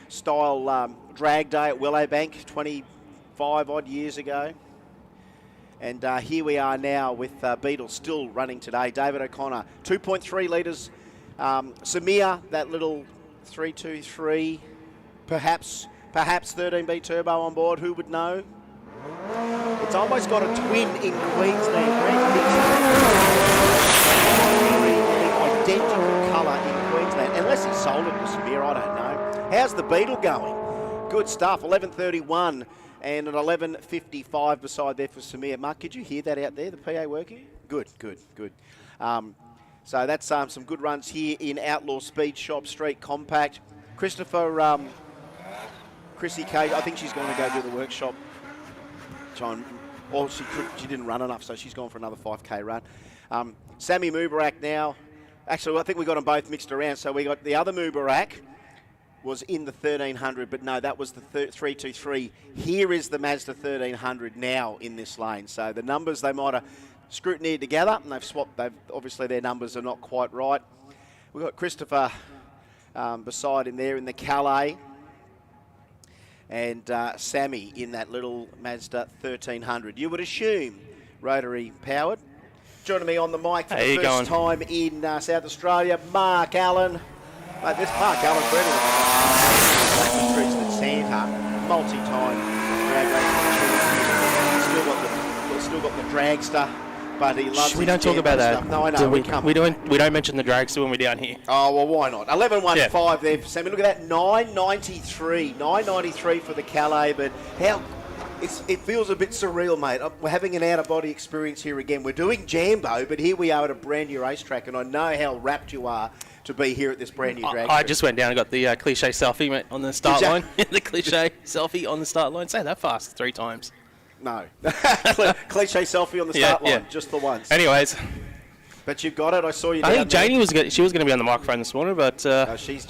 style drag day at Willowbank 25 odd years ago. And here we are now with Beetle still running today. David O'Connor, 2.3 litres. Samir, that little 323, perhaps 13B turbo on board. Who would know? It's almost got a twin in Queensland. Identical colour in Queensland, unless he sold it to Samir. I don't know. How's the Beetle going? Good stuff. 11:31. And an 11:55 beside there for Samir. Mark, could you hear that out there, the PA working? Good. So that's some good runs here in Outlaw Speed Shop Street Compact. Chrissy K, I think she's going to go do the workshop. Or she didn't run enough, so she's gone for another 5K run. Sammy Mubarak now. Actually, I think we got them both mixed around. So we got the other Mubarak was in the 1300, but no, that was the 323. Here is the Mazda 1300 now in this lane. So the numbers, they might have scrutineered together, and they've swapped. Obviously their numbers are not quite right. We've got Christopher beside him there in the Calais, and Sammy in that little Mazda 1300. You would assume rotary powered. Joining me on the mic for the first time in South Australia, Mark Allen. Mate, this Mark Allen, streets at Santa, multi-time drag racing. Still got the dragster, but he loves. We don't talk about that. Stuff. No, I know. We don't mention the dragster when we're down here. Oh well, why not? 11.15 there for Sammy. Look at that, 9.93 for the Calais. But how? It feels a bit surreal, mate. We're having an out-of-body experience here again. We're doing Jambo, but here we are at a brand new racetrack, and I know how wrapped you are to be here at this brand new drag. I just went down and got the cliche selfie, mate, on the start line. The cliche selfie on the start line. Say that fast 3 times. No. Cliche selfie on the start line, just the once. Anyways. But you've got it. I saw you down I think Janie was going to be on the microphone this morning, but she's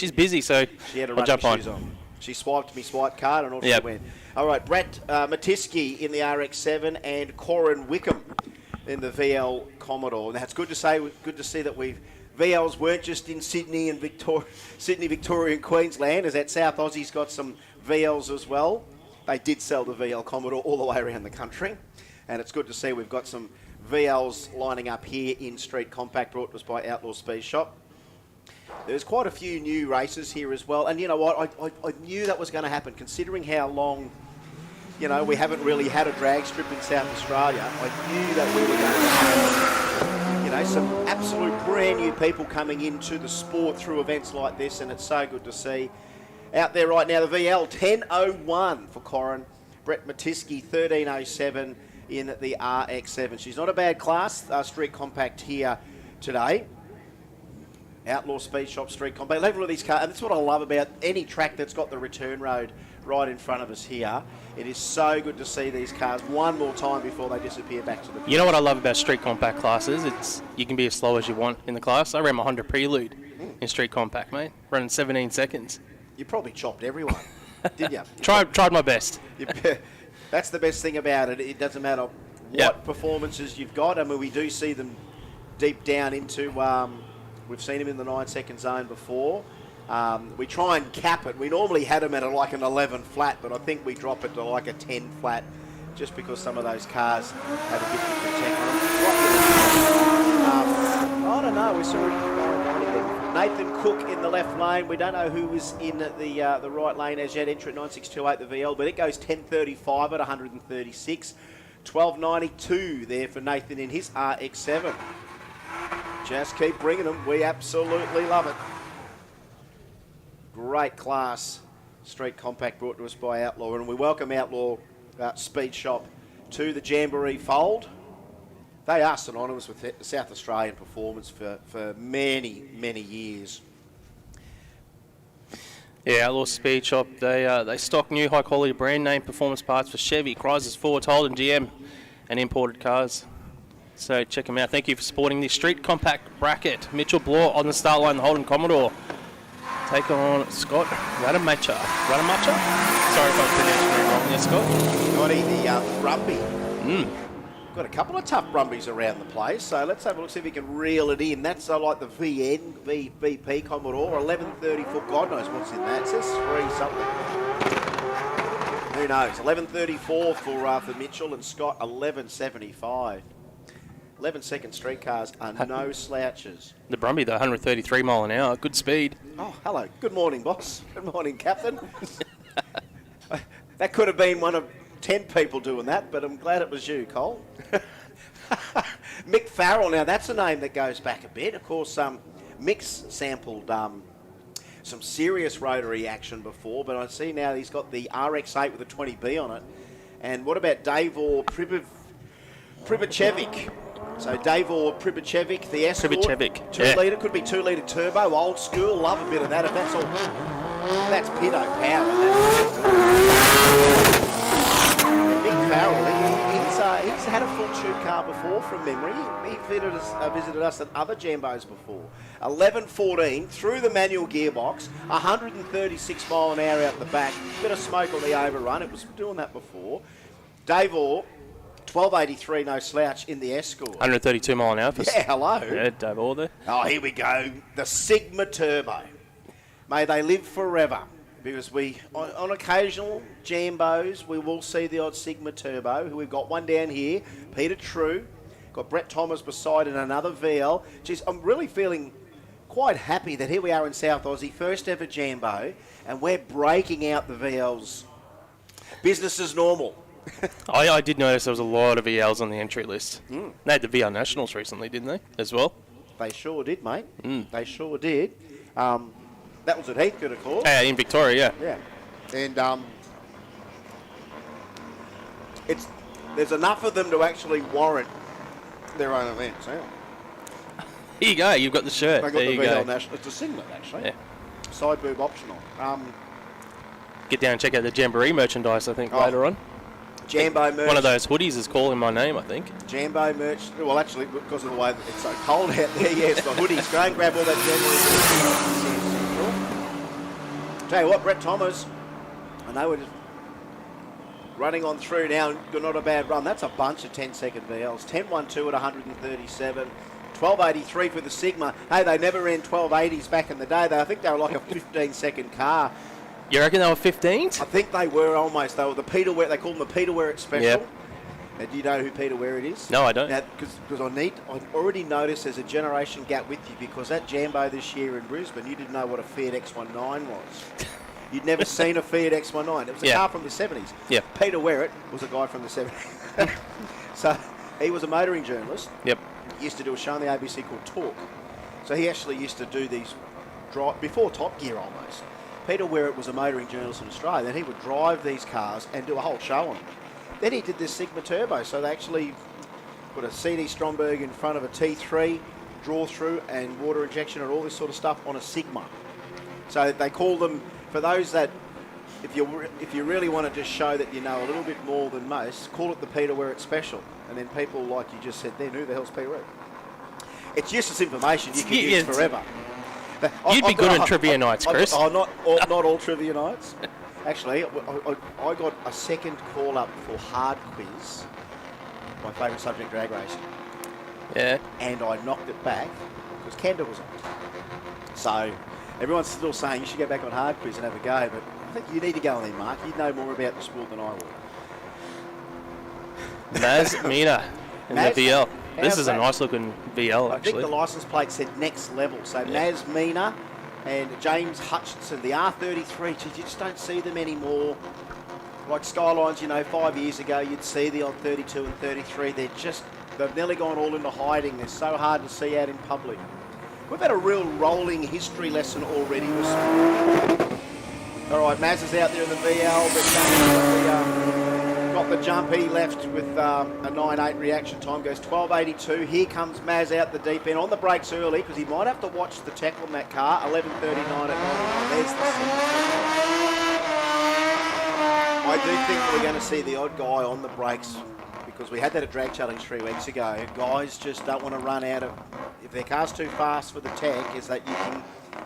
busy, so she had I'll jump on. She swiped me swipe card and off she went. All right, Brett Matisky in the RX-7 and Corin Wickham in the VL Commodore. Now, it's good to see that VLs weren't just in Sydney, Victoria and Queensland, as that South Aussie's got some VLs as well. They did sell the VL Commodore all the way around the country, and it's good to see we've got some VLs lining up here in Street Compact, brought to us by Outlaw Speed Shop. There's quite a few new races here as well, and you know what, I knew that was going to happen, considering how long, we haven't really had a drag strip in South Australia. I knew that we were going to have, some absolute brand new people coming into the sport through events like this, and it's so good to see. Out there right now, the VL 10.01 for Corin, Brett Matisky 13.07 in the RX-7. She's not a bad class, Street Compact here today. Outlaw Speed Shop Street Compact. Look at these cars, and that's what I love about any track that's got the return road right in front of us here. It is so good to see these cars one more time before they disappear back to the pit. You know what I love about Street Compact classes? It's you can be as slow as you want in the class. I ran my Honda Prelude in Street Compact, mate, running 17 seconds. You probably chopped everyone, did you? Tried my best. That's the best thing about it. It doesn't matter what performances you've got. I mean, we do see them deep down into... We've seen him in the 9-second zone before. We try and cap it. We normally had him at like an 11 flat, but I think we drop it to like a 10 flat just because some of those cars have a different protect on them. I don't know. We're sort of Nathan Cook in the left lane. We don't know who was in the right lane as yet. Entry at 9628 the VL, but it goes 10.35 at 136. 12.92 there for Nathan in his RX-7. Just keep bringing them. We absolutely love it. Great class. Street Compact brought to us by Outlaw. And we welcome Outlaw Speed Shop to the Jamboree fold. They are synonymous with South Australian performance for many, many years. Yeah, Outlaw Speed Shop, they stock new high-quality brand-name performance parts for Chevy, Chrysler, Ford, Holden, GM, and imported cars. So check them out. Thank you for supporting the Street Compact bracket. Mitchell Bloor on the start line, the Holden Commodore. Take on Scott Radamacher. Sorry if I pronounced it wrong there, Scott. Scotty, the Rumpy. got a couple of tough brumbies around the place, so let's have a look, see if we can reel it in. That's like the VP Commodore, 11.34. God knows what's in that. It says 3 something. Who knows? 11.34 for Mitchell and Scott, 11.75. 11-second streetcars are no slouches. The Brumby, though, 133 mile an hour. Good speed. Oh, hello. Good morning, boss. Good morning, Captain. That could have been one of 10 people doing that, but I'm glad it was you, Cole. Mick Farrell, now that's a name that goes back a bit. Of course, Mick's sampled some serious rotary action before, but I see now he's got the RX-8 with a 20B on it. And what about Davor Pribacevic? So Davor Pribacevic, the Escort, Pribacevic, 2 litre, could be 2 litre turbo, old school, love a bit of that. If that's all, that's pedo power. Mick Farrell, he's had a full tube car before from memory. He visited us at other Jambos before. 11.14 through the manual gearbox, 136 mile an hour out the back, bit of smoke on the overrun. It was doing that before. Davor, 12.83, no slouch in the Escort. 132 mile an hour. Hello. Yeah, Davor there. Oh, here we go. The Sigma Turbo. May they live forever. Because on occasional Jambos, we will see the odd Sigma Turbo, who we've got one down here, Peter True. Got Brett Thomas beside in another VL. Geez, I'm really feeling quite happy that here we are in South Aussie, first ever Jambo, and we're breaking out the VLs. Business as normal. I did notice there was a lot of VLs on the entry list. They had the VR Nationals recently, didn't they, as well? They sure did, mate. They sure did. That was at Heathcote, of course. Yeah, in Victoria, yeah. And there's enough of them to actually warrant their own events. Yeah. Here you go, you've got the shirt. They got there the you VL go. National. It's a singlet, actually. Yeah. Side boob optional. Get down and check out the Jamboree merchandise, I think, later on. Jambo merch. One of those hoodies is calling my name, I think. Jambo merch. Well, actually, because of the way that it's so cold out there, yes, the hoodies. Go and grab all that Jamboree. Tell you what, Brett Thomas, I know we're just running on through now. Not a bad run. That's a bunch of 10-second VLs. 10.12 at 137. 12.83 for the Sigma. Hey, they never ran 12.80s back in the day. I think they were like a 15-second car. You reckon they were 15s? I think they were almost. They were the Peter Ware. They call them the Peter Ware Special. Yep. Now, do you know who Peter Ware it is? No, I don't. Now, because I've already noticed there's a generation gap with you, because that Jambo this year in Brisbane, you didn't know what a Fiat X19 was. You'd never seen a Fiat X19. It was a car from the 70s. Yeah. Peter Ware was a guy from the 70s. So he was a motoring journalist. Yep. He used to do a show on the ABC called Talk. So he actually used to do these before Top Gear almost. Peter Ware was a motoring journalist in Australia, and he would drive these cars and do a whole show on them. Then he did this Sigma Turbo, so they actually put a CD Stromberg in front of a T3, draw through and water injection and all this sort of stuff on a Sigma. So they call them, for those that, if you really want to just show that you know a little bit more than most, call it the Peter Ware Special. And then people, like you just said then, who the hell's Peter Ware? It's useless information you can use forever. You'd be good on trivia nights, Chris. Not all trivia nights. Actually, I got a second call up for hard quiz, my favourite subject, drag racing. Yeah. And I knocked it back because Kenda was on. So everyone's still saying you should go back on hard quiz and have a go, but I think you need to go on there, Mark. You know more about the sport than I will. Maz Mina in the VL. This is a that? nice looking VL, I actually. think the licence plate said next level. So Maz Mina and James Hutchinson, the R33, you just don't see them anymore. Like Skylines, 5 years ago, you'd see the odd 32 and 33. They've nearly gone all into hiding. They're so hard to see out in public. We've had a real rolling history lesson already. All right, Maz is out there in the VL, but got the jump. He left with a 9.8 reaction time, goes 12.82. Here comes Maz out the deep end on the brakes early, because he might have to watch the tech on that car. 11.39 at 99. There's the I do think we're going to see the odd guy on the brakes, because we had that at Drag Challenge 3 weeks ago. Guys just don't want to run out of, if their car's too fast for the tech, is that you can,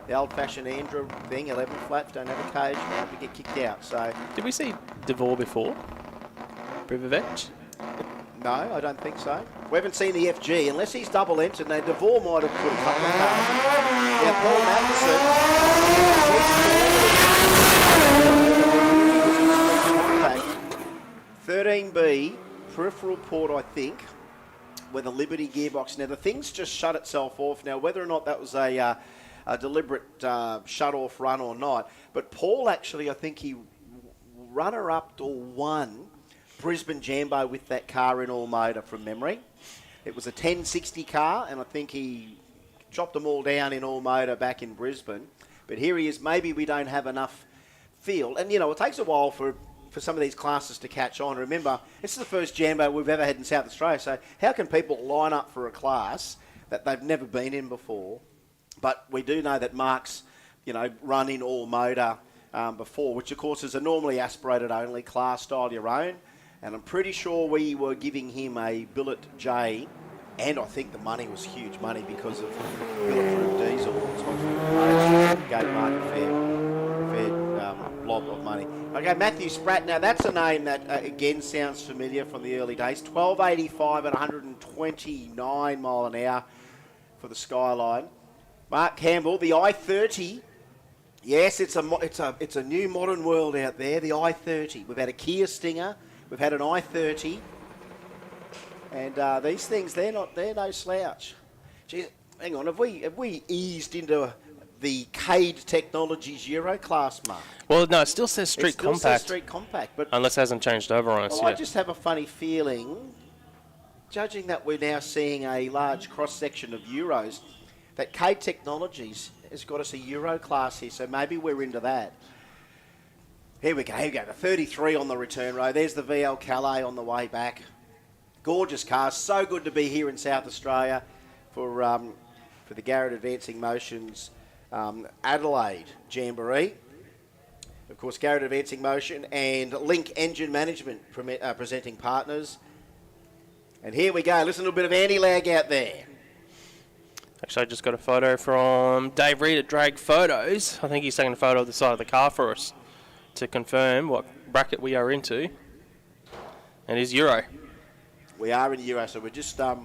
the old-fashioned Andrew thing, 11 flaps, don't have a cage, you have to get kicked out. So did we see Devore before? Privavetch? No, I don't think so. We haven't seen the FG, unless he's double entered. Now, Devore might have put a couple of cards. Yeah, Paul Matheson. 13B, peripheral port, I think, with a Liberty gearbox. Now, the thing's just shut itself off. Now, whether or not that was a deliberate shut-off run or not, but Paul actually, I think he runner-up or won Brisbane Jambo with that car in all motor from memory. It was a 1060 car, and I think he chopped them all down in all motor back in Brisbane. But here he is. Maybe we don't have enough field. And, it takes a while for some of these classes to catch on. Remember, this is the first Jambo we've ever had in South Australia, so how can people line up for a class that they've never been in before? But we do know that Mark's, run in all motor before, which, of course, is a normally aspirated only class style your own. And I'm pretty sure we were giving him a Billet J, and I think the money was huge money because of bulletproof diesel. Gave Mark a fair blob of money. Okay, Matthew Spratt. Now, that's a name that, again, sounds familiar from the early days. 1285 at 129 mile an hour for the Skyline. Mark Campbell, the I-30. Yes, it's a new modern world out there, the I-30. We've had a Kia Stinger. We've had an I-30, and these things, they're no slouch. Geez, hang on, have we eased into the Cade Technologies Euro class, Mark? Well, no, it still says Street Compact. It still says Street Compact, but unless it hasn't changed over on us yet. I just have a funny feeling, judging that we're now seeing a large cross-section of Euros, that Cade Technologies has got us a Euro class here, so maybe we're into that. Here we go, the 33 on the return row. There's the VL Calais on the way back. Gorgeous car, so good to be here in South Australia for the Garrett Advancing Motions Adelaide Jamboree. Of course, Garrett Advancing Motion and Link Engine Management presenting partners. And here we go, listen to a bit of anti-lag out there. Actually, I just got a photo from Dave Reed at Drag Photos. I think he's taking a photo of the side of the car for us to confirm what bracket we are into, and is Euro. We are in Euro, so we're just what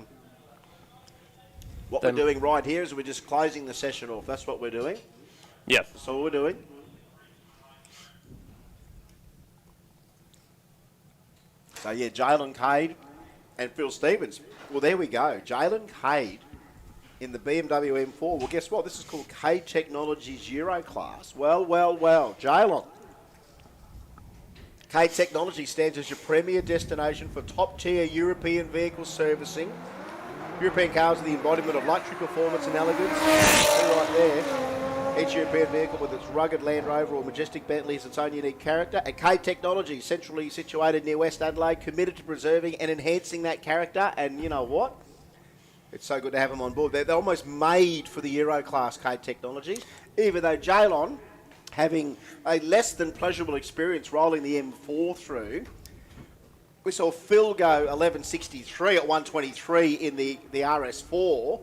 we're doing right here is we're just closing the session off. That's what we're doing. Yep. That's all we're doing. So yeah, Jalen Cade and Phil Stevens. Well, there we go. Jalen Cade in the BMW M4. Well, guess what? This is called Cade Technologies Euro class. Well. Jalen. Cade Technology stands as your premier destination for top-tier European vehicle servicing. European cars are the embodiment of luxury, performance and elegance. See right there. Each European vehicle with its rugged Land Rover or majestic Bentley has its own unique character. And Cade Technology, centrally situated near West Adelaide, committed to preserving and enhancing that character. And you know what? It's so good to have them on board. They're almost made for the Euro class, Cade Technologies. Even though Jalon, having a less than pleasurable experience rolling the M4 through, we saw Phil go 1163 at 123 in the RS4.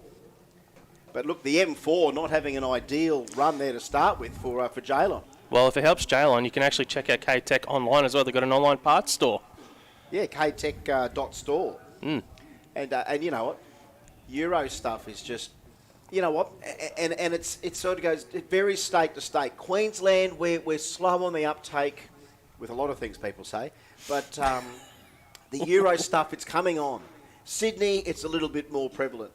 But look, the M4 not having an ideal run there to start with for Jalon. Well, if it helps Jalon, you can actually check out Cade Tech online as well. They've got an online parts store. Yeah, cadetech.store. Mm. And you know what? Euro stuff is just, you know what? And it sort of goes, it varies state to state. Queensland, we're slow on the uptake with a lot of things people say. But the Euro stuff, it's coming on. Sydney, it's a little bit more prevalent.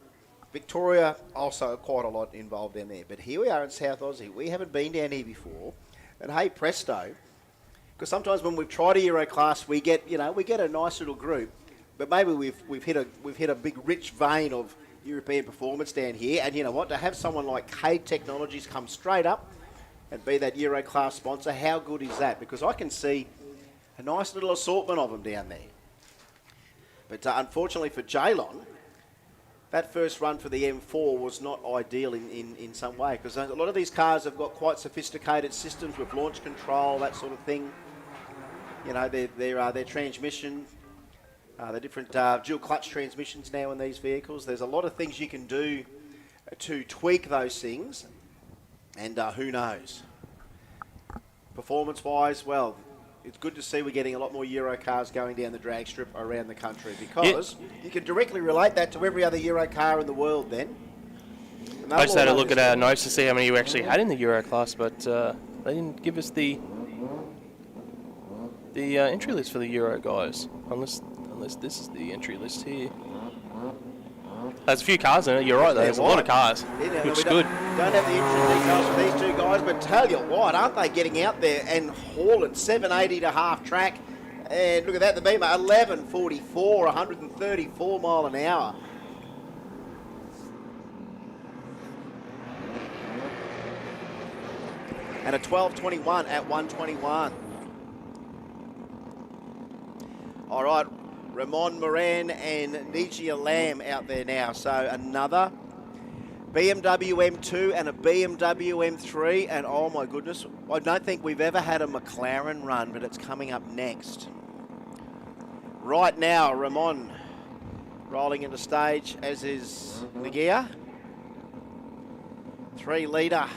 Victoria, also quite a lot involved down there. But here we are in South Aussie. We haven't been down here before. And hey, presto. Because sometimes when we've tried a Euro class, we get a nice little group. But maybe we've hit a big rich vein of European performance down here. And you know what? To have someone like Cade Technologies come straight up and be that Euro class sponsor, how good is that? Because I can see a nice little assortment of them down there. But unfortunately for Jalon, that first run for the M4 was not ideal in some way, because a lot of these cars have got quite sophisticated systems with launch control, that sort of thing. You know, their transmission, the different dual clutch transmissions now in these vehicles. There's a lot of things you can do to tweak those things, and who knows. Performance-wise, well, it's good to see we're getting a lot more Euro cars going down the drag strip around the country, because you can directly relate that to every other Euro car in the world then. I just had a look at our notes to see how many we actually had in the Euro class, but they didn't give us the entry list for the Euro guys, unless this is the entry list here. There's a few cars in it, you're right though, there's a lot of cars, which is good. Don't have the entry details for these two guys, but tell you what, aren't they getting out there and hauling 780 to half track. And look at that, the Beamer, 1144, 134 mile an hour. And a 1221 at 121. All right, Ramon Moran and Nijia Lamb out there now. So another BMW M2 and a BMW M3. And oh my goodness, I don't think we've ever had a McLaren run, but it's coming up next. Right now, Ramon rolling into stage, as is Nijia. 3 litre.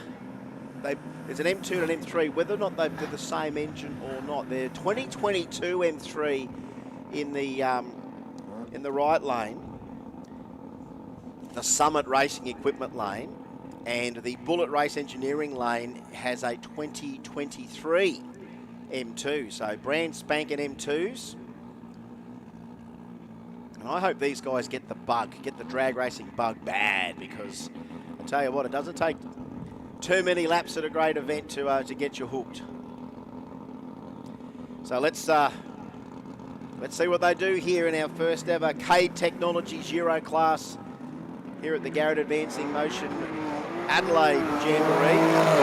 It's an M2 and an M3, whether or not they've got the same engine or not. They're 2022 M3 in the right lane, the Summit Racing Equipment lane, and the Bullet Race Engineering lane has a 2023 M2. So brand spanking M2s. And I hope these guys get the drag racing bug bad, because I tell you what, it doesn't take too many laps at a great event to get you hooked. So let's see what they do here in our first ever Cade Technologies Euro class here at the Garrett Advancing Motion Adelaide Jamboree.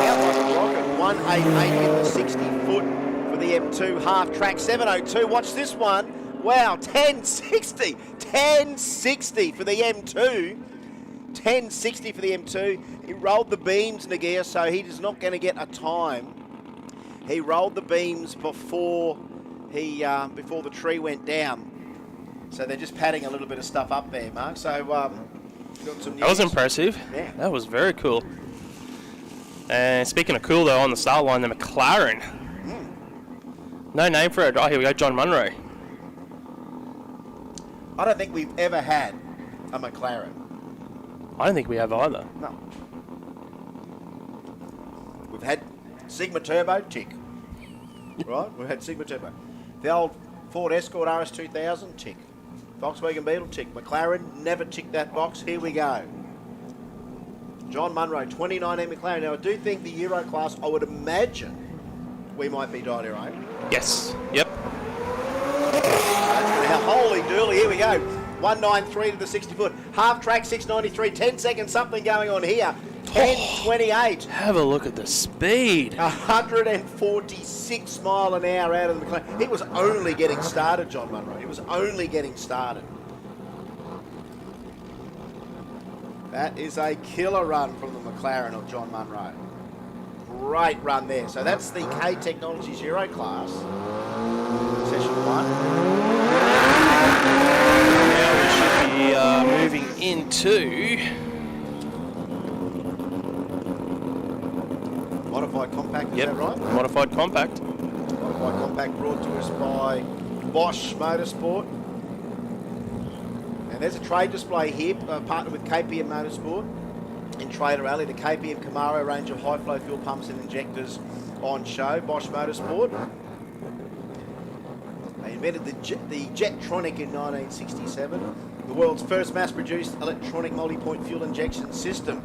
Out like a rocket, 188 in the 60 foot for the M2 half track, 702. Watch this one. Wow, 1060 for the M2. 1060 for the M2. He rolled the beams, Nagia, so he is not going to get a time. He rolled the beams before the tree went down. So they're just padding a little bit of stuff up there, Mark. So got some news. That was impressive. Yeah. That was very cool. And speaking of cool though, on the start line, the McLaren. No name for it. Oh, here we go, John Munro. I don't think we've ever had a McLaren. I don't think we have either. No. We've had Sigma Turbo, tick. Right? We've had Sigma Turbo. The old Ford Escort RS2000, tick. Volkswagen Beetle, tick. McLaren, never ticked that box. Here we go. John Munro, 2019 McLaren. Now, I do think the Euro class, I would imagine we might be dialing right. Yes. Yep. Now, holy dooly, here we go. 193 to the 60 foot. Half track, 693. 10 seconds, something going on here. 10:28. Have a look at the speed. 146 mile an hour out of the McLaren. He was only getting started, John Munro. He was only getting started. That is a killer run from the McLaren of John Munro. Great run there. So that's the Cade Technologies Euro class. Session 1. Now we should be moving into Modified compact, is that right? Modified compact. Modified compact brought to us by Bosch Motorsport. And there's a trade display here, partnered with KPM Motorsport in Trader Alley. The KPM Camaro range of high flow fuel pumps and injectors on show. Bosch Motorsport. They invented the Jetronic in 1967. The world's first mass-produced electronic multi-point fuel injection system.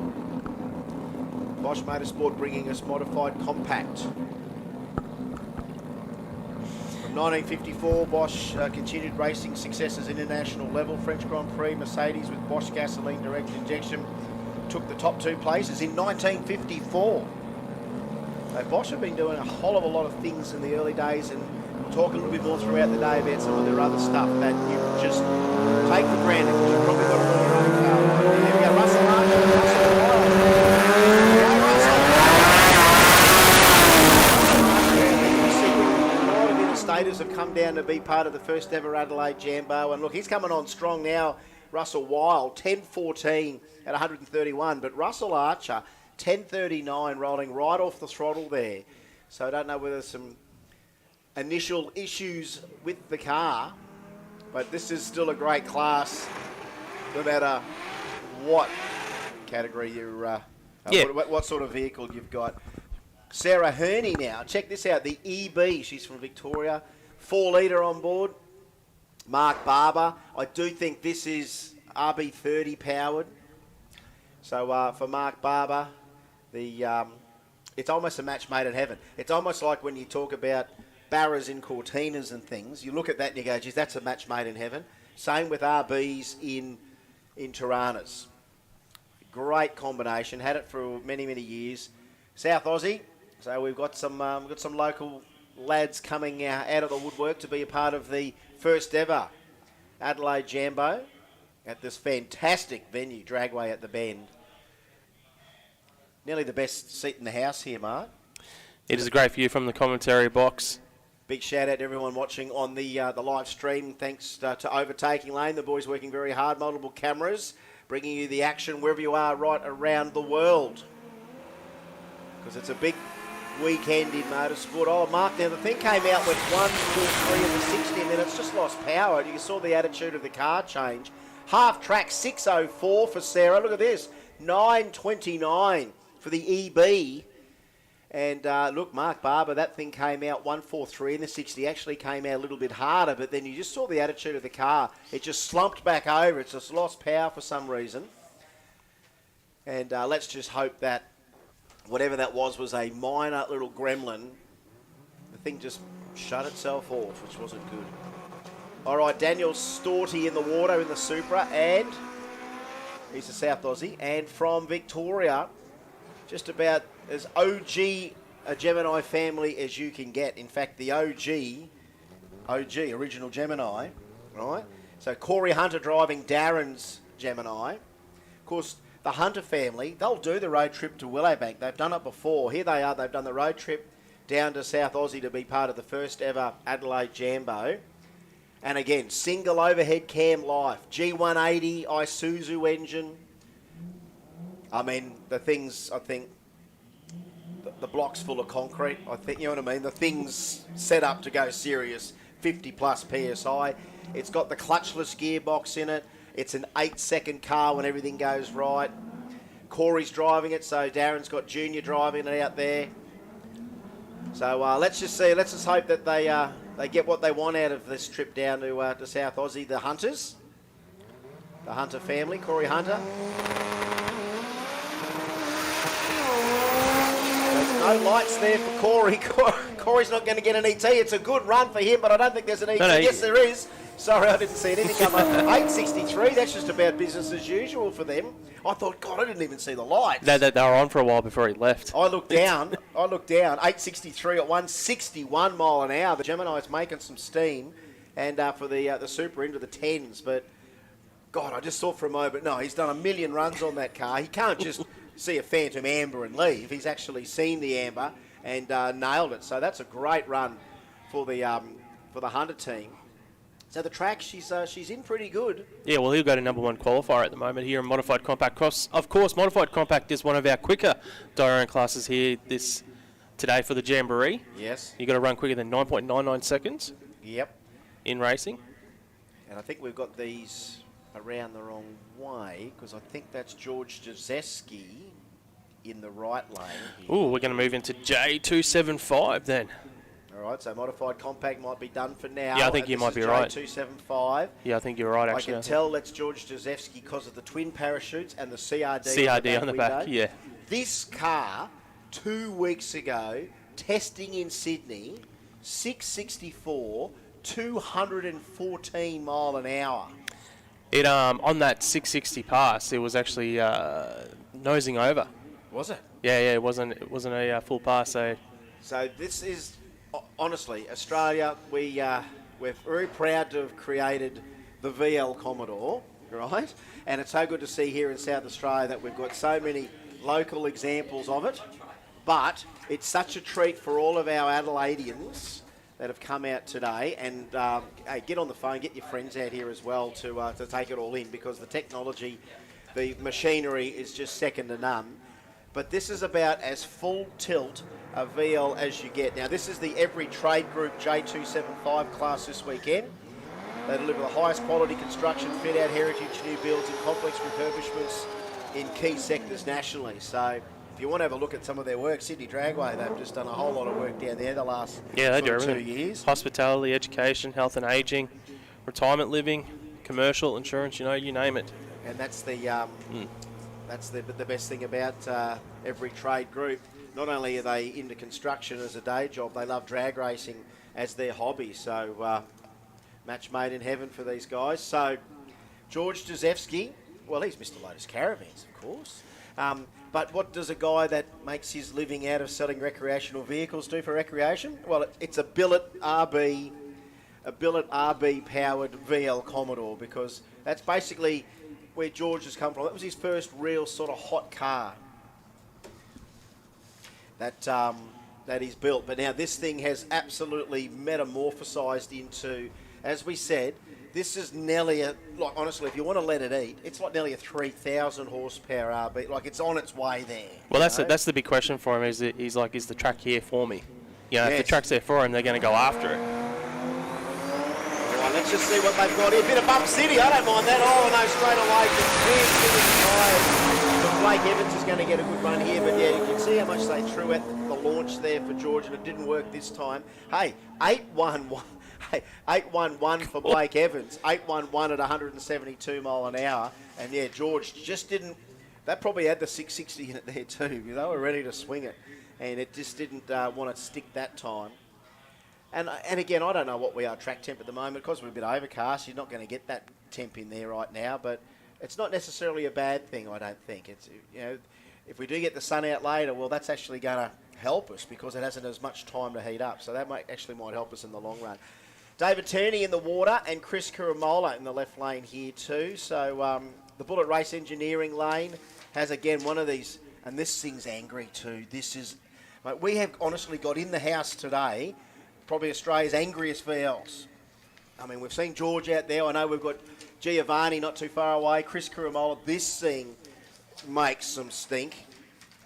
Bosch Motorsport bringing us modified compact. From 1954, Bosch continued racing successes at international level. French Grand Prix, Mercedes with Bosch gasoline direct injection took the top 2 places in 1954. So Bosch have been doing a whole of a lot of things in the early days, and we'll talk a little bit more throughout the day about some of their other stuff that you just take for granted, because you've probably got a little own car. There we go, Russell Archer, Russell Wild. Staters have come down to be part of the first ever Adelaide Jambo, and look, he's coming on strong now. Russell Wild, 10:14 at 131, but Russell Archer, 10:39, rolling right off the throttle there. So I don't know whether some initial issues with the car, but this is still a great class, no matter what category you're, what sort of vehicle you've got. Sarah Herney now, check this out, the EB, she's from Victoria, 4 litre on board. Mark Barber, I do think this is RB30 powered. So for Mark Barber, it's almost a match made in heaven. It's almost like when you talk about Barras in Cortinas and things, you look at that and you go, geez, that's a match made in heaven. Same with RBs in Tiranas. Great combination, had it for many, many years. South Aussie, so we've got some local lads coming out of the woodwork to be a part of the first ever Adelaide Jamboree at this fantastic venue, Dragway at the Bend. Nearly the best seat in the house here, Mark. It is a great view from the commentary box. Big shout out to everyone watching on the live stream. Thanks to Overtaking Lane. The boys working very hard. Multiple cameras bringing you the action wherever you are right around the world. Because it's a big weekend in motorsport. Oh, Mark, now the thing came out with 143 in the 60 and then it's just lost power. You saw the attitude of the car change. Half track 604 for Sarah. Look at this. 929 for the EB. And look, Mark Barber, that thing came out 143 in the 60. Actually came out a little bit harder, but then you just saw the attitude of the car. It just slumped back over. It's just lost power for some reason. And let's just hope that whatever that was a minor little gremlin. The thing just shut itself off, which wasn't good. All right, Daniel Storty in the water in the Supra, and he's a South Aussie. And from Victoria, just about as OG a Gemini family as you can get. In fact, the OG, original Gemini, right? So Corey Hunter driving Darren's Gemini. Of course, the Hunter family, they'll do the road trip to Willowbank. They've done it before. Here they are. They've done the road trip down to South Aussie to be part of the first ever Adelaide Jambo. And again, single overhead cam life. G180 Isuzu engine. I mean, the things, I think, the block's full of concrete. I think, you know what I mean? The thing's set up to go serious. 50 plus PSI. It's got the clutchless gearbox in it. It's an 8-second car when everything goes right. Corey's driving it, so Darren's got Junior driving it out there. So let's just see. Let's just hope that they get what they want out of this trip down to South Aussie. The Hunters, the Hunter family, Corey Hunter. There's no lights there for Corey. Corey's not going to get an ET. It's a good run for him, but I don't think there's an ET. No, yes, there is. Sorry, I didn't see anything come up. 863, that's just about business as usual for them. I thought, God, I didn't even see the lights. They were on for a while before he left. I looked down, 863 at 161 mile an hour. The Gemini's making some steam, and for the Super into the 10s. But, God, I just thought for a moment, no, he's done a million runs on that car. He can't just see a Phantom Amber and leave. He's actually seen the Amber and nailed it. So that's a great run for the Hunter team. So the track, she's in pretty good. Yeah, well, he'll go to number 1 qualifier at the moment here in Modified Compact. Of course, Modified Compact is one of our quicker Diorone classes here today for the Jamboree. Yes. You've got to run quicker than 9.99 seconds. Yep. In racing. And I think we've got these around the wrong way, because I think that's George Jazeski in the right lane. Oh, we're going to move into J275 then. All right, so Modified Compact might be done for now. Yeah, I think you might be right. J275. Yeah, I think you're right, actually. I can tell that's George Jazewski because of the twin parachutes and the CRD on the back, yeah. This car, 2 weeks ago, testing in Sydney, 664, 214 mile an hour. It on that 660 pass, it was actually nosing over. Was it? Yeah, it wasn't a full pass. So this is... Honestly, Australia, we're very proud to have created the VL Commodore, right? And it's so good to see here in South Australia that we've got so many local examples of it. But it's such a treat for all of our Adelaideans that have come out today. And hey, get on the phone, get your friends out here as well to take it all in, because the technology, the machinery is just second to none. But this is about as full tilt a VL as you get. Now, this is the Every Trade Group J275 class this weekend. They deliver the highest quality construction, fit-out, heritage, new builds and complex refurbishments in key sectors nationally. So if you want to have a look at some of their work, Sydney Dragway, they've just done a whole lot of work down there the last they do 2 everything. years. Hospitality, education, health and ageing, retirement living, commercial, insurance, you name it. And that's the best thing about Every Trade Group. Not only are they into construction as a day job, they love drag racing as their hobby. So match made in heaven for these guys. So George Drzewski, well, he's Mr. Lotus Caravans, of course. But what does a guy that makes his living out of selling recreational vehicles do for recreation? Well, it's a billet RB powered VL Commodore, because that's basically where George has come from. That was his first real sort of hot car that he's built. But now this thing has absolutely metamorphosized into, as we said, this is nearly honestly, if you want to let it eat, it's like nearly a 3,000 horsepower RB. Like, it's on its way there. Well, that's the big question for him. Is the track here for me? Yes. If the track's there for him, they're going to go after it. All right, let's just see what they've got here. A bit of Bump City, I don't mind that. Oh, no, straight away, just Blake Evans is going to get a good run here, but yeah, you can see how much they threw at the launch there for George, and it didn't work this time. Hey, 8-1-1. Hey, 8-1-1 for Blake Evans. 8-1-1 at 172 mile an hour. And yeah, George just didn't. That probably had the 660 in it there too. They were ready to swing it, and it just didn't want to stick that time. And again, I don't know what we are track temp at the moment, because we're a bit overcast. You're not going to get that temp in there right now, but it's not necessarily a bad thing, I don't think. It's, if we do get the sun out later, well, that's actually going to help us, because it hasn't as much time to heat up. So that might help us in the long run. David Turney in the water and Chris Kuramola in the left lane here too. So the Bullet Race Engineering lane has again one of these, and this thing's angry too. This is, mate, we have honestly got in the house today probably Australia's angriest VLs. I mean, we've seen George out there. I know we've got Giovanni not too far away. Chris Kuramola. This thing makes some stink.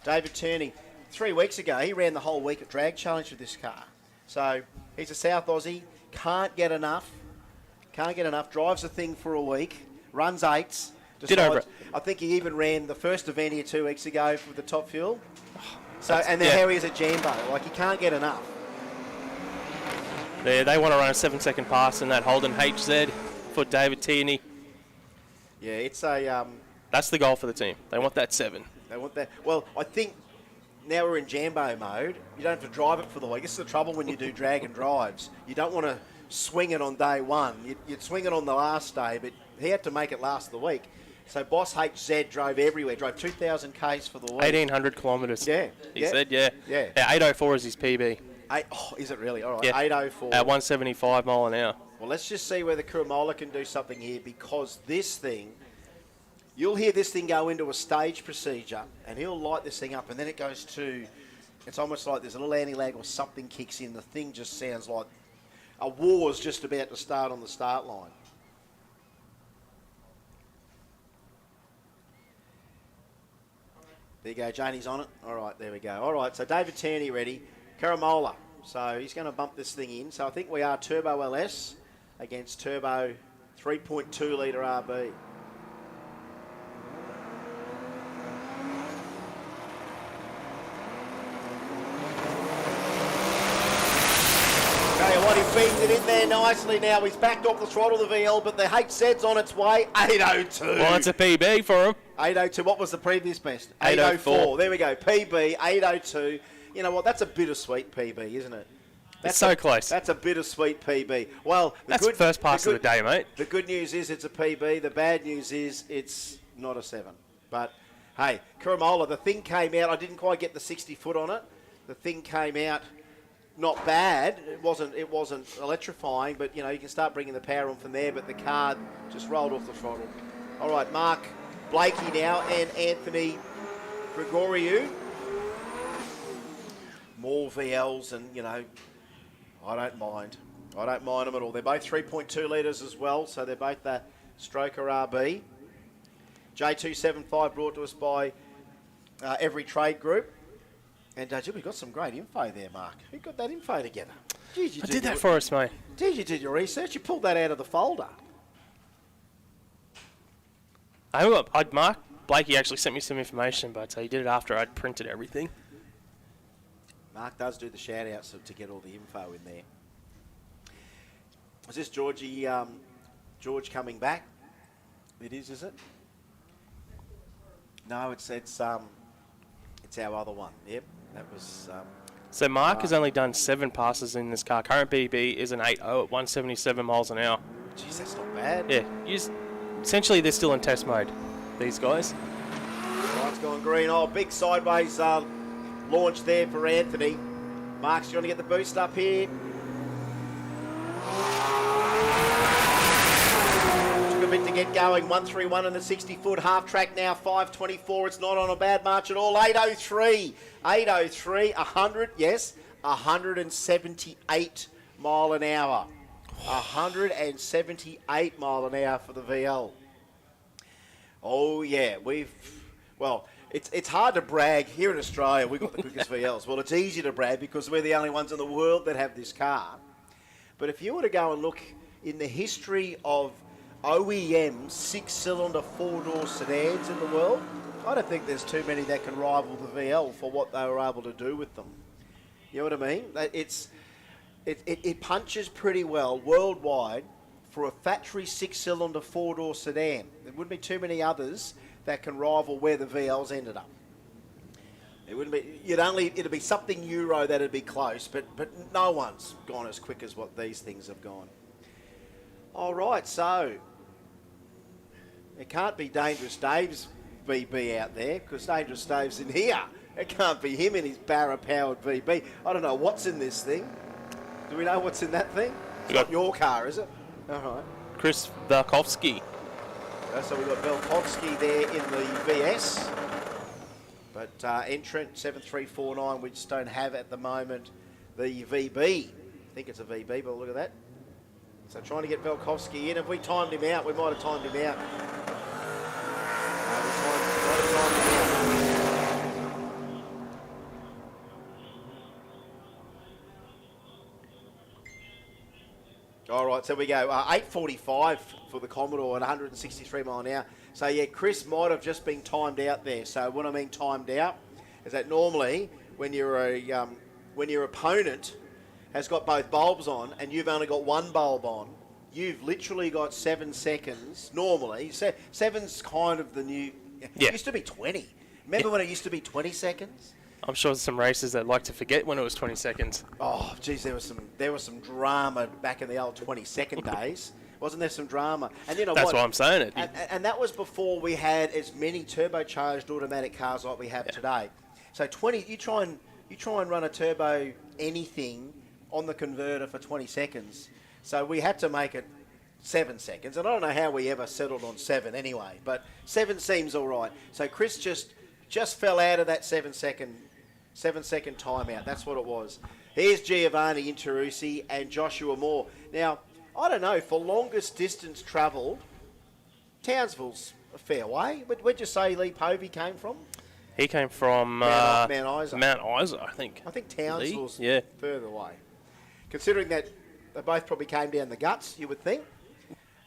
David Turney, 3 weeks ago, he ran the whole week at Drag Challenge with this car. So he's a South Aussie. Can't get enough. Drives the thing for a week. Runs eights. I think he even ran the first event here 2 weeks ago with the Top Fuel. So, and then how he is at Jambo. Like, he can't get enough. They want to run a 7-second pass in that Holden HZ for David Tierney. Yeah, it's a... That's the goal for the team. They want that 7. They want that. Well, I think now we're in Jambo mode. You don't have to drive it for the week. This is the trouble when you do drag and drives. You don't want to swing it on day one. You'd swing it on the last day, but he had to make it last the week. So Boss HZ drove everywhere. Drove 2,000 Ks for the week. 1,800 kilometres. Yeah. He said, yeah. 804 is his PB. Is it really? All right, yeah. 804. At 175 mile an hour. Well, let's just see whether Kuramola can do something here, because this thing, you'll hear this thing go into a stage procedure, and he'll light this thing up, and then it goes to, it's almost like there's a little anti-lag or something kicks in. The thing just sounds like a war's just about to start on the start line. There you go, Janie's on it. All right, there we go. All right, so David Tierney ready. Kuramola. So he's going to bump this thing in. So I think we are Turbo LS against Turbo 3.2 litre RB. Tell you what, he feeds it in there nicely now. He's backed off the throttle of the VL, but the HZ's on its way. 802. Well, it's a PB for him. 802. What was the previous best? 804. There we go. PB, 802. You know what? That's a bittersweet PB, isn't it? It's so close. That's a bittersweet PB. Well, that's the first pass of the day, mate. The good news is it's a PB. The bad news is it's not a 7. But, hey, Kuramola, the thing came out. I didn't quite get the 60 foot on it. The thing came out not bad. It wasn't electrifying, but, you know, you can start bringing the power on from there. But the car just rolled off the throttle. All right, Mark Blakey now and Anthony Gregoriou. More VLs, and, you know, I don't mind. I don't mind them at all. They're both 3.2 litres as well, so they're both the Stroker RB. J275 brought to us by Every Trade Group. And we've got some great info there, Mark. Who got that info together? Jeez, I did that for us, mate. Geez, you did your research. You pulled that out of the folder. Mark Blakey actually sent me some information, but he did it after I'd printed everything. Mark does do the shout-outs to get all the info in there. Is this George coming back? It is it? No, it's our other one. Yep, that was... So Mark has only done 7 passes in this car. Current BB is an 8.0 at 177 miles an hour. Jeez, that's not bad. Yeah, essentially they're still in test mode, these guys. Light's gone green. Oh, big sideways launch there for Anthony. Mark's trying to get the boost up here. Took a bit to get going. 131 in the 60-foot half track now. 524. It's not on a bad march at all. 803. 803. 100. Yes. 178 mile an hour. 178 mile an hour for the VL. Oh yeah, it's hard to brag here in Australia. We've got the quickest VLs. Well, it's easy to brag because we're the only ones in the world that have this car. But if you were to go and look in the history of OEM 6-cylinder 4-door sedans in the world, I don't think there's too many that can rival the VL for what they were able to do with them. You know what I mean? It punches pretty well worldwide for a factory 6-cylinder 4-door sedan. There wouldn't be too many others that can rival where the VLs ended up. It wouldn't be. It'd be something Euro that'd be close, but no one's gone as quick as what these things have gone. All right, so it can't be Dangerous Dave's VB out there because Dangerous Dave's in here. It can't be him in his Barra-powered VB. I don't know what's in this thing. Do we know what's in that thing? It's not your car, is it? All right. Chris Velkovsky. So we've got Velkovsky there in the VS. But entrant 7349, we just don't have at the moment the VB. I think it's a VB, but look at that. So trying to get Velkovsky in. If we timed him out, we might have timed him out. We might have timed him out. All right, so we go 8:45 for the Commodore at 163 mile an hour. So yeah, Chris might have just been timed out there. So what I mean timed out is that normally when your opponent has got both bulbs on and you've only got one bulb on, you've literally got 7 seconds. Normally, 7's kind of the new. Yeah. It used to be 20. Remember when it used to be 20 seconds? I'm sure there's some racers that like to forget when it was 20 seconds. Oh, geez, there was some drama back in the old 20-second days. Wasn't there some drama? And you know That's why I'm saying it. And that was before we had as many turbocharged automatic cars like we have today. So 20, you try and run a turbo anything on the converter for 20 seconds. So we had to make it 7 seconds. And I don't know how we ever settled on 7 anyway, but 7 seems all right. So Chris just fell out of that 7 second timeout. That's what it was. Here's Giovanni Interussi and Joshua Moore. Now, I don't know, for longest distance travelled, Townsville's a fair way. Where'd you say Lee Povey came from? He came from Mount Isa. Mount Isa, I think. I think Townsville's Lee? Yeah. further away. Considering that they both probably came down the guts, you would think.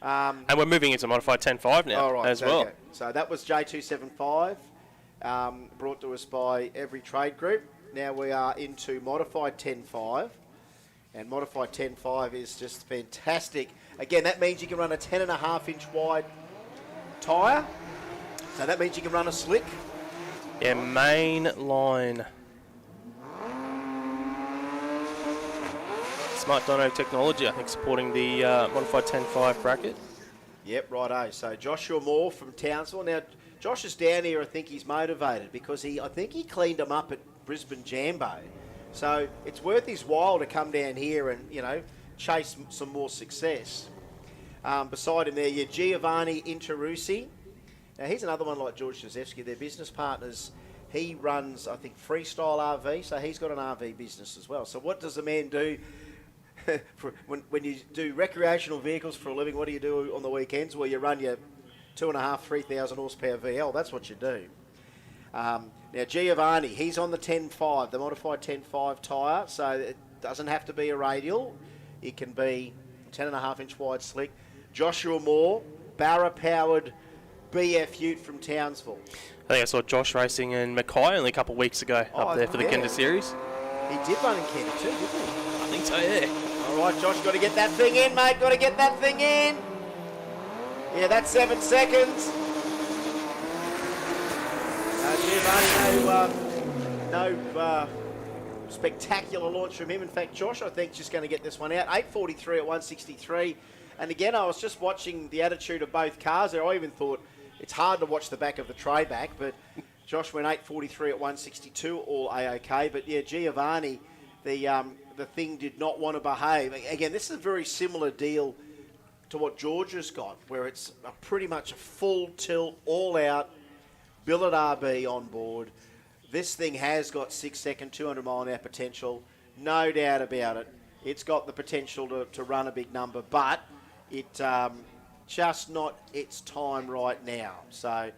And we're moving into modified 10.5 now as well. Okay. So that was J275, brought to us by Every Trade Group. Now we are into modified 10.5. And modified 10.5 is just fantastic. Again, that means you can run a 10.5-inch wide tyre. So that means you can run a slick. Yeah, main line. Smart Dyno technology, I think, supporting the modified 10.5 bracket. Yep, righto. So Joshua Moore from Townsville. Now, Josh is down here. I think he's motivated because I think he cleaned them up at Brisbane Jambo. So it's worth his while to come down here and, chase some more success. Beside him there, Giovanni Interussi. Now, he's another one like George Jozefsky. They're business partners. He runs, I think, Freestyle RV, so he's got an RV business as well. So what does the man do when you do recreational vehicles for a living? What do you do on the weekends? Well, you run your 2.5, 3,000 horsepower VL. That's what you do. Now, Giovanni, he's on the 10.5, the modified 10.5 tyre, so it doesn't have to be a radial. It can be 10.5-inch wide slick. Joshua Moore, Barra-powered BF Ute from Townsville. I think I saw Josh racing in Mackay only a couple of weeks ago up there for the Kinder Series. He did run in Kinder too, didn't he? I think so, yeah. All right, Josh, got to get that thing in, mate. Got to get that thing in. Yeah, that's 7 seconds. Giovanni, no spectacular launch from him. In fact, Josh, I think, just going to get this one out. 8.43 at 163. And again, I was just watching the attitude of both cars there. I even thought it's hard to watch the back of the tray back, but Josh went 8.43 at 162, all A-OK. But yeah, Giovanni, the thing did not want to behave. Again, this is a very similar deal to what Georgia's got, where it's pretty much a full tilt, all out, billet RB on board. This thing has got 6-second, 200-mile-an-hour potential, no doubt about it. It's got the potential to run a big number, but it just not its time right now. So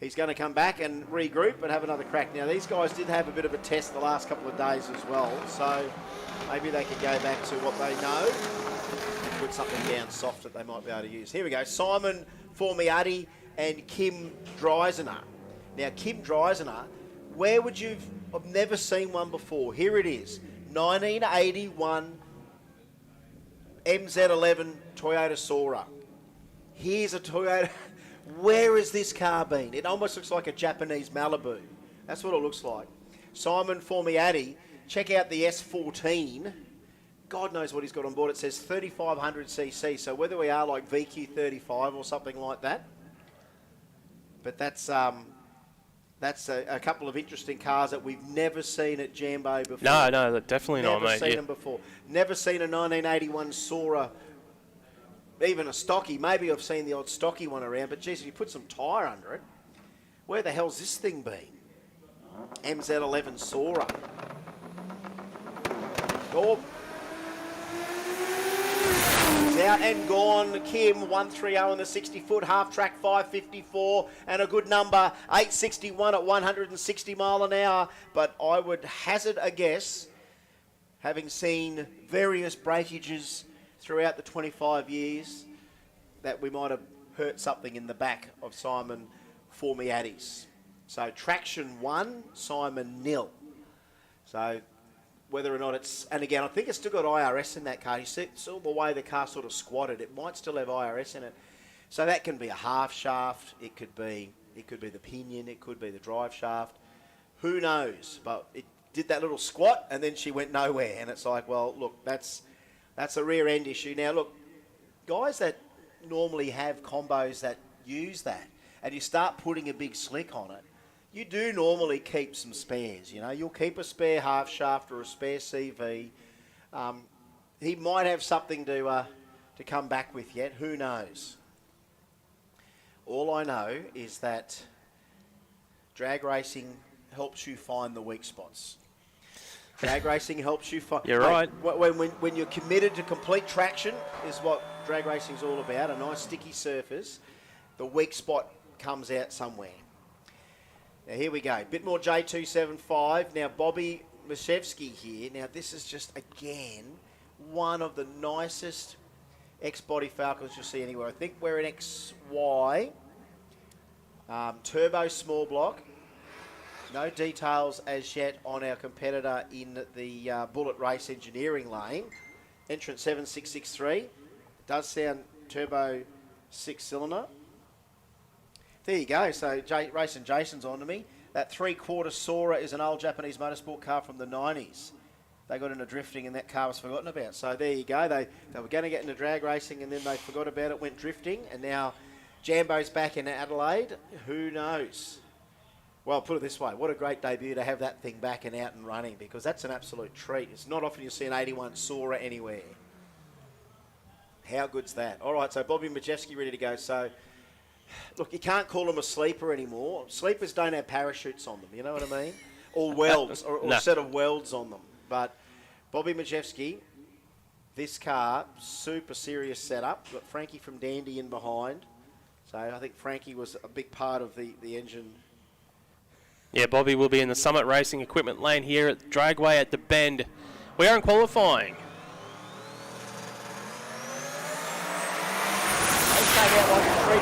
he's going to come back and regroup and have another crack. Now, these guys did have a bit of a test the last couple of days as well, so maybe they can go back to what they know and put something down soft that they might be able to use. Here we go. Simon Formiati and Kim Dreisener. Now, Kim Dreisener, where would you've... I've never seen one before. Here it is. 1981 MZ11 Toyota Sora. Here's a Toyota. Where has this car been? It almost looks like a Japanese Malibu. That's what it looks like. Simon Formiati, check out the S14. God knows what he's got on board. It says 3500cc. So whether we are like VQ35 or something like that. But that's a couple of interesting cars that we've never seen at Jambo before. No, definitely not, mate. Never seen them before. Never seen a 1981 Sora, even a stocky. Maybe I've seen the odd stocky one around, but geez, if you put some tyre under it, where the hell's this thing been? MZ11 Sora. Oh. He's out and gone. Kim, 130 on the 60-foot, half-track 554, and a good number, 861 at 160 mile an hour. But I would hazard a guess, having seen various breakages throughout the 25 years, that we might have hurt something in the back of Simon Formiati's. So traction 1, Simon 0. So whether or not it's... And again, I think it's still got IRS in that car. You see the way the car sort of squatted. It might still have IRS in it. So that can be a half shaft. It could be the pinion. It could be the drive shaft. Who knows? But it did that little squat, and then she went nowhere. And it's like, well, look, that's a rear end issue. Now, look, guys that normally have combos that use that, and you start putting a big slick on it, you do normally keep some spares. You know, you'll keep a spare half shaft or a spare CV. He might have something to come back with yet. Who knows? All I know is that drag racing helps you find the weak spots. Drag racing helps you find... You're right. When you're committed to complete traction is what drag racing is all about, a nice sticky surface, the weak spot comes out somewhere. Now, here we go. Bit more J275. Now, Bobby Mashevsky here. Now, this is just, again, one of the nicest X-body Falcons you'll see anywhere. I think we're in XY. Turbo small block. No details as yet on our competitor in the Bullet Race Engineering lane. Entrant 7663. Does sound turbo 6-cylinder. There you go. So Racing Jason's on to me. That 3/4 Sora is an old Japanese motorsport car from the 90s. They got into drifting and that car was forgotten about. So there you go. They were going to get into drag racing and then they forgot about it, went drifting, and now Jambo's back in Adelaide. Who knows? Well, put it this way. What a great debut to have that thing back and out and running, because that's an absolute treat. It's not often you see an 81 Sora anywhere. How good's that? All right, so Bobby Majewski ready to go. So, look, you can't call them a sleeper anymore. Sleepers don't have parachutes on them, you know what I mean? Or welds, or a set of welds on them. But Bobby Majewski, this car, super serious setup. Got Frankie from Dandy in behind. So I think Frankie was a big part of the engine Yeah, Bobby will be in the Summit Racing Equipment lane here at Dragway at the Bend. We are in qualifying.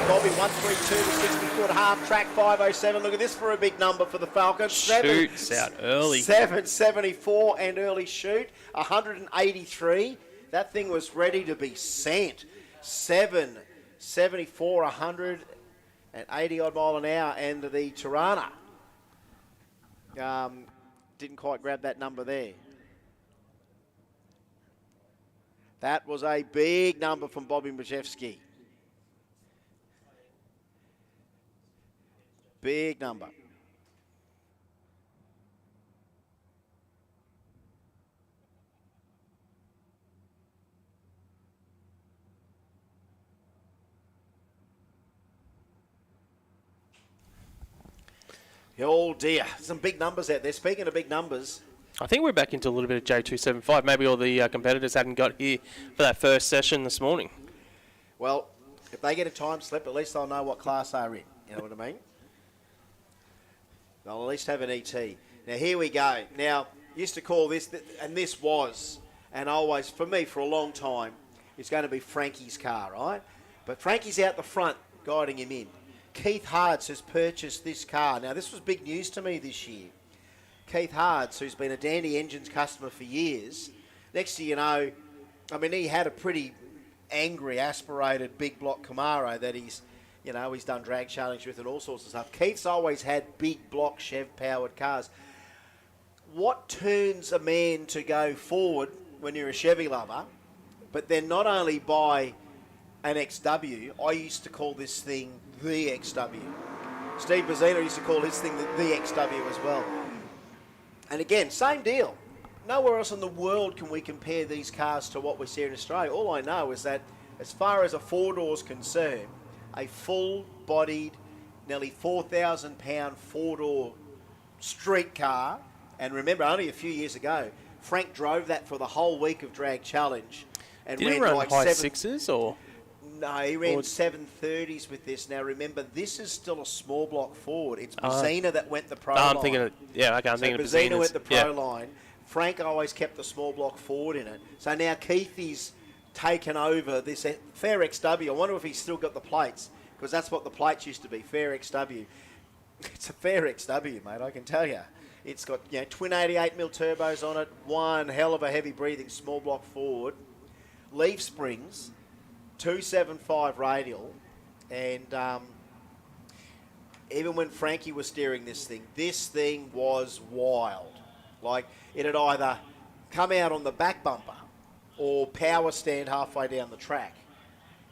Bobby, 132 to 60-foot half track, 507. Look at this for a big number for the Falcons. Shoots out early. 774 and early shoot, 183. That thing was ready to be sent. 774, 180 odd mile an hour, and the Tirana didn't quite grab that number there. That was a big number from Bobby Majewski. Big number. Oh dear, some big numbers out there. Speaking of big numbers, I think we're back into a little bit of J275. Maybe all the competitors hadn't got here for that first session this morning. Well, if they get a time slip, at least they'll know what class they're in. You know what I mean? They'll at least have an ET. Now, here we go. Now, used to call this, and this was, and always, for me, for a long time, it's going to be Frankie's car, right? But Frankie's out the front, guiding him in. Keith Hards has purchased this car. Now, this was big news to me this year. Keith Hards, who's been a Dandy Engines customer for years, next thing you know, I mean, he had a pretty angry, aspirated, big block Camaro that he's done drag challenge with and all sorts of stuff. Keith's always had big block Chev-powered cars. What turns a man to go forward when you're a Chevy lover, but then not only buy an XW, I used to call this thing the XW. Steve Bozzino used to call his thing the XW as well. And again, same deal. Nowhere else in the world can we compare these cars to what we see in Australia. All I know is that as far as a four-door is concerned, a full-bodied, nearly 4,000-pound four-door street car, and remember, only a few years ago, Frank drove that for the whole week of Drag Challenge. And did he run like high sixes or? No, he ran 730s with this. Now remember, this is still a small block Ford. It's Bozzina that went the pro line. I'm thinking of Bozzina went the pro line. Frank always kept the small block Ford in it. So now Keithy's taken over this Fair XW. I wonder if he's still got the plates, because that's what the plates used to be, Fair XW. It's a Fair XW, mate, I can tell you. It's got twin 88mm turbos on it, one hell of a heavy breathing small block Ford, leaf springs, 275 radial, and even when Frankie was steering this thing was wild. Like, it had either come out on the back bumper or power stand halfway down the track.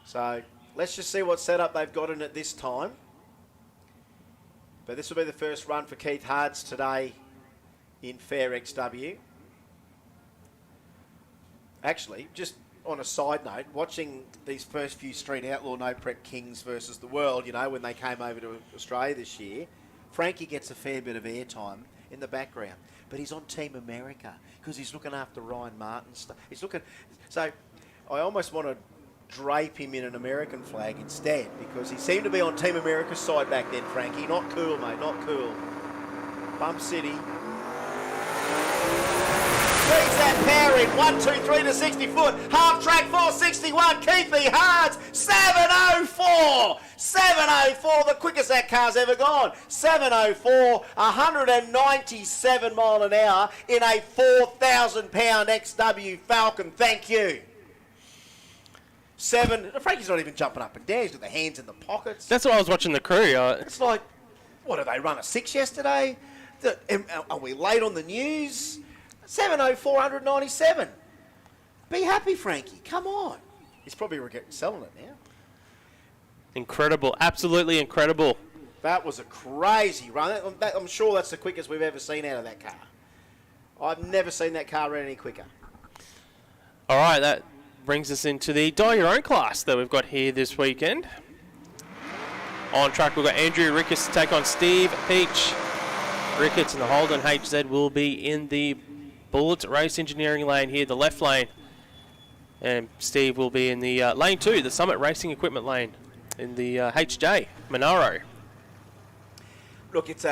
So let's just see what setup they've got in it this time. But this will be the first run for Keith Hards today in Fair XW. Actually, just on a side note, watching these first few Street Outlaw No Prep Kings versus the world, when they came over to Australia this year, Frankie gets a fair bit of airtime in the background. But he's on Team America because he's looking after Ryan Martin's stuff. So I almost want to drape him in an American flag instead, because he seemed to be on Team America's side back then, Frankie. Not cool, mate, not cool. Bump City. Squeeze that power in. 123 to 60 foot. Half track 461. Keithy Hards. 704. 704. The quickest that car's ever gone. 704. 197 mile an hour in a 4,000-pound XW Falcon. Thank you. Frankie's not even jumping up and down. He's got the hands in the pockets. That's what I was watching the crew. It's like, what, did they run a 6 yesterday? Are we late on the news? 704, 197. Be happy, Frankie. Come on. He's probably selling it now. Incredible. Absolutely incredible. That was a crazy run. I'm sure that's the quickest we've ever seen out of that car. I've never seen that car run any quicker. All right, that brings us into the Die Your Own class that we've got here this weekend. On track, we've got Andrew Ricketts to take on Steve Peach. Ricketts and the Holden HZ will be in the Bullets Race Engineering lane here, the left lane. And Steve will be in the lane 2, the Summit Racing Equipment lane, in the HJ, Monaro. Look, it's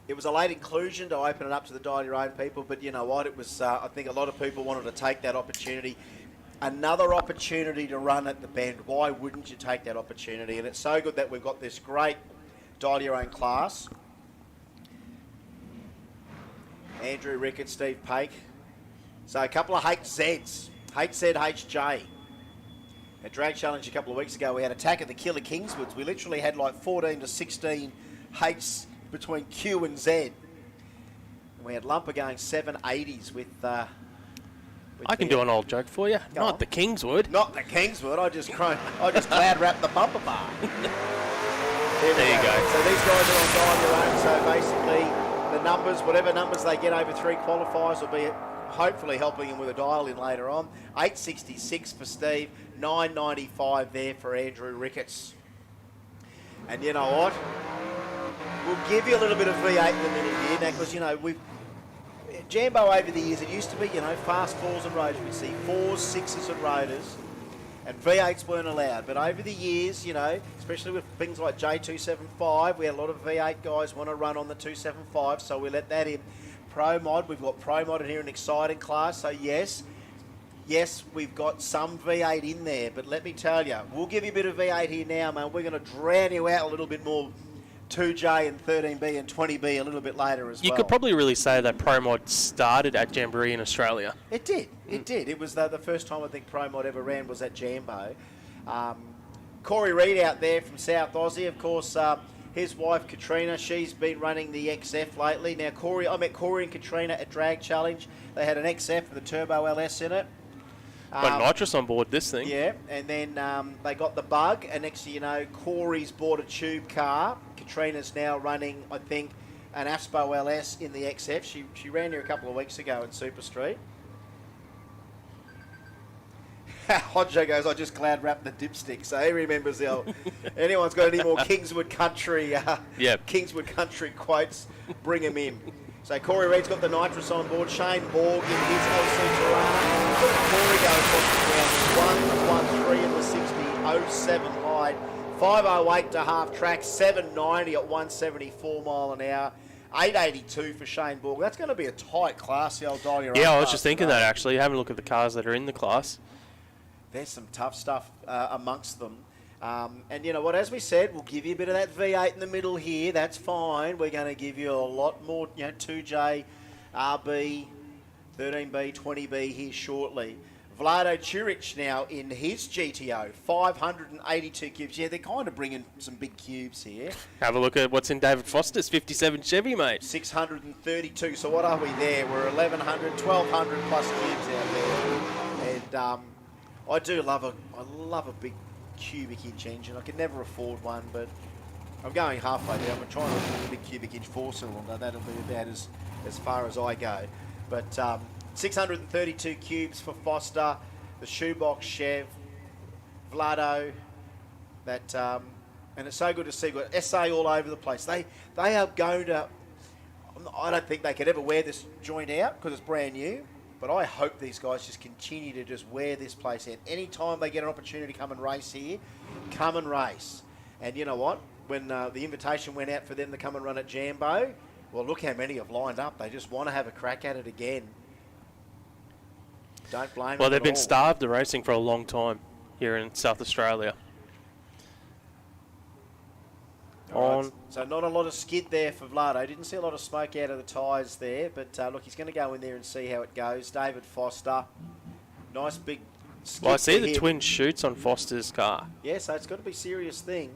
It was a late inclusion to open it up to the dial your own people, but you know what? It was. I think a lot of people wanted to take that opportunity. Another opportunity to run at the bend. Why wouldn't you take that opportunity? And it's so good that we've got this great dial your own class. Andrew Ricketts, Steve Pake. So a couple of HZs. HZ, HJ. At Drag Challenge a couple of weeks ago, we had Attack of the Killer Kingswoods. We literally had like 14 to 16 H's between Q and Z. And we had Lumper going 780s with I can do an old joke for you. Not the Kingswood. Not the Kingswood. I just cloud wrapped the bumper bar. There you go. So these guys are on dial your own. So basically, the numbers, whatever numbers they get over 3 qualifiers, will be hopefully helping him with a dial in later on. 866 for Steve, 995 there for Andrew Ricketts. And you know what? We'll give you a little bit of V8 in the middle here now, because you know Jambo over the years, it used to be, you know, fast 4s and rotors. We'd see 4s, 6s and rotors, and V8s weren't allowed. But over the years, you know, especially with things like J275, we had a lot of V8 guys want to run on the 275, so we let that in. Pro Mod, we've got Pro Mod in here, an exciting class, so yes, we've got some V8 in there, but let me tell you, we'll give you a bit of V8 here now, man. We're going to drown you out a little bit more 2J and 13B and 20B a little bit later as well. You could probably really say that Pro Mod started at Jamboree in Australia. It did. It did. It was the first time I think Pro Mod ever ran was at Jambo. Corey Reid out there from South Aussie, of course. His wife Katrina, she's been running the XF lately. Now I met Corey and Katrina at Drag Challenge. They had an XF with a Turbo LS in it. Got nitrous on board this thing. Yeah, and then they got the bug, and next thing you know, Corey's bought a tube car. Katrina's now running, I think, an Aspo LS in the XF. She ran here a couple of weeks ago at Super Street. Hodjo goes, I just cloud wrapped the dipstick, so he remembers the old. Anyone's got any more Kingswood Country Kingswood Country quotes, bring them in. So Corey Reid's got the nitrous on board. Shane Borg in his LC Tirana. Corey goes round 113 in the 60, 07 wide, 508 to half track, 790 at 174 mile an hour. 882 for Shane Borg. That's going to be a tight class, the old dial your own. Yeah, I was just thinking that actually. Having a look at the cars that are in the class. There's some tough stuff amongst them. And you know what, as we said, we'll give you a bit of that V8 in the middle here. That's fine. We're going to give you a lot more, 2J, RB, 13B, 20B here shortly. Vlado Churic now in his GTO, 582 cubes. Yeah, they're kind of bringing some big cubes here. Have a look at what's in David Foster's 57 Chevy, mate. 632. So what are we there? We're 1,100, 1,200 plus cubes out there. And I love a big cubic inch engine. I could never afford one, but I'm going halfway there. I'm trying to afford a big cubic inch 4-cylinder. That'll be about as far as I go. But 632 cubes for Foster, the shoebox Chev, Vlado. And it's so good to see. We've got SA all over the place. They are going to. I don't think they could ever wear this joint out because it's brand new. But I hope these guys just continue to just wear this place out. Anytime they get an opportunity to come and race here, come and race. And you know what? When the invitation went out for them to come and run at Jambo, well, look how many have lined up. They just want to have a crack at it again. Don't blame them. Well, they've been starved of racing for a long time here in South Australia. Right. So not a lot of skid there for Vlado. Didn't see a lot of smoke out of the tyres there, but look, he's going to go in there and see how it goes. David Foster, nice big skid. Well, I see the twin chutes on Foster's car. Yeah, so it's got to be a serious thing.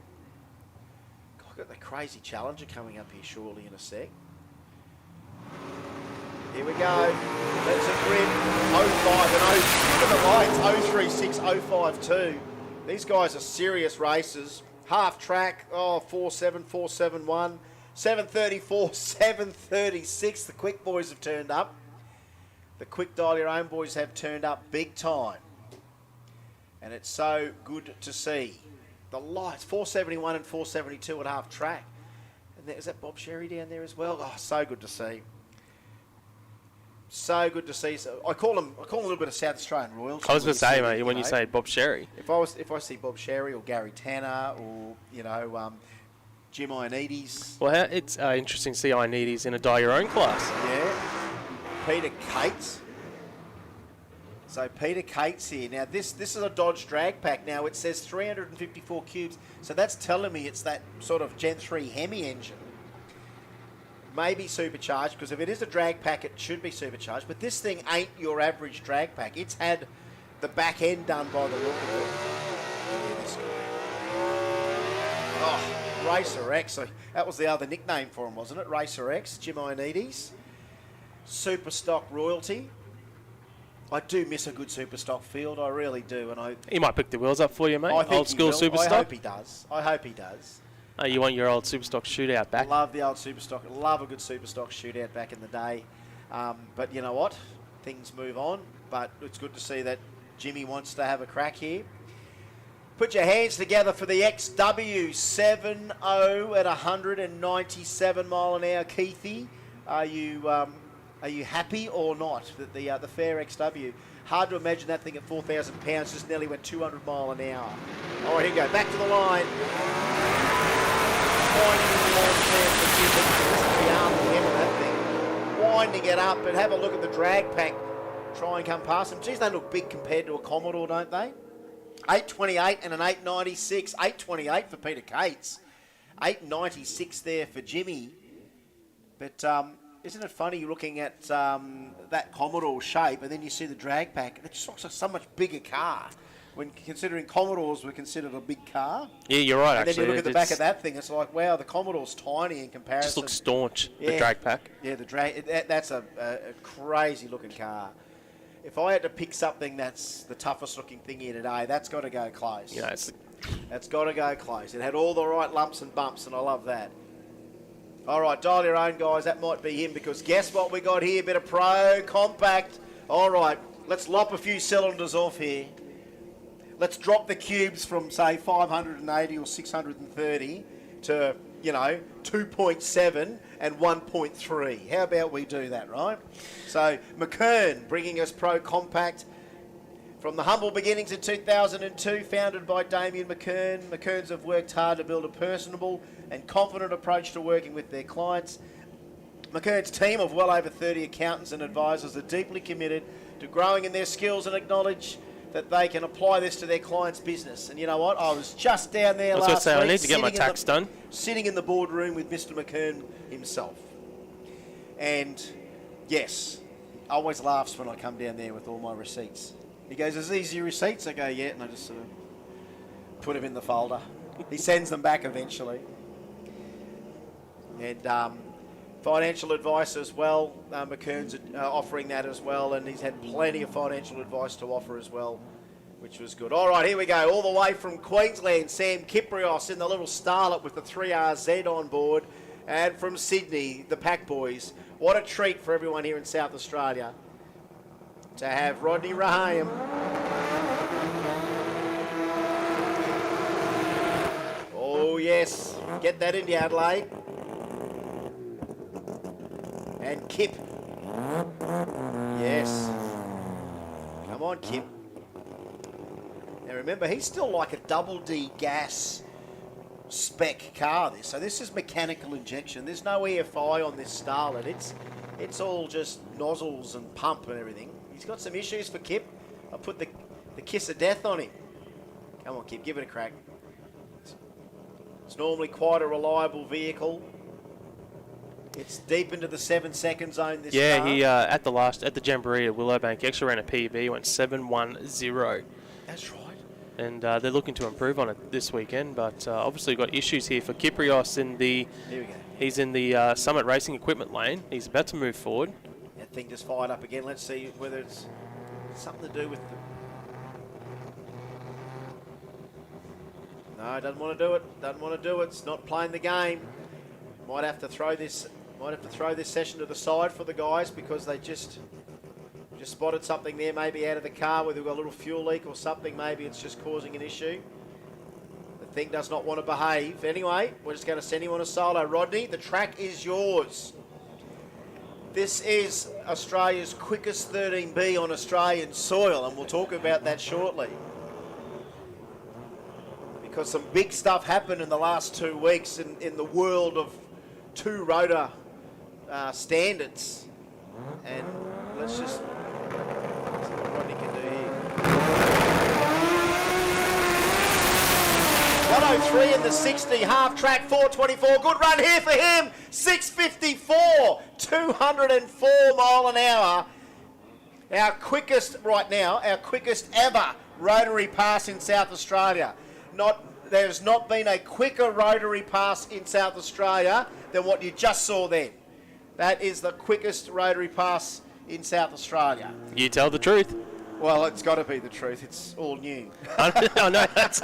God, I've got the crazy Challenger coming up here shortly in a sec. Here we go. That's a grid. 05 and 0. Look at the lights. 036, 052. These guys are serious racers. Half track, 4.7, 4.71, 7.34, 7.36. The quick boys have turned up. The quick dial your own boys have turned up big time. And it's so good to see. The lights, 4.71 and 4.72 at half track. And is that Bob Sherry down there as well? Oh, so good to see. So good to see. So I call him a little bit of South Australian royalty. I was going to say, mate, when you say Bob Sherry. If I see Bob Sherry or Gary Tanner or Jim Ioannidis. Well, it's interesting to see Ioannidis in a die-your-own class. Yeah. Peter Cates. So Peter Cates here. Now this is a Dodge drag pack. Now it says 354 cubes. So that's telling me it's that sort of Gen 3 Hemi engine. Maybe supercharged, because if it is a drag pack, it should be supercharged. But this thing ain't your average drag pack. It's had the back end done by the look of it. Oh, Racer X. So that was the other nickname for him, wasn't it? Racer X, Jim Ioannidis. Super stock royalty. I do miss a good super stock field. I really do. And he might pick the wheels up for you, mate. I think old school super stock. I hope he does. I hope he does. Oh, you want your old super stock shootout back? Love the old super stock. Love a good super stock shootout back in the day. But you know what? Things move on. But it's good to see that Jimmy wants to have a crack here. Put your hands together for the XW70 at 197 mile an hour, Keithy. Are you happy or not that the fair XW? Hard to imagine that thing at 4,000 pounds just nearly went 200 mile an hour. All right, here we go. Back to the line. Winding it up, and have a look at the drag pack. Try and come past them. Geez, they look big compared to a Commodore, don't they? 828 and an 896. 828 for Peter Cates. 896 there for Jimmy. But isn't it funny looking at that Commodore shape, and then you see the drag pack? It just looks like so much bigger car. When considering Commodores were considered a big car. Yeah, you're right, and actually. Then you look at the back of that thing, it's like, wow, the Commodore's tiny in comparison. Just looks staunch, the drag pack. Yeah, the drag. That's a crazy looking car. If I had to pick something that's the toughest looking thing here today, that's got to go close. Yeah, that's got to go close. It had all the right lumps and bumps, and I love that. All right, dial your own, guys. That might be him, because guess what we got here? Bit of Pro Compact. All right, let's lop a few cylinders off here. Let's drop the cubes from, say, 580 or 630 to, 2.7 and 1.3. How about we do that, right? So, McKern bringing us Pro Compact. From the humble beginnings in 2002, founded by Damien McKern, McKerns have worked hard to build a personable and confident approach to working with their clients. McKern's team of well over 30 accountants and advisors are deeply committed to growing in their skills and acknowledge that they can apply this to their client's business. And you know what? I was just down there last week. I need to get my tax done. Sitting in the boardroom with Mr. McKern himself. And yes, I always laughs when I come down there with all my receipts. He goes, "Is these your receipts?" I go, "Yeah," and I just sort of put them in the folder. He sends them back eventually. And financial advice as well. McKern's offering that as well, and he's had plenty of financial advice to offer as well, which was good. All right, here we go. All the way from Queensland, Sam Kiprios in the little Starlet with the 3RZ on board. And from Sydney, the Pack Boys. What a treat for everyone here in South Australia to have Rodney Raham. Oh, yes. Get that into Adelaide. And Kip. Yes. Come on, Kip. Now remember, he's still like a double D gas spec car, this. So this is mechanical injection. There's no EFI on this Starlet. It's all just nozzles and pump and everything. He's got some issues for Kip. I'll put the kiss of death on him. Come on, Kip, give it a crack. It's normally quite a reliable vehicle. It's deep into the 7-second zone this car. He at the Jamboree at Willowbank, he actually ran a PB. He went 7.10. That's right. And they're looking to improve on it this weekend, but obviously got issues here for Kiprios in the. Here we go. He's in the Summit Racing Equipment lane. He's about to move forward. That thing just fired up again. Let's see whether it's something to do with the. No, doesn't want to do it. Doesn't want to do it. It's not playing the game. Might have to throw this. Might have to throw this session to the side for the guys, because they just spotted something there, maybe out of the car, whether we've got a little fuel leak or something. Maybe it's just causing an issue. The thing does not want to behave. Anyway, we're just going to send him on a solo. Rodney, the track is yours. This is Australia's quickest 13B on Australian soil, and we'll talk about that shortly. because some big stuff happened in the last 2 weeks in the world of two-rotor standards. And let's just see what Rodney can do here. 103 in the 60, half track, 424. Good run here for him. 654, 204 mile an hour. Our quickest right now, our quickest ever rotary pass in South Australia. There's not been a quicker rotary pass in South Australia than what you just saw then. That is the quickest rotary pass in South Australia. You tell the truth. Well, it's got to be the truth. It's all new. I know that's.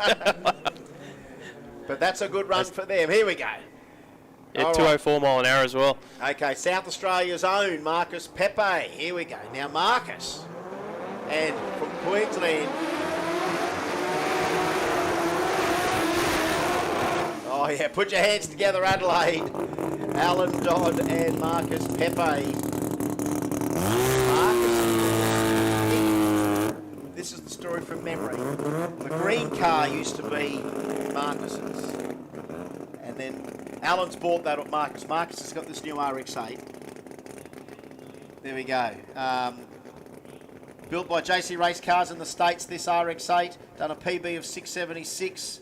But that's a good run for them. Here we go. Yeah, 204 mile an hour as well. Okay, South Australia's own Marcus Pepe. Here we go. Now Marcus, and from Queensland. Oh yeah, put your hands together, Adelaide. Alan Dodd and Marcus Pepe. Marcus, this is the story from memory. The green car used to be Marcus's. And then Alan's bought that up Marcus. Marcus has got this new RX-8. There we go. Built by JC Race Cars in the States, this RX-8. Done a PB of 676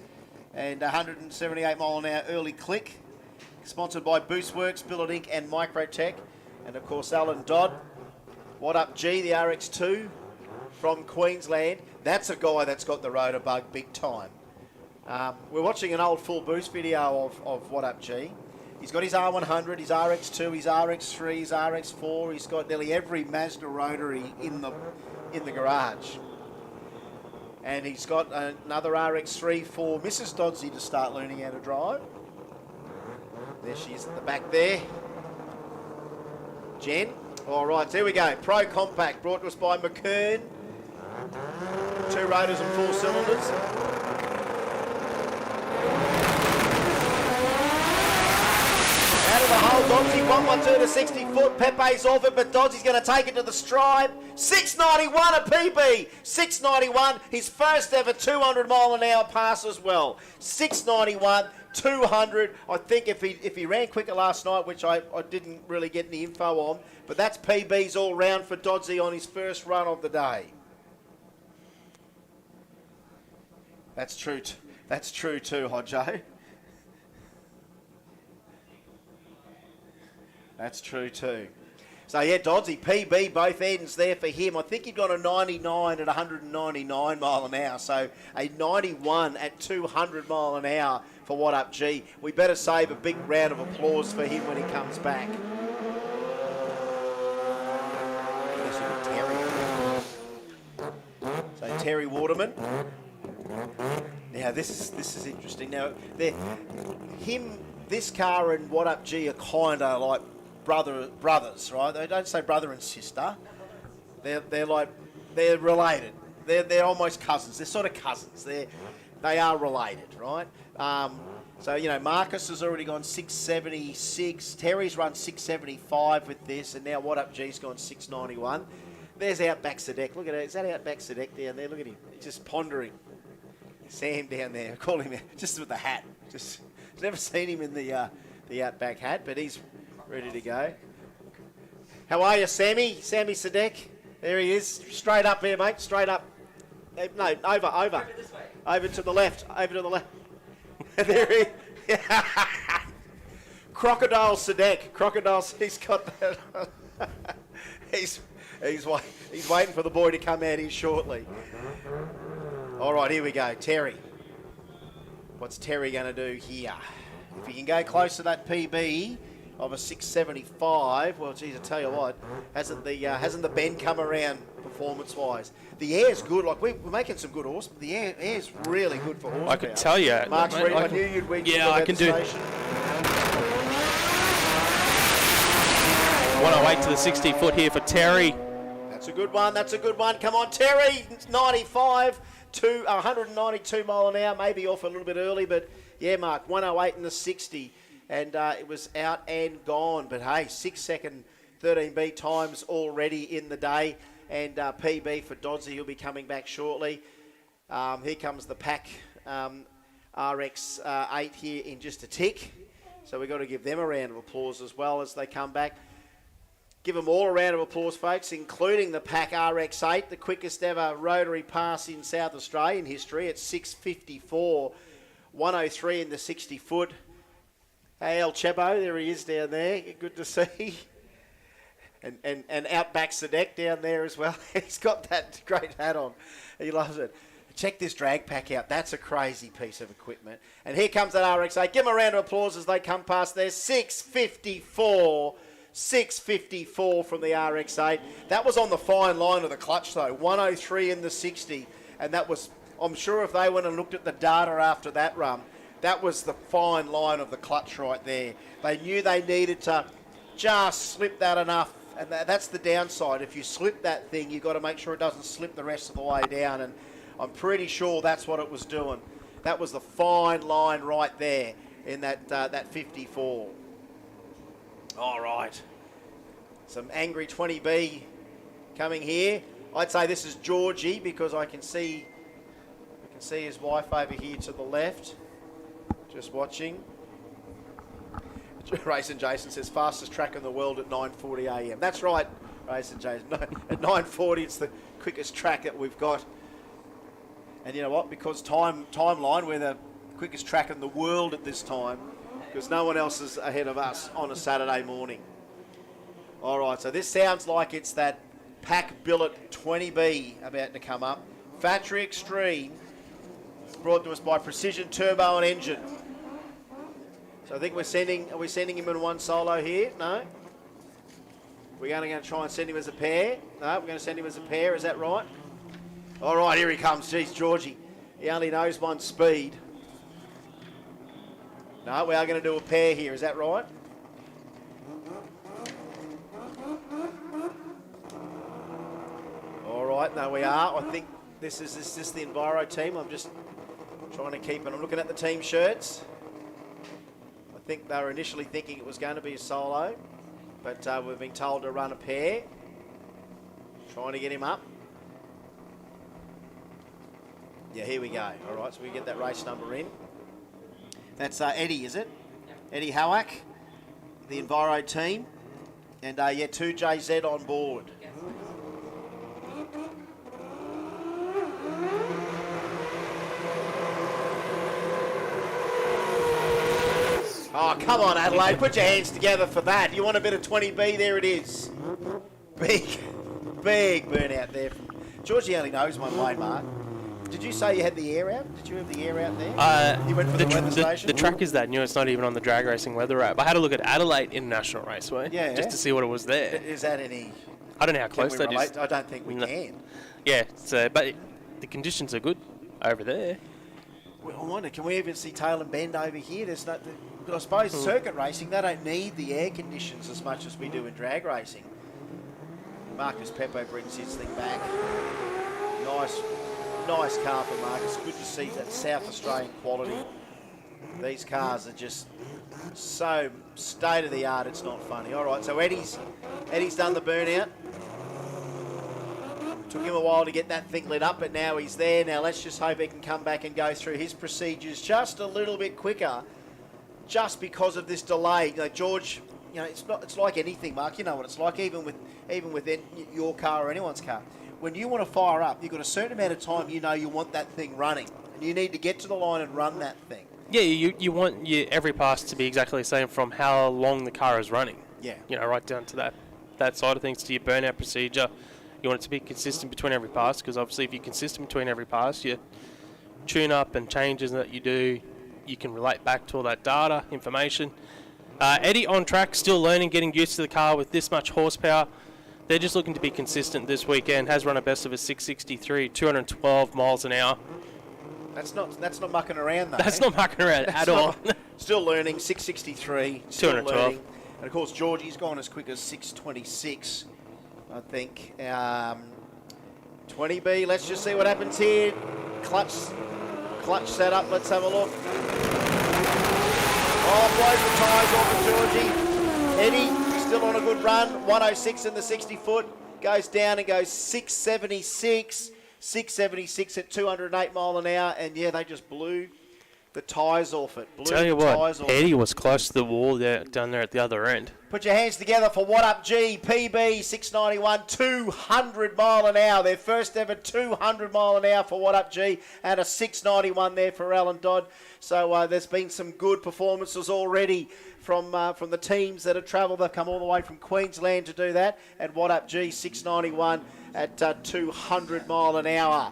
and 178 mile an hour early click. Sponsored by Boostworks, Billet Inc. and Microtech. And of course, Alan Dodd. What Up G, the RX-2 from Queensland. That's a guy that's got the rotor bug big time. We're watching an old full boost video of What Up G. He's got his R100, his RX2, his RX3, his RX4. He's got nearly every Mazda rotary in the garage. And he's got another RX3 for Mrs. Dodsey to start learning how to drive. There she is at the back there. Jen. All right, so here we go. Pro Compact brought to us by McKern. 2 rotors and 4 cylinders. Out of the hole, Dodsey, 112 to 60 foot. Pepe's off it, but Dodsey's going to take it to the stripe. 691 a PB. 691, his first ever 200 mile an hour pass as well. 691, 200. I think if he ran quicker last night, which I didn't really get any info on, but that's PBs all round for Dodsey on his first run of the day. That's true too, Hodjo. That's true too. So yeah, Dodsey, PB both ends there for him. I think he got a 99 at 199 mile an hour. So a 91 at 200 mile an hour for What Up G. We better save a big round of applause for him when he comes back. So Terry Waterman. Now this is interesting. Now this car and What Up G are kind of like brothers, right? They don't say brother and sister. They're related. They're almost cousins. They're sort of cousins. They are related, right? So you know, Marcus has already gone 676. Terry's run 675 with this, and now What Up G's gone 691. There's Outback Sadek. Look at it. Is that Outback Sadek down there? Look at him. He's just pondering. Sam down there. I call him just with the hat. Just never seen him in the Outback hat, but he's ready to go. How are you, Sammy? Sammy Sadek. There he is. Straight up here, mate. Straight up. No, over. Over this way. Over to the left. Over to the left. There he is. Crocodile Sadek. Crocodile. He's got that. He's waiting for the boy to come out here shortly. All right, here we go. Terry. What's Terry going to do here? If he can go close to that PB of a 675, well, geez, I tell you what, hasn't the bend come around performance-wise? The air's good. Like we're making some good horsepower. The air's really good for horsepower. I can tell you. Mark's ready. I knew you'd win. Yeah, I can do. 108 to the 60 foot here for Terry. That's a good one. That's a good one. Come on, Terry. 95 to 192 mile an hour. Maybe off a little bit early, but yeah, Mark, 108 in the 60. And it was out and gone. But hey, 6 second 13B times already in the day. And PB for Dodsey, he'll be coming back shortly. Here comes the pack RX8 here in just a tick. So we've got to give them a round of applause as well as they come back. Give them all a round of applause, folks, including the Pack RX8, the quickest ever rotary pass in South Australian history at 6:54, 103 in the 60-foot. Hey, El Chepo, there he is down there. Good to see. And Outback Sadek down there as well. He's got that great hat on. He loves it. Check this drag pack out. That's a crazy piece of equipment. And here comes that RX8. Give them a round of applause as they come past there. 6:54 from the RX8. That was on the fine line of the clutch, though. 103 in the 60. And that was, I'm sure if they went and looked at the data after that run, that was the fine line of the clutch right there. They knew they needed to just slip that enough. And that's the downside. If you slip that thing, you've got to make sure it doesn't slip the rest of the way down. And I'm pretty sure that's what it was doing. That was the fine line right there in that 54. All right. Some angry 20B coming here. I'd say this is Georgie because I can see his wife over here to the left. Just watching. Racing Jason says fastest track in the world at 9:40 a.m. That's right, Racing Jason. At 9:40, it's the quickest track that we've got. And you know what? Because timeline, we're the quickest track in the world at this time, because no one else is ahead of us on a Saturday morning. All right, so this sounds like it's that Pack Billet 20B about to come up. Factory Extreme, brought to us by Precision Turbo and Engine. So I think are we sending him in one solo here? No? We're going to try and send him as a pair? No, we're going to send him as a pair, is that right? All right, here he comes. Geez, Georgie. He only knows one speed. No, we are going to do a pair here, is that right? All right, no, we are. I think this is the Enviro team. I'm just trying to keep it. I'm looking at the team shirts. I think they were initially thinking it was going to be a solo, but we've been told to run a pair. Trying to get him up. Yeah, here we go. All right, so we get that race number in. That's Eddie, is it? Eddie Howack, the Enviro team. And, 2JZ on board. Oh, come on, Adelaide. Put your hands together for that. You want a bit of 20B? There it is. Big burnout there. Georgie only knows one way, Mark. Did you say you had the air out? Did you have the air out there? You went for the weather station? The track is that new. It's not even on the drag racing weather app. I had a look at Adelaide International Raceway just to see what it was there. Is that any... I don't know how close that is. I don't think we can. Yeah, so, but the conditions are good over there. Well, I wonder, can we even see tail and bend over here? There's no... But I suppose circuit racing, they don't need the air conditions as much as we do in drag racing. Marcus Peppo brings his thing back. Nice car for Marcus. Good to see that South Australian quality. These cars are just so state of the art, it's not funny. All right, so Eddie's done the burnout. Took him a while to get that thing lit up, but now he's there. Now let's just hope he can come back and go through his procedures just a little bit quicker, just because of this delay. You know, George, you know, it's like anything, Mark. You know what it's like, even with your car or anyone's car. When you want to fire up, you've got a certain amount of time you know you want that thing running. And you need to get to the line and run that thing. Yeah, you want every pass to be exactly the same from how long the car is running. Yeah. You know, right down to that side of things, to your burnout procedure. You want it to be consistent between every pass, because obviously if you're consistent between every pass, your tune-up and changes that you do, you can relate back to all that data, information. Eddie on track, still learning, getting used to the car with this much horsepower. They're just looking to be consistent this weekend. Has run a best of a 663, 212 miles an hour. That's not mucking around, though. That's not mucking around at all. Still learning, 663, still 212. learning. And, of course, Georgie's gone as quick as 626, I think. 20B, let's just see what happens here. Clutch setup, let's have a look. Oh, blows the tyres off of Georgie. Eddie, still on a good run. 106 in the 60-foot. Goes down and goes 676. 676 at 208 mile an hour. And, yeah, they just blew the tyres off it. Blew Tell you the what, tyres off Eddie it. was close to the wall there, down there at the other end. Put your hands together for What Up G, PB 691, 200 mile an hour. Their first ever 200 mile an hour for What Up G, and a 691 there for Alan Dodd. So there's been some good performances already from the teams that have travelled. They've come all the way from Queensland to do that. And What Up G 691 at 200 mile an hour.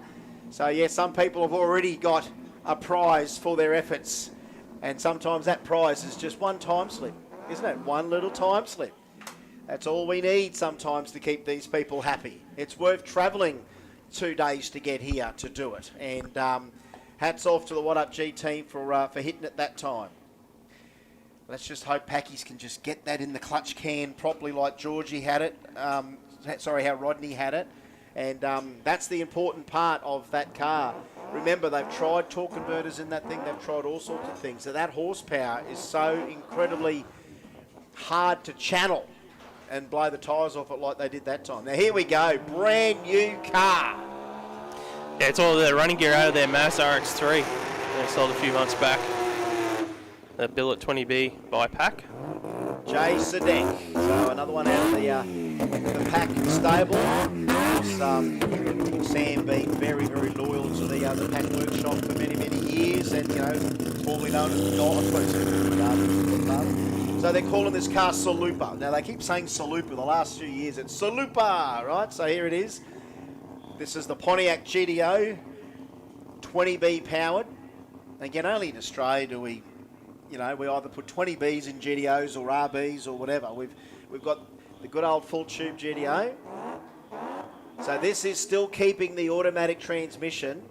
So yeah, some people have already got a prize for their efforts. And sometimes that prize is just one time slip, isn't it? One little time slip. That's all we need sometimes to keep these people happy. It's worth travelling 2 days to get here to do it. And hats off to the What Up G team for hitting it that time. Let's just hope Packies can just get that in the clutch can properly like Georgie had it. How Rodney had it. And that's the important part of that car. Remember, they've tried torque converters in that thing. They've tried all sorts of things. So that horsepower is so incredibly hard to channel and blow the tyres off it like they did that time. Now, here we go. Brand new car. Yeah, it's all the running gear out of their Mass RX-3. They sold a few months back. The Billet 20B by Pack. Jay Sadek. So another one out of the Pack stable. Sam being very, very loyal to the Pack workshop for many, many years, and formerly known as the Godfather. So they're calling this car Salupa. Now they keep saying Salupa the last few years. It's Salupa, right? So here it is. This is the Pontiac GTO, 20B powered. Again, only in Australia do we either put 20Bs in GTOs or RBs or whatever. We've got the good old full tube GTO. So this is still keeping the automatic transmission.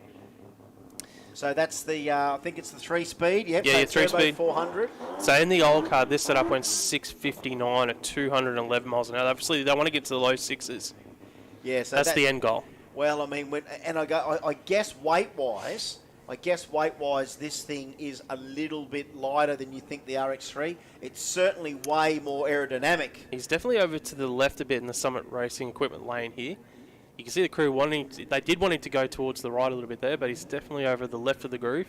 So that's the, I think it's the 3-speed. Yep, yeah, 3-speed. 400. So in the old car, this setup went 659 at 211 miles an hour. Obviously, they want to get to the low sixes. Yeah, so that's the end goal. Well, I mean, I guess weight-wise, this thing is a little bit lighter than you think the RX-3. It's certainly way more aerodynamic. He's definitely over to the left a bit in the Summit Racing equipment lane here. You can see the crew they did want him to go towards the right a little bit there, but he's definitely over the left of the groove.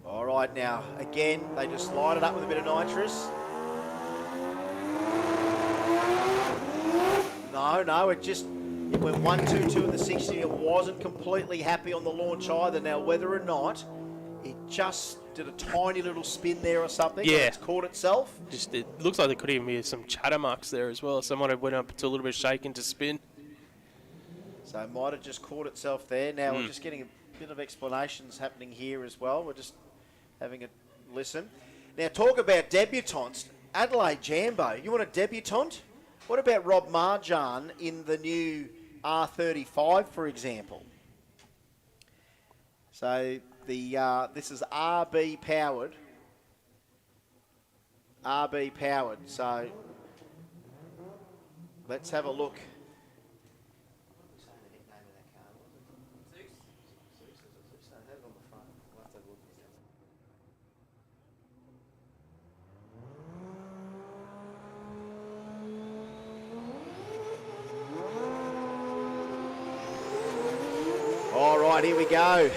All right, now, again, they just light it up with a bit of nitrous. No, it went 122 in the 60. It wasn't completely happy on the launch either. Now, whether or not it just did a tiny little spin there or something, yeah, it's caught itself. It looks like there could even be some chatter marks there as well. Someone had went up to a little bit shaken to spin. So it might have just caught itself there. Now we're just getting a bit of explanations happening here as well. We're just having a listen. Now, talk about debutantes. Adelaide Jamboree, you want a debutante? What about Rob Marjan in the new R35, for example? So this is RB powered. So let's have a look. All right, here we go.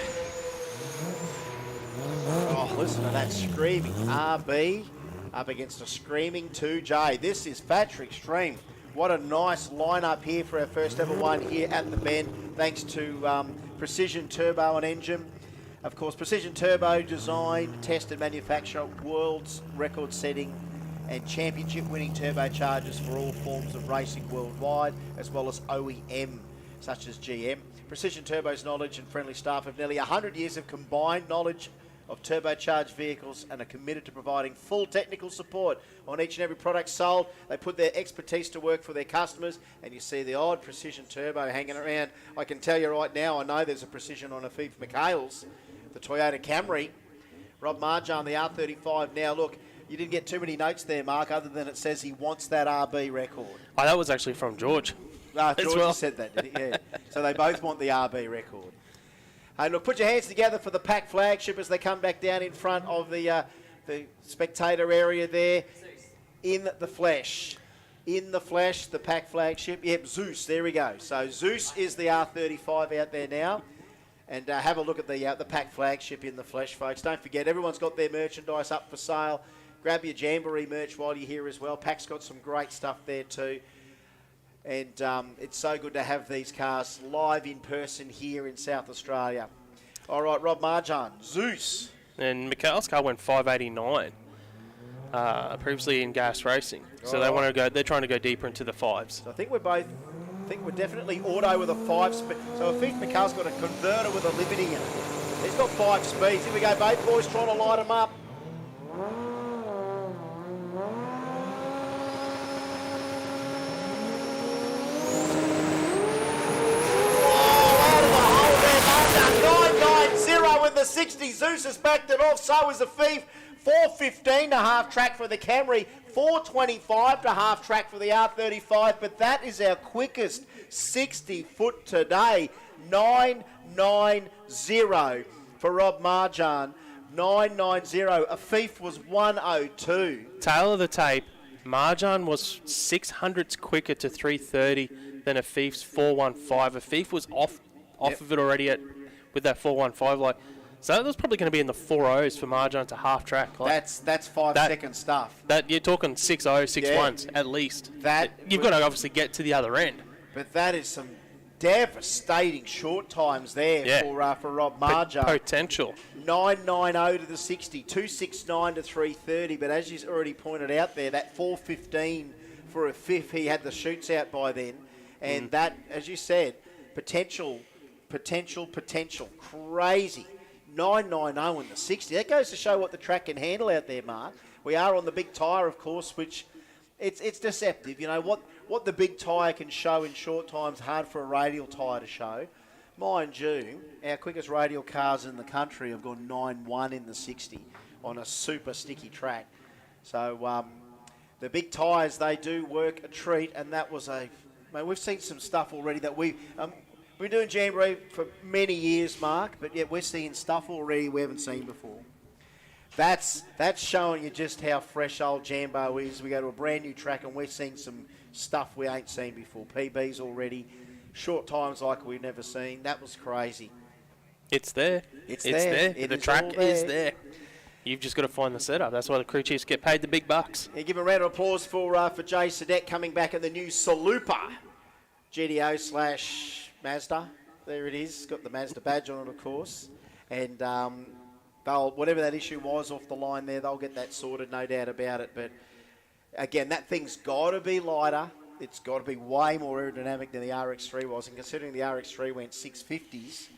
Oh, listen to that screaming. RB up against a screaming 2J. This is Factory Extreme. What a nice lineup here for our first ever one here at the Bend, thanks to Precision Turbo and Engine. Of course, Precision Turbo designed, tested, manufacture world's record-setting and championship-winning turbochargers for all forms of racing worldwide, as well as OEM, such as GM. Precision Turbo's knowledge and friendly staff have nearly 100 years of combined knowledge of turbocharged vehicles and are committed to providing full technical support on each and every product sold. They put their expertise to work for their customers, and you see the odd Precision Turbo hanging around. I can tell you right now, I know there's a Precision on a Fife McHale's, the Toyota Camry. Rob Marjan, the R35. Now, look, you didn't get too many notes there, Mark, other than it says he wants that RB record. Oh, that was actually from George. George said that, did he? Yeah. So they both want the RB record. Hey, look, put your hands together for the Pack flagship as they come back down in front of the spectator area there. In the flesh. In the flesh, the Pack flagship. Yep, Zeus, there we go. So Zeus is the R35 out there now. And have a look at the pack flagship in the flesh, folks. Don't forget, everyone's got their merchandise up for sale. Grab your Jamboree merch while you're here as well. Pack's got some great stuff there too. And it's so good to have these cars live in person here in South Australia. All right, Rob Marjan, Zeus. And Mikhail's car went 589 previously in gas racing. So they want to go. They're trying to go deeper into the fives. So I think we're definitely auto with a 5-speed. So if McCall's got a converter with a Liberty in it, he's got 5 speeds. Here we go, both boys trying to light them up. With the 60, Zeus has backed it off, so is the Thief. 4:15 to half track for the Camry, 4:25 to half track for the R35, but that is our quickest 60 foot today. 990 for Rob Marjan. 990. A Thief was 102. Tail of the tape, Marjan was 600s quicker to 330 than a Thief's 415. A Thief was off of it already with that 415. So that was probably going to be in the 4.0s for Marjan to half track. That's 5-second stuff. That you're talking 6.0, 6.1s at least. You've got to obviously get to the other end. But that is some devastating short times there for Rob Marjan. Potential. 990 to the 60, 269 to 330. But as you already pointed out there, that 415 for a Thief, he had the shoots out by then, and that, as you said, potential, crazy. 990 in the 60. That goes to show what the track can handle out there, Mark. We are on the big tyre, of course, which it's deceptive. You know, what the big tyre can show in short times, hard for a radial tyre to show. Mind you, our quickest radial cars in the country have gone 9.1 in the 60 on a super sticky track. So the big tyres, they do work a treat, and that was we've seen some stuff already that we've been doing Jamboree for many years, Mark, but yet we're seeing stuff already we haven't seen before. That's showing you just how fresh old Jambo is. We go to a brand new track and we're seeing some stuff we ain't seen before. PBs already, short times like we've never seen. That was crazy. It's there. It's there. The track is there. You've just got to find the setup. That's why the crew chiefs get paid the big bucks. Yeah, give a round of applause for Jay Sedek coming back in the new Salupa GTO / Mazda. There it is. Got the Mazda badge on it, of course. And whatever that issue was off the line there, they'll get that sorted, no doubt about it. But again, that thing's got to be lighter. It's got to be way more aerodynamic than the RX3 was. And considering the RX3 went 650s,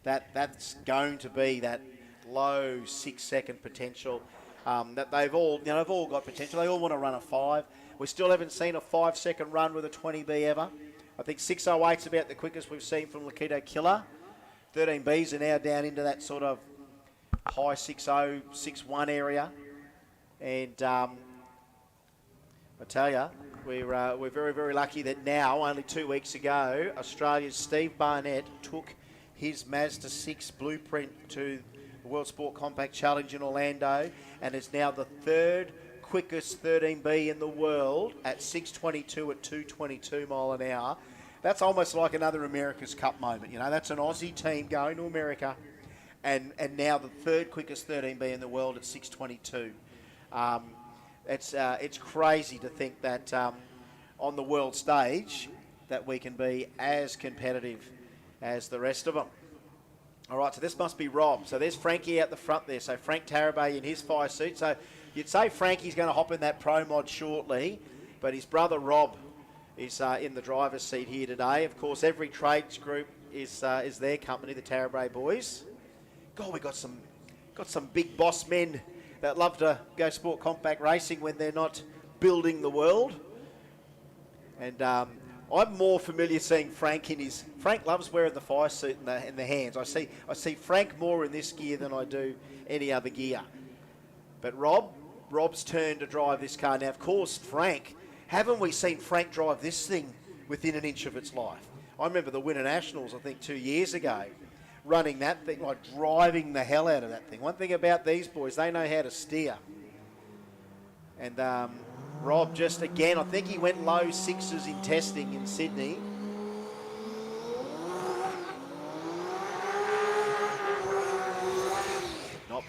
that's going to be that low 6-second potential that they've all got potential. They all want to run a 5. We still haven't seen a 5-second run with a 20B ever. I think 608's about the quickest we've seen from Lakito Killer. 13Bs are now down into that sort of high 6.0, 6.1 area. And I tell you, we're very, very lucky that now, only 2 weeks ago, Australia's Steve Barnett took his Mazda 6 blueprint to the World Sport Compact Challenge in Orlando and is now the third quickest 13B in the world at 6:22 at 2:22 mile an hour. That's almost like another America's Cup moment. You know, that's an Aussie team going to America, and now the third quickest 13B in the world at 6:22. It's crazy to think that on the world stage that we can be as competitive as the rest of them. All right, so this must be Rob. So there's Frankie out the front there. So Frank Tarabay in his 5 seat. So you'd say Frankie's going to hop in that Pro Mod shortly, but his brother Rob is in the driver's seat here today. Of course, every trades group is their company, the Tarabay boys. God, we got some big boss men that love to go sport compact racing when they're not building the world. And I'm more familiar seeing Frank in his. Frank loves wearing the 5 suit in the hands. I see Frank more in this gear than I do any other gear. But Rob's turn to drive this car. Now, of course, Frank, haven't we seen Frank drive this thing within an inch of its life? I remember the Winter Nationals, I think 2 years ago, running that thing, like driving the hell out of that thing. One thing about these boys, they know how to steer. And Rob just, again, I think he went low 6s in testing in Sydney.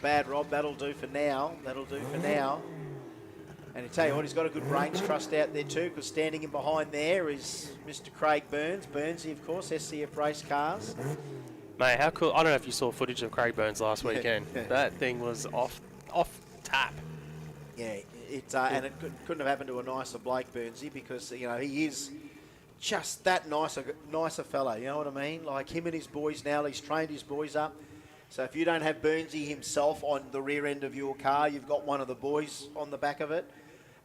bad, Rob. That'll do for now. That'll do for now. And I tell you what, he's got a good range trust out there too, because standing in behind there is Mr. Craig Burns. Burnsy, of course, SCF Race Cars. Mate, how cool. I don't know if you saw footage of Craig Burns last weekend. That thing was off tap. Yeah, and it couldn't have happened to a nicer Blake Burnsy, because, you know, he is just that nicer fella, you know what I mean? Like him and his boys now, he's trained his boys up. So if you don't have Burnsy himself on the rear end of your car, you've got one of the boys on the back of it.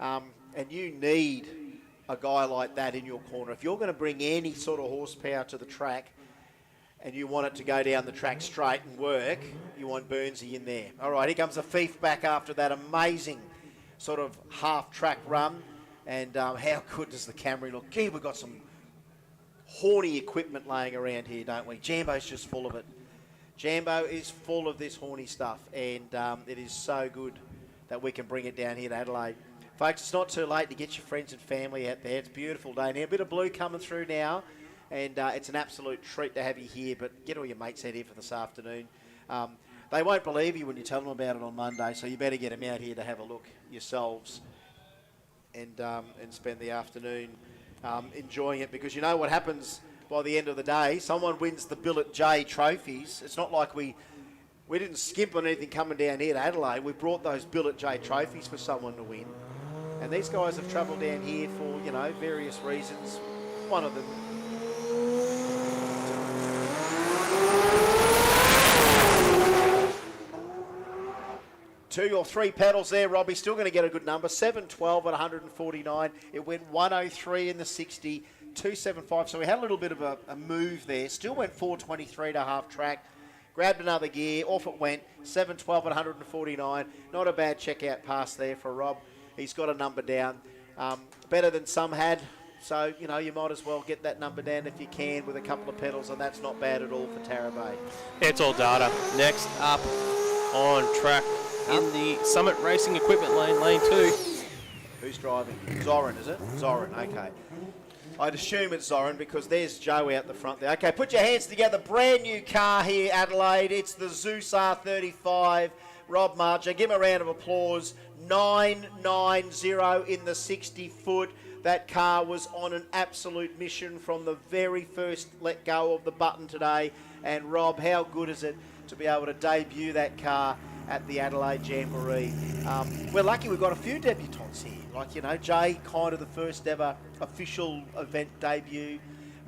And you need a guy like that in your corner. If you're going to bring any sort of horsepower to the track and you want it to go down the track straight and work, you want Burnsy in there. All right, here comes the Fief back after that amazing sort of half-track run. And how good does the Camry look? Gee, we've got some horny equipment laying around here, don't we? Jambo's just full of it. Jambo is full of this horny stuff, and it is so good that we can bring it down here to Adelaide. Folks, it's not too late to get your friends and family out there. It's a beautiful day now. A bit of blue coming through now, and it's an absolute treat to have you here, but get all your mates out here for this afternoon. They won't believe you when you tell them about it on Monday, so you better get them out here to have a look yourselves and spend the afternoon enjoying it, because you know what happens by the end of the day. Someone wins the Billet J trophies. It's not like we didn't skimp on anything coming down here to Adelaide. We brought those Billet J trophies for someone to win. And these guys have travelled down here for, you know, various reasons. One of them. Two or three pedals there, Robbie. Still going to get a good number. 712 at 149. It went 103 in the 60, 275. So we had a little bit of a move there. Still went 423 to half track. Grabbed another gear. Off it went. 712 at 149. Not a bad checkout pass there for Rob. He's got a number down. Better than some had. So, you know, you might as well get that number down if you can with a couple of pedals, and that's not bad at all for Tarabay. It's all data. Next up on track in the Summit Racing Equipment lane, lane 2. Who's driving? Zoran, is it? Zoran, okay. I'd assume it's Zoran because there's Joe out the front there. Okay, put your hands together. Brand new car here, Adelaide. It's the Zeus R35. Rob Marger, give him a round of applause. 990 in the 60-foot. That car was on an absolute mission from the very first let go of the button today. And Rob, how good is it to be able to debut that car at the Adelaide Jamboree? We're lucky we've got a few debutants here. Like, you know, Jay, kind of the first ever official event debut.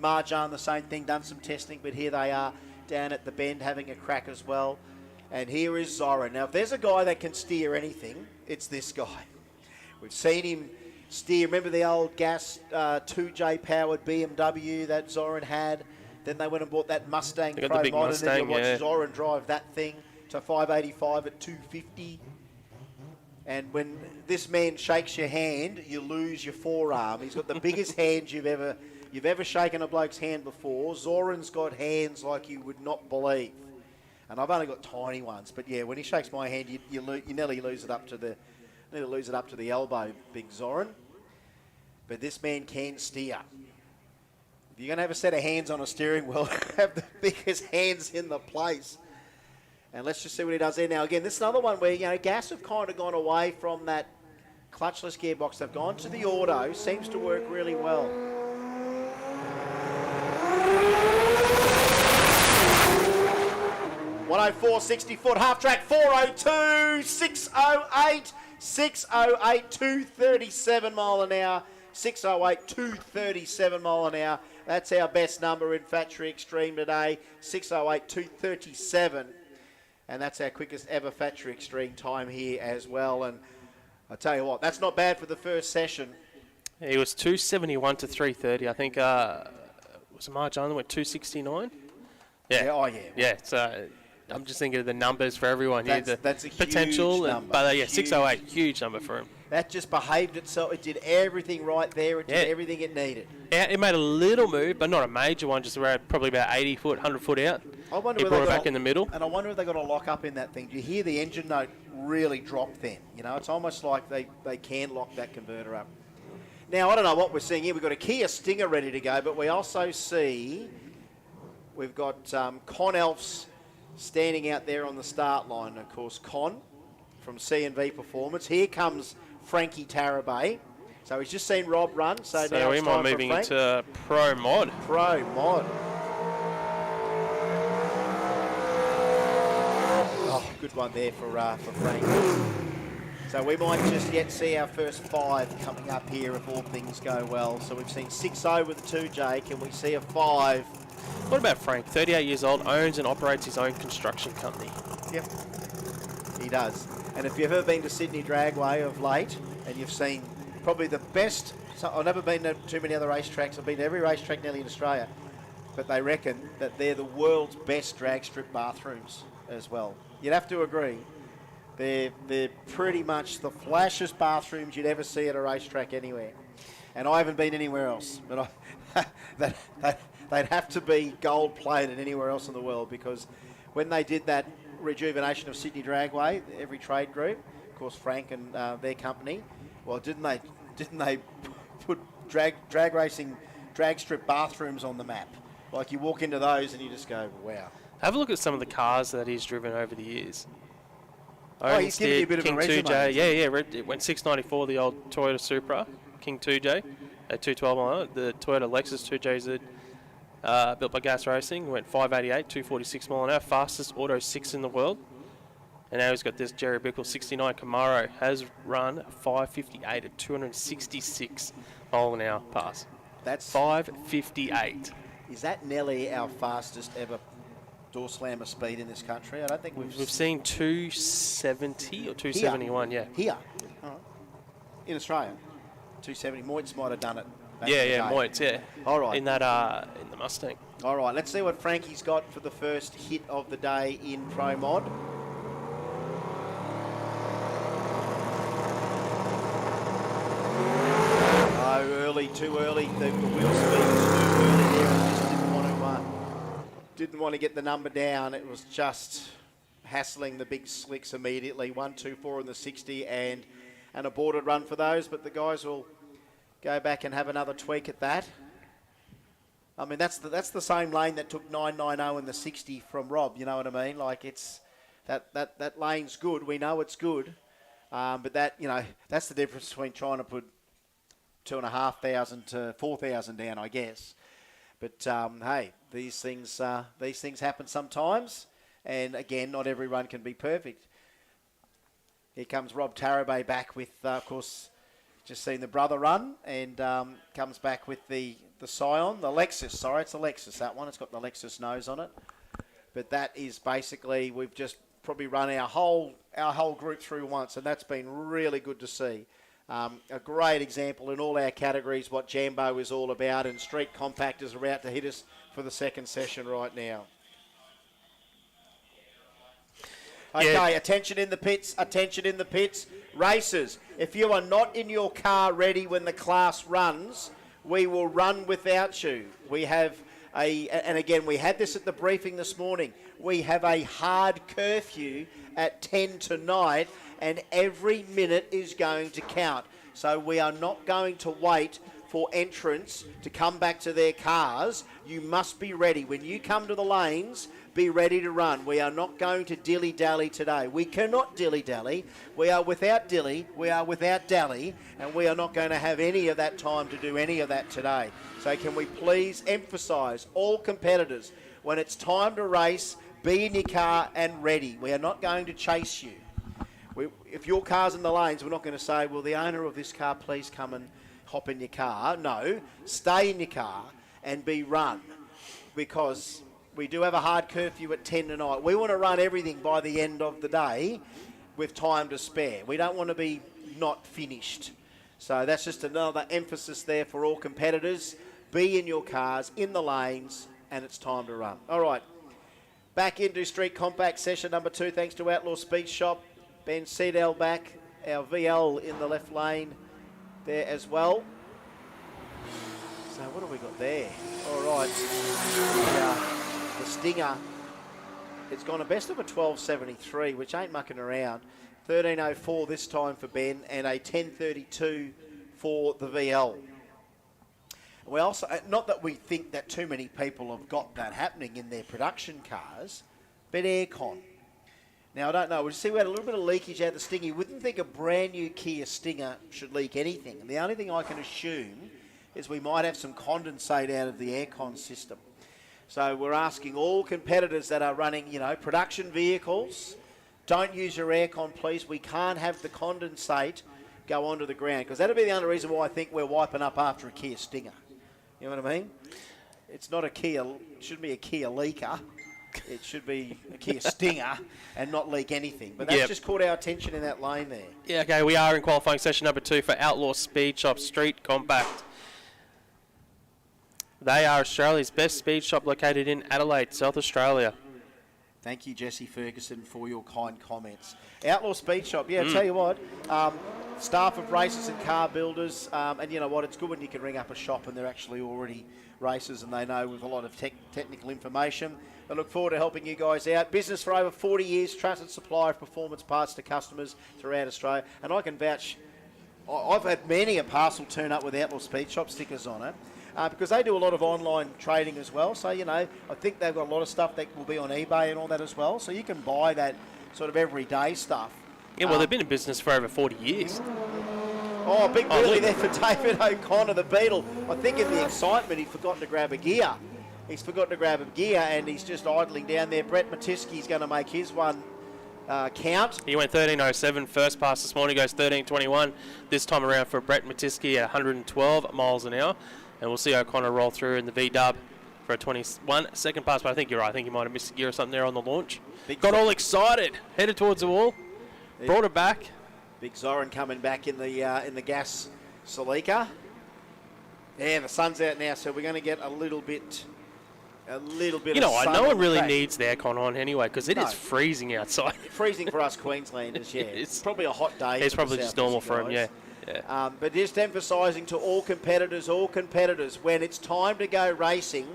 Marjan, the same thing, done some testing, but here they are down at the bend having a crack as well. And here is Zoran. Now, if there's a guy that can steer anything, it's this guy. We've seen him steer. Remember the old gas 2J powered BMW that Zoran had? Then they went and bought that Mustang Pro Modern. Mustang, and you watch Zoran drive that thing to 585 at 250. And when this man shakes your hand, you lose your forearm. He's got the biggest hands you've ever shaken a bloke's hand before. Zoran's got hands like you would not believe. And I've only got tiny ones, but yeah, when he shakes my hand, you nearly lose it up to the elbow, big Zoran. But this man can steer. If you're going to have a set of hands on a steering wheel, have the biggest hands in the place. And let's just see what he does there. Now, again, this is another one where, you know, gas have kind of gone away from that clutchless gearbox. They've gone to the auto. Seems to work really well. 104, 60-foot half-track, 402, 608, 608, 237 mile an hour, 608, 237 mile an hour. That's our best number in Factory Extreme today, 608, 237. And that's our quickest ever Factory Extreme time here as well. And I tell you what, that's not bad for the first session. He was 271 to 330. I think was Marjan went 269. Yeah. Yeah. Oh yeah. Yeah. So I'm just thinking of the numbers for everyone here. That's a potential, huge number. But yeah, 608, huge number for him. That just behaved itself. It did everything right there. It did everything it needed. Yeah, it made a little move, but not a major one. Just around probably about 80 foot, 100 foot out. I wonder he if brought it back in the middle. And I wonder if they got a lock up in that thing. Do you hear the engine note really drop then? You know, it's almost like they can lock that converter up. Now, I don't know what we're seeing here. We've got a Kia Stinger ready to go, but we also see we've got Conelf's standing out there on the start line, of course, Con from C&V Performance. Here comes Frankie Tarabay. So he's just seen Rob run. So now we might moving into Pro Mod. Pro Mod. Oh, good one there for Frank. So we might just yet see our first 5 coming up here if all things go well. So we've seen 6 over the 2J. Can we see a 5? What about Frank? 38 years old, owns and operates his own construction company. Yep, he does. And if you've ever been to Sydney Dragway of late, and you've seen probably the best, so I've never been to too many other racetracks, I've been to every racetrack nearly in Australia, but they reckon that they're the world's best drag strip bathrooms as well. You'd have to agree. They're pretty much the flashiest bathrooms you'd ever see at a racetrack anywhere. And I haven't been anywhere else, but they'd have to be gold-plated anywhere else in the world, because when they did that rejuvenation of Sydney Dragway, every trade group, of course Frank and their company, well, didn't they put drag racing, drag strip bathrooms on the map? Like, you walk into those and you just go, wow. Have a look at some of the cars that he's driven over the years. He's giving you a bit of a resume. 2J, yeah, it went 694, the old Toyota Supra, King 2J, at 212 mile. The Toyota Lexus 2JZ, built by Gas Racing, went 588, 246 mile an hour, fastest Auto 6 in the world. And now he's got this Jerry Bickle 69 Camaro, has run 558 at 266 mile an hour pass. That's 558. Is that nearly our fastest ever door slammer speed in this country? I don't think we've seen 270 or 271, here. Here? All right. In Australia? 270. Moitz might have done it. Moitz, yeah. All right. In that, in the Mustang. All right, let's see what Frankie's got for the first hit of the day in Pro Mod. Too early. The wheel speed was too early there, and just didn't want to get the number down. It was just hassling the big slicks immediately. 1-2-4 in the 60 and an aborted run for those, but the guys will go back and have another tweak at that. I mean, that's the same lane that took 990 in the 60 from Rob. You know what I mean? Like, it's that lane's good. We know it's good, but that's the difference between trying to put 2,500 to 4,000 down, I guess. But hey, these things happen sometimes, and again, not every run can be perfect. Here comes Rob Tarabay back with, of course, just seen the brother run, and comes back with the Scion, the Lexus. Sorry, it's the Lexus, that one. It's got the Lexus nose on it. But that is basically, we've just probably run our whole group through once, and that's been really good to see. A great example in all our categories what Jambo is all about, and Street Compact is about to hit us for the second session right now. Okay, attention in the pits, Racers, if you are not in your car ready when the class runs, we will run without you. We have and again, we had this at the briefing this morning, we have a hard curfew at 10 tonight, and every minute is going to count. So we are not going to wait for entrants to come back to their cars. You must be ready. When you come to the lanes, be ready to run. We are not going to dilly-dally today. We cannot dilly-dally. We are without dilly. We are without dally. And we are not going to have any of that time to do any of that today. So can we please emphasise, all competitors, when it's time to race, be in your car and ready. We are not going to chase you. If your car's in the lanes, we're not going to say, will the owner of this car please come and hop in your car? No, stay in your car and be run, because we do have a hard curfew at 10 tonight. We want to run everything by the end of the day with time to spare. We don't want to be not finished. So that's just another emphasis there for all competitors. Be in your cars, in the lanes, and it's time to run. All right, back into Street Compact session number 2, thanks to Outlaw Speed Shop. Ben Seedell back, our VL in the left lane there as well. So what have we got there? All right, the Stinger, it's gone a best of a 12.73, which ain't mucking around. 13.04 this time for Ben, and a 10.32 for the VL. We also, not that we think that too many people have got that happening in their production cars, but aircon. Now, I don't know. We see we had a little bit of leakage out the Stinger. You wouldn't think a brand new Kia Stinger should leak anything. And the only thing I can assume is we might have some condensate out of the aircon system. So we're asking all competitors that are running, production vehicles, don't use your aircon, please. We can't have the condensate go onto the ground, because that'll be the only reason why I think we're wiping up after a Kia Stinger. You know what I mean? It's not a Kia, it shouldn't be a Kia leaker. It should be a Kia Stinger and not leak anything. But that's just caught our attention in that lane there. Yeah, okay, we are in qualifying session number 2 for Outlaw Speed Shop Street Compact. They are Australia's best speed shop located in Adelaide, South Australia. Thank you, Jesse Ferguson, for your kind comments. Outlaw Speed Shop, I tell you what, staff of racers and car builders, and you know what, it's good when you can ring up a shop and they're actually already racers and they know with a lot of technical information. I look forward to helping you guys out. Business for over 40 years, trusted supplier of performance parts to customers throughout Australia. And I can vouch, I've had many a parcel turn up with Outlaw Speed Shop stickers on it. Because they do a lot of online trading as well. So, I think they've got a lot of stuff that will be on eBay and all that as well. So you can buy that sort of everyday stuff. Yeah, well, they've been in business for over 40 years. Big wheelie there for David O'Connor, the Beetle. I think in the excitement, he'd forgotten to grab a gear. He's forgotten to grab a gear and he's just idling down there. Brett Matisky's going to make his one count. He went 13.07 first pass this morning, goes 13.21 this time around for Brett Matisky at 112 miles an hour. And we'll see O'Connor roll through in the V-dub for a 21 second pass, but I think you're right. I think he might have missed a gear or something there on the launch. Got all excited, headed towards the wall, brought it back. Big Zoran coming back in the gas Celica. Yeah, the sun's out now, so we're going to get a little bit of sun. No one really needs the aircon on anyway, because it is freezing outside. Freezing for us Queenslanders, yeah. It's probably a hot day. It's probably just normal for him, yeah. But just emphasising to all competitors, when it's time to go racing,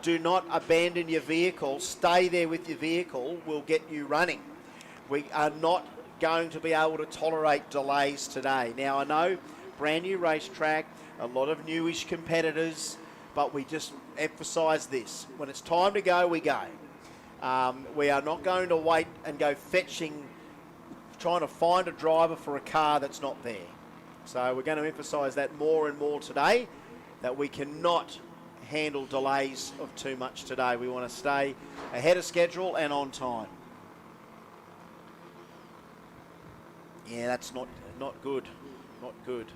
do not abandon your vehicle. Stay there with your vehicle. We'll get you running. We are not going to be able to tolerate delays today. Now, I know, brand new racetrack, a lot of newish competitors, but we just emphasise this. When it's time to go, we go. We are not going to wait and go fetching, trying to find a driver for a car that's not there. So we're going to emphasise that more and more today, that we cannot handle delays of too much today. We want to stay ahead of schedule and on time. Yeah, that's not good. Not good.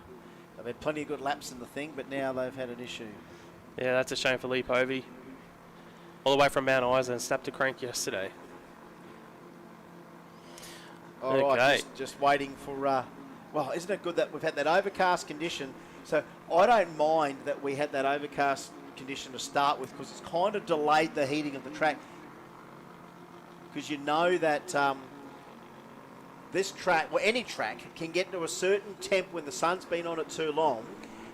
They've had plenty of good laps in the thing, but now they've had an issue. Yeah, that's a shame for Lee Povey. All the way from Mount Isa and snapped a crank yesterday. All right, just waiting for... well, isn't it good that we've had that overcast condition? So I don't mind that we had that overcast condition to start with, because it's kind of delayed the heating of the track. Because you know that this track, well, any track, can get to a certain temp when the sun's been on it too long,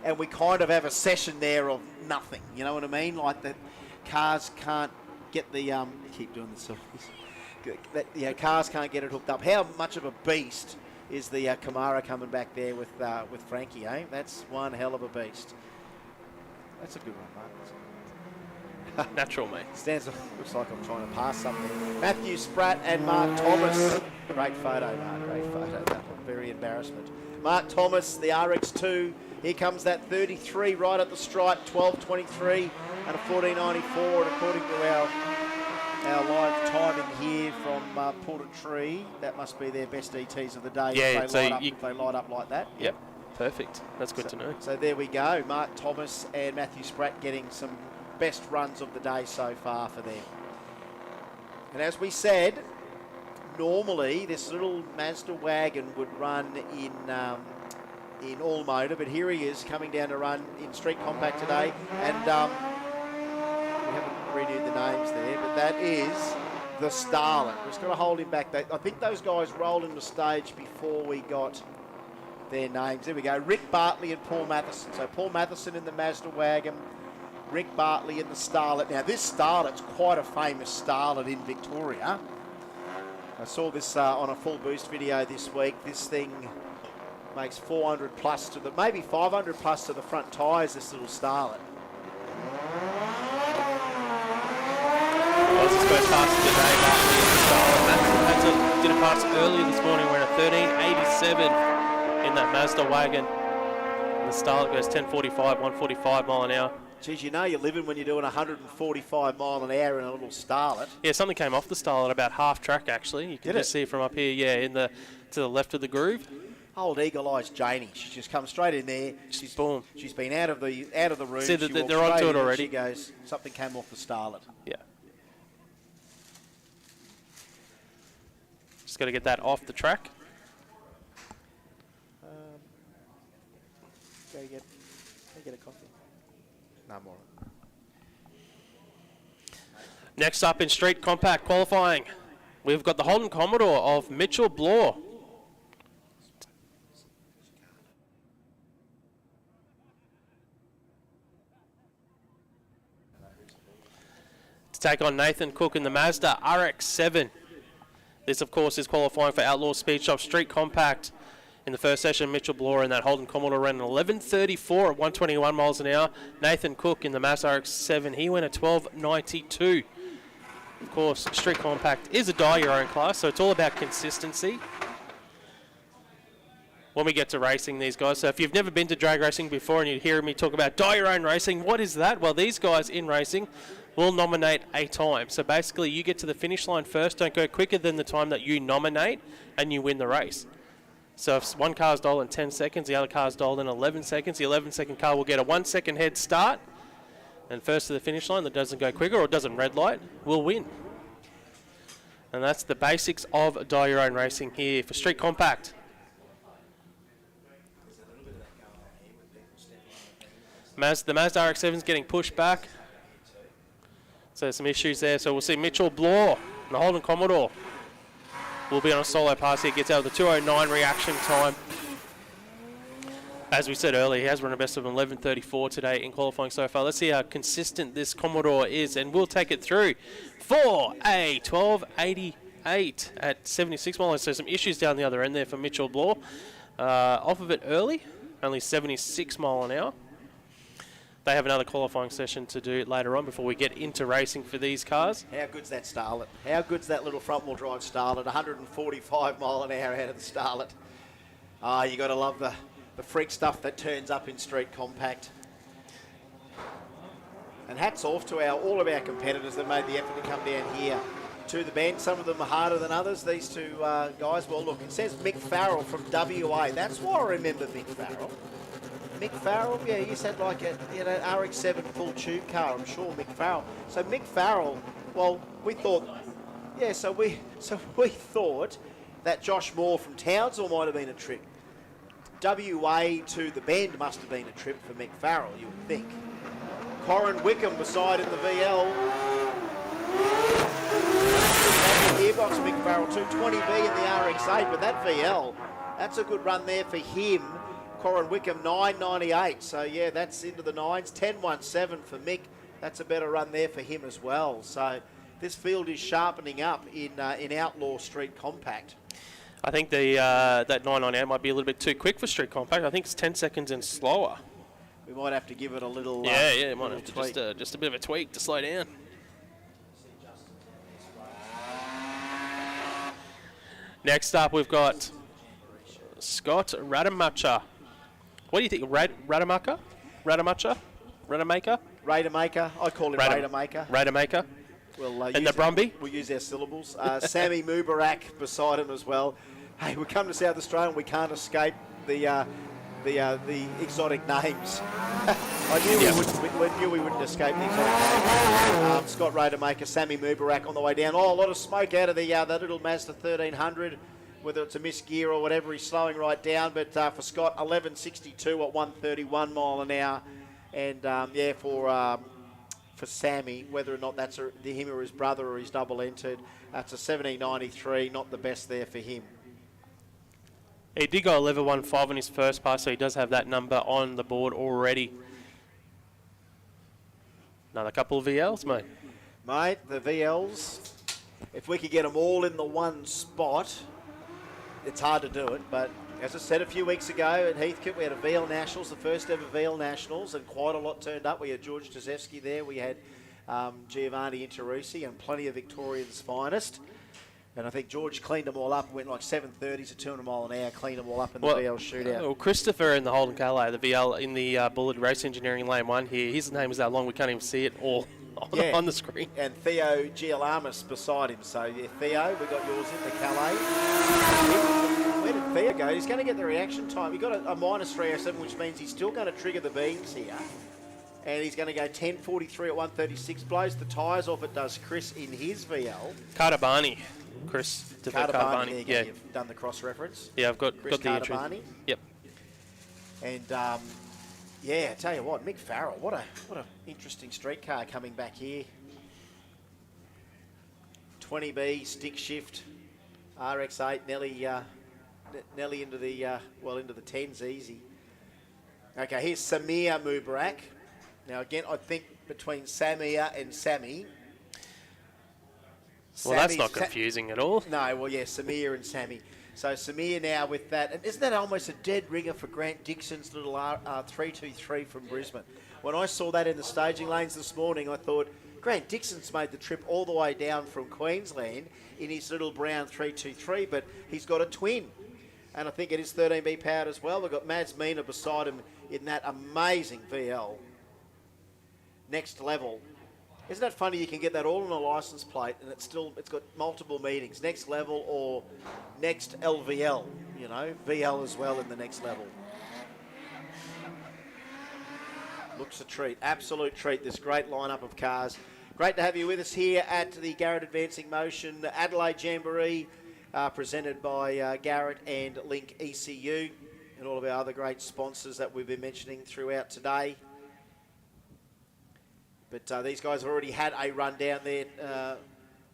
and we kind of have a session there of nothing. You know what I mean? Like the cars can't get the keep doing this. Cars can't get it hooked up. How much of a beast is the Camaro coming back there with Frankie, eh? That's one hell of a beast. That's a good one, Mark. Natural, mate. Looks like I'm trying to pass something. Matthew Spratt and Mark Thomas. Great photo, Mark. Great photo. That one. Very embarrassment. Mark Thomas, the RX2. Here comes that 33 right at the stripe. 12.23 and a 14.94. And according to our live timing here from Portatree, that must be their best ETs of the day. Yeah, if they light up like that. Yep, perfect. That's good to know. So there we go. Mark Thomas and Matthew Spratt getting some best runs of the day so far for them. And as we said, normally this little Mazda wagon would run in all motor, but here he is coming down to run in Street Compact today, and we haven't renewed the names there, but that is the Starlet. We're just going to hold him back. I think those guys rolled in the stage before we got their names. There we go. Rick Bartley and Paul Matheson. So Paul Matheson in the Mazda wagon, Rick Bartley in the Starlet. Now this Starlet's quite a famous Starlet in Victoria. I saw this on a full boost video this week. This thing makes 400 plus to maybe 500 plus to the front tyres, this little Starlet. Well, this is first pass of the day, starts early this morning. We're at 13.87 in that Mazda wagon. And the Starlet goes 10.45, 145 mile an hour. Geez, you know you're living when you're doing 145 mile an hour in a little Starlet. Yeah, something came off the Starlet about half track actually. You can just see it from up here. Yeah, to the left of the groove. Old Eagle Eyes Janie, she's just come straight in there. Boom. She's been out of the room. See, they're onto it already. She goes, something came off the Starlet. Yeah. Just got to get that off the track. Go get a coffee. No more. Next up in Street Compact qualifying, we've got the Holden Commodore of Mitchell Bloor. To take on Nathan Cook in the Mazda RX-7. This, of course, is qualifying for Outlaw Speed Shop Street Compact. In the first session, Mitchell Bloor in that Holden Commodore ran an 11.34 at 121 miles an hour. Nathan Cook in the Mazda RX-7, he went at 12.92. Of course, Street Compact is a die-your-own class, so it's all about consistency when we get to racing these guys. So if you've never been to drag racing before and you hear me talk about die-your-own racing, what is that? Well, these guys in racing will nominate a time. So basically, you get to the finish line first, don't go quicker than the time that you nominate, and you win the race. So if one car's dialed in 10 seconds, the other car's dialed in 11 seconds, the 11-second car will get a 1 second head start, and first to the finish line that doesn't go quicker or doesn't red light will win. And that's the basics of die-your-own racing here for Street Compact. The Mazda RX-7 is getting pushed back. So there's some issues there. So we'll see Mitchell Bloor and the Holden Commodore will be on a solo pass here. Gets out of the 2:09 reaction time. As we said earlier, he has run a best of 11.34 today in qualifying so far. Let's see how consistent this Commodore is, and we'll take it through for a 12.88 at 76 miles. So some issues down the other end there for Mitchell Bloor. Off of it early, only 76 mile an hour. They have another qualifying session to do later on before we get into racing for these cars. How good's that Starlet? How good's that little front-wheel drive Starlet? 145 mile an hour out of the Starlet. You got to love the freak stuff that turns up in Street Compact. And hats off to all of our competitors that made the effort to come down here to the bend. Some of them are harder than others, these two guys. Well, look, it says Mick Farrell from WA. That's why I remember Mick Farrell. Mick Farrell, yeah, he's had like a RX-7 full tube car, I'm sure, Mick Farrell. So Mick Farrell, well, we thought that Josh Moore from Townsville might have been a trip. WA to the bend must have been a trip for Mick Farrell, you would think. Corin Wickham beside in the VL. Gearbox Mick Farrell, 220V in the RX-8, but that VL, that's a good run there for him. Corin Wickham, 9.98. So, yeah, that's into the nines. 10.17 for Mick. That's a better run there for him as well. So, this field is sharpening up in Outlaw Street Compact. I think that 998 might be a little bit too quick for Street Compact. I think it's 10 seconds and slower. We might have to give it a little it might have to just a bit of a tweak to slow down. Next up, we've got Scott Rademacher. What do you think? Rademacher? Rademacher? Rademacher? Rademacher. I call him Rademacher. Rademacher. And the Brumby? We'll use our syllables. Sammy Mubarak beside him as well. Hey, we come to South Australia and we can't escape the exotic names. We knew we wouldn't escape the exotic names. Scott Rademacher, Sammy Mubarak on the way down. Oh, a lot of smoke out of the little Mazda 1300. Whether it's a misgear or whatever, he's slowing right down. But for Scott, 11.62 at 131 mile an hour. And for Sammy, whether or not that's him or his brother or his double entered, that's a 17.93, not the best there for him. He did go 11.15 in his first pass, so he does have that number on the board already. Another couple of VLs, mate. Mate, the VLs, if we could get them all in the one spot, it's hard to do it, but as I said a few weeks ago at Heathcote, we had a VL Nationals, the first ever VL Nationals, and quite a lot turned up. We had George Tazewski there, we had Giovanni Interusi, and plenty of Victorians' finest. And I think George cleaned them all up, went like 7:30s to 200 mile an hour, cleaned them all up in the VL shootout. Well, Christopher in the Holden Calais, the VL in the Bullard Race Engineering Lane 1 here, his name is that long we can't even see it all on the screen. And Theo Gialamas beside him. So, yeah, Theo, we got yours in the Calais. Where did Theo go? He's going to get the reaction time. He got a minus 307, which means he's still going to trigger the beams here. And he's going to go 10:43 at 136. Blows the tyres off, it does Chris in his VL. Cartabani. Chris Cartabani. Yeah, you've done the cross reference. Yeah, I've got Chris the entry. Yep. And, yeah, I tell you what, Mick Farrell, what a interesting street car coming back here. 20B, stick shift, RX8, Nelly into the, into the 10s easy. Okay, here's Samir Mubarak. Now, again, I think between Samir and Sammy. Well, that's not confusing at all. No, well, yeah, Samir and Sammy. So Samir now with that. And isn't that almost a dead ringer for Grant Dixon's little 323 from Brisbane? When I saw that in the staging lanes this morning, I thought, Grant Dixon's made the trip all the way down from Queensland in his little brown 323, but he's got a twin. And I think it is 13B powered as well. We've got Mads Mina beside him in that amazing VL. Next level. Isn't that funny? You can get that all on a license plate, and it's got multiple meanings. Next level or next LVL. You know, VL as well in the next level. Looks a treat, absolute treat. This great lineup of cars. Great to have you with us here at the Garrett Advancing Motion Adelaide Jamboree, presented by Garrett and Link ECU, and all of our other great sponsors that we've been mentioning throughout today. But these guys have already had a run down there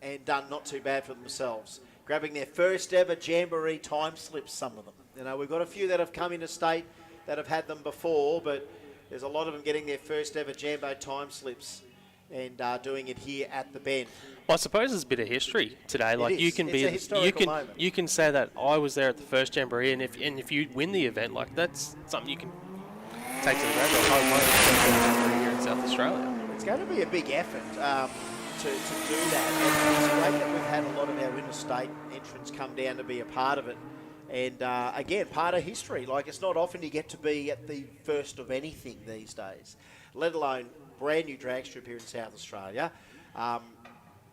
and done not too bad for themselves. Grabbing their first ever Jamboree time slips, some of them. You know, we've got a few that have come into state that have had them before, but there's a lot of them getting their first ever Jambo time slips and doing it here at the Bend. Well, I suppose there's a bit of history today. Like you can you can say that I was there at the first Jamboree, and if you win the event, like that's something you can take to the ground here in South Australia. It's going to be a big effort to do that. And it's great that we've had a lot of our interstate entrants come down to be a part of it. And again, part of history. Like, it's not often you get to be at the first of anything these days, let alone brand new drag strip here in South Australia. I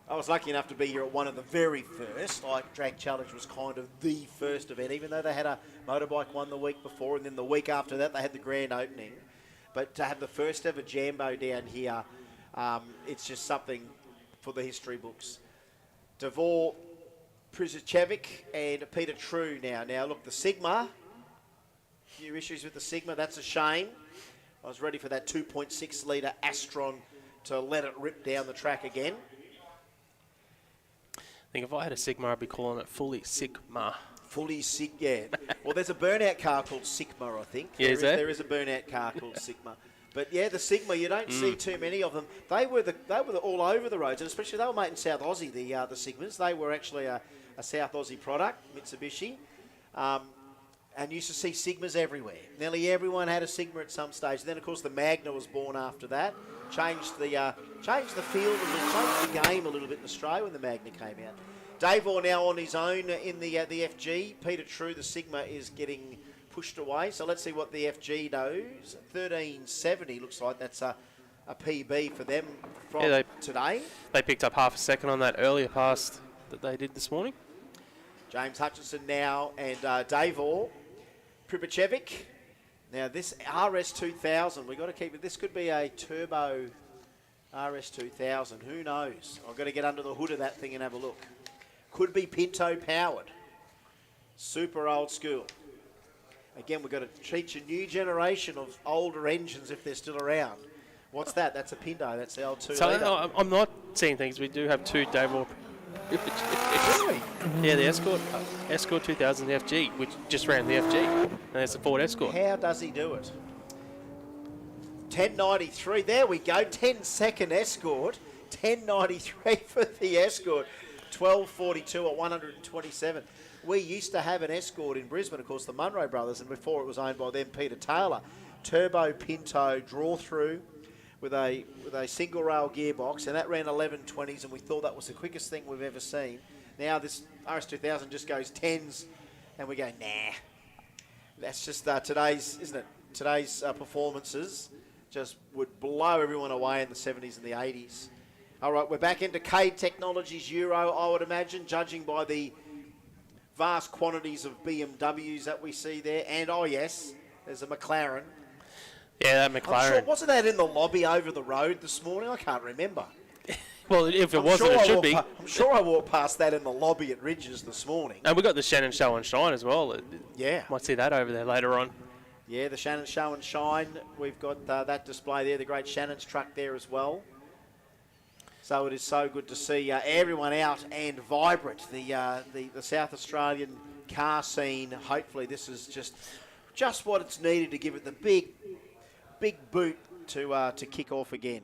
was lucky enough to be here at one of the very first. Like, Drag Challenge was kind of the first event, even though they had a motorbike one the week before, and then the week after that they had the grand opening. But to have the first ever Jambo down here, it's just something for the history books. Davor Prizacevic and Peter True now. Now, look, the Sigma, few issues with the Sigma. That's a shame. I was ready for that 2.6 litre Astron to let it rip down the track again. I think if I had a Sigma, I'd be calling it fully Sigma. Fully Sigma, yeah. Well, there's a burnout car called Sigma, I think. Yeah, there is a burnout car called Sigma. But yeah, the Sigma, you don't see too many of them. They were all over the roads, and especially they were made in South Aussie. The Sigmas, they were actually a South Aussie product, Mitsubishi, and used to see Sigmas everywhere. Nearly everyone had a Sigma at some stage. And then of course the Magna was born after that. Changed the field, changed the game a little bit in Australia when the Magna came out. Dave Orr now on his own in the FG. Peter True, the Sigma, is getting pushed away. So let's see what the FG knows. 1370 looks like that's a PB for them from today. They picked up half a second on that earlier pass that they did this morning. James Hutchinson now and Dave Orr. Pribacevic. Now this RS2000, we've got to keep it. This could be a turbo RS2000. Who knows? I've got to get under the hood of that thing and have a look. Could be Pinto powered. Super old school. Again, we've got to teach a new generation of older engines if they're still around. What's that? That's a Pinto. That's the old 2 litre. So I'm not seeing things. We do have two Dave Orr. Really? Yeah, the Escort 2000 FG, which just ran the FG. And there's a Ford Escort. How does he do it? 1093. There we go. 10-second Escort. 1093 for the Escort. 1242 at 127. We used to have an Escort in Brisbane, of course, the Munro brothers, and before it was owned by them, Peter Taylor. Turbo Pinto draw-through with a single-rail gearbox, and that ran 1120s, and we thought that was the quickest thing we've ever seen. Now this RS2000 just goes 10s, and we go, nah. That's just today's, isn't it? Today's performances just would blow everyone away in the 70s and the 80s. All right, we're back into Cade Technologies Euro, I would imagine, judging by the vast quantities of BMWs that we see there. And, oh, yes, there's a McLaren. Yeah, that McLaren. Sure, wasn't that in the lobby over the road this morning? I can't remember. Well, if it wasn't, it should be. I'm sure I walked past that in the lobby at Ridges this morning. And we got the Shannon Show and Shine as well. Yeah. Might see that over there later on. Yeah, the Shannon Show and Shine. We've got that display there, the great Shannon's truck there as well. So it is so good to see everyone out and vibrant. The South Australian car scene. Hopefully this is just what it's needed to give it the big boot to kick off again.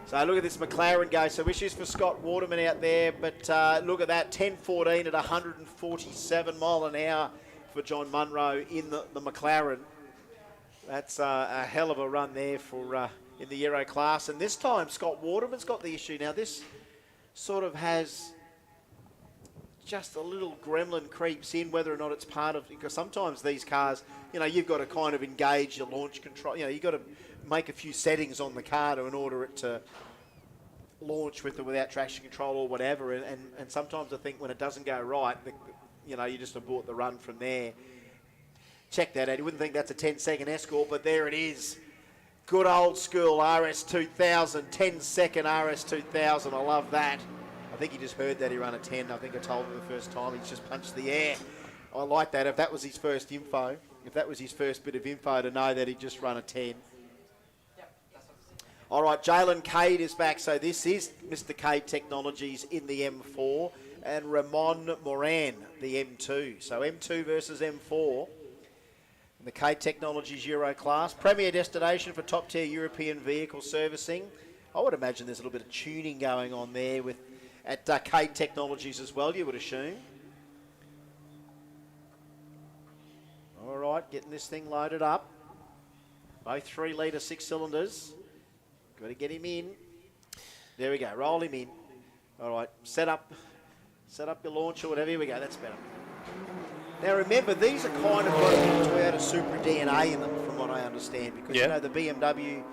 So look at this McLaren go. So issues for Scott Waterman out there, but look at that, 10.14 at 147 mile an hour for John Munro in the McLaren. That's a hell of a run there for in the Euro class. And this time Scott Waterman's got the issue. Now this sort of has just a little gremlin creeps in, whether or not it's part of, because sometimes these cars, you know, you've got to kind of engage your launch control. You know, you've got to make a few settings on the car in order it to launch with or without traction control or whatever. And sometimes I think when it doesn't go right, you know, you just abort the run from there. Check that out. You wouldn't think that's a 10-second escort, but there it is. Good old school RS2000, 10-second RS2000. I love that. I think he just heard that he ran a 10. I think I told him the first time. He's just punched the air. I like that. If that was his first info, if that was his first bit of info to know that he'd just run a 10. All right, Jalen Cade is back. So this is Mr. Cade Technologies in the M4 and Ramon Moran, the M2. So M2 versus M4 in the Cade Technologies Euro class. Premier destination for top-tier European vehicle servicing. I would imagine there's a little bit of tuning going on there at Cade Technologies as well, you would assume. All right, getting this thing loaded up. Both 3-litre 6-cylinders. Got to get him in. There we go. Roll him in. All right. Set up your launch or whatever. Here we go. That's better. Now remember, these are kind of got a Toyota Supra DNA in them, from what I understand, because you know the BMW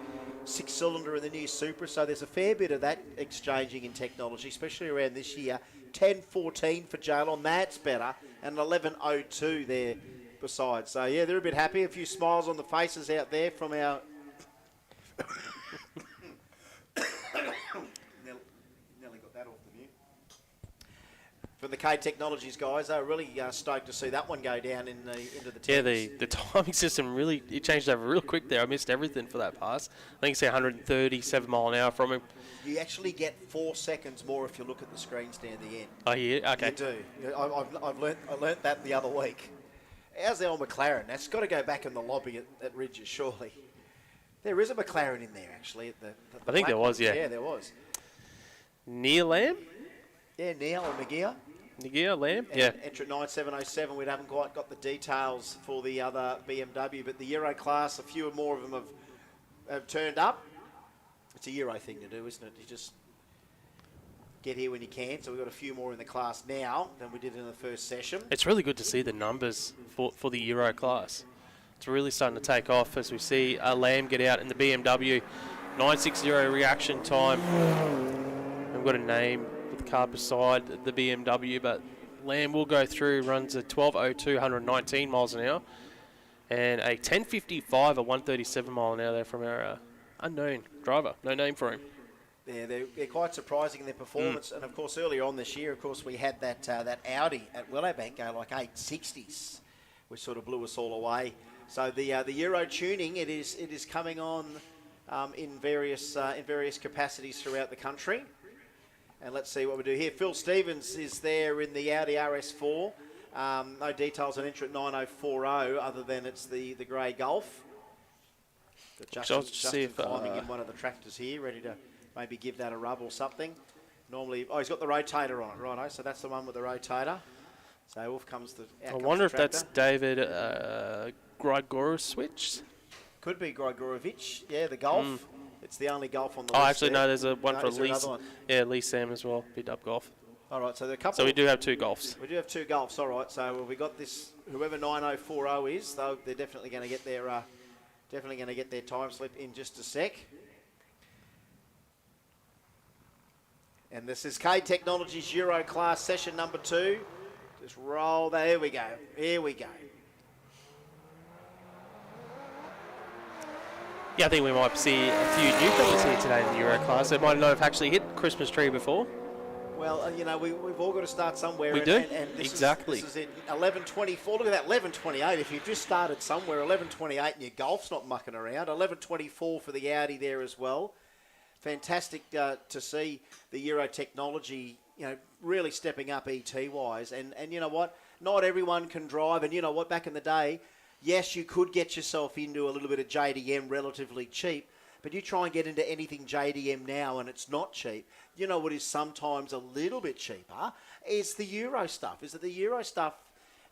6-cylinder and the new Supra. So there's a fair bit of that exchanging in technology, especially around this year. 10.14 for Jalen. That's better, and 11.02 there besides. So yeah, they're a bit happy. A few smiles on the faces out there from our. Nearly got that off the mute. From the Cade Technologies guys, they were really stoked to see that one go down into the 10s. Yeah, the timing system really, it changed over real quick there. I missed everything for that pass. I think it's 137 mile an hour from him. You actually get 4 seconds more if you look at the screens near the end. Oh, yeah? Okay. You do. I learnt that the other week. How's the old McLaren? That's got to go back in the lobby at Ridges, surely. There is a McLaren in there, actually. I think there was, yeah. Yeah, there was. Neil Lamb? Yeah, Neil and Nagia. Nagia Lamb? And yeah. Entry 9707, we haven't quite got the details for the other BMW, but the Euro class, a few more of them have turned up. It's a Euro thing to do, isn't it? You just get here when you can. So we've got a few more in the class now than we did in the first session. It's really good to see the numbers for the Euro class. It's really starting to take off as we see Lamb get out in the BMW. 960 reaction time. We've got a name with the car beside the BMW, but Lamb will go through, runs a 12.02, 119 miles an hour, and a 10.55 at 137 mile an hour there from our unknown driver. No name for him. Yeah, they're quite surprising in their performance. And, of course, earlier on this year, of course, we had that Audi at Willowbank go like 860s, which sort of blew us all away. So the Euro tuning, it is coming on in various capacities throughout the country. And let's see what we do here. Phil Stevens is there in the Audi RS4. No details on entry at 9040 other than it's the grey Golf. Justin climbing in one of the tractors here, ready to maybe give that a rub or something. Normally, he's got the rotator on it, righto. So that's the one with the rotator. So off comes the. I wonder if that's David Grigorowicz. Could be Grigorowicz. Yeah, the golf. It's the only golf on the list. Oh, actually, no, there's one for Lee. Yeah, Lee Sam as well. B-Dub Golf. All right, so there are a couple. So we do have 2 golfs. We do have 2 golfs. All right, so we got this. Whoever 9040 is, though, they're definitely going to get their time slip in just a sec. And this is K Technologies Euro Class session number 2. Just roll that. Here we go. Here we go. Yeah, I think we might see a few newcomers here today in the Euro Class. They might not have actually hit Christmas tree before. Well, we've all got to start somewhere. We do. And this exactly. This is it. 11:24. Look at that. 11:28. If you've just started somewhere, 11:28, and your golf's not mucking around. 11:24 for the Audi there as well. Fantastic to see the Euro technology, really stepping up ET-wise. And you know what? Not everyone can drive. And you know what? Back in the day, yes, you could get yourself into a little bit of JDM relatively cheap. But you try and get into anything JDM now and it's not cheap. You know what is sometimes a little bit cheaper is the Euro stuff. Is that the Euro stuff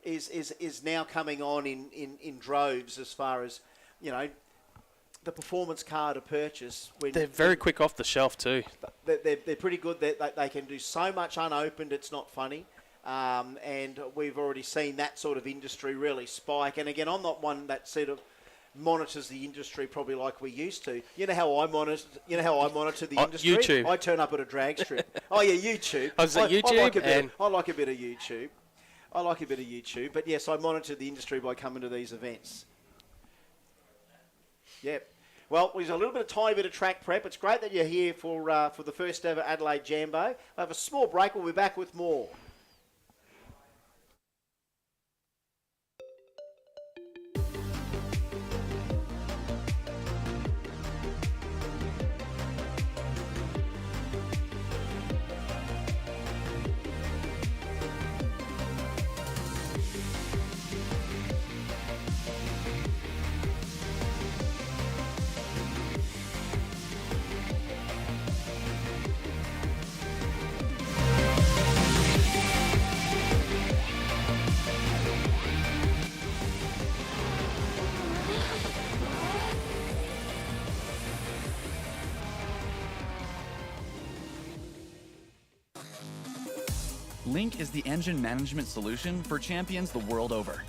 is now coming on in droves as far as, the performance car to purchase. They're very quick off the shelf too. They're pretty good. They can do so much unopened, it's not funny. And we've already seen that sort of industry really spike. And again, I'm not one that sort of monitors the industry probably like we used to. You know how I monitor the industry? YouTube. I turn up at a drag strip. Oh yeah, YouTube. YouTube. I like a bit of YouTube. But yes, I monitor the industry by coming to these events. Yep. Well, there's a little bit of tiny bit of track prep. It's great that you're here for the first ever Adelaide Jambo. We'll have a small break. We'll be back with more. Link is the engine management solution for champions the world over.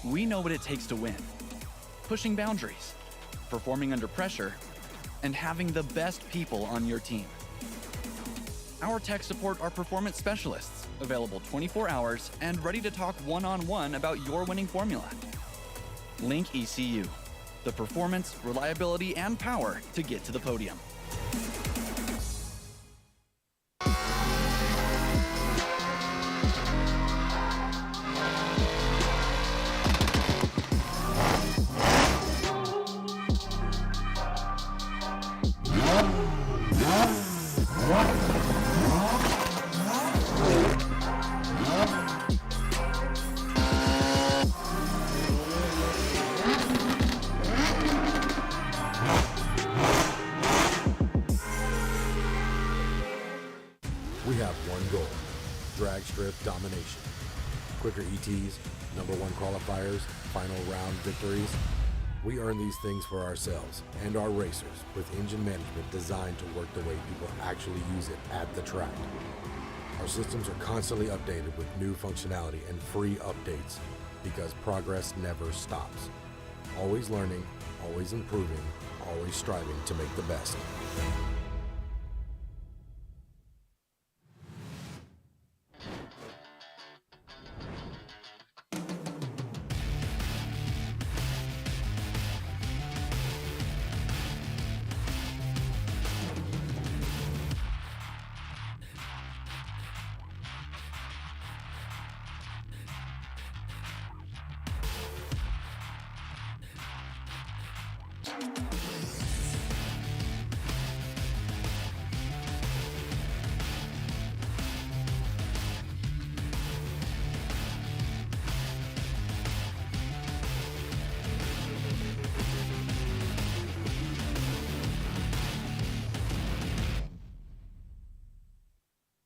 We know what it takes to win. Pushing boundaries, performing under pressure, and having the best people on your team. Our tech support are performance specialists, available 24 hours and ready to talk one-on-one about your winning formula. Link ECU, the performance, reliability, and power to get to the podium. We have one goal, drag strip domination. Quicker ETs, #1 qualifiers, final round victories. We earn these things for ourselves and our racers with engine management designed to work the way people actually use it at the track. Our systems are constantly updated with new functionality and free updates because progress never stops. Always learning, always improving, always striving to make the best.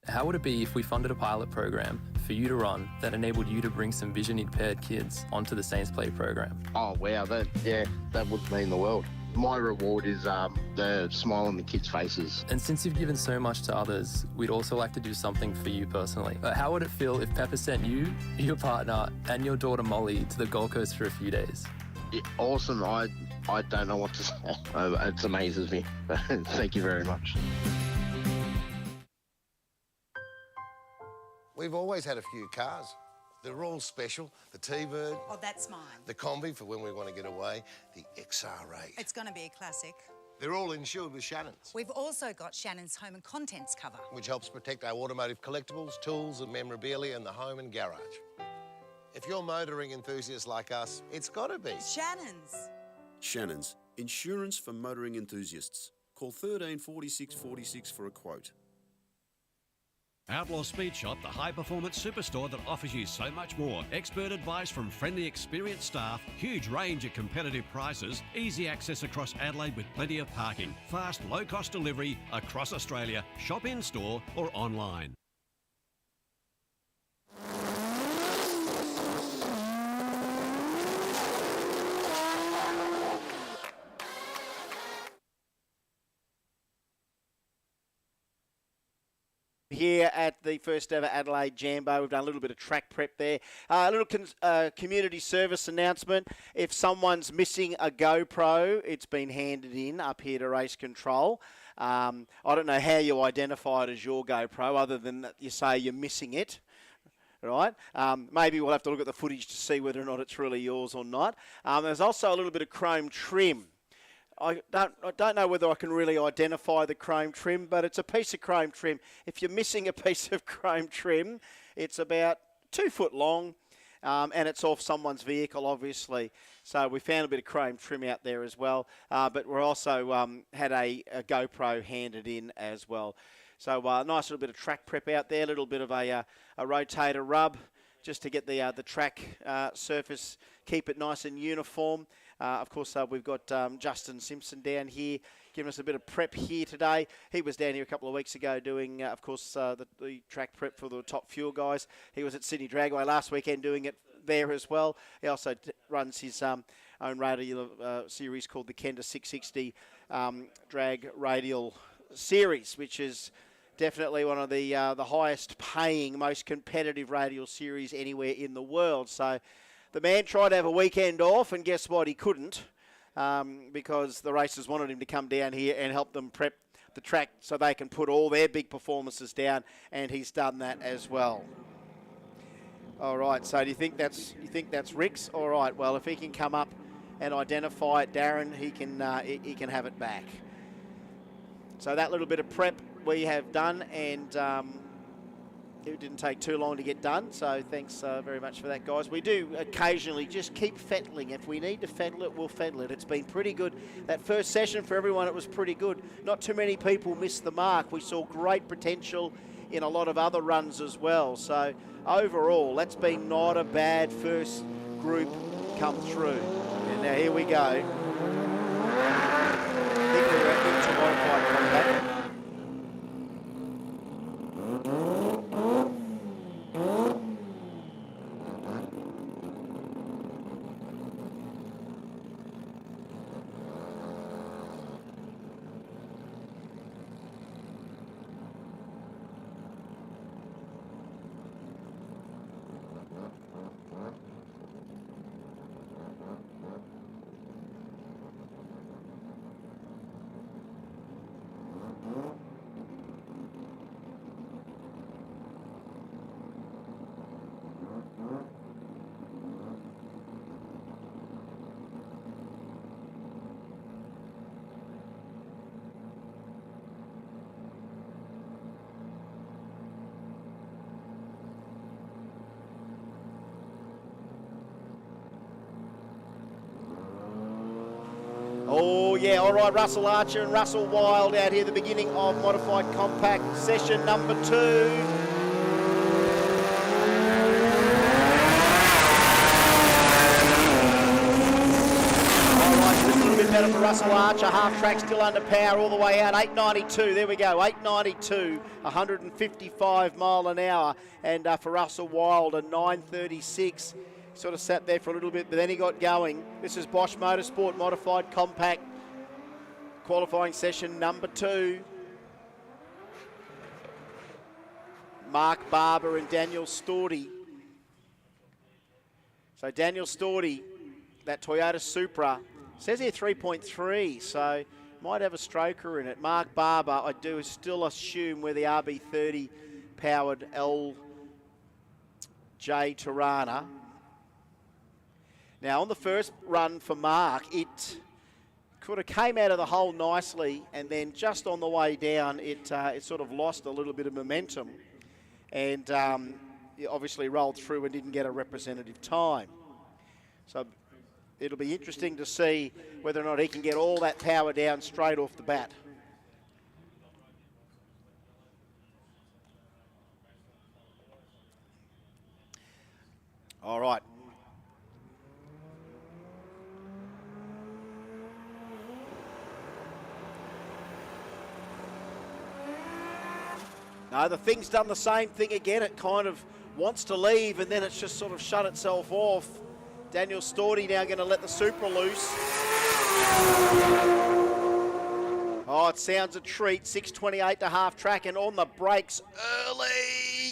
How would it be if we funded a pilot program for you to run that enabled you to bring some vision impaired kids onto the Saints Play program? Oh, wow, that would mean the world. My reward is the smile on the kids' faces. And since you've given so much to others, we'd also like to do something for you personally. How would it feel if Pepper sent you, your partner, and your daughter Molly to the Gold Coast for a few days? Yeah, awesome. I don't know what to say. It amazes me. Thank you very much. We've always had a few cars. They're all special. The T-Bird. Oh, that's mine. The Combi for when we want to get away. The XR8. It's going to be a classic. They're all insured with Shannon's, We've also got Shannon's home and contents cover. which helps protect our automotive collectibles, tools and memorabilia in the home and garage. If you're motoring enthusiasts like us, it's got to be. Shannon's. Shannon's, insurance for motoring enthusiasts. Call 13 46 46 for a quote. Outlaw Speed Shop, the high-performance superstore that offers you so much more. Expert advice from friendly, experienced staff, huge range at competitive prices, easy access across Adelaide with plenty of parking, fast, low-cost delivery across Australia. Shop in-store or online. Here at the first ever Adelaide Jamboree, we've done a little bit of track prep there. A little community service announcement. If someone's missing a GoPro, it's been handed in up here to Race Control. I don't know how you identify it as your GoPro, other than that you say you're missing it. Right? Maybe we'll have to look at the footage to see whether or not it's really yours or not. There's also a little bit of chrome trim. I don't know whether I can really identify the chrome trim, but it's a piece of chrome trim. If you're missing a piece of chrome trim, it's about 2 foot long, and it's off someone's vehicle, obviously. So we found a bit of chrome trim out there as well, but we're also had a GoPro handed in as well. So nice little bit of track prep out there, a little bit of a rotator rub, just to get the track surface, keep it nice and uniform. Of course, we've got Justin Simpson down here giving us a bit of prep here today. He was down here a couple of weeks ago doing, of course, the track prep for the Top Fuel guys. He was at Sydney Dragway last weekend doing it there as well. He also runs his own radial series called the Kenda 660 Drag Radial Series, which is definitely one of the highest paying, most competitive radial series anywhere in the world. So the man tried to have a weekend off, and guess what? He couldn't because the racers wanted him to come down here and help them prep the track so they can put all their big performances down, and he's done that as well. All right, so do you think that's Rick's? All right, well, if he can come up and identify it, Darren, he can have it back. So that little bit of prep we have done, and it didn't take too long to get done, so thanks very much for that, guys. We do occasionally just keep fettling. If we need to fettle it, we'll fettle it. It's been pretty good. That first session for everyone, it was pretty good. Not too many people missed the mark. We saw great potential in a lot of other runs as well. So overall, that's been not a bad first group come through. And now here we go. I think we're into modified combat. Oh, yeah, all right, Russell Archer and Russell Wild out here, the beginning of Modified Compact session number 2. All right, just a little bit better for Russell Archer, half track still under power all the way out. 8.92, there we go, 8.92, 155 mile an hour. And for Russell Wild, a 9.36. Sort of sat there for a little bit, but then he got going. This is Bosch Motorsport Modified Compact qualifying session number 2. Mark Barber and Daniel Storty. So Daniel Storty, that Toyota Supra, says here 3.3, so might have a stroker in it. Mark Barber, I do still assume we're the RB30 powered LJ Tirana. Now on the first run for Mark, it could have came out of the hole nicely, and then just on the way down, it sort of lost a little bit of momentum, and it obviously rolled through and didn't get a representative time. So it'll be interesting to see whether or not he can get all that power down straight off the bat. All right. No, the thing's done the same thing again. It kind of wants to leave, and then it's just sort of shut itself off. Daniel Storty now going to let the Supra loose. Oh, it sounds a treat. 6.28 to half track, and on the brakes early.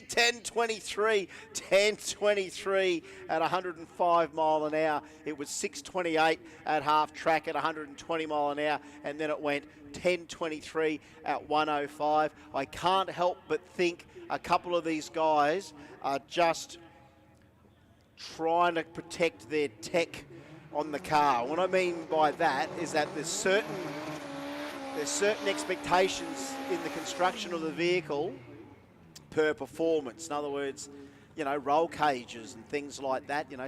10.23. 10.23 at 105 mile an hour. It was 6.28 at half track at 120 mile an hour, and then it went 10.23 at 105. I can't help but think a couple of these guys are just trying to protect their tech on the car. What I mean by that is that there's certain expectations in the construction of the vehicle per performance. In other words, you know, roll cages and things like that. You know,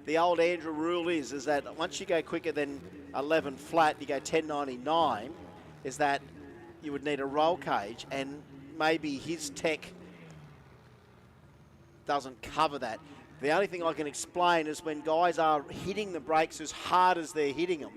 the old Andrew rule is that once you go quicker than 11 flat, you go 10.99, is that you would need a roll cage, and maybe his tech doesn't cover that. The only thing I can explain is when guys are hitting the brakes as hard as they're hitting them,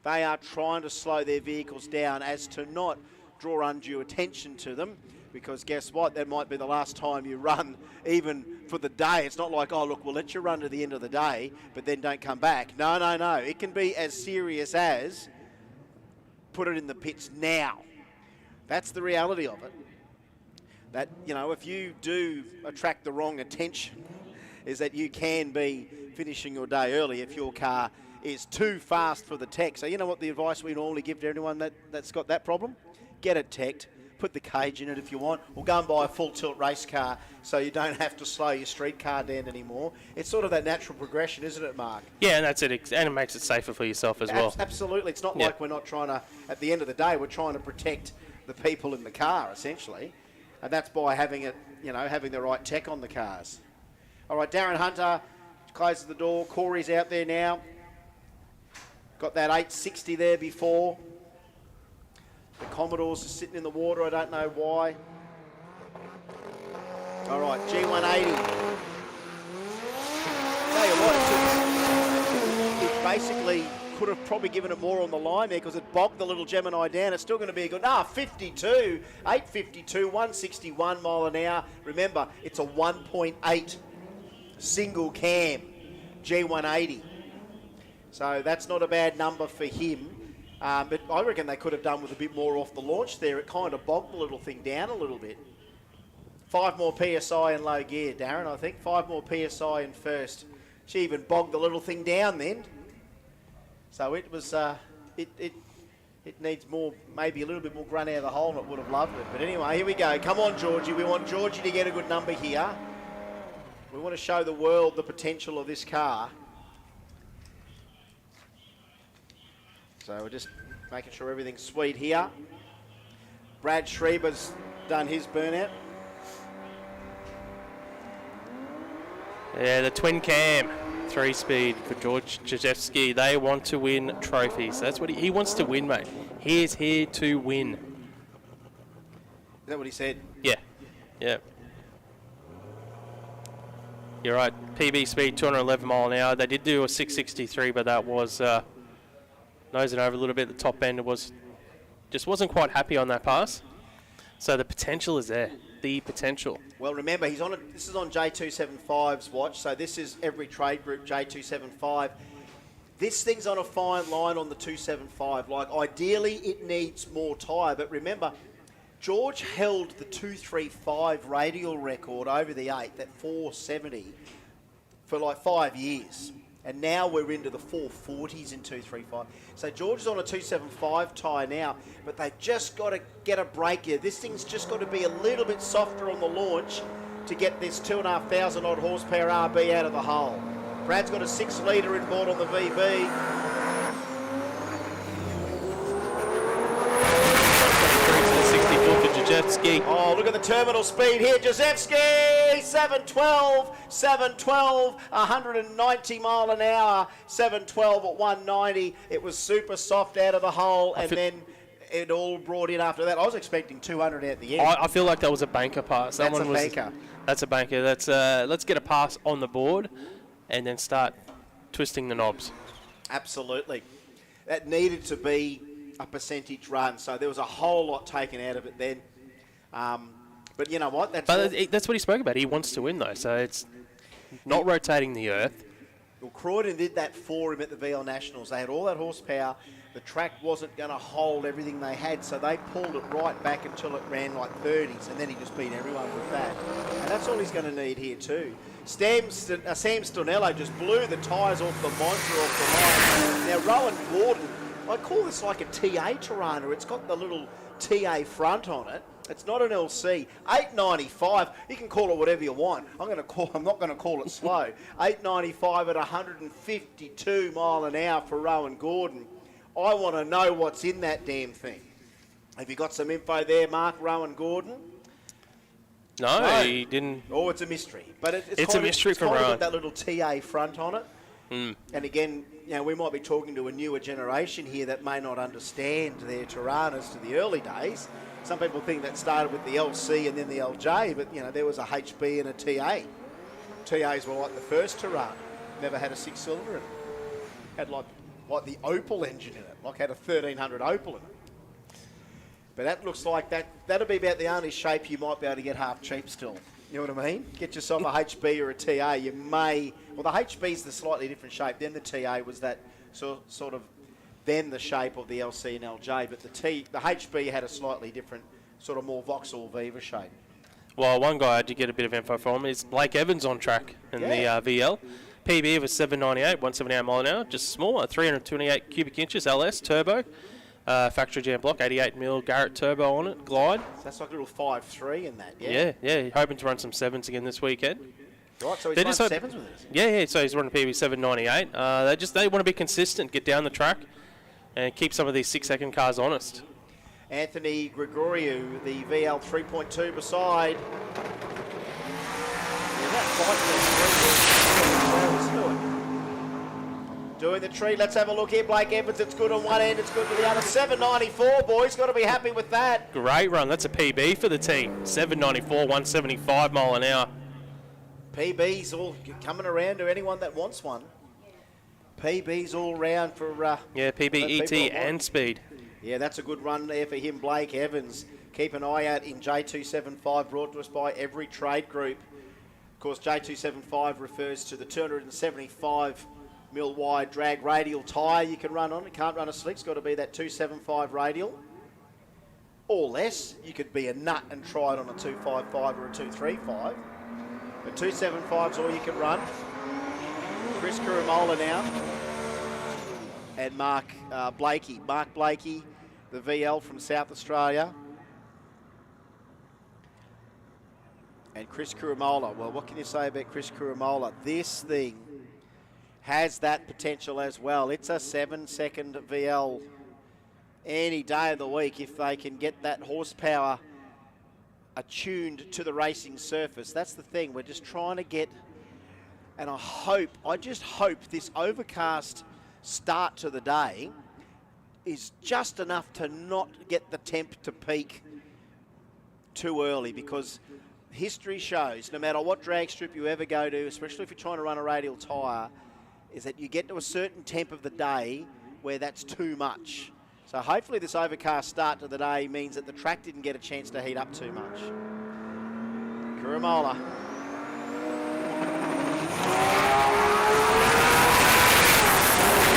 they are trying to slow their vehicles down as to not draw undue attention to them, because guess what? That might be the last time you run, even for the day. It's not like, oh, look, we'll let you run to the end of the day, but then don't come back. No, no, no. It can be as serious as put it in the pits now. That's the reality of it. That, you know, if you do attract the wrong attention, is that you can be finishing your day early if your car is too fast for the tech. So you know what the advice we normally give to anyone that's got that problem? Get it teched, put the cage in it if you want, or go and buy a full tilt race car so you don't have to slow your street car down anymore. It's sort of that natural progression, isn't it, Mark? Yeah, and that's it, and it makes it safer for yourself as well. Absolutely. It's not like we're not trying to, at the end of the day, we're trying to protect the people in the car, essentially. And that's by having it, you know, having the right tech on the cars. All right, Darren Hunter closes the door. Corey's out there now. Got that 860 there before. The Commodores are sitting in the water. I don't know why. All right, G180. Tell you what, it basically could have probably given it more on the line there because it bogged the little Gemini down. It's still going to be a good, 52, 852, 161 mile an hour. Remember, it's a 1.8 single cam G180. So that's not a bad number for him. But I reckon they could have done with a bit more off the launch there. It kind of bogged the little thing down a little bit. 5 more PSI in low gear, Darren, I think. 5 more PSI in first. She even bogged the little thing down then. So it was, it needs more, maybe a little bit more grunt out of the hole, and it would have loved it. But anyway, here we go. Come on, Georgie. We want Georgie to get a good number here. We want to show the world the potential of this car. So we're just making sure everything's sweet here. Brad Schreiber's done his burnout. Yeah, the twin cam, 3-speed for George Jezewski. They want to win trophies. That's what he wants to win, mate. He is here to win. Is that what he said? Yeah, yeah. You're right. PB speed 211 mile an hour. They did do a 663, but that was not nosing over a little bit. The top end just wasn't quite happy on that pass. So the potential is there. The potential. Well, remember, this is on J275's watch, so this is every trade group J275. This thing's on a fine line on the 275. Like, ideally, it needs more tyre, but remember, George held the 235 radial record over the 8, that 470, for like 5 years. And now we're into the 440s in 235. So George is on a 275 tyre now, but they've just got to get a break here. This thing's just got to be a little bit softer on the launch to get this 2,500 odd horsepower RB out of the hole. Brad's got a 6 litre inboard on the VB. Oh, look at the terminal speed here. Jazewski, 712, 190 mile an hour, 712 at 190. It was super soft out of the hole, and then it all brought in after that. I was expecting 200 at the end. I feel like that was a banker pass. That's a banker. That's a banker. Let's get a pass on the board and then start twisting the knobs. Absolutely. That needed to be a percentage run, so there was a whole lot taken out of it then. But you know what? That's what he spoke about. He wants to win, though, so it's not rotating the earth. Well, Croydon did that for him at the VL Nationals. They had all that horsepower. The track wasn't going to hold everything they had, so they pulled it right back until it ran like 30s, and then he just beat everyone with that. And that's all he's going to need here too. Sam Stornello just blew the tyres off the Monster off the line. Now, Rowan Gordon, I call this like a TA Tirana. It's got the little TA front on it. It's not an LC. 895. You can call it whatever you want. I'm not going to call it slow. 895 at 152 mile an hour for Rowan Gordon. I want to know what's in that damn thing. Have you got some info there, Mark? Rowan Gordon? No, he didn't. Oh, it's a mystery. But it's a mystery for Rowan. Got that little TA front on it. And again, we might be talking to a newer generation here that may not understand their Tiranas to the early days. Some people think that started with the LC and then the LJ, but there was a HB and a TA. TAs were like the first Tirana. Never had a 6-cylinder in it. Had like the Opel engine in it, like had a 1300 Opel in it. But that looks like that'll be about the only shape you might be able to get half cheap still. You know what I mean? Get yourself a HB or a TA. You may... Well, the HB's the slightly different shape. Then the TA was that sort of... Then the shape of the LC and LJ. But the HB had a slightly different, sort of more Vauxhall Viva shape. Well, one guy I did get a bit of info from is Blake Evans on track in the VL. PB was 798, 178 mile an hour. Just small, 328 cubic inches, LS, turbo. Factory jam block, 88 mil Garrett turbo on it, glide. So that's like a little 5.3 in that, yeah? Yeah, hoping to run some 7s again this weekend. Right, so he's run 7s with us? Yeah, so he's running PB 798. They want to be consistent, get down the track, and keep some of these 6-second cars honest. Anthony Gregoriou, the VL 3.2 beside. Doing the tree. Let's have a look here. Blake Evans, it's good on one end, it's good to the other. 794, boys. Got to be happy with that. Great run. That's a PB for the team. 794, 175 mile an hour. PBs all coming around to anyone that wants one. PBs all round for... PB, ET and speed. Yeah, that's a good run there for him, Blake Evans. Keep an eye out in J275, brought to us by every trade group. Of course, J275 refers to the 275 mil wide drag radial tyre you can run on. It can't run a slick. It's got to be that 275 radial or less. You could be a nut and try it on a 255 or a 235. But 275's all you can run. Chris Kurumola now. And Mark Blakey. Mark Blakey, the VL from South Australia. And Chris Kurumola. Well, what can you say about Chris Kurumola? This thing has that potential as well. It's a 7-second VL any day of the week if they can get that horsepower attuned to the racing surface. That's the thing. We're just trying to get, and I just hope this overcast start to the day is just enough to not get the temp to peak too early, because history shows no matter what drag strip you ever go to, especially if you're trying to run a radial tyre, is that you get to a certain temp of the day where that's too much. So hopefully this overcast start to the day means that the track didn't get a chance to heat up too much. Kurumola.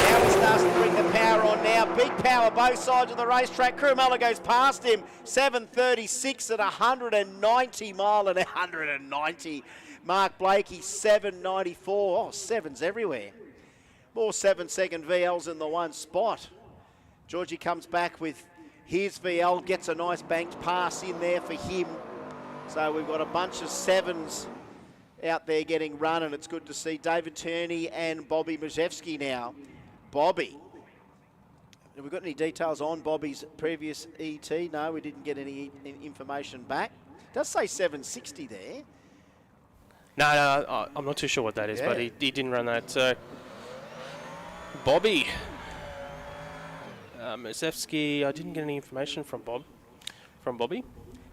Now he starts to bring the power on now. Big power both sides of the racetrack. Kurumola goes past him. 7:36 at 190 mile and 190. Mark Blakey 7:94. Oh, sevens everywhere. More 7-second VLs in the one spot. Georgie comes back with his VL, gets a nice banked pass in there for him. So we've got a bunch of sevens out there getting run, and it's good to see David Turney and Bobby Mazevsky now. Bobby. Have we got any details on Bobby's previous ET? No, we didn't get any information back. It does say 760 there. No, I'm not too sure what that is, but he didn't run that. So, Bobby. Mazevsky, I didn't get any information from Bobby.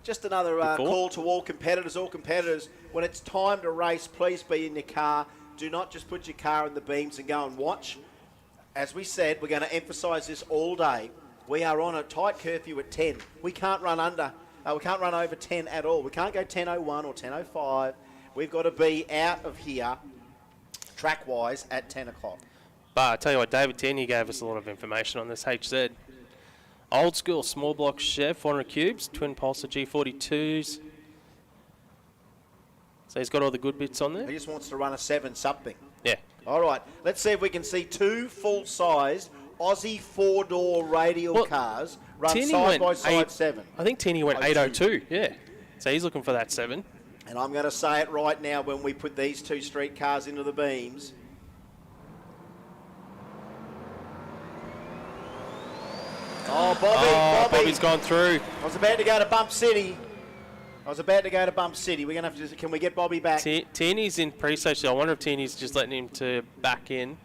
Just another call to all competitors. All competitors, when it's time to race, please be in your car. Do not just put your car in the beams and go and watch. As we said, we're going to emphasise this all day. We are on a tight curfew at 10. We can't run we can't run over 10 at all. We can't go 10:01 or 10:05. We've got to be out of here, track-wise, at 10 o'clock. But I tell you what, David Tenney gave us a lot of information on this HZ. Old school small block Chev, 400 cubes, twin pulsar G42s. So he's got all the good bits on there. He just wants to run a 7 something. Yeah. All right, let's see if we can see two full-size Aussie four-door radial cars run side-by-side 7. I think Tenney went 802, yeah. So he's looking for that 7. And I'm going to say it right now when we put these two street cars into the beams. Oh, Bobby's gone through. I was about to go to Bump City. We're going to have to, can we get Bobby back? Tenney's in pre-stage. I wonder if Tenney's just letting him to back in.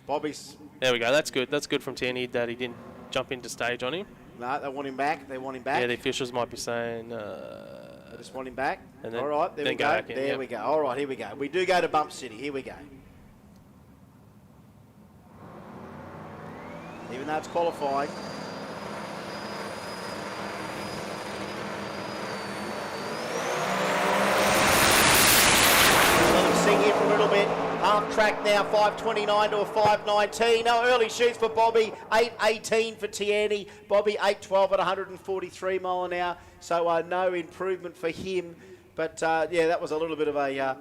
Bobby's... There we go. That's good. That's good from Tenney that he didn't jump into stage on him. No, they want him back. Yeah, the officials might be saying... They just want him back. And then, all right, there we go. There we go. All right, here we go. We do go to Bump City. Here we go. Even though it's qualifying. Sing here for a little bit. Half track now, 5:29 to a 5:19. No early shoots for Bobby, 8:18 for Tierney. Bobby 8:12 at 143 mile an hour. So no improvement for him. But yeah, that was a little bit of a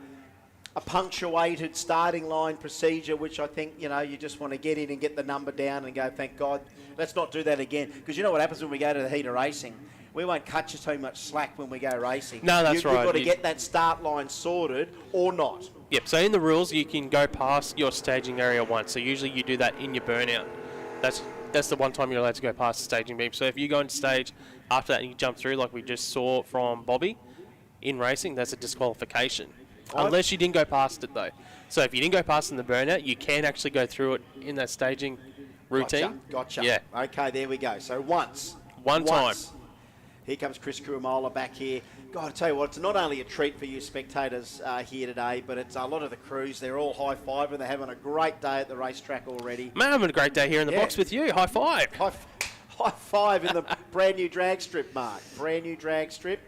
punctuated starting line procedure, which I think, you just want to get in and get the number down and go, thank God, let's not do that again. Because you know what happens when we go to the heat of racing? We won't cut you too much slack when we go racing. No, that's right. You've got to get that start line sorted or not. Yep, so in the rules, you can go past your staging area once. So usually you do that in your burnout. That's the one time you're allowed to go past the staging beam. So if you go into stage after that and you jump through, like we just saw from Bobby in racing, that's a disqualification. Unless you didn't go past it, though. So if you didn't go past in the burnout, you can actually go through it in that staging routine. Gotcha. Yeah. Okay, there we go. So once. One time. Here comes Chris Kurumola back here. God, I tell you what, it's not only a treat for you spectators here today, but it's a lot of the crews. They're all high-fiving. They're having a great day at the racetrack already. Man, I'm having a great day here in the box with you. High five. High five in the brand new drag strip, Mark. Brand new drag strip.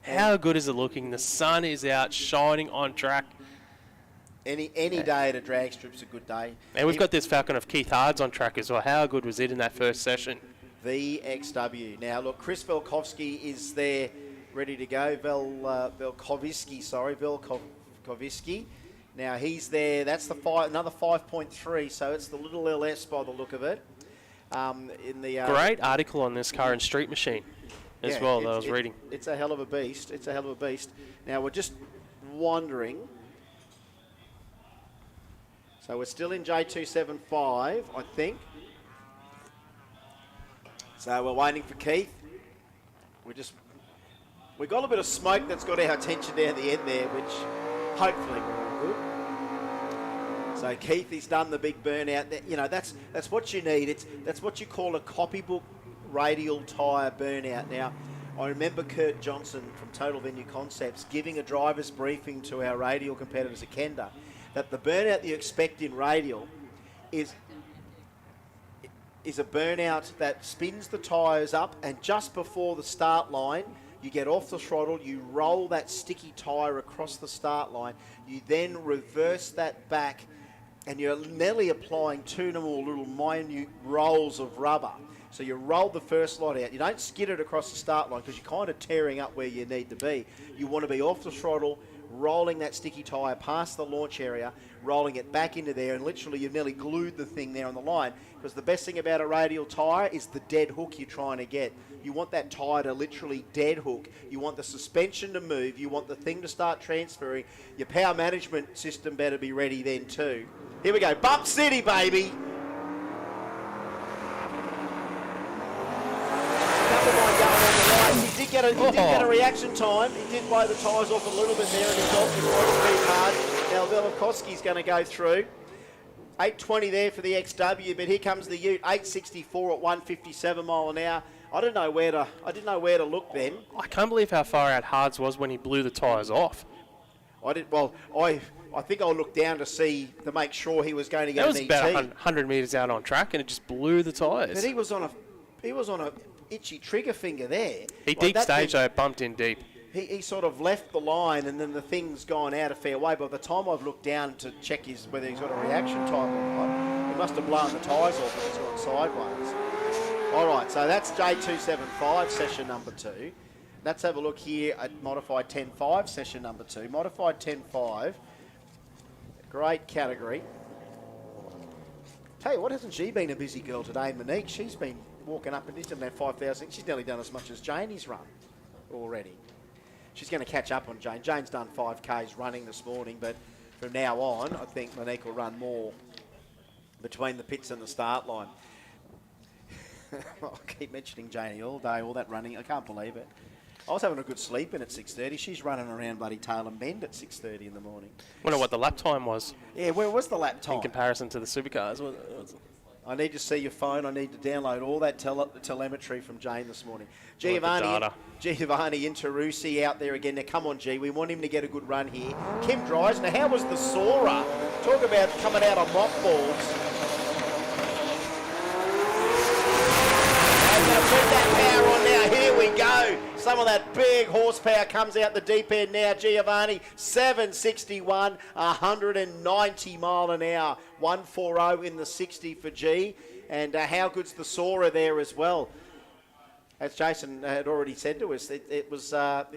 How good is it looking? The sun is out, shining on track. Any day at a drag strip's a good day. And we've got this Falcon of Keith Hards on track as well. How good was it in that first session? VXW. Now, look, Chris Velkovsky is there, ready to go. Velkovsky. Now, he's there. That's another 5.3, so it's the little LS by the look of it. Great article on this car in Street Machine as well that I was reading. It's a hell of a beast. Now, we're just wondering. So we're still in J275, I think. So we're waiting for Keith. We got a bit of smoke that's got our attention down the end there, which hopefully we're all good. So Keith, he's done the big burnout. That's what you need. That's what you call a copybook radial tyre burnout. Now, I remember Kurt Johnson from Total Venue Concepts giving a driver's briefing to our radial competitors at Kenda that the burnout that you expect in radial is is a burnout that spins the tyres up, and just before the start line, you get off the throttle, you roll that sticky tyre across the start line, you then reverse that back, and you're nearly applying 2 more little minute rolls of rubber. So you roll the first lot out. You don't skid it across the start line because you're kind of tearing up where you need to be. You want to be off the throttle, rolling that sticky tyre past the launch area, rolling it back into there, and literally you've nearly glued the thing there on the line. Because the best thing about a radial tyre is the dead hook you're trying to get. You want that tyre to literally dead hook. You want the suspension to move. You want the thing to start transferring. Your power management system better be ready then too. Here we go. Bump City, baby. He did get a reaction time. He did blow the tyres off a little bit there, and he got the right hard. Now Velikovsky's going to go through. 8.20 there for the XW, but here comes the Ute. 8.64 at 157 mile an hour. I didn't know where to look then. I can't believe how far out Hards was when he blew the tyres off. I think I'll look down to make sure he was going to get an ET. That was about 100 metres out on track, and it just blew the tyres. But he was on a itchy trigger finger there. He deep stage though, bumped in deep. He sort of left the line, and then the thing's gone out a fair way. By the time I've looked down to check whether he's got a reaction time or not, he must have blown the tyres off if he's gone sideways. All right, so that's J275, session number 2. Let's have a look here at Modified 10.5, session number 2. Modified 10.5, great category. Tell you what, hasn't she been a busy girl today, Monique? She's been walking up and she's done that 5,000. She's nearly done as much as Janie's run already. She's going to catch up on Jane. Jane's done 5Ks running this morning, but from now on, I think Monique will run more between the pits and the start line. I keep mentioning Janie all day, all that running. I can't believe it. I was having a good sleep in at 6:30. She's running around bloody Tailem Bend at 6:30 in the morning. Wonder what the lap time was. Yeah, where was the lap time? In comparison to the supercars. I need to see your phone. I need to download all that telemetry from Jane this morning. Giovanni Interrusi out there again. Now, come on, G. We want him to get a good run here. Kim Dreisner, how was the Sora? Talk about coming out of mothballs. I'm going to put that power on now. Here we go. Some of that big horsepower comes out the deep end now. Giovanni, 761, 190 mile an hour. 140 in the 60 for G. And how good's the Sora there as well? As Jason had already said to us, it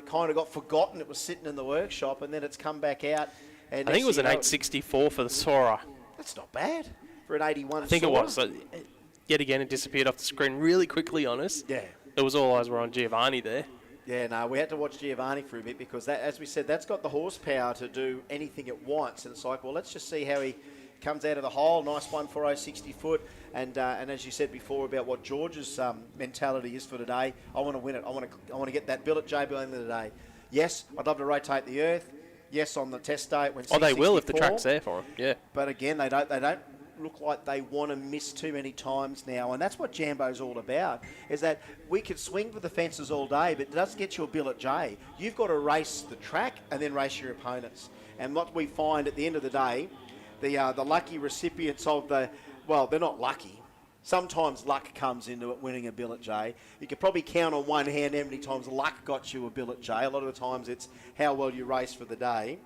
kind of got forgotten. It was sitting in the workshop, and then it's come back out. And I think it was an 864 for the Sora. That's not bad for an 81 I think Sora. it was. So, yet again, it disappeared off the screen really quickly on us. Yeah. It was all eyes were on Giovanni there. Yeah, no, we had to watch Giovanni for a bit because, that, as we said, that's got the horsepower to do anything it wants. And it's like, well, let's just see how he comes out of the hole. Nice 140, 60 foot. And as you said before about what George's mentality is for today, I want to win it. I want to get that billet J by the end of the day. Yes, I'd love to rotate the earth. Yes, on the test day it went 664. Oh, they will if the track's there for them. Yeah. But again, they don't look like they want to miss too many times now, and that's what Jambo's all about, is that we could swing for the fences all day, but it doesn't get you a billet J. You've got to race the track and then race your opponents. And what we find at the end of the day, the lucky recipients of well, they're not lucky. Sometimes luck comes into it, winning a billet J. You could probably count on one hand how many times luck got you a billet J. A lot of the times it's how well you race for the day.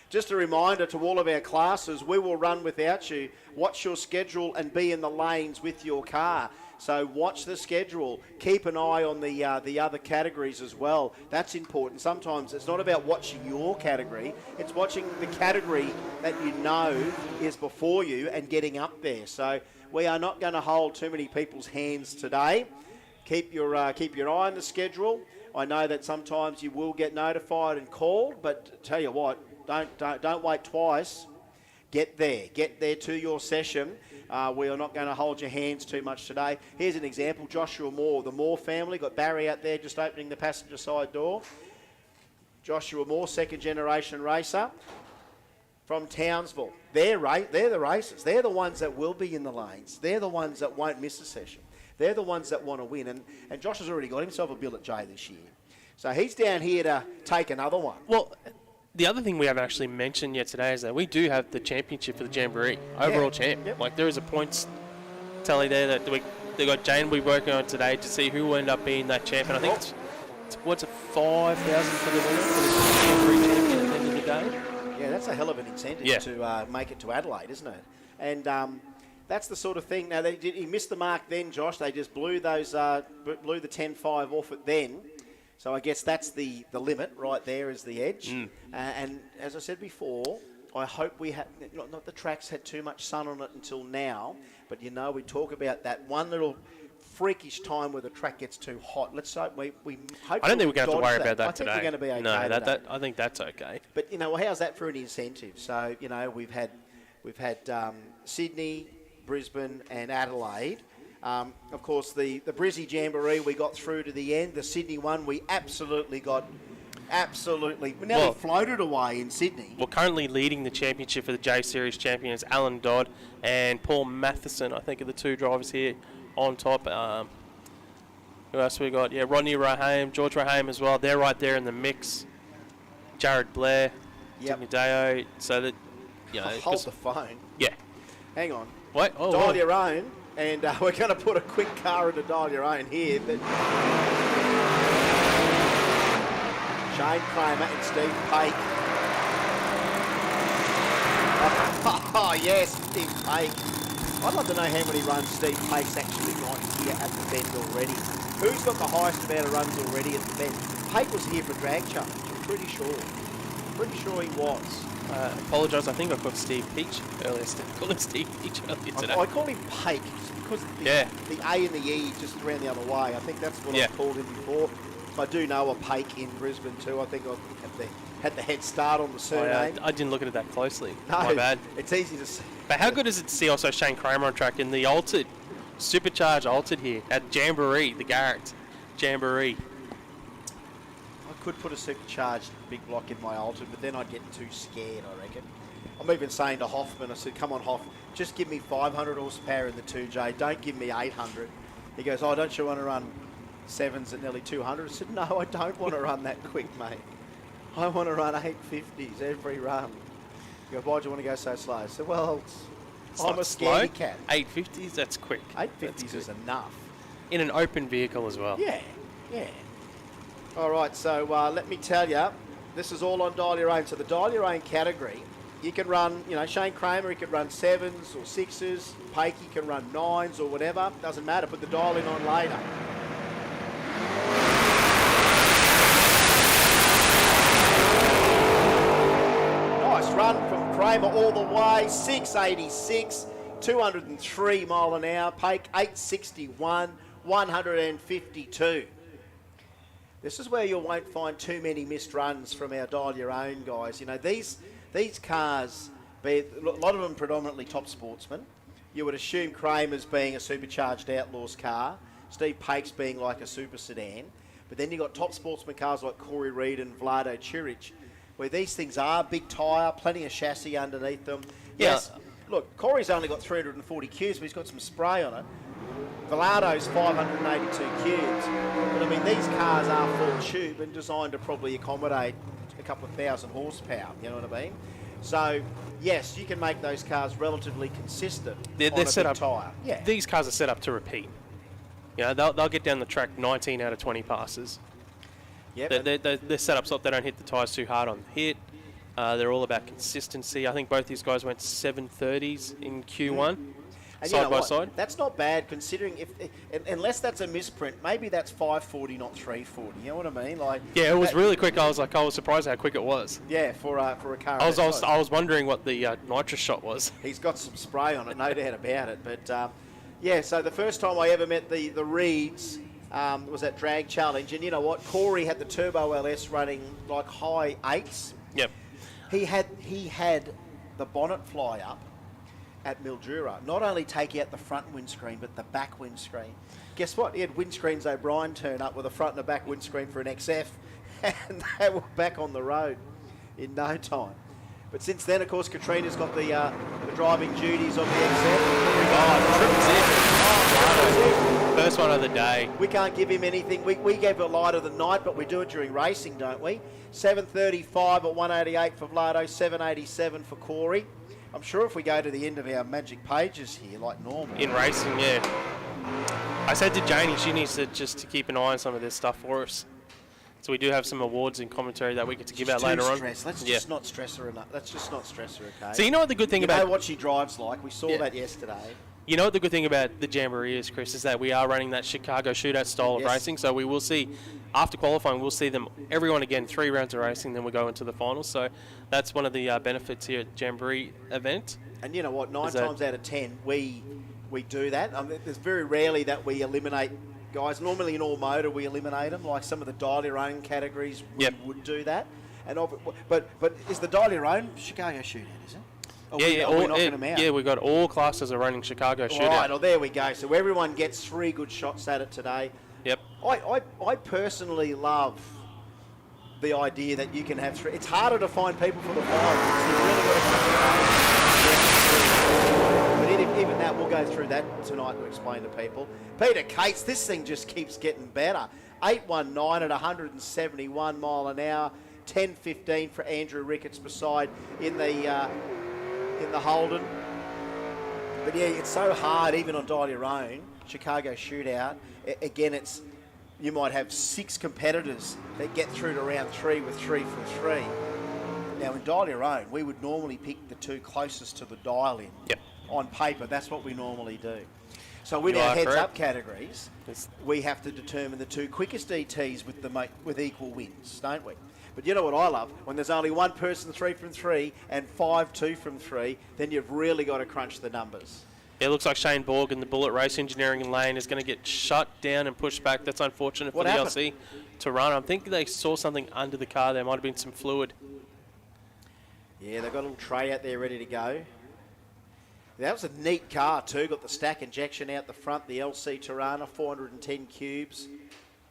Just a reminder to all of our classes, we will run without you. Watch your schedule and be in the lanes with your car. So watch the schedule. Keep an eye on the other categories as well. That's important. Sometimes it's not about watching your category. It's watching the category that you know is before you and getting up there. So we are not going to hold too many people's hands today. Keep your eye on the schedule. I know that sometimes you will get notified and called, but tell you what, don't wait twice. Get there to your session. We are not going to hold your hands too much today. Here's an example. Joshua Moore, the Moore family, got Barry out there just opening the passenger side door. Joshua Moore, second generation racer from Townsville. They're the racers. They're the ones that will be in the lanes. They're the ones that won't miss a session. They're the ones that want to win. And Josh has already got himself a billet J this year. So he's down here to take another one. Well, the other thing we haven't actually mentioned yet today is that we do have the championship for the Jamboree, overall champ. Yep. Like, there is a points tally there that they got Jamboree working on today to see who will end up being that champion. I think it's what's it, 5,000 for the winner for the Jamboree champion at the end of the day. Yeah, that's a hell of an incentive to make it to Adelaide, isn't it? And that's the sort of thing. Now, he missed the mark then, Josh. They just blew the 10.5 off it then. So I guess that's the limit right there is the edge. And as I said before, I hope we had not the track's had too much sun on it until now, but we talk about that one little freakish time where the track gets too hot. Let's hope we hope. I don't think we're going to have to worry about that today. I think we're going to be okay. No, today. I think that's okay. But how's that for an incentive? So we've had Sydney, Brisbane, and Adelaide. Of course, the Brizzy Jamboree we got through to the end. The Sydney one we we nearly floated away in Sydney. Well, currently leading the championship for the J Series champions, Alan Dodd and Paul Matheson, I think, are the two drivers here on top. Who else we got? Yeah, Rodney Rahame, George Rahame as well. They're right there in the mix. Jared Blair, Deo. So that, hold the phone. Yeah. Hang on. Wait. Dial your own, and we're going to put a quick car into dial your own here. But Shane Kramer and Steve Pake. Oh, yes, Steve Pake. I'd love to know how many runs Steve Pake's actually got here at the bend already. Who's got the highest amount of runs already at the bend? Pake was here for drag challenge, I'm pretty sure. Pretty sure he was. Apologise, I think I called Steve Peach earlier. Called him Steve Peach earlier today. I call him Pake just because the A and the E just ran the other way. I think that's what I've called him before. I do know a Pake in Brisbane too. I think I had the head start on the surname. I didn't look at it that closely. No, my bad. It's easy to see. But how good is it to see also Shane Kramer on track in the supercharged altered here at Jamboree, the Garrett Jamboree? I could put a supercharged big block in my altered, but then I'd get too scared, I reckon. I'm even saying to Hoffman, I said, come on, Hoff, just give me 500 horsepower in the 2J. Don't give me 800. He goes, oh, don't you want to run sevens at nearly 200? I said, no, I don't want to run that quick, mate. I want to run 850s every run. He goes, why do you want to go so slow? I said, well, I'm a scaredy cat. 850s, that's quick. 850s is enough. In an open vehicle as well. Yeah. All right, so let me tell you, this is all on Dial Your Own. So the Dial Your Own category, you can run, Shane Kramer, he could run 7s or 6s. Pakey can run 9s or whatever. Doesn't matter. Put the dial in on later. Nice run from Kramer all the way. 686, 203 mile an hour. Pake 861, 152. This is where you won't find too many missed runs from our Dial Your Own guys. These cars, a lot of them predominantly top sportsmen. You would assume Kramer's being a supercharged Outlaws car, Steve Pake's being like a super sedan, but then you've got top sportsman cars like Corey Reed and Vlado Chiric, where these things are big tyre, plenty of chassis underneath them. Yes, look, Corey's only got 340 cubes, but he's got some spray on it. Vlado's 582 cubes. But I mean, these cars are full tube and designed to probably accommodate a couple of thousand horsepower, you know what I mean? So, yes, you can make those cars relatively consistent they're set up, tyre. Yeah. These cars are set up to repeat. They'll get down the track 19 out of 20 passes. Yep. They're set up so that they don't hit the tyres too hard on the hit. They're all about consistency. I think both these guys went 730s in Q1. And side by side. That's not bad considering unless that's a misprint, maybe that's 540, not 340. You know what I mean? It was really quick. I was surprised how quick it was. Yeah, for a car. I was wondering what the nitrous shot was. He's got some spray on it, no doubt about it. But so the first time I ever met the Reeds was at Drag Challenge, and you know what? Corey had the Turbo LS running like high 8s. Yep. He had the bonnet fly up at Mildura, not only taking out the front windscreen, but the back windscreen. Guess what? He had Windscreens O'Brien turn up with a front and a back windscreen for an XF, and they were back on the road in no time. But since then, of course, Katrina's got the driving duties of the XF. First one of the day. We can't give him anything. We gave a light of the night, but we do it during racing, don't we? 735 at 188 for Vlado, 787 for Corey. I'm sure if we go to the end of our magic pages here, like normal. In racing, yeah. I said to Janie, she needs to just keep an eye on some of this stuff for us. So we do have some awards and commentary that we get to give out later on. Let's just not stress her enough. Let's just not stress her, okay? So you know what the good thing you about... know what she drives like. We saw that yesterday. You know what the good thing about the Jamboree is, Chris, is that we are running that Chicago shootout style of racing. So we will see, after qualifying, we'll see them, everyone again, 3 rounds of racing, then we go into the finals. So that's one of the benefits here at the Jamboree event. And you know what, 9 times out of 10, we do that. There's very rarely that we eliminate guys. Normally in all motor we eliminate them, like some of the dial your own categories would do that. And but is the dial your own Chicago shootout, is it? We're knocking them out. Yeah, we've got all classes are running Chicago shootout. Right, well there we go. So everyone gets 3 good shots at it today. Yep. I personally love the idea that you can have 3. It's harder to find people for the finals. So you really got to but even that, we'll go through that tonight to explain to people. Peter Cates, this thing just keeps getting better. 819 at 171 mile an hour. 10.15 for Andrew Ricketts beside in the Holden. But yeah, it's so hard, even on Dial Your Own, Chicago shootout. Again, you might have 6 competitors that get through to round 3 with 3 for 3. Now, in Dial Your Own, we would normally pick the 2 closest to the dial-in. Yep. On paper, that's what we normally do. So with our heads-up categories, we have to determine the 2 quickest ETs with equal wins, don't we? But you know what I love? When there's only one person 3 from 3 and 5 2 from 3, then you've really got to crunch the numbers. It looks like Shane Borg in the Bullet Race Engineering lane is going to get shut down and pushed back. That's unfortunate for the LC to run. I think they saw something under the car. There might have been some fluid. Yeah, they've got a little tray out there ready to go. That was a neat car too. Got the stack injection out the front, the LC Tirana, 410 cubes.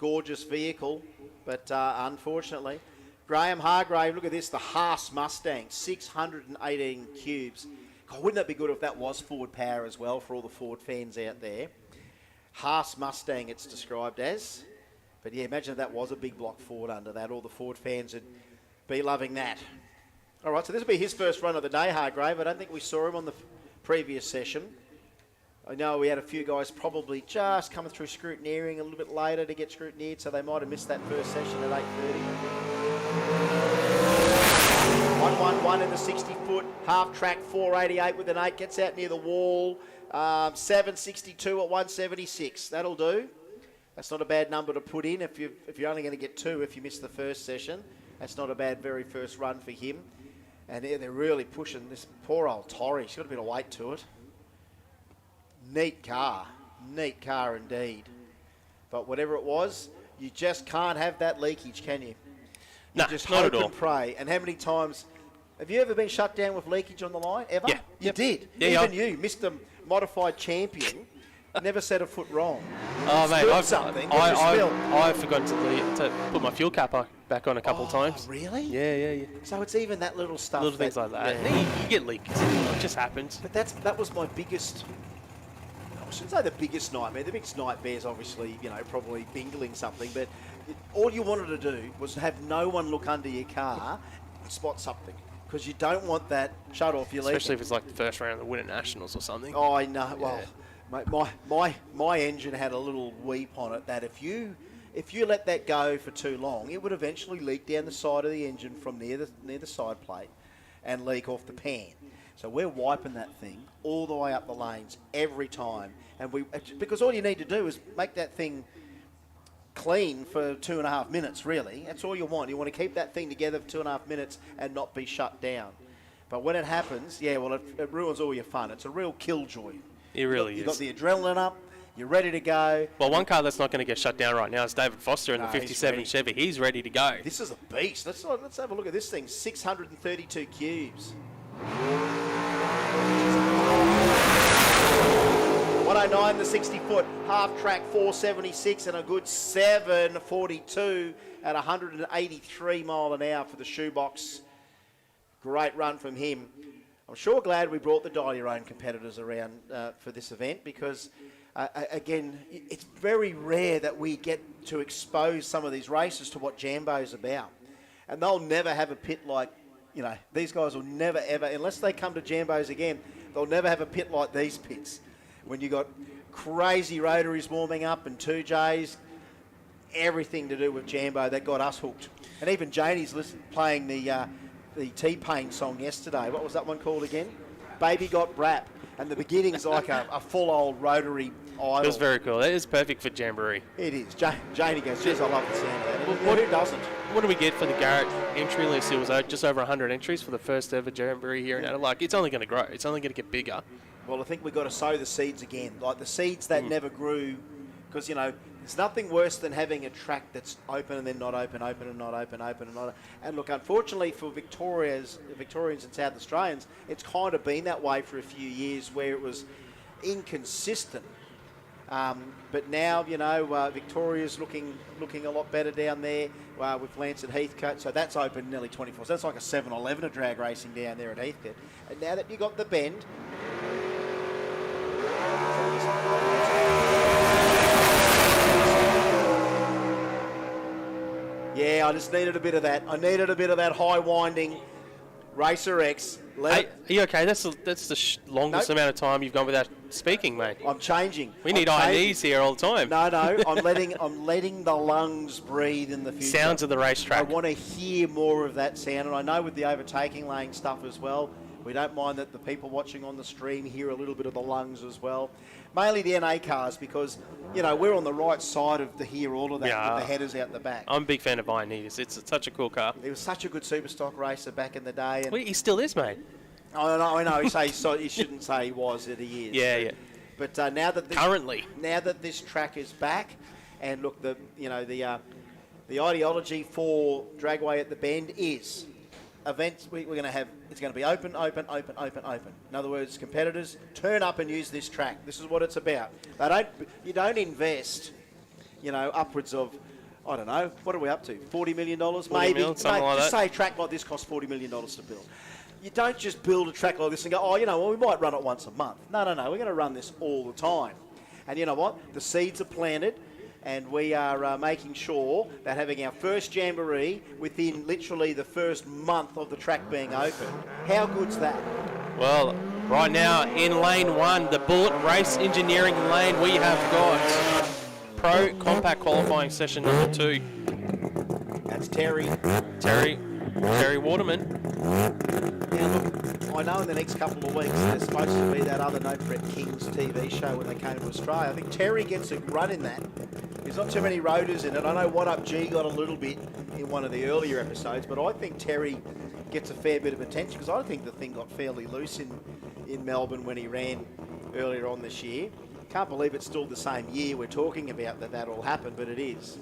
Gorgeous vehicle, but unfortunately. Graham Hargrave, look at this, the Haas Mustang, 618 cubes. God, wouldn't that be good if that was Ford power as well for all the Ford fans out there? Haas Mustang it's described as. But yeah, imagine if that was a big block Ford under that. All the Ford fans would be loving that. All right, so this will be his first run of the day, Hargrave. I don't think we saw him on the previous session. I know we had a few guys probably just coming through scrutineering a little bit later to get scrutineered, so they might have missed that first session at 8:30. 111 in the 60-foot, half track 488 with an 8, gets out near the wall. 762 at 176. That'll do. That's not a bad number to put in if you're only going to get 2 if you miss the first session. That's not a bad very first run for him. And they're really pushing this poor old Torrey. She's got a bit of weight to it. Neat car indeed. But whatever it was, you just can't have that leakage, can you? You just not hope at all. and pray. And how many times have you ever been shut down with leakage on the line? Ever? Yeah. You did. Yeah, Even you, Mr. Modified Champion, never set a foot wrong. Oh, mate, I've forgotten to put my fuel cap back on a couple of times. Really? Yeah. So it's even that little stuff. Little things like that. Yeah. You get leaks. It just happens. But that was my biggest, I shouldn't say the biggest nightmare. The biggest nightmare is obviously, probably bingling something. But all you wanted to do was have no one look under your car and spot something. Because you don't want that shut off your leak. Especially if it's like the first round of the Winter Nationals or something. Oh, I know. Well, mate, my engine had a little weep on it that if you let that go for too long, it would eventually leak down the side of the engine from near the side plate and leak off the pan. So we're wiping that thing all the way up the lanes every time, and because all you need to do is make that thing clean for 2.5 minutes. Really, that's all you want. You want to keep that thing together for 2.5 minutes and not be shut down. But when it happens, it ruins all your fun. It's a real killjoy. It really is. You've got the adrenaline up. You're ready to go. Well, one car that's not going to get shut down right now is David Foster in the 57 Chevy. He's ready to go. This is a beast. Let's have a look at this thing. 632 cubes. 109 the 60-foot, half track 476 and a good 742 at 183 mile an hour for the shoebox. Great run from him. I'm sure glad we brought the Dial Your Own competitors around for this event because, again, it's very rare that we get to expose some of these races to what Jambo's about. And they'll never have a pit like you know, these guys will never, ever, unless they come to Jambos again, they'll never have a pit like these pits. When you got crazy rotaries warming up and 2Js, everything to do with Jambo, that got us hooked. And even Janie's playing the T-Pain song yesterday. What was that one called again? Baby Got Brap. And the beginning's like a full old rotary idol. It was very cool. It is perfect for Jamboree. It is. Janie goes, geez, I love the sound of that. Who doesn't? What do we get for the Garrett entry list? It was just over 100 entries for the first ever Jamboree here in Adelaide. Like, it's only going to grow. It's only going to get bigger. Well, I think we've got to sow the seeds again. Like the seeds that never grew. Because, you know, there's nothing worse than having a track that's open and then not open, open and not open, open and not open. And look, unfortunately for Victorians and South Australians, it's kind of been that way for a few years where it was inconsistent. But now, you know, Victoria's looking a lot better down there with Lance at Heathcote. So that's open nearly 24. So that's like a 7-11 of drag racing down there at Heathcote. And now that you got the bend... Yeah, I just needed a bit of that. I needed a bit of that high winding Racer X. Are you okay? That's the longest amount of time you've gone without speaking, mate. I'm changing. We need INEs here all the time. No, I'm letting the lungs breathe in the future. Sounds of the racetrack. I want to hear more of that sound, and I know with the overtaking lane stuff as well, we don't mind that the people watching on the stream hear a little bit of the lungs as well. Mainly the NA cars because, you know, we're on the right side of to hear all of that with the headers out the back. I'm a big fan of INEs. It's such a cool car. He was such a good super stock racer back in the day. And he still is, mate. I know. He shouldn't say he was, that he is. Yeah. But now that this track is back, and look, the ideology for Dragway at the Bend is events we're going to have. It's going to be open. In other words, competitors turn up and use this track. This is what it's about. You don't invest, you know, upwards of, I don't know, what are we up to? $40 million, maybe. Something like just that. say a track like this costs $40 million to build. You don't just build a track like this and go, oh, you know, well, we might run it once a month. No. We're going to run this all the time. And you know what? The seeds are planted, and we are making sure that having our first Jamboree within literally the first month of the track being open. How good's that? Well, right now in lane 1, the Bullet Race Engineering lane, we have got Pro Compact Qualifying Session number 2. That's Terry Waterman. Now look, I know in the next couple of weeks there's supposed to be that other No Prep Kings TV show when they came to Australia. I think Terry gets a run in that. There's not too many rotors in it. I know What Up G got a little bit in one of the earlier episodes, but I think Terry gets a fair bit of attention because I think the thing got fairly loose in Melbourne when he ran earlier on this year. Can't believe it's still the same year we're talking about that all happened, but it is.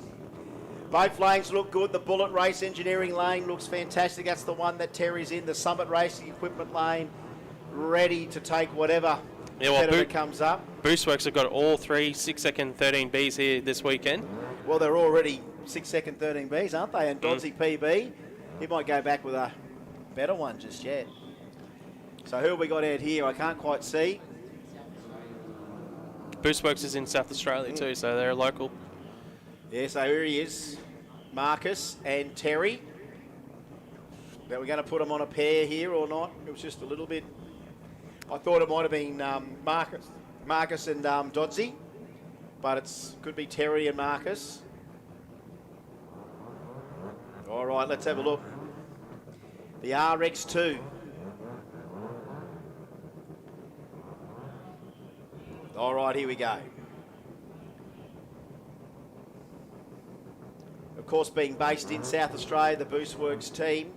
Both lanes look good. The Bullet Race Engineering lane looks fantastic. That's the one that Terry's in. The Summit Racing Equipment lane, ready to take whatever competitor comes up. Boostworks have got all 3 6-second 13Bs here this weekend. Well, they're already 6-second 13Bs, aren't they? And Dodsey PB, he might go back with a better one just yet. So who have we got out here? I can't quite see. Boostworks is in South Australia too, so they're local. Yeah, so here he is, Marcus and Terry. Now we're going to put them on a pair here or not. It was just a little bit. I thought it might have been Marcus and Dodsey, but it could be Terry and Marcus. All right, let's have a look. The RX2. All right, here we go. Of course, being based in South Australia, the Boostworks team.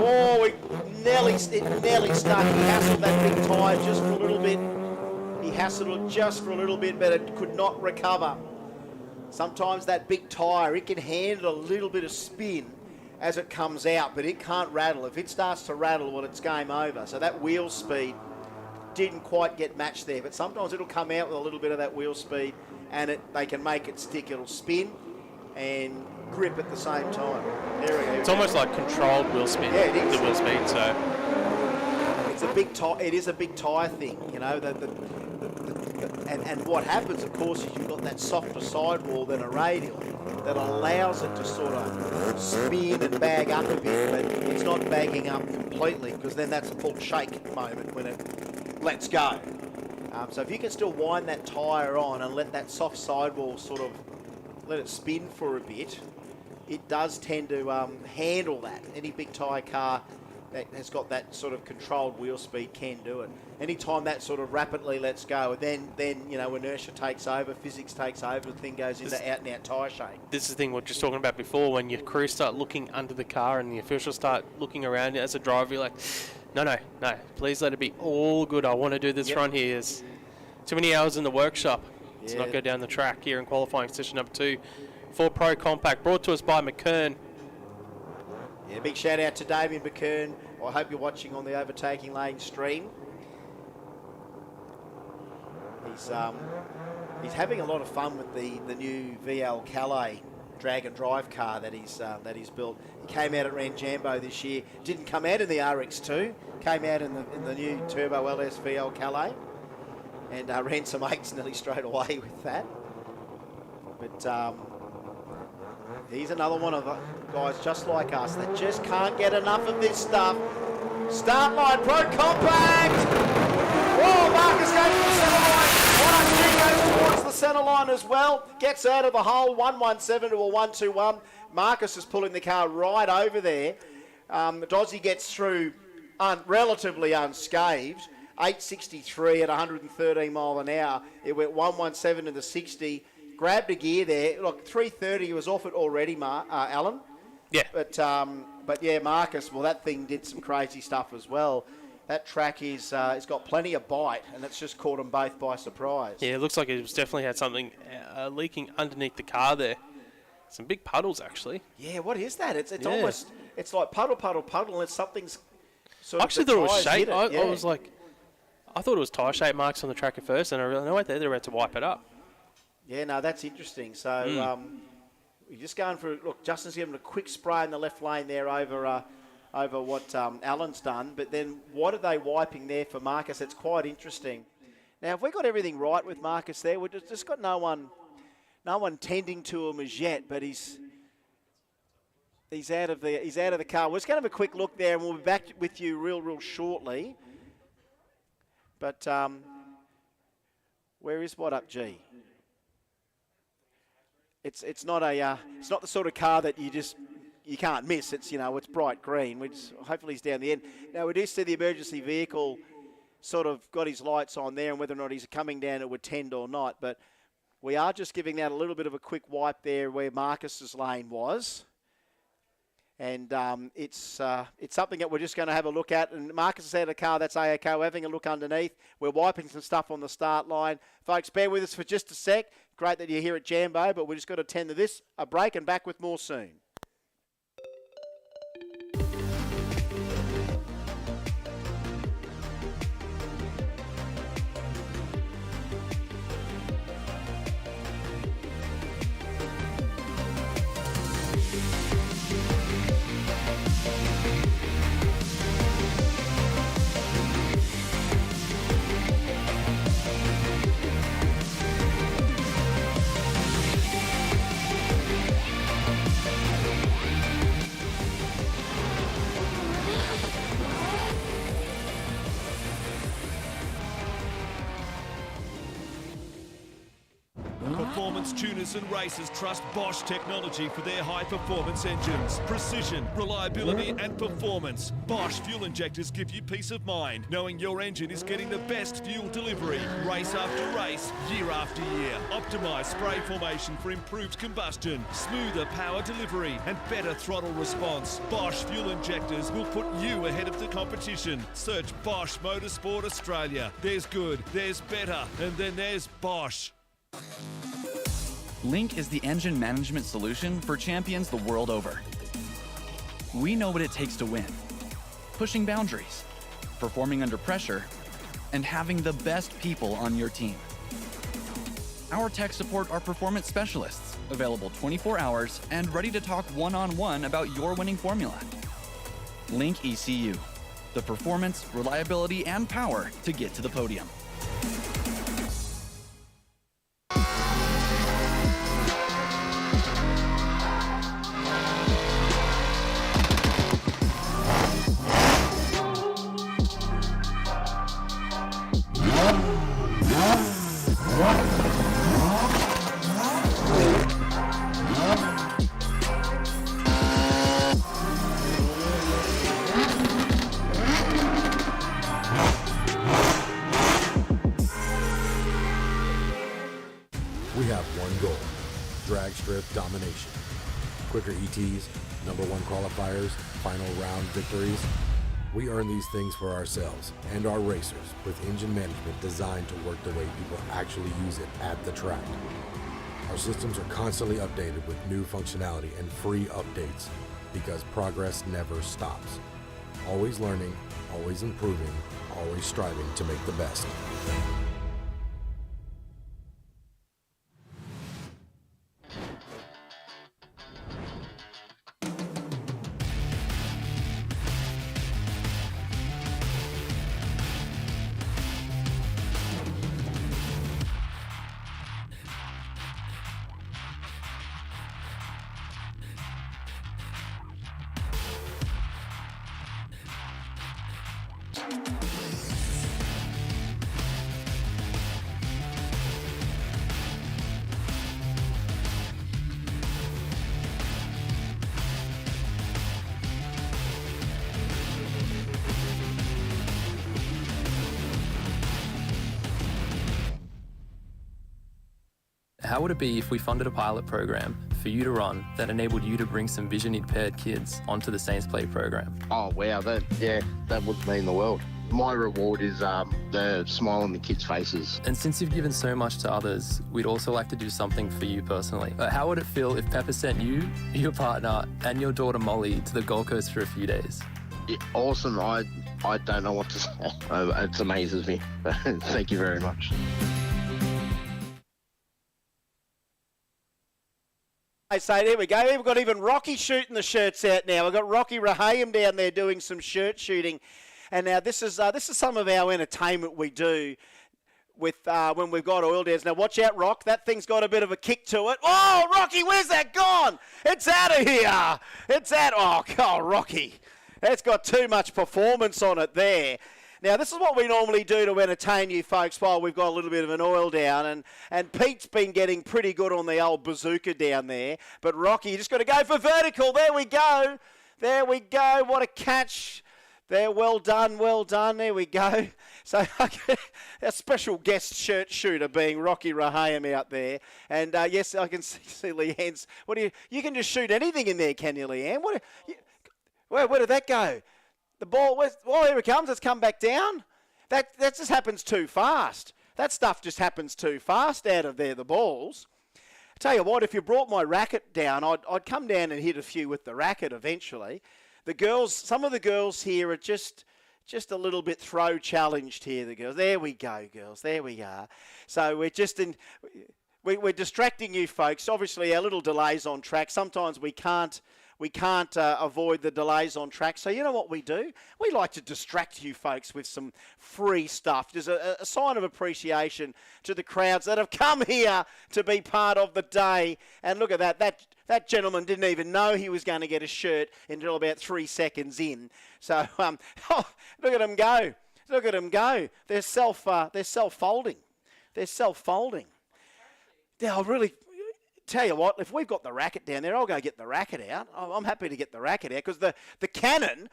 Oh, it nearly stuck. He hassled that big tyre just for a little bit. He hassled it just for a little bit, but it could not recover. Sometimes that big tyre, it can handle a little bit of spin as it comes out, but it can't rattle. If it starts to rattle, well, it's game over. So that wheel speed didn't quite get matched there, but sometimes it'll come out with a little bit of that wheel speed and they can make it stick. It'll spin and grip at the same time. There we go. It's almost like controlled wheel spin. Yeah, it is. The wheel speed, so it's a big tyre. It is a big tyre thing, you know. And what happens, of course, is you've got that softer sidewall than a radial that allows it to sort of spin and bag up a bit, but it's not bagging up completely, because then that's a full shake moment when it lets go. So if you can still wind that tyre on and let that soft sidewall sort of let it spin for a bit, it does tend to handle that. Any big tyre car that has got that sort of controlled wheel speed can do it. Anytime that sort of rapidly lets go, then you know, inertia takes over, physics takes over, the thing goes into out-and-out tyre shake. This is the thing we were just talking about before, when your crew start looking under the car and the officials start looking around as a driver, you're like, no, please let it be all good. I want to do this run here. There's too many hours in the workshop to not go down the track here in qualifying session number 2 for Pro Compact, brought to us by McKern. Yeah, big shout out to Damien McKern. I hope you're watching on the Overtaking Lane stream. He's having a lot of fun with the new VL Calais drag and drive car that he's built. He came out at Ranjambo this year. Didn't come out in the RX2. Came out in the new Turbo LS VL Calais, and ran some 8s nearly straight away with that. But he's another one of the guys just like us that just can't get enough of this stuff. Start line, Pro Compact! Whoa, Marcus goes to the centre line. G goes towards the centre line as well. Gets out of the hole, 117 to a 121. Marcus is pulling the car right over there. Dozzy gets through relatively unscathed. 863 at 113 mile an hour. It went 117 to the 60. Grabbed a gear there. Look, 330, he was off it already, Alan. Yeah. But yeah, Marcus, well, that thing did some crazy stuff as well. That track is it's got plenty of bite, and it's just caught them both by surprise. Yeah, it looks like it's definitely had something leaking underneath the car there. Some big puddles, actually. Yeah, what is that? It's almost, it's like puddle, and it's something's sort of... I actually thought it was shape. I was like, I thought it was tyre shape marks on the track at first, and I realised, no, wait, they're about to wipe it up. Yeah, no, that's interesting. So we're just going for, look, Justin's giving a quick spray in the left lane there over what Alan's done. But then what are they wiping there for Marcus? It's quite interesting. Now, have we got everything right with Marcus there? We've just got no one tending to him as yet, but he's out of the car. We're just going to have a quick look there, and we'll be back with you real shortly. But where is What Up G? It's not the sort of car that you can't miss. It's it's bright green. Hopefully he's down the end. Now we do see the emergency vehicle sort of got his lights on there, and whether or not he's coming down it would tend or not. But we are just giving out a little bit of a quick wipe there where Marcus's lane was. And it's something that we're just going to have a look at. And Marcus is out of the car. That's AOK. We're having a look underneath. We're wiping some stuff on the start line. Folks, bear with us for just a sec. Great that you're here at Jambo, but we're just got to tend to this. A break and back with more soon. Performance tuners and racers trust Bosch technology for their high-performance engines. Precision, reliability and performance. Bosch fuel injectors give you peace of mind, knowing your engine is getting the best fuel delivery. Race after race, year after year. Optimised spray formation for improved combustion, smoother power delivery and better throttle response. Bosch fuel injectors will put you ahead of the competition. Search Bosch Motorsport Australia. There's good, there's better, and then there's Bosch. Link is the engine management solution for champions the world over. We know what it takes to win. Pushing boundaries, performing under pressure, and having the best people on your team. Our tech support are performance specialists, available 24 hours and ready to talk one-on-one about your winning formula. Link ECU, the performance, reliability, and power to get to the podium. strip domination. Quicker ETs, number one qualifiers, final round victories. We earn these things for ourselves and our racers with engine management designed to work the way people actually use it at the track. Our systems are constantly updated with new functionality and free updates because progress never stops. Always learning, always improving, always striving to make the best. How would it be if we funded a pilot program for you to run that enabled you to bring some vision-impaired kids onto the Saints Play program? Oh, wow, that would mean the world. My reward is the smile on the kids' faces. And since you've given so much to others, we'd also like to do something for you personally. How would it feel if Pepper sent you, your partner, and your daughter Molly to the Gold Coast for a few days? Yeah, awesome. I don't know what to say. It amazes me. Thank you very much. So there we go. We've got even Rocky shooting the shirts out now. We've got Rocky Rahayim down there doing some shirt shooting. And now this is some of our entertainment we do with when we've got oil downs. Now watch out, Rock. That thing's got a bit of a kick to it. Oh, Rocky, where's that gone? It's out of here. It's out. Oh, God, Rocky. That's got too much performance on it there. Now, this is what we normally do to entertain you folks while we've got a little bit of an oil down. And Pete's been getting pretty good on the old bazooka down there. But Rocky, you just got to go for vertical. There we go. There we go. What a catch. There, well done, well done. There we go. So a special guest shirt shooter being Rocky Rahayim out there. And yes, I can see Leanne's. You can just shoot anything in there, can you, Leanne? Where did that go? The ball, here it comes. It's come back down. That just happens too fast. That stuff just happens too fast out of there, the balls. I tell you what, if you brought my racket down, I'd come down and hit a few with the racket eventually. The girls, some of the girls here are just a little bit throw challenged here, the girls. There we go, girls. There we are. So we're distracting you folks. Obviously, our little delays on track. Sometimes we can't avoid the delays on track. So you know what we do? We like to distract you folks with some free stuff. There's a sign of appreciation to the crowds that have come here to be part of the day. And look at that. That gentleman didn't even know he was going to get a shirt until about 3 seconds in. So look at them go. Look at them go. They're self-folding. They're self-folding. They'll really... Tell you what, if we've got the racket down there, I'll go get the racket out. I'm happy to get the racket out because the cannon,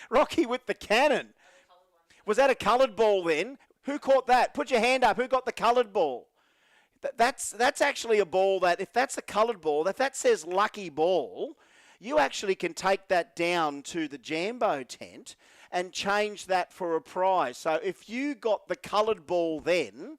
Rocky with the cannon. Was that a coloured ball then? Who caught that? Put your hand up. Who got the coloured ball? That's actually a ball that, if that's a coloured ball, if that says lucky ball, you actually can take that down to the Jambo tent and change that for a prize. So if you got the coloured ball then...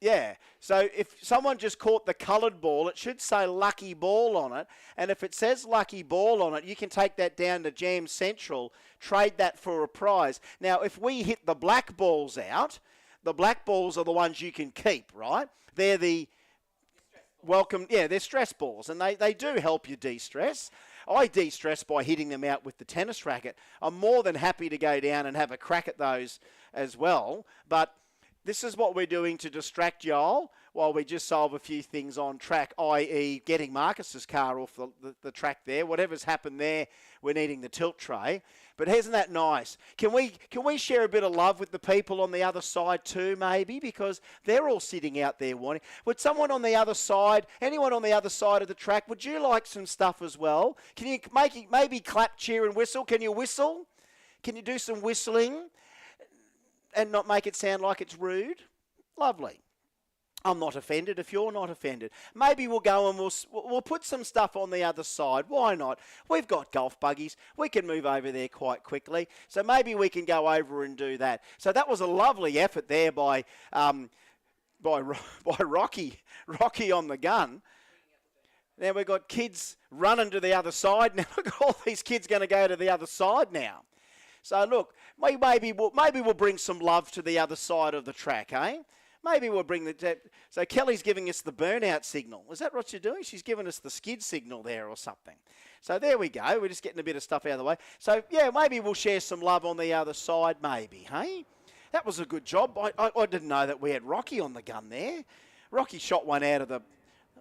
Yeah, so if someone just caught the coloured ball, it should say lucky ball on it. And if it says lucky ball on it, you can take that down to Jam Central, trade that for a prize. Now, if we hit the black balls out, the black balls are the ones you can keep, right? They're the welcome, yeah, they're stress balls, and they do help you de-stress. I de-stress by hitting them out with the tennis racket. I'm more than happy to go down and have a crack at those as well, but... This is what we're doing to distract y'all while we just solve a few things on track, i.e. getting Marcus's car off the track there. Whatever's happened there, we're needing the tilt tray. But isn't that nice? Can we share a bit of love with the people on the other side too, maybe? Because they're all sitting out there wanting... Would someone on the other side, anyone on the other side of the track, would you like some stuff as well? Can you maybe clap, cheer and whistle? Can you whistle? Can you do some whistling? And not make it sound like it's rude. Lovely. I'm not offended if you're not offended. Maybe we'll go and we'll put some stuff on the other side. Why not? We've got golf buggies. We can move over there quite quickly. So maybe we can go over and do that. So that was a lovely effort there by Rocky on the gun. Now we've got kids running to the other side. Now look at all these kids going to go to the other side now. So look, maybe we'll bring some love to the other side of the track, eh? Maybe we'll bring the... So Kelly's giving us the burnout signal. Is that what you're doing? She's giving us the skid signal there or something. So there we go. We're just getting a bit of stuff out of the way. So, yeah, maybe we'll share some love on the other side, maybe, hey? That was a good job. I didn't know that we had Rocky on the gun there. Rocky shot one out of the...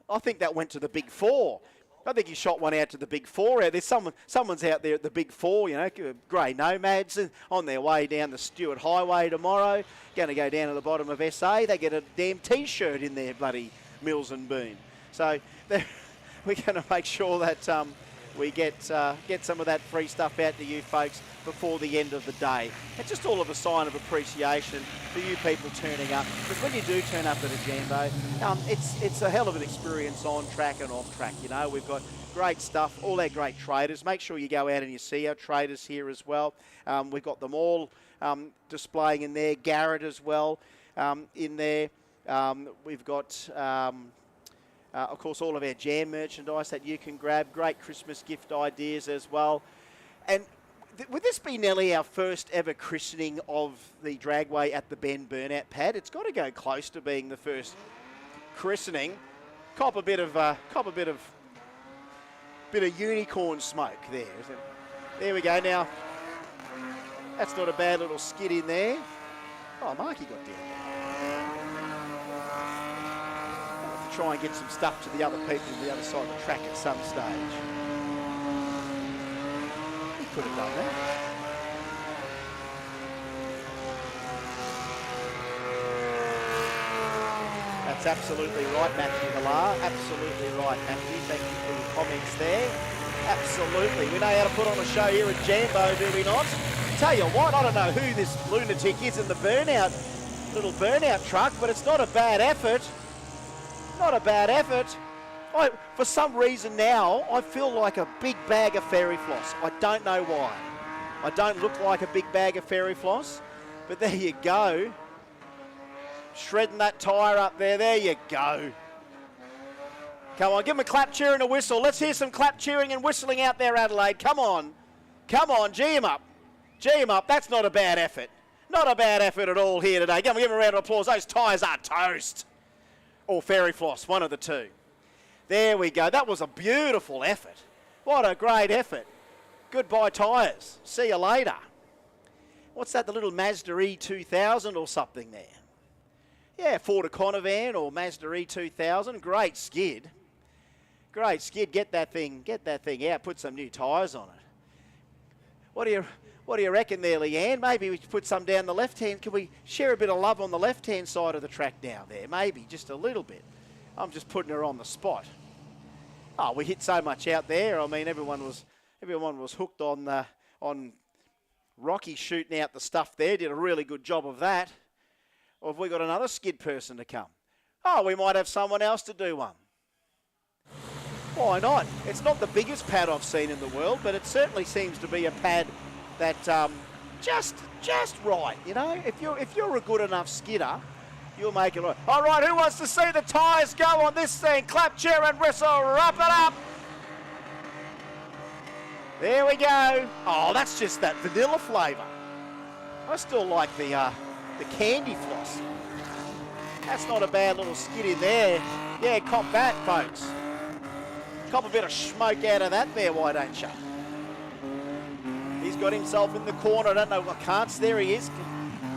I think that went to the big four. I think he shot one out to the big four. There's someone's out there at the big four, you know, grey nomads on their way down the Stewart Highway tomorrow. Going to go down to the bottom of SA. They get a damn T-shirt in their bloody Mills and Boon. So we're going to make sure that we get some of that free stuff out to you folks before the end of the day. It's just all of a sign of appreciation for you people turning up. Because when you do turn up at a Jambo, it's a hell of an experience on track and off track. You know, we've got great stuff, all our great traders. Make sure you go out and you see our traders here as well. We've got them all displaying in there. Garrett as well in there. We've got... of course, all of our jam merchandise that you can grab. Great Christmas gift ideas as well. And would this be nearly our first ever christening of the dragway at the Bend Burnout pad? It's got to go close to being the first christening. Cop a bit of unicorn smoke there. There we go. Now, that's not a bad little skid in there. Oh, Marky got down there. Try and get some stuff to the other people on the other side of the track at some stage. He could have done that. That's absolutely right, Matthew Millar. Absolutely right, Matthew. Thank you for your comments there. Absolutely. We know how to put on a show here at Jambo, do we not? Tell you what, I don't know who this lunatic is in the little burnout truck, but it's not a bad effort. Not a bad effort. For some reason now, I feel like a big bag of fairy floss. I don't know why. I don't look like a big bag of fairy floss, but there you go. Shredding that tyre up there. There you go. Come on, give him a clap, cheer and a whistle. Let's hear some clap, cheering and whistling out there, Adelaide. Come on. Come on, G him up. G him up. That's not a bad effort. Not a bad effort at all here today. Give him a round of applause. Those tyres are toast. Or fairy floss, one of the two. There we go. That was a beautiful effort. What a great effort. Goodbye tyres. See you later. What's that, the little Mazda E2000 or something there? Yeah, Ford Econovan or Mazda E2000. Great skid. Great skid. Get that thing out. Put some new tyres on it. What do you reckon there, Leanne? Maybe we should put some down the left hand. Can we share a bit of love on the left-hand side of the track down there? Maybe, just a little bit. I'm just putting her on the spot. Oh, we hit so much out there. I mean, everyone was hooked on Rocky shooting out the stuff there. Did a really good job of that. Or have we got another skid person to come? Oh, we might have someone else to do one. Why not? It's not the biggest pad I've seen in the world, but it certainly seems to be a pad that just right, you know. If you're a good enough skidder, you'll make it right. All right, who wants to see the tyres go on this thing? Clap, cheer and whistle, wrap it up. There we go. Oh, that's just that vanilla flavour. I still like the candy floss. That's not a bad little skid in there. Yeah, cop that, folks. Cop a bit of smoke out of that there, why don't you? He's got himself in the corner. I don't know. I can't. There he is.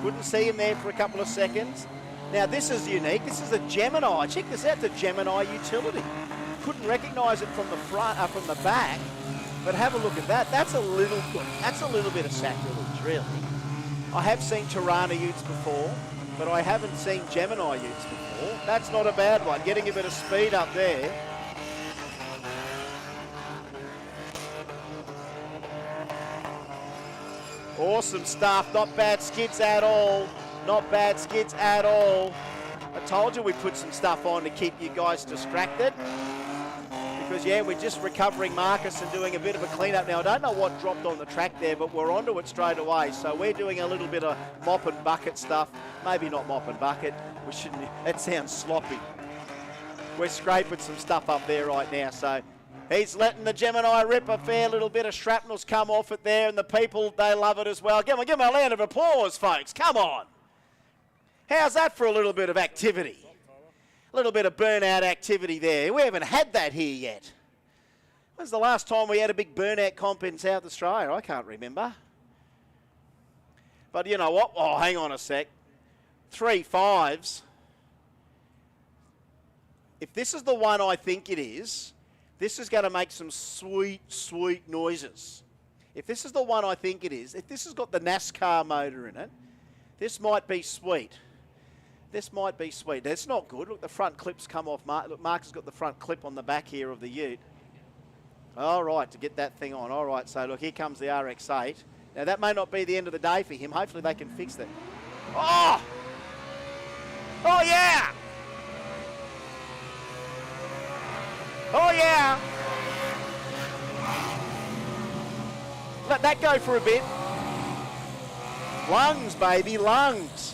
Couldn't see him there for a couple of seconds. Now, this is unique. This is a Gemini. Check this out, the Gemini utility. Couldn't recognise it from the front, from the back. But have a look at that. That's a little bit of sacrilege, really. I have seen Tirana utes before, but I haven't seen Gemini utes before. That's not a bad one. Getting a bit of speed up there. Awesome stuff. Not bad skids at all. Not bad skids at all. I told you we put some stuff on to keep you guys distracted. Because, yeah, we're just recovering Marcus and doing a bit of a clean-up. Now, I don't know what dropped on the track there, but we're onto it straight away. So we're doing a little bit of mop and bucket stuff. Maybe not mop and bucket. We shouldn't. That sounds sloppy. We're scraping some stuff up there right now. So he's letting the Gemini rip a fair little bit of shrapnel's come off it there, and the people, they love it as well. Give them a round of applause, folks. Come on. How's that for a little bit of activity? A little bit of burnout activity there. We haven't had that here yet. When's the last time we had a big burnout comp in South Australia? I can't remember. But you know what? Oh, hang on a sec. 3 5s. If this is the one I think it is, this is going to make some sweet, sweet noises. If this is the one I think it is, if this has got the NASCAR motor in it, this might be sweet. This might be sweet. That's not good. Look, the front clip's come off. Look, Mark has got the front clip on the back here of the ute. All right, to get that thing on. All right, so look, here comes the RX-8. Now, that may not be the end of the day for him. Hopefully they can fix that. Oh! Oh, yeah! Oh, yeah! Let that go for a bit. Lungs, baby, lungs.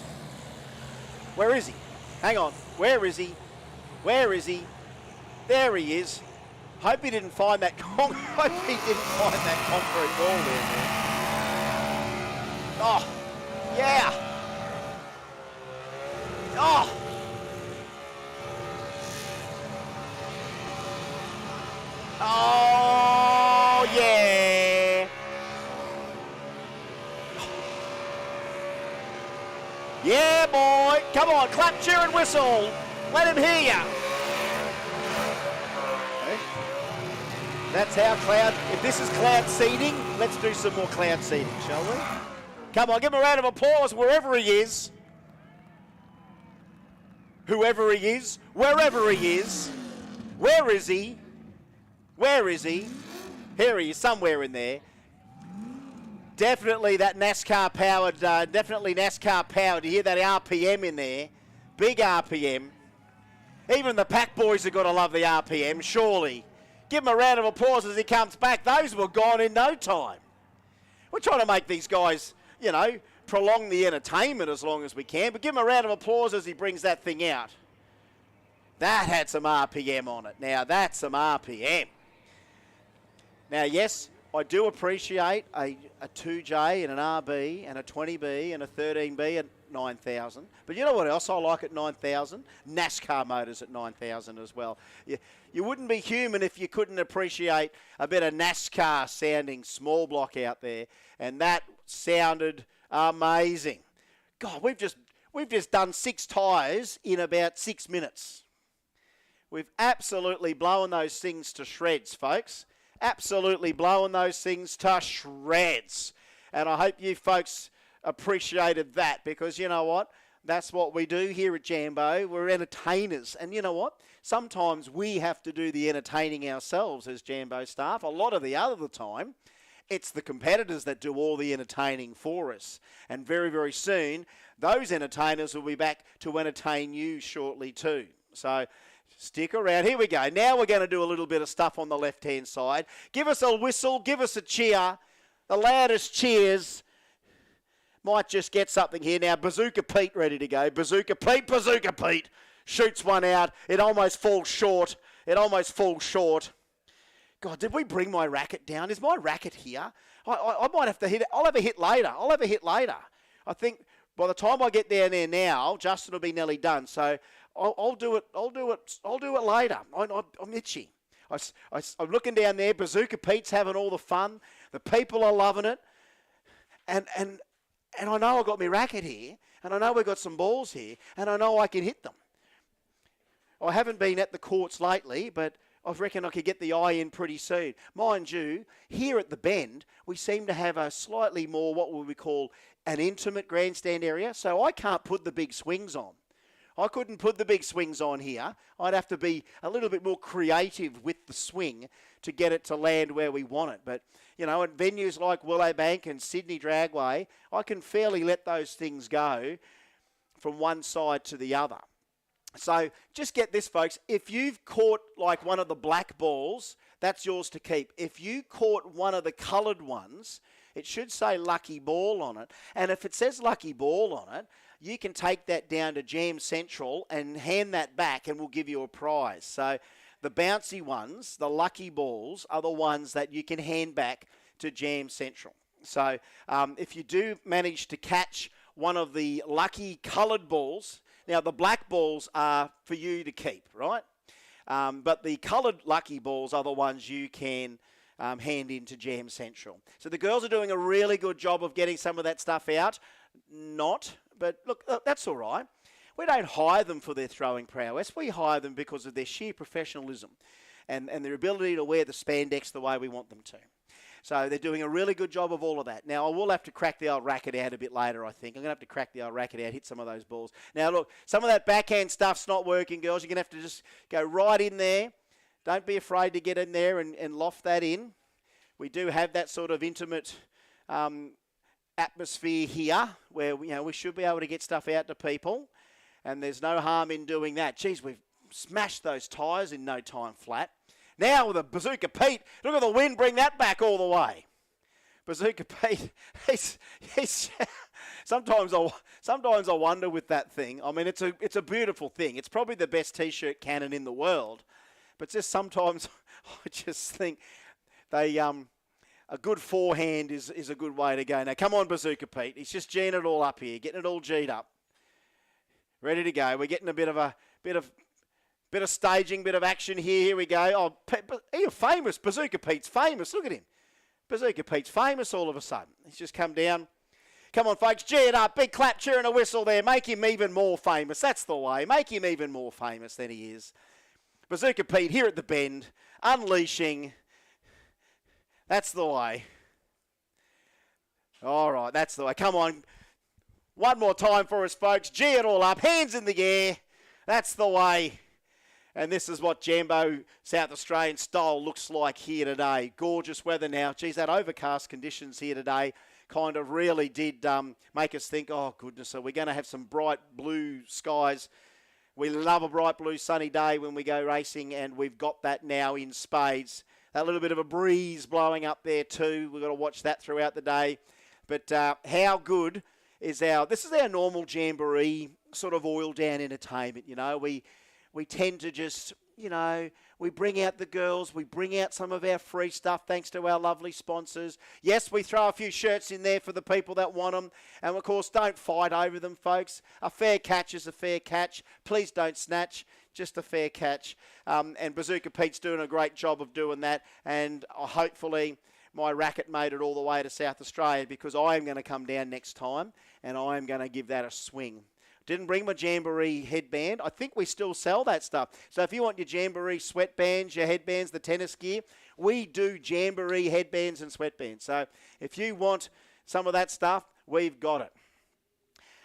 Where is he? Hang on. Where is he? Where is he? There he is. Hope he didn't find that concrete wall there, man. Oh, yeah. Oh. Oh, yeah. Yeah, boy. Come on, clap, cheer, and whistle. Let him hear you. Okay. That's how cloud, if this is cloud seeding, let's do some more cloud seeding, shall we? Come on, give him a round of applause wherever he is. Whoever he is, wherever he is. Where is he? Where is he? Here he is, somewhere in there. Definitely that NASCAR powered, You hear that RPM in there. Big RPM. Even the pack boys have got to love the RPM, surely. Give him a round of applause as he comes back. Those were gone in no time. We're trying to make these guys, you know, prolong the entertainment as long as we can, but give him a round of applause as he brings that thing out. That had some RPM on it. Now, that's some RPM. Now, yes, I do appreciate a 2J and an RB and a 20B and a 13B at 9,000. But you know what else I like at 9,000? NASCAR motors at 9,000 as well. You wouldn't be human if you couldn't appreciate a bit of NASCAR sounding small block out there. And that sounded amazing. God, we've just done 6 tyres in about 6 minutes. We've absolutely blown those things to shreds, folks. Absolutely blowing those things to shreds. And I hope you folks appreciated that, because you know what? That's what we do here at Jambo. We're entertainers. And you know what? Sometimes we have to do the entertaining ourselves as Jambo staff. A lot of the other time, it's the competitors that do all the entertaining for us. And very, very soon, those entertainers will be back to entertain you shortly too. So stick around. Here we go. Now we're going to do a little bit of stuff on the left-hand side. Give us a whistle. Give us a cheer. The loudest cheers might just get something here. Now, Bazooka Pete ready to go. Bazooka Pete shoots one out. It almost falls short. God, did we bring my racket down? Is my racket here? I might have to hit it. I'll have a hit later. I think by the time I get down there now, Justin will be nearly done. So I'll do it later. I'm itchy. I'm looking down there. Bazooka Pete's having all the fun. The people are loving it. And I know I've got my racket here. And I know we've got some balls here. And I know I can hit them. I haven't been at the courts lately, but I reckon I could get the eye in pretty soon. Mind you, here at the Bend, we seem to have a slightly more, what would we call, an intimate grandstand area. So I can't put the big swings on. I couldn't put the big swings on here. I'd have to be a little bit more creative with the swing to get it to land where we want it. But, you know, at venues like Willowbank and Sydney Dragway, I can fairly let those things go from one side to the other. So just get this, folks. If you've caught like one of the black balls, that's yours to keep. If you caught one of the coloured ones, it should say lucky ball on it. And if it says lucky ball on it, you can take that down to Jam Central and hand that back and we'll give you a prize. So the bouncy ones, the lucky balls, are the ones that you can hand back to Jam Central. So if you do manage to catch one of the lucky coloured balls, now the black balls are for you to keep, right? But the coloured lucky balls are the ones you can hand in to Jam Central. So the girls are doing a really good job of getting some of that stuff out. But look, that's all right. We don't hire them for their throwing prowess. We hire them because of their sheer professionalism and their ability to wear the spandex the way we want them to. So they're doing a really good job of all of that. Now, I will have to crack the old racket out a bit later, I think. I'm going to have to crack the old racket out, hit some of those balls. Now, look, some of that backhand stuff's not working, girls. You're going to have to just go right in there. Don't be afraid to get in there and loft that in. We do have that sort of intimate atmosphere here where we should be able to get stuff out to people, and there's no harm in doing that. Geez, we've smashed those tyres in no time flat. Now with a Bazooka Pete, look at the wind bring that back all the way. Bazooka Pete, he's sometimes I wonder with that thing. I mean, it's a beautiful thing. It's probably the best T-shirt cannon in the world, but just sometimes I just think they a good forehand is a good way to go. Now come on, Bazooka Pete. He's just G'ing it all up here, getting it all G'd up, ready to go. We're getting a bit of staging, bit of action here. Here we go. Oh, you're famous. Bazooka Pete's famous. Look at him. Bazooka Pete's famous all of a sudden. He's just come down. Come on, folks. Gee it up. Big clap, cheer and a whistle there. Make him even more famous. That's the way. Make him even more famous than he is. Bazooka Pete here at the bend. Unleashing. That's the way. All right, that's the way. Come on. One more time for us, folks. Gee it all up. Hands in the air. That's the way. And this is what Jambo South Australian style looks like here today. Gorgeous weather now. Geez, that overcast conditions here today kind of really did make us think, oh, goodness, so we're going to have some bright blue skies. We love a bright blue sunny day when we go racing, and we've got that now in spades. That little bit of a breeze blowing up there too. We've got to watch that throughout the day. But how good is this is our normal Jamboree sort of oil down entertainment, We tend to just, we bring out the girls, we bring out some of our free stuff thanks to our lovely sponsors. Yes, we throw a few shirts in there for the people that want them. And, of course, don't fight over them, folks. A fair catch is a fair catch. Please don't snatch, just a fair catch. And Bazooka Pete's doing a great job of doing that. And hopefully my racket made it all the way to South Australia, because I am going to come down next time and I am going to give that a swing. Didn't bring my Jamboree headband. I think we still sell that stuff. So if you want your Jamboree sweatbands, your headbands, the tennis gear, we do Jamboree headbands and sweatbands. So if you want some of that stuff, we've got it.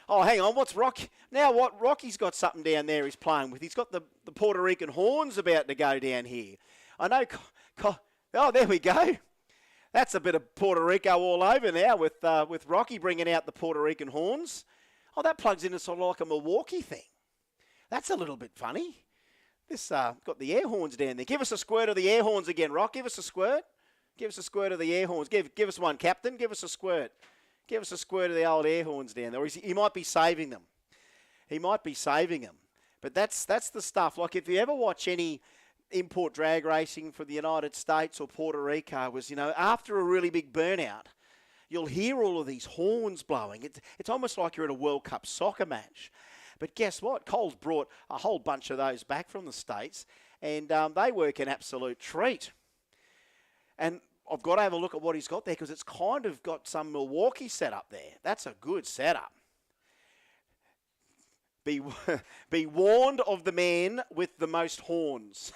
Oh, hang on. What's Rocky? Now what? Rocky's got something down there he's playing with. He's got the Puerto Rican horns about to go down here. I know. Oh, there we go. That's a bit of Puerto Rico all over now with Rocky bringing out the Puerto Rican horns. Oh, that plugs into sort of like a Milwaukee thing. That's a little bit funny. This got the air horns down there. Give us a squirt of the air horns again, Rock. Give us a squirt. Give us a squirt of the air horns. Give us one, Captain. Give us a squirt. Give us a squirt of the old air horns down there. Or he might be saving them. He might be saving them. But that's the stuff. Like if you ever watch any import drag racing for the United States or Puerto Rico, was, after a really big burnout, you'll hear all of these horns blowing. It's almost like you're at a World Cup soccer match. But guess what? Cole's brought a whole bunch of those back from the States, and they work an absolute treat. And I've got to have a look at what he's got there, because it's kind of got some Milwaukee setup there. That's a good setup. Be warned of the man with the most horns.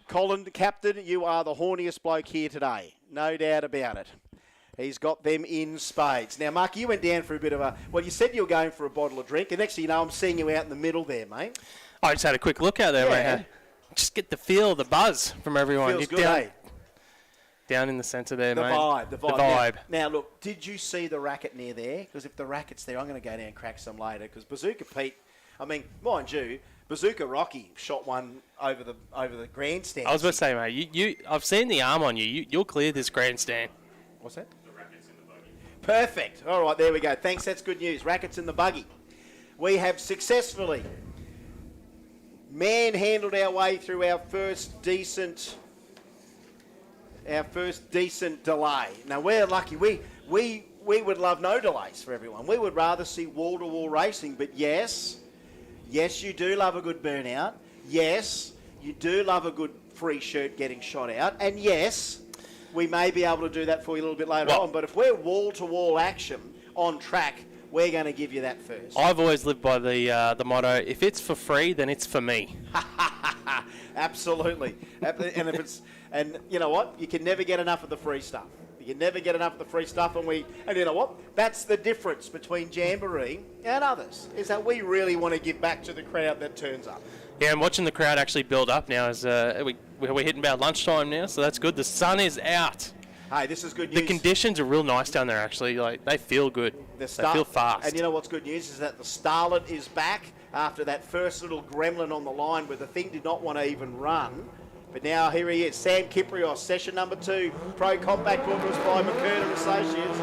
Colin, Captain, you are the horniest bloke here today. No doubt about it. He's got them in spades. Now, Mark, you went down for a bit of you said you were going for a bottle of drink, and next thing you know, I'm seeing you out in the middle there, mate. I just had a quick look out there, mate. Just get the feel, the buzz from everyone. Feels good, eh? Down in the centre there, mate. The vibe. Now, look, did you see the racket near there? Because if the racket's there, I'm going to go down and crack some later, because Bazooka Pete I mean, mind you, Bazooka Rocky shot one over the grandstand. I was about to say, mate, I've seen the arm on you. You'll clear this grandstand. What's that? The racket's in the buggy. Perfect. All right, there we go. Thanks, that's good news. Rackets in the buggy. We have successfully manhandled our way through our first decent delay. Now, we're lucky. We would love no delays for everyone. We would rather see wall-to-wall racing, but yes, you do love a good burnout. Yes, you do love a good free shirt getting shot out. And yes, we may be able to do that for you a little bit later on. But if we're wall-to-wall action on track, we're going to give you that first. I've always lived by the motto, if it's for free, then it's for me. Absolutely. And you know what? You can never get enough of the free stuff. You can never get enough of the free stuff, and you know what? That's the difference between Jamboree and others, is that we really want to give back to the crowd that turns up. Yeah, I'm watching the crowd actually build up now as we're hitting about lunchtime now, so that's good. The sun is out. Hey, this is good news. The conditions are real nice down there, actually. Like, they feel good. They feel fast. And you know what's good news is that the Starlet is back after that first little gremlin on the line where the thing did not want to even run. But now here he is, Sam Kiprios, session number 2, Pro Compact, brought to us by McKernan Associates.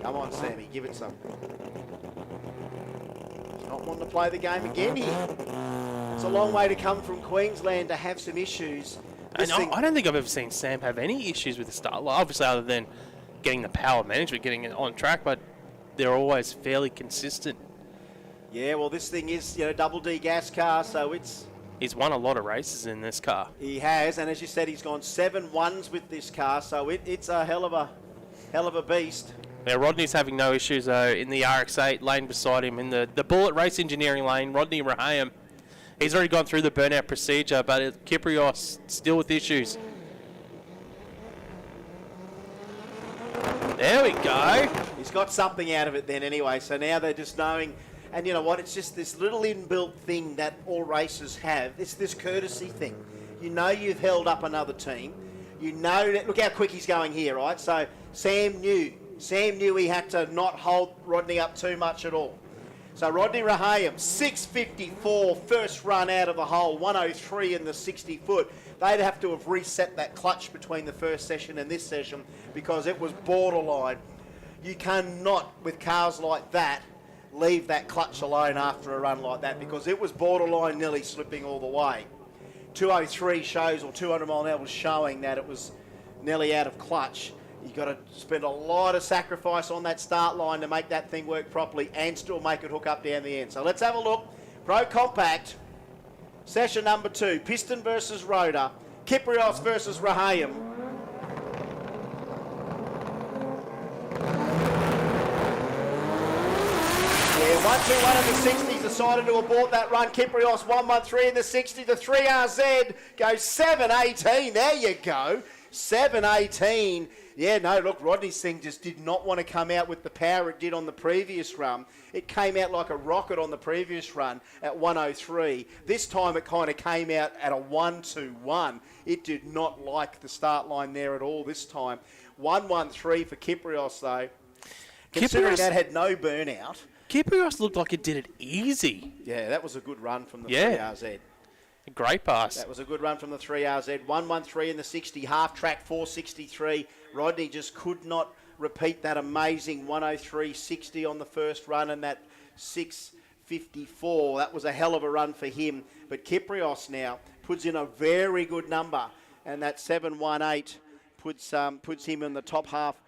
Come on, Sammy, give it some. He's not wanting to play the game again here. It's a long way to come from Queensland to have some issues. And I don't think I've ever seen Sam have any issues with the start. Well, obviously, other than getting the power management, getting it on track, but they're always fairly consistent. Yeah, well, this thing is, double D gas car, so He's won a lot of races in this car. He has, and as you said, he's gone 7 1s with this car, so it's a hell of a beast. Yeah, Rodney's having no issues though in the RX-8 lane beside him in the Bullet Race Engineering lane. Rodney Raham, he's already gone through the burnout procedure, but Kiprios still with issues. There we go. He's got something out of it then anyway, so now they're just knowing. And you know what? It's just this little inbuilt thing that all racers have. It's this courtesy thing. You know you've held up another team. You know that. Look how quick he's going here, right? So Sam knew he had to not hold Rodney up too much at all. So Rodney Raham, 6.54, first run out of the hole, 103 in the 60-foot. They'd have to have reset that clutch between the first session and this session because it was borderline. You cannot, with cars like that, leave that clutch alone after a run like that because it was borderline nearly slipping all the way. 203 shows, or 200 mile an hour was showing that it was nearly out of clutch. You've got to spend a lot of sacrifice on that start line to make that thing work properly and still make it hook up down the end. So let's have a look. Pro Compact, session number 2, piston versus rotor, Kiprios versus Raham. Yeah, 1-2-1 in the 60s, decided to abort that run. Kiprios 1-1-3 in the 60. The 3RZ goes 7-18. There you go. 7-18. Yeah, no, look, Rodney's thing just did not want to come out with the power it did on the previous run. It came out like a rocket on the previous run at 103. This time it kind of came out at a 1-2-1. It did not like the start line there at all this time. 1-1-3 for Kiprios, though. Considering that had no burnout. Kiprios looked like it did it easy. Yeah, that was a good run from the 3RZ. Great pass. That was a good run from the 3RZ. 1-1-3 in the 60, half track 463. Rodney just could not repeat that amazing 103.60 on the first run and that 6.54. That was a hell of a run for him. But Kiprios now puts in a very good number, and that 7.18 puts him in the top half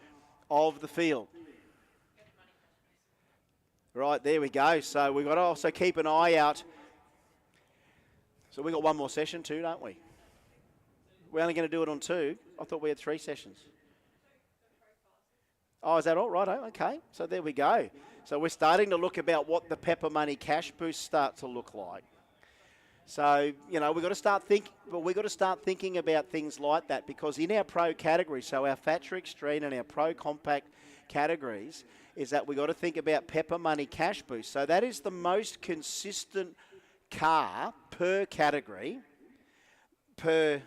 of the field. Right, there we go. So we've got to also keep an eye out. So we've got one more session too, don't we? We're only going to do it on 2. I thought we had 3 sessions. Oh, is that all right? Okay, so there we go. So we're starting to look about what the Pepper Money Cash Boost start to look like. So, we've got to start thinking about things like that because in our pro category, so our Fatra Extreme and our Pro Compact categories, is that we've got to think about Pepper Money Cash Boost. So that is the most consistent car per category for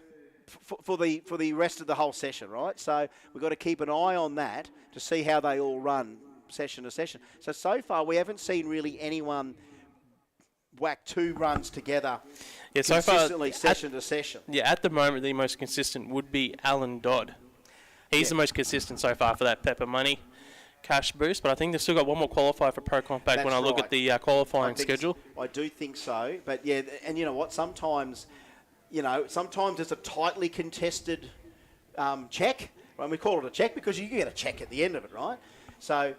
the rest of the whole session, right? So we've got to keep an eye on that to see how they all run. session to session. So far we haven't seen really anyone whack 2 runs together consistently session to session. Yeah, at the moment the most consistent would be Alan Dodd. He's the most consistent so far for that Pepper Money cash boost, but I think they've still got one more qualifier for Pro Compact. That's when I look right. at the qualifying schedule. I do think so, but yeah, and you know what? Sometimes it's a tightly contested check. Right? We call it a check because you get a check at the end of it, right? So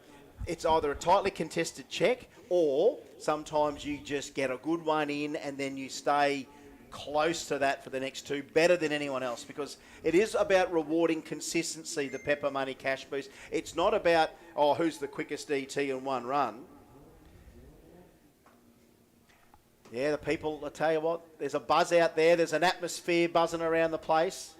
it's either a tightly contested check, or sometimes you just get a good one in and then you stay close to that for the next 2, better than anyone else, because it is about rewarding consistency, the Pepper Money cash boost. It's not about, who's the quickest ET in one run. Yeah, the people, I tell you what, there's a buzz out there. There's an atmosphere buzzing around the place.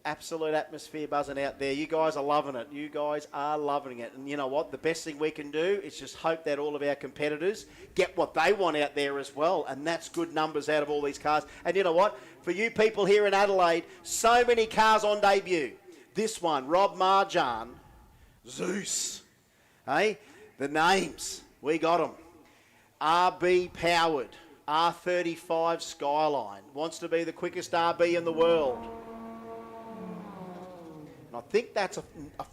Absolute atmosphere buzzing out there. You guys are loving it. You guys are loving it. And you know what? The best thing we can do is just hope that all of our competitors get what they want out there as well. And that's good numbers out of all these cars. And you know what? For you people here in Adelaide, so many cars on debut. This one, Rob Marjan, Zeus. Hey? The names. We got them. RB powered. R35 Skyline. Wants to be the quickest RB in the world. And I think that's a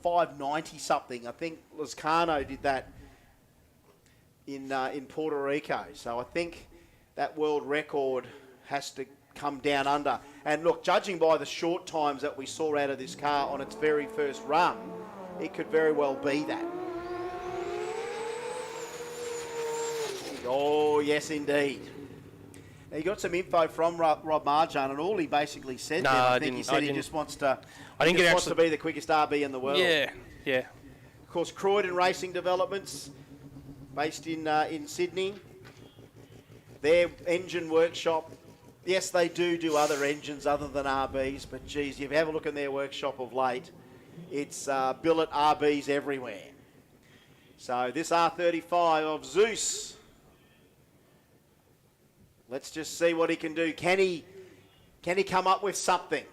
590 something. I think Lizcano did that in Puerto Rico. So I think that world record has to come down under. And look, judging by the short times that we saw out of this car on its very first run, it could very well be that. Oh, yes, indeed. Now, you got some info from Rob Marjan, and all he basically said he just wants to be the quickest RB in the world. Yeah. Of course, Croydon Racing Developments, based in Sydney. Their engine workshop, yes, they do other engines other than RBs, but geez, if you have a look in their workshop of late, it's billet RBs everywhere. So this R35 of Zeus, let's just see what he can do. Can he come up with something?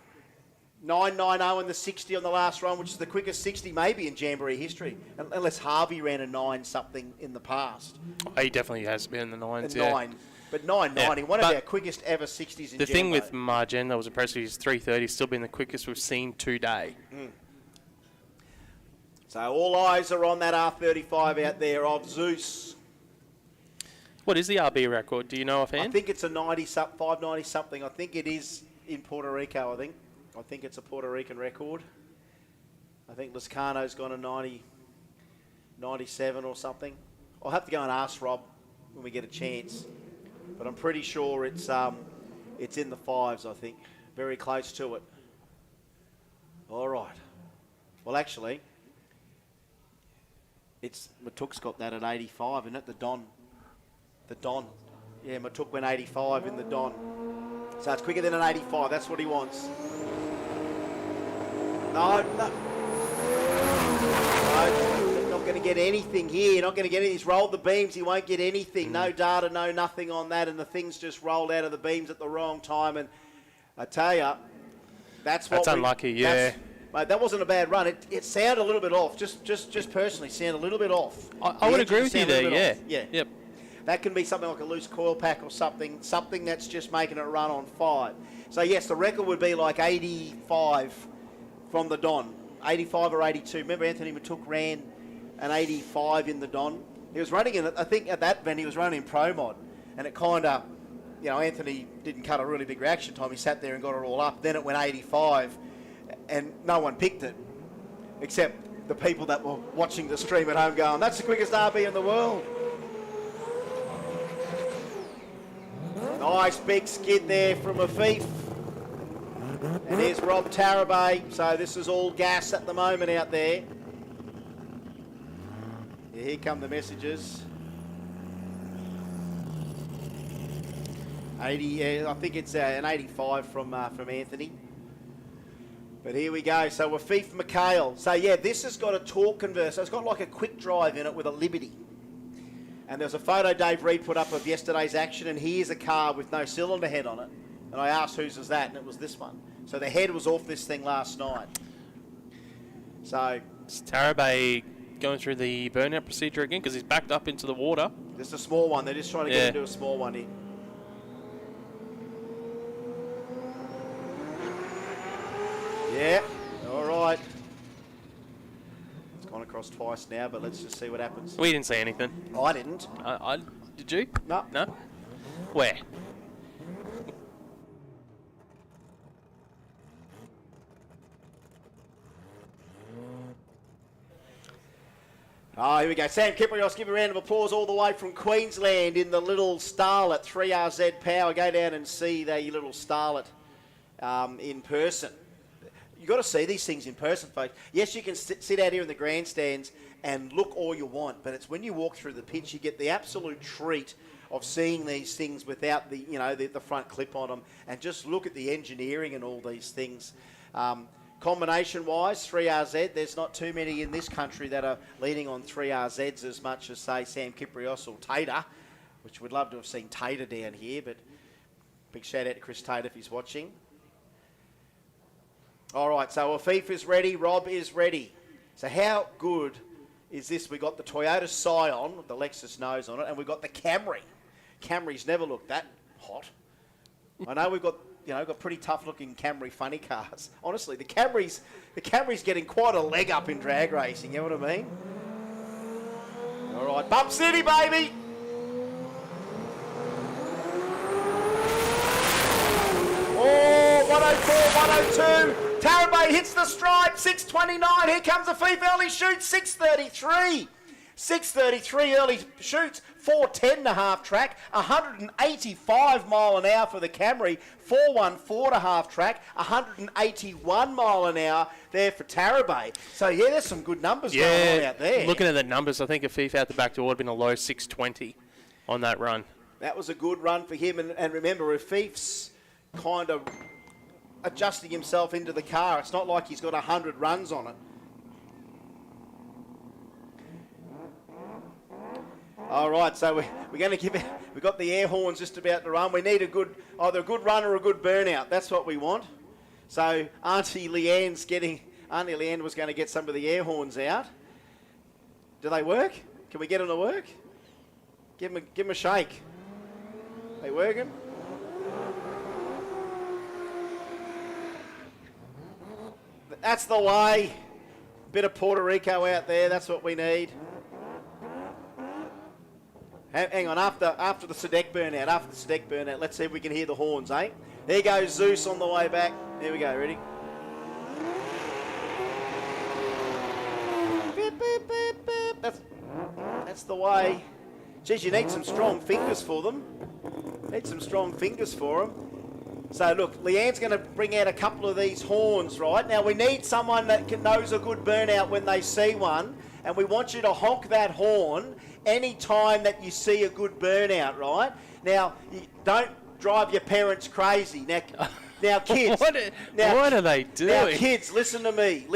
9.90 in the 60 on the last run, which is the quickest 60 maybe in Jamboree history, unless Harvey ran a 9-something in the past. Oh, he definitely has been in the 9s, yeah. 9, but 9.90, one of our quickest ever 60s in Jamboree. The thing with Marjan that was impressive is 330 still been the quickest we've seen today. So all eyes are on that R35 out there of Zeus. What is the RB record? Do you know offhand? I think it's a 590 something. I think it is in Puerto Rico, I think it's a Puerto Rican record. I think Lizcano's gone a 97 or something. I'll have to go and ask Rob when we get a chance. But I'm pretty sure it's in the 5s, I think. Very close to it. All right. Well, actually, Matuk's got that at 85, isn't it? The Don. Yeah, Matuk went 85 in the Don. So it's quicker than an 85. That's what he wants. No. Not going to get anything here. Not going to get anything. He's rolled the beams. He won't get anything. No data, no nothing on that. And the thing's just rolled out of the beams at the wrong time. And I tell you, that's unlucky, yeah. Mate, that wasn't a bad run. It sounded a little bit off. Just personally, sounded a little bit off. I would agree with you there, yeah. Yeah. Yep. That can be something like a loose coil pack or something that's just making it run on 5. So, yes, the record would be like 85 from the Don, 85 or 82. Remember Anthony Matuk ran an 85 in the Don? He was running in, I think at that event he was running in Pro Mod, and it kind of, Anthony didn't cut a really big reaction time. He sat there and got it all up. Then it went 85, and no one picked it, except the people that were watching the stream at home going, that's the quickest RB in the world. Nice big skid there from Afif. And here's Rob Tarabay. So this is all gas at the moment out there. Yeah, here come the messages. 80, I think it's an 85 from Anthony. But here we go. So Afif McHale. So yeah, this has got a torque converter. So it's got like a quick drive in it with a Liberty. And there was a photo Dave Reed put up of yesterday's action, and here's a car with no cylinder head on it. And I asked whose was that, and it was this one. So the head was off this thing last night. So is Tarabay going through the burnout procedure again because he's backed up into the water. Just a small one. They're just trying to get into a small one here. Yeah, all right. It's gone across twice now, but let's just see what happens. We didn't see anything. I didn't. Did you? No. No? Where? Oh, here we go. Sam Kiprios, give a round of applause all the way from Queensland in the little Starlet 3RZ Power. Go down and see the little Starlet in person. You've got to see these things in person, folks. Yes, you can sit out here in the grandstands and look all you want, but it's when you walk through the pitch, you get the absolute treat of seeing these things without the, the front clip on them, and just look at the engineering and all these things. Combination-wise, 3RZ, there's not too many in this country that are leaning on 3RZs as much as, say, Sam Kiprios or Tater, which we'd love to have seen Tater down here, but big shout-out to Chris Tater if he's watching. All right, so Afif is ready, Rob is ready. So how good is this? We got the Toyota Scion with the Lexus nose on it, and we've got the Camry. Camry's never looked that hot. I know we've got pretty tough-looking Camry funny cars. Honestly, the Camry's getting quite a leg up in drag racing. You know what I mean? All right, Bump City, baby. Oh, 104, 102. Tarabay hits the stripe, 6:29. Here comes the Afif early shoot, 6:33. 6:33 early shoots, 4:10 and a half track, 185 mile an hour for the Camry, 4:14 and a half track, 181 mile an hour there for Tarabay. So yeah, there's some good numbers going on out there. Looking at the numbers, I think Afif out the back door would have been a low 6:20 on that run. That was a good run for him, and remember, Afif's kind of adjusting himself into the car. It's not like he's got 100 runs on it. All right, so we're going to give it. We've got the air horns just about to run. We need either a good run or a good burnout. That's what we want. So Auntie Leanne was going to get some of the air horns out. Do they work? Can we get them to work? Give them a shake. They working? That's the way. Bit of Puerto Rico out there. That's what we need. Hang on, after the Sadek burnout, let's see if we can hear the horns, eh? There goes Zeus on the way back. There we go, ready? Beep, beep, beep, beep. That's the way. Geez, you need some strong fingers for them. So look, Leanne's going to bring out a couple of these horns, right? Now we need someone that knows a good burnout when they see one, and we want you to honk that horn any time that you see a good burnout, right? Now, you don't drive your parents crazy. Now kids. What are they doing? Now, kids, listen to me.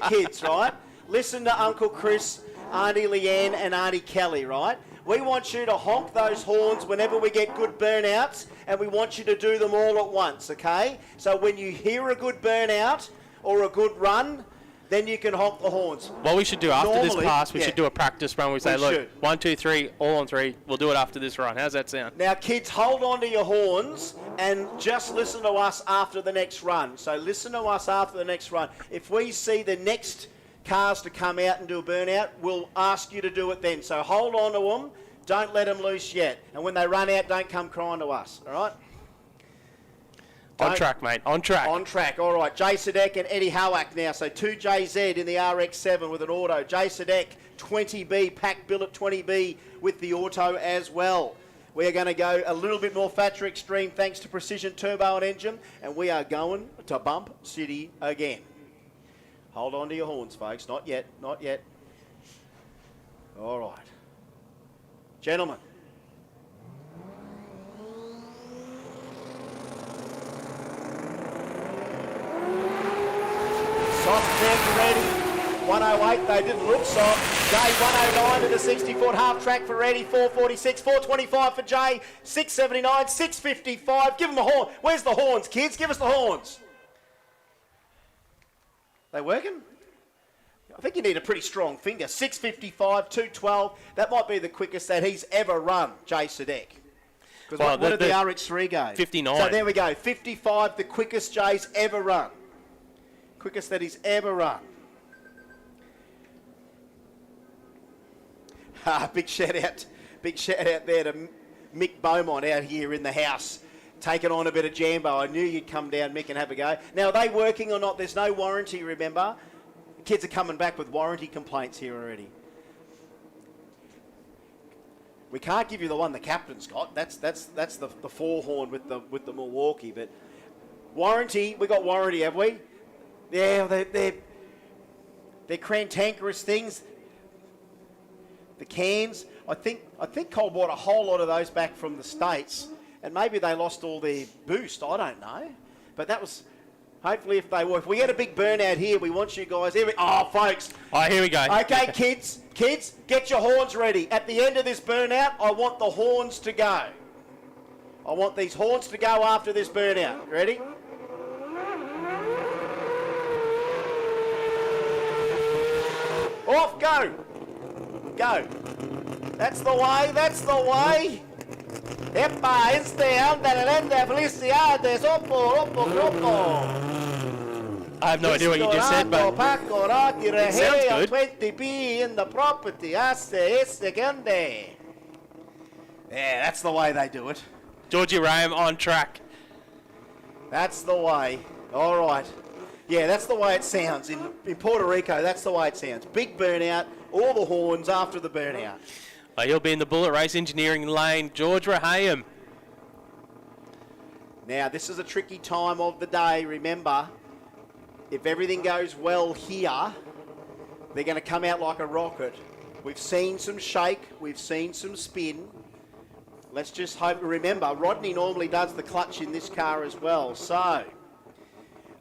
Kids, right? Listen to Uncle Chris, Auntie Leanne, and Auntie Kelly, right? We want you to honk those horns whenever we get good burnouts, and we want you to do them all at once, okay? So when you hear a good burnout or a good run, then you can honk the horns. What we should do after this pass, we should do a practice run. We say, look, 1, 2, 3, all on 3. We'll do it after this run. How's that sound? Now, kids, hold on to your horns and just listen to us after the next run. So listen to us after the next run. If we see the next cars to come out and do a burnout, we'll ask you to do it then. So hold on to them. Don't let them loose yet. And when they run out, don't come crying to us, all right? On track, mate. On track. On track. All right. Jay Sadek and Eddie Howack now. So 2JZ in the RX-7 with an auto. Jay Sadek, 20B, pack billet 20B with the auto as well. We are going to go a little bit more Factory Extreme thanks to Precision Turbo and Engine, and we are going to Bump City again. Hold on to your horns, folks. Not yet. Not yet. All right. Gentlemen. Soft check ready. 108, they didn't look soft. Jay 109 to the 60-foot half track for Eddie. 446, 425 for Jay. 679, 655. Give them a horn. Where's the horns, kids? Give us the horns. They working? I think you need a pretty strong finger. 6:55, 2:12. That might be the quickest that he's ever run, Jay Sadek. Because what did the RX3 go? 59. So there we go. 55, the quickest Jay's ever run. Quickest that he's ever run. Big shout out there to Mick Beaumont out here in the house, taking on a bit of Jambo. I knew you'd come down, Mick, and have a go. Now, are they working or not? There's no warranty, remember? Kids are coming back with warranty complaints here already. We can't give you the one the captain's got. That's the four-horn with the Milwaukee. But warranty, we got warranty, have we? Yeah, they're cantankerous things. The cans, I think Cole bought a whole lot of those back from the States, and maybe they lost all their boost. I don't know, but that was. Hopefully, if they work. If we get a big burnout here, we want you guys. Folks. Oh, here we go. Okay, kids, get your horns ready. At the end of this burnout, I want the horns to go. I want these horns to go after this burnout. Ready? Off, go. Go. That's the way, that's the way. Epa, down, felicidades, I have no idea what you just said, but it sounds good. 20p in the property, yeah, that's the way they do it. Georgie Rame on track. That's the way. All right. Yeah, that's the way it sounds. In Puerto Rico, that's the way it sounds. Big burnout, all the horns after the burnout. Well, he'll be in the Bullet Race Engineering lane. George Raham. Now, this is a tricky time of the day. Remember, if everything goes well here, they're going to come out like a rocket. We've seen some shake. We've seen some spin. Let's just hope. Remember, Rodney normally does the clutch in this car as well. So,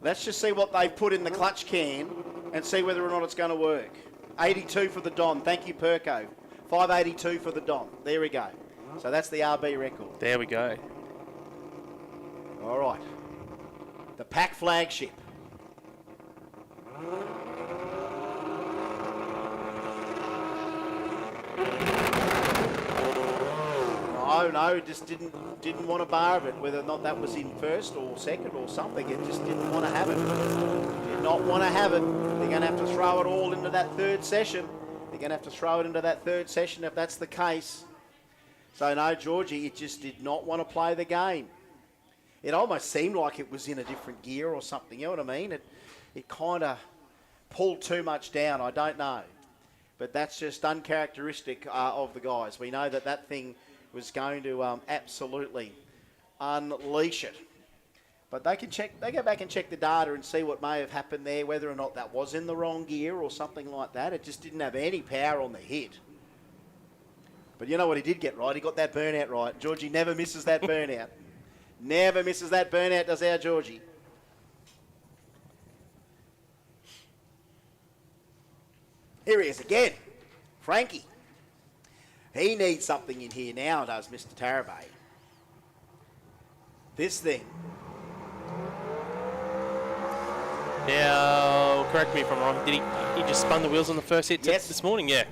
let's just see what they've put in the clutch can and see whether or not it's going to work. 82 for the Don. Thank you, Perko. 582 for the Don. There we go. So that's the RB record. There we go. All right. The Pack flagship. No, just didn't want a bar of it, whether or not that was in first or second or something. It just didn't want to have it. Did not want to have it. They're going to have to throw it all into that third session. They're going to have to throw it into that third session if that's the case. So no, Georgie, it just did not want to play the game. It almost seemed like it was in a different gear or something, you know what I mean? It kind of pulled too much down, I don't know. But that's just uncharacteristic of the guys. We know that thing was going to absolutely unleash it. But they go back and check the data and see what may have happened there, whether or not that was in the wrong gear or something like that. It just didn't have any power on the hit. But you know what he did get right? He got that burnout right. Georgie never misses that burnout. Never misses that burnout, does our Georgie. Here he is again. Frankie. He needs something in here now, does Mr. Tarabay. This thing. Now, correct me if I'm wrong. Did he just spun the wheels on the first hit this morning? Yeah.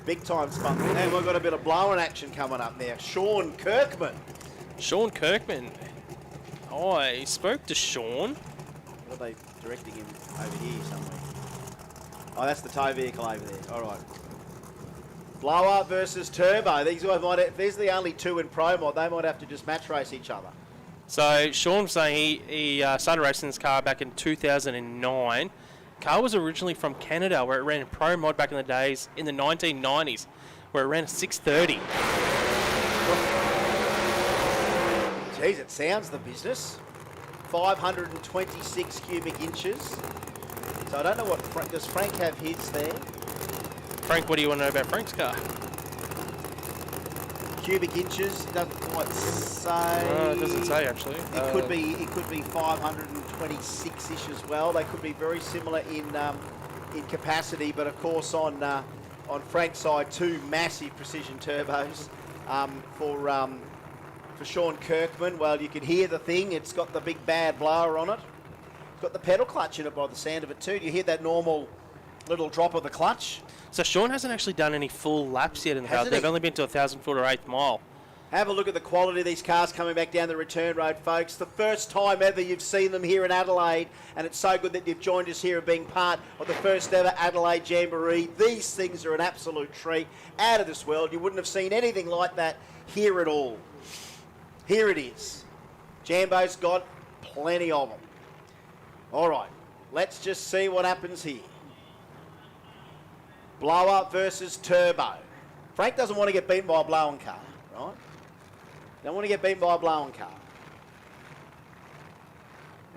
Big time spun. And we've got a bit of blowing action coming up now. Sean Kirkman. Sean Kirkman. I spoke to Sean. What are they directing him over here somewhere? Oh, that's the tow vehicle over there. All right. Blower versus Turbo. These guys might. If there's the only two in Pro Mod, they might have to just match race each other. So Sean was saying he started racing this car back in 2009. Car was originally from Canada, where it ran in Pro Mod back in the days in the 1990s, where it ran a 630. Jeez, it sounds the business. 526 cubic inches. So I don't know what does Frank have his there? Frank, what do you want to know about Frank's car? Cubic inches, doesn't quite say. It doesn't say actually. It could be 526-ish as well. They could be very similar in capacity, but of course on Frank's side, two massive precision turbos for Sean Kirkman. Well, you can hear the thing. It's got the big bad blower on it. It's got the pedal clutch in it by the sound of it too. Do you hear that normal Little drop of the clutch. So Sean hasn't actually done any full laps yet in the car. They've only been to 1,000 foot or 8th mile. Have a look at the quality of these cars coming back down the return road, folks. The first time ever you've seen them here in Adelaide, and it's so good that you've joined us here and being part of the first ever Adelaide Jamboree. These things are an absolute treat, out of this world. You wouldn't have seen anything like that here at all. Here it is. Jambo's got plenty of them. All right, let's just see what happens here. Blower versus Turbo. Frank doesn't want to get beaten by a blowing car, right? Don't want to get beaten by a blowing car.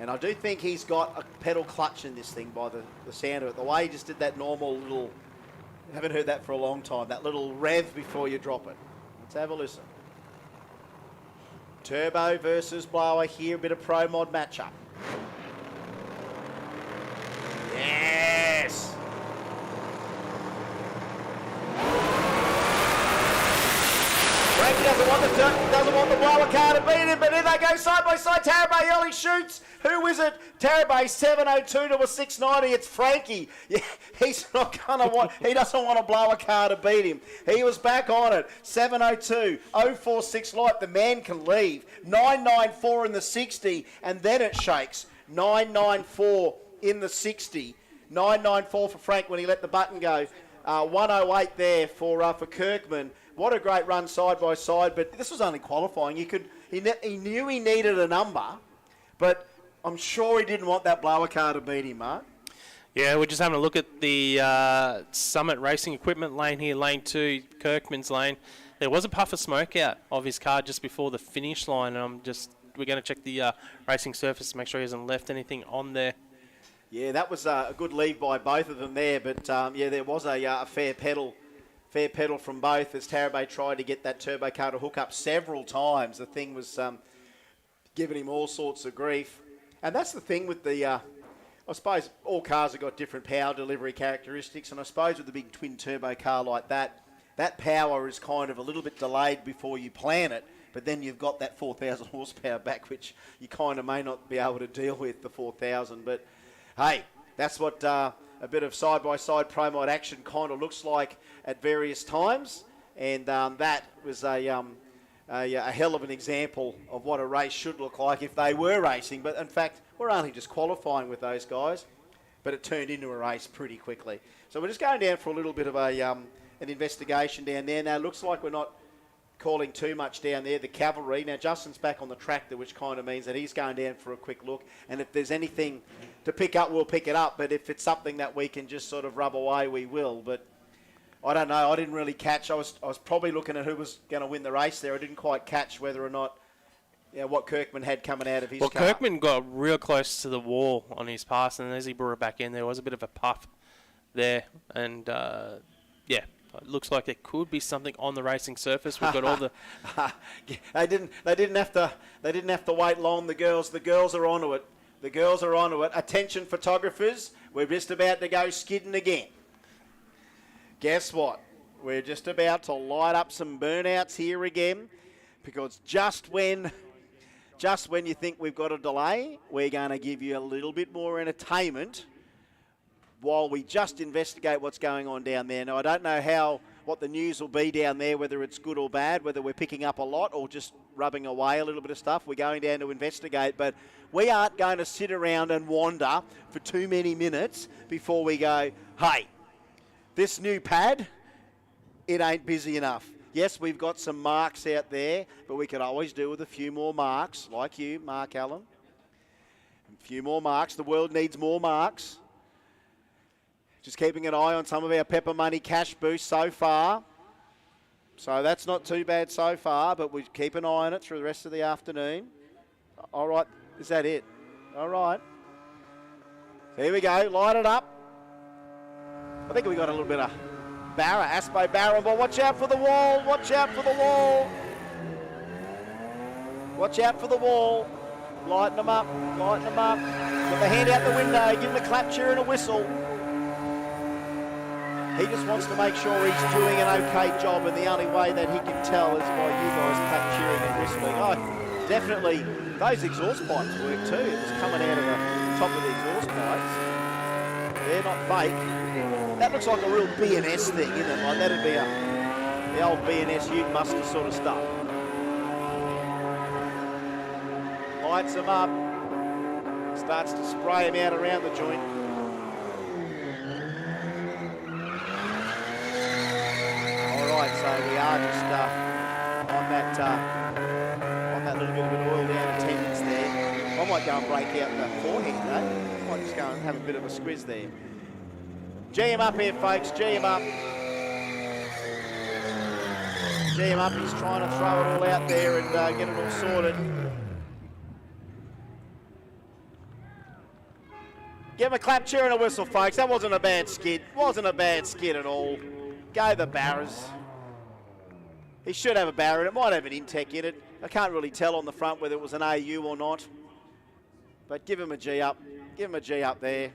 And I do think he's got a pedal clutch in this thing by the sound of it. The way he just did that normal little, haven't heard that for a long time, that little rev before you drop it. Let's have a listen. Turbo versus Blower here, a bit of pro mod matchup. Yes! Frankie doesn't want the blower car to beat him, but here they go side by side. Tarabay early shoots. Who is it? Tarabay 702 to a 690. It's Frankie. Yeah, he's not gonna want. He doesn't want a blower car to beat him. He was back on it. 702 046 light. The man can leave. 994 in the 60, and then it shakes. 994 in the 60. 994 for Frank when he let the button go. 108 there for Kirkman. What a great run side by side, but this was only qualifying. He knew he needed a number, but I'm sure he didn't want that blower car to beat him, Mark. Yeah, we're just having a look at the Summit Racing Equipment lane here, lane 2, Kirkman's lane. There was a puff of smoke out of his car just before the finish line, and we're going to check the racing surface to make sure he hasn't left anything on there. Yeah, that was a good leave by both of them there, but yeah, there was a fair pedal from both as Tarabay tried to get that turbo car to hook up several times. The thing was giving him all sorts of grief. And that's the thing with the, I suppose all cars have got different power delivery characteristics, and I suppose with a big twin turbo car like that, that power is kind of a little bit delayed before you plan it, but then you've got that 4,000 horsepower back, which you kind of may not be able to deal with, the 4,000. But hey, that's what a bit of side-by-side pro mod action kind of looks like at various times, and that was a hell of an example of what a race should look like if they were racing. But in fact, we're only just qualifying with those guys, but it turned into a race pretty quickly. So we're just going down for a little bit of an investigation down there. Now, it looks like we're not calling too much down there. The cavalry. Now, Justin's back on the tractor, which kind of means that he's going down for a quick look. And if there's anything to pick up, we'll pick it up. But if it's something that we can just sort of rub away, we will. But I don't know. I didn't really catch. I was probably looking at who was going to win the race there. I didn't quite catch whether or not, what Kirkman had coming out of his car. Well, Kirkman got real close to the wall on his pass, and as he brought it back in, there was a bit of a puff there. And, yeah. It looks like there could be something on the racing surface. We've got all the. They didn't have to wait long. The girls are onto it. The girls are onto it. Attention, photographers. We're just about to go skidding again. Guess what? We're just about to light up some burnouts here again, because just when you think we've got a delay, we're going to give you a little bit more entertainment while we just investigate what's going on down there. Now, I don't know what the news will be down there, whether it's good or bad, whether we're picking up a lot or just rubbing away a little bit of stuff. We're going down to investigate, but we aren't going to sit around and wander for too many minutes before we go, hey, this new pad, it ain't busy enough. Yes, we've got some marks out there, but we could always do with a few more marks, like you, Mark Allen. A few more marks. The world needs more marks. Just keeping an eye on some of our Pepper Money cash boosts so far. So that's not too bad so far, but we keep an eye on it through the rest of the afternoon. All right, is that it? All right. Here we go, light it up. I think we got a little bit of Aspo Barron, but watch out for the wall, watch out for the wall. Watch out for the wall. Lighten them up, lighten them up. Put the hand out the window, give him a clap, cheer and a whistle. He just wants to make sure he's doing an okay job, and the only way that he can tell is by you guys clap, cheering and whistling. Oh, definitely, those exhaust pipes work too. It was coming out of the top of the exhaust pipes. They're not fake. That looks like a real B&S thing, isn't it? Like that'd be the old B&S Ute muster sort of stuff. Lights them up. Starts to spray him out around the joint. All right, so we are just on that little bit of an oil down attendance there. I might go and break out the forehand, though. I might just go and have a bit of a squiz there. G him up here, folks. G him up. G him up. He's trying to throw it all out there and get it all sorted. Give him a clap, cheer and a whistle, folks. That wasn't a bad skid. Wasn't a bad skid at all. Go the Barras. He should have a barra. It might have an Intec in it. I can't really tell on the front whether it was an AU or not. But give him a G up. Give him a G up there.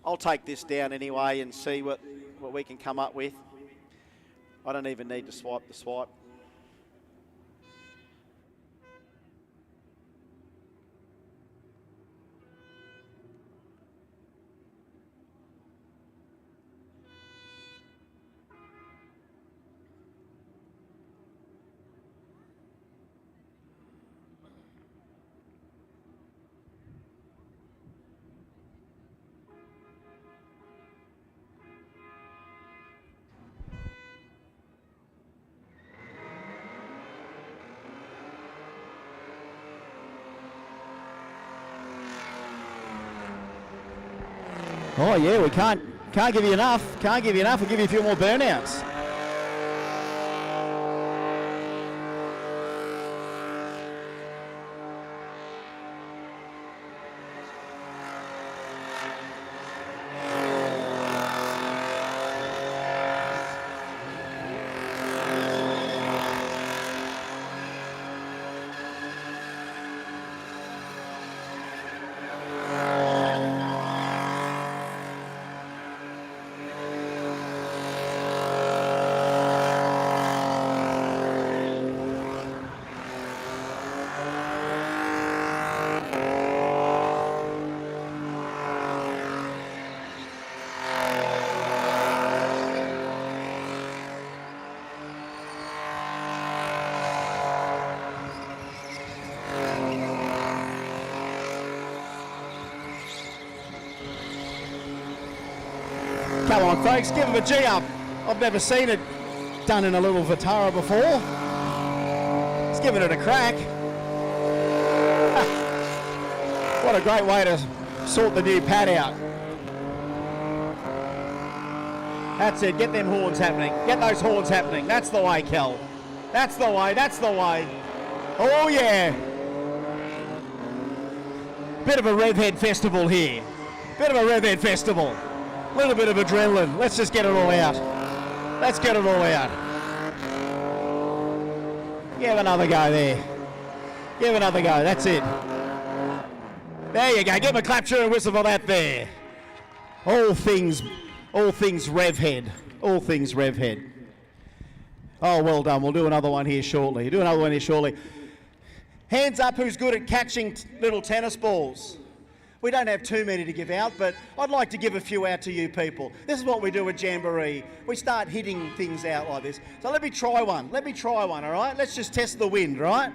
I'll take this down anyway and see what we can come up with. I don't even need to swipe the swipe. Oh yeah, we can't give you enough. Can't give you enough. We'll give you a few more burnouts. Come on, folks, give him a G up. I've never seen it done in a little Vitara before. He's giving it a crack. What a great way to sort the new pad out. That's it, get them horns happening. Get those horns happening. That's the way, Kel. That's the way, that's the way. Oh yeah. Bit of a Revhead festival here. Bit of a Revhead festival. A little bit of adrenaline. Let's just get it all out. Let's get it all out. Give another go there. Give another go. That's it. There you go. Give him a clap, cheer and whistle for that there. All things Revhead. All things Revhead. Oh, well done. We'll do another one here shortly. Do another one here shortly. Hands up who's good at catching little tennis balls. We don't have too many to give out, but I'd like to give a few out to you people. This is what we do at Jamboree. We start hitting things out like this. So let me try one. Let me try one, all right? Let's just test the wind, all right?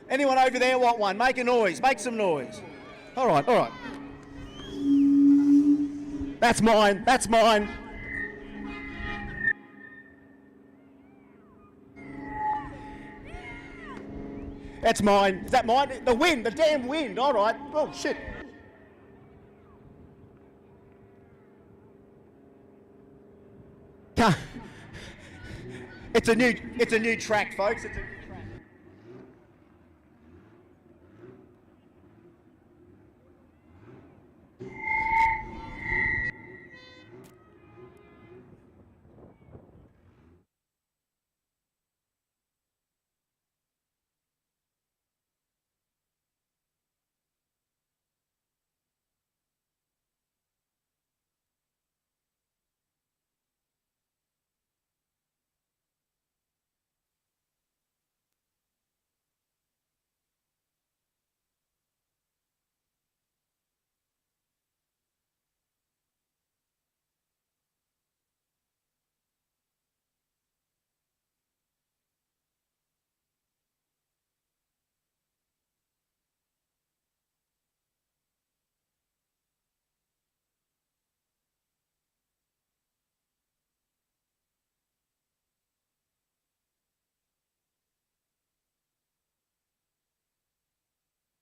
Anyone over there want one? Make a noise. Make some noise. All right, all right. That's mine. That's mine. That's mine. Is that mine? The wind, the damn wind. All right. Oh, shit. It's a new track, folks. It's a new track.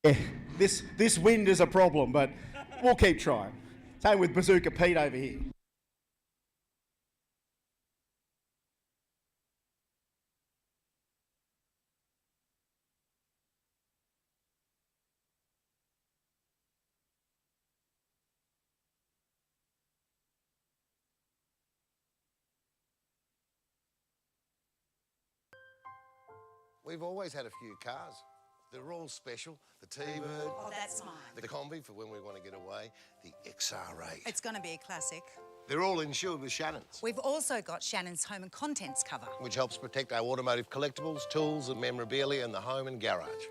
Yeah, this wind is a problem, but we'll keep trying. Same with Bazooka Pete over here. We've always had a few cars. They're all special. The T-Bird. Oh, that's mine. The Combi for when we want to get away. The XR8. It's going to be a classic. They're all insured with Shannon's, We've also got Shannon's home and contents cover. which helps protect our automotive collectibles, tools and memorabilia in the home and garage.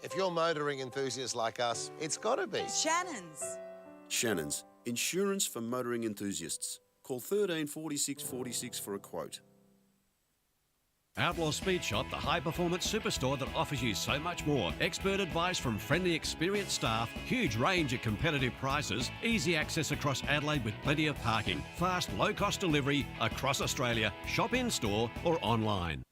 If you're motoring enthusiasts like us, it's got to be Shannon's. Shannon's, insurance for motoring enthusiasts. Call 13 46 46 for a quote. Outlaw Speed Shop, the high-performance superstore that offers you so much more. Expert advice from friendly, experienced staff, huge range at competitive prices, easy access across Adelaide with plenty of parking, fast, low-cost delivery across Australia. Shop in-store or online.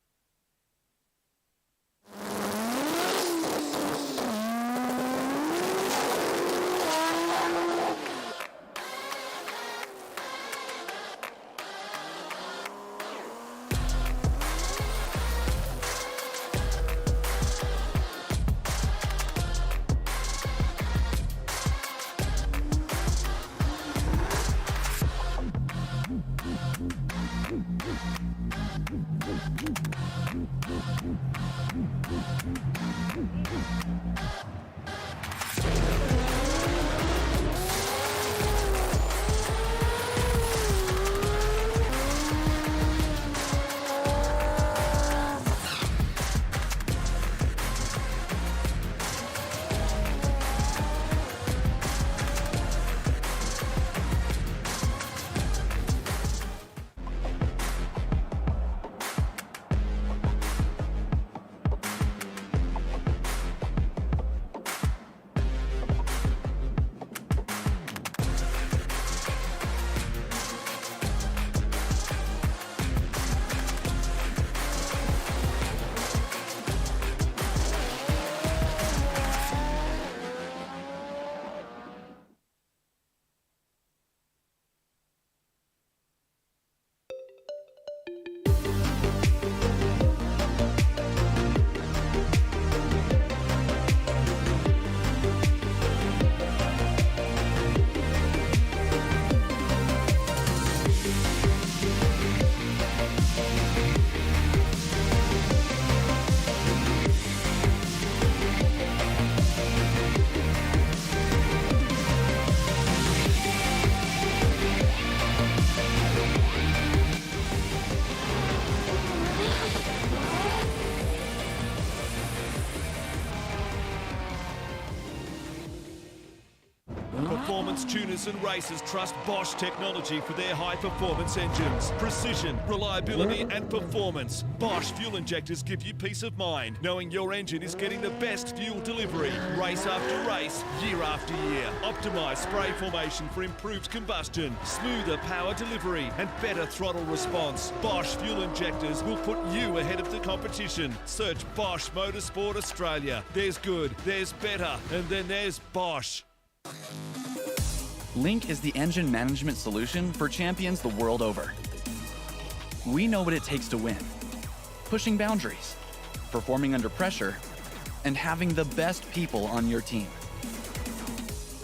Performance tuners and racers trust Bosch technology for their high-performance engines. Precision, reliability and performance. Bosch fuel injectors give you peace of mind, knowing your engine is getting the best fuel delivery. Race after race, year after year. Optimised spray formation for improved combustion, smoother power delivery and better throttle response. Bosch fuel injectors will put you ahead of the competition. Search Bosch Motorsport Australia. There's good, there's better, and then there's Bosch. Link is the engine management solution for champions the world over. We know what it takes to win. Pushing boundaries, performing under pressure, and having the best people on your team.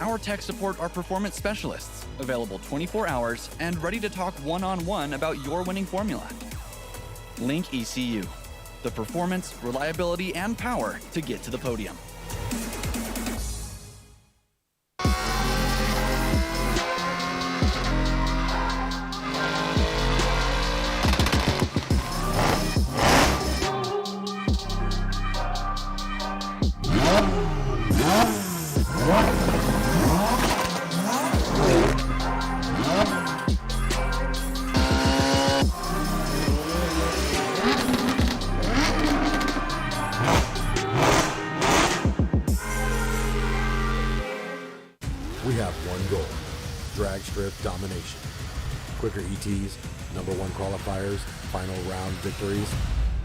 Our tech support are performance specialists, available 24 hours and ready to talk one-on-one about your winning formula. Link ECU, the performance, reliability, and power to get to the podium. We have one goal, drag strip domination. Quicker ETs, #1 qualifiers, final round victories.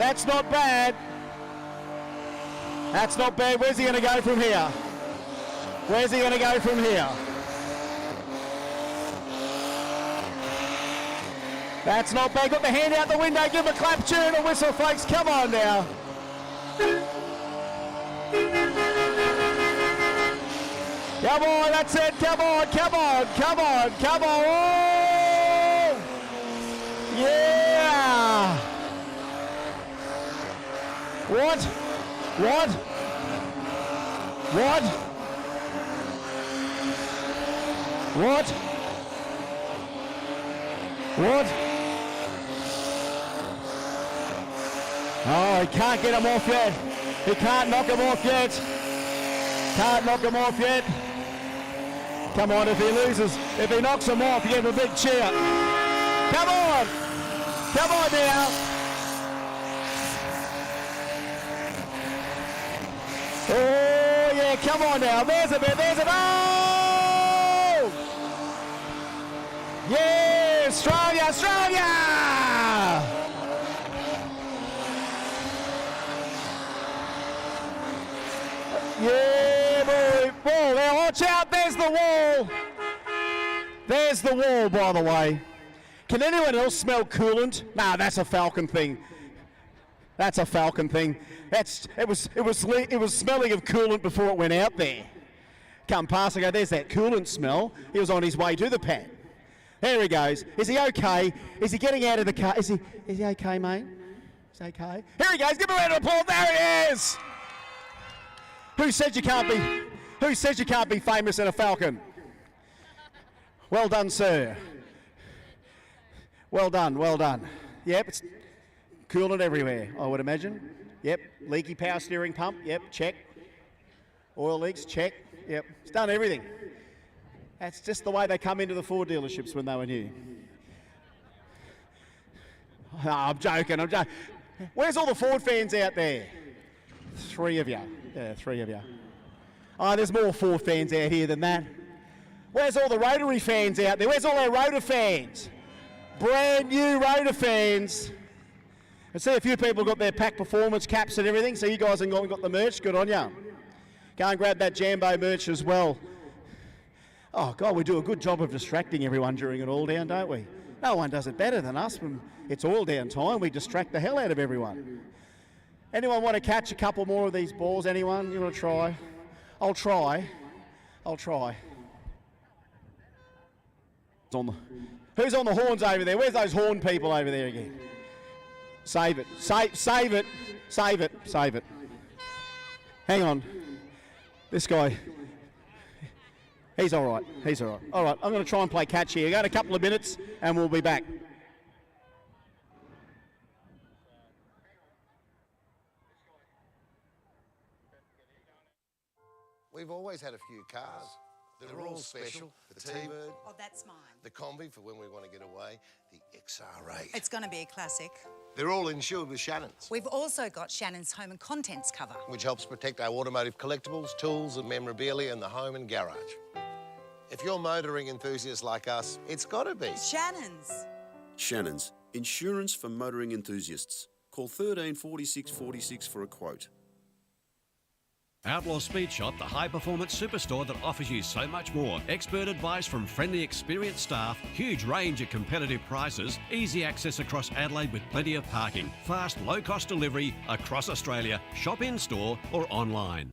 That's not bad. That's not bad. Where's he going to go from here? Where's he going to go from here? That's not bad. Got the hand out the window. Give him a clap, cheer and a whistle, folks. Come on now. Come on, that's it. Come on, come on, come on, come on. Oh! Yeah. What? What? What? What? What? Oh, he can't get him off yet. He can't knock him off yet. Can't knock him off yet. Come on, if he loses, if he knocks him off, you give him a big cheer. Come on. Come on now. Oh, yeah, come on now. There's a bit, there's a... Oh! Yeah, Australia, Australia! Yeah, boy. Ball there, watch out, there's the wall. There's the wall, by the way. Can anyone else smell coolant? Nah, that's a Falcon thing. That's a Falcon thing. It was smelling of coolant before it went out there. Come past, I go, there's that coolant smell. He was on his way to the pad. There he goes. Is he okay? Is he getting out of the car? Is he okay, mate? Is he okay? Here he goes. Give him a round of applause. There he is. Who said you can't be famous in a Falcon? Well done, sir. Well done, well done. Yep, it's coolant everywhere, I would imagine. Yep, leaky power steering pump, yep, check. Oil leaks, check. Yep, it's done everything. That's just the way they come into the Ford dealerships when they were new. Oh, I'm joking. Where's all the Ford fans out there? 3 of you. Yeah, 3 of you. Oh, there's more Ford fans out here than that. Where's all the Rotary fans out there? Where's all our Rotor fans? Brand new Rotor fans. I see a few people got their pack performance caps and everything, so you guys have got the merch. Good on you. Go and grab that Jambo merch as well. Oh, God, we do a good job of distracting everyone during an all down, don't we? No one does it better than us. When it's all down time, we distract the hell out of everyone. Anyone want to catch a couple more of these balls? Anyone? You want to try? I'll try. Who's on the horns over there? Where's those horn people over there again? Save it. Save it. Hang on. This guy, he's all right. All right, I'm going to try and play catch here. Got a couple of minutes and we'll be back. We've always had a few cars. They're all special. The T-Bird. Oh, that's mine. The Combi for when we want to get away. The XR8. It's going to be a classic. They're all insured with Shannon's, We've also got Shannon's home and contents cover, which helps protect our automotive collectibles, tools and memorabilia in the home and garage. If you're motoring enthusiasts like us, it's got to be Shannon's. Shannon's, insurance for motoring enthusiasts. Call 13 46 46 for a quote. Outlaw Speed Shop, the high-performance superstore that offers you so much more. Expert advice from friendly, experienced staff, huge range at competitive prices, easy access across Adelaide with plenty of parking, fast, low-cost delivery across Australia. Shop in-store or online.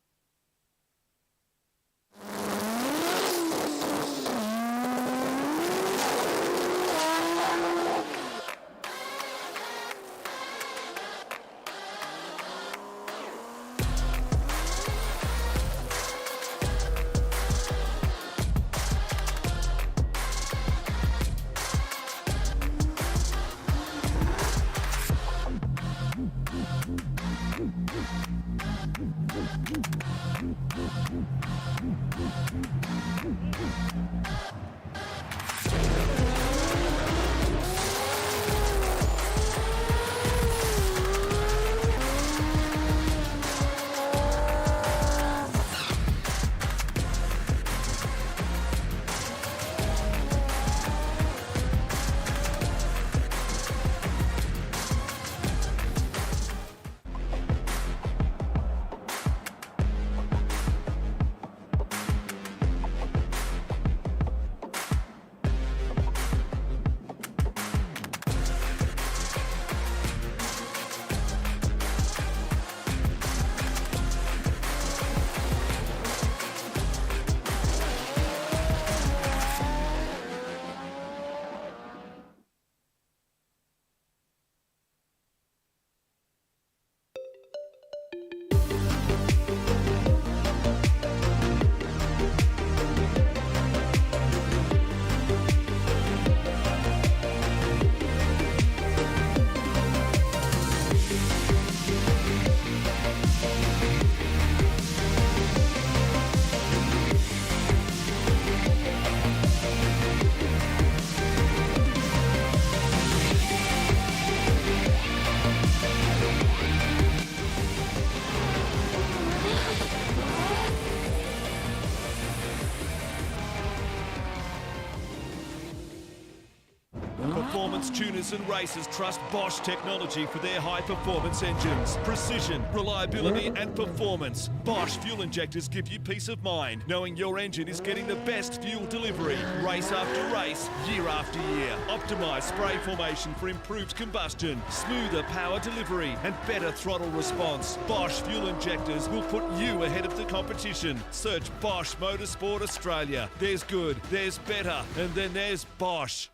performance tuners and racers trust Bosch technology for their high-performance engines. Precision, reliability and performance. Bosch fuel injectors give you peace of mind, knowing your engine is getting the best fuel delivery, race after race, year after year. Optimised spray formation for improved combustion, smoother power delivery and better throttle response. Bosch fuel injectors will put you ahead of the competition. Search Bosch Motorsport Australia. There's good, there's better, and then there's Bosch.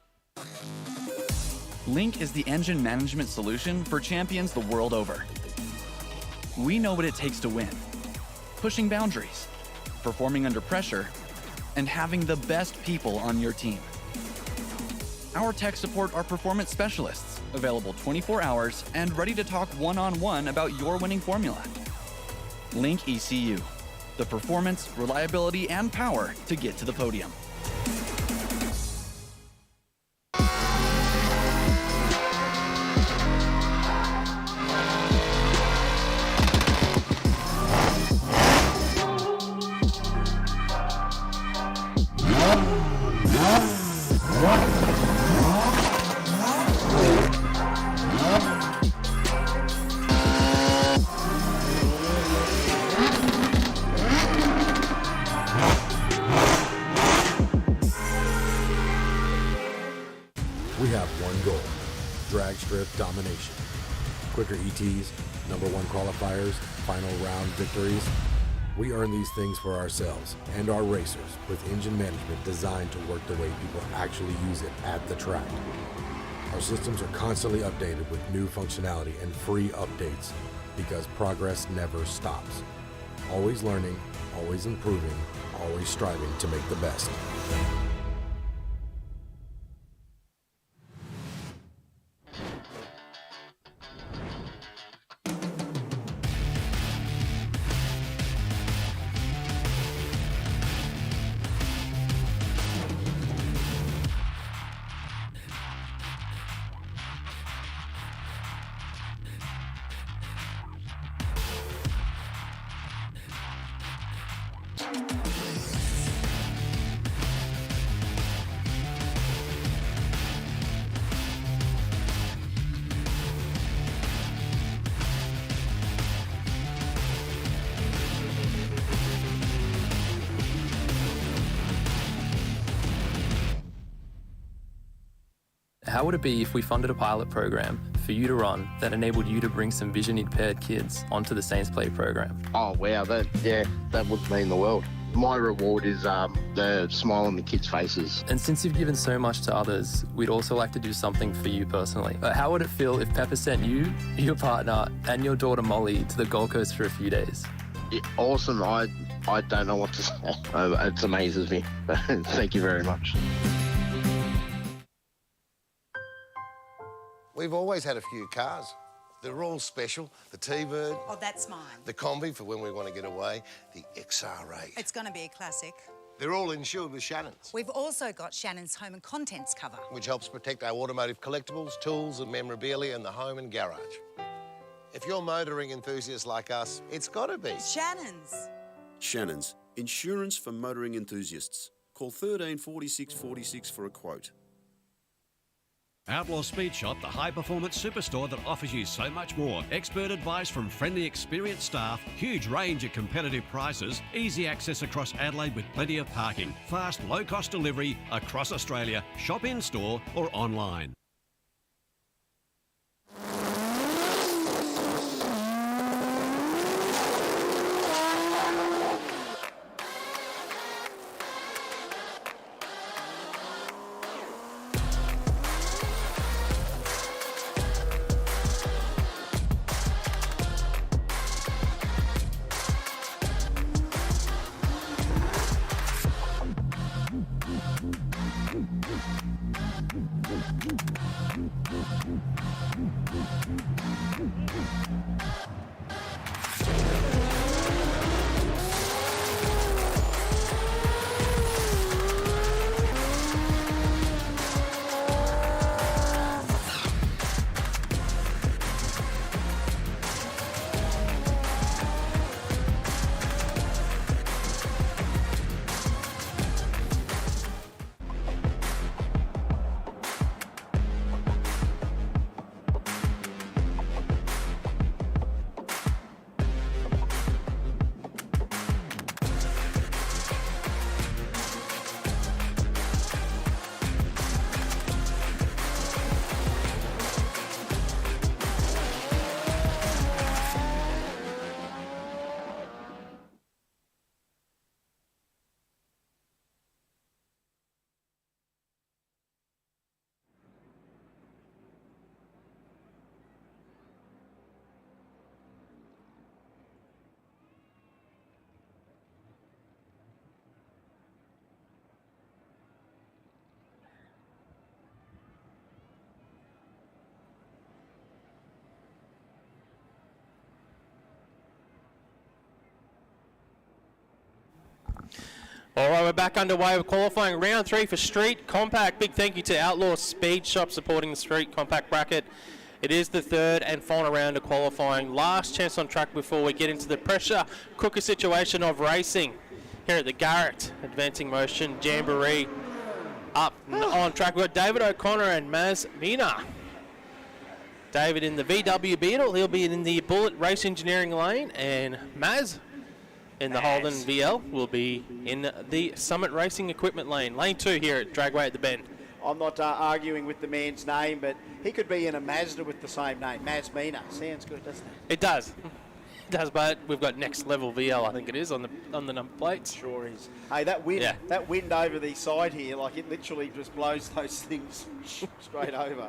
Link is the engine management solution for champions the world over. We know what it takes to win. Pushing boundaries, performing under pressure, and having the best people on your team. Our tech support are performance specialists, available 24 hours and ready to talk one-on-one about your winning formula. Link ECU, the performance, reliability, and power to get to the podium. We have one goal, drag strip domination. Quicker ETs, number one qualifiers, final round victories. We earn these things for ourselves and our racers with engine management designed to work the way people actually use it at the track. Our systems are constantly updated with new functionality and free updates because progress never stops. Always learning, always improving, always striving to make the best. How would it be if we funded a pilot program for you to run that enabled you to bring some vision-impaired kids onto the Saints Play program? Oh, wow, that would mean the world. My reward is the smile on the kids' faces. And since you've given so much to others, we'd also like to do something for you personally. How would it feel if Pepper sent you, your partner, and your daughter Molly to the Gold Coast for a few days? Yeah, awesome. I don't know what to say. It amazes me. Thank you very much. We've always had a few cars. They're all special. The T-Bird. Oh, that's mine. The Combi for when we want to get away. The XR8. It's going to be a classic. They're all insured with Shannon's. We've also got Shannon's home and contents cover, which helps protect our automotive collectibles, tools and memorabilia in the home and garage. If you're motoring enthusiasts like us, it's got to be Shannon's. Shannon's, insurance for motoring enthusiasts. Call 13 46 46 for a quote. Outlaw Speed Shop, the high-performance superstore that offers you so much more. Expert advice from friendly, experienced staff, huge range at competitive prices, easy access across Adelaide with plenty of parking, fast, low-cost delivery across Australia. Shop in-store or online. All right, we're back underway. We're qualifying round 3 for Street Compact. Big thank you to Outlaw Speed Shop supporting the Street Compact bracket. It is the third and final round of qualifying. Last chance on track before we get into the pressure cooker situation of racing. Here at the Garrett Advancing Motion Jamboree. Up on track, we've got David O'Connor and Maz Mina. David in the VW Beetle, he'll be in the Bullet Race Engineering lane, and Maz in the Holden VL will be in the Summit Racing Equipment lane. Lane 2 here at Dragway at the Bend. I'm not arguing with the man's name, but he could be in a Mazda with the same name, Maz Mina. Sounds good, doesn't it? It does. It does, but we've got next level VL, I think it is, on the number plates. Sure is. Hey, that wind over the side here, like it literally just blows those things straight over.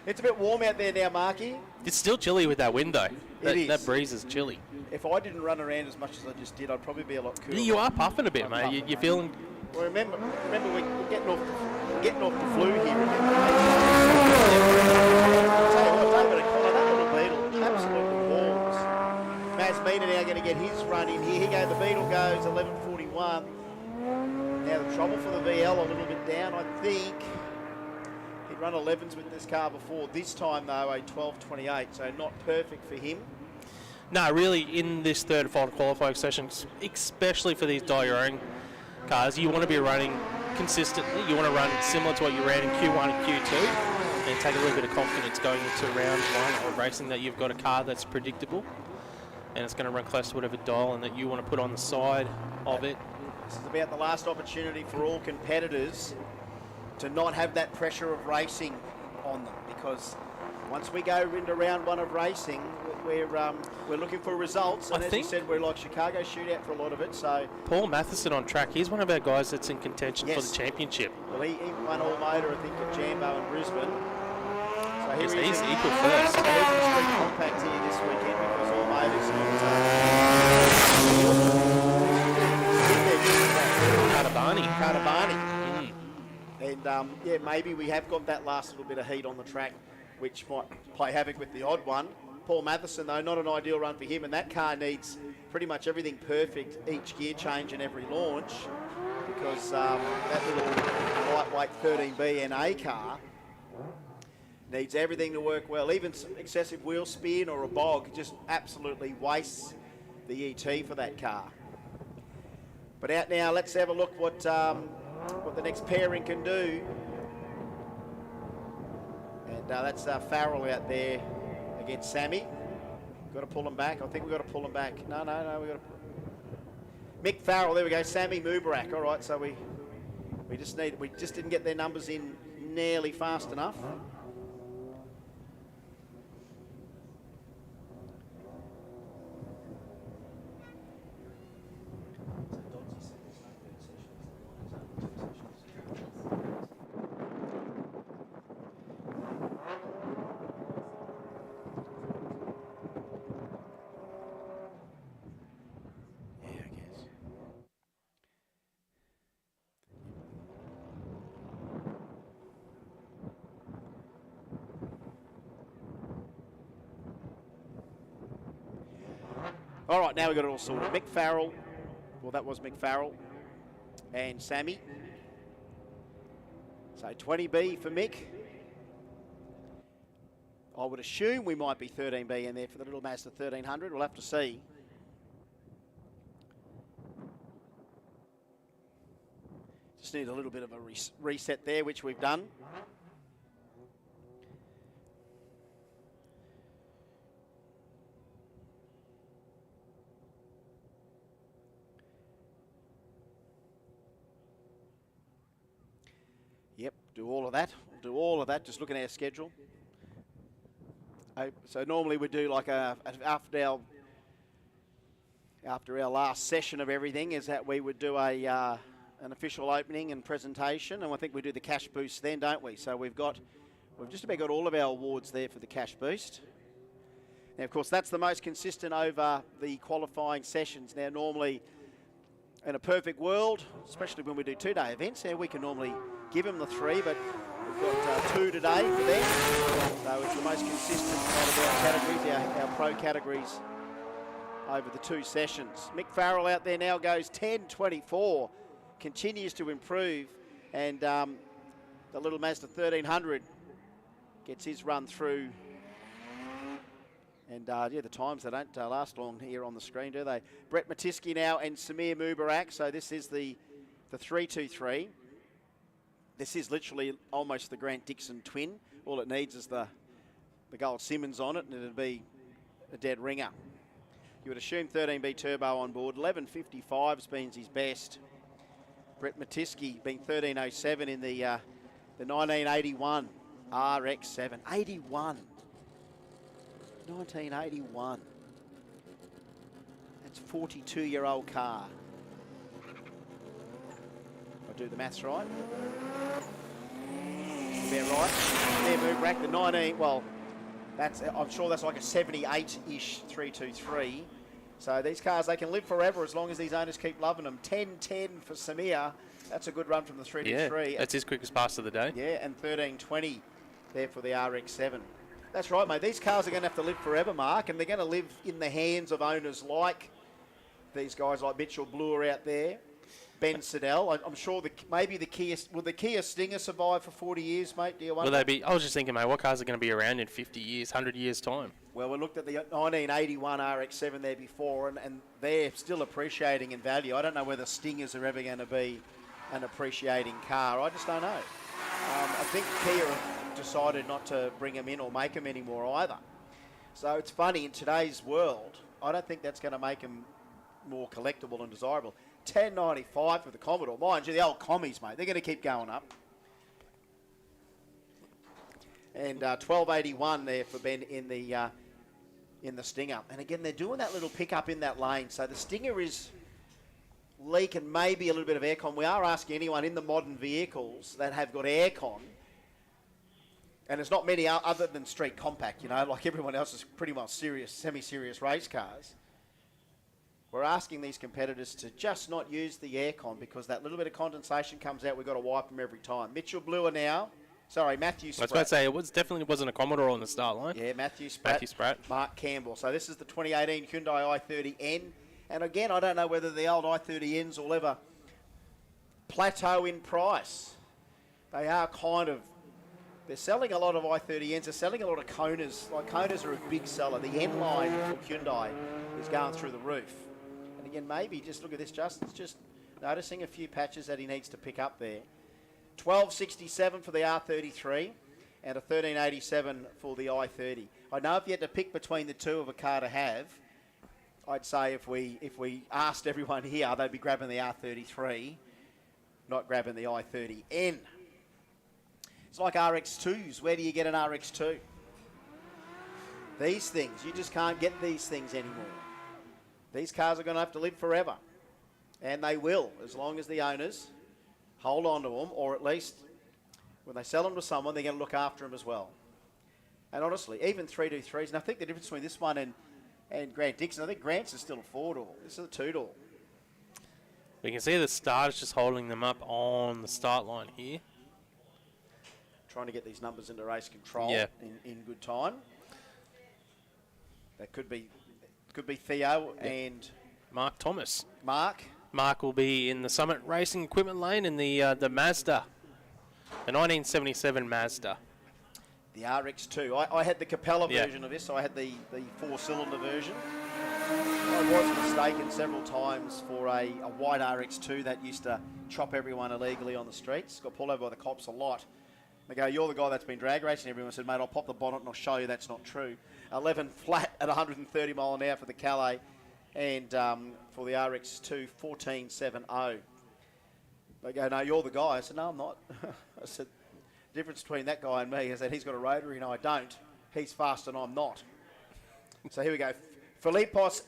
It's a bit warm out there now, Marky. It's still chilly with that wind, though. It is. That breeze is chilly. If I didn't run around as much as I just did, I'd probably be a lot cooler. You are puffing a bit, mate. You're feeling... Well, remember we're getting off the flu here. I'll tell you what, David O'Connor, that little Beetle absolutely warms. Maz Mina now going to get his run in here. Here goes the Beetle, goes 11:41. Now the trouble for the VL a little bit down, I think. He'd run 11s with this car before. This time, though, a 12:28, so not perfect for him. No, really, in this third and final qualifying session, especially for these die-your-own cars, you want to be running consistently. You want to run similar to what you ran in Q1 and Q2 and take a little bit of confidence going into round 1 of racing that you've got a car that's predictable and it's going to run close to whatever dial and that you want to put on the side of it. This is about the last opportunity for all competitors to not have that pressure of racing on them, because once we go into round 1 of racing, we're looking for results, and as you said, we're like Chicago shootout for a lot of it. So Paul Matheson on track, he's one of our guys that's in contention for the championship. Well, he won all motor, I think, at Jambo in Brisbane. So he's equal first. So he's in Street Compact here this weekend because all motors Katabani. And maybe we have got that last little bit of heat on the track, which might play havoc with the odd one. Paul Matheson, though, not an ideal run for him, and that car needs pretty much everything perfect each gear change and every launch, because that little lightweight 13B NA car needs everything to work well. Even some excessive wheel spin or a bog just absolutely wastes the ET for that car. But out now, let's have a look what the next pairing can do. And that's Farrell out there against Sammy. Got to pull him back. I think we've got to pull him back. No, we've got to... Mick Farrell, there we go. Sammy Mubarak. All right, so we just didn't get their numbers in nearly fast enough. All right, now we've got it all sorted. Mick Farrell, well, that was Mick Farrell and Sammy. So 20B for Mick. I would assume we might be 13B in there for the little Mazda 1300. We'll have to see. Just need a little bit of a reset there, which we've done. Yep, do all of that. We'll do all of that, just look at our schedule. So normally we do like after our last session of everything is that we would do an official opening and presentation, and I think we do the cash boost then, don't we? So we've just about got all of our awards there for the cash boost. Now, of course, that's the most consistent over the qualifying sessions. Now, normally in a perfect world, especially when we do 2-day events, we can normally give them the 3, but we've got 2 today for them. So it's the most consistent out of our categories, our pro categories over the 2 sessions. Mick Farrell out there now goes 10.24 continues to improve, and the little Mazda 1300 gets his run through. And yeah, the times, they don't last long here on the screen, do they? Brett Matiski now and Samir Mubarak. So this is the 323. This is literally almost the Grant Dixon twin. All it needs is the gold Simmons on it, and it'd be a dead ringer. You would assume 13B turbo on board. 11.55's been his best. Brett Matiski being 13.07 in the 1981 RX-7. 81. 1981. That's a 42-year-old car. If I do the maths right. About right. There, Mubarak, the 19, well, I'm sure that's like a 78-ish 323. So these cars, they can live forever as long as these owners keep loving them. 10.10 for Samir. That's a good run from the 323. Yeah, that's his quickest pass of the day. Yeah, and 13.20 there for the RX-7. That's right, mate. These cars are going to have to live forever, Mark, and they're going to live in the hands of owners like these guys like Mitchell Bloor out there, Ben Siddell. I'm sure maybe the Kia... Will the Kia Stinger survive for 40 years, mate? Do you wonder? Will they be... I was just thinking, mate, what cars are going to be around in 50 years, 100 years' time? Well, we looked at the 1981 RX-7 there before, and they're still appreciating in value. I don't know whether Stingers are ever going to be an appreciating car. I just don't know. I think Kia have decided not to bring them in or make them anymore either. So it's funny, in today's world, I don't think that's going to make them more collectible and desirable. 10.95 for the Commodore. Mind you, the old commies, mate, they're going to keep going up. And 12.81 there for Ben in the Stinger. And again, they're doing that little pickup in that lane. So the Stinger is leaking maybe a little bit of aircon. We are asking anyone in the modern vehicles that have got aircon, and there's not many other than street compact, you know, like everyone else is pretty much serious, semi-serious race cars. We're asking these competitors to just not use the aircon because that little bit of condensation comes out, we've got to wipe them every time. Mitchell Bloor now. Sorry, Matthew Spratt. I was about to say, it definitely wasn't a Commodore on the start line. Yeah, Matthew Spratt. Mark Campbell. So this is the 2018 Hyundai i30N. And again, I don't know whether the old i30Ns will ever plateau in price. They are kind of... They're selling a lot of i30Ns. They're selling a lot of Konas. Like, Konas are a big seller. The N line for Hyundai is going through the roof. And again, maybe just look at this. Justin's just noticing a few patches that he needs to pick up there. 12.67 for the R33 and a 13.87 for the i30. I know if you had to pick between the two of a car to have, I'd say if we asked everyone here, they'd be grabbing the R33, not grabbing the i30N. It's like RX2s. Where do you get an RX2? These things, you just can't get these things anymore. These cars are going to have to live forever. And they will, as long as the owners hold on to them, or at least when they sell them to someone, they're going to look after them as well. And honestly, even 323s, and I think the difference between this one and Grant Dixon, I think Grant's is still a 4-door. This is a 2-door. We can see the starters just holding them up on the start line here. Trying to get these numbers into race control in good time. That could be Theo and Mark Thomas. Mark will be in the Summit Racing Equipment lane in the Mazda, the 1977 Mazda. The RX2. I had the Capella version of this, so I had the 4-cylinder version. I was mistaken several times for a white RX2 that used to chop everyone illegally on the streets. Got pulled over by the cops a lot. They go, "You're the guy that's been drag racing." Everyone said, "Mate, I'll pop the bonnet and I'll show you that's not true." 11 flat at 130 mile an hour for the Calais, and for the RX2, 14.70. They go, "No, you're the guy." I said, "No, I'm not." I said, "The difference between that guy and me is that he's got a rotary and I don't. He's fast and I'm not." So here we go. Philippos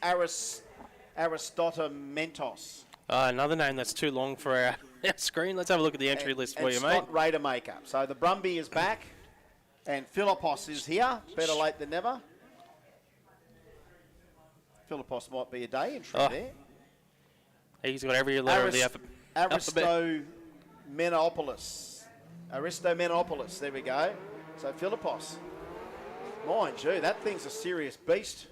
Aristotementos. Another name that's too long for our screen. Let's have a look at the entry list for you, mate. Scott Raider makeup. So the Brumby is back, and Philippos is here. Better late than never. Philippos might be a day entry there. He's got every letter of the alphabet. Aristomenopoulos. There we go. So Philippos. Mind you, that thing's a serious beast.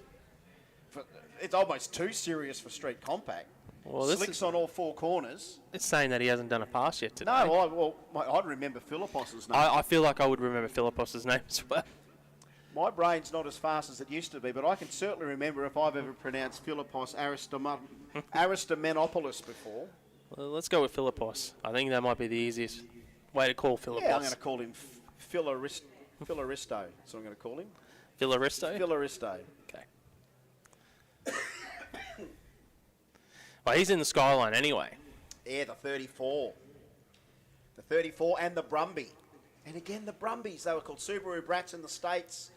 It's almost too serious for street compact. Well, this Slicks is on all four corners. it's saying that he hasn't done a pass yet today. No, I'd remember Philippos's name. I feel like I would remember Philippos's name as well. My brain's not as fast as it used to be, but I can certainly remember if I've ever pronounced Philippos Aristomenopoulos before. Well, let's go with Philippos. I think that might be the easiest way to call Philippos. Yeah, I'm going to call him Philaristo. That's what I'm going to call him. Philaristo? Philaristo. Okay. Well, he's in the skyline anyway. Yeah, the 34. The 34 and the Brumby. And again, the Brumbies, they were called Subaru Brats in the States.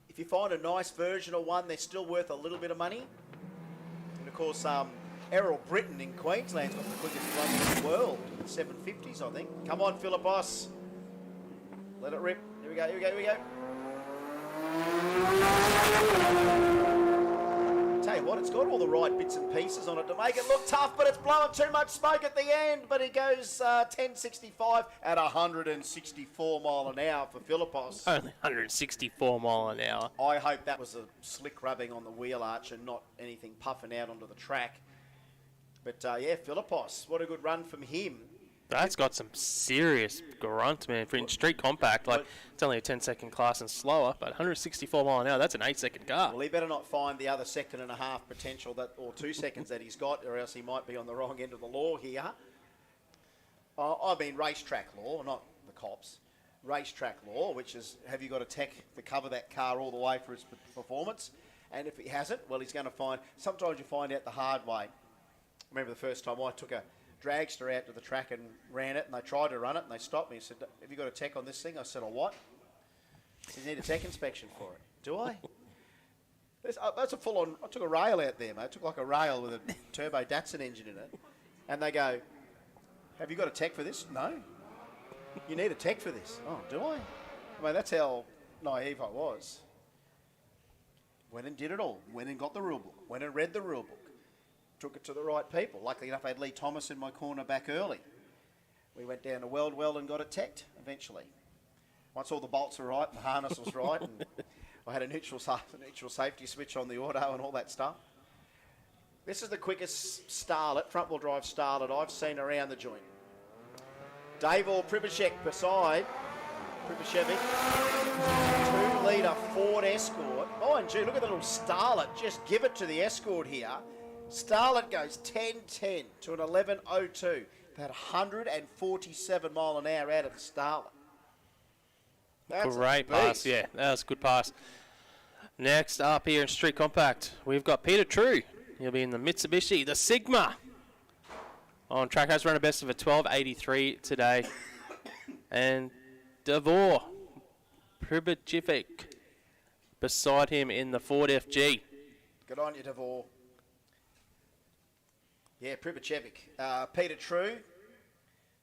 If you find a nice version of one, they're still worth a little bit of money. And of course, Errol Britton in Queensland's got the quickest Brumby in the world. 750s, I think. Come on, Philippos. Let it rip. Here we go, here we go, here we go. Tell you what, it's got all the right bits and pieces on it to make it look tough, but it's blowing too much smoke at the end. But it goes 1065 at 164 mile an hour for Philippos. Only 164 mile an hour. I hope that was a slick rubbing on the wheel arch and not anything puffing out onto the track. But yeah, Philippos, what a good run from him. That's got some serious grunt, man. For in street compact, like it's only a 10-second class and slower, but 164 mile an hour, that's an 8-second car. Well, he better not find the other second and a half potential or 2 seconds that he's got, or else he might be on the wrong end of the law here. I mean racetrack law, not the cops. Racetrack law, which is, have you got a tech to cover that car all the way for its performance? And if he hasn't, well, he's going to find, sometimes you find out the hard way. I remember the first time I took a dragster out to the track and ran it, and they tried to run it, and they stopped me and said, have you got a tech on this thing? I said, what? You need a tech inspection for it. Do I? That's a full-on, I took a rail out there, mate. I took like a rail with a turbo Datsun engine in it. And they go, have you got a tech for this? No. You need a tech for this. Oh, do I? I mean, that's how naive I was. Went and did it all. Went and got the rule book. Went and read the rule book. Took it to the right people. Luckily enough, I had Lee Thomas in my corner back early. We went down to Well and got it teched eventually. Once all the bolts were right and the harness was right, and I had a neutral safety switch on the auto and all that stuff. This is the quickest Starlet, front-wheel drive Starlet I've seen around the joint. Davor Pribishek beside Pribishevic. 2-litre Ford Escort. Mind you, look at the little Starlet. Just give it to the Escort here. Starlet goes 10.10 to an 11.02. About 147 mile an hour out of the Starlet. That's great pass, yeah. That was a good pass. Next up here in Street Compact, we've got Peter True. He'll be in the Mitsubishi, the Sigma. On track, has run a best of a 12.83 today. And Davor Pribicevic beside him in the Ford FG. Good on you, Davor. Yeah, Pribicevic. Peter True,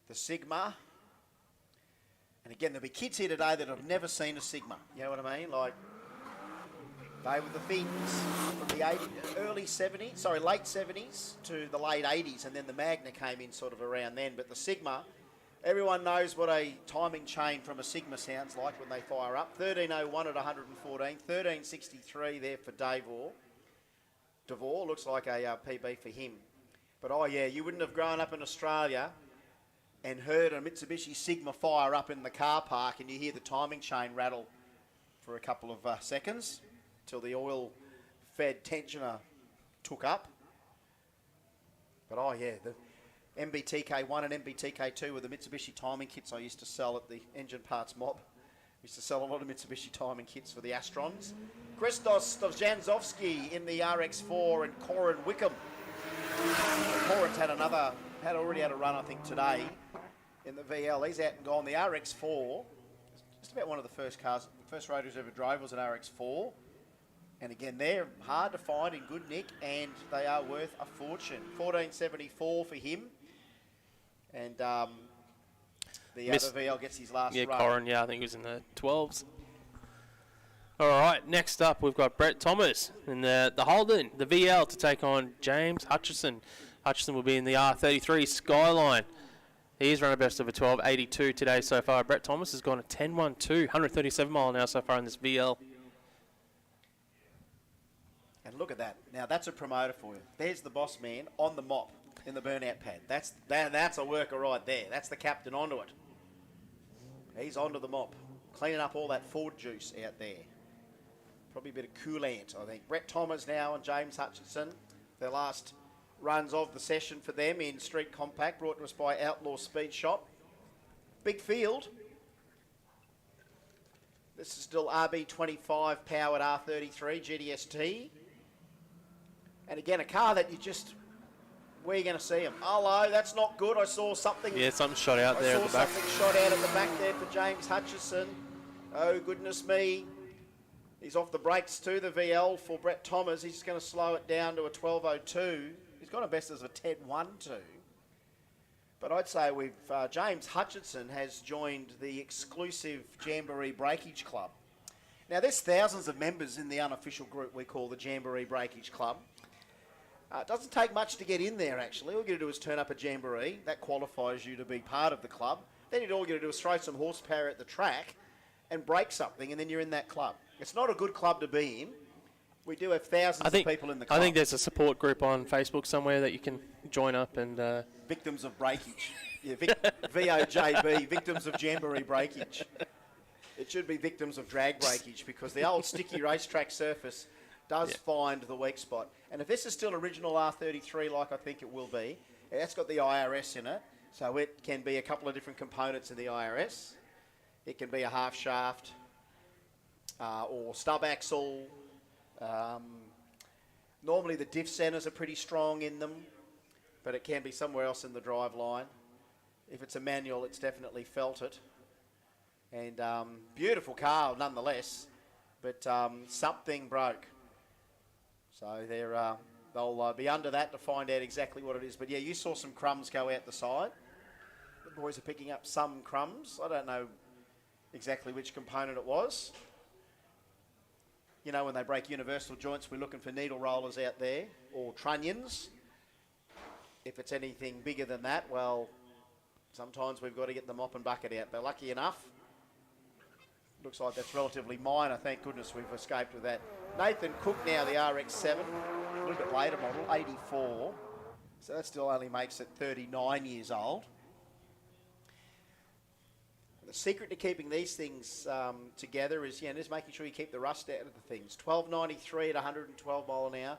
the Sigma. And again, there'll be kids here today that have never seen a Sigma. You know what I mean? Like, they were the things from the late 70s to the late 80s, and then the Magna came in sort of around then. But the Sigma, everyone knows what a timing chain from a Sigma sounds like when they fire up. 13.01 at 114, 13.63 there for Davor. Davor looks like a PB for him. But oh yeah, you wouldn't have grown up in Australia and heard a Mitsubishi Sigma fire up in the car park and you hear the timing chain rattle for a couple of seconds till the oil-fed tensioner took up. But oh yeah, the MBTK1 and MBTK2 were the Mitsubishi timing kits I used to sell at the Engine Parts Mob. Used to sell a lot of Mitsubishi timing kits for the Astrons. Christos Stovjanzovsky in the RX4 and Corin Wickham. Corin's had already had a run, I think, today in the VL. He's out and gone. The RX4, just about one of the first cars, first road ever drove was an RX4. And again, they're hard to find in good nick, and they are worth a fortune. 14.74 for him. And the other VL gets his last run. Yeah, Corin, I think he was in the 12s. All right, next up, we've got Brett Thomas in the Holden, the VL, to take on James Hutchison. Hutchison will be in the R33 Skyline. He's run a best of a 12.82 today so far. Brett Thomas has gone a 10.12, 137 mile an hour so far in this VL. And look at that. Now, that's a promoter for you. There's the boss man on the mop in the burnout pad. That's a worker right there. That's the captain onto it. He's onto the mop, cleaning up all that Ford juice out there. Probably a bit of coolant, I think. Brett Thomas now and James Hutchinson. Their last runs of the session for them in Street Compact, brought to us by Outlaw Speed Shop. Big field. This is still RB25 powered R33 GDST. And again, a car that you just, where are you going to see him? Hello, that's not good. I saw something. Yeah, something shot out there at the back. I saw something shot out at the back there for James Hutchison. Oh, goodness me. He's off the brakes to the VL for Brett Thomas. He's just going to slow it down to a 12.02. He's got a best as a 10.12. But I'd say James Hutchinson has joined the exclusive Jamboree Breakage Club. Now, there's thousands of members in the unofficial group we call the Jamboree Breakage Club. It doesn't take much to get in there, actually. All you got to do is turn up a Jamboree. That qualifies you to be part of the club. Then all you got to do is throw some horsepower at the track and break something, and then you're in that club. It's not a good club to be in. We do have thousands of people in the club. I think there's a support group on Facebook somewhere that you can join up and... Victims of breakage. Yeah, VOJB, Victims of Jamboree Breakage. It should be Victims of Drag Breakage, because the old sticky racetrack surface does find the weak spot. And if this is still original R33, like I think it will be, that's got the IRS in it, so it can be a couple of different components in the IRS. It can be a half shaft or stub axle. Normally the diff centers are pretty strong in them, but it can be somewhere else in the drive line. If it's a manual, it's definitely felt it. And beautiful car nonetheless, but something broke. So they'll be under that to find out exactly what it is. But yeah, you saw some crumbs go out the side. The boys are picking up some crumbs. I don't know exactly which component it was. You know, when they break universal joints, we're looking for needle rollers out there, or trunnions. If it's anything bigger than that, well, sometimes we've got to get the mop and bucket out. But lucky enough, looks like that's relatively minor. Thank goodness we've escaped with that. Nathan Cook now, the RX-7, a little bit later model, 84. So that still only makes it 39 years old. The secret to keeping these things together is, just making sure you keep the rust out of the things. 1293 at 112 mile an hour.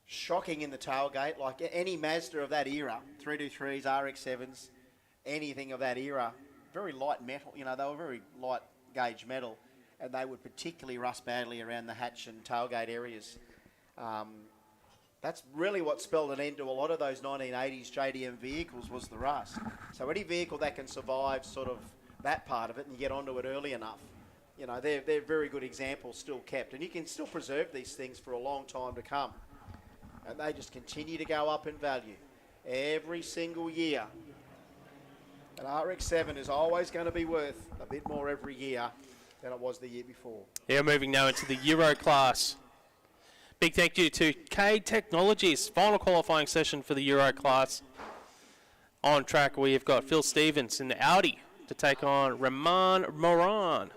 Shocking in the tailgate, like any Mazda of that era, 323s, RX-7s, anything of that era. Very light metal, they were very light gauge metal, and they would particularly rust badly around the hatch and tailgate areas. That's really what spelled an end to a lot of those 1980s JDM vehicles, was the rust. So any vehicle that can survive sort of that part of it and you get onto it early enough, they're very good examples still kept. And you can still preserve these things for a long time to come. And they just continue to go up in value every single year. An RX-7 is always going to be worth a bit more every year than it was the year before. Yeah, moving now into the Euro class. Big thank you to K Technologies. Final qualifying session for the Euro class. On track, we've got Phil Stevens in the Audi to take on Roman Moran.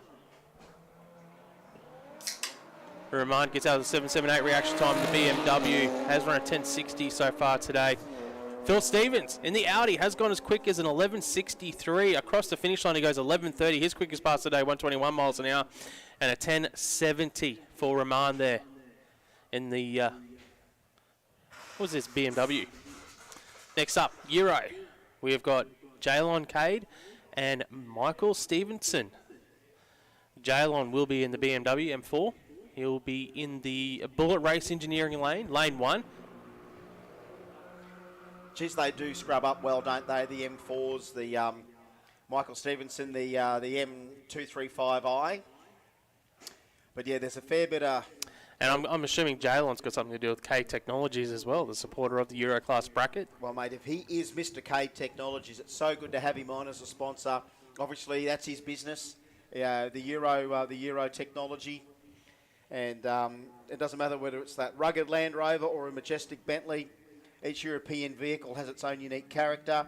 Roman gets out of the 778 reaction time. The BMW has run a 1060 so far today. Phil Stevens in the Audi has gone as quick as an 11.63. Across the finish line, he goes 11.30. His quickest pass today, 121 miles an hour. And a 10.70 for Roman there in the, what was this, BMW. Next up, Euro. We have got Jaylon Cade and Michael Stevenson. Jaylon will be in the BMW M4. He'll be in the Bullet Race Engineering lane, lane 1. Geez, they do scrub up well, don't they? The M4s, the Michael Stevenson, the M235i. But yeah, there's a fair bit of... And I'm assuming Jaylon's got something to do with K Technologies as well, the supporter of the Euro class bracket. Well, mate, if he is Mr. K Technologies, it's so good to have him on as a sponsor. Obviously, that's his business, the Euro technology. And it doesn't matter whether it's that rugged Land Rover or a majestic Bentley. Each European vehicle has its own unique character.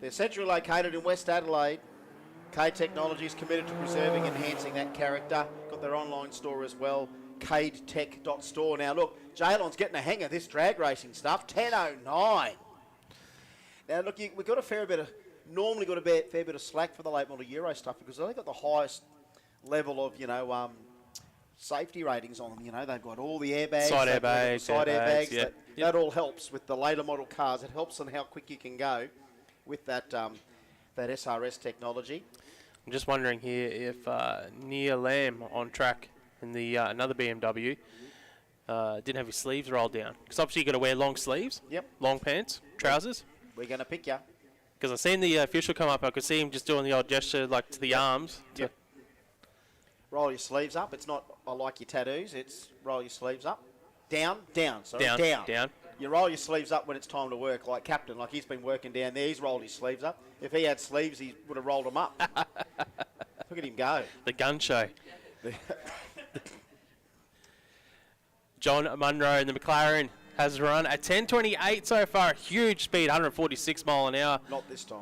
They're centrally located in West Adelaide. K Technology is committed to preserving and enhancing that character. Got their online store as well. cadetech.store. Now, look, Jaylon's getting a hang of this drag racing stuff. 10.09. Now, look, we've got a fair bit of, normally got a fair bit of slack for the late model Euro stuff because they've got the highest level of, safety ratings on them. They've got all the airbags. Side airbags. Yeah. That all helps with the later model cars. It helps on how quick you can go with that SRS technology. I'm just wondering here if Nia Lamb on track in the another BMW didn't have his sleeves rolled down. Because obviously you've got to wear long sleeves. Yep. Long pants, trousers. We're going to pick you. Because I seen the official come up, I could see him just doing the odd gesture like to the arms. Yep. Roll your sleeves up. It's not, I like your tattoos. It's roll your sleeves up. Down. Sorry, down. You roll your sleeves up when it's time to work, like Captain. Like he's been working down there. He's rolled his sleeves up. If he had sleeves, he would have rolled them up. Look at him go. The gun show. John Munro in the McLaren has run at 10.28 so far. Huge speed, 146 mile an hour. Not this time.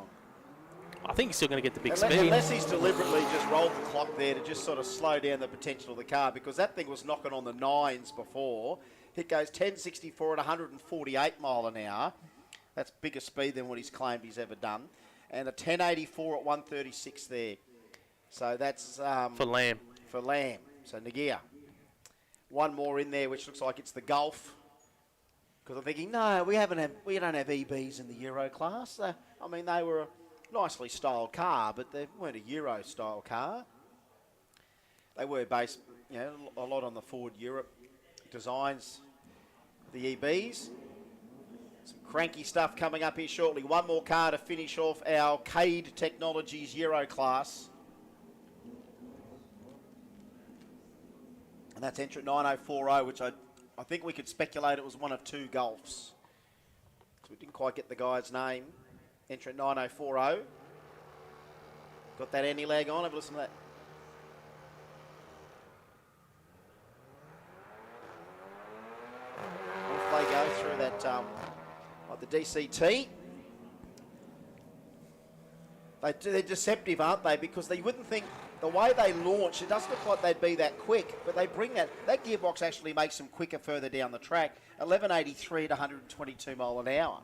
I think he's still going to get the big speed. Unless he's deliberately just rolled the clock there to just sort of slow down the potential of the car, because that thing was knocking on the 9s before. It goes 10.64 at 148 mile an hour. That's bigger speed than what he's claimed he's ever done. And a 10.84 at 136 there. So that's... for Lamb. For Lamb. So Nagia. One more in there, which looks like it's the Gulf. Because I'm thinking, no, we don't have EBs in the Euro class. They were a nicely styled car, but they weren't a Euro style car. They were based, a lot on the Ford Europe designs, the EBs. Some cranky stuff coming up here shortly. One more car to finish off our Cade Technologies Euro class. And that's entrant 9040, which I think we could speculate it was one of two Gulfs. So we didn't quite get the guy's name. Entrant 9040. Got that anti-lag on. Have a listen to that. Off they go through that, like the DCT. They're deceptive, aren't they? Because you wouldn't think the way they launch, it doesn't look like they'd be that quick, but they bring that gearbox actually makes them quicker further down the track. 1183 at 122 mile an hour.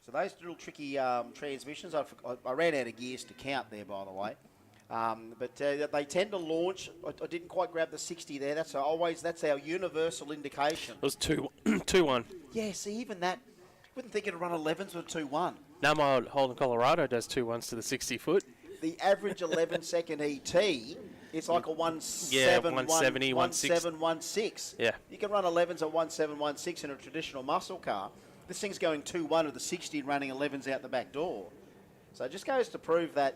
So those little tricky transmissions, I ran out of gears to count there, by the way. But they tend to launch. I didn't quite grab the 60 there. That's our universal indication. It was 2-1. Yeah, see, even that, wouldn't think it'd run 11s with 2-1. Now my Holden Colorado does 2-1s to the 60 foot. The average 11-second ET, it's like a 170, 1716. Yeah. You can run 11s at 1716 in a traditional muscle car. This thing's going 2-1 with the 60 and running 11s out the back door. So it just goes to prove that,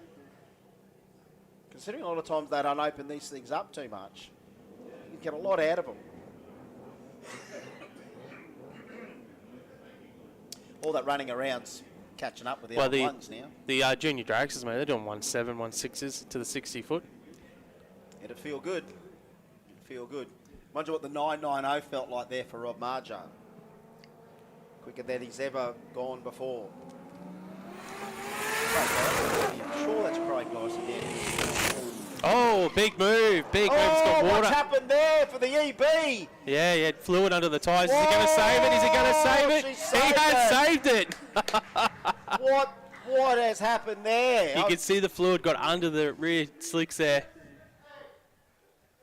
considering a lot of times they don't open these things up too much, you can get a lot out of them. All that running around's catching up with the other ones now. The junior drags, mate, they're doing 1.7, 1.6s to the 60 foot. It'd feel good. Mind you what the 990 felt like there for Rob Marjar. Quicker than he's ever gone before. I'm sure that's Craig Nice again. Oh, big move. Big move. It's got water. What's happened there for the EB? Yeah, he had fluid under the tyres. Is he going to save it? Is he going to save it? He has saved it. What has happened there? You can see the fluid got under the rear slicks there.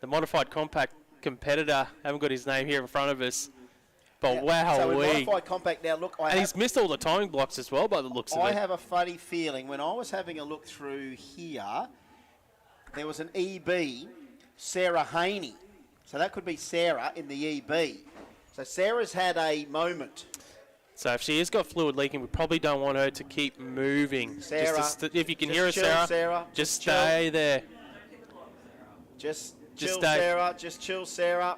The modified compact competitor, haven't got his name here in front of us. But wow, so modified compact now, look. And he's missed all the timing blocks as well by the looks of it. I have a funny feeling when I was having a look through here, there was an EB, Sarah Haney. So that could be Sarah in the EB. So Sarah's had a moment. So if she has got fluid leaking, we probably don't want her to keep moving. Sarah, if you can hear her, Sarah, just stay there. Just chill, Sarah. Just chill, Sarah.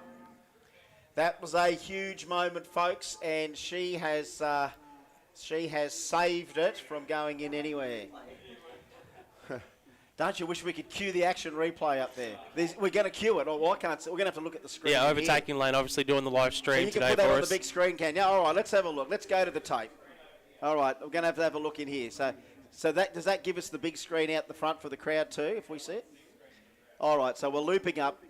That was a huge moment, folks, and she has saved it from going in anywhere. Don't you wish we could cue the action replay up there? We're going to cue it. I can't. We're going to have to look at the screen. Yeah, overtaking lane, obviously doing the live stream so today for us. You can put that on the big screen, can you? All right, let's have a look. Let's go to the tape. All right, we're going to have a look in here. So does that give us the big screen out the front for the crowd too, if we see it? All right, so we're looping up.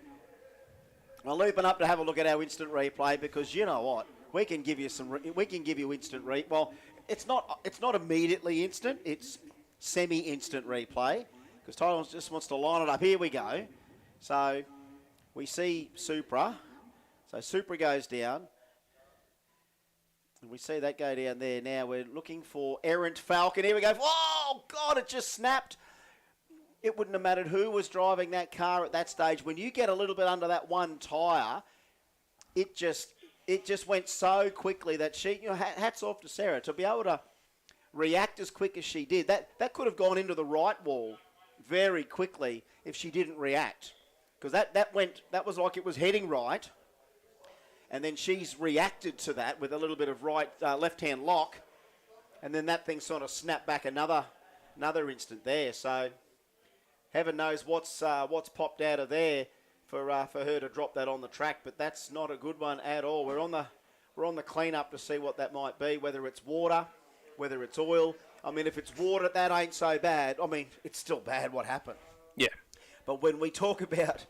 I'll open up to have a look at our instant replay because you know what? We can give you instant replay. Well, it's not immediately instant. It's semi-instant replay because Tyler just wants to line it up. Here we go. So we see Supra. So Supra goes down. And we see that go down there. Now we're looking for Errant Falcon. Here we go. Oh, God, it just snapped. It wouldn't have mattered who was driving that car at that stage. When you get a little bit under that one tyre, it just went so quickly that she, hats off to Sarah to be able to react as quick as she did. That could have gone into the right wall very quickly if she didn't react. Because that was like it was heading right. And then she's reacted to that with a little bit of left-hand lock. And then that thing sort of snapped back another instant there. So heaven knows what's popped out of there for her to drop that on the track. But that's not a good one at all. We're on the clean-up to see what that might be, whether it's water, whether it's oil. I mean, if it's water, that ain't so bad. I mean, it's still bad what happened. Yeah. But when we talk about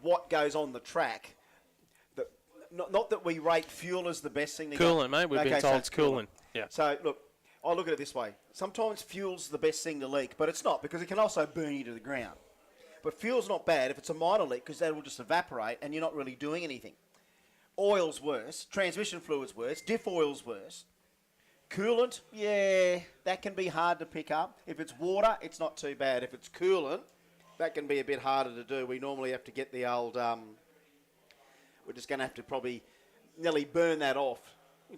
what goes on the track, not that we rate fuel as the best thing to go. Coolant, mate. We've been told it's coolant. Yeah. So, look, I look at it this way. Sometimes fuel's the best thing to leak, but it's not because it can also burn you to the ground. But fuel's not bad if it's a minor leak because that will just evaporate and you're not really doing anything. Oil's worse. Transmission fluid's worse. Diff oil's worse. Coolant, yeah, that can be hard to pick up. If it's water, it's not too bad. If it's coolant, that can be a bit harder to do. We normally have to get the old... We're just going to have to probably nearly burn that off.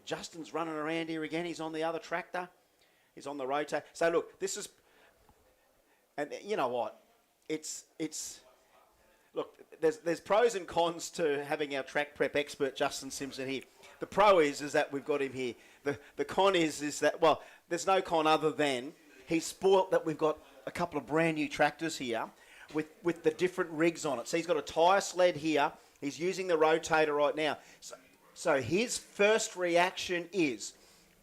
Justin's running around here again. He's on the other tractor. He's on the rotator. So, look, this is... And you know what? It's look, there's pros and cons to having our track prep expert, Justin Simpson, here. The pro is that we've got him here. The con is that, well, there's no con other than he's spoilt that we've got a couple of brand new tractors here with the different rigs on it. So he's got a tyre sled here. He's using the rotator right now. So his first reaction is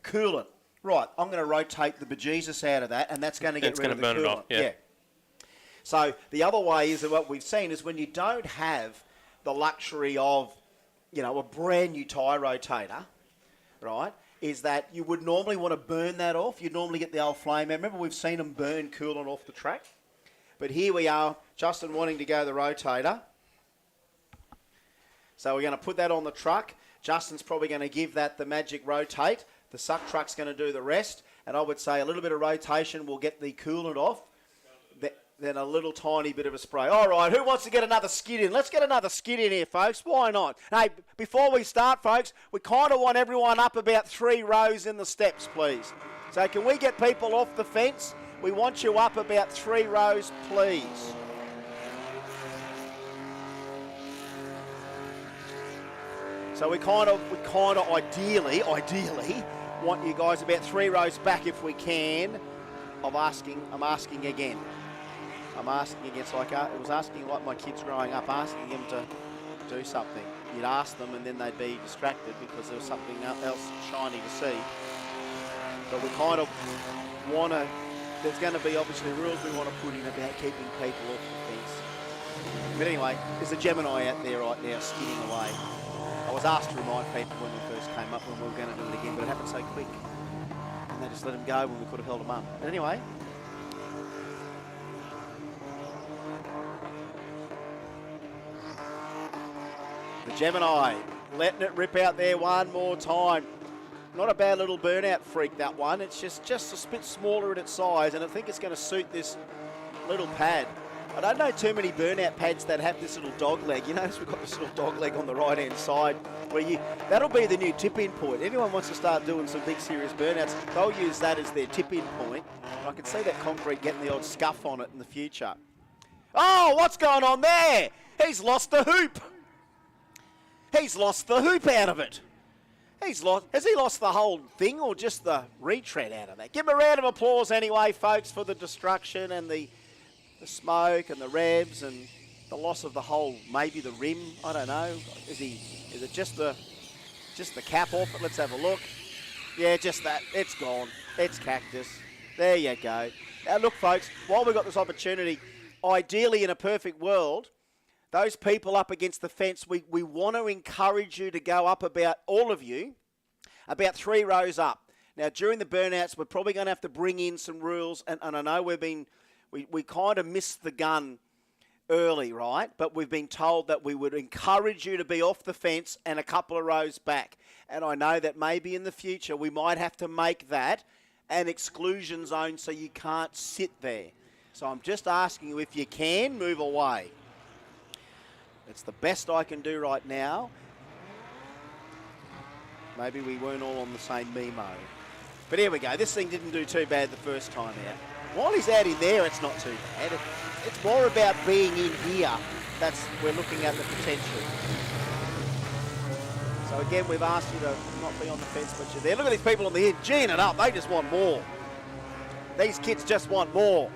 coolant. Right, I'm going to rotate the bejesus out of that, and that's going to get rid of the coolant. It's going to burn it off, yeah. So the other way is that what we've seen is when you don't have the luxury of, a brand new tyre rotator, right, is that you would normally want to burn that off. You'd normally get the old flame out. Remember, we've seen them burn coolant off the track. But here we are, Justin wanting to go the rotator. So we're going to put that on the truck. Justin's probably going to give that the magic rotate. The suck truck's going to do the rest. And I would say a little bit of rotation will get the coolant off. Then a little tiny bit of a spray. All right, who wants to get another skid in? Let's get another skid in here, folks. Why not? Hey, before we start, folks, we kind of want everyone up about 3 rows in the steps, please. So can we get people off the fence? We want you up about 3 rows, please. So we kind of ideally want you guys about 3 rows back if we can. I'm asking again. It's like it was asking like my kids growing up, asking them to do something. You'd ask them and then they'd be distracted because there was something else shiny to see. But we kind of want to. There's going to be obviously rules we want to put in about keeping people off the fence. But anyway, there's a Gemini out there right now skidding away. I was asked to remind people when we first came up when we were going to do it again, but it happened so quick. And they just let him go when we could have held him up. But anyway. The Gemini letting it rip out there one more time. Not a bad little burnout freak, that one. It's just a bit smaller in its size, and I think it's going to suit this little pad. I don't know too many burnout pads that have this little dog leg. You notice we've got this little dog leg on the right-hand side. That'll be the new tip-in point. Anyone wants to start doing some big, serious burnouts, they'll use that as their tip-in point. And I can see that concrete getting the odd scuff on it in the future. Oh, what's going on there? He's lost the hoop. He's lost the hoop out of it. Has he lost the whole thing or just the retread out of that? Give him a round of applause anyway, folks, for the destruction and the smoke and the revs and the loss of the whole, maybe the rim. I don't know. Is it just the cap off it? Let's have a look. Yeah, just that. It's gone. It's cactus. There you go. Now look, folks, while we've got this opportunity, ideally in a perfect world, those people up against the fence, we want to encourage you to go up about, all of you, about 3 rows up. Now, during the burnouts, we're probably going to have to bring in some rules, and I know we kind of missed the gun early, right? But we've been told that we would encourage you to be off the fence and a couple of rows back. And I know that maybe in the future we might have to make that an exclusion zone so you can't sit there. So I'm just asking you, if you can, move away. It's the best I can do right now. Maybe we weren't all on the same memo. But here we go. This thing didn't do too bad the first time out. While he's out in there, it's not too bad. It's more about being in here. We're looking at the potential. So again, we've asked you to not be on the fence, but you're there. Look at these people on the end, geeing it up. They just want more. These kids just want more.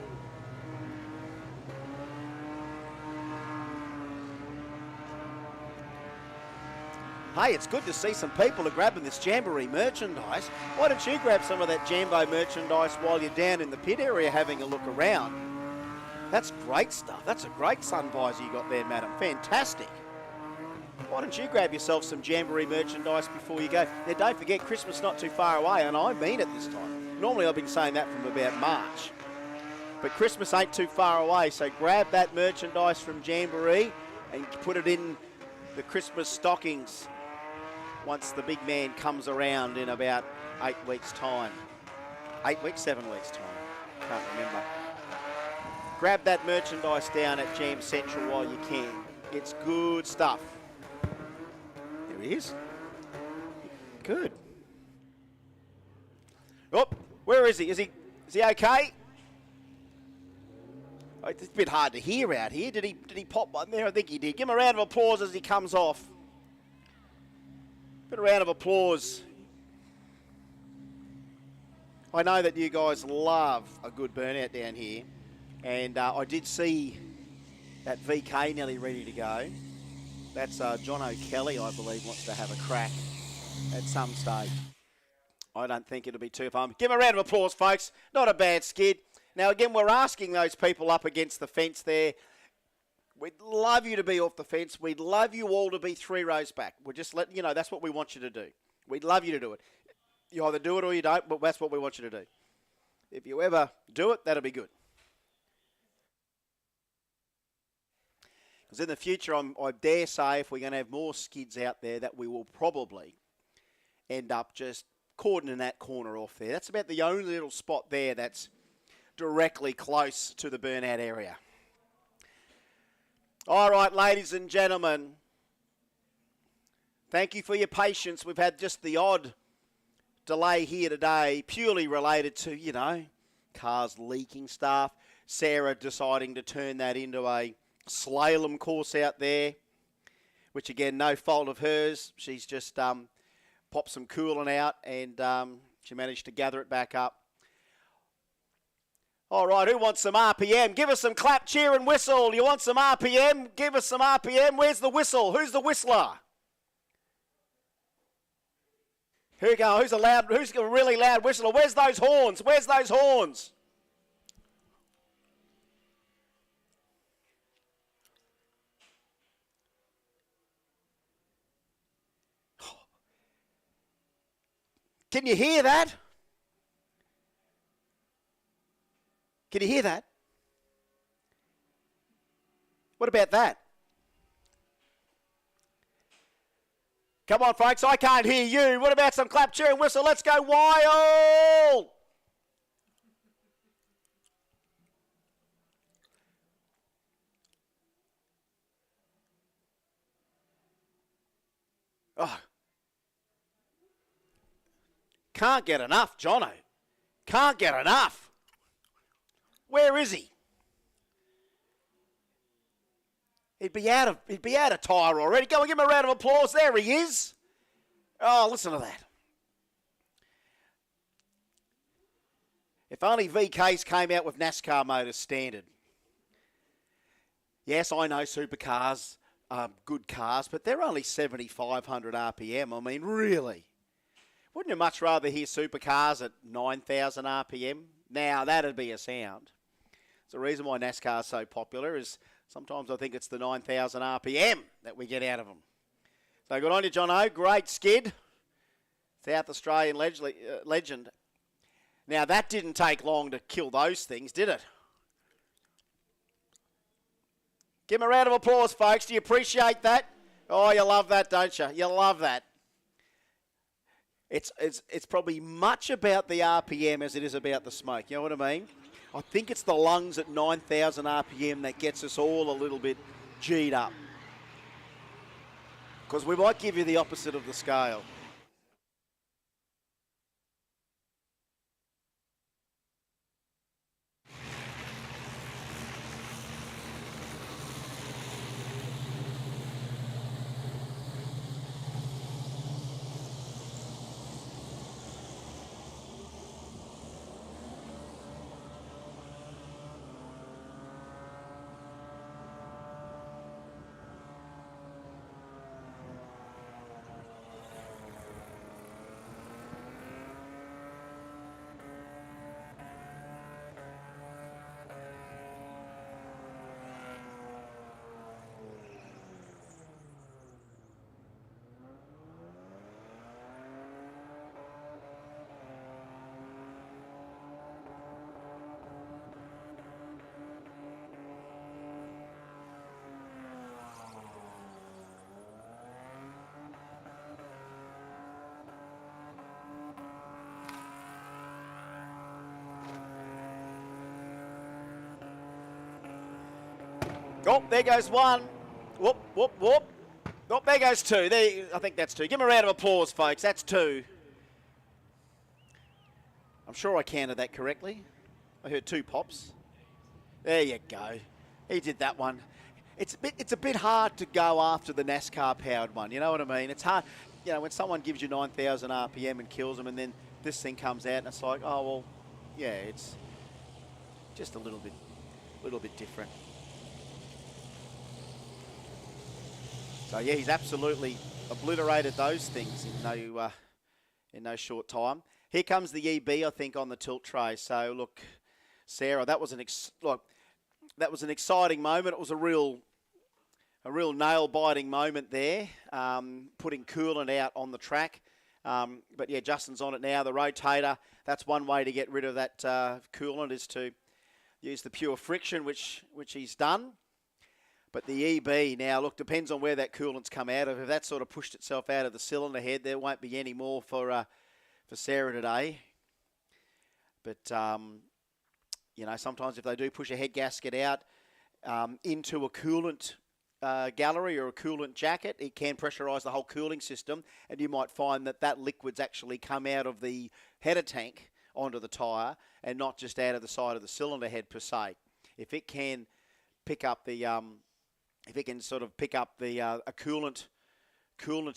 Hey, it's good to see some people are grabbing this Jamboree merchandise. Why don't you grab some of that Jambo merchandise while you're down in the pit area having a look around? That's great stuff. That's a great sun visor you got there, madam. Fantastic. Why don't you grab yourself some Jamboree merchandise before you go? Now, don't forget, Christmas not too far away, and I mean it this time. Normally, I've been saying that from about March. But Christmas ain't too far away, so grab that merchandise from Jamboree and put it in the Christmas stockings once the big man comes around in about 8 weeks' time. 8 weeks, 7 weeks' time. Can't remember. Grab that merchandise down at Jam Central while you can. It's good stuff. There he is. Good. Oh, where is he? Is he okay? Oh, it's a bit hard to hear out here. Did he pop one there? I think he did. Give him a round of applause as he comes off. Bit of round of applause. I know that you guys love a good burnout down here. And I did see that VK nearly ready to go. That's John O'Kelly, I believe, wants to have a crack at some stage. I don't think it'll be too fun. Give him a round of applause, folks. Not a bad skid. Now, again, we're asking those people up against the fence there. We'd love you to be off the fence. We'd love you all to be 3 rows back. We're just letting you know that's what we want you to do. We'd love you to do it. You either do it or you don't, but that's what we want you to do. If you ever do it, that'll be good. Because in the future, I dare say, if we're going to have more skids out there, that we will probably end up just cordoning that corner off there. That's about the only little spot there that's directly close to the burnout area. All right, ladies and gentlemen, thank you for your patience. We've had just the odd delay here today, purely related to, cars leaking stuff. Sarah deciding to turn that into a slalom course out there, which again, no fault of hers. She's just popped some coolant out and she managed to gather it back up. All right, who wants some RPM? Give us some clap, cheer and whistle. You want some RPM? Give us some RPM. Where's the whistle? Who's the whistler? Who's a really loud whistler? Where's those horns? Where's those horns? Can you hear that? Can you hear that? What about that? Come on, folks, I can't hear you. What about some clap, cheer, and whistle? Let's go wild! Oh. Can't get enough, Jono. Can't get enough. Where is he? He'd be out of tyre already. Go and give him a round of applause. There he is. Oh, listen to that. If only VKs came out with NASCAR motors standard. Yes, I know supercars are good cars, but they're only 7,500 RPM. I mean, really? Wouldn't you much rather hear supercars at 9,000 RPM? Now, that'd be a sound. It's the reason why NASCAR is so popular is Sometimes I think it's the 9,000 RPM that we get out of them. So good on you, John O. Great skid. South Australian legend. Now, that didn't take long to kill those things, did it? Give him a round of applause, folks. Do you appreciate that? Oh, you love that, don't you? You love that. It's probably much about the RPM as it is about the smoke. You know what I mean? I think it's the lungs at 9,000 RPM that gets us all a little bit G'd up. Because we might give you the opposite of the scale. Oh, there goes one. Whoop, whoop, whoop. Oh, there goes two. There, I think that's two. Give him a round of applause, folks. That's two. I'm sure I counted that correctly. I heard two pops. There you go. He did that one. It's a bit hard to go after the NASCAR-powered one. You know what I mean? It's hard. You know, when someone gives you 9,000 RPM and kills them, and then this thing comes out, and it's like, oh well, yeah, it's just a little bit different. So yeah, he's absolutely obliterated those things in no short time. Here comes the EB, I think, on the tilt tray. So look, Sarah, that was an exciting moment. It was a real nail-biting moment there, putting coolant out on the track. But yeah, Justin's on it now. The rotator, that's one way to get rid of that coolant, is to use the pure friction, which he's done. But the EB now, look, depends on where that coolant's come out of. If that sort of pushed itself out of the cylinder head, there won't be any more for Sarah today. But, you know, sometimes if they do push a head gasket out into a coolant gallery or a coolant jacket, it can pressurise the whole cooling system, and you might find that liquid's actually come out of the header tank onto the tyre and not just out of the side of the cylinder head per se. If it can pick up the a coolant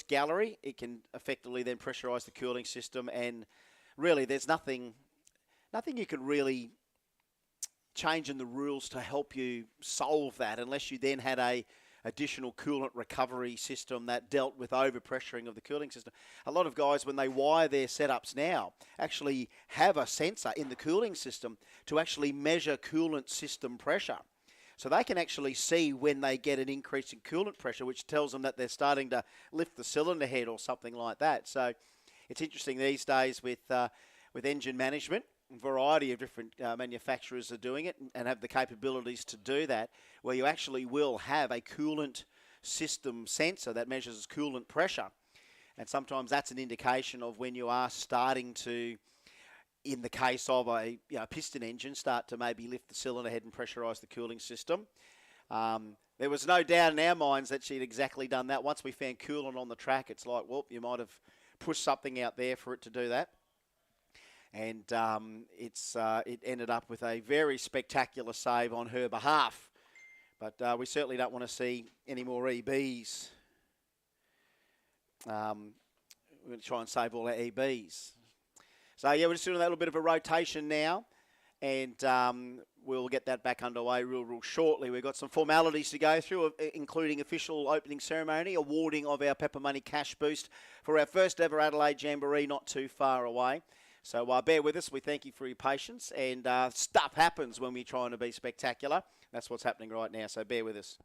gallery, it can effectively then pressurise the cooling system, and really there's nothing you can really change in the rules to help you solve that unless you then had a additional coolant recovery system that dealt with overpressuring of the cooling system. A lot of guys, when they wire their setups now, actually have a sensor in the cooling system to actually measure coolant system pressure. So they can actually see when they get an increase in coolant pressure, which tells them that they're starting to lift the cylinder head or something like that. So it's interesting these days with engine management. A variety of different manufacturers are doing it and have the capabilities to do that, where you actually will have a coolant system sensor that measures coolant pressure. And sometimes that's an indication of when you are starting to, in the case of a piston engine, start to maybe lift the cylinder head and pressurise the cooling system. There was no doubt in our minds that she'd exactly done that. Once we found coolant on the track, it's like, well, you might have pushed something out there for it to do that. And it ended up with a very spectacular save on her behalf. But we certainly don't want to see any more EBs. We're going to try and save all our EBs. So, yeah, we're just doing that little bit of a rotation now, and we'll get that back underway real shortly. We've got some formalities to go through, including official opening ceremony, awarding of our Pepper Money Cash Boost for our first ever Adelaide Jamboree not too far away. So bear with us. We thank you for your patience. And stuff happens when we're trying to be spectacular. That's what's happening right now. So bear with us.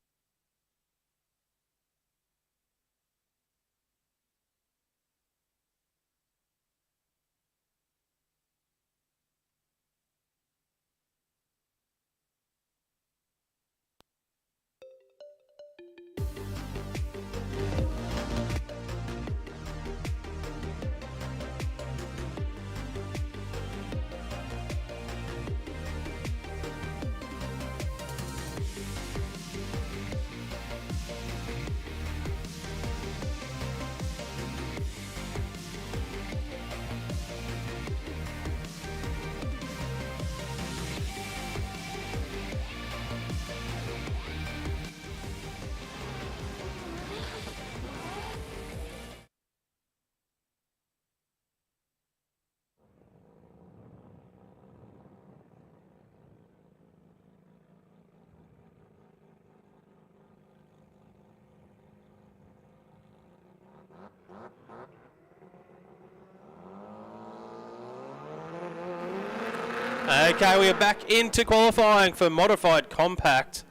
Okay, we are back into qualifying for Modified Compact.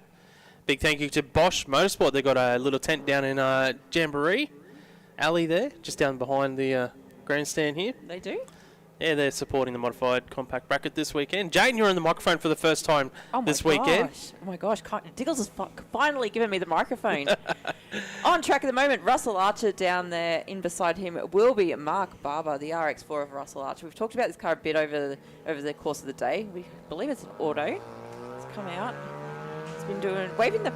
Big thank you to Bosch Motorsport. They've got a little tent down in Jamboree Alley there, just down behind the grandstand here. They do? Yeah, they're supporting the Modified Compact bracket this weekend. Jane, you're on the microphone for the first time this weekend. Oh my gosh, Diggles has finally given me the microphone. On track at the moment, Russell Archer down there. In beside him will be Mark Barber, the RX4 of Russell Archer. We've talked about this car a bit over the course of the day. We believe it's an auto. It's come out. It's been waving the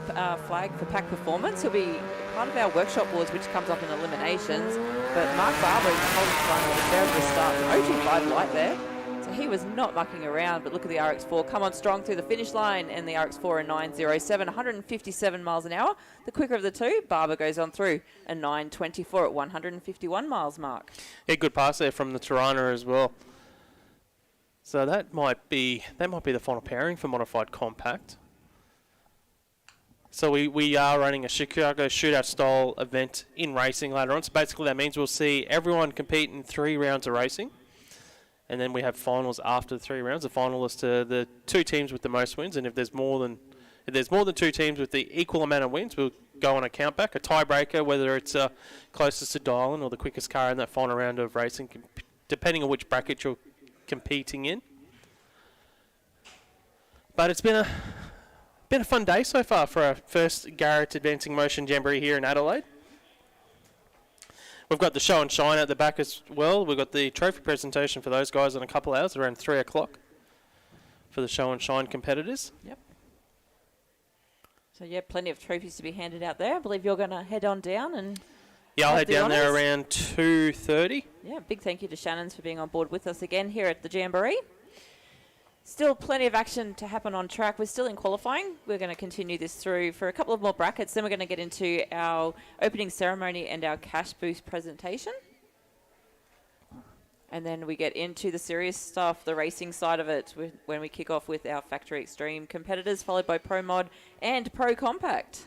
flag for Pack Performance. He'll be part of our workshop awards, which comes up in eliminations. But Mark Barber is holding front at the very start. An 025 light there. So he was not mucking around, but look at the RX4 come on strong through the finish line, and the RX4 a 907, 157 miles an hour. The quicker of the two, Barber goes on through a 924 at 151 miles mark. Yeah, good pass there from the Tirana as well. So that might be the final pairing for Modified Compact. So we are running a Chicago shootout style event in racing later on. So basically that means we'll see everyone compete in 3 rounds of racing. And then we have finals after the 3 rounds. The finalists are the 2 teams with the most wins. And if there's more than 2 teams with the equal amount of wins, we'll go on a countback, a tiebreaker, whether it's closest to dialing or the quickest car in that final round of racing, depending on which bracket you're competing in. But it's been a fun day so far for our first Garrett Advancing Motion Jamboree here in Adelaide. We've got the show and shine at the back as well. We've got the trophy presentation for those guys in a couple of hours, around 3 o'clock, for the show and shine competitors. Yep. So, yeah, plenty of trophies to be handed out there. I believe you're going to head on down and... Yeah, I'll head down there around 2:30. Yeah, big thank you to Shannon's for being on board with us again here at the Jamboree. Still plenty of action to happen on track. We're still in qualifying. We're going to continue this through for a couple of more brackets. Then we're going to get into our opening ceremony and our cash boost presentation. And then we get into the serious stuff, the racing side of it, when we kick off with our Factory Extreme competitors, followed by Pro Mod and Pro Compact.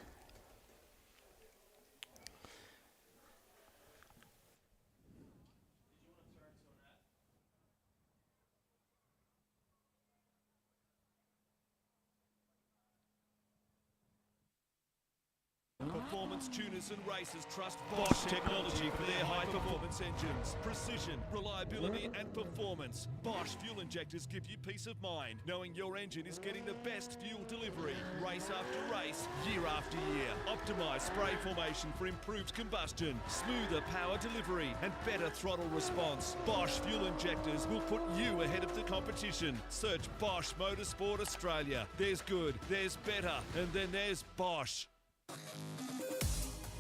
Performance tuners and racers trust Bosch technology for their high-performance engines. Precision, reliability and performance. Bosch fuel injectors give you peace of mind, knowing your engine is getting the best fuel delivery. Race after race, year after year. Optimised spray formation for improved combustion, smoother power delivery and better throttle response. Bosch fuel injectors will put you ahead of the competition. Search Bosch Motorsport Australia. There's good, there's better, and then there's Bosch.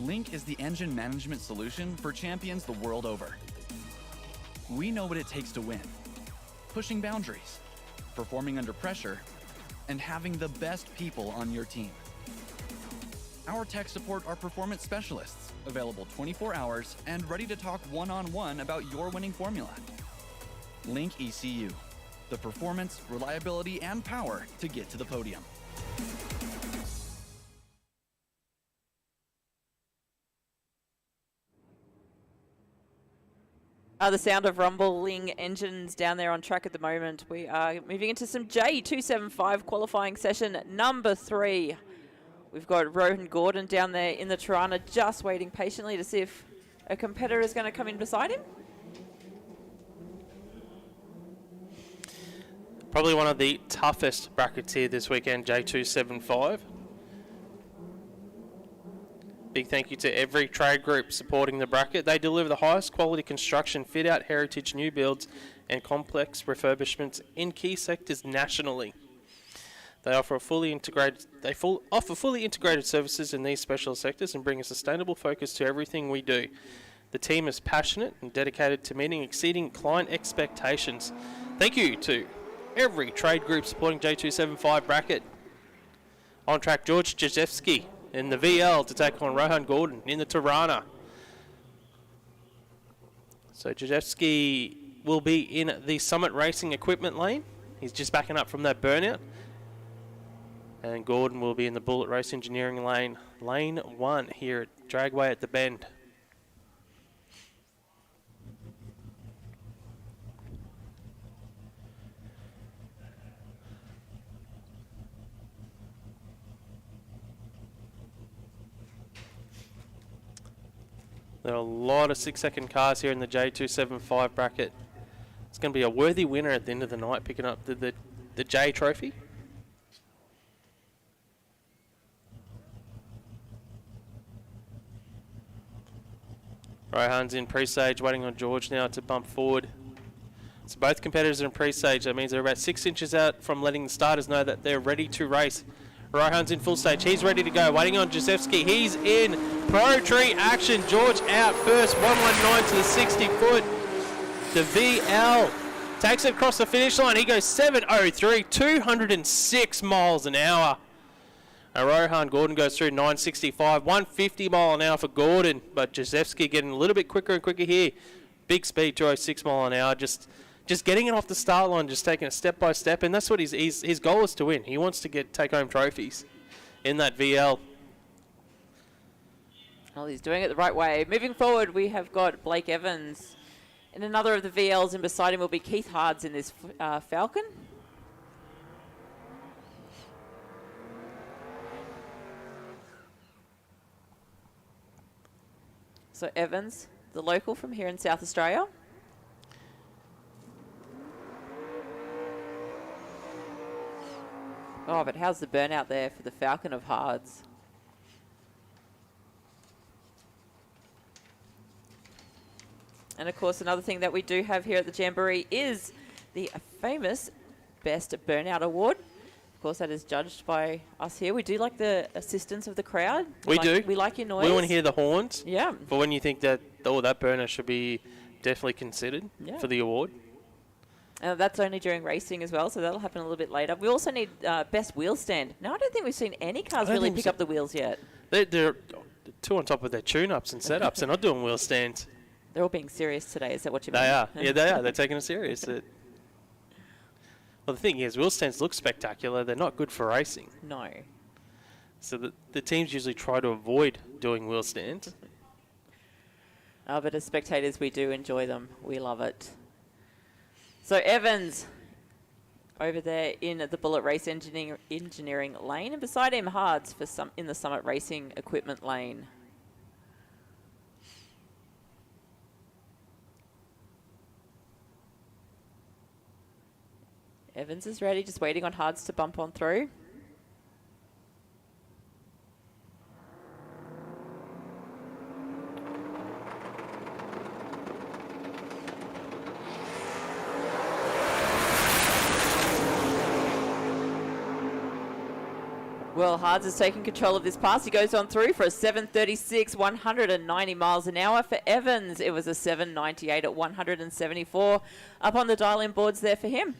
Link is the engine management solution for champions the world over. We know what it takes to win. Pushing boundaries, performing under pressure, and having the best people on your team. Our tech support are performance specialists, available 24 hours and ready to talk one-on-one about your winning formula. Link ECU, the performance, reliability, and power to get to the podium. The sound of rumbling engines down there on track at the moment. We are moving into some J275 qualifying session number 3. We've got Rohan Gordon down there in the Tirana, just waiting patiently to see if a competitor is going to come in beside him. Probably one of the toughest brackets here this weekend, J275. Big thank you to every trade group supporting the bracket. They deliver the highest quality construction, fit-out, heritage, new builds, and complex refurbishments in key sectors nationally. They offer fully integrated services in these special sectors and bring a sustainable focus to everything we do. The team is passionate and dedicated to meeting exceeding client expectations. Thank you to every trade group supporting J275 bracket. On track, George Jezewski in the VL to take on Rohan Gordon in the Tirana. So Jezewski will be in the Summit Racing equipment lane. He's just backing up from that burnout. And Gordon will be in the Bullet Race Engineering lane, lane 1 here at Dragway at the Bend. There are a lot of 6-second cars here in the J275 bracket. It's going to be a worthy winner at the end of the night, picking up the J trophy. Rohan's in pre-stage, waiting on George now to bump forward. So both competitors are in pre-stage. That means they're about 6 inches out from letting the starters know that they're ready to race. Rohan's in full stage. He's ready to go. Waiting on Jezewski. He's in Pro Tree action. George out first. 119 to the 60 foot. The VL takes it across the finish line. He goes 7:03, 206 miles an hour. And Rohan Gordon goes through 965, 150 mile an hour for Gordon. But Jezewski getting a little bit quicker and quicker here. Big speed, 206 mile an hour. Just getting it off the start line, just taking it step by step, and that's what his goal is, to win. He wants to take home trophies in that VL. Well, he's doing it the right way. Moving forward, we have got Blake Evans in another of the VLs, and beside him will be Keith Hards in this Falcon. So Evans, the local from here in South Australia. Oh, but how's the burnout there for the Falcon of Hards? And of course, another thing that we do have here at the Jamboree is the famous Best Burnout Award. Of course, that is judged by us here. We do like the assistance of the crowd. We do. We like your noise. We want to hear the horns. Yeah. For when you think that, that burner should be definitely considered for the award. That's only during racing as well, so that'll happen a little bit later. We also need best wheel stand. Now, I don't think we've seen any cars really pick up the wheels yet. They're too on top of their tune-ups and setups. They're not doing wheel stands. They're all being serious today. Is that what you mean? They are. Yeah, they are. They're taking it serious. Well, the thing is, wheel stands look spectacular. They're not good for racing. No. So the teams usually try to avoid doing wheel stands. But as spectators, we do enjoy them. We love it. So Evans over there in the Bullet Race Engineering lane, and beside him Hards in the Summit Racing equipment lane. Evans is ready, just waiting on Hards to bump on through. Well, Hards is taking control of this pass. He goes on through for a 7:36, 190 miles an hour. For Evans, it was a 7:98 at 174. Up on the dial-in boards there for him.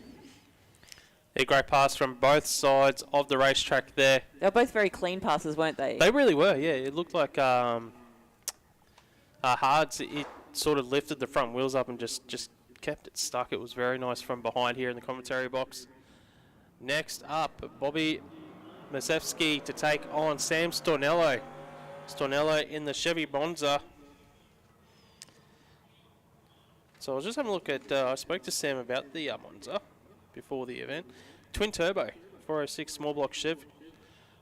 A great pass from both sides of the racetrack there. They were both very clean passes, weren't they? They really were, yeah. It looked like Hards, it sort of lifted the front wheels up and just kept it stuck. It was very nice from behind here in the commentary box. Next up, Bobby Masevsky to take on Sam Stornello. Stornello in the Chevy Bonza. So I was just having a look at, I spoke to Sam about the Monza before the event. Twin turbo, 406 small block Chev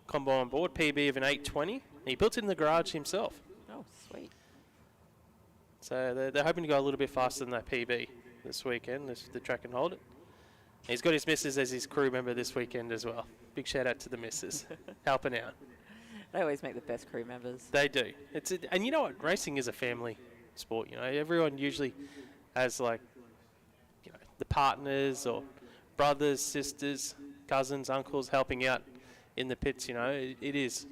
combo on board, PB of an 820. He built it in the garage himself. Oh, sweet. So they're hoping to go a little bit faster than that PB this weekend, if the track can hold it. He's got his missus as his crew member this weekend as well. Big shout out to the missus, helping out. They always make the best crew members. They do. And you know what? Racing is a family sport. You know, everyone usually has, like, you know, the partners or brothers, sisters, cousins, uncles helping out in the pits. You know, it is.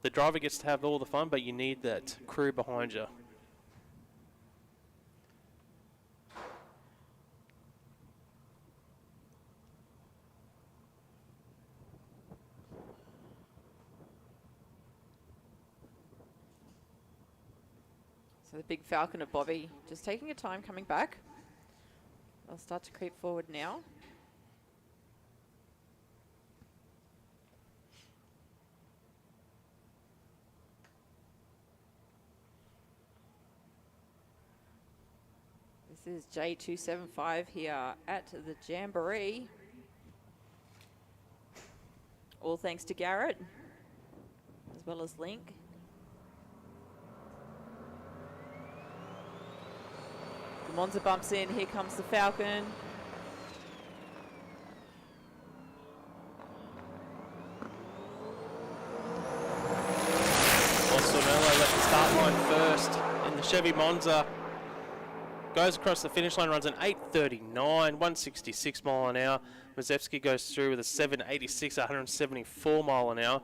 The driver gets to have all the fun, but you need that crew behind you. So the big Falcon of Bobby just taking a time coming back. They'll start to creep forward now. This is J275 here at the Jamboree. All thanks to Garrett, as well as Link. The Monza bumps in, here comes the Falcon. Orsolmello left the start line first in the Chevy Monza. Goes across the finish line, runs an 8:39, 166 mile an hour. Mazepsky goes through with a 7:86, 174 mile an hour.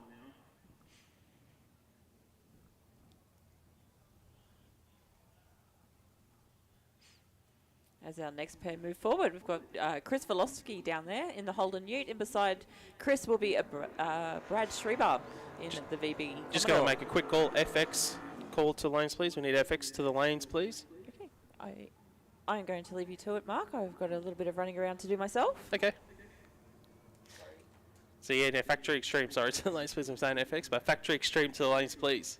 As our next pair move forward, we've got Chris Velosky down there in the Holden Ute, and beside Chris will be Brad Schreiber in the VB. Just going to make a quick call. FX call to lanes, please. We need FX to the lanes, please. Okay. I'm going to leave you to it, Mark. I've got a little bit of running around to do myself. Okay. So yeah, factory extreme. Sorry to the lanes, please. I'm saying FX, but factory extreme to the lanes, please.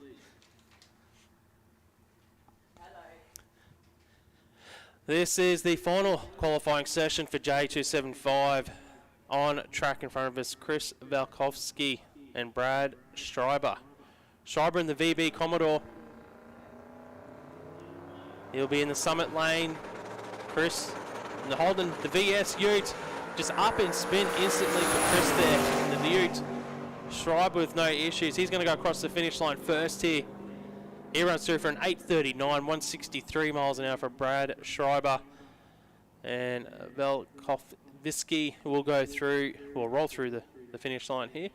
This is the final qualifying session for J275. On track in front of us, Chris Valkovsky and Brad Schreiber. Schreiber in the VB Commodore. He'll be in the Summit lane. Chris in the Holden, the VS Ute. Just up and spin instantly for Chris there in the Ute. Schreiber with no issues. He's going to go across the finish line first here. He runs through for an 8:39, 163 miles an hour for Brad Schreiber. And Velkovsky will go through, will roll through the finish line here.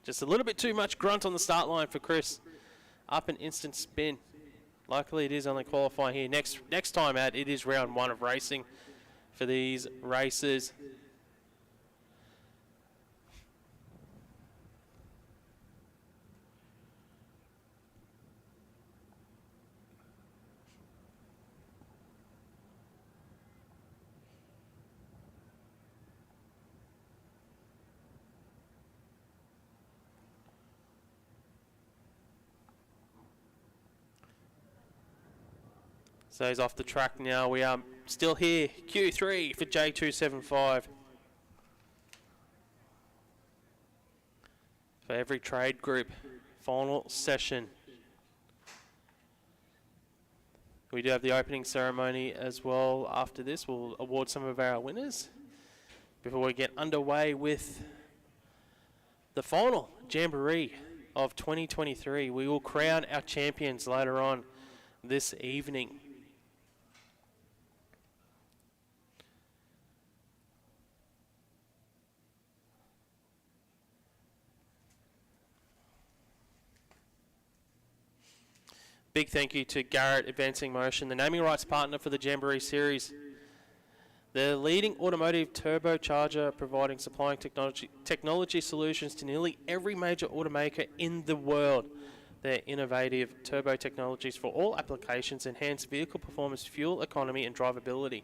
Just a little bit too much grunt on the start line for Chris. Up an instant spin. Luckily it is only qualifying here. Next time out, it is round 1 of racing for these races. So he's off the track now. We are still here, Q3 for J275. For every trade group, final session. We do have the opening ceremony as well. After this, we'll award some of our winners before we get underway with the final Jamboree of 2023. We will crown our champions later on this evening. Big thank you to Garrett Advancing Motion, the naming rights partner for the Jamboree Series. The leading automotive turbocharger, providing supplying technology solutions to nearly every major automaker in the world. Their innovative turbo technologies for all applications enhance vehicle performance, fuel economy and drivability.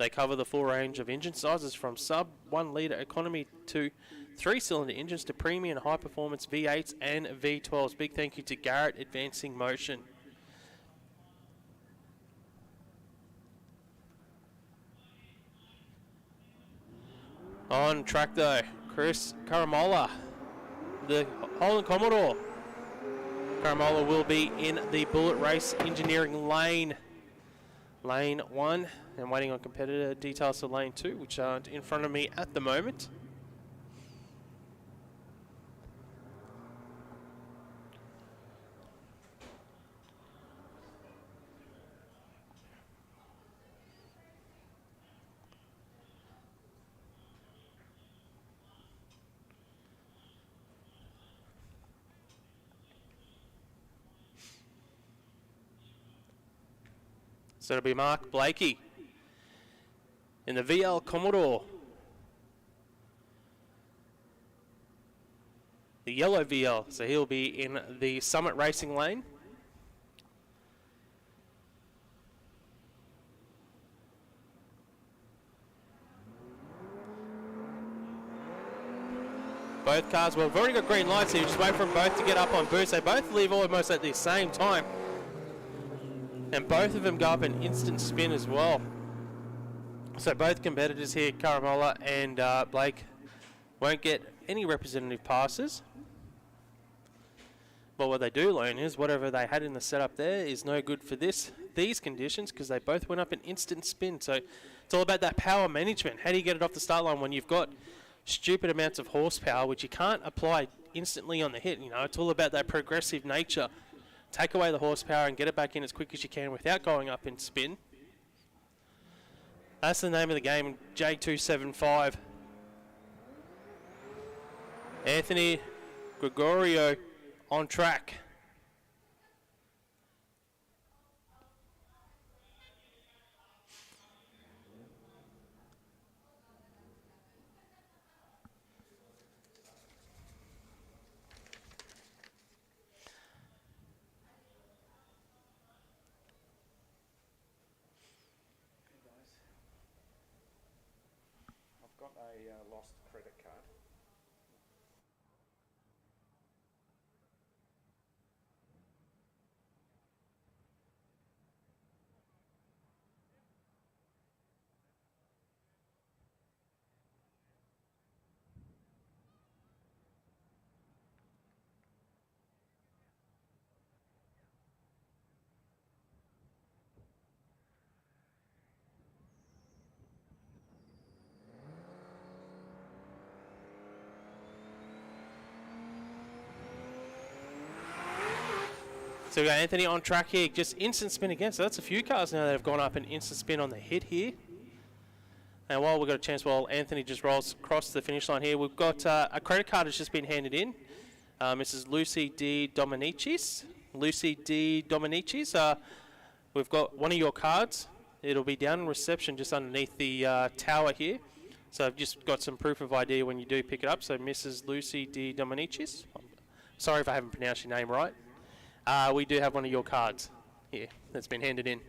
They cover the full range of engine sizes from sub 1 litre economy to 3-cylinder engines to premium high performance V8s and V12s. Big thank you to Garrett Advancing Motion. On track though, Chris Karamola, the Holland Commodore. Karamola will be in the Bullet Race Engineering lane. Lane 1, and waiting on competitor details for lane 2, which aren't in front of me at the moment. So it'll be Mark Blakey in the VL Commodore. The yellow VL, so he'll be in the Summit Racing lane. Both cars, well, we've already got green lights here. Just wait for them both to get up on boost. They both leave almost at the same time. And both of them go up an instant spin as well. So both competitors here, Karamola and Blake, won't get any representative passes. But what they do learn is whatever they had in the setup there is no good for these conditions, because they both went up an instant spin. So it's all about that power management. How do you get it off the start line when you've got stupid amounts of horsepower, which you can't apply instantly on the hit? You know, it's all about that progressive nature. Take away the horsepower and get it back in as quick as you can without going up in spin. That's the name of the game, J275. Anthony Gregorio on track. Lost credit card. So we've got Anthony on track here, just instant spin again. So that's a few cars now that have gone up an instant spin on the hit here. And while we've got a chance, while Anthony just rolls across the finish line here, we've got a credit card that's just been handed in. Mrs. Lucy D. Dominicis. Lucy D. Dominicis, we've got one of your cards. It'll be down in reception just underneath the tower here. So I've just got some proof of ID when you do pick it up. So Mrs. Lucy D. Dominicis. Sorry if I haven't pronounced your name right. We do have one of your cards here that's been handed in.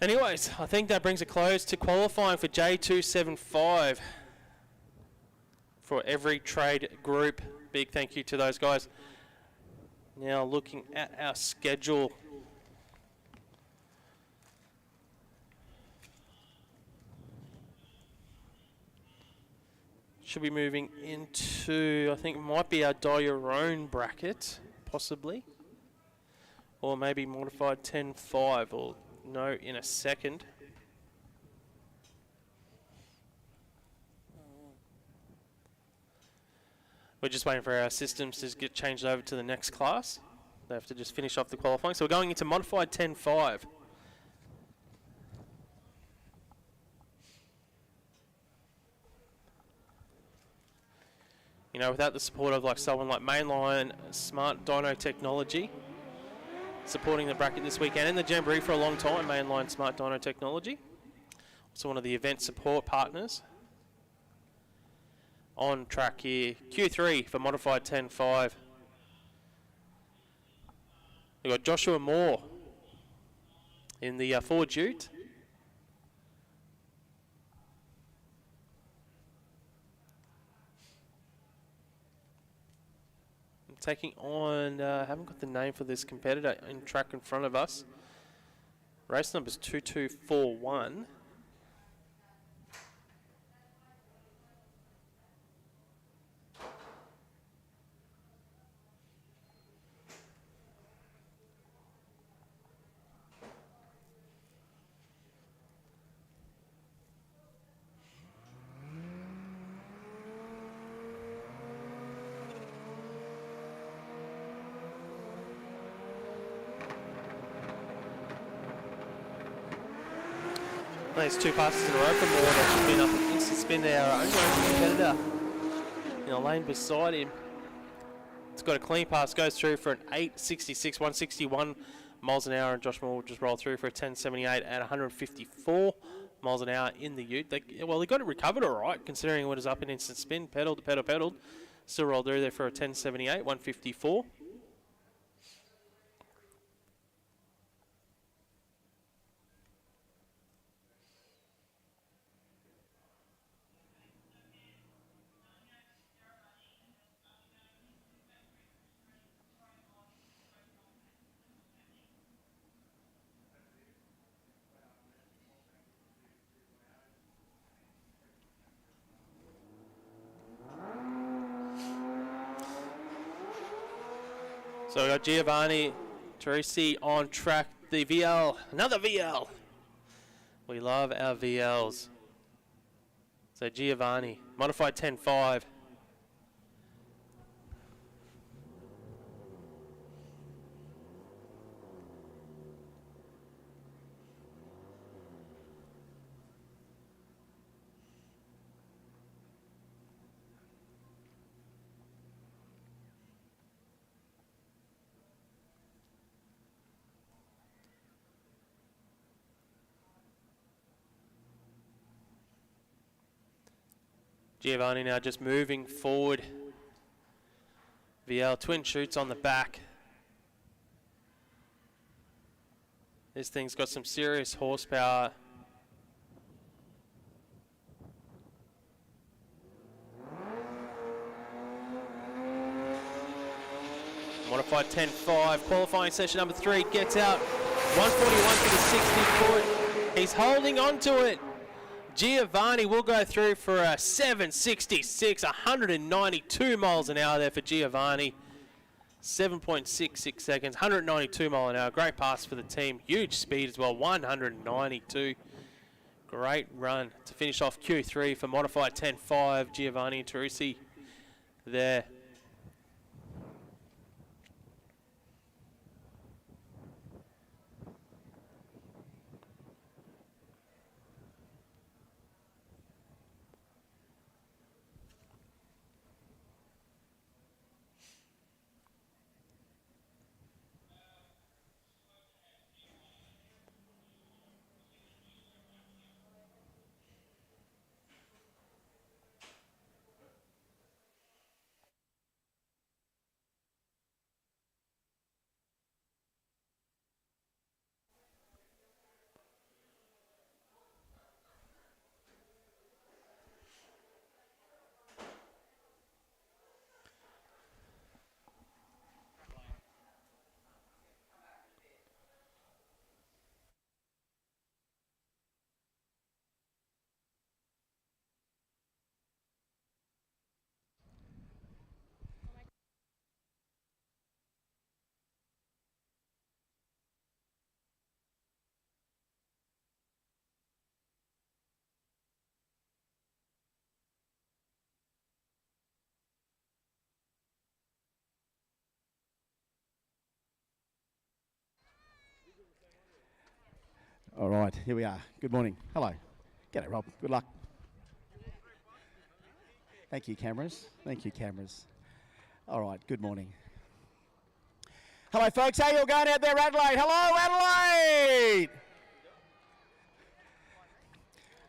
Anyways, I think that brings a close to qualifying for J275 for every trade group. Big thank you to those guys. Now looking at our schedule. Should be moving into, I think it might be our die your own bracket, possibly. Or maybe modified 10-5, or no, in a second. We're just waiting for our systems to get changed over to the next class. They have to just finish off the qualifying. So we're going into modified 10-5. You know, without the support of like someone like Mainline Smart Dyno Technology, supporting the bracket this weekend and the Jamboree for a long time, Mainline Smart Dyno Technology. Also one of the event support partners. On track here, Q3 for modified 10-5. We've got Joshua Moore in the Ford Ute. Taking on, haven't got the name for this competitor in track in front of us. Race number's 2241. There's 2 passes in a row for Moore. That should be up an instant spin there. Our own competitor in a lane beside him. It's got a clean pass, goes through for an 8.66, 161 miles an hour, and Josh Moore will just roll through for a 10.78 at 154 miles an hour in the Ute. They got it recovered all right, considering what is up in instant spin, pedal to pedal, pedaled. Still rolled through there for a 10.78, 154. So we got Giovanni Teresi on track. The VL, another VL. We love our VLs. So Giovanni, modified 10.5. Giovanni now just moving forward. VL twin chutes on the back. This thing's got some serious horsepower. Modified 10.5, qualifying session number 3, gets out. 141 for the 60 foot. He's holding on to it. Giovanni will go through for a 7.66, 192 miles an hour there for Giovanni. 7.66 seconds, 192 mile an hour. Great pass for the team. Huge speed as well, 192. Great run to finish off Q3 for modified 10.5. Giovanni Teresi there. All right, here we are. Good morning. Hello. G'day, Rob. Good luck. Thank you, cameras. Thank you, cameras. All right, good morning. Hello, folks. How you all going out there, Adelaide? Hello, Adelaide!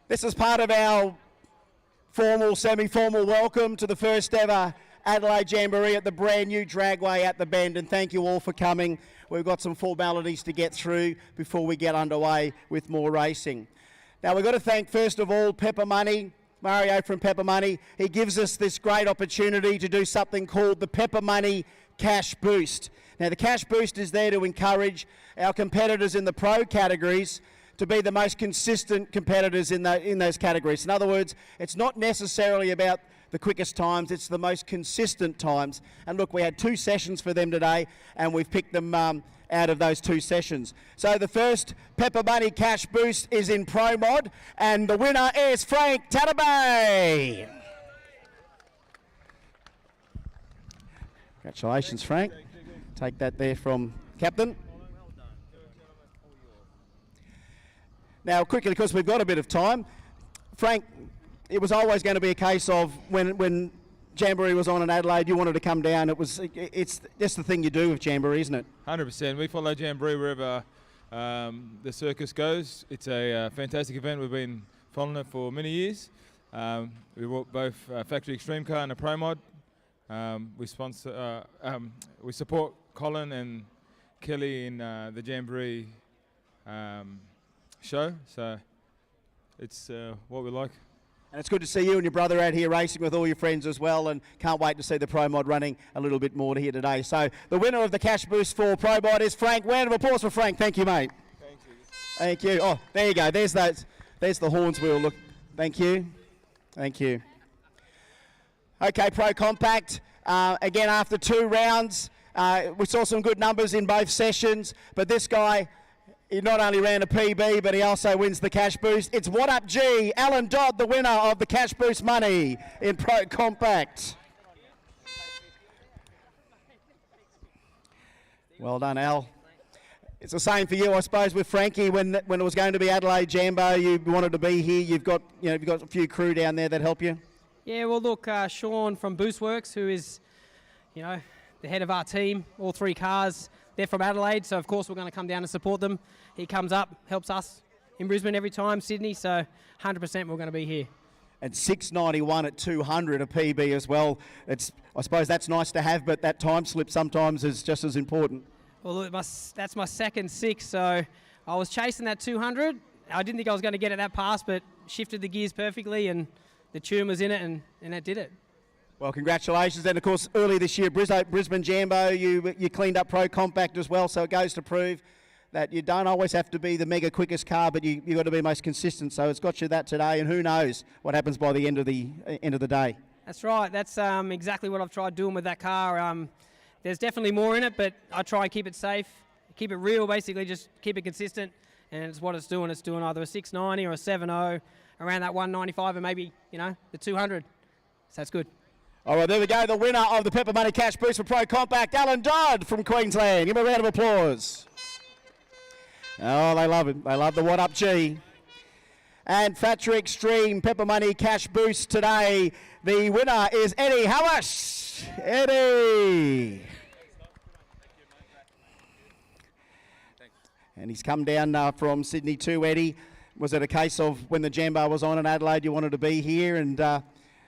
This is part of our formal, semi-formal welcome to the first ever Adelaide Jamboree at the brand new Dragway at the Bend, and thank you all for coming. We've got some formalities to get through before we get underway with more racing. Now we've got to thank first of all Pepper Money, Mario from Pepper Money. He gives us this great opportunity to do something called the Pepper Money Cash Boost. Now the Cash Boost is there to encourage our competitors in the pro categories to be the most consistent competitors in those categories. In other words, it's not necessarily about the quickest times, it's the most consistent times. And look, we had 2 sessions for them today, and we've picked them out of those 2 sessions. So the first Pepper Money Cash Boost is in Pro Mod, and the winner is Frank Tannabay. Congratulations, Frank. Take that there from Captain. Now, quickly, because we've got a bit of time, Frank, it was always going to be a case of when Jamboree was on in Adelaide, you wanted to come down. It's just the thing you do with Jamboree, isn't it? 100%. We follow Jamboree wherever the circus goes. It's a fantastic event. We've been following it for many years. We bought both Factory Extreme Car and a Pro Mod. We support Colin and Kelly in the Jamboree show, so it's what we like. And it's good to see you and your brother out here racing with all your friends as well, and can't wait to see the Pro Mod running a little bit more here today. So the winner of the Cash Boost for Pro Mod is Frank. Round of applause for Frank. Thank you, mate. Thank you. Thank you. Oh, there you go. There's the horns we'll look. Thank you. Thank you. Okay, Pro Compact. Again, after 2 rounds, we saw some good numbers in both sessions, but this guy, he not only ran a PB, but he also wins the Cash Boost. It's What Up G, Alan Dodd, the winner of the Cash Boost money in Pro Compact. Well done, Al. It's the same for you, I suppose, with Frankie. When it was going to be Adelaide Jambo, you wanted to be here. You've got a few crew down there that help you. Yeah, well, look, Sean from Boostworks, who is, the head of our team, all 3 cars. They're from Adelaide, so of course we're going to come down and support them. He comes up, helps us in Brisbane every time, Sydney, so 100% we're going to be here. And 691 at 200, a PB as well. I suppose that's nice to have, but that time slip sometimes is just as important. Well, look, that's my second 6, so I was chasing that 200. I didn't think I was going to get it that past, but shifted the gears perfectly, and the tune was in it, and that did it. Well, congratulations. And, of course, early this year, Brisbane Jambo, you cleaned up Pro Compact as well, so it goes to prove that you don't always have to be the mega quickest car, but you've got to be most consistent. So it's got you that today, and who knows what happens by the end of the day. That's right. That's exactly what I've tried doing with that car. There's definitely more in it, but I try and keep it safe, keep it real, basically just keep it consistent, and it's what it's doing. It's doing either a 690 or a 70, around that 195 and maybe, the 200. So that's good. All right, there we go. The winner of the Pepper Money Cash Boost for Pro Compact, Alan Dodd from Queensland. Give him a round of applause. Oh, they love him. They love the What Up G. And Factory Extreme Pepper Money Cash Boost today. The winner is Eddie Hawash. Eddie. And he's come down from Sydney too, Eddie. Was it a case of when the Jambo was on in Adelaide, you wanted to be here and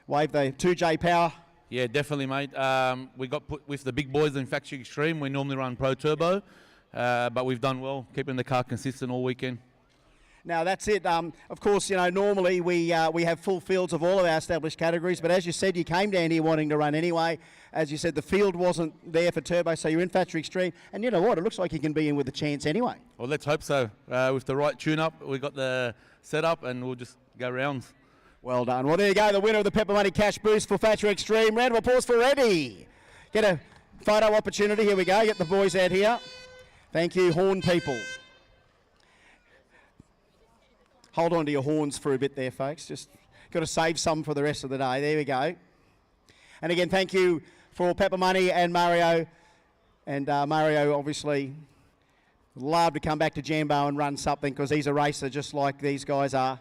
wave the 2J power? Yeah, definitely, mate. We got put with the big boys in Factory Extreme. We normally run Pro Turbo, but we've done well, keeping the car consistent all weekend. Now, that's it. Of course, normally we have full fields of all of our established categories, but as you said, you came down here wanting to run anyway. As you said, the field wasn't there for Turbo, so you're in Factory Extreme. And you know what? It looks like you can be in with a chance anyway. Well, let's hope so. With the right tune-up, we got the setup, and we'll just go rounds. Well done. Well, there you go, the winner of the Pepper Money Cash Boost for Factory Extreme. Round of applause for Eddie. Get a photo opportunity. Here we go. Get the boys out here. Thank you, horn people. Hold on to your horns for a bit there, folks. Just got to save some for the rest of the day. There we go. And again, thank you for Pepper Money and Mario. And Mario, obviously, would love to come back to Jambo and run something because he's a racer just like these guys are.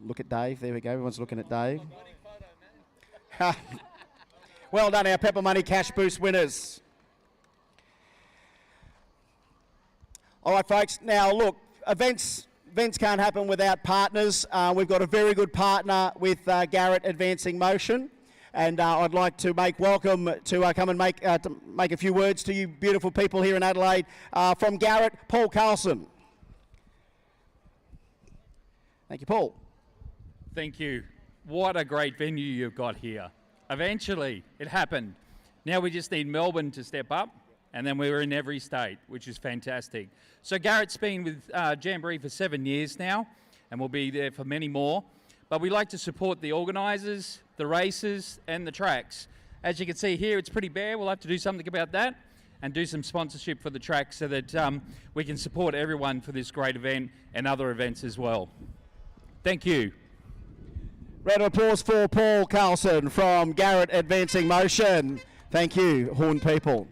Look at Dave. There we go. Everyone's looking at Dave. Well done, our Pepper Money Cash Boost winners. All right, folks. Now, look, events can't happen without partners. We've got a very good partner with Garrett Advancing Motion. And I'd like to make welcome to come and make a few words to you beautiful people here in Adelaide from Garrett, Paul Carlson. Thank you, Paul. Thank you. What a great venue you've got here. Eventually, it happened. Now we just need Melbourne to step up, and then we're in every state, which is fantastic. So Garrett's been with Jamboree for 7 years now, and we'll be there for many more. But we like to support the organisers, the races, and the tracks. As you can see here, it's pretty bare. We'll have to do something about that and do some sponsorship for the track so that we can support everyone for this great event and other events as well. Thank you. Round of applause for Paul Carlson from Garrett Advancing Motion. Thank you, Horn people.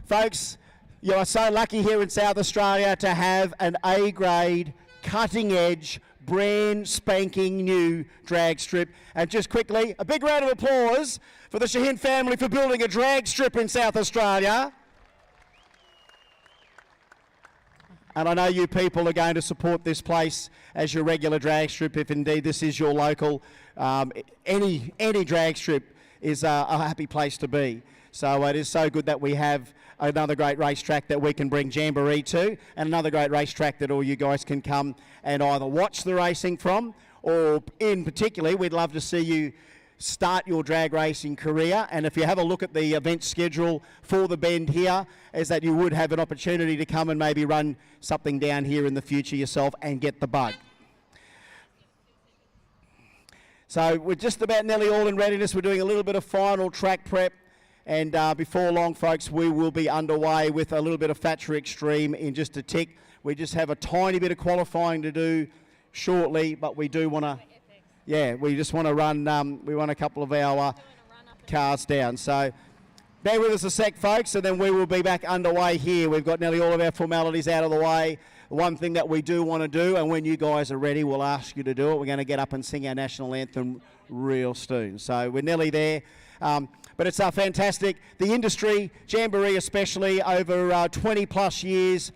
Folks, you are so lucky here in South Australia to have an A-grade, cutting-edge, brand spanking new drag strip. And just quickly, a big round of applause for the Shaheen family for building a drag strip in South Australia. And I know you people are going to support this place as your regular drag strip if indeed this is your local. Any drag strip is a happy place to be. So it is so good that we have another great racetrack that we can bring Jamboree to, and another great racetrack that all you guys can come and either watch the racing from, or in particularly, we'd love to see you start your drag racing career. And if you have a look at the event schedule for the Bend here, is that you would have an opportunity to come and maybe run something down here in the future yourself and get the bug. So we're just about nearly all in readiness. We're doing a little bit of final track prep. And before long, folks, we will be underway with a little bit of Thatcher Extreme in just a tick. We just have a tiny bit of qualifying to do shortly, but we do want to, we just want to run, we want a couple of our cars down. So bear with us a sec, folks, and then we will be back underway here. We've got nearly all of our formalities out of the way. One thing that we do want to do, and when you guys are ready, we'll ask you to do it. We're going to get up and sing our national anthem real soon. So we're nearly there. But it's fantastic. The industry, Jamboree especially, over 20 plus years,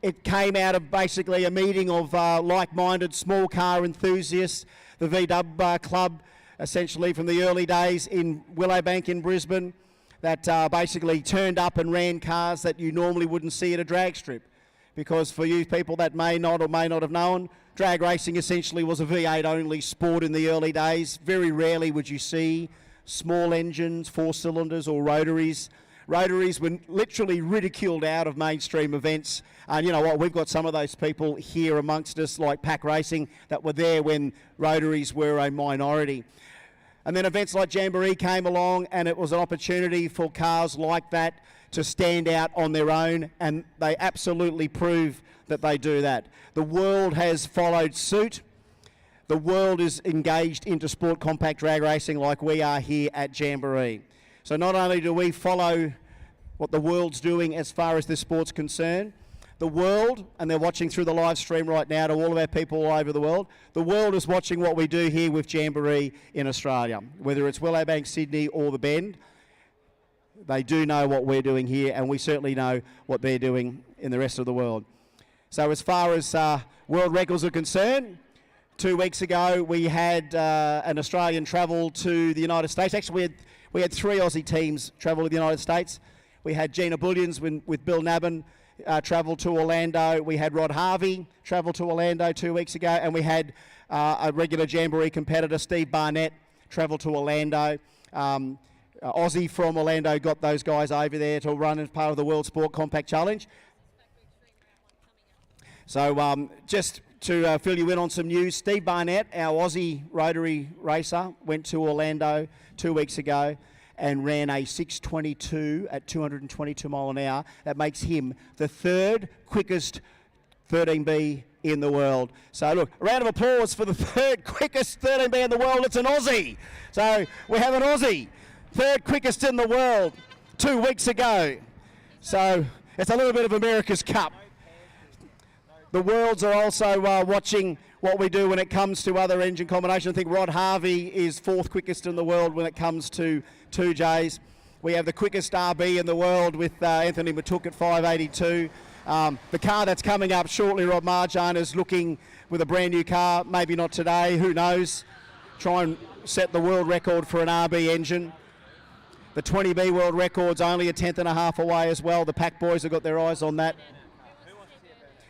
it came out of basically a meeting of like-minded small car enthusiasts, the VW Club, essentially from the early days in Willowbank in Brisbane, that basically turned up and ran cars that you normally wouldn't see at a drag strip. Because for you people that may not have known, drag racing essentially was a V8 only sport in the early days. Very rarely would you see small engines, 4 cylinders or rotaries. Rotaries were literally ridiculed out of mainstream events. And you know what, we've got some of those people here amongst us, like Pack Racing, that were there when rotaries were a minority. And then events like Jamboree came along, and it was an opportunity for cars like that to stand out on their own, and they absolutely prove that they do that. The world has followed suit. The world is engaged into sport compact drag racing like we are here at Jamboree. So not only do we follow what the world's doing as far as this sport's concerned, the world, and they're watching through the live stream right now to all of our people all over the world is watching what we do here with Jamboree in Australia. Whether it's Willowbank, Sydney or the Bend, they do know what we're doing here, and we certainly know what they're doing in the rest of the world. So as far as world records are concerned, 2 weeks ago we had an Australian travel to the United States. Actually, we had 3 Aussie teams travel to the United States. We had Gina Bullions with Bill Nabin travel to Orlando. We had Rod Harvey travel to Orlando 2 weeks ago, and we had a regular Jamboree competitor, Steve Barnett, travel to Orlando. Aussie from Orlando got those guys over there to run as part of the World Sport Compact Challenge. So just to fill you in on some news, Steve Barnett, our Aussie rotary racer, went to Orlando 2 weeks ago and ran a 6:22 at 222 mile an hour. That makes him the 3rd quickest 13B in the world. So look, a round of applause for the 3rd quickest 13B in the world. It's an Aussie. So we have an Aussie, 3rd quickest in the world 2 weeks ago. So it's a little bit of America's Cup. The worlds are also watching what we do when it comes to other engine combinations. I think Rod Harvey is 4th quickest in the world when it comes to 2Js. We have the quickest RB in the world with Anthony Matuk at 582. The car that's coming up shortly, Rob Marjan, is looking with a brand new car. Maybe not today, who knows. Try and set the world record for an RB engine. The 20B world record's only a 10th and a half away as well. The Pack boys have got their eyes on that.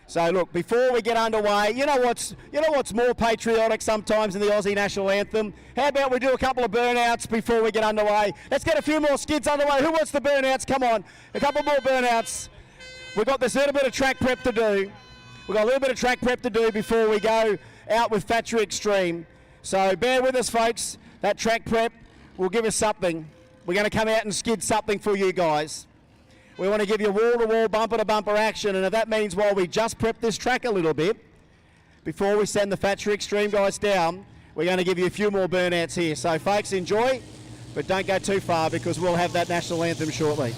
So look, before we get underway, you know what's more patriotic sometimes than the Aussie national anthem? How about we do a couple of burnouts before we get underway? Let's get a few more skids underway. Who wants the burnouts? Come on, a couple more burnouts. We've got this little bit of track prep to do. We've got a little bit of track prep to do before we go out with Factory Extreme. So bear with us, folks. That track prep will give us something. We're going to come out and skid something for you guys. We want to give you wall-to-wall, bumper-to-bumper action, and if that means while we just prep this track a little bit, before we send the Factory Extreme guys down, we're going to give you a few more burnouts here. So folks, enjoy, but don't go too far because we'll have that national anthem shortly.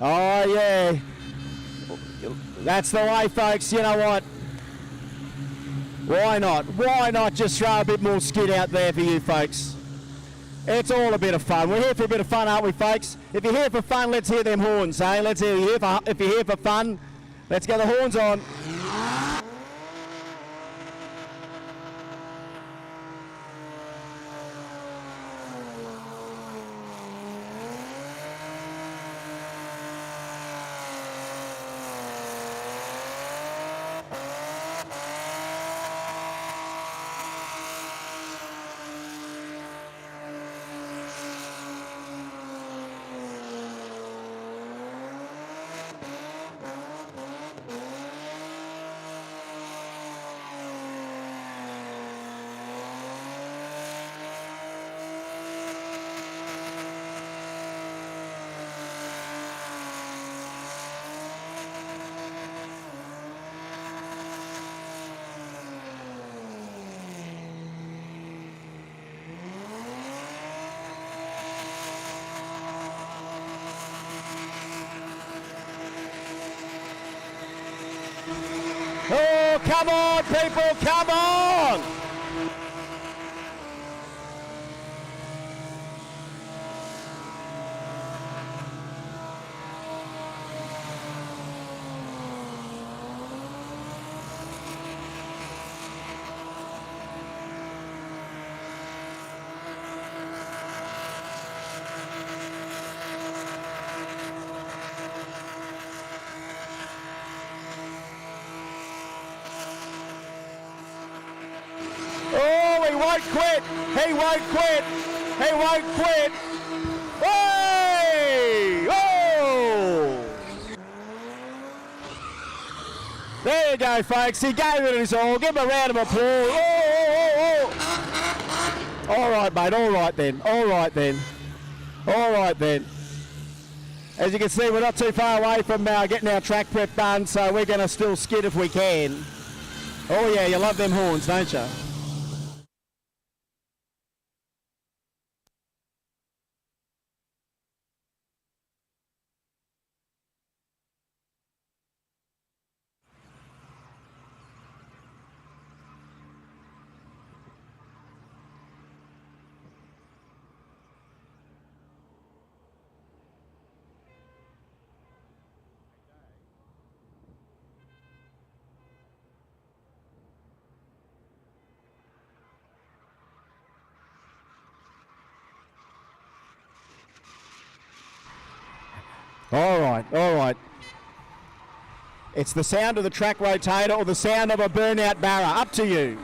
Oh, yeah. That's the way, folks. You know what? Why not? Why not just throw a bit more skid out there for you, folks? It's all a bit of fun. We're here for a bit of fun, aren't we, folks? If you're here for fun, let's hear them horns, eh? Let's hear you. If you're here for fun, let's get the horns on. Oh, come on, people, come on! won't quit. He won't quit. He won't quit. Hey! Oh! There you go, folks. He gave it his all. Give him a round of applause. Oh, oh, oh, oh. All right, mate. All right then. All right then. All right then. As you can see, we're not too far away from getting our track prep done, so we're going to still skid if we can. Oh yeah, you love them horns, don't you? All right, all right. It's the sound of the track rotator or the sound of a burnout barra. Up to you.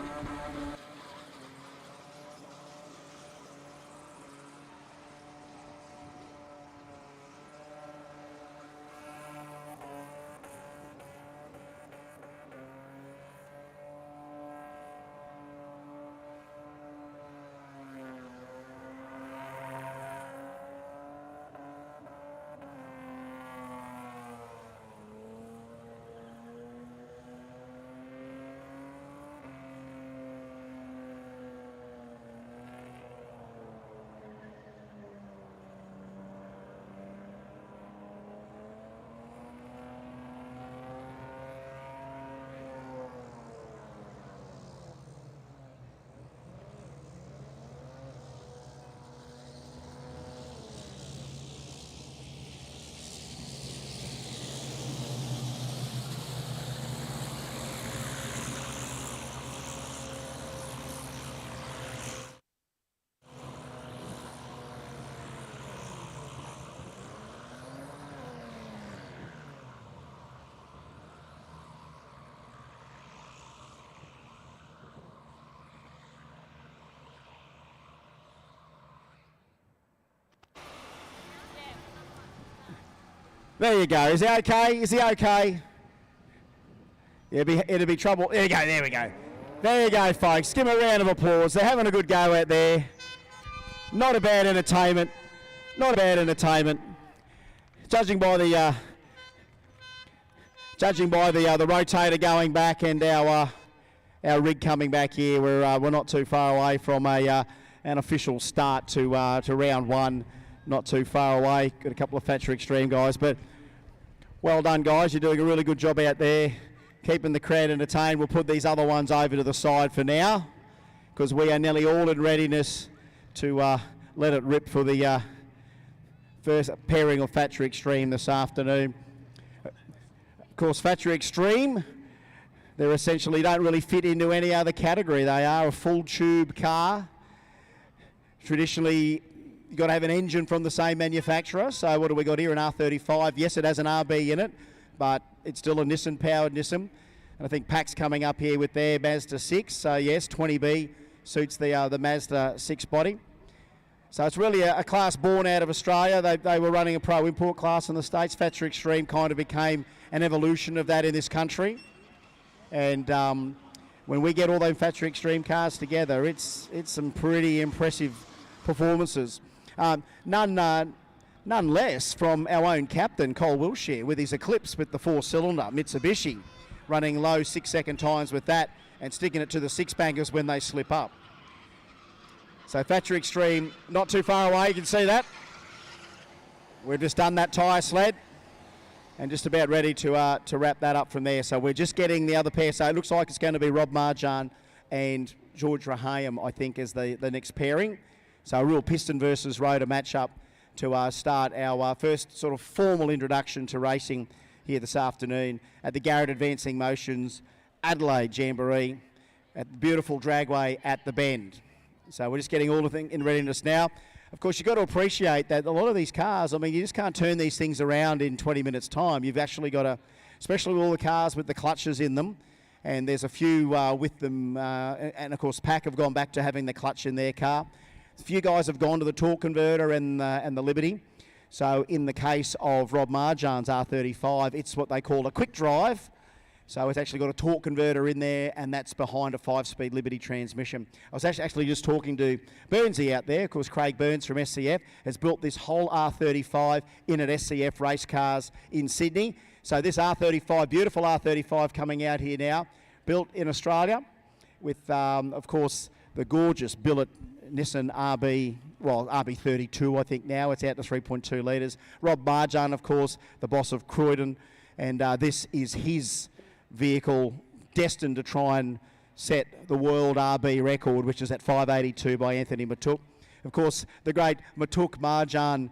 There you go. Is he okay? Is he okay? It'll be trouble. There you go. There we go. There you go, folks. Give them a round of applause. They're having a good go out there. Not a bad entertainment. Not a bad entertainment. Judging by the rotator going back and our rig coming back here, we're not too far away from an official start to round one. Not too far away. Got a couple of Factory Extreme guys, but well done, guys. You're doing a really good job out there, keeping the crowd entertained. We'll put these other ones over to the side for now, because we are nearly all in readiness to let it rip for the first pairing of Factory Extreme this afternoon. Of course, Factory Extreme, they essentially don't really fit into any other category. They are a full tube car. Traditionally, you've got to have an engine from the same manufacturer. So what do we got here? An R35. Yes, it has an RB in it, but it's still a Nissan-powered Nissan. And I think PAC's coming up here with their Mazda 6. So yes, 20B suits the Mazda 6 body. So it's really a class born out of Australia. They were running a pro import class in the States. Factory Extreme kind of became an evolution of that in this country. And when we get all those Factory Extreme cars together, it's some pretty impressive performances. None less from our own captain, Cole Wilshire, with his Eclipse with the 4-cylinder Mitsubishi, running low 6-second times with that and sticking it to the six-bankers when they slip up. So Factory Extreme not too far away, you can see that. We've just done that tyre sled and just about ready to wrap that up from there. So we're just getting the other pair. So it looks like it's going to be Rob Marjan and George Rahayam, I think, as the next pairing. So a real piston versus rotor matchup to start our first sort of formal introduction to racing here this afternoon at the Garrett Advancing Motions Adelaide Jamboree at the beautiful dragway at the Bend. So we're just getting all the things in readiness now. Of course, you've got to appreciate that a lot of these cars, I mean, you just can't turn these things around in 20 minutes' time. You've actually got to, especially with all the cars with the clutches in them and there's a few with them, and of course Pack have gone back to having the clutch in their car. A few guys have gone to the torque converter and the Liberty. So in the case of Rob Marjan's R35, it's what they call a quick drive. So it's actually got a torque converter in there, and that's behind a 5-speed Liberty transmission. I was actually just talking to Burnsy out there. Of course, Craig Burns from SCF has built this whole R35 in at SCF race cars in Sydney. So this R35, beautiful R35 coming out here now, built in Australia with, of course, the gorgeous billet Nissan RB32, I think now. It's out to 3.2 litres. Rob Marjan, of course, the boss of Croydon, and this is his vehicle destined to try and set the world RB record, which is at 582 by Anthony Matuk. Of course, the great Matuk Marjan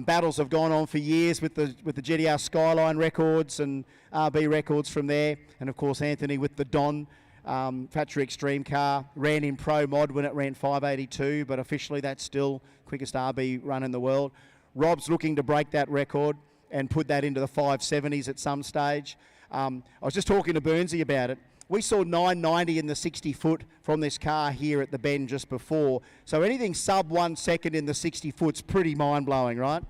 battles have gone on for years with the GTR Skyline records and RB records from there, and of course Anthony with the Don factory extreme car, ran in Pro Mod when it ran 582, but officially that's still quickest RB run in the world. Rob's looking to break that record and put that into the 570s at some stage. I was just talking to Burnsy about it. We saw 990 in the 60 foot from this car here at the bend just before. So anything sub 1 second in the 60 foot's pretty mind-blowing, right?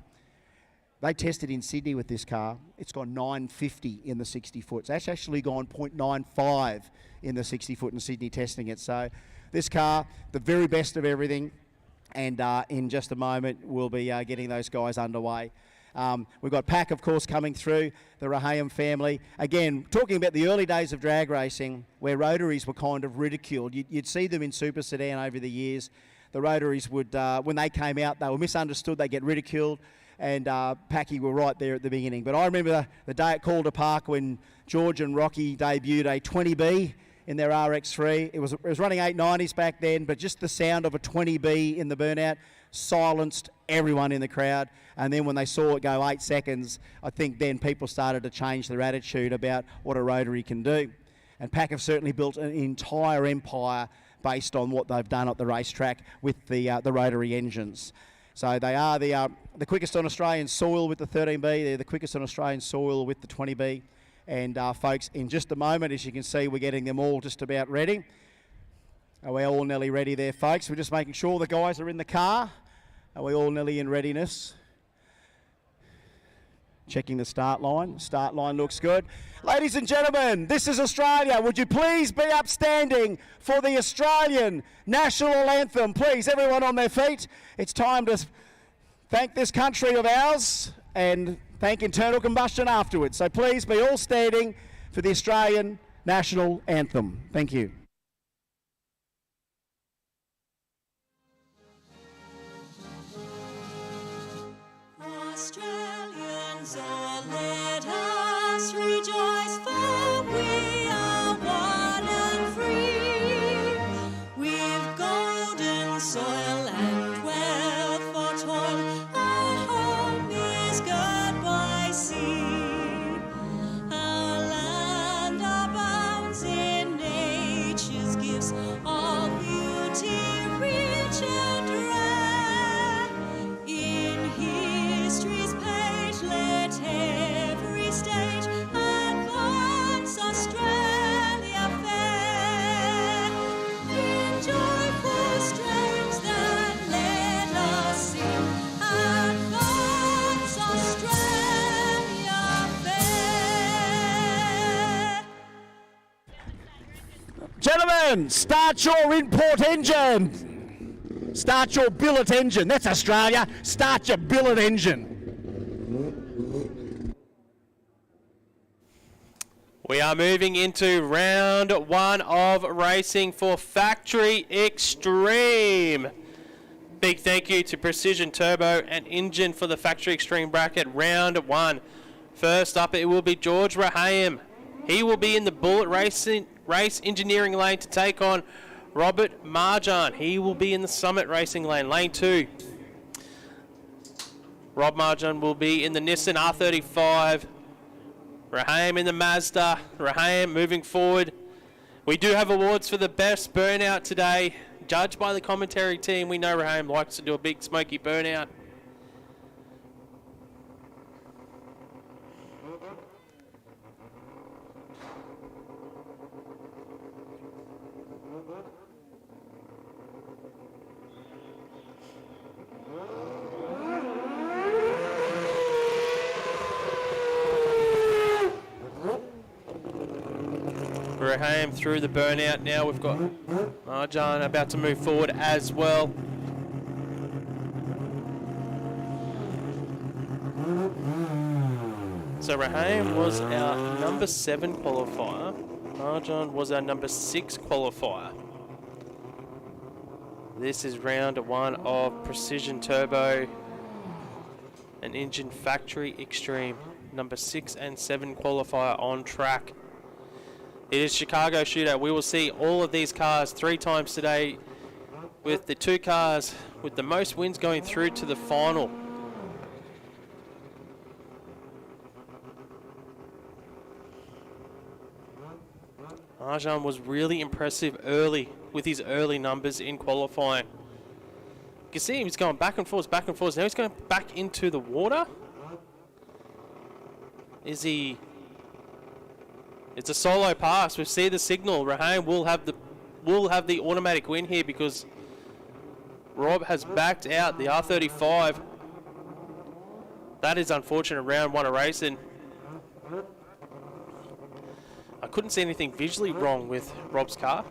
They tested in Sydney with this car. It's gone 950 in the 60 foot. That's actually gone 0.95 in the 60 foot in Sydney testing it. So this car, the very best of everything. And in just a moment, we'll be getting those guys underway. We've got Pack, of course, coming through, the Rahayam family. Again, talking about the early days of drag racing, where rotaries were kind of ridiculed. You'd see them in Super Sedan over the years. The rotaries would, when they came out, they were misunderstood, they get ridiculed, and Packy were right there at the beginning. But I remember the day at Calder Park when George and Rocky debuted a 20B in their RX3. It was running 890s back then, but just the sound of a 20B in the Burnout silenced everyone in the crowd. And then when they saw it go 8 seconds, I think then people started to change their attitude about what a rotary can do. And Pack have certainly built an entire empire based on what they've done at the racetrack with the rotary engines. So they are the quickest on Australian soil with the 13B. They're the quickest on Australian soil with the 20B. And folks, in just a moment, as you can see, we're getting them all just about ready. Are we all nearly ready there, folks? We're just making sure the guys are in the car. Are we all nearly in readiness? Checking the start line. Start line looks good. Ladies and gentlemen, this is Australia. Would you please be upstanding for the Australian national anthem? Please, everyone on their feet. It's time to thank this country of ours and thank internal combustion afterwards. So please be all standing for the Australian national anthem. Thank you. Australians, oh, let us rejoice, for we are one and free. We've golden soil and wealth for toil. Our home is girt by sea. Our land abounds in nature's gifts, all beauty rich and rare. In history's page, let every stage advance Australia fair. In joyful strains that let us sing, advance Australia fair. Gentlemen, start your import engine. Start your billet engine. That's Australia. Start your billet engine. We are moving into round one of racing for Factory Extreme. Big thank you to Precision Turbo and Engine for the Factory Extreme bracket round one. First up, it will be George Rahayam. He will be in the Bullet race engineering lane to take on Robert Marjan. He will be in the Summit racing lane, lane 2. Rob Marjan will be in the Nissan R35. Rahayam in the Mazda. Rahayam moving forward. We do have awards for the best burnout today. Judged by the commentary team, we know Rahayam likes to do a big smoky burnout. Raham through the burnout. Now we've got Marjan about to move forward as well. So Raham was our number 7 qualifier. Marjan was our number 6 qualifier. This is round 1 of Precision Turbo and Engine Factory Extreme. Number 6 and 7 qualifier on track. It is Chicago Shootout. We will see all of these cars 3 times today, with the 2 cars with the most wins going through to the final. Marjan was really impressive early with his early numbers in qualifying. You can see he's going back and forth, back and forth. Now he's going back into the water. Is he? It's a solo pass. We see the signal. Raham will have the automatic win here because Rob has backed out the R35. That is unfortunate. Round 1 of racing. I couldn't see anything visually wrong with Rob's car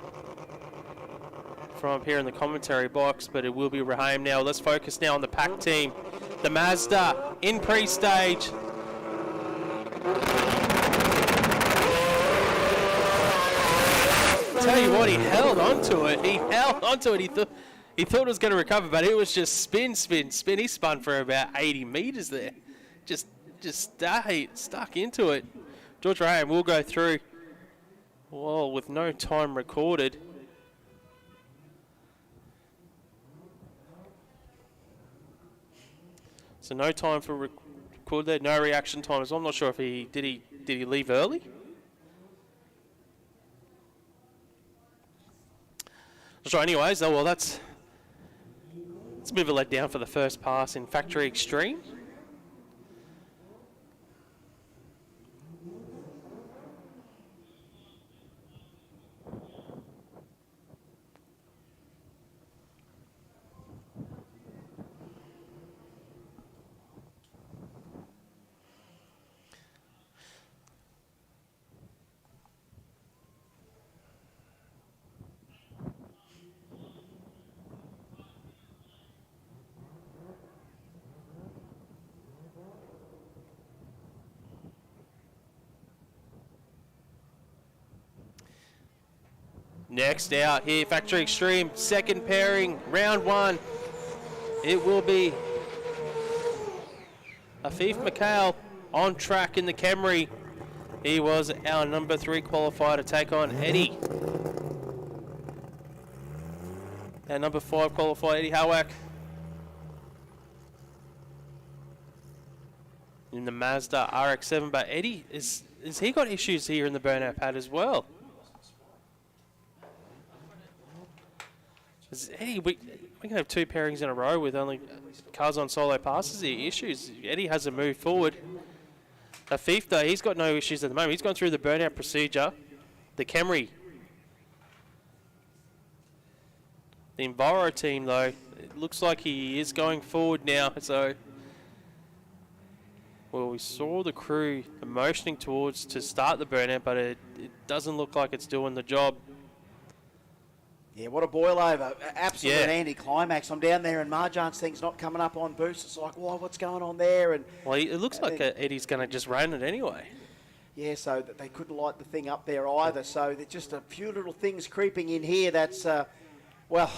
from up here in the commentary box, but it will be Raham now. Let's focus now on the pack team. The Mazda in pre-stage. Tell you what, he held onto it. He held onto it. He thought it was going to recover, but it was just spin. He spun for about 80 meters there. Just stuck into it. George Raham will go through. Well, with no time recorded. So no time for record there, no reaction time. So I'm not sure if did he leave early? So anyways, oh well, that's a bit of a letdown for the first pass in Factory Extreme. Next out here, Factory Extreme, second pairing, round 1. It will be Afif McHale on track in the Camry. He was our number 3 qualifier to take on Eddie. Our number 5 qualifier, Eddie Howak. In the Mazda RX-7, but Eddie, has he got issues here in the burnout pad as well? Eddie, we can have 2 pairings in a row with only cars on solo passes. The issues. Eddie hasn't moved forward. Afif, though, he's got no issues at the moment. He's gone through the burnout procedure. The Camry. The Enviro team, though, it looks like he is going forward now. So, well, we saw the crew motioning towards to start the burnout, but it doesn't look like it's doing the job. Yeah, what a boil over. Absolute anticlimax. I'm down there and Marjan's thing's not coming up on boost. It's like, whoa, what's going on there? And well, it looks like Eddie's going to just run it anyway. Yeah, so that they couldn't light the thing up there either. So there's just a few little things creeping in here. That's, well,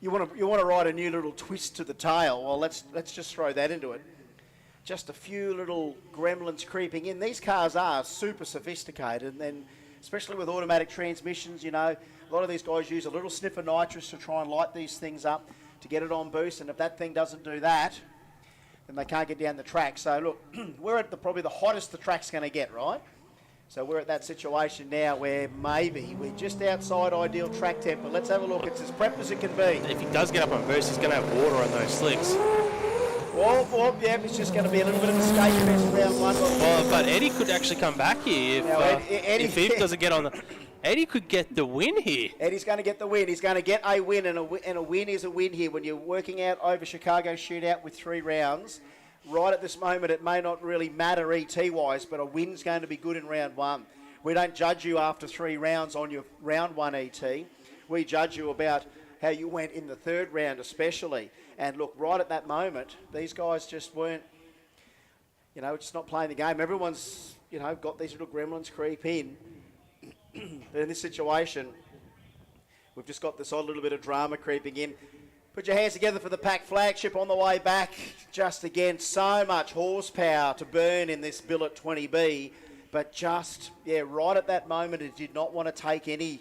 you want to write a new little twist to the tail. Well, let's just throw that into it. Just a few little gremlins creeping in. These cars are super sophisticated, and then especially with automatic transmissions, you know, a lot of these guys use a little sniff of nitrous to try and light these things up to get it on boost, and if that thing doesn't do that, then they can't get down the track. So look, we're at probably the hottest the track's going to get, right? So we're at that situation now where maybe we're just outside ideal track temp, but let's have a look. It's as prepped as it can be. If he does get up on boost, he's going to have water on those slicks. Well, yeah, it's just going to be a little bit of a skate fest round 1. Well, but Eddie could actually come back here if Eddie doesn't get on the... Eddie could get the win here. Eddie's going to get the win. He's going to get a win, and a win is a win here. When you're working out over Chicago Shootout with 3 rounds, right at this moment, it may not really matter ET-wise, but a win's going to be good in round 1. We don't judge you after 3 rounds on your round 1 ET. We judge you about how you went in the 3rd round especially. And look, right at that moment, these guys just weren't, just not playing the game. Everyone's, got these little gremlins creep in. But in this situation, we've just got this odd little bit of drama creeping in. Put your hands together for the Pack flagship on the way back. Just again, so much horsepower to burn in this Billet 20B. But just, right at that moment, it did not want to take any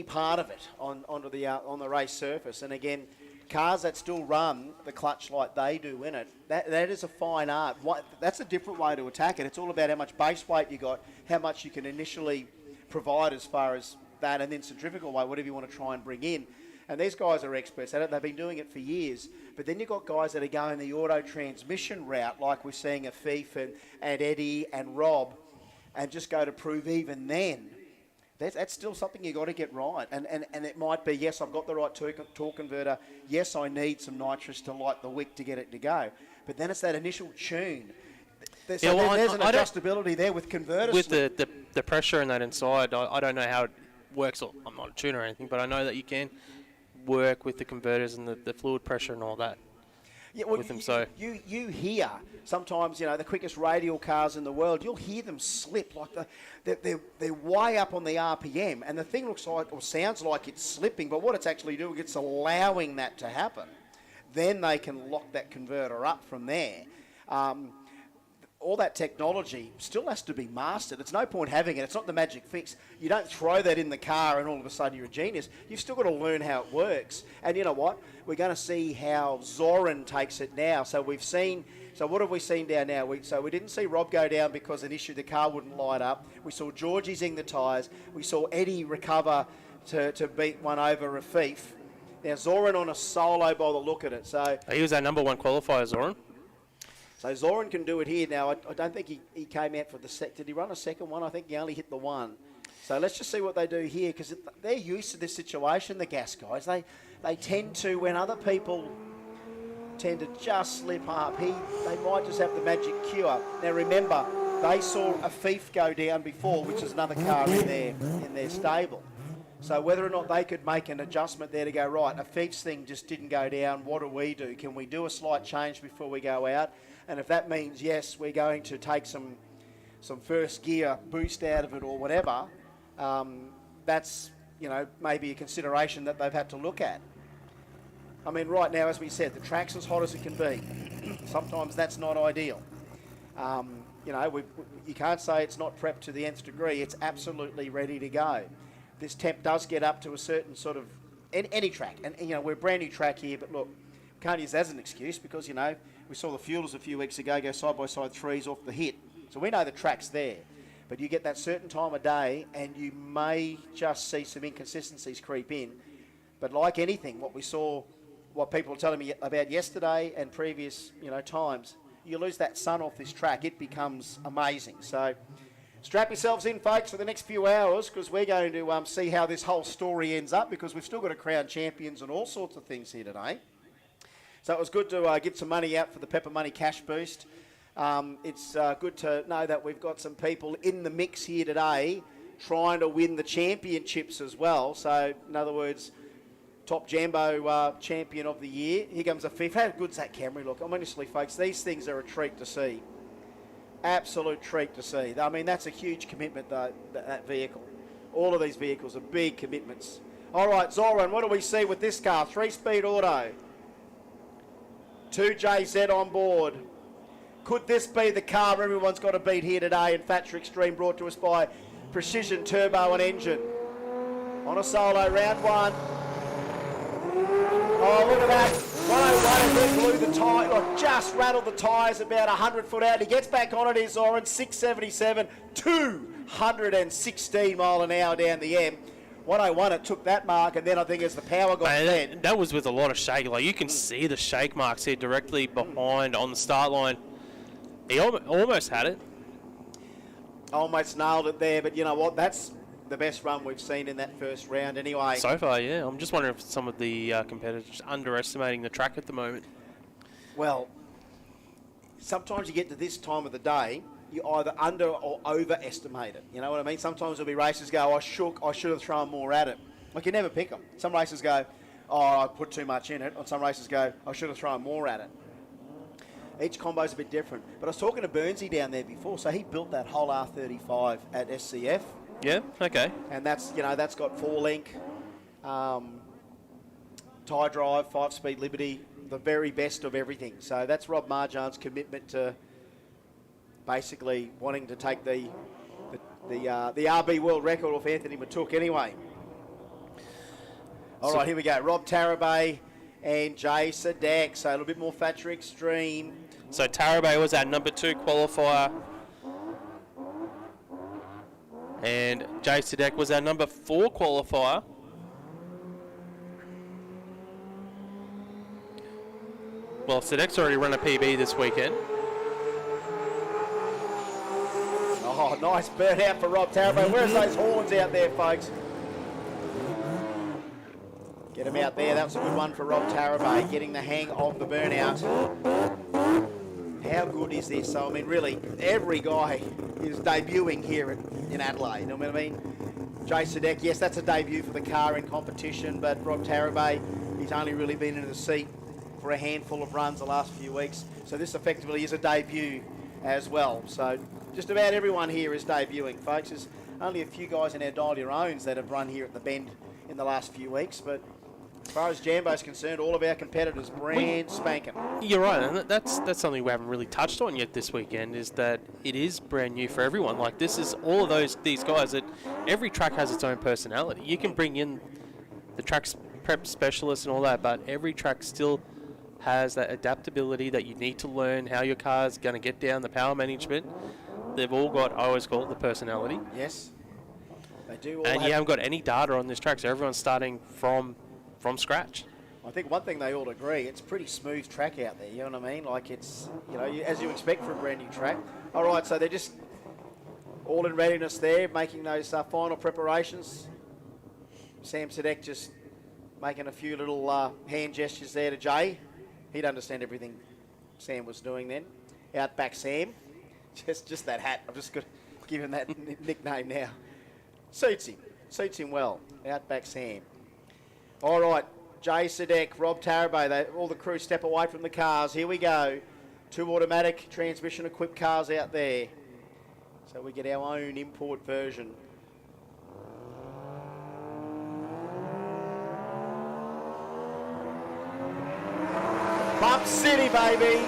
part of it onto the race surface. And again, cars that still run the clutch like they do in it, that is a fine art. That's a different way to attack it. It's all about how much base weight you got, how much you can initially provide as far as that, and then centrifugal weight, whatever you want to try and bring in. And these guys are experts at it. They've been doing it for years. But then you've got guys that are going the auto transmission route, like we're seeing Afif and Eddie and Rob, and just go to prove even then. That's still something you've got to get right. And it might be, yes, I've got the right torque converter. Yes, I need some nitrous to light the wick to get it to go. But then it's that initial tune. There's an adjustability there with converters. With the pressure and that inside, I don't know how it works. I'm not a tuner or anything, but I know that you can work with the converters and the fluid pressure and all that. Yeah, well, with them, so you hear sometimes, the quickest radial cars in the world, you'll hear them slip like they're way up on the RPM, and the thing looks like or sounds like it's slipping, but what it's actually doing, it's allowing that to happen. Then they can lock that converter up from there. All that technology still has to be mastered. It's no point having it. It's not the magic fix. You don't throw that in the car and all of a sudden you're a genius. You've still got to learn how it works. And you know what? We're going to see how Zoran takes it now. So what have we seen down now? We didn't see Rob go down because an issue, the car wouldn't light up. We saw Georgie zing the tyres. We saw Eddie recover to beat one over Afif. Now Zoran on a solo by the look at it. So he was our number 1 qualifier, Zoran. So Zoran can do it here now. I don't think he came out for the did he run a second one? I think he only hit the 1. So let's just see what they do here, because they're used to this situation, the gas guys. They tend to, when other people tend to just slip up, they might just have the magic cure. Now remember, they saw Afif go down before, which is another car in their stable. So whether or not they could make an adjustment there to go, right, Afif's thing just didn't go down, what do? Can we do a slight change before we go out? And if that means, yes, we're going to take some first gear boost out of it or whatever, that's, maybe a consideration that they've had to look at. I mean, right now, as we said, the track's as hot as it can be. Sometimes that's not ideal. You can't say it's not prepped to the nth degree. It's absolutely ready to go. This temp does get up to a certain sort of, any track. And we're a brand new track here, but look, we can't use that as an excuse because, we saw the Fuelers a few weeks ago go side-by-side 3s off the hit. So we know the track's there. But you get that certain time of day and you may just see some inconsistencies creep in. But like anything, what people were telling me about yesterday and previous, times, you lose that sun off this track, it becomes amazing. So strap yourselves in, folks, for the next few hours, because we're going to see how this whole story ends up, because we've still got to crown champions and all sorts of things here today. So it was good to get some money out for the Pepper Money Cash Boost. It's good to know that we've got some people in the mix here today trying to win the championships as well. So, in other words, top Jambo champion of the year. Here comes Afif. How good's that Camry look? Honestly, folks, these things are a treat to see. Absolute treat to see. I mean, that's a huge commitment, though, that vehicle. All of these vehicles are big commitments. All right, Zoran, what do we see with this car? 3-speed auto. 2JZ on board. Could this be the car everyone's got to beat here today in Thatcher Extreme, brought to us by Precision Turbo and Engine? On a solo, round 1. Oh, look at that. 101, blew the tyre, just rattled the tyres about 100 foot out. He gets back on it, he's Zoran, 677, 216 mile an hour down the M. 101, it took that mark, and then I think as the power got fed. That was with a lot of shake. Like, you can see the shake marks here directly behind on the start line. He almost had it. Almost nailed it there, but you know what? That's the best run we've seen in that first round anyway. So far, yeah. I'm just wondering if some of the competitors are underestimating the track at the moment. Well, sometimes you get to this time of the day you either under or overestimate it. You know what I mean? Sometimes there'll be races go, I should have thrown more at it. Like, you never pick them. Some races go, I put too much in it. Or some races go, I should have thrown more at it. Each combo's a bit different. But I was talking to Burnsy down there before, so he built that whole R35 at SCF. Yeah, okay. And that's got 4-link, tie drive, 5-speed Liberty, the very best of everything. So that's Rob Marjan's commitment to basically wanting to take the RB world record off Anthony Matuk anyway. All right, here we go. Rob Tarabay and Jay Sadek. So a little bit more factory extreme. So Tarabay was our number 2 qualifier. And Jay Sadek was our number 4 qualifier. Well, Sadek's already run a PB this weekend. Oh, nice burnout for Rob Tarabay. Where's those horns out there, folks? Get him out there. That was a good one for Rob Tarabay, getting the hang of the burnout. How good is this? So, I mean, really, every guy is debuting here in Adelaide. You know what I mean? Jay Sadek, yes, that's a debut for the car in competition, but Rob Tarabay, he's only really been in the seat for a handful of runs the last few weeks. So this effectively is a debut as well. So just about everyone here is debuting, folks. There's only a few guys in our Dial Your Owns that have run here at the Bend in the last few weeks, but as far as Jambo's concerned, all of our competitors brand spanking. You're right, and that's something we haven't really touched on yet this weekend, is that it is brand new for everyone. Like, this is all of these guys that every track has its own personality. You can bring in the track's prep specialists and all that, but every track still has that adaptability that you need to learn how your car's going to get down, the power management. They've all got, I always call it the personality. Yes, they do all and you haven't got any data on this track, so everyone's starting from scratch. I think one thing they all agree, it's a pretty smooth track out there, you know what I mean? Like, it's, as you expect for a brand new track. All right, so they're just all in readiness there, making those final preparations. Sam Sadek just making a few little hand gestures there to Jay. He'd understand everything Sam was doing then. Outback Sam. Just that hat. I've just got to give him that nickname now. Suits him well. Outback Sam. All right, Jay Sadek, Rob Tarabay, all the crew step away from the cars. Here we go. 2 automatic transmission equipped cars out there. So we get our own import version. Bump City, baby.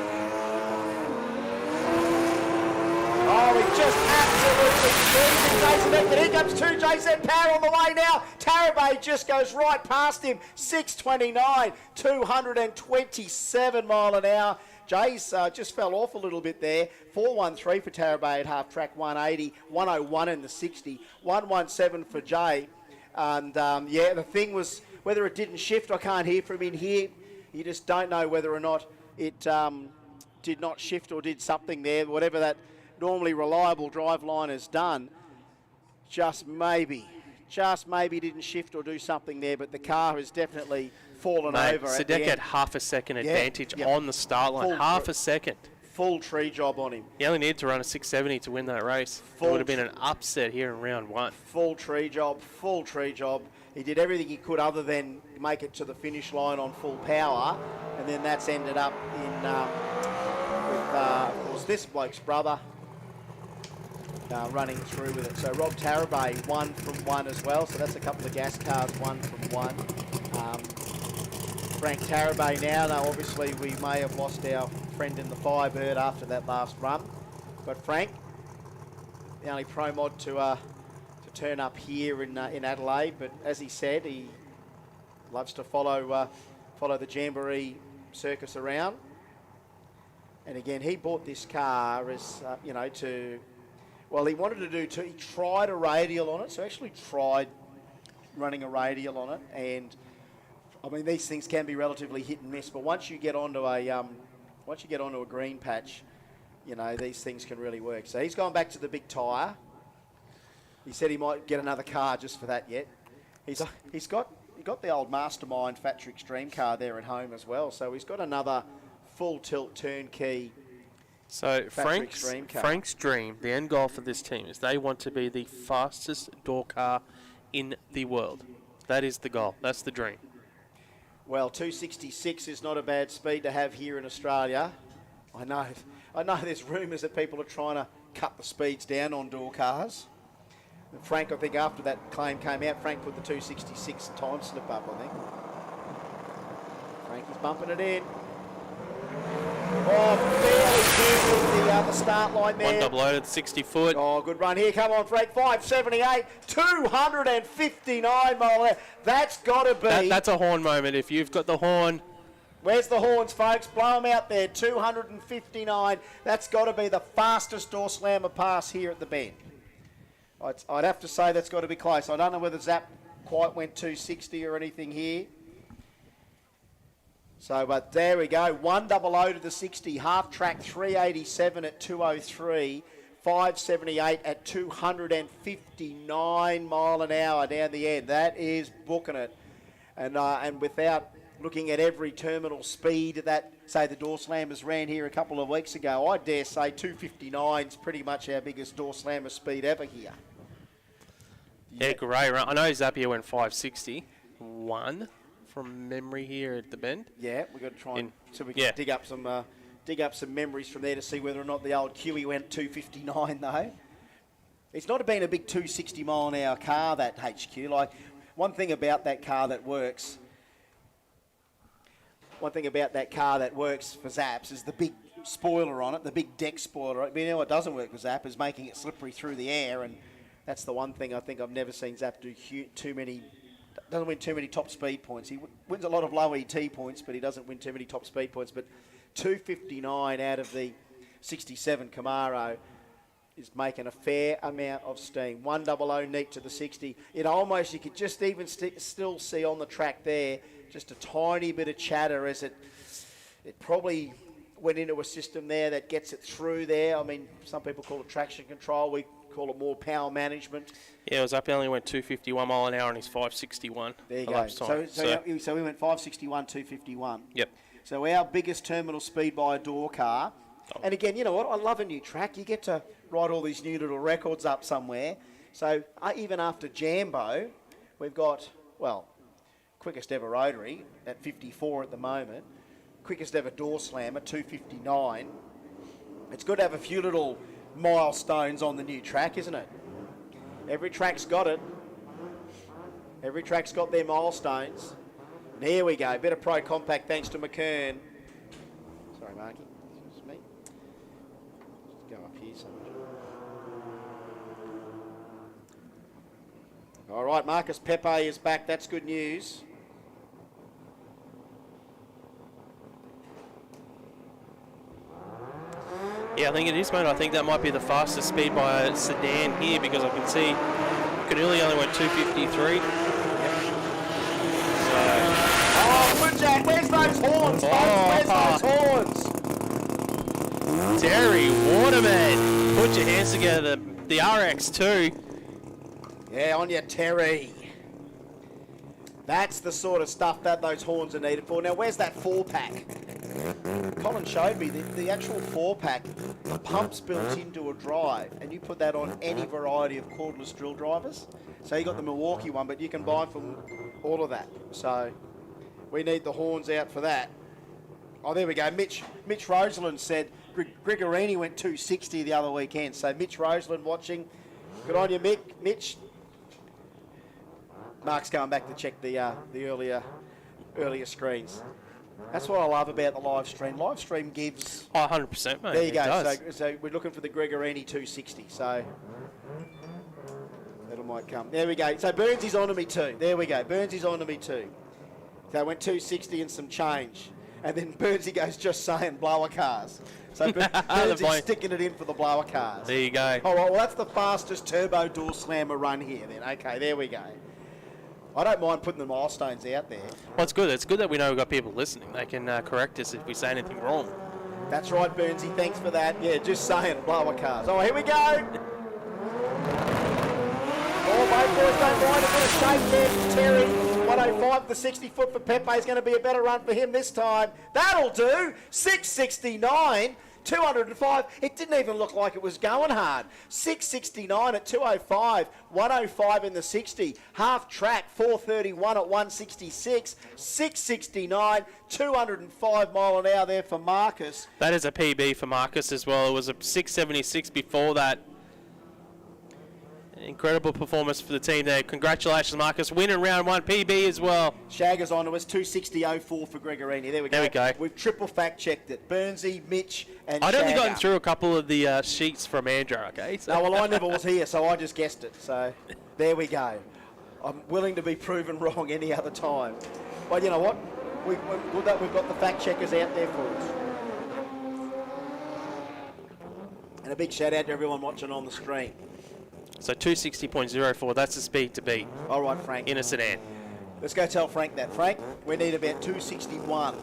Oh, he just absolutely cruising Jay Sadek. Here comes 2. Jay Sadek, power on the way now. Tarabay just goes right past him. 629, 227 mile an hour. Jay's just fell off a little bit there. 413 for Tarabay at half track, 180, 101 in the 60, 117 for Jay. And the thing was, whether it didn't shift, I can't hear from in here. You just don't know whether or not it did not shift or did something there. Whatever that normally reliable drive line has done, just maybe didn't shift or do something there, but the car has definitely fallen over. Sadek had half a second advantage on the start line. Half a second. Full tree job on him. He only needed to run a 670 to win that race. It would have been an upset here in round 1. Full tree job. He did everything he could other than make it to the finish line on full power, and then that's ended up in with of course this bloke's brother running through with it. So Rob Tarabay 1 from 1 as well. So that's a couple of gas cars 1 from 1. Frank Tarabay now. Now obviously we may have lost our friend in the Firebird after that last run, but Frank, the only pro mod to turn up here in Adelaide, but as he said, he loves to follow the Jamboree circus around. And again, he bought this car as he wanted to do he tried a radial on it, so actually tried running a radial on it, and I mean these things can be relatively hit and miss, but once you get onto a green patch, these things can really work. So he's gone back to the big tyre. He said he might get another car just for that yet. He got the old Mastermind Factory Extreme car there at home as well. So he's got another full tilt turnkey So Factory Extreme car. Frank's dream, the end goal for this team is they want to be the fastest door car in the world. That is the goal. That's the dream. Well, 266 is not a bad speed to have here in Australia. I know there's rumours that people are trying to cut the speeds down on door cars. And Frank, I think after that claim came out, Frank put the 266 time slip up, I think. Frankie's bumping it in. Oh, barely the start line there. One double loaded, 60 foot. Oh, good run here. Come on, Frank. 578, 259 mile an hour. That's got to be. That's a horn moment. If you've got the horn. Where's the horns, folks? Blow them out there. 259. That's got to be the fastest door slammer pass here at the bend. I'd have to say that's got to be close. I don't know whether Zap quite went 260 or anything here. So, but there we go. 100 to the 60. Half track 387 at 203. 578 at 259 mile an hour down the end. That is booking it. And without looking at every terminal speed that, say, the door slammers ran here a couple of weeks ago, I dare say 259 is pretty much our biggest door slammer speed ever here. Yeah, great run. I know Zapier went 561 from memory here at the bend. Yeah, we've got to try and dig up some memories from there to see whether or not the old Kiwi went 259 though. It's not been a big 260 mile an hour car, that HQ. Like, one thing about that car that works for Zaps is the big spoiler on it, the big deck spoiler. You know what doesn't work with Zap is making it slippery through the air, and that's the one thing I think I've never seen Zap do doesn't win too many top speed points. He wins a lot of low ET points, but he doesn't win too many top speed points. But 259 out of the 67 Camaro is making a fair amount of steam. 100 neat to the 60. It almost, you could just even still see on the track there, just a tiny bit of chatter as it probably went into a system there that gets it through there. I mean, some people call it traction control. We call it more power management. Yeah, it was up. He only went 251 mile an hour and he's 561. There you go. So we went 561, 251. Yep. So our biggest terminal speed by a door car. And again, you know what? I love a new track. You get to write all these new little records up somewhere. So even after Jambo, we've got, well, quickest ever rotary at 54 at the moment. Quickest ever door slammer, 259. It's good to have a few little milestones on the new track, isn't it? Every track's got it. Every track's got their milestones. And here we go. Bit of Pro Compact thanks to McKern. Sorry, Marky. Excuse me. Just go up here somewhere. All right, Marcus Pepe is back. That's good news. Yeah, I think it is, mate. I think that might be the fastest speed by a sedan here because I can see Canuli only went 253. Oh, good Jack. Where's those horns, folks? Where's those horns? Terry Waterman. Put your hands together. The RX2. Yeah, on you, Terry. That's the sort of stuff that those horns are needed for. Now, where's that 4-pack? Colin showed me the actual 4-pack, the pump's built into a drive, and you put that on any variety of cordless drill drivers. So you got the Milwaukee one, but you can buy from all of that. So we need the horns out for that. Oh, there we go. Mitch Roseland said Grigorini went 260 the other weekend. So Mitch Roseland watching. Good on you, Mitch. Mark's going back to check the earlier screens. That's what I love about the live stream. Live stream gives... Oh, 100%, mate. There you go. Does. So we're looking for the Grigorini 260. So that might come. There we go. So Burnsy's onto me too. There we go. Burnsy's onto me too. So I went 260 and some change. And then Burnsy goes, just saying, blower cars. So Burnsy's sticking it in for the blower cars. There you go. All right, well, that's the fastest turbo door slammer run here then. Okay, there we go. I don't mind putting the milestones out there. Well, it's good. It's good that we know we've got people listening. They can correct us if we say anything wrong. That's right, Burnsy. Thanks for that. Yeah, just saying, blower cars. Oh, here we go. Oh, both boys don't mind. A bit of shape there for Terry. 105, the 60-foot for Pepe is going to be a better run for him this time. That'll do. 669. 205. It didn't even look like it was going hard. 669 at 205. 105 in the 60. Half track, 431 at 166. 669. 205 mile an hour there for Marcus. That is a PB for Marcus as well. It was a 676 before that. Incredible performance for the team there. Congratulations, Marcus. Winning round 1, PB as well. Shaggers on to us, 260.04 for Gregorini. There we go. There we go. We've triple fact-checked it. Burnsy, Mitch, and I'd only Shagger. gotten through a couple of the sheets from Andrew, okay? So. No, well, I never was here, so I just guessed it. So there we go. I'm willing to be proven wrong any other time. But you know what? We're good that we've got the fact-checkers out there for us. And a big shout-out to everyone watching on the stream. So 260.04, that's the speed to beat. All right, Frank. In a sedan. Let's go tell Frank that. Frank, we need about 261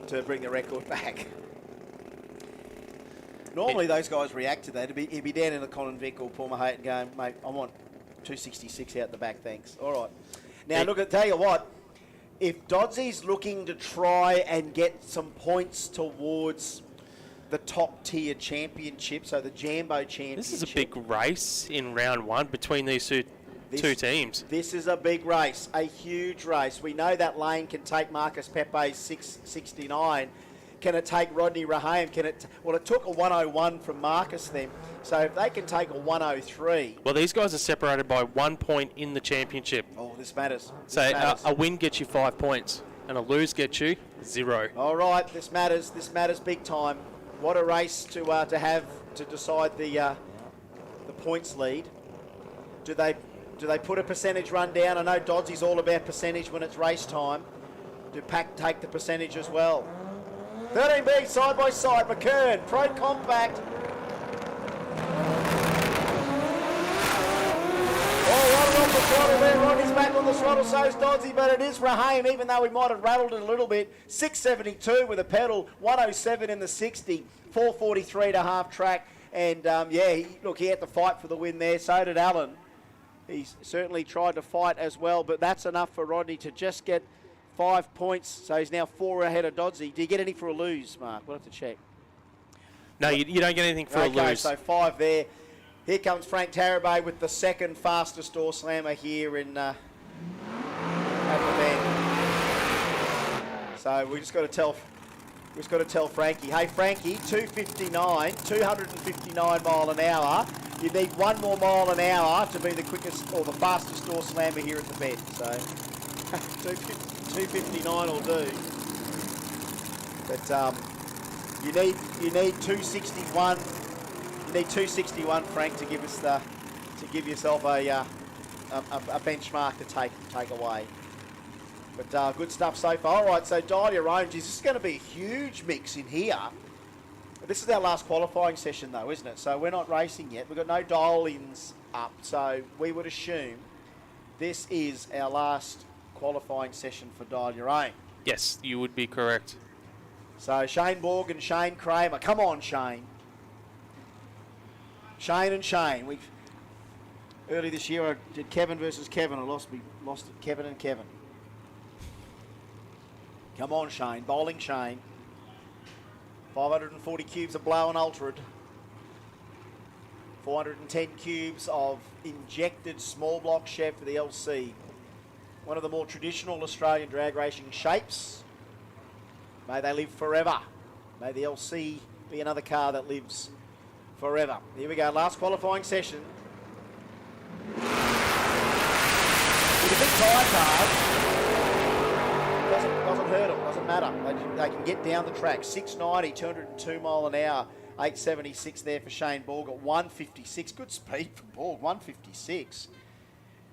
to bring the record back. Normally those guys react to that. He'd be down in the Conan Vic or Paul Mahayton going, mate, I want 266 out the back, thanks. All right. Now, look, I'll tell you what. If Dodsy's looking to try and get some points towards the top tier championship, so the Jambo championship. This is a big race in round 1 between these two teams. This is a big race, a huge race. We know that lane can take Marcus Pepe's 669. Can it take Rodney Raham? Well, it took a 101 from Marcus then. So if they can take a 103. Well, these guys are separated by 1 point in the championship. Oh, this matters. So a win gets you 5 points and a lose gets you 0. All right, this matters. This matters big time. What a race to have to decide the points lead. Do they put a percentage run down? I know Dodsy's all about percentage when it's race time. Do Pack take the percentage as well? 13B side by side. McKern, Pro Compact. Oh, Rodney off the throttle there. Rodney's back on the throttle, so is Dodsy, but it is Raham, even though we might have rattled it a little bit. 672 with a pedal, 107 in the 60, 443 to half track. And, he had to fight for the win there. So did Allen. He's certainly tried to fight as well, but that's enough for Rodney to just get 5 points. So he's now 4 ahead of Dodsy. Do you get any for a lose, Mark? We'll have to check. No, you don't get anything for a lose. Okay, so 5 there. Here comes Frank Tarabay with the second fastest door slammer here in at the bend. So we just got to tell Frankie, hey Frankie, 259 mile an hour. You need 1 more mile an hour to be the quickest or the fastest door slammer here at the bend. So 259 will do. But you need 261. You need 261, Frank, to give us to give yourself a benchmark to take away. But good stuff so far. All right, so dial your own. This is going to be a huge mix in here. This is our last qualifying session, though, isn't it? So we're not racing yet. We've got no dial-ins up, so we would assume this is our last qualifying session for dial your own. Yes, you would be correct. So Shane Borg and Shane Kramer. Come on, Shane. Shane and Shane. Early this year I did Kevin versus Kevin. I lost it. Kevin and Kevin. Come on, Shane. Bowling Shane. 540 cubes of blow and ultrad. 410 cubes of injected small block Chev for the LC. One of the more traditional Australian drag racing shapes. May they live forever. May the LC be another car that lives forever. Here we go, last qualifying session. With a big tyre card, doesn't hurt them, doesn't matter. They can get down the track. 690, 202 mile an hour, 876 there for Shane Borg at 156. Good speed for Borg, 156.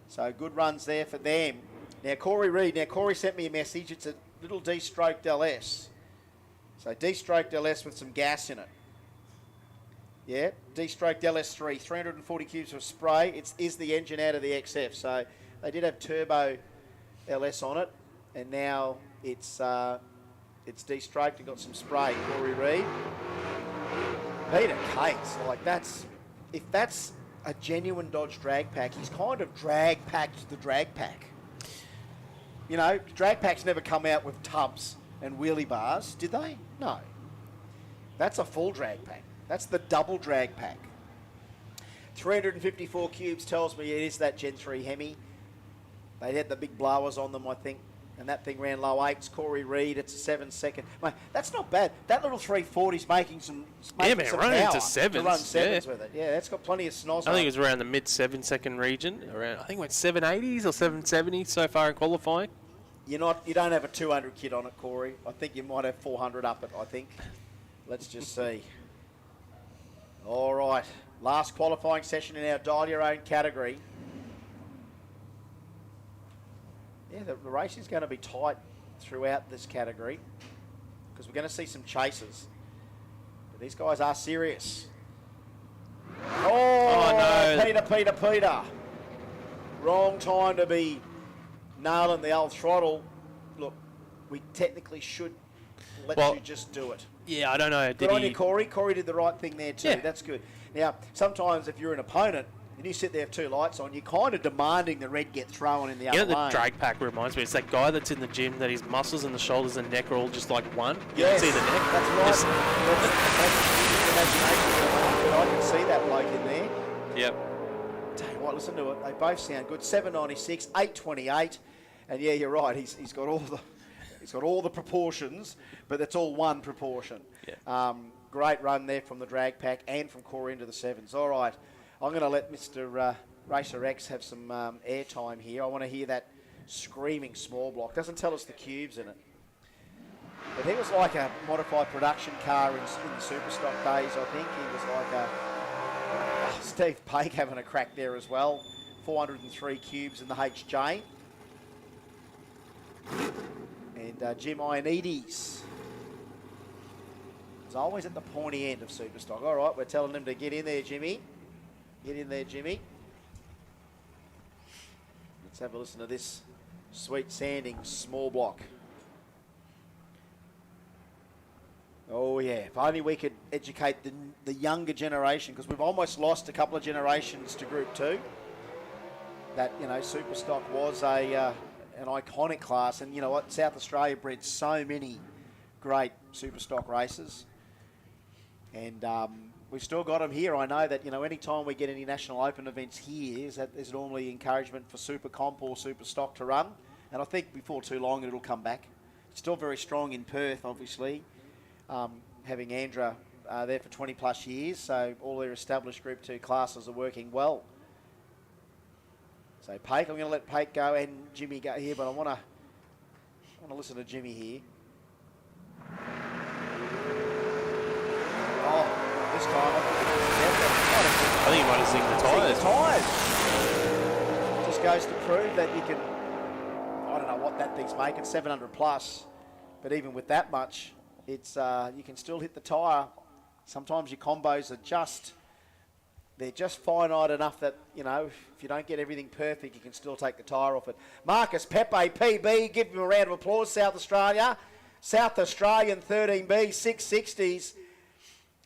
So good runs there for them. Now Corey Reid, Corey sent me a message. It's a little D-stroked LS. So D-stroked LS with some gas in it. Yeah, D-stroked LS3, 340 cubes of spray. It is the engine out of the XF. So they did have turbo LS on it, and now it's D-stroked and got some spray. Corey Reid. Peter Cates, if that's a genuine Dodge drag pack, he's kind of drag packed the drag pack. You know, drag packs never come out with tubs and wheelie bars, did they? No. That's a full drag pack. That's the double drag pack. 354 cubes tells me it is that Gen 3 Hemi. They had the big blowers on them, I think, and that thing ran low 8s. Corey Reed, it's a 7-second. Mate, that's not bad. That little 340's making some Yeah, making man, some running power into sevens. to run sevens Yeah. with it. Yeah, that's got plenty of snoz. I think it was around the mid 7-second region. Around, I think it went 780s or 770s so far in qualifying. You don't have a 200 kit on it, Corey. I think you might have 400 up it, I think. Let's just see. All right. Last qualifying session in our Dial Your Own category. Yeah, the race is going to be tight throughout this category because we're going to see some chases. But these guys are serious. Oh, no. Peter. Wrong time to be nailing the old throttle. Look, we technically should let you just do it. Yeah, I don't know. Good on you, Corey. Corey did the right thing there too. Yeah. That's good. Now, sometimes if you're an opponent and you sit there with 2 lights on, you're kind of demanding the red get thrown in the other You know, the lane. drag pack reminds me. It's that guy that's in the gym that his muscles and the shoulders and neck are all just like one. You Yes, can see the neck. that's right. Just- I can see that bloke in there. Yep. Tell you what, listen to it. They both sound good. 796, 828, and yeah, you're right. He's got all the proportions, but that's all one proportion. Yeah. Great run there from the drag pack and from Corey into the sevens. All right, I'm going to let Mr. Racer X have some airtime here. I want to hear that screaming small block. Doesn't tell us the cubes in it. But he was like a modified production car in the Superstock days, I think. He was like a Steve Pake having a crack there as well. 403 cubes in the HJ. And Jim Ioannidis is always at the pointy end of Superstock. All right, we're telling him to get in there, Jimmy. Get in there, Jimmy. Let's have a listen to this sweet sanding small block. Oh, yeah. If only we could educate the younger generation, because we've almost lost a couple of generations to Group 2. That, Superstock was an iconic class. And you know what? South Australia bred so many great Superstock races. And we've still got them here. I know that, any time we get any National Open events here, there's normally encouragement for Super Comp or Superstock to run. And I think before too long it'll come back. It's still very strong in Perth, obviously. Having Andra there for 20 plus years, so all their established Group 2 classes are working well. So Pake, I'm going to let Pake go and Jimmy go here, but I want to listen to Jimmy here. Oh, this time I think he might have seen the tyres. Just goes to prove that you can. I don't know what that thing's making, 700 plus, but even with that much. It's you can still hit the tyre. Sometimes your combos are they're just finite enough that, if you don't get everything perfect, you can still take the tyre off it. Marcus Pepe, PB, give him a round of applause, South Australia. South Australian 13B, 660s.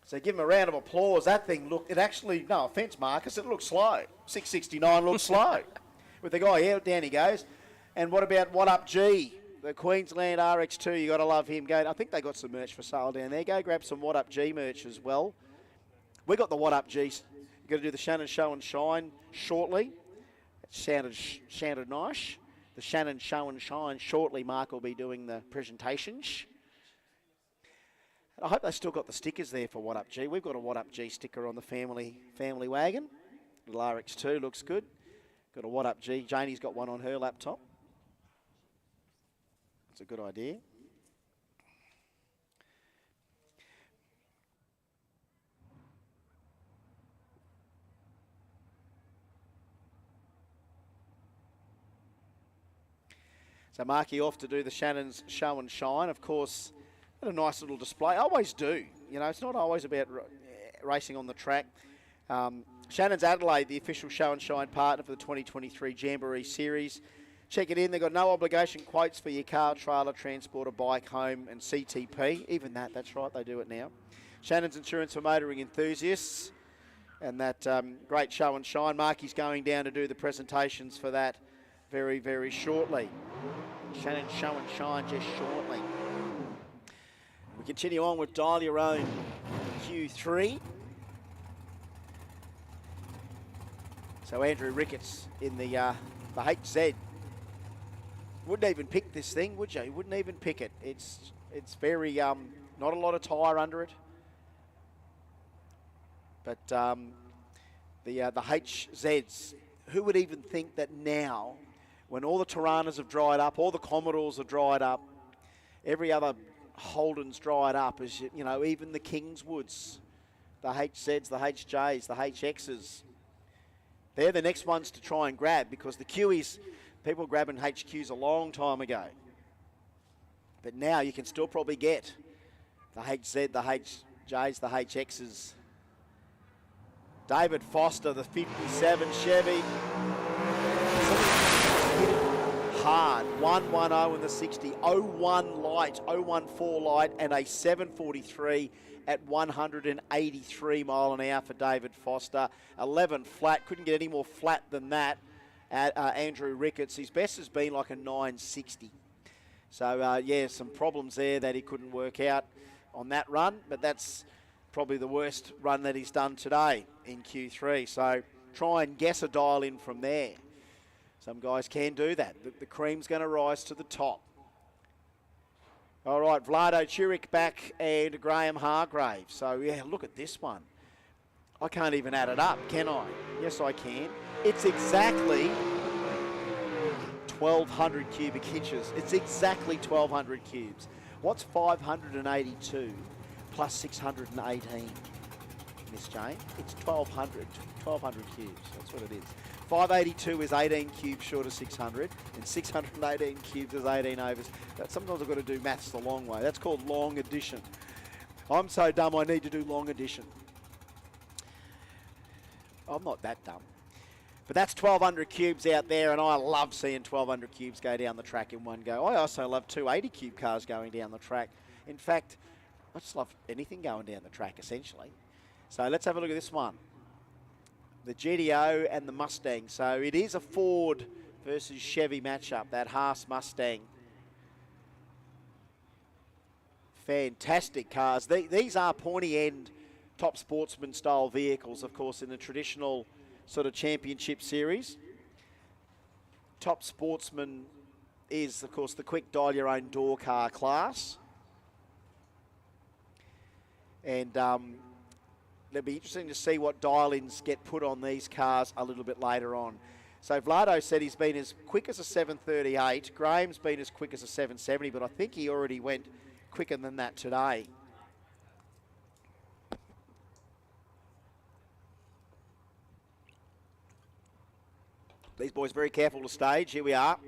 So give him a round of applause. That thing it actually, no offence, Marcus, it looks slow. 669 looks slow. With the guy out, down he goes. And what about What Up G? The Queensland RX2, you got to love him. I think they got some merch for sale down there. Go grab some What Up G merch as well. We got the What Up G. You've got to do the Shannon Show and Shine shortly. It sounded nice. The Shannon Show and Shine shortly. Mark will be doing the presentations. I hope they still got the stickers there for What Up G. We've got a What Up G sticker on the family wagon. Little RX2 looks good. Got a What Up G. Janie's got one on her laptop. It's a good idea. So Marky off to do the Shannon's Show and Shine. Of course, had a nice little display. I always do. It's not always about racing on the track. Shannon's Adelaide, the official Show and Shine partner for the 2023 Jamboree Series. Check it in. They've got no obligation quotes for your car, trailer, transport, or bike, home, and CTP. Even that's right, they do it now. Shannon's Insurance for motoring enthusiasts. And that great Show and Shine. Marky's going down to do the presentations for that very, very shortly. Shannon's Show and Shine just shortly. We continue on with Dial Your Own Q3. So Andrew Ricketts in the HZ. Wouldn't even pick this thing, would you? You wouldn't even pick it. It's very, not a lot of tyre under it. But the HZs, who would even think that now, when all the Tiranas have dried up, all the Commodores have dried up, every other Holden's dried up, as you know, even the Kingswoods, the HZs, the HJs, the HXs, they're the next ones to try and grab, because the Qs, people were grabbing HQs a long time ago. But now you can still probably get the HZ, the HJs, the HXs. David Foster, the 57 Chevy. Hard, 110 in the 60, 01 light, 014 light, and a 743 at 183 mile an hour for David Foster. 11 flat, couldn't get any more flat than that at Andrew Ricketts. His best has been like a 960. So, yeah, some problems there that he couldn't work out on that run, but that's probably the worst run that he's done today in Q3. So try and guess a dial in from there. Some guys can do that. The cream's going to rise to the top. All right, Vlado Churik back and Graham Hargrave. So, yeah, look at this one. I can't even add it up, can I? Yes, I can. It's exactly 1,200 cubic inches. It's exactly 1,200 cubes. What's 582 plus 618? Miss Jane? It's 1,200 cubes. That's what it is. 582 is 18 cubes short of 600, and 618 cubes is 18 overs. Sometimes I've got to do maths the long way. That's called long addition. I'm so dumb I need to do long addition. I'm not that dumb. But that's 1,200 cubes out there, and I love seeing 1,200 cubes go down the track in one go. I also love 280 cube cars going down the track. In fact, I just love anything going down the track, essentially. So let's have a look at this one. The GTO and the Mustang. So it is a Ford versus Chevy matchup, that Haas Mustang. Fantastic cars. These are pointy-end top sportsman style vehicles, of course, in the traditional sort of championship series. Top sportsman is, of course, the quick dial your own door car class. And it'll be interesting to see what dial-ins get put on these cars a little bit later on. So Vlado said he's been as quick as a 738. Graham's been as quick as a 770, but I think he already went quicker than that today. These boys very careful to stage. Here we are.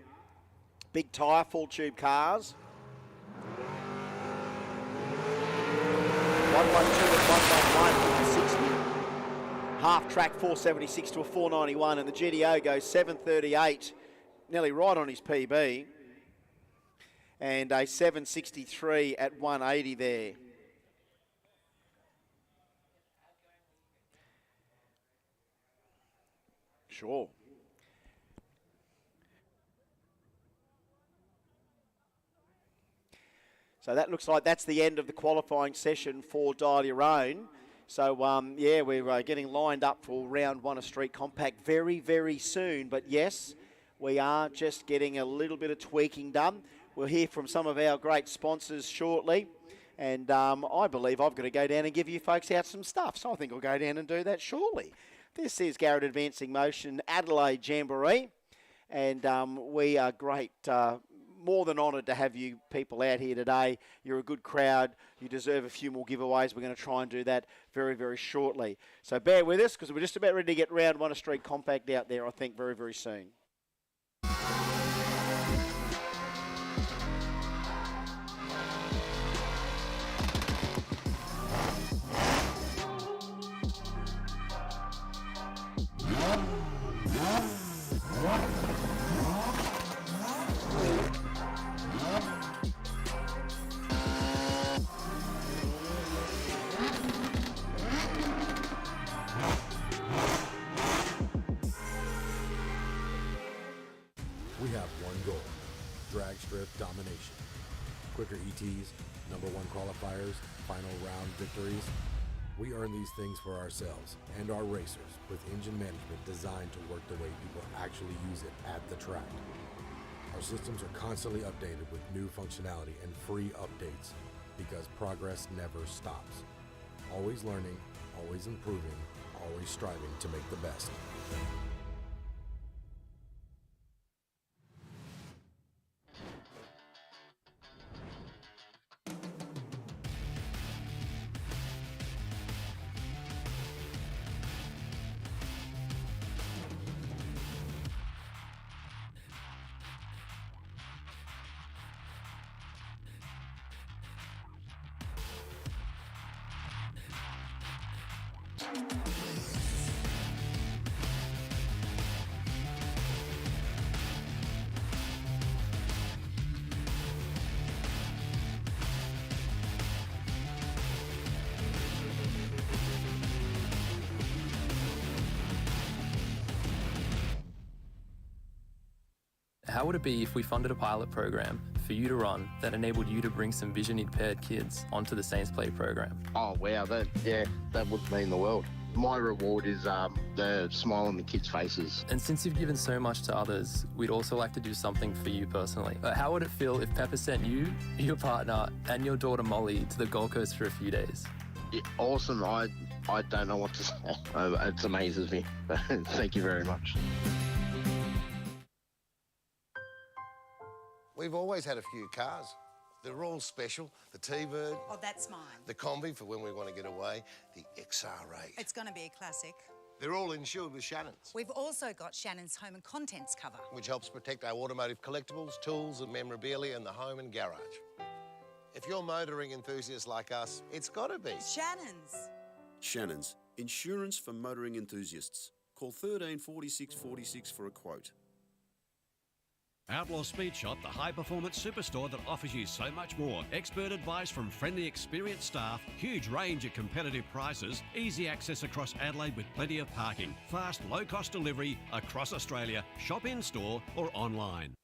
Big tyre, full tube cars. 112 and 111, 60. Half track 476 to a 491, and the GTO goes 738, nearly right on his PB. And a 763 at 180 there. Sure. So that looks like that's the end of the qualifying session for Dial Your Own. So, yeah, we're getting lined up for round one of Street Compact very, very soon. But yes, we are just getting a little bit of tweaking done. We'll hear from some of our great sponsors shortly. And I believe I've got to go down and give you folks out some stuff. So I think I'll go down and do that shortly. This is Garrett Advancing Motion, Adelaide Jamboree. And we are great. More than honoured to have you people out here today. You're a good crowd. You deserve a few more giveaways. We're going to try and do that very, very shortly. So bear with us, because we're just about ready to get round one of Street Compact out there, I think, very, very soon. We have one goal, drag strip domination. quicker ETs, number one qualifiers, final round victories. We earn these things for ourselves and our racers with engine management designed to work the way people actually use it at the track. Our systems are constantly updated with new functionality and free updates because progress never stops. Always learning, always improving, always striving to make the best. How would it be if we funded a pilot program for you to run that enabled you to bring some vision-impaired kids onto the Saints Play program? Oh, wow, that would mean the world. My reward is the smile on the kids' faces. And since you've given so much to others, we'd also like to do something for you personally. How would it feel if Pepper sent you, your partner, and your daughter Molly to the Gold Coast for a few days? Yeah, awesome. I don't know what to say. It amazes me. Thank you very much. We've always had a few cars. They're all special. The T-Bird. Oh, that's mine. The Combi for when we want to get away. The XR8. It's going to be a classic. They're all insured with Shannon's, We've also got Shannon's home and contents cover. which helps protect our automotive collectibles, tools and memorabilia in the home and garage. If you're motoring enthusiasts like us, it's got to be Shannon's. Shannon's, insurance for motoring enthusiasts. Call 13 46 46 for a quote. Outlaw Speed Shop, the high-performance superstore that offers you so much more. Expert advice from friendly, experienced staff, huge range at competitive prices, easy access across Adelaide with plenty of parking, fast, low-cost delivery across Australia. Shop in-store or online.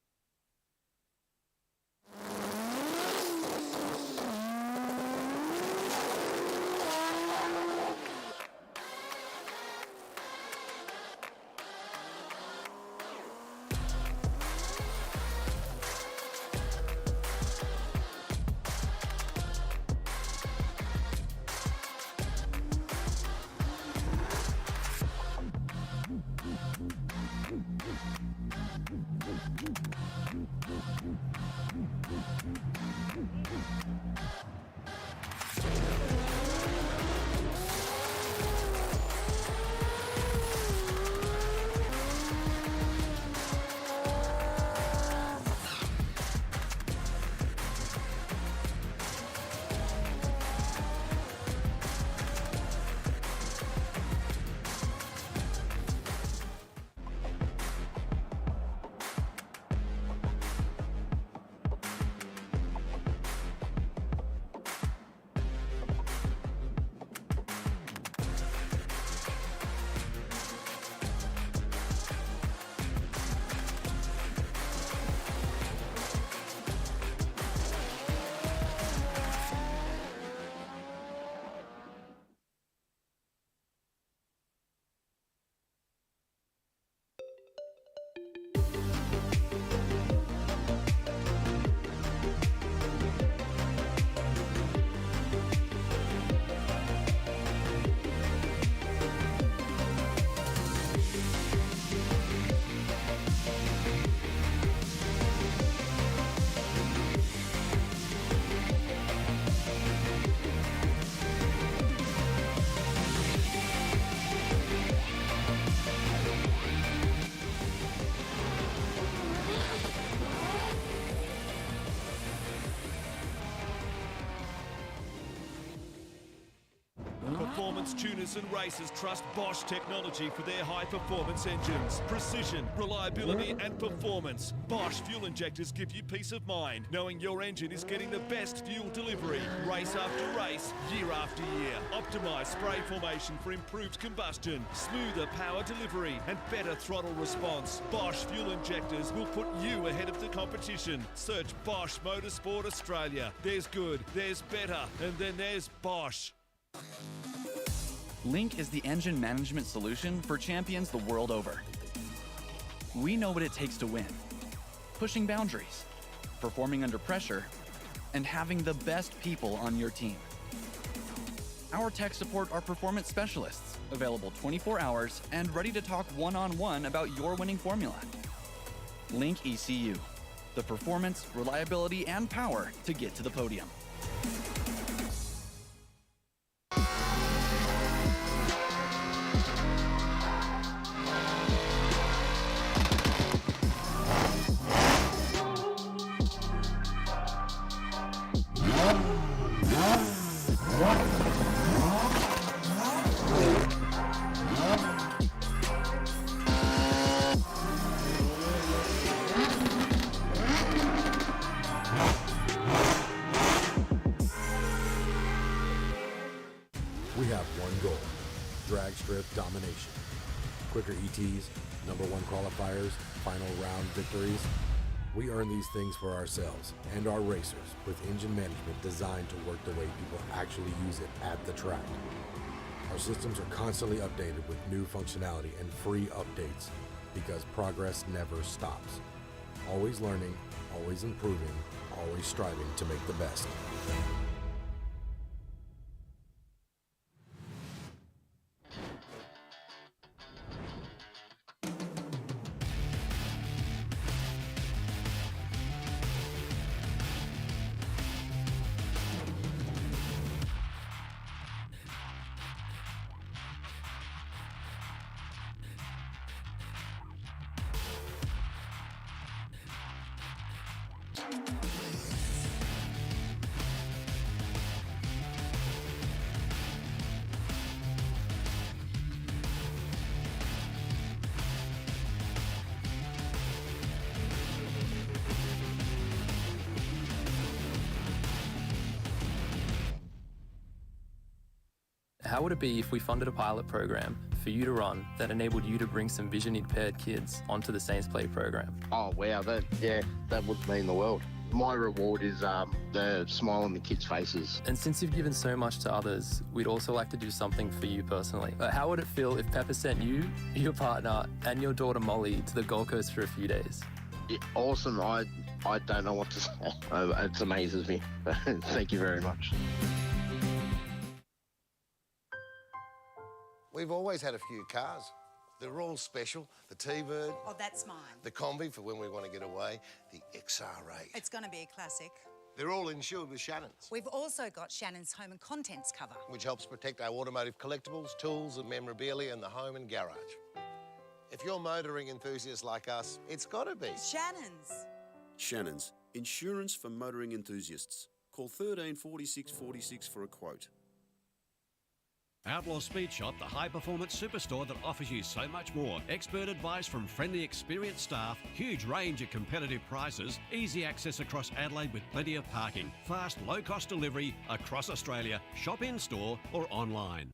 Performance tuners and racers trust Bosch technology for their high-performance engines. Precision, reliability and performance. Bosch fuel injectors give you peace of mind, knowing your engine is getting the best fuel delivery, race after race, year after year. Optimised spray formation for improved combustion, smoother power delivery and better throttle response. Bosch fuel injectors will put you ahead of the competition. Search Bosch Motorsport Australia. There's good, there's better, and then there's Bosch. Link is the engine management solution for champions the world over. We know what it takes to win. Pushing boundaries, performing under pressure, and having the best people on your team. Our tech support are performance specialists, available 24 hours and ready to talk one-on-one about your winning formula. Link ECU, the performance, reliability, and power to get to the podium. We have one goal, drag strip domination. Quicker ETs, number one qualifiers, final round victories. We earn these things for ourselves and our racers with engine management designed to work the way people actually use it at the track. Our systems are constantly updated with new functionality and free updates because progress never stops. Always learning, always improving, always striving to make the best. How would it be if we funded a pilot program for you to run that enabled you to bring some vision-impaired kids onto the Saints Play program? Oh, wow, that would mean the world. My reward is the smile on the kids' faces. And since you've given so much to others, we'd also like to do something for you personally. How would it feel if Pepper sent you, your partner, and your daughter Molly to the Gold Coast for a few days? Yeah, awesome. I don't know what to say. It amazes me. Thank you very much. We've always had a few cars. They're all special. The T-Bird. Oh, that's mine. The Combi for when we want to get away. The XR8. It's going to be a classic. They're all insured with Shannon's, We've also got Shannon's home and contents cover. which helps protect our automotive collectibles, tools and memorabilia in the home and garage. If you're motoring enthusiasts like us, it's got to be Shannon's. Shannon's, insurance for motoring enthusiasts. Call 13 46 46 for a quote. Outlaw Speed Shop, the high-performance superstore that offers you so much more. Expert advice from friendly, experienced staff, huge range at competitive prices, easy access across Adelaide with plenty of parking, fast, low-cost delivery across Australia. Shop in-store or online.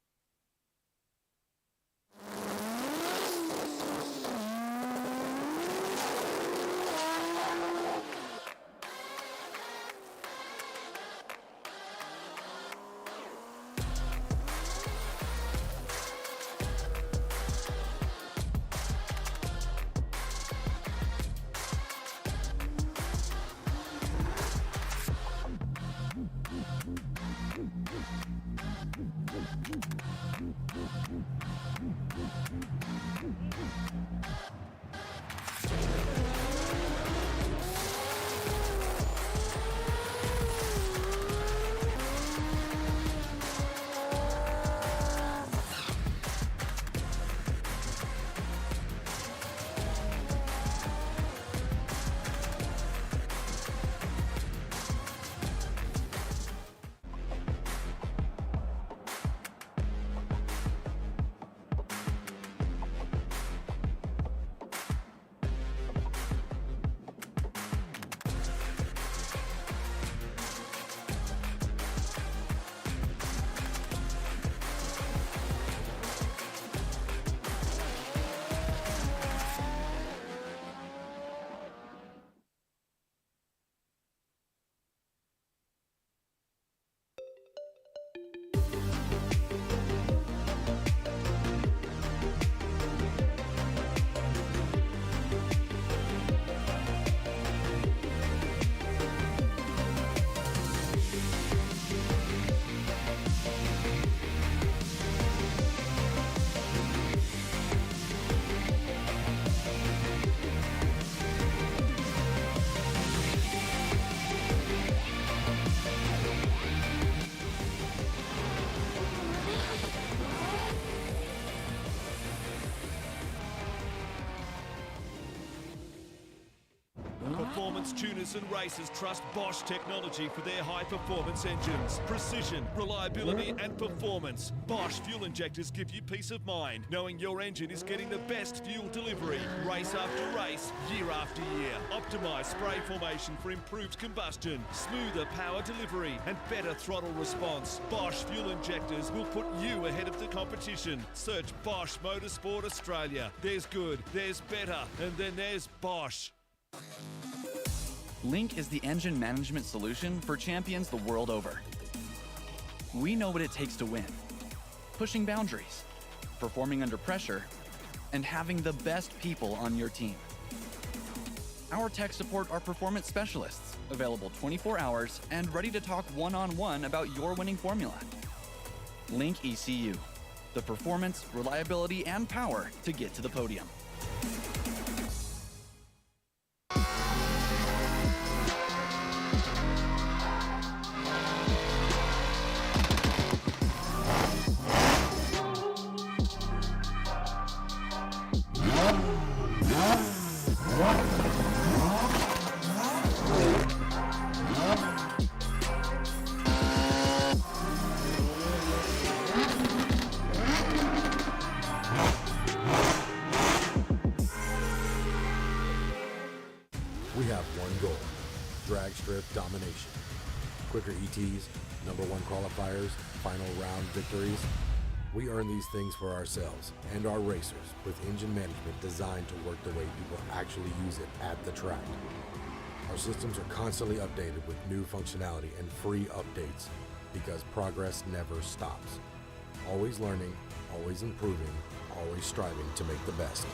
Performance tuners and racers trust Bosch technology for their high-performance engines. Precision, reliability and performance. Bosch fuel injectors give you peace of mind, knowing your engine is getting the best fuel delivery. Race after race, year after year. Optimised spray formation for improved combustion, smoother power delivery and better throttle response. Bosch fuel injectors will put you ahead of the competition. Search Bosch Motorsport Australia. There's good, there's better, and then there's Bosch. Link is the engine management solution for champions the world over. We know what it takes to win. Pushing boundaries, performing under pressure, and having the best people on your team. Our tech support are performance specialists, available 24 hours and ready to talk one-on-one about your winning formula. Link ECU, the performance, reliability, and power to get to the podium. We have one goal, drag strip domination. Quicker ETs, #1 qualifiers, final round victories. We earn these things for ourselves and our racers with engine management designed to work the way people actually use it at the track. Our systems are constantly updated with new functionality and free updates because progress never stops. Always learning, always improving, always striving to make the best.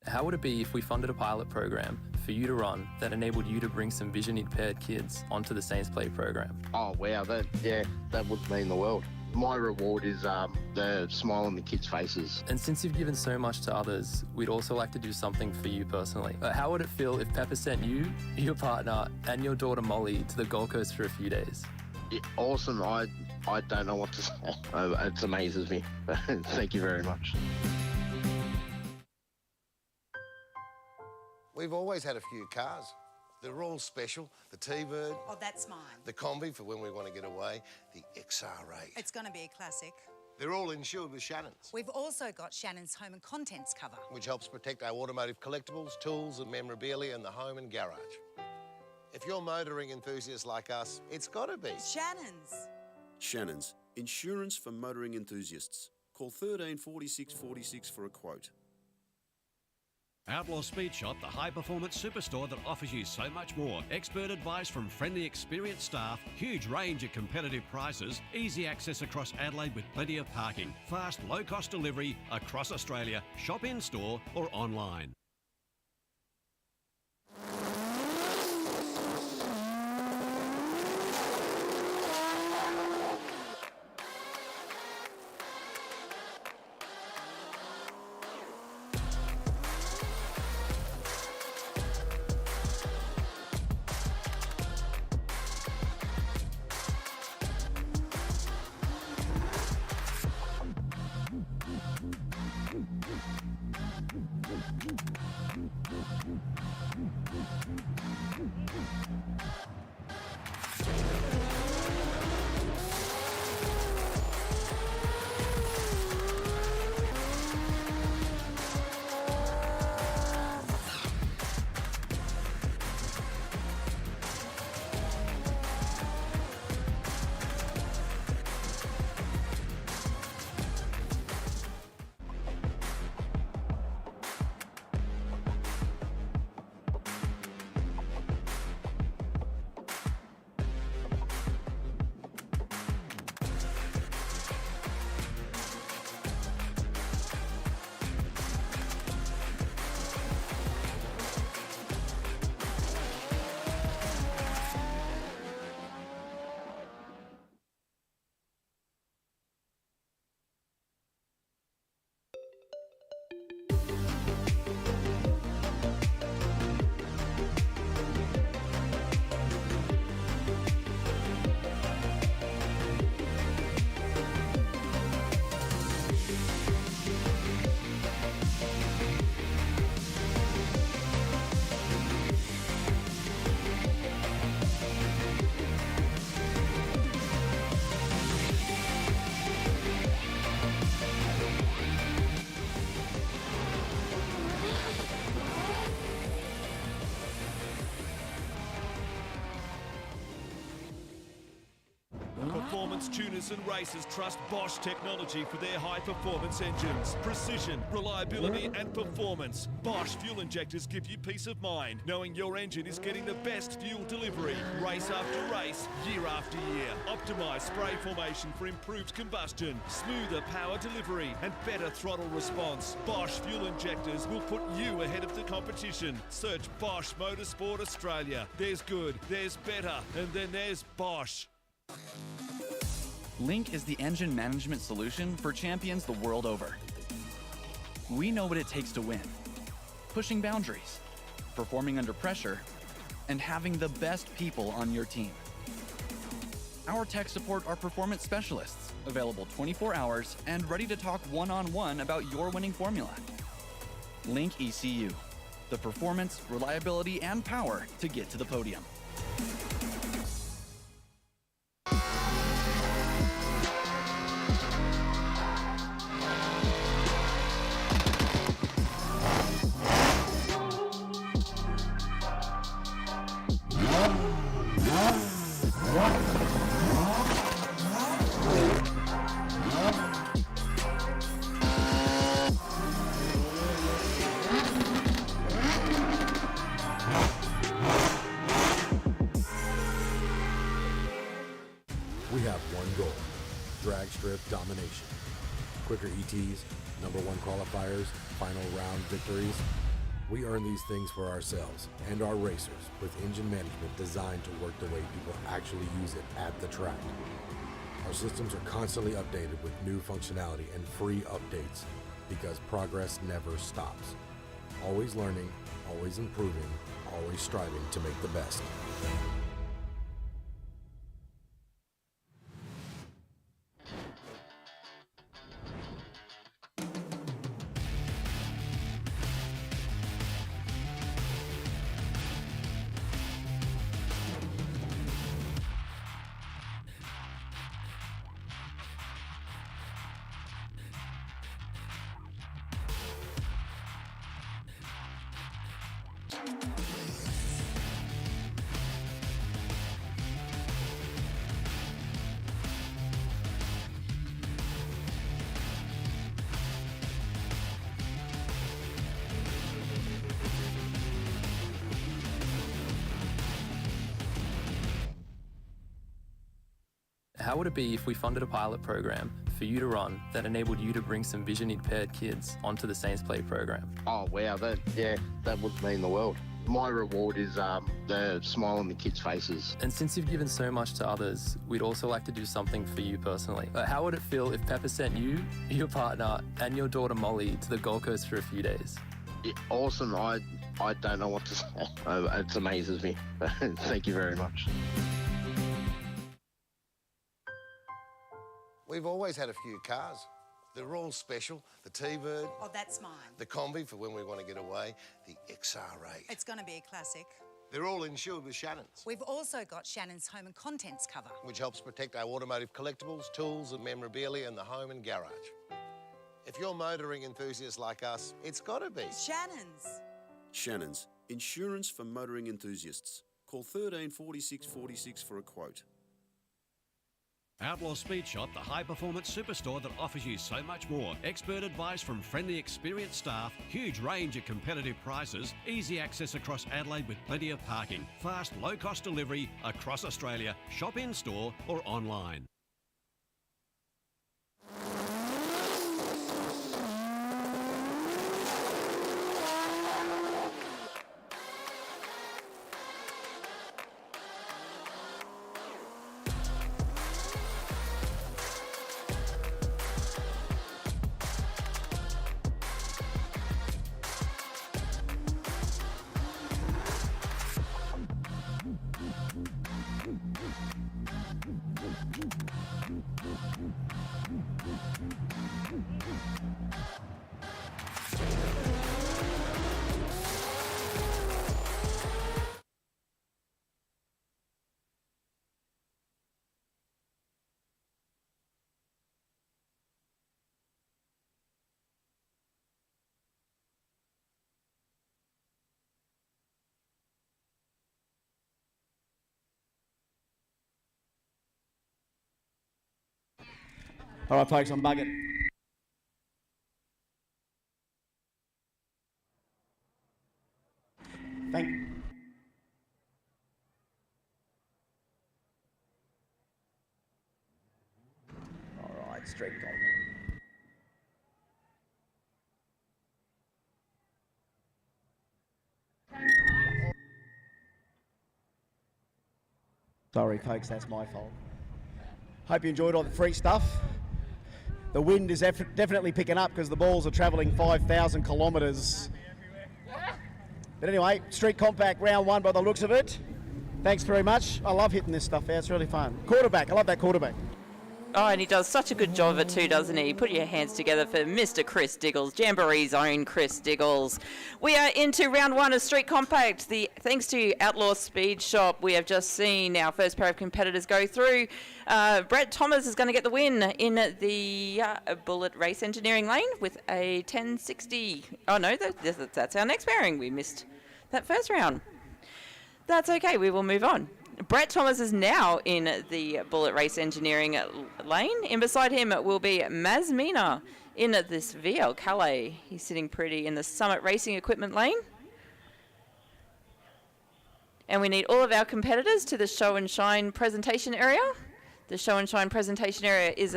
How would it be if we funded a pilot program for you to run that enabled you to bring some vision-impaired kids onto the Saints Play program? Oh, wow, that would mean the world. My reward is the smile on the kids' faces. And since you've given so much to others, we'd also like to do something for you personally. How would it feel if Pepper sent you, your partner, and your daughter Molly to the Gold Coast for a few days? Yeah, awesome. I don't know what to say. It amazes me. Thank you very much. We've always had a few cars. They're all special. The T-Bird. Oh, that's mine. The Combi for when we want to get away. The XR8. It's going to be a classic. They're all insured with Shannon's, We've also got Shannon's Home and Contents cover, which helps protect our automotive collectibles, tools and memorabilia in the home and garage. If you're motoring enthusiasts like us, it's got to be Shannon's. Shannon's, insurance for motoring enthusiasts. Call 13 46 46 for a quote. Outlaw Speed Shop, the high-performance superstore that offers you so much more. Expert advice from friendly, experienced staff, huge range at competitive prices, easy access across Adelaide with plenty of parking, fast, low-cost delivery across Australia. Shop in-store or online. Performance tuners and racers trust Bosch technology for their high-performance engines. Precision, reliability and performance. Bosch fuel injectors give you peace of mind, knowing your engine is getting the best fuel delivery. Race after race, year after year. Optimised spray formation for improved combustion, smoother power delivery and better throttle response. Bosch fuel injectors will put you ahead of the competition. Search Bosch Motorsport Australia. There's good, there's better, and then there's Bosch. Link is the engine management solution for champions the world over. We know what it takes to win. Pushing boundaries, performing under pressure, and having the best people on your team. Our tech support are performance specialists, available 24 hours and ready to talk one-on-one about your winning formula. Link ECU, the performance, reliability, and power to get to the podium. We have one goal, drag strip domination. Quicker ETs, #1 qualifiers, final round victories. We earn these things for ourselves and our racers with engine management designed to work the way people actually use it at the track. Our systems are constantly updated with new functionality and free updates because progress never stops. Always learning, always improving, always striving to make the best. How would it be if we funded a pilot program for you to run that enabled you to bring some vision impaired kids onto the Saints Play program? Oh wow, that would mean the world. My reward is the smile on the kids' faces. And since you've given so much to others, we'd also like to do something for you personally. How would it feel if Pepper sent you, your partner, and your daughter Molly to the Gold Coast for a few days? Yeah, awesome. I don't know what to say. It amazes me. Thank you very much. We've always had a few cars. They're all special. The T-Bird. Oh, that's mine. The Combi for when we want to get away. The XR8. It's going to be a classic. They're all insured with Shannon's, We've also got Shannon's Home and Contents cover. which helps protect our automotive collectibles, tools and memorabilia in the home and garage. If you're motoring enthusiasts like us, it's got to be Shannon's. Shannon's, insurance for motoring enthusiasts. Call 134646 for a quote. Outlaw Speed Shop, the high-performance superstore that offers you so much more. Expert advice from friendly, experienced staff, huge range at competitive prices, easy access across Adelaide with plenty of parking, fast, low-cost delivery across Australia. Shop in-store or online. All right, folks, I'm bugging. Thank you. All right, street goal. Sorry, folks, that's my fault. Hope you enjoyed all the free stuff. The wind is definitely picking up because the balls are travelling 5,000 kilometres. But anyway, Street Compact round 1 by the looks of it. Thanks very much. I love hitting this stuff out. It's really fun. Quarterback. I love that quarterback. Oh, and he does such a good job of it too, doesn't he? Put your hands together for Mr. Chris Diggles, Jamboree's own Chris Diggles. We are into round 1 of Street Compact. Thanks to Outlaw Speed Shop, we have just seen our first pair of competitors go through. Brett Thomas is going to get the win in the Bullet Race Engineering lane with a 1060. Oh no, that's our next pairing. We missed that first round. That's okay, we will move on. Brett Thomas is now in the Bullet Race Engineering lane. In beside him will be Maz Mina in this VL Calais. He's sitting pretty in the Summit Racing Equipment lane. And we need all of our competitors to the Show and Shine presentation area. The Show and Shine presentation area is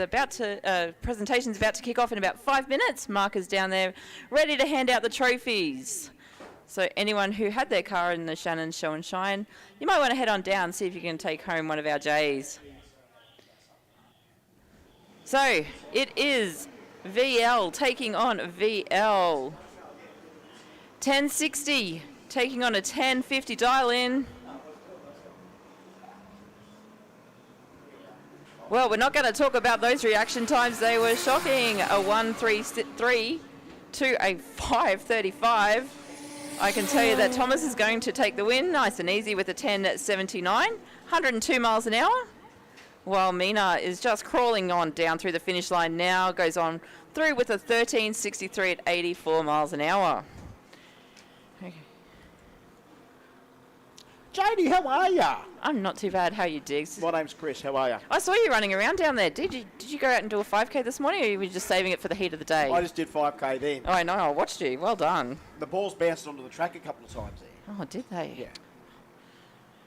presentation's about to kick off in about 5 minutes. Markers down there ready to hand out the trophies. So anyone who had their car in the Shannon Show and Shine, you might want to head on down and see if you can take home one of our J's. So it is VL taking on VL. 1060 taking on a 1050. Dial in. Well, we're not going to talk about those reaction times. They were shocking. A 1:33 to a 5:35. I can tell you that Thomas is going to take the win nice and easy with a 10:79, 102 miles an hour, while Mina is just crawling on down through the finish line now, goes on through with a 13:63 at 84 miles an hour. Okay. Janie, how are ya? I'm not too bad. How are you, Diggs? My name's Chris. How are ya? I saw you running around down there. Did you go out and do a 5K this morning, or were you just saving it for the heat of the day? I just did 5K then. Oh, I know. I watched you. Well done. The balls bounced onto the track a couple of times there. Oh, did they? Yeah.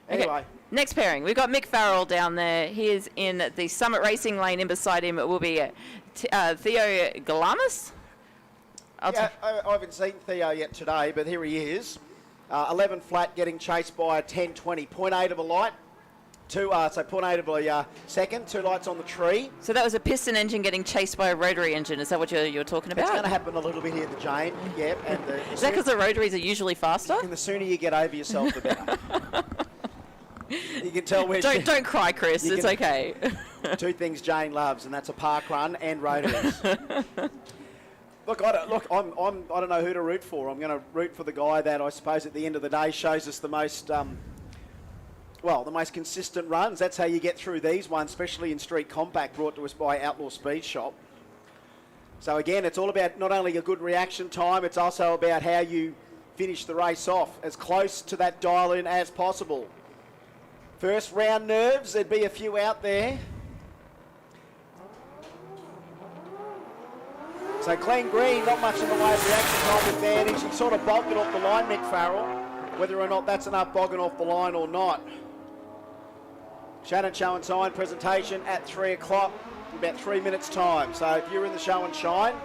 Anyway. Okay. Next pairing. We've got Mick Farrell down there. He is in the Summit Racing lane. In beside him will be Theo Galamas. I haven't seen Theo yet today, but here he is. 11 flat, getting chased by a 10:20. 0.8 of a light. So 0.8 of a second. 2 lights on the tree. So that was a piston engine getting chased by a rotary engine. Is that what you're talking about? It's going to happen a little bit here, the Jane. Yep. And is that because the rotaries are usually faster? And the sooner you get over yourself, the better. You can tell where. Don't cry, Chris. It's okay. 2 things Jane loves, and that's a park run and rotaries. Look, I don't know who to root for. I'm going to root for the guy that I suppose at the end of the day shows us the most, the most consistent runs. That's how you get through these ones, especially in Street Compact, brought to us by Outlaw Speed Shop. So again, it's all about not only a good reaction time, it's also about how you finish the race off as close to that dial in as possible. First round nerves, there'd be a few out there. So clean green, not much in the way of reaction time advantage. He sort of bogged it off the line, Mick Farrell. Whether or not that's enough bogging off the line or not. Shannon Show and Shine presentation at 3 o'clock, about 3 minutes time. So if you're in the Show and Shine,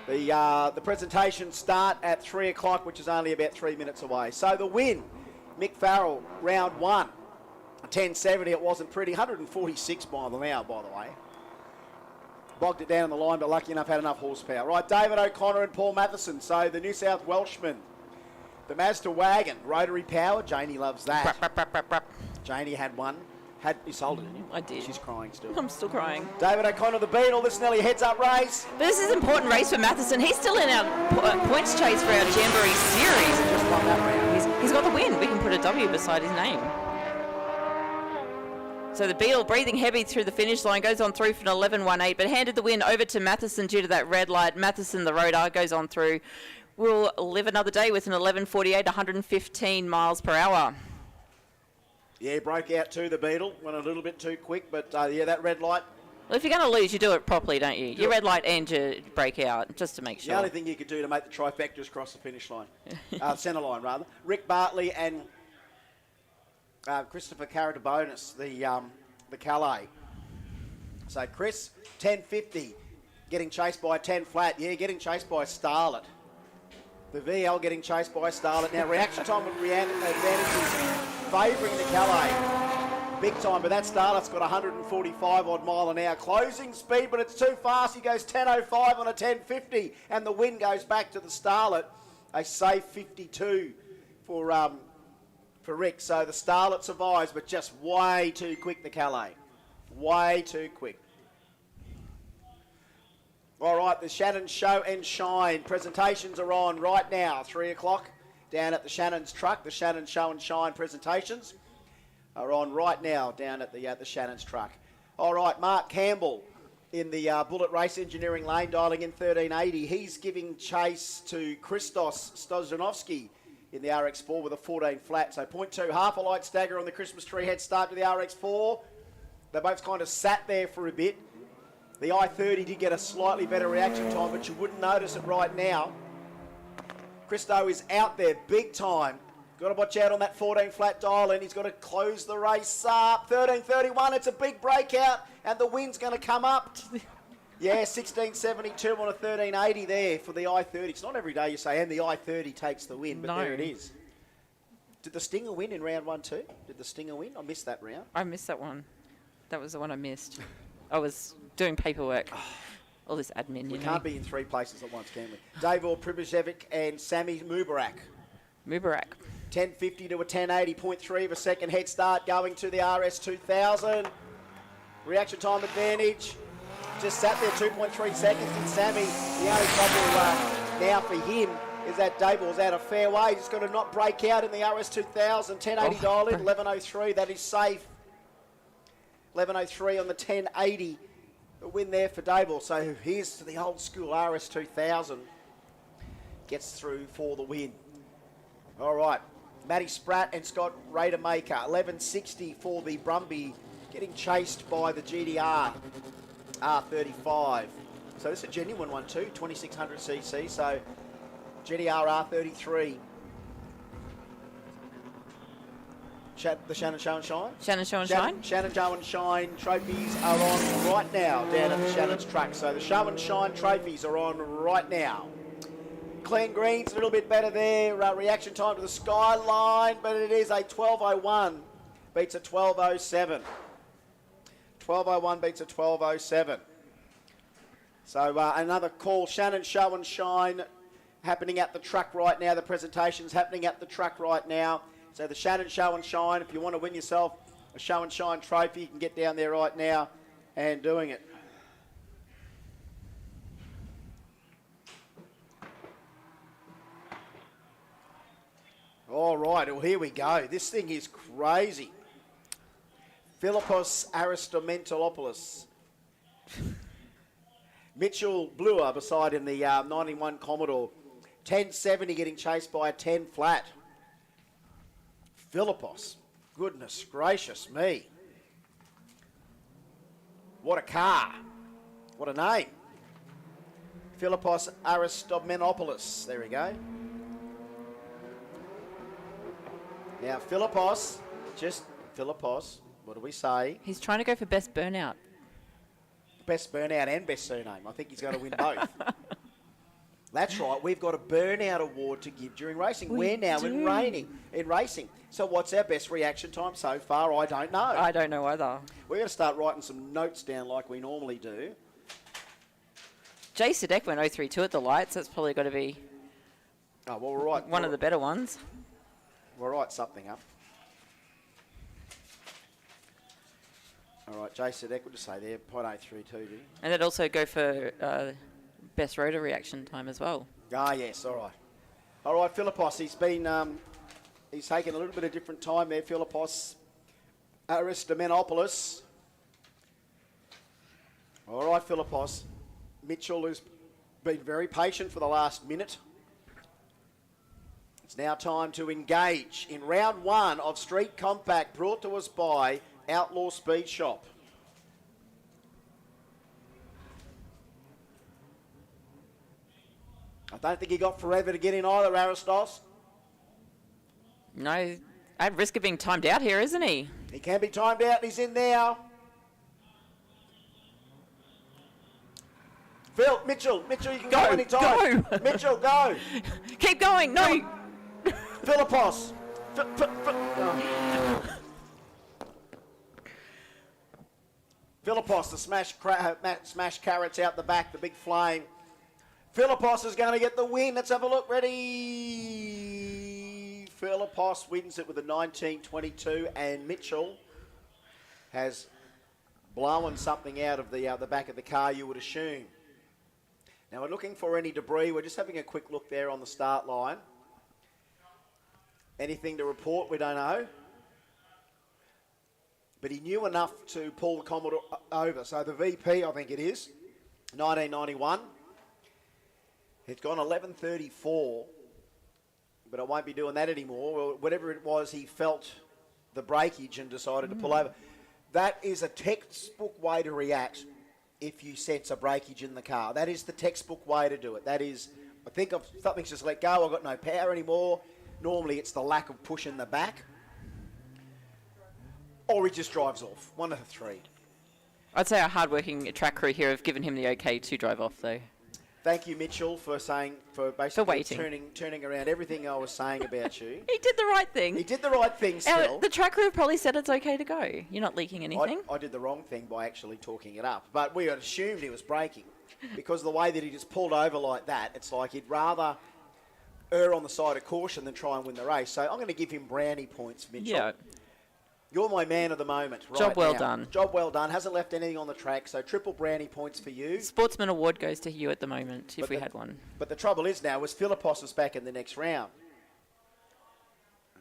the presentations start at 3 o'clock, which is only about 3 minutes away. So the win, Mick Farrell, round 1, 10:70. It wasn't pretty, 146 miles an hour, by the way. Bogged it down the line, but lucky enough had enough horsepower. Right, David O'Connor and Paul Matheson. So the New South Welshman, the Mazda wagon, rotary power. Janie loves that. Janie had one. You sold it, didn't you? I did. She's crying still. I'm still crying. David O'Connor, the Beetle. This is nearly a heads-up race. But this is an important race for Matheson. He's still in our points chase for our Jamboree series. Just won that round. He's got the win. We can put a W beside his name. So the Beetle breathing heavy through the finish line, goes on through for an 11.18, but handed the win over to Matheson due to that red light. Matheson, the rotor, goes on through. Will live another day with an 11.48, 115 miles per hour. Yeah, broke out too, the Beetle. Went a little bit too quick, but that red light Well, if you're going to lose, you do it properly, don't you? You red light and you break out, just to make sure. The only thing you could do to make the trifectas cross the finish line, centre line rather. Rick Bartley and Christopher Caratabonis, the Calais. So Chris, 10.50, getting chased by a 10 flat. Yeah, getting chased by a Starlet. The VL getting chased by a Starlet. Now, reaction time with advantages favouring the Calais. Big time, but that Starlet's got 145 odd mile an hour. Closing speed, but it's too fast. He goes 10.05 on a 10.50, and the win goes back to the Starlet. A safe 52 for Rick. So the Starlet survives, but just way too quick, the Calais. Way too quick. All right, the Shannon Show and Shine presentations are on right now, 3 o'clock, down at the Shannon's truck. The Shannon Show and Shine presentations are on right now down at the Shannon's truck. All right, Mark Campbell in the Bullet Race Engineering lane, dialing in 1380. He's giving chase to Christos Stojanovski in the RX4 with a 14 flat. So 0.2, half a light stagger on the Christmas tree head start to the RX4. They both kind of sat there for a bit. The I-30 did get a slightly better reaction time, but you wouldn't notice it right now. Christo is out there big time. Got to watch out on that 14 flat dial, and he's got to close the race up. 13.31, it's a big breakout, and the win's going to come up. Yeah, 16.72 on a 13.80 there for the I-30. It's not every day you say, and the I-30 takes the win, but No. there it is. Did the Stinger win in round 1 too? Did the Stinger win? I missed that round. I missed that one. That was the one I missed. I was doing paperwork. All this admin, We you can't know. be in 3 places at once, can we? Davor Pribicevic and Sami Mubarak. 10.50 to a 10.80, 0.3 of a second head start going to the RS2000. Reaction time advantage. Just sat there 2.3 seconds in Sammy. The only trouble now for him is that Davor's out of fairway. He's got to not break out in the RS2000. 10.80 dial in, 11.03. That is safe. 11.03 on the 10.80. A win there for Davor. So here's to the old school RS2000. Gets through for the win. All right. Matty Spratt and Scott Radermaker. 11.60 for the Brumby. Getting chased by the GDR R35. So this is a genuine one too. 2600cc. So GDR R33. The Shannon Show and Shine? Shannon Show and Shine? Shannon Show and Shine trophies are on right now down at the Shannon's truck. So the Show and Shine trophies are on right now. Clean Green's a little bit better there. Reaction time to the Skyline, but it is a 12.01. Beats a 12.07. 12.01 beats a 12.07. So another call. Shannon Show and Shine happening at the truck right now. The presentation's happening at the truck right now. So the Shannon Show and Shine, if you want to win yourself a Show and Shine trophy, you can get down there right now and doing it. All right, well, here we go. This thing is crazy. Philippos Aristomentalopoulos. Mitchell Bluer beside him, the 91 Commodore. 10.70 getting chased by a 10 flat. Philippos. Goodness gracious me. What a car. What a name. Philippos Aristomenopoulos. There we go. Now, Philippos, what do we say? He's trying to go for best burnout. Best burnout and best surname. I think he's going to win both. That's right. We've got a burnout award to give during racing. We're now in racing. So what's our best reaction time so far? I don't know. I don't know either. We're going to start writing some notes down like we normally do. Jay Sadek went 032 at the lights. That's probably got to be we'll write one of the better ones. We'll write something up. All right, Jay Sadek, we'll just say there, 0.832, do you? And it'd also go for best rotor reaction time as well. Yes, all right. All right, Philippos, he's been, he's taken a little bit of different time there, Philippos Aristomenopoulos. All right, Philippos. Mitchell has been very patient for the last minute. It's now time to engage in round 1 of Street Compact, brought to us by Outlaw Speed Shop. I don't think he got forever to get in either, Aristos. No, at risk of being timed out here, isn't he? He can be timed out, and he's in now. Phil, Mitchell, you can go anytime. Go. Mitchell, go. Keep going. No. Philippos. Philippos, the smash carrots out the back, the big flame. Philippos is going to get the win. Let's have a look. Ready? Philippos wins it with a 19.22, and Mitchell has blown something out of the back of the car, you would assume. Now we're looking for any debris. We're just having a quick look there on the start line. Anything to report? We don't know. But he knew enough to pull the Commodore over. So the VP, I think it is, 1991. It's gone 11.34, but I won't be doing that anymore. Well, whatever it was, he felt the breakage and decided to pull over. That is a textbook way to react if you sense a breakage in the car. That is the textbook way to do it. That is, I think if something's just let go, I've got no power anymore. Normally it's the lack of push in the back. Or he just drives off. One of the three. I'd say our hard-working track crew here have given him the okay to drive off, though. Thank you, Mitchell, for basically turning around everything I was saying about you. He did the right thing. He did the right thing still. The track crew probably said it's okay to go. You're not leaking anything. I did the wrong thing by actually talking it up. But we had assumed he was braking because of the way that he just pulled over like that. It's like he'd rather err on the side of caution than try and win the race. So I'm going to give him brownie points, Mitchell. Yeah. You're my man of the moment right Job well now. done. Job well done. Hasn't left anything on the track, so triple brownie points for you. Sportsman Award goes to you at the moment, if we had one. But the trouble is now, Philippos is back in the next round.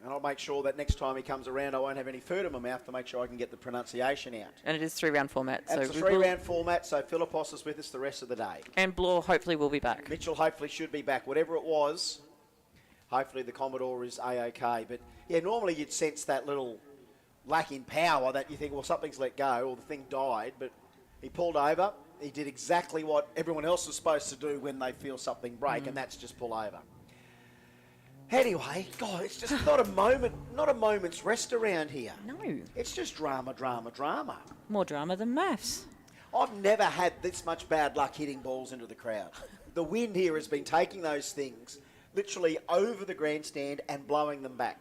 And I'll make sure that next time he comes around, I won't have any food in my mouth to make sure I can get the pronunciation out. And it is 3-round format. It's a 3-round format, so Philippos is with us the rest of the day. And Bloor hopefully will be back. Mitchell hopefully should be back. Whatever it was, hopefully the Commodore is A-OK. But, yeah, normally you'd sense that little lack in power that you think, well, something's let go or the thing died, but he pulled over. He did exactly what everyone else is supposed to do when they feel something break, and that's just pull over. Anyway, God, it's just not a moment's rest around here. No. It's just drama. More drama than maths. I've never had this much bad luck hitting balls into the crowd. The wind here has been taking those things literally over the grandstand and blowing them back.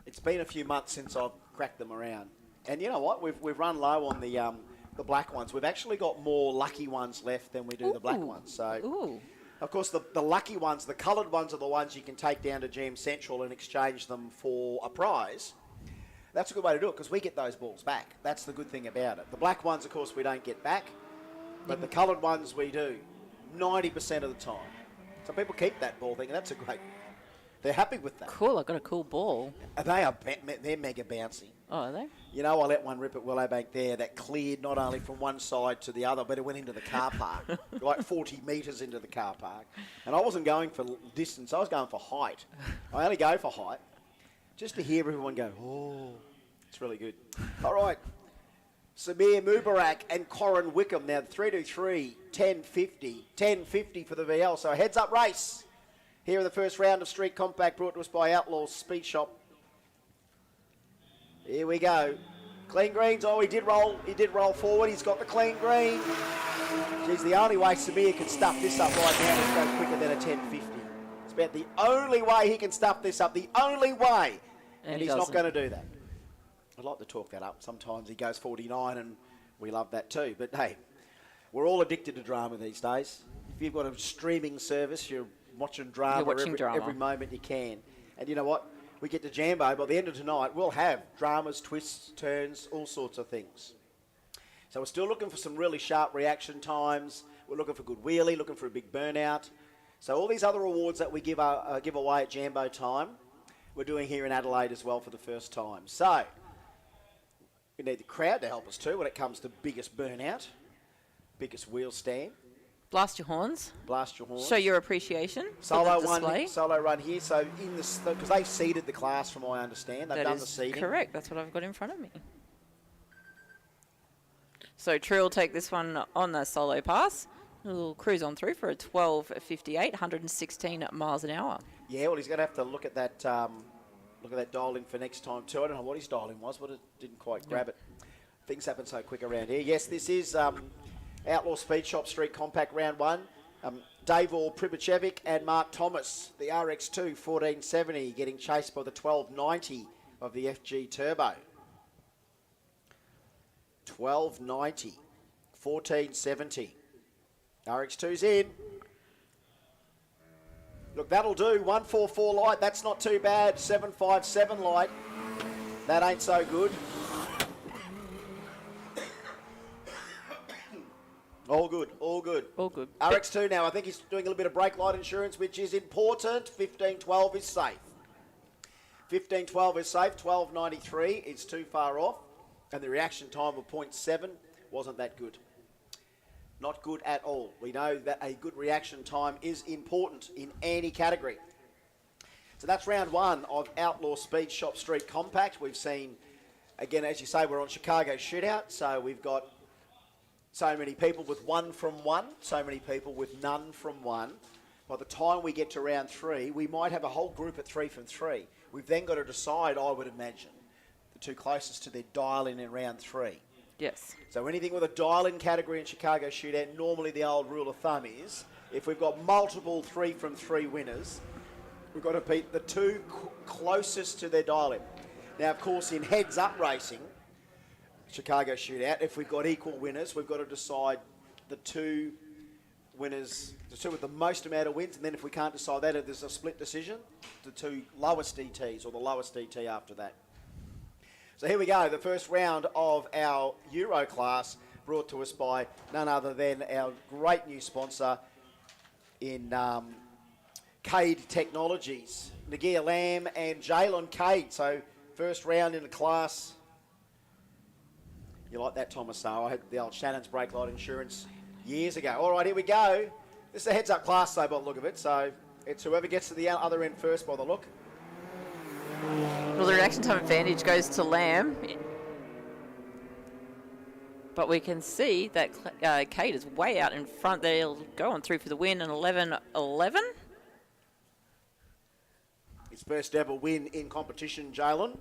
It's been a few months since I've cracked them around. And you know what? We've run low on the black ones. We've actually got more lucky ones left than we do the black ones. So, of course, the lucky ones, the coloured ones are the ones you can take down to GM Central and exchange them for a prize. That's a good way to do it because we get those balls back. That's the good thing about it. The black ones, of course, we don't get back. But the coloured ones we do 90% of the time. So people keep that ball thinking that's a great... They're happy with that. Cool, I've got a cool ball. They're mega bouncy. Oh, are they? You know, I let one rip at Willowbank there that cleared not only from one side to the other, but it went into the car park, like 40 metres into the car park. And I wasn't going for distance, I was going for height. I only go for height, just to hear everyone go, oh, it's really good. All right, Samir Mubarak and Corin Wickham. Now, 3-2-3, 10.50 for the VL, so a heads-up race. Here in the first round of Street Compact, brought to us by Outlaws Speed Shop. Here we go. Clean greens. Oh, he did roll forward. He's got the clean green. Geez, the only way Samir can stuff this up right now is go quicker than a 10.50. It's about the only way he can stuff this up. The only way. And he's not going to do that. I'd like to talk that up. Sometimes he goes 49 and we love that too. But hey, we're all addicted to drama these days. If you've got a streaming service, you're watching drama, every moment you can. And you know what? We get to Jambo, by the end of tonight, we'll have dramas, twists, turns, all sorts of things. So we're still looking for some really sharp reaction times. We're looking for good wheelie, looking for a big burnout. So all these other awards that we give away at Jambo time, we're doing here in Adelaide as well for the first time. So we need the crowd to help us too when it comes to biggest burnout, biggest wheel stand. Blast your horns. Blast your horns. Show your appreciation. Solo run here. So in this, because they've seeded the class, from what I understand, they've done the seeding. Correct. That's what I've got in front of me. So True will take this one on the solo pass. We'll cruise on through for a 12.58, 116 miles an hour. Yeah, well, he's going to have to look at that dial in for next time too. I don't know what his dial in was, but it didn't quite grab it. Things happen so quick around here. Yes, this is Outlaw Speed Shop Street Compact Round 1. Davor Pribicevic and Mark Thomas, the RX2 1470, getting chased by the 1290 of the FG Turbo. 1290, 1470. RX2's in. Look, that'll do. 144 light, that's not too bad. 757 light, that ain't so good. All good, all good. All good. RX2 now, I think he's doing a little bit of brake light insurance, which is important. 1512 is safe. 1512 is safe. 1293 is too far off. And the reaction time of 0.7 wasn't that good. Not good at all. We know that a good reaction time is important in any category. So that's round 1 of Outlaw Speed Shop Street Compact. We've seen, again, as you say, we're on Chicago Shootout, so we've got so many people with 1 from 1, so many people with none from 1. By the time we get to round 3, we might have a whole group at 3 from 3. We've then got to decide, I would imagine, the two closest to their dial-in in round 3. Yes. So anything with a dial-in category in Chicago Shootout, normally the old rule of thumb is, if we've got multiple 3 from 3 winners, we've got to beat the two closest to their dial-in. Now, of course, in heads-up racing, Chicago Shootout, if we've got equal winners, we've got to decide the two winners, the two with the most amount of wins, and then if we can't decide that, if there's a split decision, the two lowest DTs or the lowest DT after that. So here we go, the first round of our Euro class, brought to us by none other than our great new sponsor in Cade Technologies, Nagia Lamb and Jalen Cade. So first round in the class. You like that, Thomas? So I had the old Shannon's brake light insurance years ago. All right, here we go. This is a heads-up class, though, by the look of it. So it's whoever gets to the other end first by the look. Well, the reaction time advantage goes to Lamb. But we can see that Kate is way out in front. They'll go on through for the win, an 11-11. His first ever win in competition, Jalen.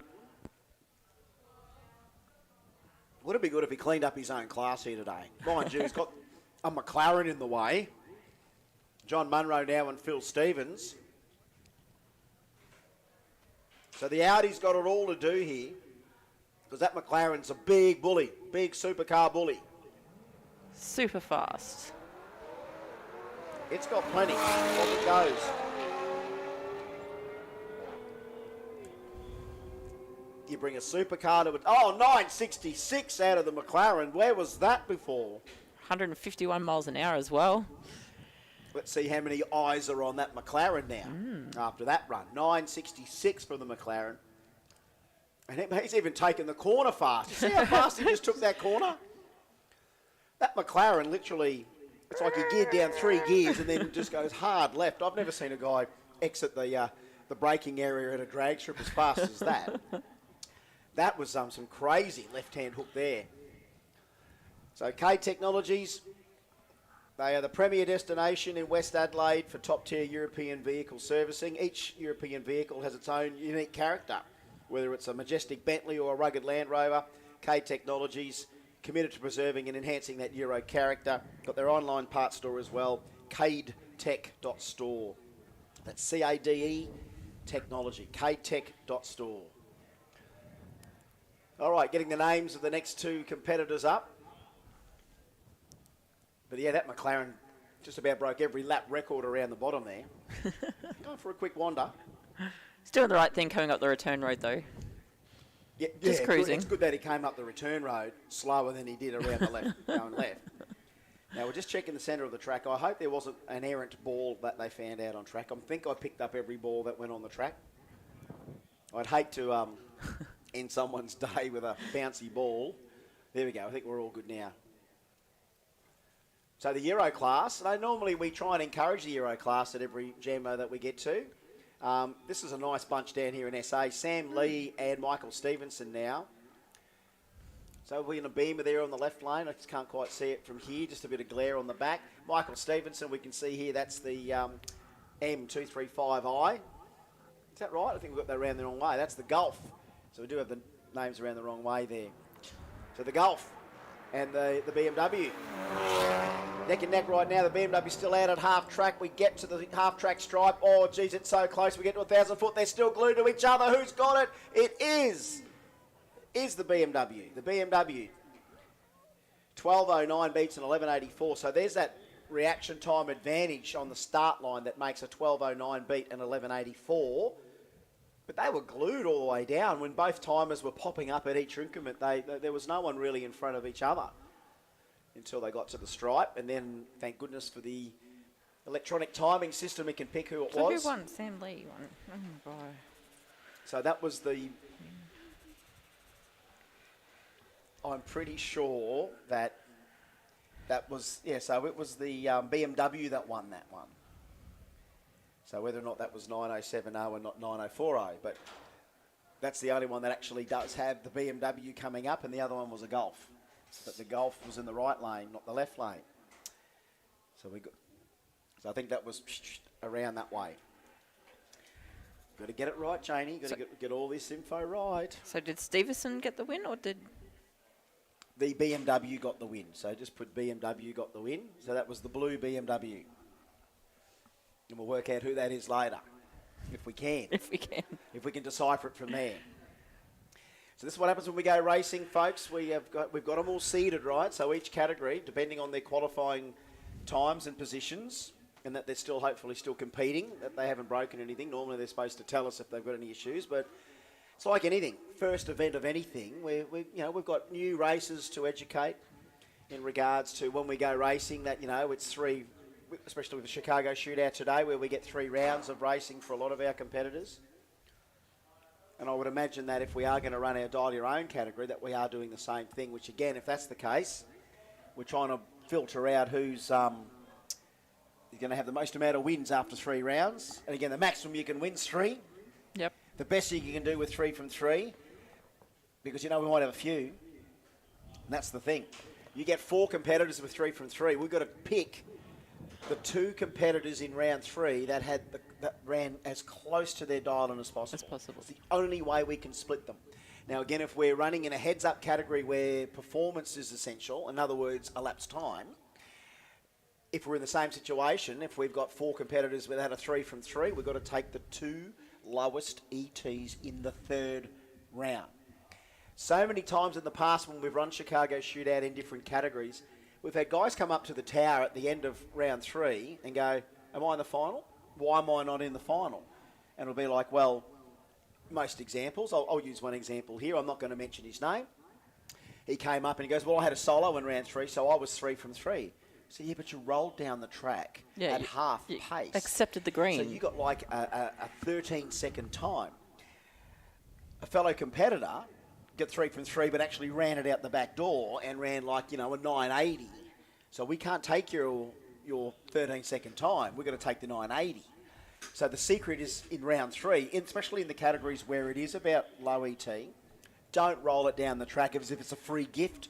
Would it be good if he cleaned up his own class here today? Mind you, he's got a McLaren in the way. John Munro now and Phil Stevens. So the Audi's got it all to do here, because that McLaren's a big bully, big supercar bully. Super fast. It's got plenty. Off it goes. You bring a supercar to it. Oh, 966 out of the McLaren. Where was that before? 151 miles an hour as well. Let's see how many eyes are on that McLaren now after that run. 966 from the McLaren. And he's even taken the corner fast. You see how fast he just took that corner? That McLaren literally, it's like he geared down 3 gears and then just goes hard left. I've never seen a guy exit the braking area at a drag strip as fast as that. That was some crazy left-hand hook there. So K Technologies, they are the premier destination in West Adelaide for top-tier European vehicle servicing. Each European vehicle has its own unique character, whether it's a majestic Bentley or a rugged Land Rover. K Technologies, committed to preserving and enhancing that Euro character. Got their online parts store as well, cadetech.store. That's C-A-D-E Technology, cadetech.store. All right, getting the names of the next 2 competitors up. But yeah, that McLaren just about broke every lap record around the bottom there. Going for a quick wander. He's doing the right thing coming up the return road, though. Yeah, just cruising. It's good that he came up the return road slower than he did around the left, going left. Now, we're just checking the centre of the track. I hope there wasn't an errant ball that they found out on track. I think I picked up every ball that went on the track. I'd hate to end someone's day with a bouncy ball. There we go. I think we're all good now. So the Euro class, normally we try and encourage the Euro class at every Jambo that we get to. This is a nice bunch down here in SA. Sam Lee and Michael Stevenson now. So we're in a beamer there on the left lane. I just can't quite see it from here. Just a bit of glare on the back. Michael Stevenson, we can see here. That's the M235i. Is that right? I think we've got that around the wrong way. That's the Gulf. So we do have the names around the wrong way there. So the Gulf and the BMW. Neck and neck right now. The BMW still out at half track. We get to the half track stripe. Oh, geez, it's so close. We get to 1,000 foot. They're still glued to each other. Who's got it? It is the BMW. The BMW. 12.09 beats an 11.84. So there's that reaction time advantage on the start line that makes a 12.09 beat an 11.84. But they were glued all the way down. When both timers were popping up at each increment, there was no one really in front of each other until they got to the stripe. And then, thank goodness for the electronic timing system, it can pick who it was. Who won? Sam Lee won. Oh, boy. So that was the... I'm pretty sure that was... Yeah, so it was the BMW that won that one. So whether or not that was 9070 and not 9040, but that's the only one that actually does have the BMW coming up, and the other one was a Golf. But the Golf was in the right lane, not the left lane. So I think that was around that way. Got to get it right, Janie. Got to get all this info right. So did Stevenson get the win, or did... The BMW got the win. So just put BMW got the win. So that was the blue BMW. And we'll work out who that is later, if we can. If we can. If we can decipher it from there. So this is what happens when we go racing, folks. We've got them all seeded, right? So each category, depending on their qualifying times and positions, and that they're still hopefully still competing, that they haven't broken anything. Normally they're supposed to tell us if they've got any issues, but it's like anything. First event of anything, we've got new races to educate in regards to when we go racing. That it's 3. Especially with the Chicago Shootout today, where we get 3 rounds of racing for a lot of our competitors. And I would imagine that if we are going to run our Dial Your Own category, that we are doing the same thing, which again, if that's the case, we're trying to filter out who's going to have the most amount of wins after 3 rounds. And again, the maximum you can win is 3. Yep. The best you can do with 3 from 3, because we might have a few. And that's the thing. You get 4 competitors with 3 from 3. We've got to pick the 2 competitors in round 3 that ran as close to their dial-in as possible. It's the only way we can split them. Now, again, if we're running in a heads-up category where performance is essential, in other words, elapsed time, if we're in the same situation, if we've got 4 competitors without a 3 from 3, we've got to take the 2 lowest ETs in the 3rd round. So many times in the past when we've run Chicago Shootout in different categories, we've had guys come up to the tower at the end of round 3 and go, am I in the final? Why am I not in the final? And it'll be like, well, most examples, I'll use one example here. I'm not going to mention his name. He came up and he goes, well, I had a solo in round 3, so I was 3 from 3. So, yeah, but you rolled down the track at half pace. Accepted the green. So you got like a 13-second time. A fellow competitor got 3 from 3, but actually ran it out the back door and ran like, a 980. So we can't take your 13-second time. We've got to take the 980. So the secret is in round 3, especially in the categories where it is about low ET. Don't roll it down the track as if it's a free gift.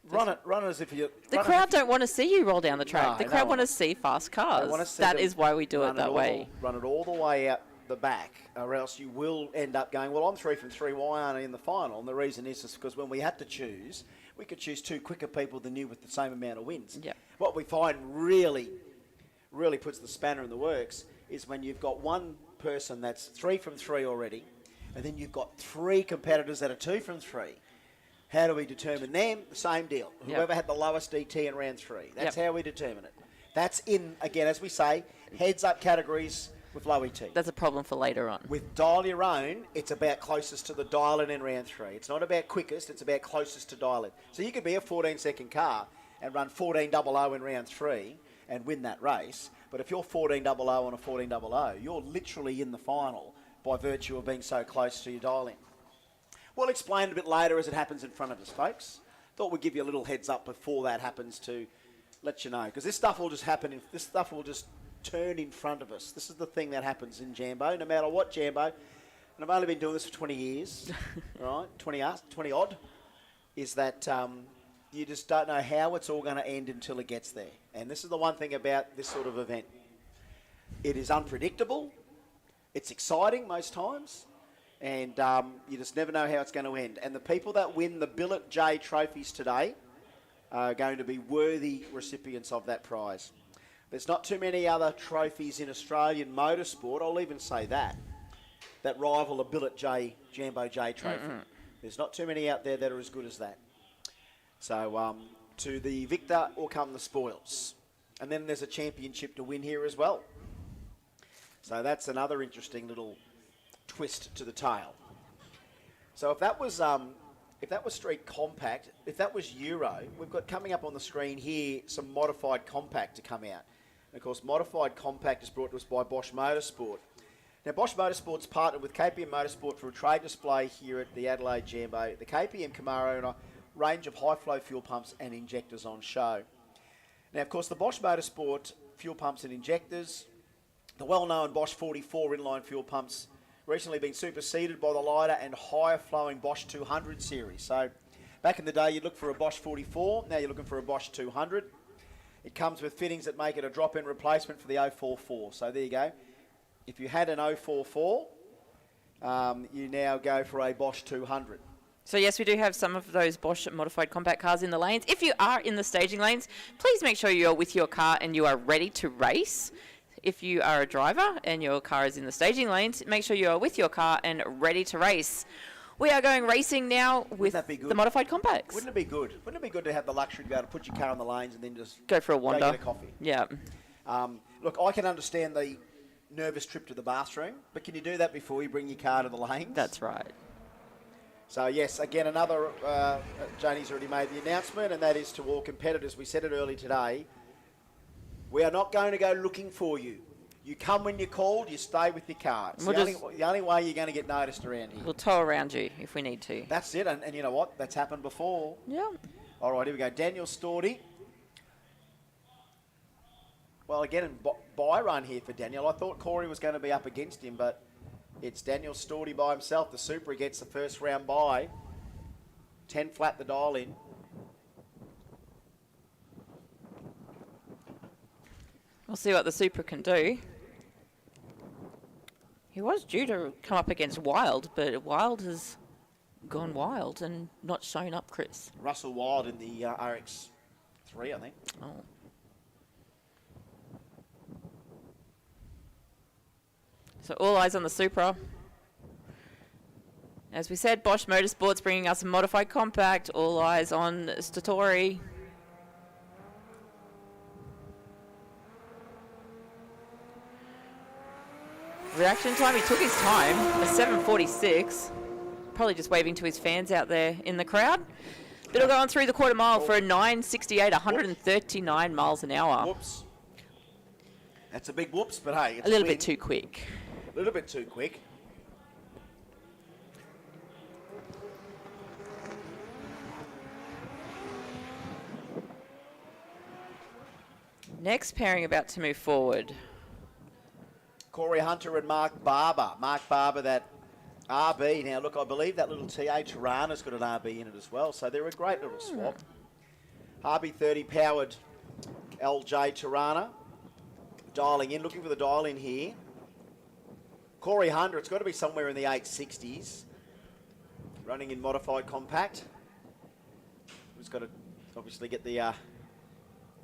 Run it as if you... The crowd don't want to see you roll down the track. No, the crowd want to see fast cars. That is why we do it that way. Run it all the way out the back, or else you will end up going, well, I'm 3 from 3, why aren't I in the final? And the reason is because when we had to choose, we could choose 2 quicker people than you with the same amount of wins. Yeah. What we find really puts the spanner in the works is when you've got one person that's 3 from 3 already, and then you've got 3 competitors that are 2 from 3. How do we determine them? The same deal. Whoever had the lowest DT in round 3. That's how we determine it. That's in, again, as we say, heads-up categories with low ET. That's a problem for later on. With Dial Your Own, it's about closest to the dial-in in round 3. It's not about quickest, it's about closest to dial-in. So you could be a 14-second car and run 14.00 in round 3 and win that race. But if you're 14.00 on a 14.00, you're literally in the final by virtue of being so close to your dial-in. We'll explain a bit later as it happens in front of us, folks. Thought we'd give you a little heads up before that happens to let you know. Because this stuff will just happen, this stuff will just turn in front of us. This is the thing that happens in Jambo, no matter what Jambo. And I've only been doing this for 20 years, right? 20 odd. is that you just don't know how it's all going to end until it gets there. And this is the one thing about this sort of event. It is unpredictable. It's exciting most times. And you just never know how it's going to end. And the people that win the Billet J trophies today are going to be worthy recipients of that prize. There's not too many other trophies in Australian motorsport, I'll even say that rival a Billet J Jambo J trophy. There's not too many out there that are as good as that. So to the victor will come the spoils. And then there's a championship to win here as well. So that's another interesting little twist to the tale. So if that was Street Compact, if that was Euro, we've got coming up on the screen here some Modified Compact to come out. And of course, Modified Compact is brought to us by Bosch Motorsport. Now, Bosch Motorsport's partnered with KPM Motorsport for a trade display here at the Adelaide Jamboree. The KPM Camaro and a range of high-flow fuel pumps and injectors on show. Now, of course, the Bosch Motorsport fuel pumps and injectors, the well-known Bosch 44 inline fuel pumps, recently been superseded by the lighter and higher-flowing Bosch 200 series. So, back in the day, you'd look for a Bosch 44. Now you're looking for a Bosch 200. It comes with fittings that make it a drop-in replacement for the 044. So there you go. If you had an 044, you now go for a Bosch 200. So yes, we do have some of those Bosch Modified Compact cars in the lanes. If you are in the staging lanes, please make sure you're with your car and you are ready to race. If you are a driver and your car is in the staging lanes, make sure you are with your car and ready to race. We are going racing now with the Modified Compacts. Wouldn't it be good? Wouldn't it be good to have the luxury to be able to put your car on the lanes and then just go for a wander, go get a coffee? Yeah. Look, I can understand the nervous trip to the bathroom, but can you do that before you bring your car to the lanes? That's right. So yes, again, another, Janie's already made the announcement, and that is to all competitors. We said it early today. We are not going to go looking for you. You come when you're called, you stay with your car. It's the only way you're going to get noticed around here. We'll tow around you if we need to. That's it, and you know what? That's happened before. Yeah. All right, here we go. Daniel Storty. Well, again, by run here for Daniel. I thought Corey was going to be up against him, but it's Daniel Storty by himself. The Supra gets the first round by. 10 flat the dial in. We'll see what the Supra can do. He was due to come up against Wild, but Wild has gone wild and not shown up, Chris. Russell Wild in the RX3, I think. Oh. So all eyes on the Supra. As we said, Bosch Motorsport's bringing us a Modified Compact. All eyes on Statori. Reaction time, he took his time, a 7:46. Probably just waving to his fans out there in the crowd. But it'll go on through the quarter mile for a 9:68, 139 miles an hour. Whoops. That's a big whoops, but hey. It's a little bit too quick. A little bit too quick. Next pairing about to move forward. Corey Hunter and Mark Barber. Mark Barber, that RB. Now, look, I believe that little TA Tirana's got an RB in it as well, so they're a great little swap. RB30 powered LJ Tirana. Dialing in, looking for the dial in here. Corey Hunter, it's got to be somewhere in the 860s. Running in Modified Compact. He's got to obviously get the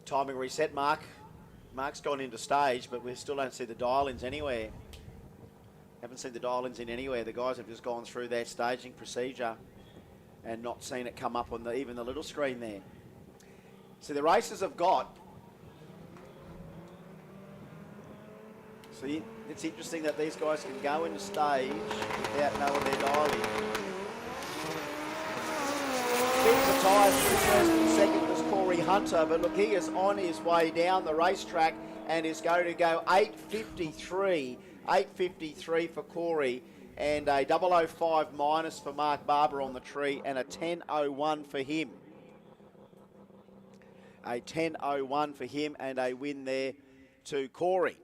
timing reset. Mark's gone into stage, but we still don't see the dial-ins anywhere. Haven't seen the dial-ins in anywhere. The guys have just gone through their staging procedure and not seen it come up on even the little screen there. So the racers have got. So it's interesting that these guys can go into stage without knowing their dial-in. Keeps the tyres through first and second was Corey Hunter, but look, he is on his way down the racetrack and is going to go 8:53 for Corey, and a 005 minus for Mark Barber on the tree, and a 10:01 for him. A 10:01 for him, and a win there to Corey.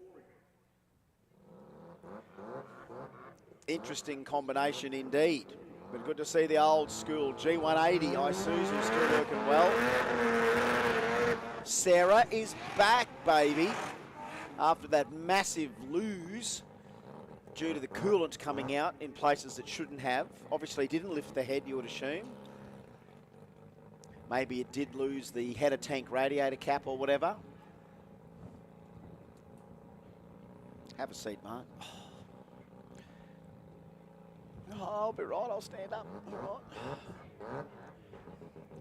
Interesting combination indeed. But good to see the old school G180 Isuzu still working well. Sarah is back, baby, after that massive lose due to the coolant coming out in places that shouldn't have. Obviously didn't lift the head, you would assume. Maybe it did lose the header tank radiator cap or whatever. Have a seat, Mark. Oh, I'll be right, I'll stand up. All right.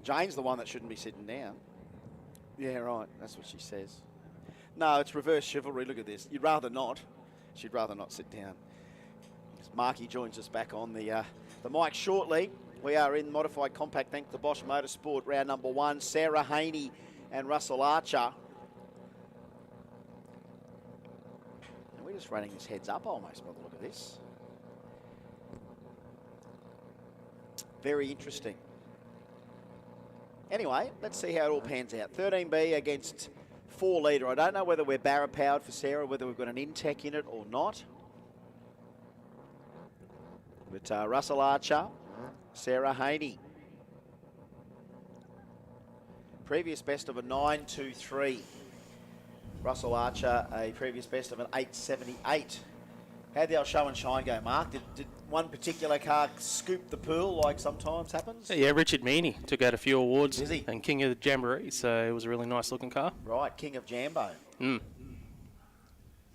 Jane's the one that shouldn't be sitting down. Yeah, right, that's what she says. No, it's reverse chivalry, look at this. You'd rather not. She'd rather not sit down. As Marky joins us back on the mic shortly. We are in Modified Compact, thanks to Bosch Motorsport, round number 1. Sarah Haney and Russell Archer. And we're just running this heads up almost by the look of this. Very interesting. Anyway, let's see how it all pans out. 13B against 4 litre. I don't know whether we're barra powered for Sarah, whether we've got an Intech in it or not. But Russell Archer, Sarah Haney. Previous best of a 9.23. Russell Archer, a previous best of an 8.78. How'd the old show and shine go, Mark? Did one particular car scoop the pool like sometimes happens? Yeah, Richard Meaney took out a few awards and King of the Jamboree, so it was a really nice looking car. Right, King of Jambo. Mm.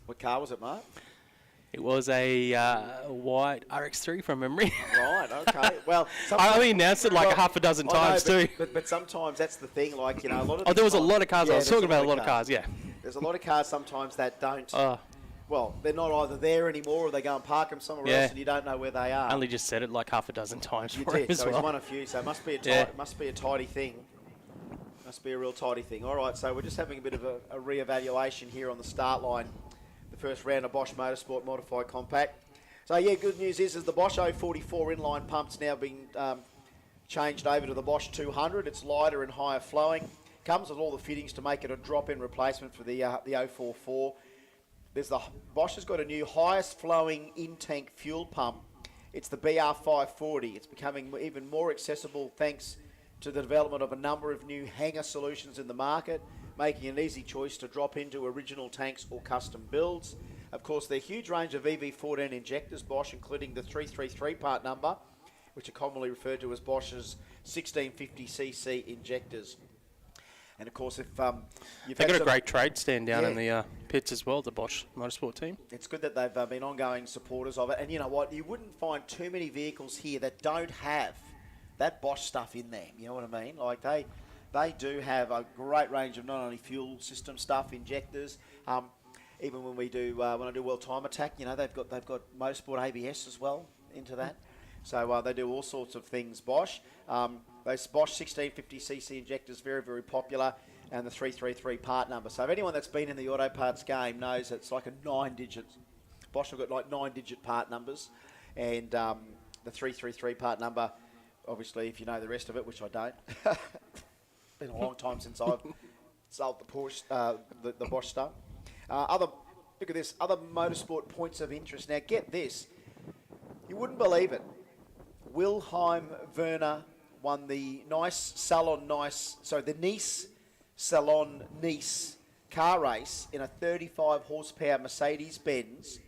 What car was it, Mark? It was a white RX-3 from memory. Right, okay. Well, I only announced it like a half a dozen times too. But sometimes that's the thing, like, you know, a lot of... Oh, there was a lot of cars. I was talking about a lot of cars, yeah. There's a lot of cars sometimes that don't... Well, they're not either there anymore or they go and park them somewhere else and you don't know where they are. I only just said it like half a dozen times. You for him did, as so well. he's won a few, so it must be must be a tidy thing. Must be a real tidy thing. All right, so we're just having a bit of a re-evaluation here on the start line. The first round of Bosch Motorsport Modified Compact. So yeah, good news is the Bosch 044 inline pump's now being changed over to the Bosch 200. It's lighter and higher flowing. Comes with all the fittings to make it a drop-in replacement for the 044. Bosch has got a new highest flowing in-tank fuel pump. It's the BR540. It's becoming even more accessible thanks to the development of a number of new hanger solutions in the market, making an easy choice to drop into original tanks or custom builds. Of course, their huge range of EV14 injectors, Bosch, including the 333 part number, which are commonly referred to as Bosch's 1650cc injectors. And of course, if you've They've got a great trade stand down in the pits as well, the Bosch Motorsport team. It's good that they've been ongoing supporters of it. And you know what? You wouldn't find too many vehicles here that don't have that Bosch stuff in there. You know what I mean? Like they do have a great range of not only fuel system stuff, injectors. Even when we do when I do World Time Attack, you know they've got Motorsport ABS as well into that. So they do all sorts of things. Bosch. Those Bosch 1650cc injectors, very, very popular, and the 333 part number. So if anyone that's been in the auto parts game knows it's like a 9-digit. Bosch have got like 9-digit part numbers, and the 333 part number, obviously, if you know the rest of it, which I don't. Been a long time since I've sold the Porsche, the Bosch stuff. Look at this, other motorsport points of interest. Now get this, you wouldn't believe it. Wilhelm Werner won the Nice Salon Nice car race in a 35 horsepower Mercedes-Benz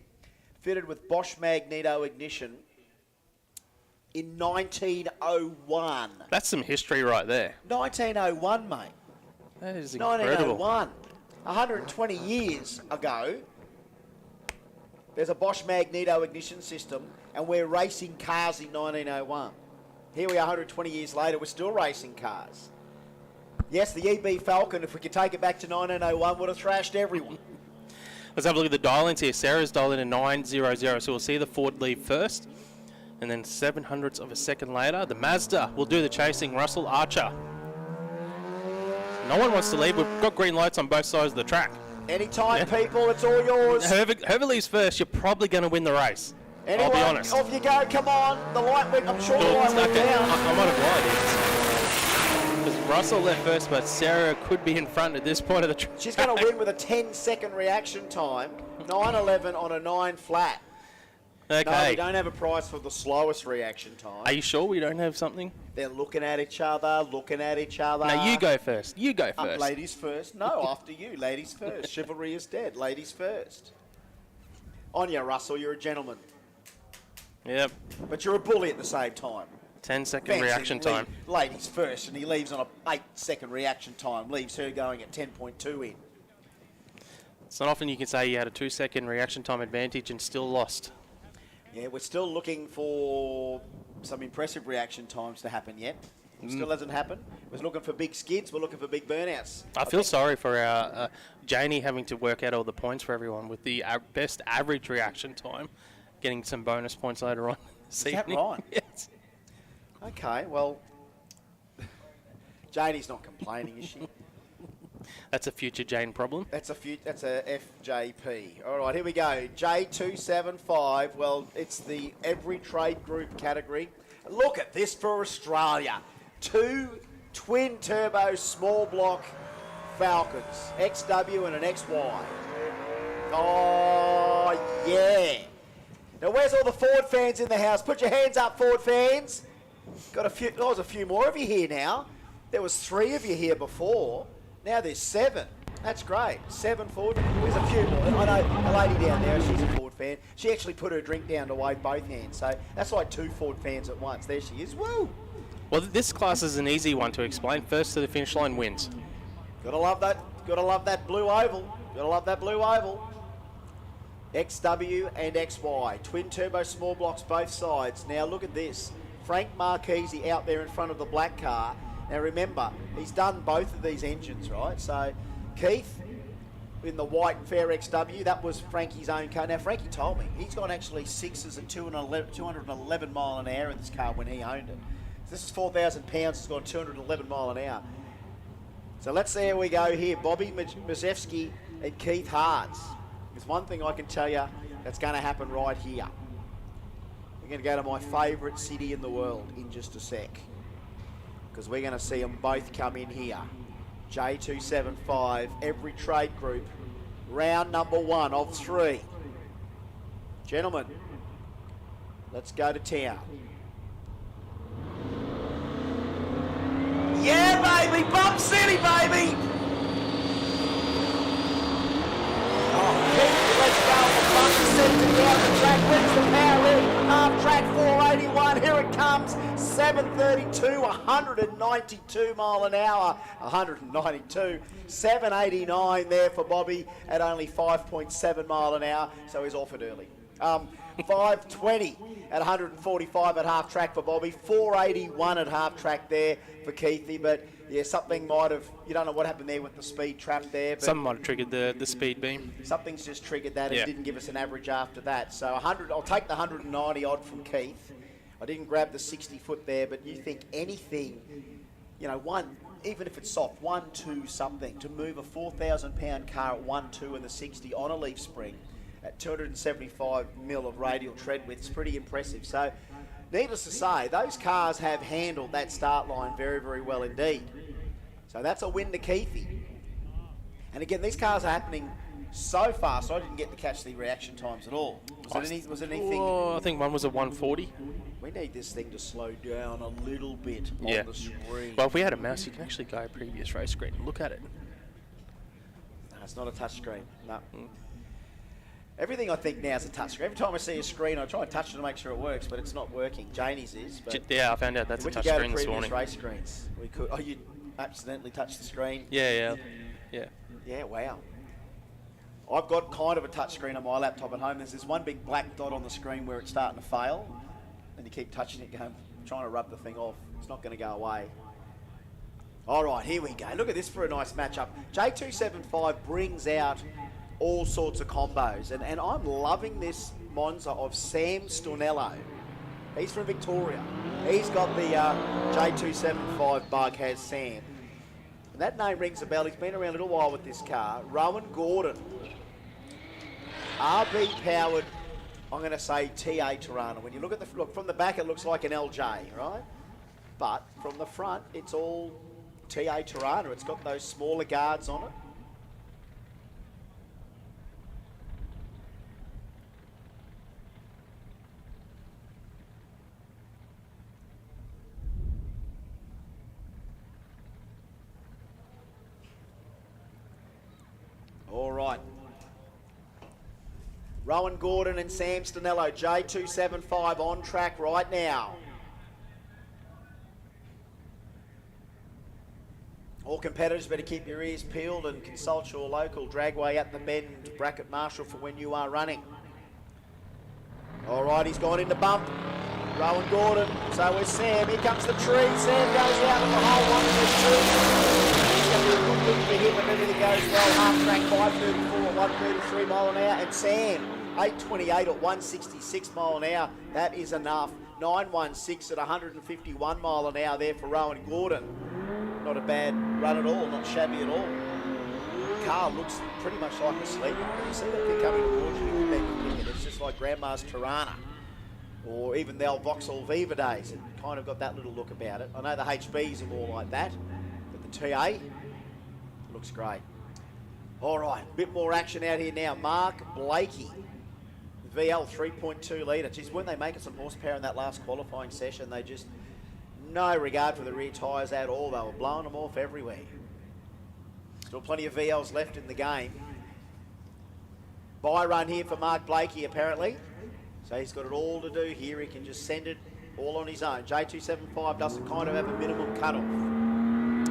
fitted with Bosch Magneto ignition in 1901. That's some history right there. 1901, mate. That is incredible. 1901. 120 years ago, there's a Bosch Magneto ignition system, and we're racing cars in 1901. Here we are 120 years later, we're still racing cars. Yes, the EB Falcon, if we could take it back to 1901, would have thrashed everyone. Let's have a look at the dial-ins here. Sarah's dialed in at 900, so we'll see the Ford leave first. And then 700ths of a second later, the Mazda will do the chasing, Russell Archer. No one wants to leave. We've got green lights on both sides of the track. Anytime, people, it's all yours. Whoever leaves first, you're probably going to win the race. Anyway, I'll be honest. Off you go, come on. The light went, I'm sure the light went down. I might have lied. Because Russell left first, but Sarah could be in front at this point of the track. She's going to win with a 10-second reaction time. 9.11 on a 9 flat. Okay. No, we don't have a prize for the slowest reaction time. Are you sure we don't have something? They're looking at each other. No, you go first. You go first. Ladies first. No, after you. Ladies first. Chivalry is dead. Ladies first. On you, Russell. You're a gentleman. Yep. But you're a bully at the same time. 10-second reaction time. Ladies first, and he leaves on a 8-second reaction time. Leaves her going at 10.2 in. It's not often you can say you had a 2-second reaction time advantage and still lost. Yeah, we're still looking for some impressive reaction times to happen yet. Still hasn't happened. We're looking for big skids. We're looking for big burnouts. I feel sorry for our Janie having to work out all the points for everyone with the best average reaction time, getting some bonus points later on this Is that evening. right? Yes. Okay, well, Janie's not complaining, is she? That's a future Jane problem. That's a FJP. All right, here we go. J275. Well, it's the every trade group category. Look at this for Australia. 2 twin turbo small block Falcons, XW and an XY. Oh yeah. Now where's all the Ford fans in the house? Put your hands up, Ford fans. Got a few. There's a few more of you here now. There was 3 of you here before. Now there's 7. That's great. 7 Ford. There's a few more. I know a lady down there, she's a Ford fan. She actually put her drink down to wave both hands. So that's like 2 Ford fans at once. There she is. Woo! Well, this class is an easy one to explain. First to the finish line wins. Gotta love that. Gotta love that blue oval. Gotta love that blue oval. XW and XY. Twin turbo small blocks both sides. Now look at this. Frank Marchese out there in front of the black car. Now remember, he's done both of these engines, right? So Keith in the white Fair XW, that was Frankie's own car. Now Frankie told me he's got actually 6s at 211 mile an hour in this car when he owned it. So this is 4,000 pounds, it's got 211 mile an hour. So let's see how we go here. Bobby Mazewski and Keith Hards. There's one thing I can tell you that's going to happen right here. We're going to go to my favourite city in the world in just a sec, because we're going to see them both come in here. J275, every trade group, round number 1 of 3. Gentlemen, let's go to town. Yeah, baby, Bump City, baby! Let's go for Bump City down the track. Wins the power lead. Half track 481. Here it comes. 732, 192 mile an hour. 192. 789 there for Bobby at only 5.7 mile an hour. So he's off it early. 520 at 145 at half track for Bobby. 481 at half track there for Keithy. But yeah, something might have, you don't know what happened there with the speed trap there. But something might have triggered the speed beam. Something's just triggered that and didn't give us an average after that. So 100, I'll take the 190 odd from Keith. I didn't grab the 60 foot there, but you think anything, you know, even if it's soft, 1-2 something, to move a 4,000 pound car at 1-2 in the 60 on a leaf spring at 275 mil of radial tread width is pretty impressive. So needless to say, those cars have handled that start line very, very well indeed. So that's a win to Keithy. And again, these cars are happening so fast, I didn't get to catch the reaction times at all. Was it anything? Oh, I think one was a 140. We need this thing to slow down a little bit on the screen. Well, if we had a mouse, you can actually go previous race screen and look at it. No, it's not a touch screen. No. Everything I think now is a touch screen. Every time I see a screen, I try and touch it to make sure it works, but it's not working. Janie's is. But yeah, I found out that's a touch screen this morning. Race screens, we could. Oh, you accidentally touched the screen. Yeah. Yeah, wow. I've got kind of a touch screen on my laptop at home. There's this one big black dot on the screen where it's starting to fail, and you keep touching it, trying to rub the thing off. It's not going to go away. All right, here we go. Look at this for a nice matchup. J275 brings out all sorts of combos, and I'm loving this Monza of Sam Stornello. He's from Victoria. He's got the J275 bug, has Sam. And that name rings a bell. He's been around a little while with this car. Rowan Gordon. RB powered, I'm going to say TA Tirana. When you look at look from the back, it looks like an LJ, right? But from the front, it's all TA Tirana. It's got those smaller guards on it. Rowan Gordon and Sam Stinello, J275 on track right now. All competitors better keep your ears peeled and consult your local dragway at the bend bracket marshal for when you are running. All right, he's gone into bump. Rowan Gordon, so is Sam. Here comes the tree. Sam goes out of the hole, 1, 2, 3. It's going to be a good look for him if everything goes well. Half track, 534 at 133 mile an hour. And Sam, 828 at 166 mile an hour. That is enough. 916 at 151 mile an hour there for Rowan Gordon. Not a bad run at all, not shabby at all. Car looks pretty much like a sleeper. You see that thing coming towards you, it's just like Grandma's Tirana, or even the old Vauxhall Viva days. It kind of got that little look about it. I know the HBs are more like that, but the TA looks great. All right, a bit more action out here now. Mark Blakey, VL 3.2 litre. Geez, weren't they making some horsepower in that last qualifying session? They just, no regard for the rear tyres at all. They were blowing them off everywhere. Still plenty of VLs left in the game. Bye run here for Mark Blakey, apparently. So he's got it all to do here. He can just send it all on his own. J275 doesn't kind of have a minimum cut-off. It's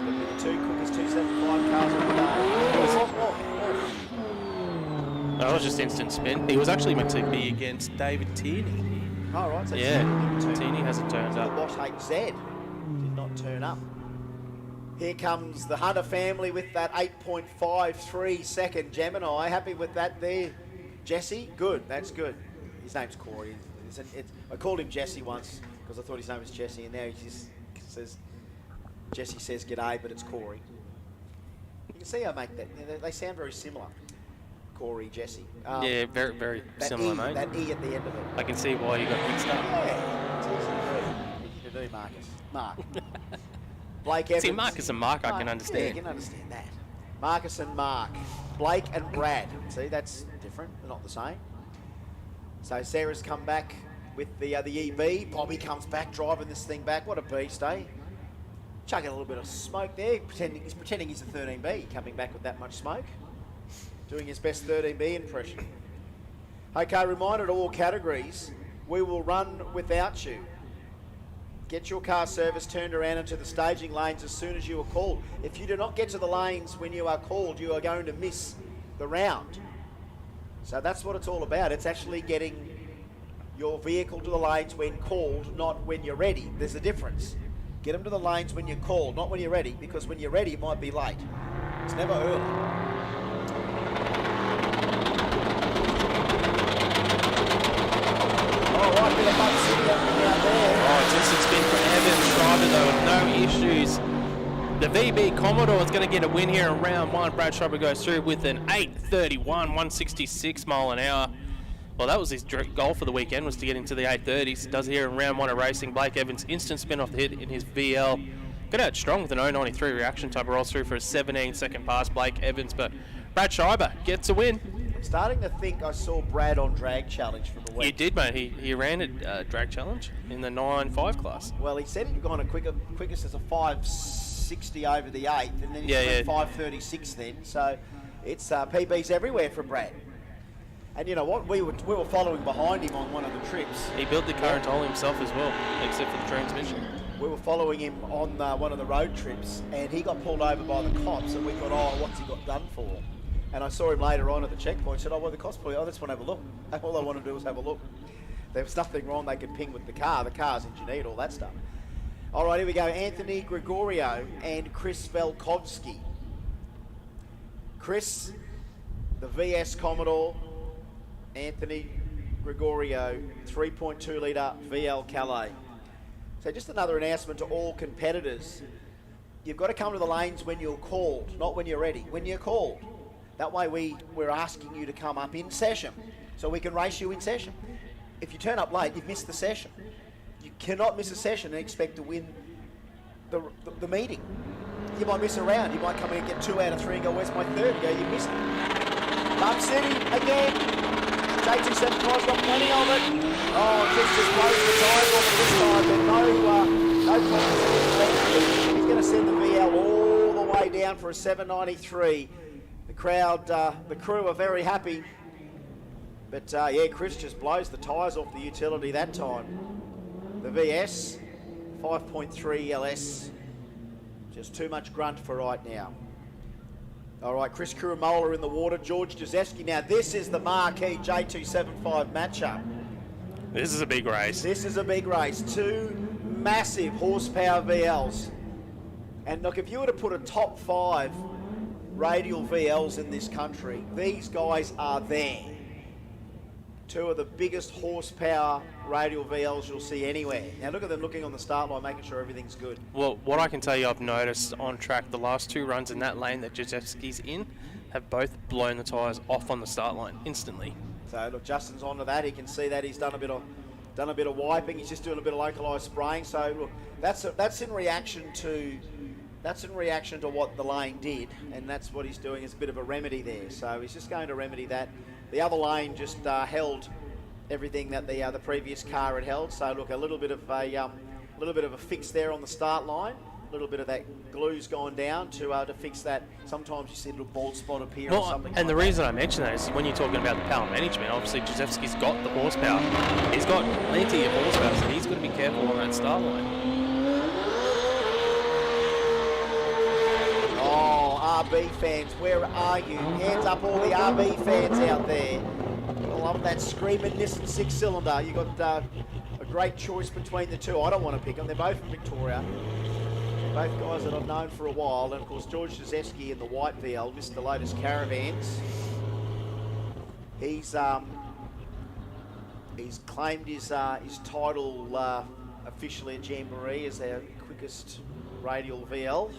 going to be the two quickest 275 cars of the day. That was just instant spin. He was actually meant to be against David Tierney. Oh, right. So yeah, Tierney hasn't turned up. The Bosch HZ did not turn up. Here comes the Hunter family with that 8.53 second Gemini. Happy with that there, Jesse? Good, that's good. His name's Corey. I called him Jesse once because I thought his name was Jesse, and now he just says, Jesse says g'day, but it's Corey. You can see I make that. They sound very similar. Corey, Jesse. Yeah, very, very similar, mate. That E at the end of it. I can see why you got mixed up. Yeah, it's easy to do, Marcus. Mark. Blake Evans. See, Marcus and Mark, I can understand. Yeah, you can understand that. Marcus and Mark. Blake and Brad. See, that's different. They're not the same. So Sarah's come back with the EB. Bobby comes back, driving this thing back. What a beast, eh? Chugging a little bit of smoke there. He's pretending he's a 13B, coming back with that much smoke. Doing his best 13B impression. Okay, reminder to all categories, we will run without you. Get your car service turned around into the staging lanes as soon as you are called. If you do not get to the lanes when you are called, you are going to miss the round. So that's what it's all about. It's actually getting your vehicle to the lanes when called, not when you're ready. There's a difference. Get them to the lanes when you're called, not when you're ready, because when you're ready, it might be late. It's never early. Oh, it's instant spin for Evans. Schreiber, though, with no issues. The VB Commodore is going to get a win here in round one. Brad Schreiber goes through with an 8:31, 166 mile an hour. Well, that was his goal for the weekend, was to get into the 8:30s. Does here in round one of racing. Blake Evans, instant spin off the hit in his VL. Got out strong with an 0.93 reaction time, rolls through for a 17-second pass, Blake Evans. But Brad Schreiber gets a win. Starting to think I saw Brad on drag challenge for the week. He did, mate. He ran a drag challenge in the 9.5 class. Well, he said he'd gone a quickest as a 560 over the 8th, and then he went 536 then. So it's PBs everywhere for Brad. And you know what? We were following behind him on one of the trips. He built the car and told himself as well, except for the transmission. We were following him on one of the road trips, and he got pulled over by the cops, and we thought, oh, what's he got done for? And I saw him later on at the checkpoint, said, oh, well, the cops pulled you. Oh, I just want to have a look. All I want to do was have a look. There was nothing wrong they could ping with the car. The car's engineered, all that stuff. All right, here we go. Anthony Gregorio and Chris Velkovsky. Chris, the VS Commodore. Anthony Gregorio, 3.2 litre VL Calais. So just another announcement to all competitors. You've got to come to the lanes when you're called, not when you're ready. When you're called. That way we're asking you to come up in session so we can race you in session. If you turn up late, you've missed the session. You cannot miss a session and expect to win the meeting. You might miss a round. You might come in and get 2 out of 3 and go, where's my third? Go, you missed it. Bump City again. J275's got plenty of it. Oh, just closed the tires off this time, but no problems. He's going to send the VL all the way down for a 793. The crowd, the crew are very happy. But yeah, Chris just blows the tyres off the utility that time. The VS, 5.3 LS. Just too much grunt for right now. All right, Chris Kuramola in the water, George Jezewski. Now, this is the marquee J275 matchup. This is a big race. This is a big race. Two massive horsepower VLs. And look, if you were to put a top 5 radial VLs in this country, these guys are there. Two of the biggest horsepower radial VLs you'll see anywhere. Now look at them looking on the start line, making sure everything's good. Well, what I can tell you I've noticed on track, the last 2 runs in that lane that Jezewski's in have both blown the tyres off on the start line instantly. So look, Justin's onto that. He can see that he's done a bit of wiping. He's just doing a bit of localised spraying. So look, that's in reaction to what the lane did, and that's what he's doing is a bit of a remedy there. So he's just going to remedy that. The other lane just held everything that the previous car had held. So look, a little bit of a fix there on the start line. A little bit of that glue's gone down to fix that. Sometimes you see a little bald spot appear or something. And like the reason I mention that is when you're talking about the power management, obviously Jezewski's got the horsepower. He's got plenty of horsepower, so he's got to be careful on that start line. Oh, RB fans, where are you? Hands up, all the RB fans out there. I love that screaming Nissan 6-cylinder. You got a great choice between the two. I don't want to pick them. They're both from Victoria. Both guys that I've known for a while. And of course, George Jezewski in the white VL, Mr. Lotus Caravans. He's claimed his title officially at Jamboree as our quickest radial VL.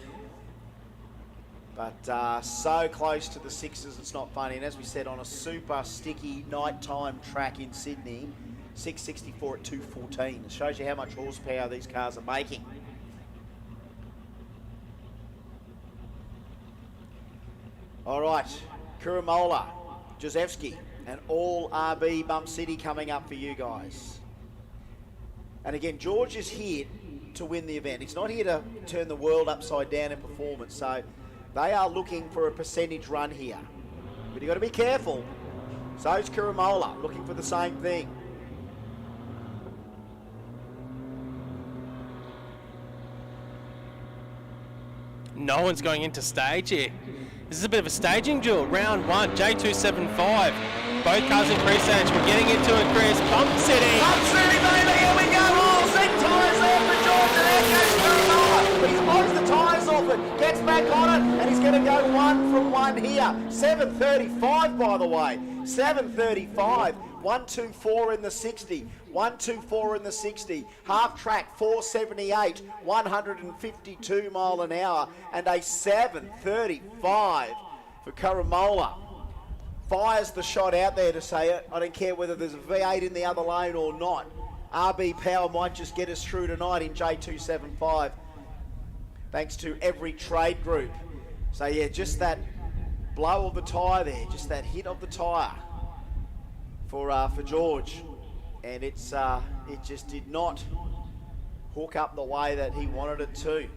But so close to the 6s, it's not funny. And as we said, on a super sticky nighttime track in Sydney, 664 at 214. It shows you how much horsepower these cars are making. All right, Kuramola, Jezewski, and all RB Bump City coming up for you guys. And again, George is here to win the event. He's not here to turn the world upside down in performance. So they are looking for a percentage run here. But you've got to be careful. So's Kuramola, looking for the same thing. No one's going into stage here. This is a bit of a staging duel. Round 1, J275. Both cars in pre-stage. We're getting into it, Chris. Bump City. Bump City, baby. Here we go. Oh, set tyres there for George. And there goes Kuramola. He's blows the tyres off it. Gets back on it. And he's going to go 1 from 1 here. 7:35, by the way. 7:35. 124 in the 60. 124 in the 60. Half track 478. 152 mile an hour. And a 7:35 for Kuramola. Fires the shot out there to say it. I don't care whether there's a V8 in the other lane or not. RB Power might just get us through tonight in J275. Thanks to every trade group. So yeah, just that blow of the tyre there. Just that hit of the tyre for George. And it just did not hook up the way that he wanted it to.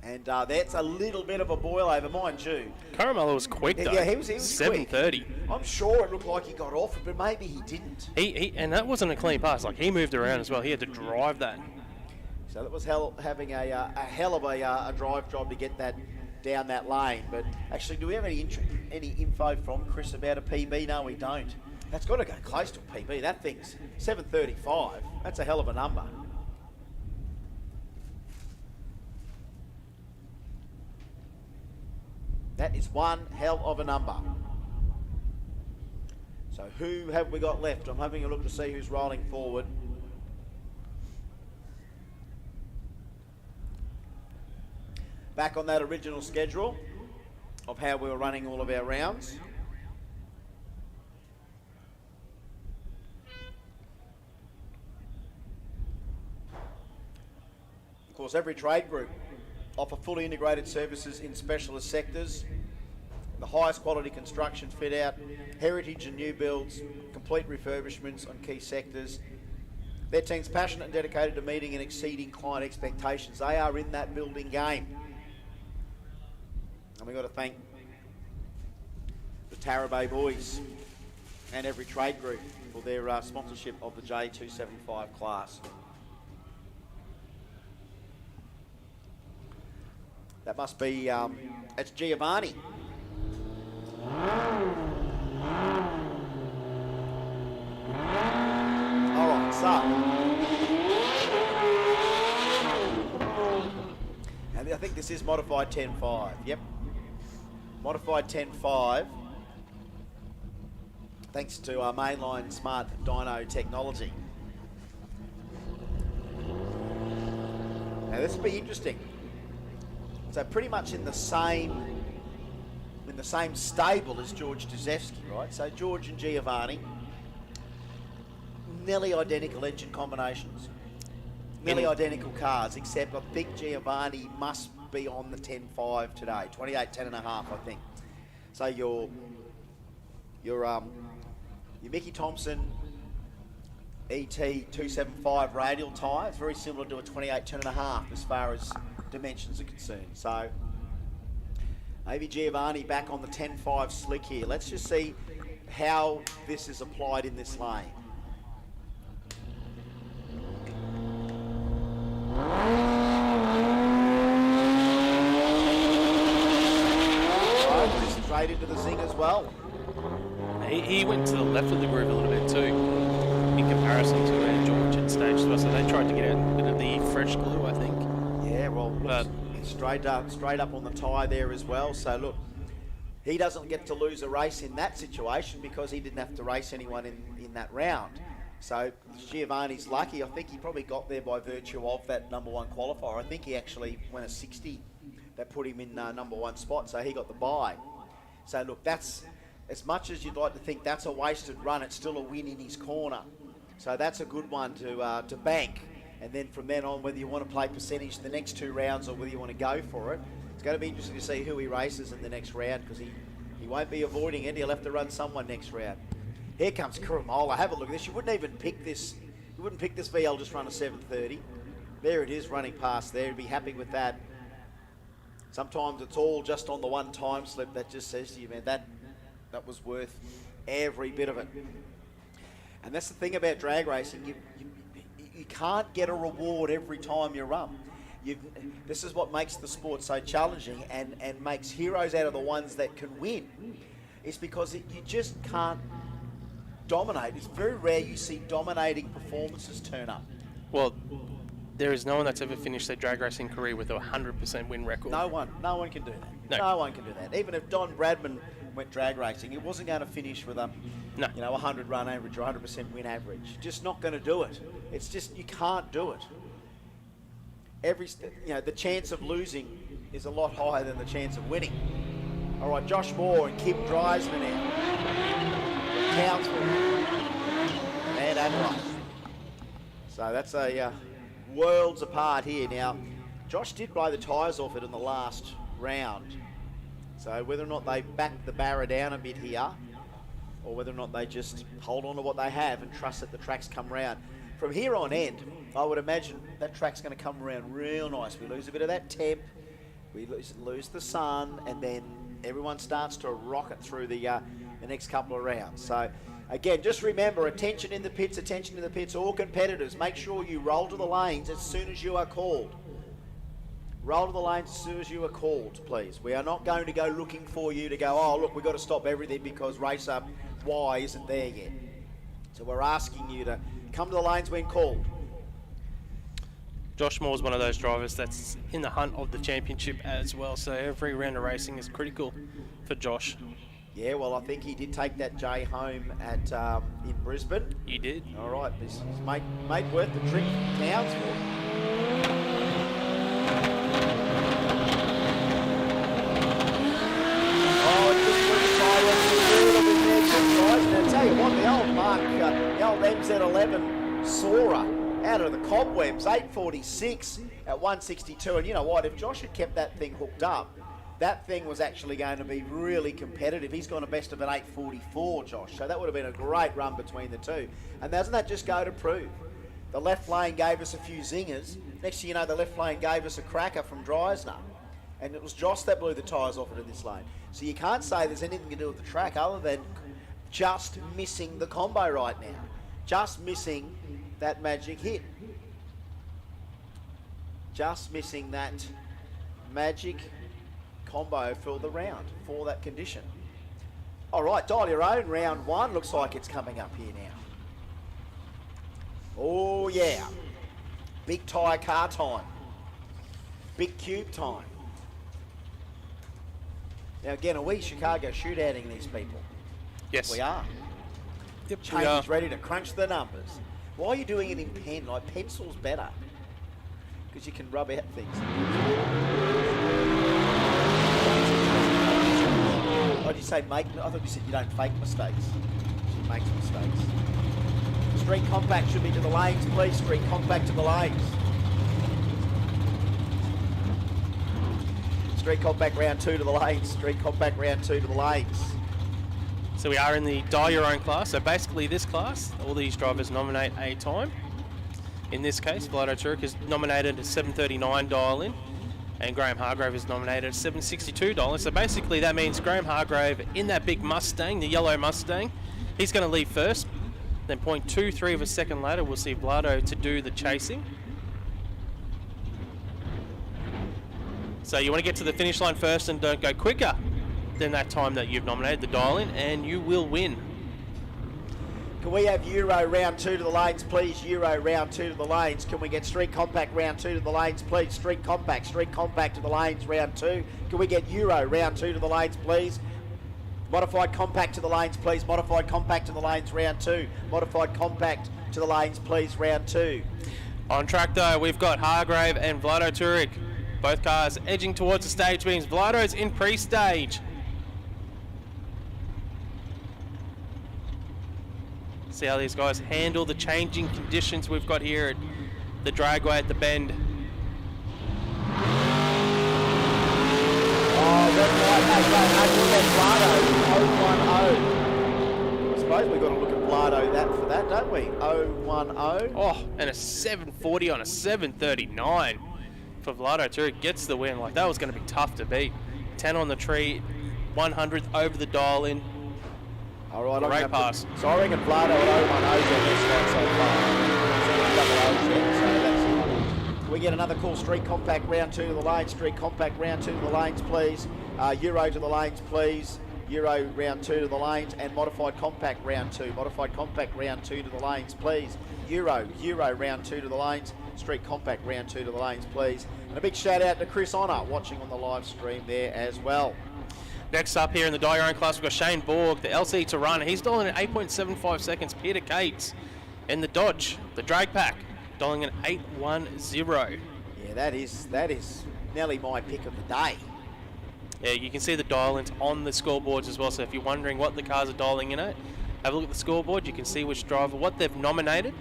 And that's a little bit of a boil over, mind you. Kuramola was quick though. Yeah, he was 7:30. I'm sure it looked like he got off, but maybe he didn't. He and that wasn't a clean pass. Like he moved around as well. He had to drive that. So that was having a hell of a drive job to get that down that lane. But actually, do we have any info from Chris about a PB? No, we don't. That's got to go close to a PB. That thing's 7:35. That's a hell of a number. That is one hell of a number. So who have we got left? I'm having a look to see who's rolling forward. Back on that original schedule of how we were running all of our rounds. Of course, every trade group offer fully integrated services in specialist sectors, the highest quality construction fit out, heritage and new builds, complete refurbishments on key sectors. Their team's passionate and dedicated to meeting and exceeding client expectations. They are in that building game. And we've got to thank the Tarabay boys and every trade group for their sponsorship of the J275 class. That must be, it's Giovanni. All right, so. And I think this is modified 10.5. Yep. Modified 10.5. Thanks to our mainline smart dyno technology. Now this will be interesting. So pretty much in the same stable as George Duzevsky, right? So George and Giovanni, nearly identical engine combinations, nearly identical cars, except I think Giovanni must be on the 10.5 today, 28.10.5, I think. So your Mickey Thompson ET 275 radial tyre is very similar to a 28.10.5 as far as dimensions are concerned. So maybe Giovanni back on the 10.5 slick here. Let's just see how this is applied in this lane. Right, straight into the zing as well. He went to the left of the groove a little bit too, in comparison to where George had staged as well. So they tried to get out a bit of the fresh glue, I think. Yeah, well, straight up on the tyre there as well. So look, he doesn't get to lose a race in that situation because he didn't have to race anyone in that round. So Giovanni's lucky. I think he probably got there by virtue of that number one qualifier. I think he actually went a 60. That put him in number one spot, so he got the bye. So look, that's, as much as you'd like to think that's a wasted run, it's still a win in his corner. So that's a good one to bank. And then from then on, whether you want to play percentage the next two rounds or whether you want to go for it, it's going to be interesting to see who he races in the next round, because he won't be avoiding it. He'll have to run someone next round. Here comes Kurumola. Have a look at this. You wouldn't even pick this. You wouldn't pick this VL just run a 7:30. There it is, running past there. You'd be happy with that. Sometimes it's all just on the one time slip that just says to you, man, that was worth every bit of it. And that's the thing about drag racing. You can't get a reward every time you run. This is what makes the sport so challenging and makes heroes out of the ones that can win. It's because you just can't dominate. It's very rare you see dominating performances turn up. Well, there is no one that's ever finished their drag racing career with a 100% win record. No one can do that. No one can do that. Even if Don Bradman went drag racing, it wasn't going to finish with a 100 run average or 100% win average. Just not going to do it. It's just, you can't do it. The chance of losing is a lot higher than the chance of winning. All right, Josh Moore and Kim Dreisner now. Townsville and Adelaide. So that's a worlds apart here. Now, Josh did blow the tyres off it in the last round. So whether or not they back the barra down a bit here, or whether or not they just hold on to what they have and trust that the tracks come round. From here on end, I would imagine that track's going to come around real nice. We lose a bit of that temp, we lose the sun, and then everyone starts to rocket through the next couple of rounds. So again, just remember, attention in the pits, all competitors. Make sure you roll to the lanes as soon as you are called. Roll to the lanes as soon as you are called, please. We are not going to go looking for you to go, oh, look, we've got to stop everything because racer Y isn't there yet. So we're asking you to come to the lanes when called. Josh Moore's one of those drivers that's in the hunt of the championship as well, so every round of racing is critical for Josh. Yeah, well, I think he did take that J home at in Brisbane. He did. All right, he's made worth the trip from Townsville. Now, tell you what, the old Mark, the old MZ11 Sora out of the cobwebs, 846 at 162. And you know what? If Josh had kept that thing hooked up, that thing was actually going to be really competitive. He's gone a best of an 844, Josh. So that would have been a great run between the two. And doesn't that just go to prove? The left lane gave us a few zingers. Next thing you know, the left lane gave us a cracker from Dreisner. And it was Josh that blew the tyres off it in this lane. So you can't say there's anything to do with the track other than just missing the combo right now. Just missing that magic hit. Just missing that magic combo for the round, for that condition. All right, dial your own. Round 1 looks like it's coming up here now. Oh, yeah. Big tyre car time. Big cube time. Now, again, are we Chicago shootouting these people? Yes. We are. Yep, Change we are. is ready to crunch the numbers. Why are you doing it in pen? Like, pencil's better. Because you can rub out things. Oh, did you say make? I thought you said you don't fake mistakes. She makes mistakes. Street compact should be to the lanes, please. Street compact to the lanes. Street compact round 2 to the lanes. Street compact round 2 to the lanes. So we are in the dial your own class. So basically this class, all these drivers nominate a time. In this case, Vlado Turek is nominated at 7:39 dial in, and Graham Hargrave is nominated at 7:62 dial in. So basically that means Graham Hargrave in that big Mustang, the yellow Mustang, he's going to leave first. Then 0.23 of a second later, we'll see Vlado to do the chasing. So you want to get to the finish line first and don't go quicker than that time that you've nominated, the dial in, and you will win. Can we have Euro round 2 to the lanes, please? Euro round 2 to the lanes. Can we get Street Compact round 2 to the lanes, please? Street Compact to the lanes, round 2. Can we get Euro round 2 to the lanes, please? Modified Compact to the lanes, please. Modified Compact to the lanes, round 2. Modified Compact to the lanes, please, round 2. On track though, we've got Hargrave and Vlado Turek. Both cars edging towards the stage means Vlado's in pre-stage. See how these guys handle the changing conditions we've got here at the dragway at the bend. Oh, that's right. 010. I suppose we've got to look at Vlado for that, don't we? 010. Oh, and a 740 on a 739 for Vlado Turek gets the win. Like, that was going to be tough to beat. 10 on the tree, 100th over the dial in. All right, great pass. So I reckon Vlado at 010 so far. We get another call. Street Compact round 2 to the lanes. Street Compact round 2 to the lanes, please. Euro to the lanes, please. Euro round 2 to the lanes, and Modified Compact round 2. Modified Compact round 2 to the lanes, please. Euro round 2 to the lanes. Street Compact round 2 to the lanes, please. And a big shout out to Chris Honor watching on the live stream there as well. Next up here in the dial your own class, we've got Shane Borg, the LC Tirana. He's dialing at 8.75 seconds. Peter Cates in the Dodge, the drag pack, dialing at 8.10. Yeah, that is nearly my pick of the day. Yeah, you can see the dial-ins on the scoreboards as well. So if you're wondering what the cars are dialing in at, have a look at the scoreboard. You can see which driver, what they've nominated.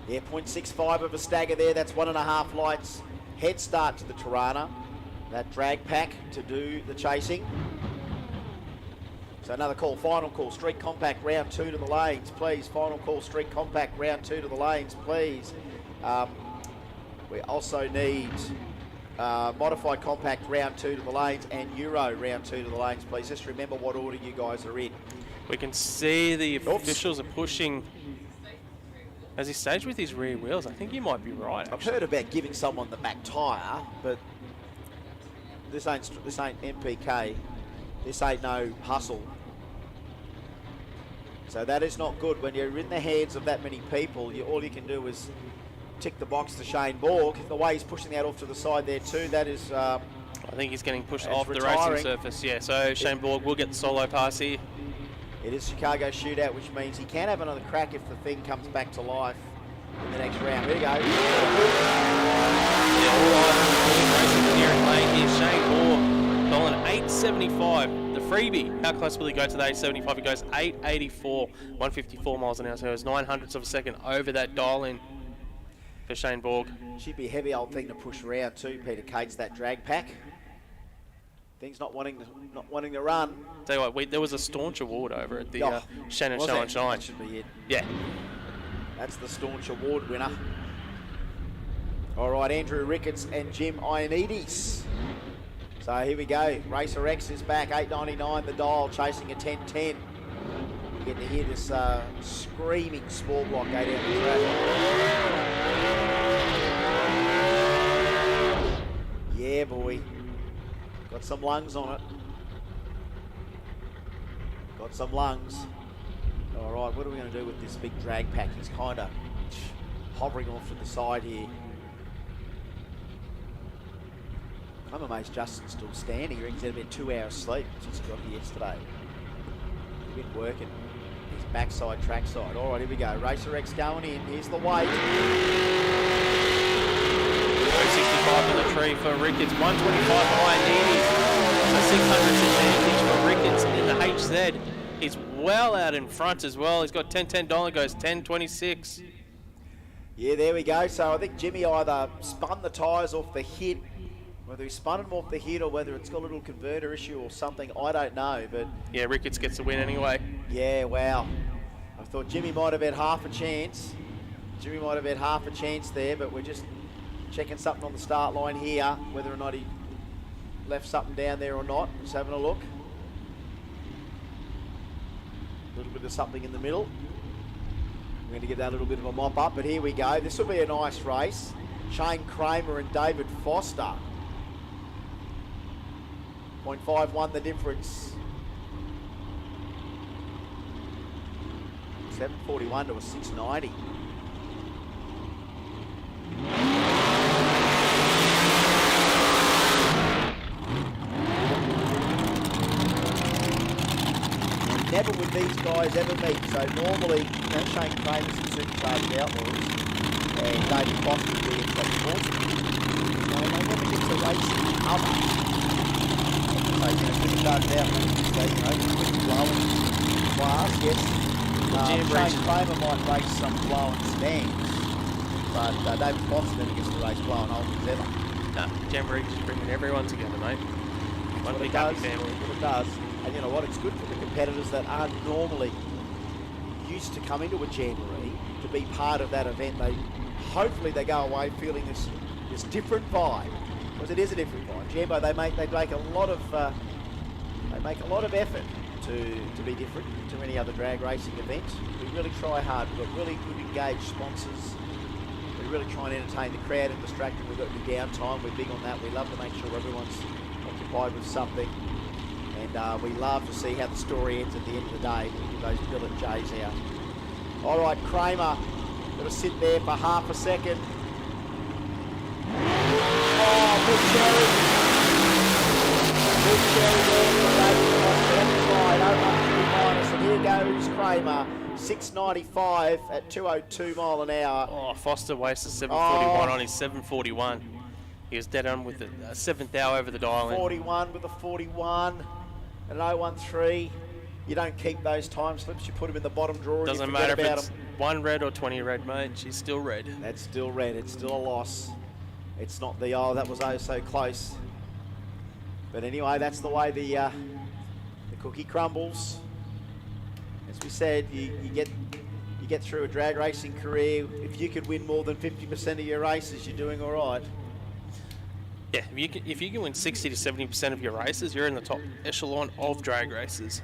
Yeah, 0.65 of a stagger there. That's 1.5 lights head start to the Tirana. That drag pack to do the chasing. So another call, final call, Street Compact round 2 to the lanes, please. Final call, Street Compact round 2 to the lanes, please. We also need Modified Compact round 2 to the lanes and Euro round 2 to the lanes, please. Just remember what order you guys are in. We can see the officials are pushing as he staged with his rear wheels. I think you might be right. I've heard about giving someone the back tyre, but this ain't MPK. This ain't no hustle. So that is not good. When you're in the hands of that many people, all you can do is tick the box to Shane Borg. The way he's pushing that off to the side there too, that is... I think he's getting pushed off the racing surface. Yeah, so Shane Borg will get the solo pass here. It is Chicago shootout, which means he can have another crack if the thing comes back to life in the next round. Here we go. Yeah, all right. Here in lane here, Shane Borg, dialing 875. The freebie, how close will he go to the 875? He goes 884, 154 miles an hour. So it was 900ths of a second over that dial in for Shane Borg. Should be a heavy old thing to push around too, Peter Cates, that drag pack. Thing's not wanting to run. Tell you what, there was a staunch award over at the Shannon Show and Shine. That should be it. Yeah. That's the staunch award winner. All right, Andrew Ricketts and Jim Ioannidis. So here we go. Racer X is back, 8.99 the dial, chasing a 10.10. You get to hear this screaming small block go down the track. Yeah, boy. Got some lungs on it. Got some lungs. All right, what are we going to do with this big drag pack? He's kind of hovering off to the side here. I'm amazed Justin's still standing. He reckons he's had about 2 hours sleep since he got here yesterday. He's been working his backside, trackside. All right, here we go. Racer X going in. Here's the weight. 265 in the tree for Ricketts. 125 behind Needy. A 600 advantage for Ricketts in the HZ. He's well out in front as well. He's got $10 goes 10.26. Yeah, there we go. So I think Jimmy either spun the tyres off the hit, whether he spun them off the hit or whether it's got a little converter issue or something, I don't know. But yeah, Ricketts gets the win anyway. Yeah, wow. I thought Jimmy might have had half a chance. Jimmy might have had half a chance there, but we're just checking something on the start line here, whether or not he left something down there or not. Just having a look. A little bit of something in the middle. We're going to get that little bit of a mop up, but here we go. This will be a nice race. Shane Kramer and David Foster. 0.51 the difference. 741 to a 690. Never would these guys ever meet. So normally, Shane Kramer's in Supercharged Outlaws and David Foster's being Top Sports. They never get to race each other. So, Supercharged Outlaws, pretty blowing class, yes. Shane Kramer might race some blowing stands, but David Foster never gets to race blowing ultras ever. No, Jamboree just bringing everyone together, mate. One big happy family. That's what it does. And you know what? It's good for the competitors that aren't normally used to coming to a Jamboree to be part of that event. Hopefully they go away feeling this different vibe, because it is a different vibe. Jambo, they make a lot of effort to be different to any other drag racing event. We really try hard. We've got really good engaged sponsors. We really try and entertain the crowd and distract them. We've got any downtime. We're big on that. We love to make sure everyone's occupied with something. And we love to see how the story ends at the end of the day. We get those billet J's out. All right, Kramer, got to sit there for half a second. Oh, big cherry. Big cherry there for David Foster. And here goes Kramer. 695 at 202 mile an hour. Oh, Foster wasted 741 on his 741. He was dead on with a 7th hour over the dial. 41 with a 41. An 013. You don't keep those time slips. You put them in the bottom drawer. Doesn't and you matter forget if about it's them. 1 red or 20 red, mate. She's still red. That's still red. It's still a loss. It's not the that was oh so close. But anyway, that's the way the cookie crumbles. As we said, you get through a drag racing career. If you could win more than 50% of your races, you're doing all right. Yeah, if you can win 60 to 70% of your races, you're in the top echelon of drag races.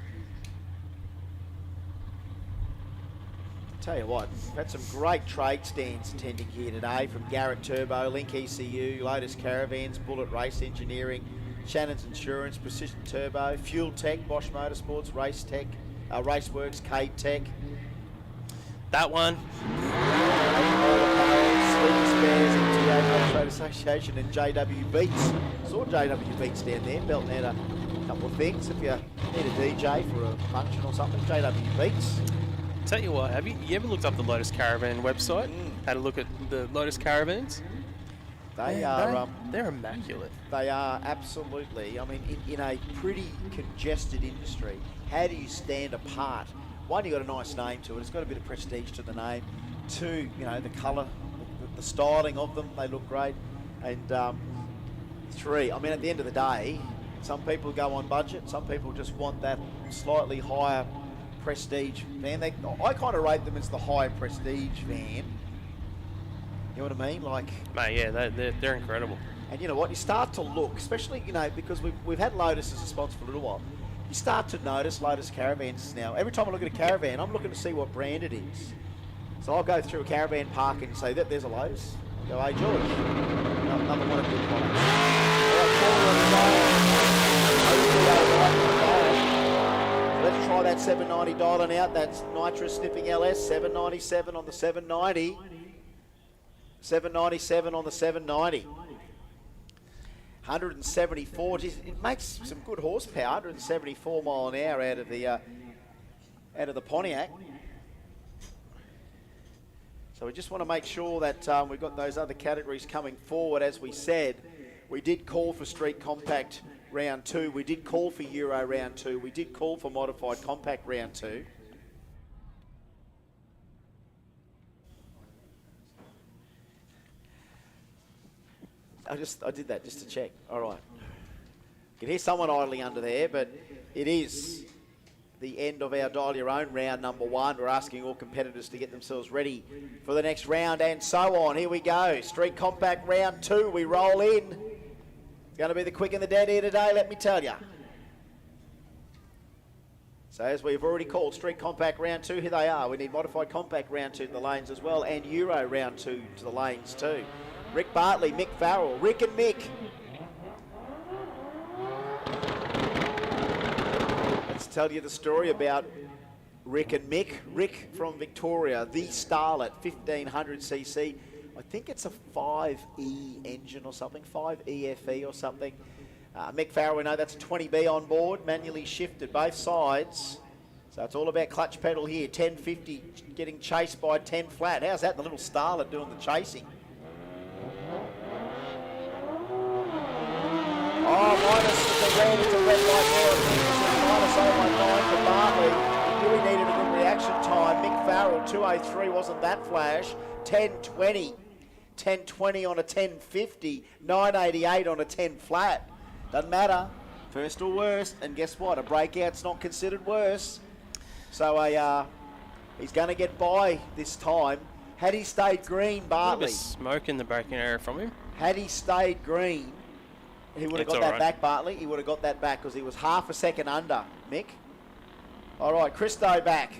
Tell you what, we've had some great trade stands attending here today from Garrett Turbo, Link ECU, Lotus Caravans, Bullet Race Engineering, Shannon's Insurance, Precision Turbo, Fuel Tech, Bosch Motorsports, Race Tech, Raceworks, Cade Tech. That one. Spares, MTA Trade Association, and JW Beats. Saw JW Beats down there, belting out a couple of things. If you need a DJ for a function or something, JW Beats. Tell you what, you ever looked up the Lotus Caravan website? Had a look at the Lotus Caravans? They're immaculate. They are, absolutely. I mean, in a pretty congested industry, how do you stand apart? One, you got a nice name to it. It's got a bit of prestige to the name. Two, the colour, the styling of them, they look great. And three, I mean, at the end of the day, some people go on budget. Some people just want that slightly higher prestige van. I kind of rate them as the higher prestige van. You know what I mean? Like, mate, yeah, they're incredible. And you know what? You start to look, especially because we've had Lotus as a sponsor for a little while. You start to notice Lotus Caravans now. Every time I look at a caravan, I'm looking to see what brand it is. So I'll go through a caravan park and say, there's a Lotus. Go, hey, George. Another one of the good products. Let's try that 790 dialing out. That's nitrous sniffing LS. 797 on the 790. 797 on the 790. 174. It makes some good horsepower. 174 mile an hour out of the Pontiac. So we just want to make sure that we've got those other categories coming forward. As we said, we did call for Street Compact Round 2. We did call for Euro Round 2. We did call for Modified Compact Round 2. I did that just to check. All right. You can hear someone idling under there, but it is the end of our Dial Your Own round number 1. We're asking all competitors to get themselves ready for the next round and so on. Here we go. Street Compact Round 2. We roll in. It's going to be the quick and the dead here today, let me tell you. So as we've already called Street Compact Round 2, here they are. We need Modified Compact Round 2 to the lanes as well, and Euro Round 2 to the lanes too. Rick Bartley, Mick Farrell, Rick and Mick. Let's tell you the story about Rick and Mick. Rick from Victoria, the Starlet, 1500cc. I think it's a 5E engine or something, 5EFE or something. Mick Farrell, we know that's a 20B on board, manually shifted both sides. So it's all about clutch pedal here. 1050 getting chased by 10 flat. How's that, the little Starlet doing the chasing? Minus the red, it's a red light there. Minus 019 for Bartley. He really needed a good reaction time. Mick Farrell, 203 wasn't that flash. 1020. 1020 on a 1050. 988 on a 10 flat. Doesn't matter. First or worst. And guess what? A breakout's not considered worse. So he's going to get by this time. Had he stayed green, Bartley. A bit of smoke in the braking area from him. Had he stayed green, he would have got that back, Bartley. He would have got that back because he was half a second under, Mick. All right, Christo back.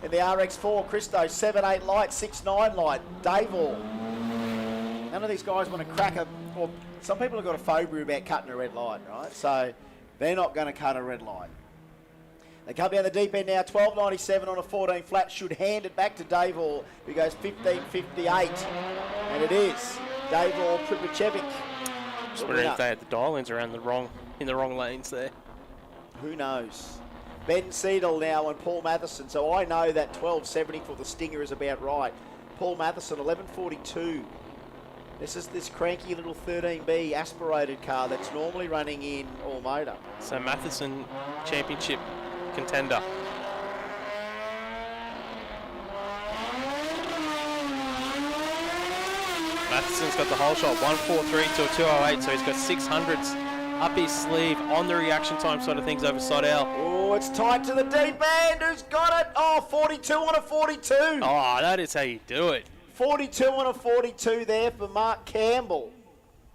In the RX4, Christo, 7.8 light, 6.9 light. Davor. None of these guys want to crack well, some people have got a phobia about cutting a red light, right? So they're not going to cut a red light. They come down the deep end now, 12.97 on a 14 flat. Should hand it back to Davor, who goes 15.58. And it is Davor Pribicevic. Just wondering if they had the dial-ins around in the wrong lanes there. Who knows? Ben Seidel now and Paul Matheson. So I know that 12.70 for the Stinger is about right. Paul Matheson, 11.42. This is this cranky little 13B aspirated car that's normally running in all motor. So Matheson, championship contender. Matheson's got the whole shot, 143 to a 208, so he's got 600s up his sleeve on the reaction time side of things over Seidel. Oh, it's tight to the deep end. Who's got it? Oh, 42 on a 42. Oh, that is how you do it. 42 on a 42 there for Mark Campbell.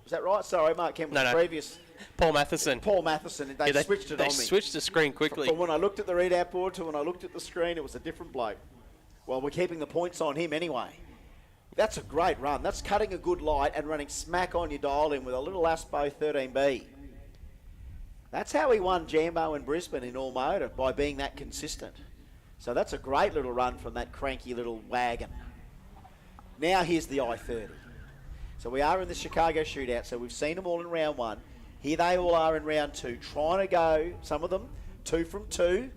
Is that right? Sorry, Mark Campbell was previous. Paul Matheson. Paul Matheson. They switched it on me. They switched the screen quickly. From when I looked at the readout board to when I looked at the screen, it was a different bloke. Well, we're keeping the points on him anyway. That's a great run. That's cutting a good light and running smack on your dial in with a little Aspo 13B. That's how he won Jambo in Brisbane in all motor, by being that consistent. So that's a great little run from that cranky little wagon. Now here's the I-30. So we are in the Chicago shootout, so we've seen them all in round 1. Here they all are in round 2, trying to go, some of them, 2 from 2.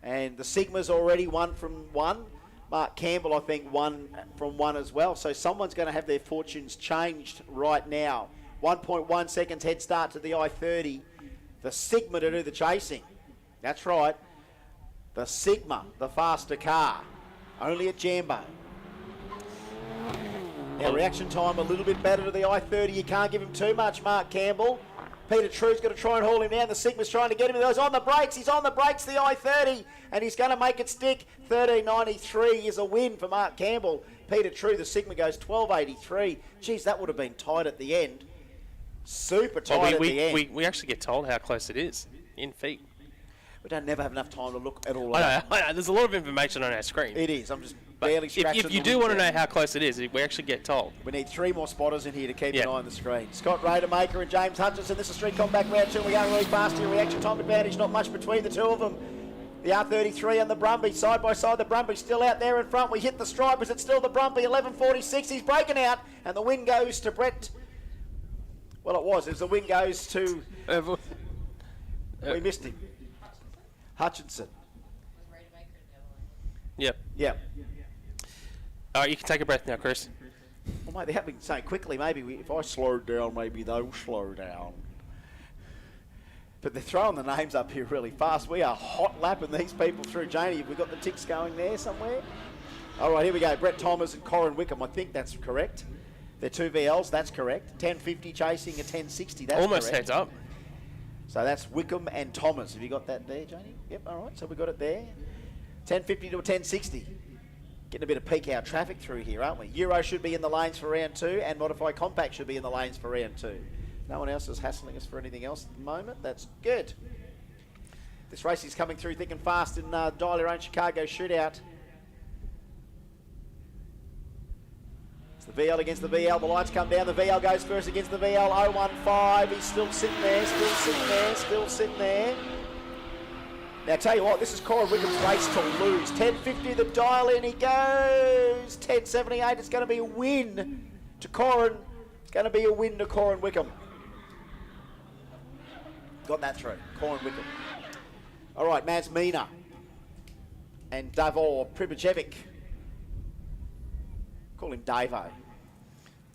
And the Sigma's already 1 from 1. Mark Campbell, I think, 1 from 1 as well. So someone's going to have their fortunes changed right now. 1.1 seconds head start to the I-30. The Sigma to do the chasing. That's right. The Sigma, the faster car. Only at Jambo. Now reaction time a little bit better to the I-30. You can't give him too much, Mark Campbell. Peter True's going to try and haul him down. The Sigma's trying to get him. He goes on the brakes. He's on the brakes, the I-30. And he's going to make it stick. 13.93 is a win for Mark Campbell. Peter True, the Sigma goes 12.83. Geez, that would have been tight at the end. Super tight at the end. We actually get told how close it is. in feet. We don't never have enough time to look at all I that. know. There's a lot of information on our screen. It is. I'm just But barely scratching if you the do want to wings know how close it is, we actually get told. We need 3 more spotters in here to keep an eye on the screen. Scott Rademacher and James Hutchinson. This is Street Compact round 2. We're going really fast here. Reaction time advantage, not much between the two of them. The R33 and the Brumby side by side. The Brumby's still out there in front. We hit the stripe. Is it still the Brumby? 11:46. He's breaking out, and the win goes to Brett. Well, it was. The win goes to. We missed him. Hutchinson. Yep. Yep. All right, you can take a breath now, Chris. Well, mate, they're happening so quickly. Maybe if I slow down, maybe they'll slow down. But they're throwing the names up here really fast. We are hot lapping these people through. Janie, have we got the ticks going there somewhere? All right, here we go. Brett Thomas and Corin Wickham. I think that's correct. They're 2 VLs. That's correct. 1050 chasing a 1060. That's almost correct. heads up. So that's Wickham and Thomas. Have you got that there, Janie? Yep, all right. So we got it there. 1050 to a 1060. Getting a bit of peak hour traffic through here, aren't we? Euro should be in the lanes for round 2, and Modified Compact should be in the lanes for round 2. No one else is hassling us for anything else at the moment. That's good. This race is coming through thick and fast in Dial Your Own Chicago Shootout. It's the VL against the VL. The lights come down. The VL goes first against the VL. 015. He's still sitting there, still sitting there, still sitting there. Now, tell you what, this is Corin Wickham's race to lose. 1050, the dial in, he goes. 1078, it's going to be a win to Corin. It's going to be a win to Corin Wickham. Got that through, Corin Wickham. All right, Maz Mina and Davor Pribacevic. Call him Davo.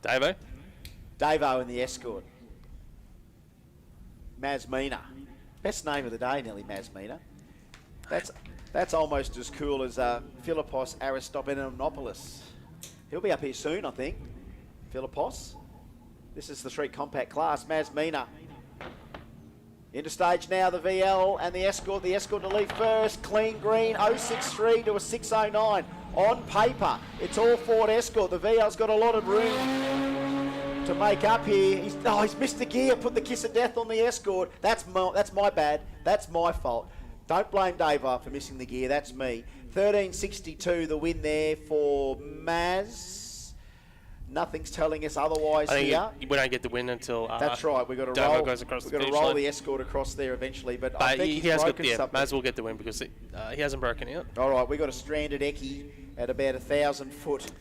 Davo? Davo in the escort. Maz Mina. Best name of the day, nearly, Maz Mina. That's almost as cool as Philippos Aristopoulos. He'll be up here soon, I think. Philippos. This is the Street Compact class. Maz Mina. Into stage now, the VL and the Escort. The Escort to lead first. Clean green, 063 to a 609. On paper, it's all Ford Escort. The VL's got a lot of room to make up here. He's missed the gear, put the kiss of death on the Escort. That's my bad. That's my fault. Don't blame Dave for missing the gear. That's me. 1362, the win there for Maz. Nothing's telling us otherwise here. We don't get the win until that's right. We've got to roll. We've got to roll the Escort across there eventually. But I think he's broken something. Maz will get the win because he hasn't broken out. All right, we've got a stranded Eki at about 1,000 foot.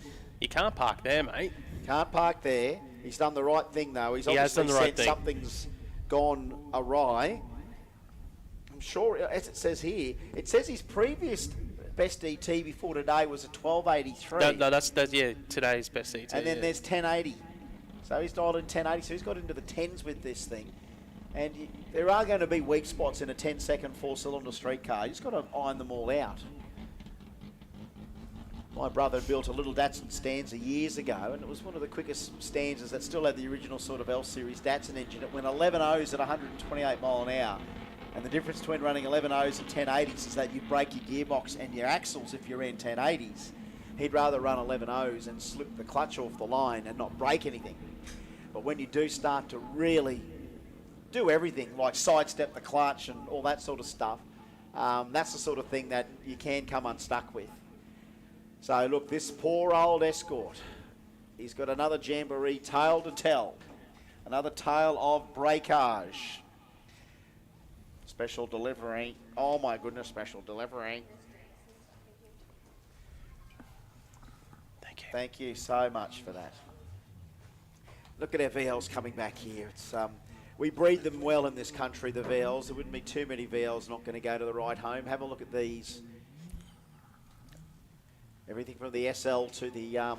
You can't park there, mate. Can't park there. He's done the right thing though. He's obviously said something's gone awry. I'm sure, as it says here, it says his previous best ET before today was a 1283. No, that's today's best ET. And then there's 1080. So he's dialed in 1080. So he's got into the 10s with this thing. And there are going to be weak spots in a 10-second 4-cylinder street car. You just got to iron them all out. My brother built a little Datsun Stanza years ago, and it was one of the quickest Stanzas that still had the original sort of L-Series Datsun engine. It went 11 O's at 128 mile an hour. And the difference between running 11 O's and 1080s is that you break your gearbox and your axles if you're in 1080s. He'd rather run 11 O's and slip the clutch off the line and not break anything. But when you do start to really do everything, like sidestep the clutch and all that sort of stuff, that's the sort of thing that you can come unstuck with. So look, this poor old Escort, he's got another Jamboree tale to tell. Another tale of breakage. Special delivery. Oh my goodness, special delivery. Thank you. Thank you so much for that. Look at our VLs coming back here. It's we breed them well in this country, the VLs. There wouldn't be too many VLs not going to go to the right home. Have a look at these. Everything from the SL to the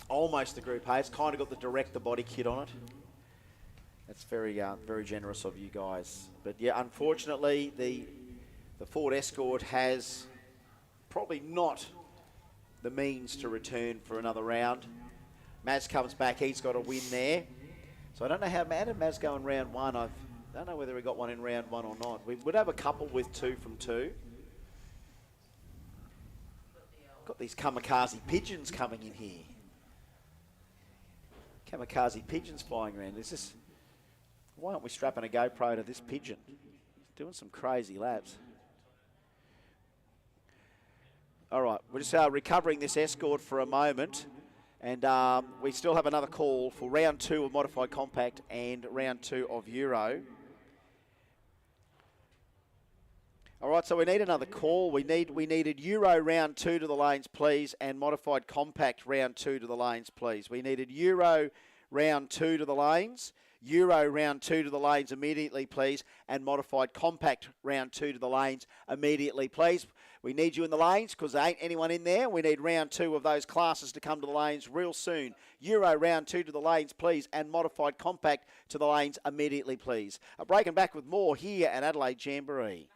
almost the Group A. It's kind of got the director body kit on it. That's very generous of you guys. But yeah, unfortunately, the Ford Escort has probably not the means to return for another round. Maz comes back. He's got a win there. So I don't know how did Maz go in round 1. I don't know whether he got one in round 1 or not. We would have a couple with 2 from 2. Got these kamikaze pigeons coming in here. Kamikaze pigeons flying around. Why aren't we strapping a GoPro to this pigeon? Doing some crazy laps. All right, we're just recovering this escort for a moment. And we still have another call for round 2 of Modified Compact and round 2 of Euro. All right, so we need another call. We needed Euro round 2 to the lanes, please, and Modified Compact round 2 to the lanes, please. We needed Euro round 2 to the lanes, Euro round 2 to the lanes immediately, please, and Modified Compact round 2 to the lanes immediately, please. We need you in the lanes because there ain't anyone in there. We need round 2 of those classes to come to the lanes real soon. Euro round 2 to the lanes, please, and Modified Compact to the lanes immediately, please. Breaking back with more here at Adelaide Jamboree.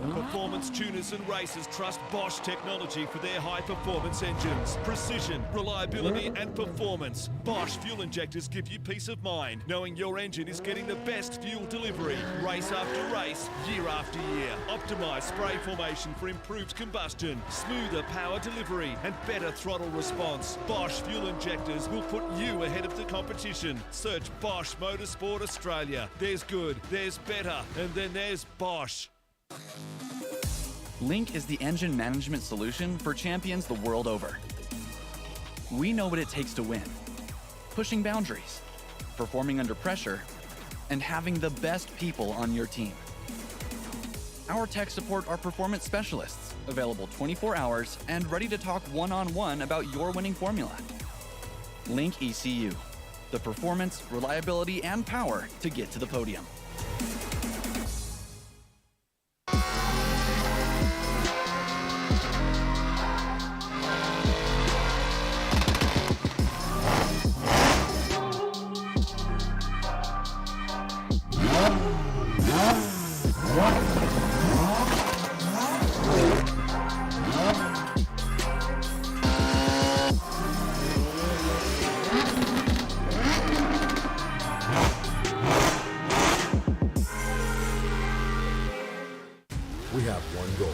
Performance tuners and racers trust Bosch technology for their high-performance engines. Precision, reliability and performance. Bosch fuel injectors give you peace of mind, knowing your engine is getting the best fuel delivery. Race after race, year after year. Optimised spray formation for improved combustion, smoother power delivery and better throttle response. Bosch fuel injectors will put you ahead of the competition. Search Bosch Motorsport Australia. There's good, there's better, and then there's Bosch. Link is the engine management solution for champions the world over. We know what it takes to win. Pushing boundaries, performing under pressure, and having the best people on your team. Our tech support are performance specialists, available 24 hours and ready to talk one-on-one about your winning formula. Link ECU, the performance, reliability, and power to get to the podium. We have one goal,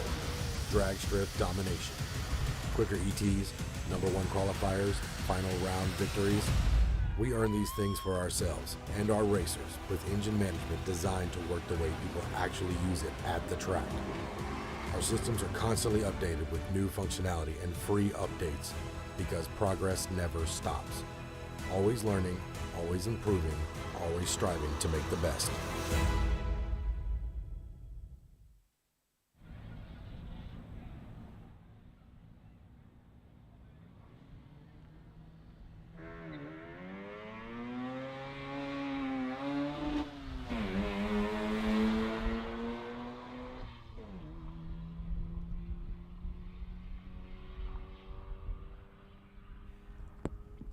drag strip domination. Quicker ETs, #1 qualifiers, final round victories. We earn these things for ourselves and our racers with engine management designed to work the way people actually use it at the track. Our systems are constantly updated with new functionality and free updates because progress never stops. Always learning, always improving, always striving to make the best.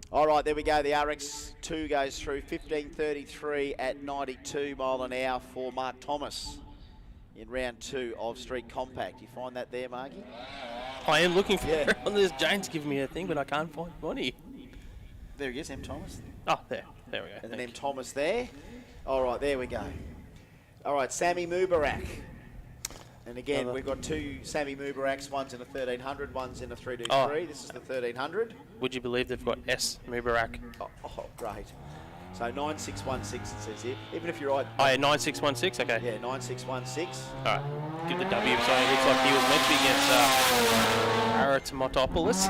All right, there we go. The RX2 goes through 15:33 at 92 mile an hour for Mark Thomas in round 2 of Street Compact. You find that there, Marky? I am looking for it. There's James giving me a thing, but I can't find money. There he is, M. Thomas. Oh, there we go. And then M. Thomas there. All right, there we go. All right, Sammy Mubarak. And again, we've got 2 Sammy Mubaraks. One's in a 1300, one's in a 323. Oh. This is the 1300. Would you believe they've got S Mubarak? Oh, great. So 9616 it says here. Even if you're right. Oh, yeah, 9616, okay. Yeah, 9616. All right, give the W. So it looks like he was meant to be against Aratomotopoulos.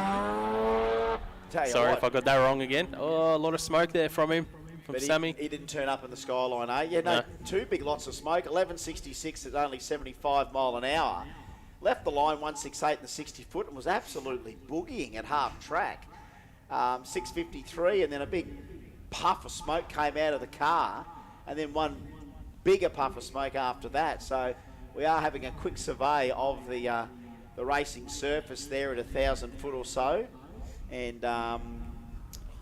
Sorry if I got that wrong again. Oh, a lot of smoke there from him, from Sammy. He didn't turn up in the skyline, eh? Yeah, no, 2 big lots of smoke. 1166 at only 75 mile an hour. Left the line 168 in the 60 foot and was absolutely boogieing at half track. 653 and then a big puff of smoke came out of the car and then one bigger puff of smoke after that. So we are having a quick survey of the the racing surface there at 1,000 foot or so, and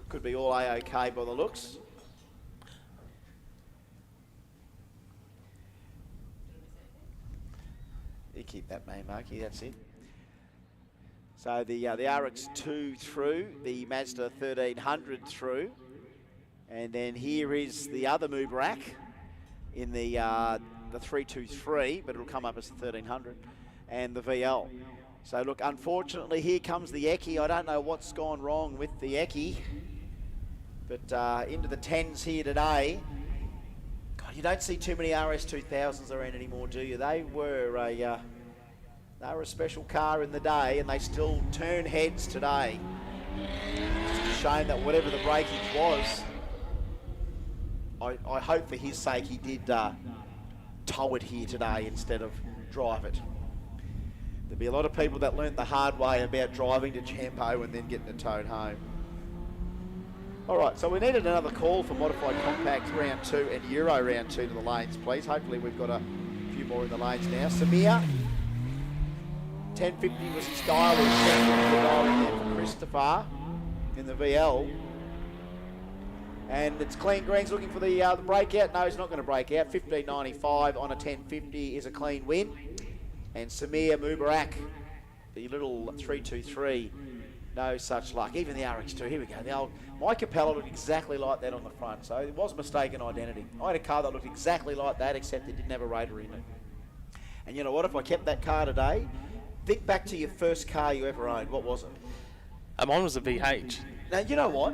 could be all A-OK by the looks. You keep that, man, Marky, that's it. So the RX2 through, the Mazda 1300 through, and then here is the other Mubarak in the 323, but it'll come up as the 1300, and the VL. So look, unfortunately, here comes the Eki. I don't know what's gone wrong with the Eki, but into the 10s here today. God, you don't see too many RS2000s around anymore, do you? They were a special car in the day, and they still turn heads today. It's a shame that whatever the breakage was, I hope for his sake he did tow it here today instead of drive it. There'll be a lot of people that learnt the hard way about driving to Jambo and then getting it towed home. All right, so we needed another call for Modified Compact round 2 and Euro round 2 to the lanes, please. Hopefully we've got a few more in the lanes now. Samir, 1050 was his dial. 1050 dial in there for Christopher in the VL. And it's clean greens looking for the breakout. No, he's not going to break out. 1595 on a 1050 is a clean win. And Samir Mubarak, the little 323, no such luck. Even the RX2, here we go. The old, my Capella looked exactly like that on the front, so it was mistaken identity. I had a car that looked exactly like that, except it didn't have a Raider in it. And you know what, if I kept that car today, think back to your first car you ever owned. What was it? Mine was a VH. Now, you know what?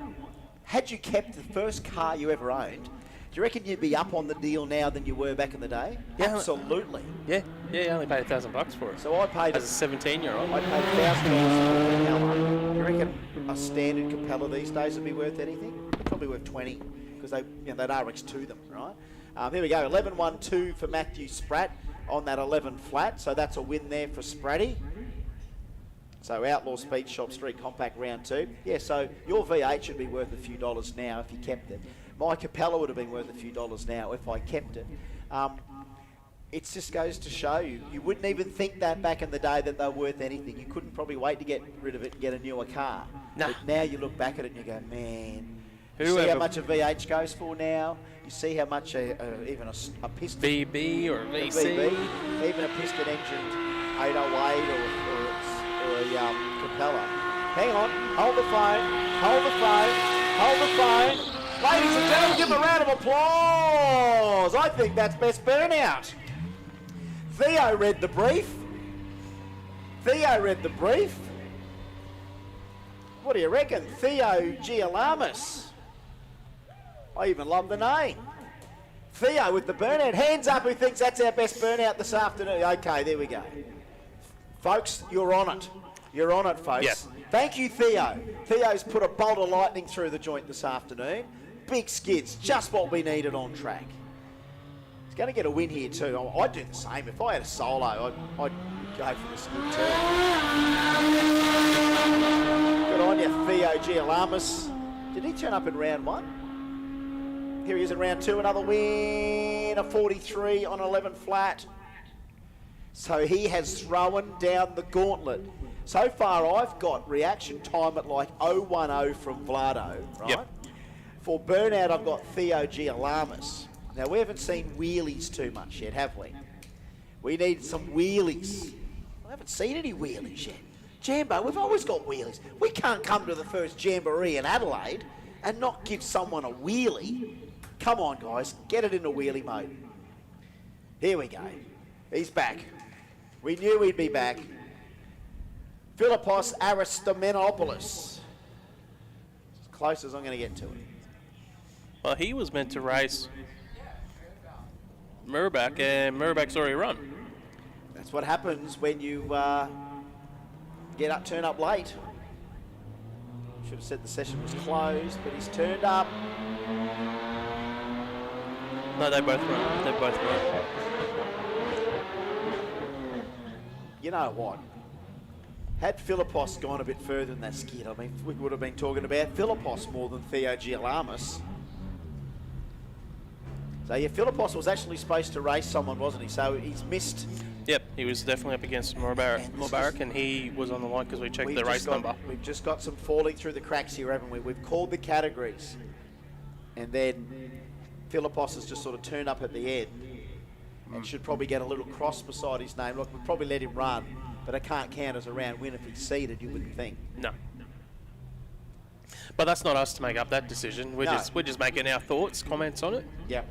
Had you kept the first car you ever owned, do you reckon you'd be up on the deal now than you were back in the day? Yeah, absolutely. Yeah, you only paid $1,000 for it. So I paid as a 17-year-old. I paid $1,000 for a Capella. Do you reckon a standard Capella these days would be worth anything? Probably worth 20 because they, they'd RX to them, right? Here we go. 11-1-2 for Matthew Spratt on that 11 flat. So that's a win there for Spratty. So Outlaw Speed Shop Street Compact round 2. Yeah, so your V8 should be worth a few dollars now if you kept it. My Capella would have been worth a few dollars now if I kept it. It just goes to show you, you wouldn't even think that back in the day that they were worth anything. You couldn't probably wait to get rid of it and get a newer car. Nah. But now you look back at it and you go, man, you see how much a V8 goes for now? You see how much even a piston... VB or VC? VB, even a piston engine 808 or a Capella. Hang on, hold the phone, hold the phone, hold the phone. Ladies and gentlemen, give them a round of applause. I think that's best burnout. Theo read the brief. Theo read the brief. What do you reckon? Theo Gialamis. I even love the name. Theo with the burnout. Hands up who thinks that's our best burnout this afternoon. Okay, there we go. Folks, you're on it. You're on it, folks. Yes. Thank you, Theo. Theo's put a bolt of lightning through the joint this afternoon. Big skids, just what we needed on track. He's going to get a win here too. I'd do the same. If I had a solo, I'd go for the skid too. Good on you, Theo Gialamis. Did he turn up in round 1? Here he is in round 2, another win, a 43 on 11 flat. So he has thrown down the gauntlet. So far, I've got reaction time at like 010 from Vlado, right? Yep. For burnout, I've got Theo Gialamis. Now, we haven't seen wheelies too much yet, have we? We need some wheelies. I haven't seen any wheelies yet. Jambo, we've always got wheelies. We can't come to the first Jamboree in Adelaide and not give someone a wheelie. Come on, guys, get it into wheelie mode. Here we go. He's back. We knew he'd be back. Philippos Aristomenopoulos. As close as I'm going to get to it. Well, he was meant to race Murbach, and Murbach's already run. That's what happens when you turn up late. Should have said the session was closed, but he's turned up. No, they both run. They both run. You know what? Had Philippos gone a bit further than that skid, I mean, we would have been talking about Philippos more than Theo Gialamis. So yeah, Philippos was actually supposed to race someone, wasn't he? So he's missed. Yep, he was definitely up against Mubarak, and he was on the line because we checked the race number. We've just got some falling through the cracks here, haven't we? We've called the categories, and then Philippos has just sort of turned up at the end and should probably get a little cross beside his name. Look, we'll probably let him run, but it can't count as a round win if he's seeded, you wouldn't think. No. But that's not us to make up that decision. We're just making our thoughts, comments on it. Yeah.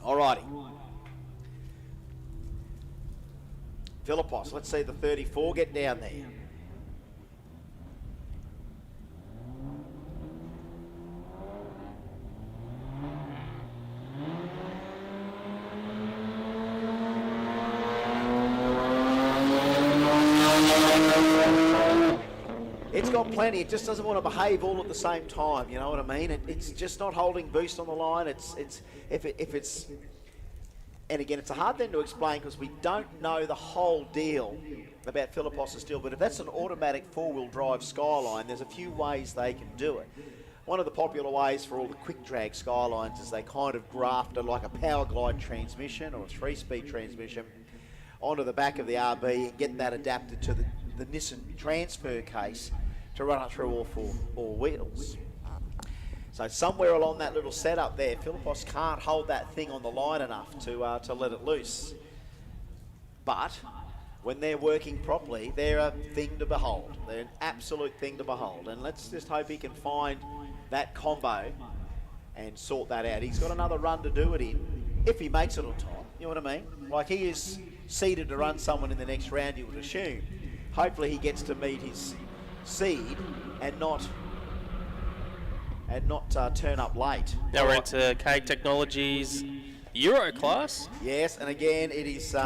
Alrighty. Philippos, let's see the 34 get down there. It's got plenty. It just doesn't want to behave all at the same time. You know what I mean? It's just not holding boost on the line. If it's, and again, it's a hard thing to explain because we don't know the whole deal about Philippos' deal. But if that's an automatic four-wheel drive Skyline, there's a few ways they can do it. One of the popular ways for all the quick drag Skylines is they kind of grafted like a power glide transmission or a 3-speed transmission onto the back of the RB and get that adapted to the Nissan transfer case to run it through all four wheels. So somewhere along that little setup there, Philippos can't hold that thing on the line enough to let it loose. But when they're working properly, they're a thing to behold. They're an absolute thing to behold. And let's just hope he can find that combo and sort that out. He's got another run to do it in, if he makes it on time. You know what I mean? Like, he is seeded to run someone in the next round, you would assume. Hopefully he gets to meet his seed and not turn up late. Now we're into Cade Technologies Euro class. Yes, and again it is.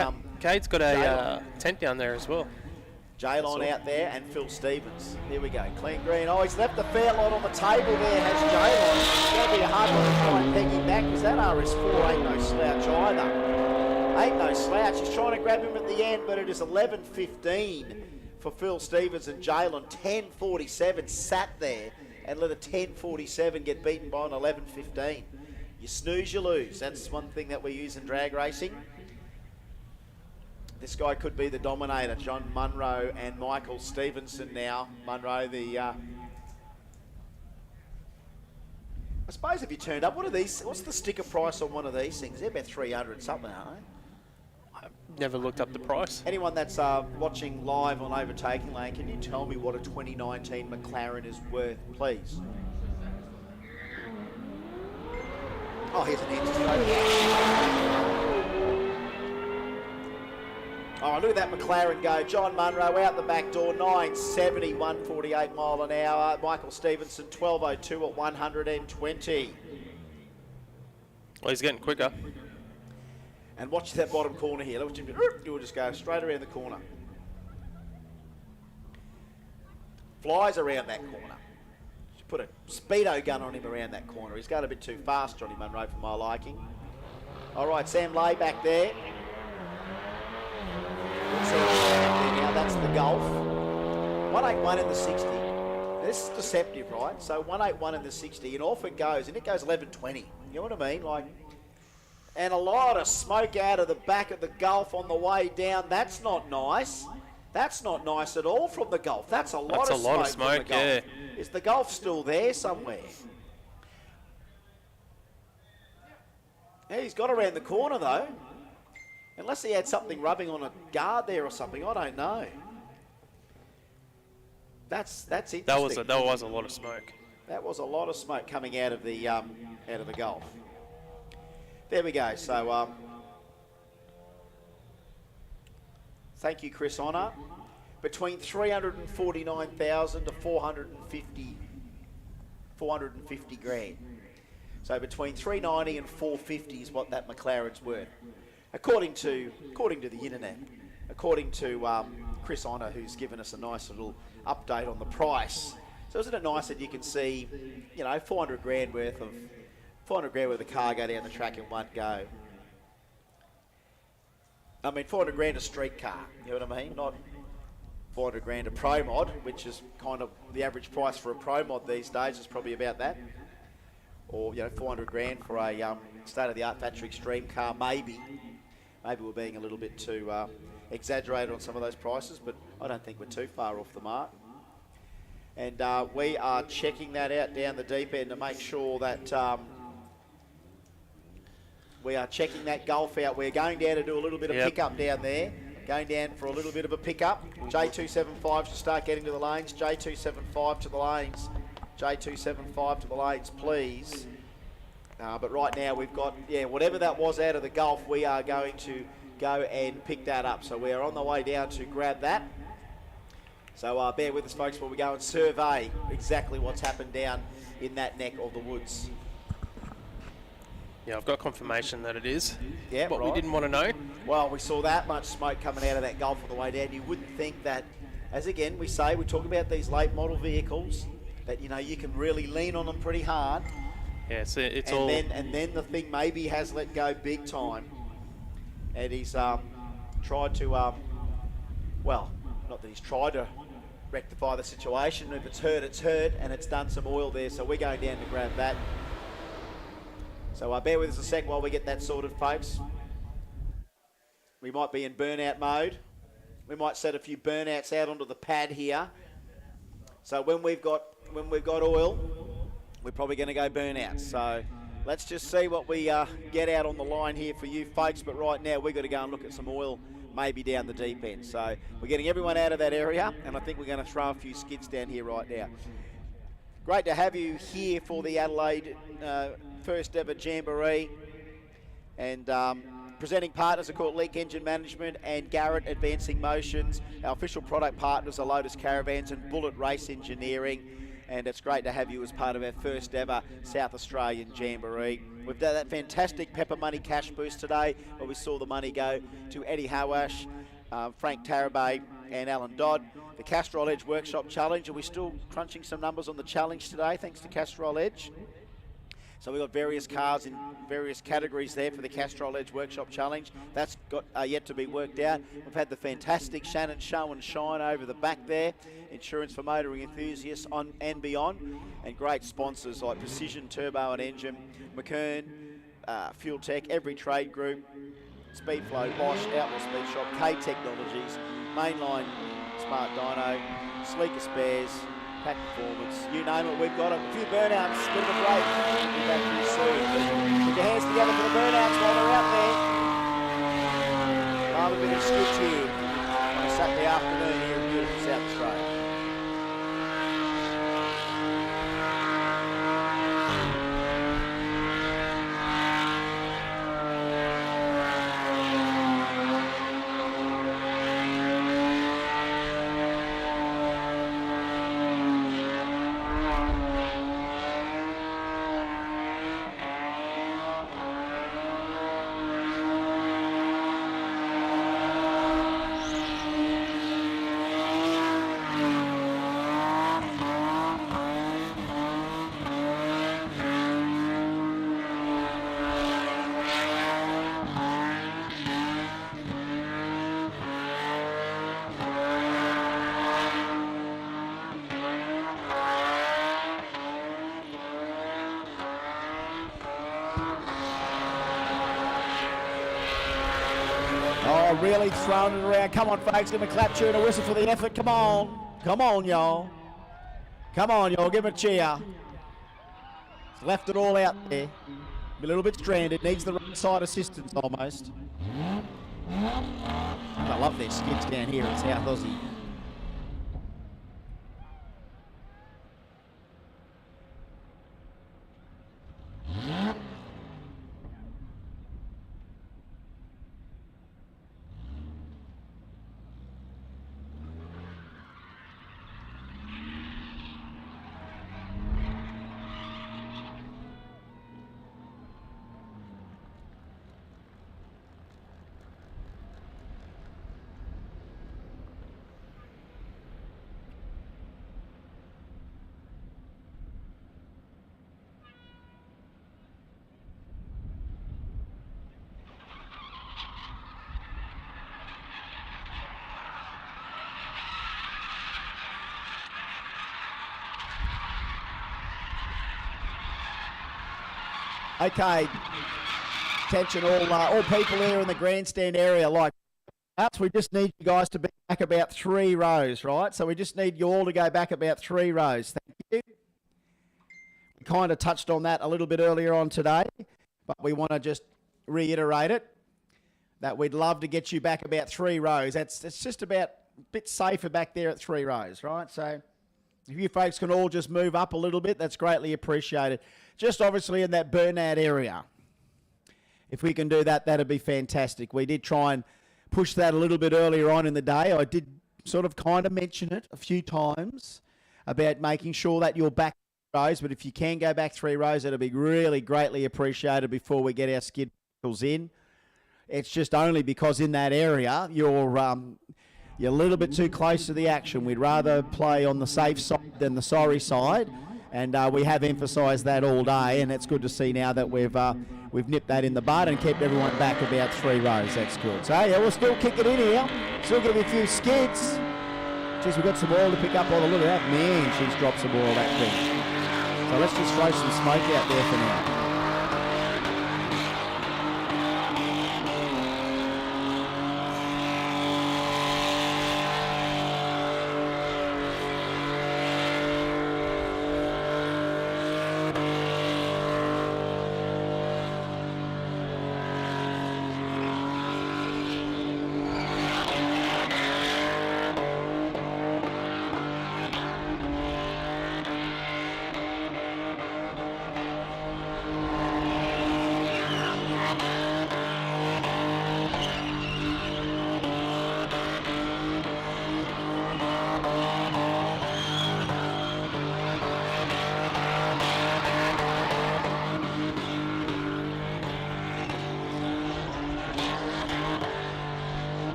Cade's got a tent down there as well. Jaylon out there and Phil Stevens. Here we go, clean green. Oh, he's left the fair lot on the table there, has Jaylon. It's going to be a hard one to try and peg him back because that RS4 ain't no slouch either. Ain't no slouch. He's trying to grab him at the end, but it is 11:15 for Phil Stevens and Jaylon. 10:47 sat there and let a 10:47 get beaten by an 11:15. You snooze, you lose. That's one thing that we use in drag racing. This guy could be the dominator. John Munro and Michael Stevenson now. Munro, I suppose if you turned up, what's the sticker price on one of these things? They're about 300 something, aren't they? Never looked up the price. Anyone that's watching live on Overtaking Lane, can you tell me what a 2019 McLaren is worth, please? Oh, here's an answer. Oh, look at that McLaren go. John Munro out the back door, 970, 148 mile an hour. Michael Stevenson, 1202 at 120. Well, he's getting quicker. And watch that bottom corner here. Watch him do just go straight around the corner. Flies around that corner. Should put a speedo gun on him around that corner. He's going a bit too fast, Johnny Munro, for my liking. All right, Sam Lay back there. Now that's the Golf. 181 in the 60. This is deceptive, right? So 181 in the 60, and off it goes, and it goes 11:20. You know what I mean? Like, and a lot of smoke out of the back of the Golf on the way down. That's not nice. That's not nice at all from the Golf. That's a lot of smoke. From the Golf. Yeah. Is the Golf still there somewhere? Yeah, he's got around the corner though. Unless he had something rubbing on a guard there or something, I don't know. That's interesting. That was a lot of smoke. That was a lot of smoke coming out of the Golf. There we go. So thank you, Chris Honor. Between 349,000 to 450 grand. So between 390 and 450 is what that McLaren's worth. According to the internet, according to Chris Honor, who's given us a nice little update on the price. So isn't it nice that you can see, 400 grand worth of car go down the track in one go? I mean, 400 grand a street car, you know what I mean? Not 400 grand a Pro Mod, which is kind of the average price for a Pro Mod these days is probably about that. Or, 400 grand for a state-of-the-art factory extreme car, maybe. Maybe we're being a little bit too exaggerated on some of those prices, but I don't think we're too far off the mark. And we are checking that out down the deep end to make sure that we are checking that Gulf out. We're going down to do a little bit of pickup down there. Going down for a little bit of a pickup. J275 should start getting to the lanes. J275 to the lanes. J275 to the lanes, please. But right now we've got, whatever that was out of the Gulf, we are going to go and pick that up. So we are on the way down to grab that. So bear with us, folks, while we go and survey exactly what's happened down in that neck of the woods. Yeah, I've got confirmation that it is. Yeah, what right. we didn't want to know. Well, we saw that much smoke coming out of that Gulf on the way down. You wouldn't think that, as again we say, we talk about these late model vehicles, that you can really lean on them pretty hard. Yeah, so it's and all. And then the thing maybe has let go big time, and he's tried to, well, not that he's tried to rectify the situation. If it's hurt, and it's done some oil there. So we're going down to grab that. So bear with us a sec while we get that sorted, folks. We might be in burnout mode. We might set a few burnouts out onto the pad here. So when we've got oil, we're probably going to go burnout. So let's just see what we get out on the line here for you folks. But right now we've got to go and look at some oil, maybe down the deep end. So we're getting everyone out of that area, and I think we're going to throw a few skids down here right now. Great to have you here for the Adelaide first ever Jamboree. And presenting partners are called Leak Engine Management and Garrett Advancing Motions. Our official product partners are Lotus Caravans and Bullet Race Engineering. And it's great to have you as part of our first ever South Australian Jamboree. We've done that fantastic Pepper Money cash boost today, where we saw the money go to Eddie Hawash, Frank Tarabay and Alan Dodd. The Castrol Edge Workshop Challenge, and we're still crunching some numbers on the challenge today, thanks to Castrol Edge. So we've got various cars in various categories there for the Castrol Edge Workshop Challenge. That's got yet to be worked out. We've had the fantastic Shannon Show and Shine over the back there. Insurance for motoring enthusiasts on and beyond. And great sponsors like Precision Turbo and Engine, McKern, Fuel Tech, Every Trade Group, Speedflow, Bosch, Outlaw Speed Shop, K Technologies, Mainline Smart Dyno, Sleeker Spares, Pack Performance, you name it, we've got it. A few burnouts, bit of a break. We'll be back to you soon. Put your hands together for the burnouts while they're out there. Rather bit of skids here on a Saturday afternoon here in beautiful South Australia. Oh, really throwing it around. Come on, folks. Give him a clap, cheer, and a whistle for the effort. Come on. Come on, y'all. Come on, y'all. Give him a cheer. He's left it all out there. A little bit stranded. Needs the right side assistance almost. I love their skids down here in South Aussie. Okay. Attention, all people here in the grandstand area. Like, perhaps we just need you guys to be back about 3 rows, right? So we just need you all to go back about 3 rows. Thank you. We kind of touched on that a little bit earlier on today, but we want to just reiterate it, that we'd love to get you back about 3 rows. It's just about a bit safer back there at 3 rows, right? So if you folks can all just move up a little bit, that's greatly appreciated. Just obviously in that burnout area. If we can do that, that'd be fantastic. We did try and push that a little bit earlier on in the day. I did sort of kind of mention it a few times about making sure that you're back 3 rows, but if you can go back 3 rows, it'll be really greatly appreciated before we get our skid vehicles in. It's just only because in that area you're a little bit too close to the action. We'd rather play on the safe side than the sorry side, and we have emphasised that all day, and it's good to see now that we've nipped that in the bud and kept everyone back about 3 rows. That's good. So yeah, we'll still kick it in here. Still going to be a few skids. Geez, we've got some oil to pick up on. Look at that. Man, she's dropped some oil, that thing. So let's just throw some smoke out there for now.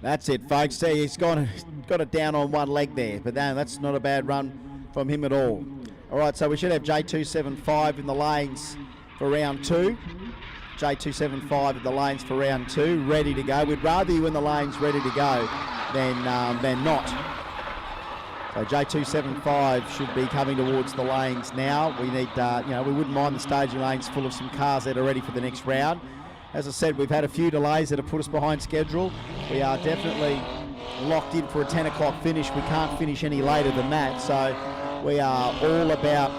That's it, folks. See, he's got it down on one leg there, but that's not a bad run from him at all. All right, so we should have J275 in the lanes for round 2. J275 in the lanes for round 2, ready to go. We'd rather you in the lanes ready to go than not. So J275 should be coming towards the lanes now. We need, we wouldn't mind the staging lanes full of some cars that are ready for the next round. As I said, we've had a few delays that have put us behind schedule. We are definitely locked in for a 10 o'clock finish. We can't finish any later than that. So we are all about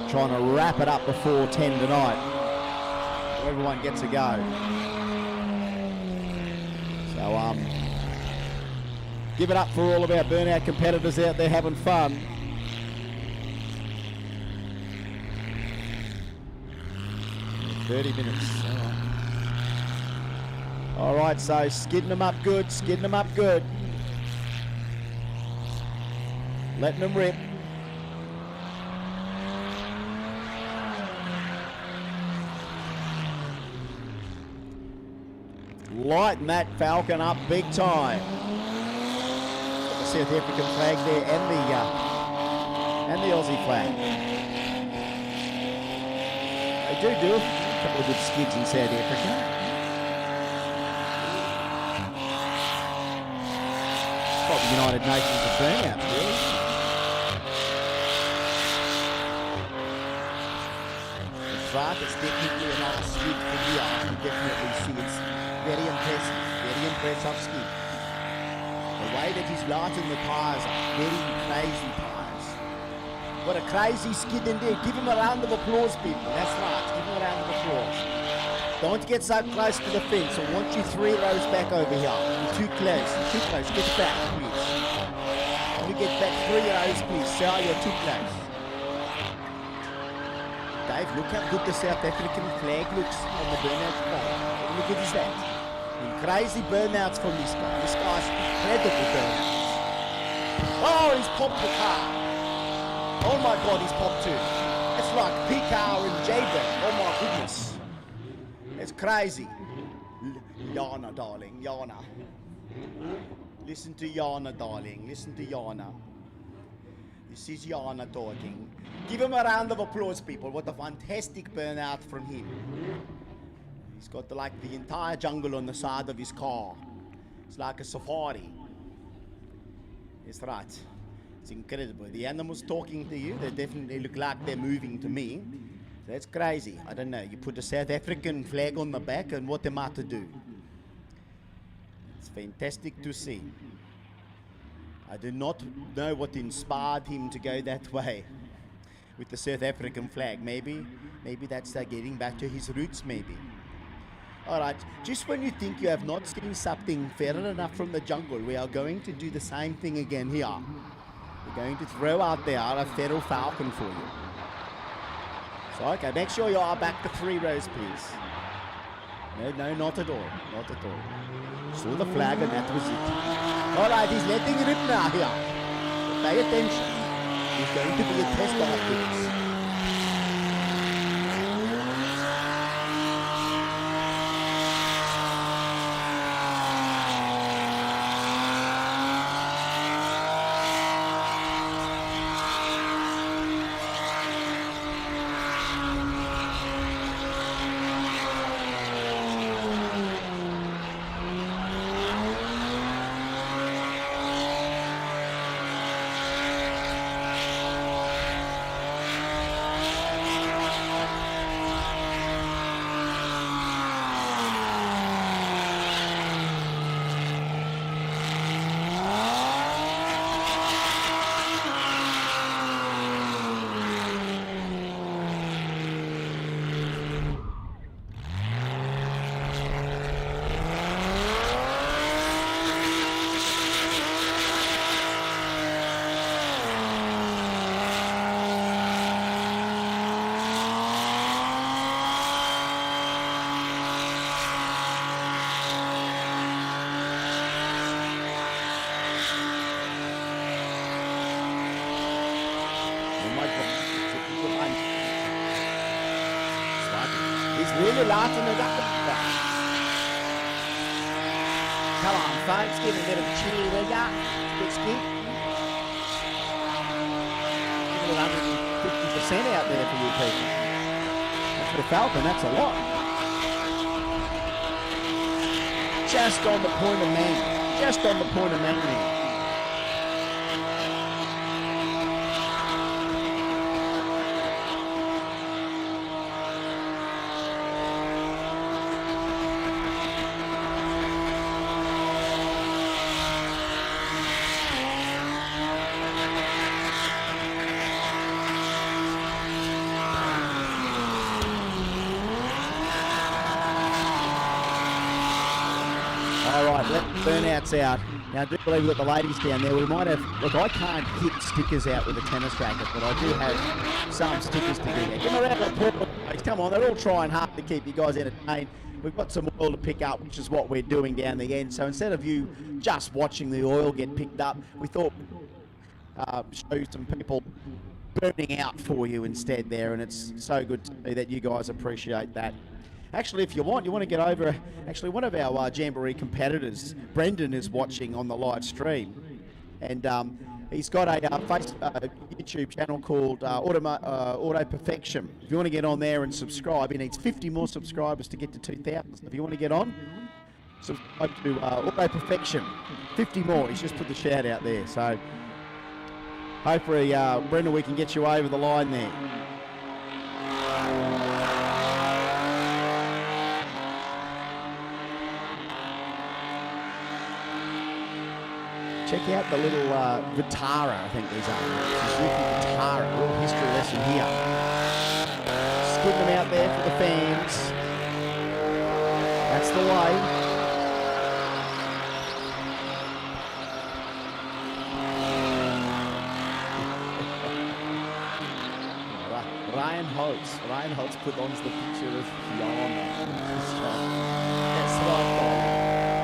trying to wrap it up before 10 tonight. So everyone gets a go. So give it up for all of our Burnout competitors out there having fun. $30 minutes. All right, so skidding them up good, skidding them up good. Letting them rip. Lighting that Falcon up big time. Got the South African flag there and the Aussie flag. They do a couple of good skids in South Africa. Probably United Nations of Burnout, really. In fact, it's definitely a nice skid for here. I can definitely see it's very impressive skid. The way that he's lighting the tyres are very crazy tyres. What a crazy skid indeed. Give him a round of applause, people. That's right, give him a round of applause. Don't get so close to the fence. I want you 3 rows back over here. You're too close. Get back, please. Can we get back 3 rows, please? Sir, you're too close. Dave, look how good the South African flag looks on the Burnout car. Look at that. Crazy burnouts from this guy. This guy's incredible burnouts. Oh, he's popped the car. Oh my God, he's popped too. It's like Picard and Jaden. Oh my goodness. It's crazy. Yana, darling, Yana. Listen to Yana, darling. Listen to Yana. This is Yana talking. Give him a round of applause, people. What a fantastic burnout from him. He's got the entire jungle on the side of his car. It's like a safari. That's right. It's incredible. The animals talking to you, they definitely look like they're moving to me. That's crazy. I don't know. You put a South African flag on the back and what am I to do? It's fantastic to see. I do not know what inspired him to go that way with the South African flag. Maybe that's getting back to his roots, maybe. All right, just when you think you have not seen something fair enough from the jungle, we are going to do the same thing again here. We're going to throw out there a feral falcon for you. So, okay, make sure you are back to 3 rows, please. No, not at all. Not at all. Saw the flag and that was it. All right, he's letting rip now here. Pay attention. There's going to be a test after this. Really lighting it up. Come on, folks, give it a bit of chili we got. Biscuit. Give it 150% out there for you people. That's for the Falcon, that's a lot. Just on the point of man. Just on the point of man there. Burnouts out. Now, I do believe we've got the ladies down there. We might have... Look, I can't hit stickers out with a tennis racket, but I do have some stickers to do there. Give them a round of applause. Come on, they're all trying hard to keep you guys entertained. We've got some oil to pick up, which is what we're doing down the end. So instead of you just watching the oil get picked up, we thought show some people burning out for you instead there, and it's so good to see that you guys appreciate that. Actually, if you want to get over, actually one of our Jamboree competitors, Brendan, is watching on the live stream. And he's got a YouTube channel called Auto Perfection. If you want to get on there and subscribe, he needs 50 more subscribers to get to 2,000. If you want to get on, subscribe to Auto Perfection. 50 more. He's just put the shout out there. So hopefully, Brendan, we can get you over the line there. Check out the little Vitara, I think these are. Suzuki Vitara, a little history lesson here. Skid them out there for the fans. That's the way. Ryan Reinhold's put on the picture of Jan. That's right,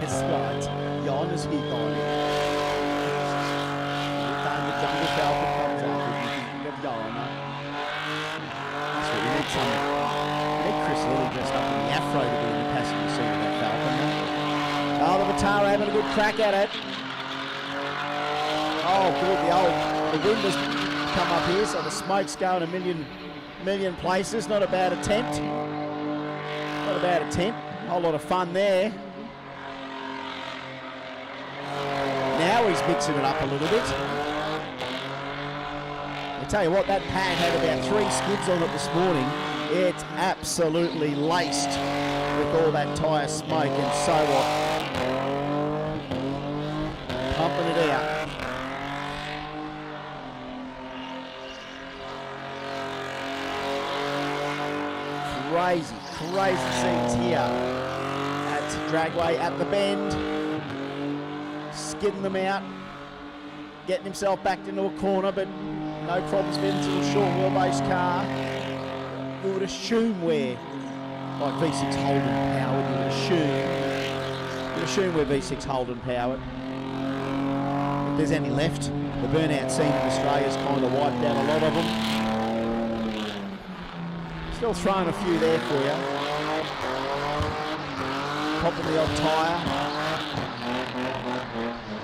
That's right. Jan is here, Donnie. Every time the jungle falcon comes up, if you're thinking of Jan, that's what we need we need Chris Lilly dressed up in the afro to be in the passenger seat of that falcon. Oh, the Vitara having a good crack at it. Oh, good. The wind has come up here, so the smoke's going a million places. Not a bad attempt. Not a bad attempt. A whole lot of fun there. Now he's mixing it up a little bit. I tell you what, that pad had about 3 skids on it this morning. It's absolutely laced with all that tyre smoke and so on. Pumping it out. Crazy scenes here at Dragway at the bend. Skidding them out, getting himself backed into a corner, but no problems with into a short wheelbase car. You would assume we're like V6 Holden powered, you would assume we're V6 Holden powered. If there's any left, the burnout scene in Australia's kind of wiped out a lot of them. Still throwing a few there for you. Popping the odd tyre.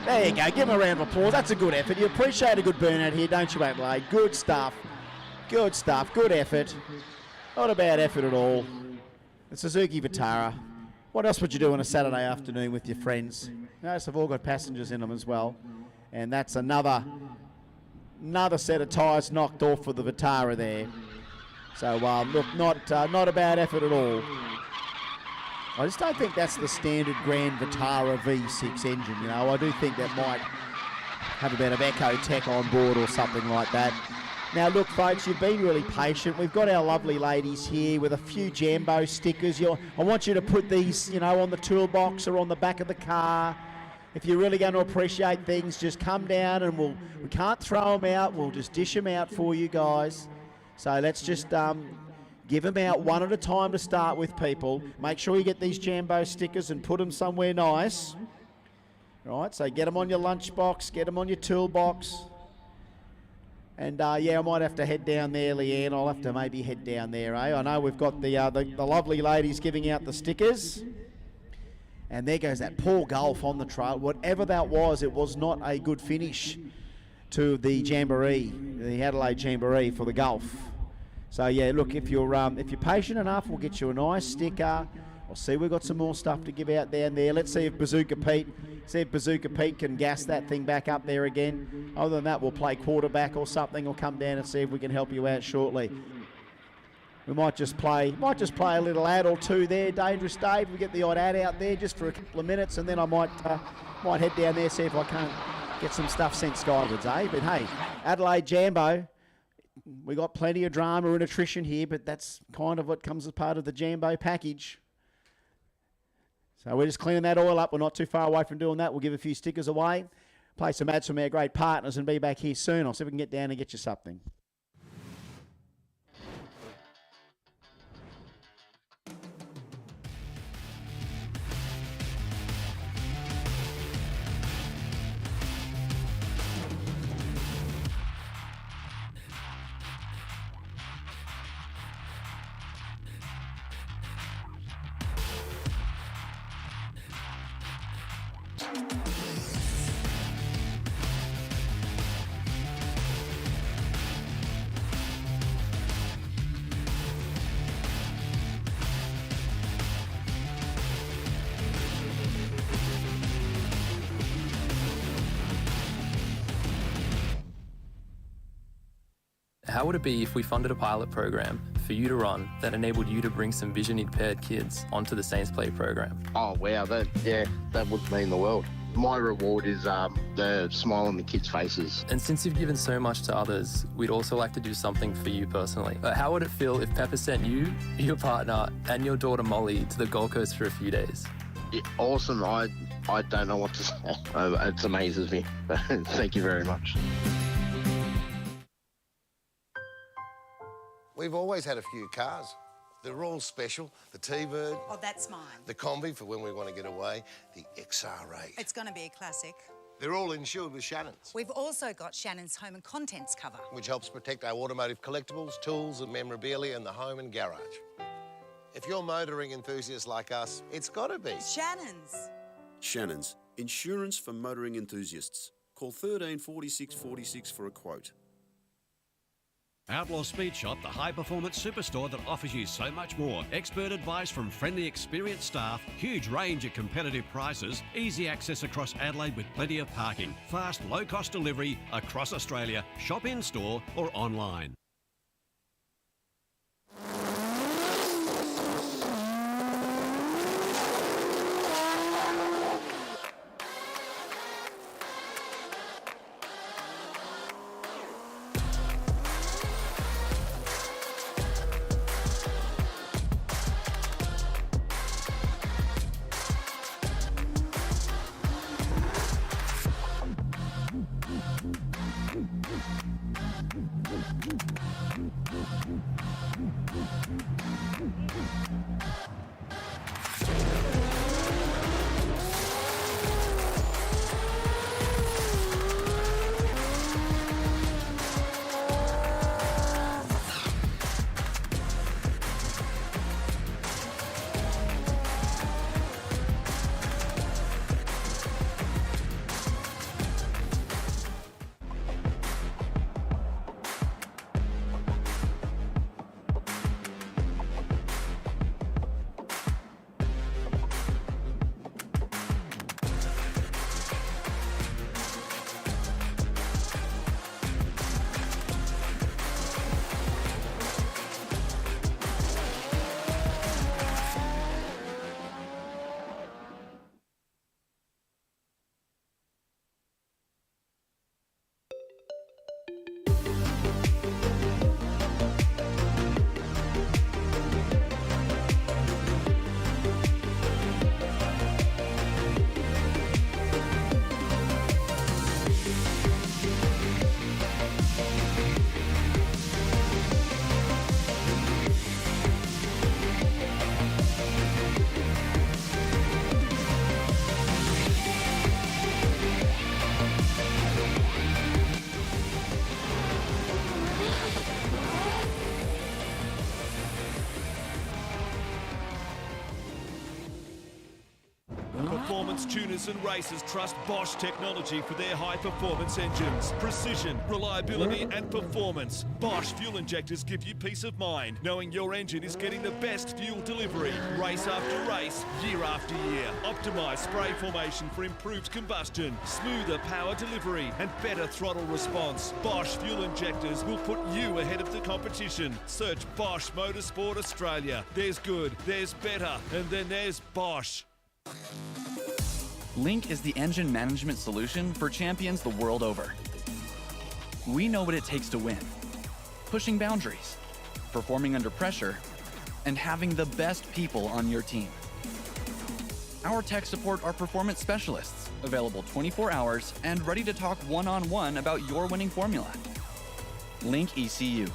There you go, give him a round of applause. That's a good effort. You appreciate a good burnout here, don't you, Adelaide? Good stuff, good effort. Not a bad effort at all. The Suzuki Vitara. What else would you do on a Saturday afternoon with your friends? Notice they've all got passengers in them as well. And that's another set of tyres knocked off for the Vitara there. So, look, not a bad effort at all. I just don't think that's the standard Grand Vitara V6 engine, you know. I do think that might have a bit of Echo Tech on board or something like that. Now, look, folks, you've been really patient. We've got our lovely ladies here with a few Jambo stickers. I want you to put these, you know, on the toolbox or on the back of the car. If you're really going to appreciate things, just come down and we can't throw them out. We'll just dish them out for you guys. So let's just give them out one at a time to start with, people. Make sure you get these Jambo stickers and put them somewhere nice. Right, so get them on your lunchbox, get them on your toolbox. And yeah, I might have to head down there, Leanne. I'll have to maybe head down there, eh? I know we've got the lovely ladies giving out the stickers. And there goes that poor Gulf on the trail. Whatever that was, it was not a good finish to the Jamboree, the Adelaide Jamboree for the Gulf. So yeah, look, if you're patient enough, we'll get you a nice sticker. I'll see we've got some more stuff to give out down there. Let's see if Bazooka Pete can gas that thing back up there again. Other than that, we'll play quarterback or something, or come down and see if we can help you out shortly. We might just play a little ad or two there, Dangerous Dave. We get the odd ad out there just for a couple of minutes, and then I might head down there, see if I can't get some stuff sent skywards, eh? But hey, Adelaide Jambo, we got plenty of drama and attrition here, but that's kind of what comes as part of the Jambo package. So we're just cleaning that oil up. We're not too far away from doing that. We'll give a few stickers away, play some ads from our great partners, and be back here soon. I'll see if we can get down and get you something. How would it be if we funded a pilot program for you to run that enabled you to bring some vision-impaired kids onto the Saints Play program? Oh, wow, that would mean the world. My reward is the smile on the kids' faces. And since you've given so much to others, we'd also like to do something for you personally. How would it feel if Pepper sent you, your partner, and your daughter Molly to the Gold Coast for a few days? Yeah, awesome. I don't know what to say. It amazes me. Thank you very much. We've always had a few cars. They're all special. The T-Bird, Oh, that's mine. the Combi for when we want to get away, the XR8. It's going to be a classic. They're all insured with Shannon's, We've also got Shannon's home and contents cover. which helps protect our automotive collectibles, tools and memorabilia in the home and garage. If you're motoring enthusiasts like us, it's got to be. Shannon's. Shannon's, insurance for motoring enthusiasts. Call 13 46 46 for a quote. Outlaw Speed Shop, the high-performance superstore that offers you so much more. Expert advice from friendly, experienced staff, huge range at competitive prices, easy access across Adelaide with plenty of parking, fast, low-cost delivery across Australia. Shop in-store or online. Performance tuners and racers trust Bosch technology for their high-performance engines. Precision, reliability and performance. Bosch fuel injectors give you peace of mind, knowing your engine is getting the best fuel delivery. Race after race, year after year. Optimised spray formation for improved combustion, smoother power delivery and better throttle response. Bosch fuel injectors will put you ahead of the competition. Search Bosch Motorsport Australia. There's good, there's better, and then there's Bosch. Link is the engine management solution for champions the world over. We know what it takes to win. Pushing boundaries, performing under pressure, and having the best people on your team. Our tech support are performance specialists, available 24 hours and ready to talk one-on-one about your winning formula. Link ECU,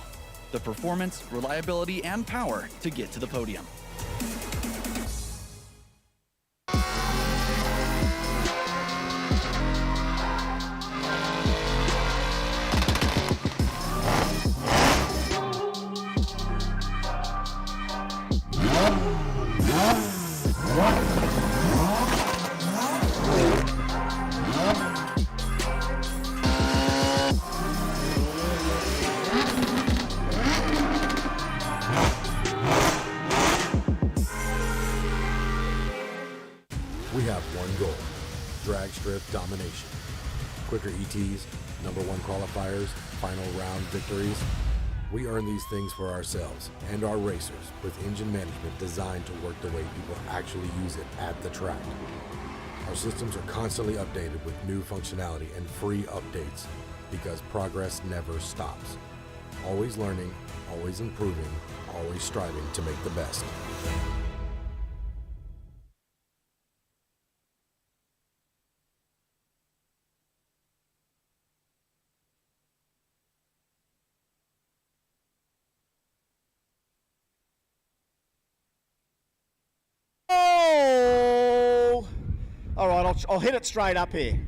the performance, reliability, and power to get to the podium. We have one goal, drag strip domination. Quicker ETs, #1 qualifiers, final round victories. We earn these things for ourselves and our racers with engine management designed to work the way people actually use it at the track. Our systems are constantly updated with new functionality and free updates because progress never stops. Always learning, always improving, always striving to make the best. All right, I'll hit it straight up here.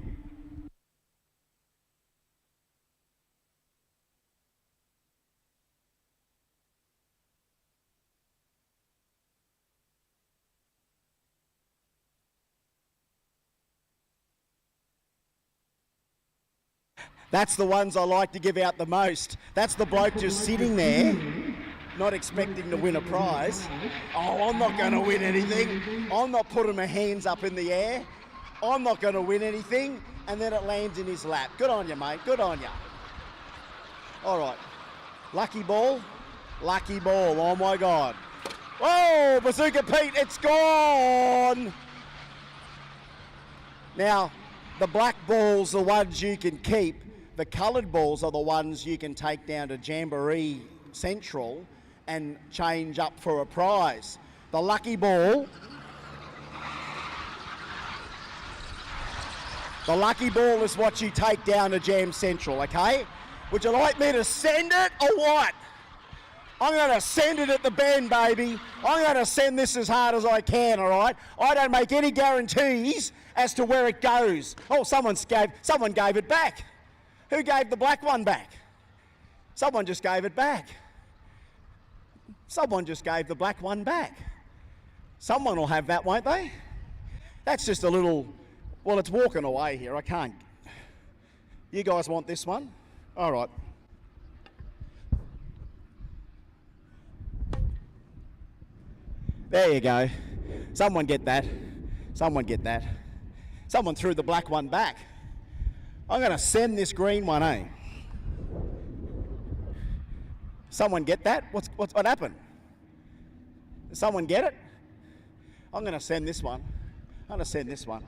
That's the ones I like to give out the most. That's the bloke just sitting there, not expecting to win a prize. Oh, I'm not going to win anything. I'm not putting my hands up in the air. I'm not going to win anything. And then it lands in his lap. Good on you, mate. Good on you. All right. Lucky ball. Lucky ball. Oh, my God. Oh, Bazooka Pete, it's gone. Now, the black balls, the ones you can keep. The coloured balls are the ones you can take down to Jamboree Central and change up for a prize. The lucky ball. The lucky ball is what you take down to Jam Central, okay? Would you like me to send it or what? I'm going to send it at the bend, baby. I'm going to send this as hard as I can, all right? I don't make any guarantees as to where it goes. Oh, someone gave it back. Who gave the black one back? Someone just gave it back. Someone just gave the black one back. Someone will have that, won't they? That's just a little, well, it's walking away here. I can't. You guys want this one? All right. There you go. Someone get that. Someone get that. Someone threw the black one back. I'm going to send this green one, eh? Someone get that? What happened? Did someone get it? I'm going to send this one. I'm going to send this one.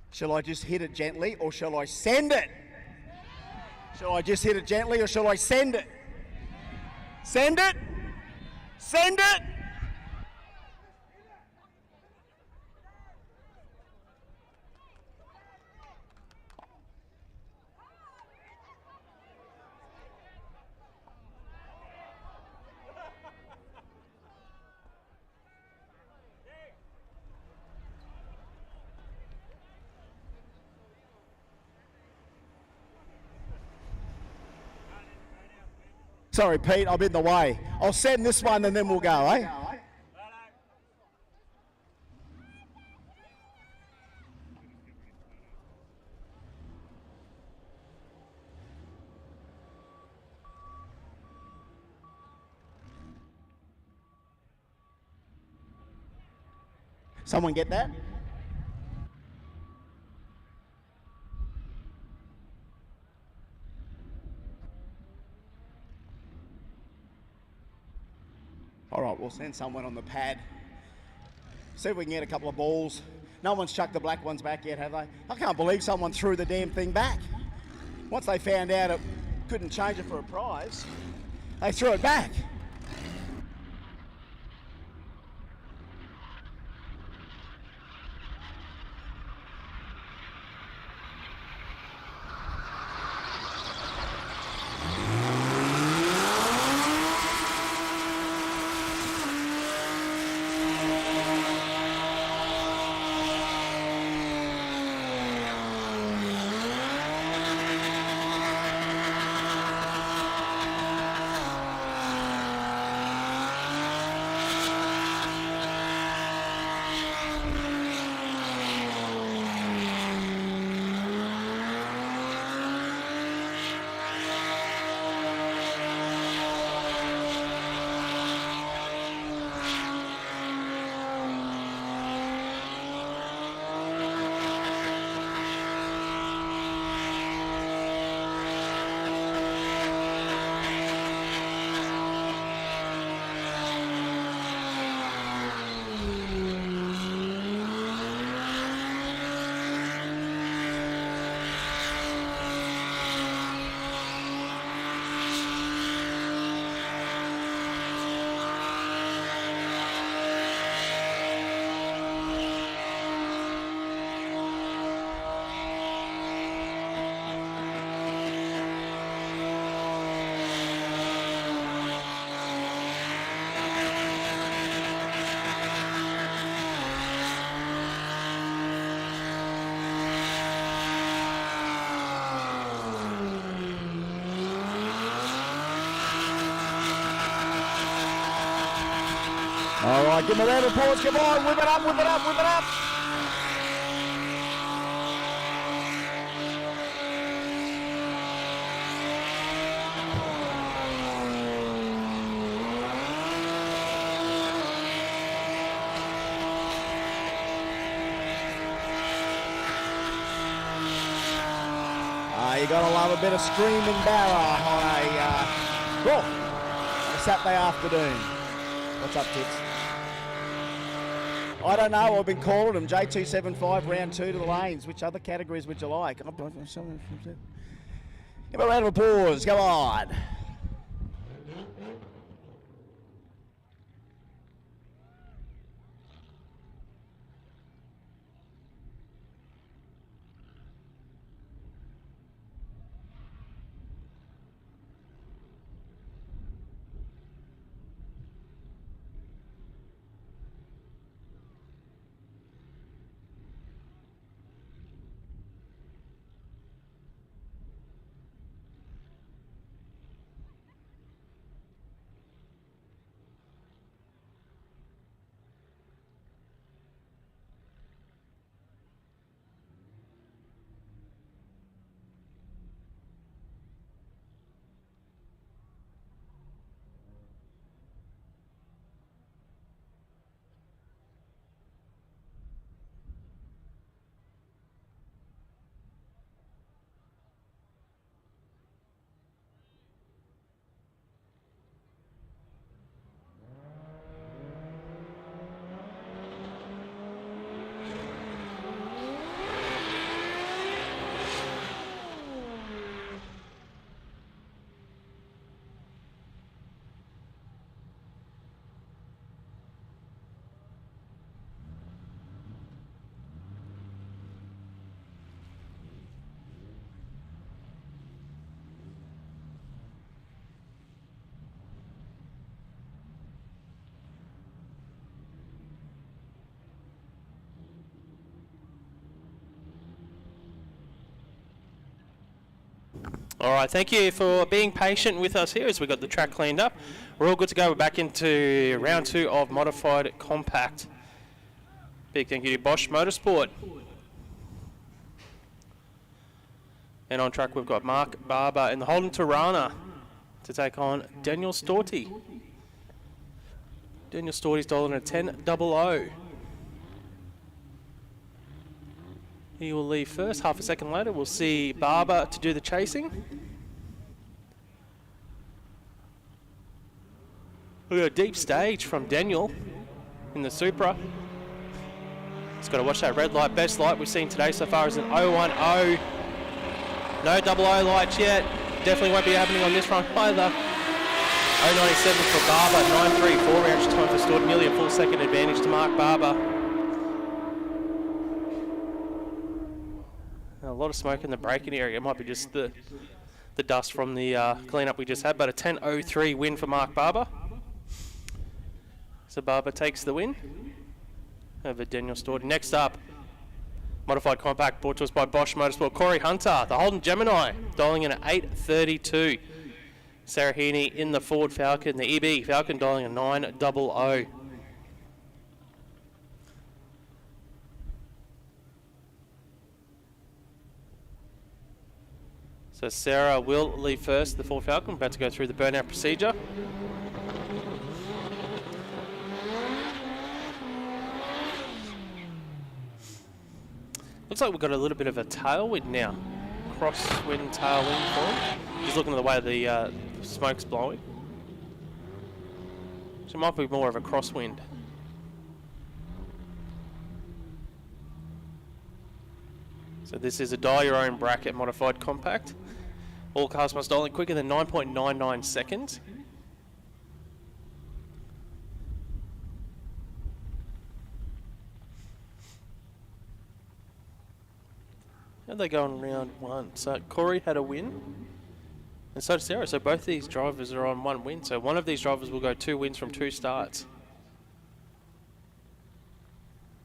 Shall I just hit it gently or shall I send it? Shall I just hit it gently or shall I send it? Send it? Send it? Sorry, Pete, I'm in the way. I'll send this one and then we'll go, eh? Someone get that? All right, we'll send someone on the pad. See if we can get a couple of balls. No one's chucked the black ones back yet, have they? I can't believe someone threw the damn thing back. Once they found out it couldn't change it for a prize, they threw it back. All right, give him a round of applause. Come on, whip it up, whip it up, whip it up. You gotta love a bit of screaming barra on a Saturday afternoon. What's up, Tits? I don't know. I've been calling them. J275 round 2 to the lanes. Which other categories would you like? Give a round of applause. Come on. All right, thank you for being patient with us here as we got the track cleaned up. We're all good to go. We're back into round 2 of Modified Compact. Big thank you to Bosch Motorsport. And on track we've got Mark Barber in the Holden Tirana to take on Daniel Storti. Daniel Storti's dollar at 10.00. He will leave first. Half a second later, we'll see Barber to do the chasing. We've got a deep stage from Daniel in the Supra. He's got to watch that red light. Best light we've seen today so far is an 010. No 00 lights yet. Definitely won't be happening on this run either. 097 for Barber. 934 reaction time for Stewart. Nearly a full second advantage to Mark Barber. A lot of smoke in the braking area. It might be just the dust from the cleanup we just had, but a 10.03 win for Mark Barber. So Barber takes the win over Daniel Storti. Next up, Modified Compact brought to us by Bosch Motorsport. Corey Hunter, the Holden Gemini, dialing in at 8.32. Sarah Heaney in the Ford Falcon, the EB Falcon dialing at 9.00. So Sarah will leave first, the Ford Falcon, about to go through the burnout procedure. Looks like we've got a little bit of a tailwind now. Crosswind, tailwind form. Just looking at the way the smoke's blowing. So it might be more of a crosswind. So this is a dial your own bracket Modified Compact. All cars must dial in quicker than 9.99 seconds. How they go on round 1? So Corey had a win, and so did Sarah. So both these drivers are on 1 win. So one of these drivers will go 2 wins from 2 starts.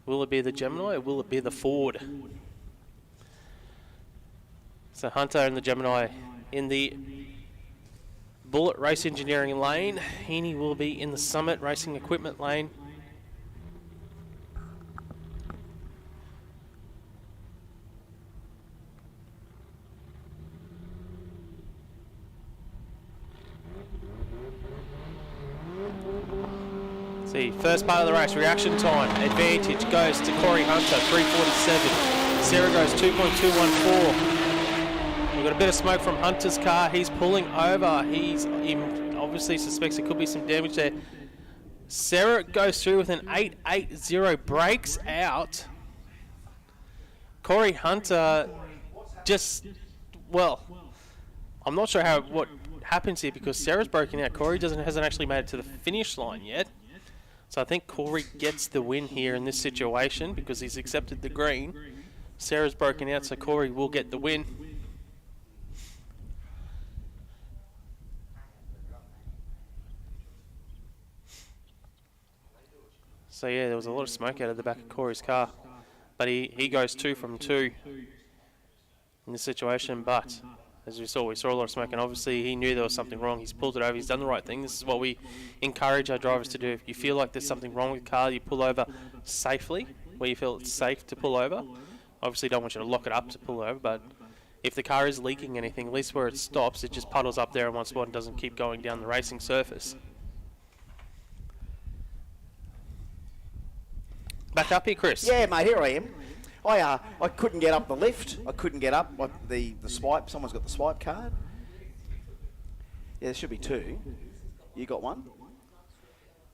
Will it be the Gemini or will it be the Ford? So Hunter and the Gemini in the Bullet Race Engineering lane. Heaney will be in the Summit Racing Equipment lane. See, first part of the race, reaction time. Advantage goes to Corey Hunter, 3:47. Sarah goes 2.214. We've got a bit of smoke from Hunter's car. He's pulling over. He obviously suspects there could be some damage there. Sarah goes through with an 8.80, breaks out. Corey Hunter just, well, I'm not sure what happens here because Sarah's broken out. Corey hasn't actually made it to the finish line yet. So I think Corey gets the win here in this situation because he's accepted the green. Sarah's broken out, so Corey will get the win. So yeah, there was a lot of smoke out of the back of Corey's car. But he goes 2 from 2 in this situation, but as we saw a lot of smoke, and obviously he knew there was something wrong. He's pulled it over. He's done the right thing. This is what we encourage our drivers to do. If you feel like there's something wrong with the car, you pull over safely, where you feel it's safe to pull over. Obviously don't want you to lock it up to pull over, but if the car is leaking anything, at least where it stops, it just puddles up there in one spot and doesn't keep going down the racing surface. Back up here, Chris. Yeah, mate, here I am. I couldn't get up the lift. I couldn't get up the swipe. Someone's got the swipe card. Yeah, there should be 2. You got one.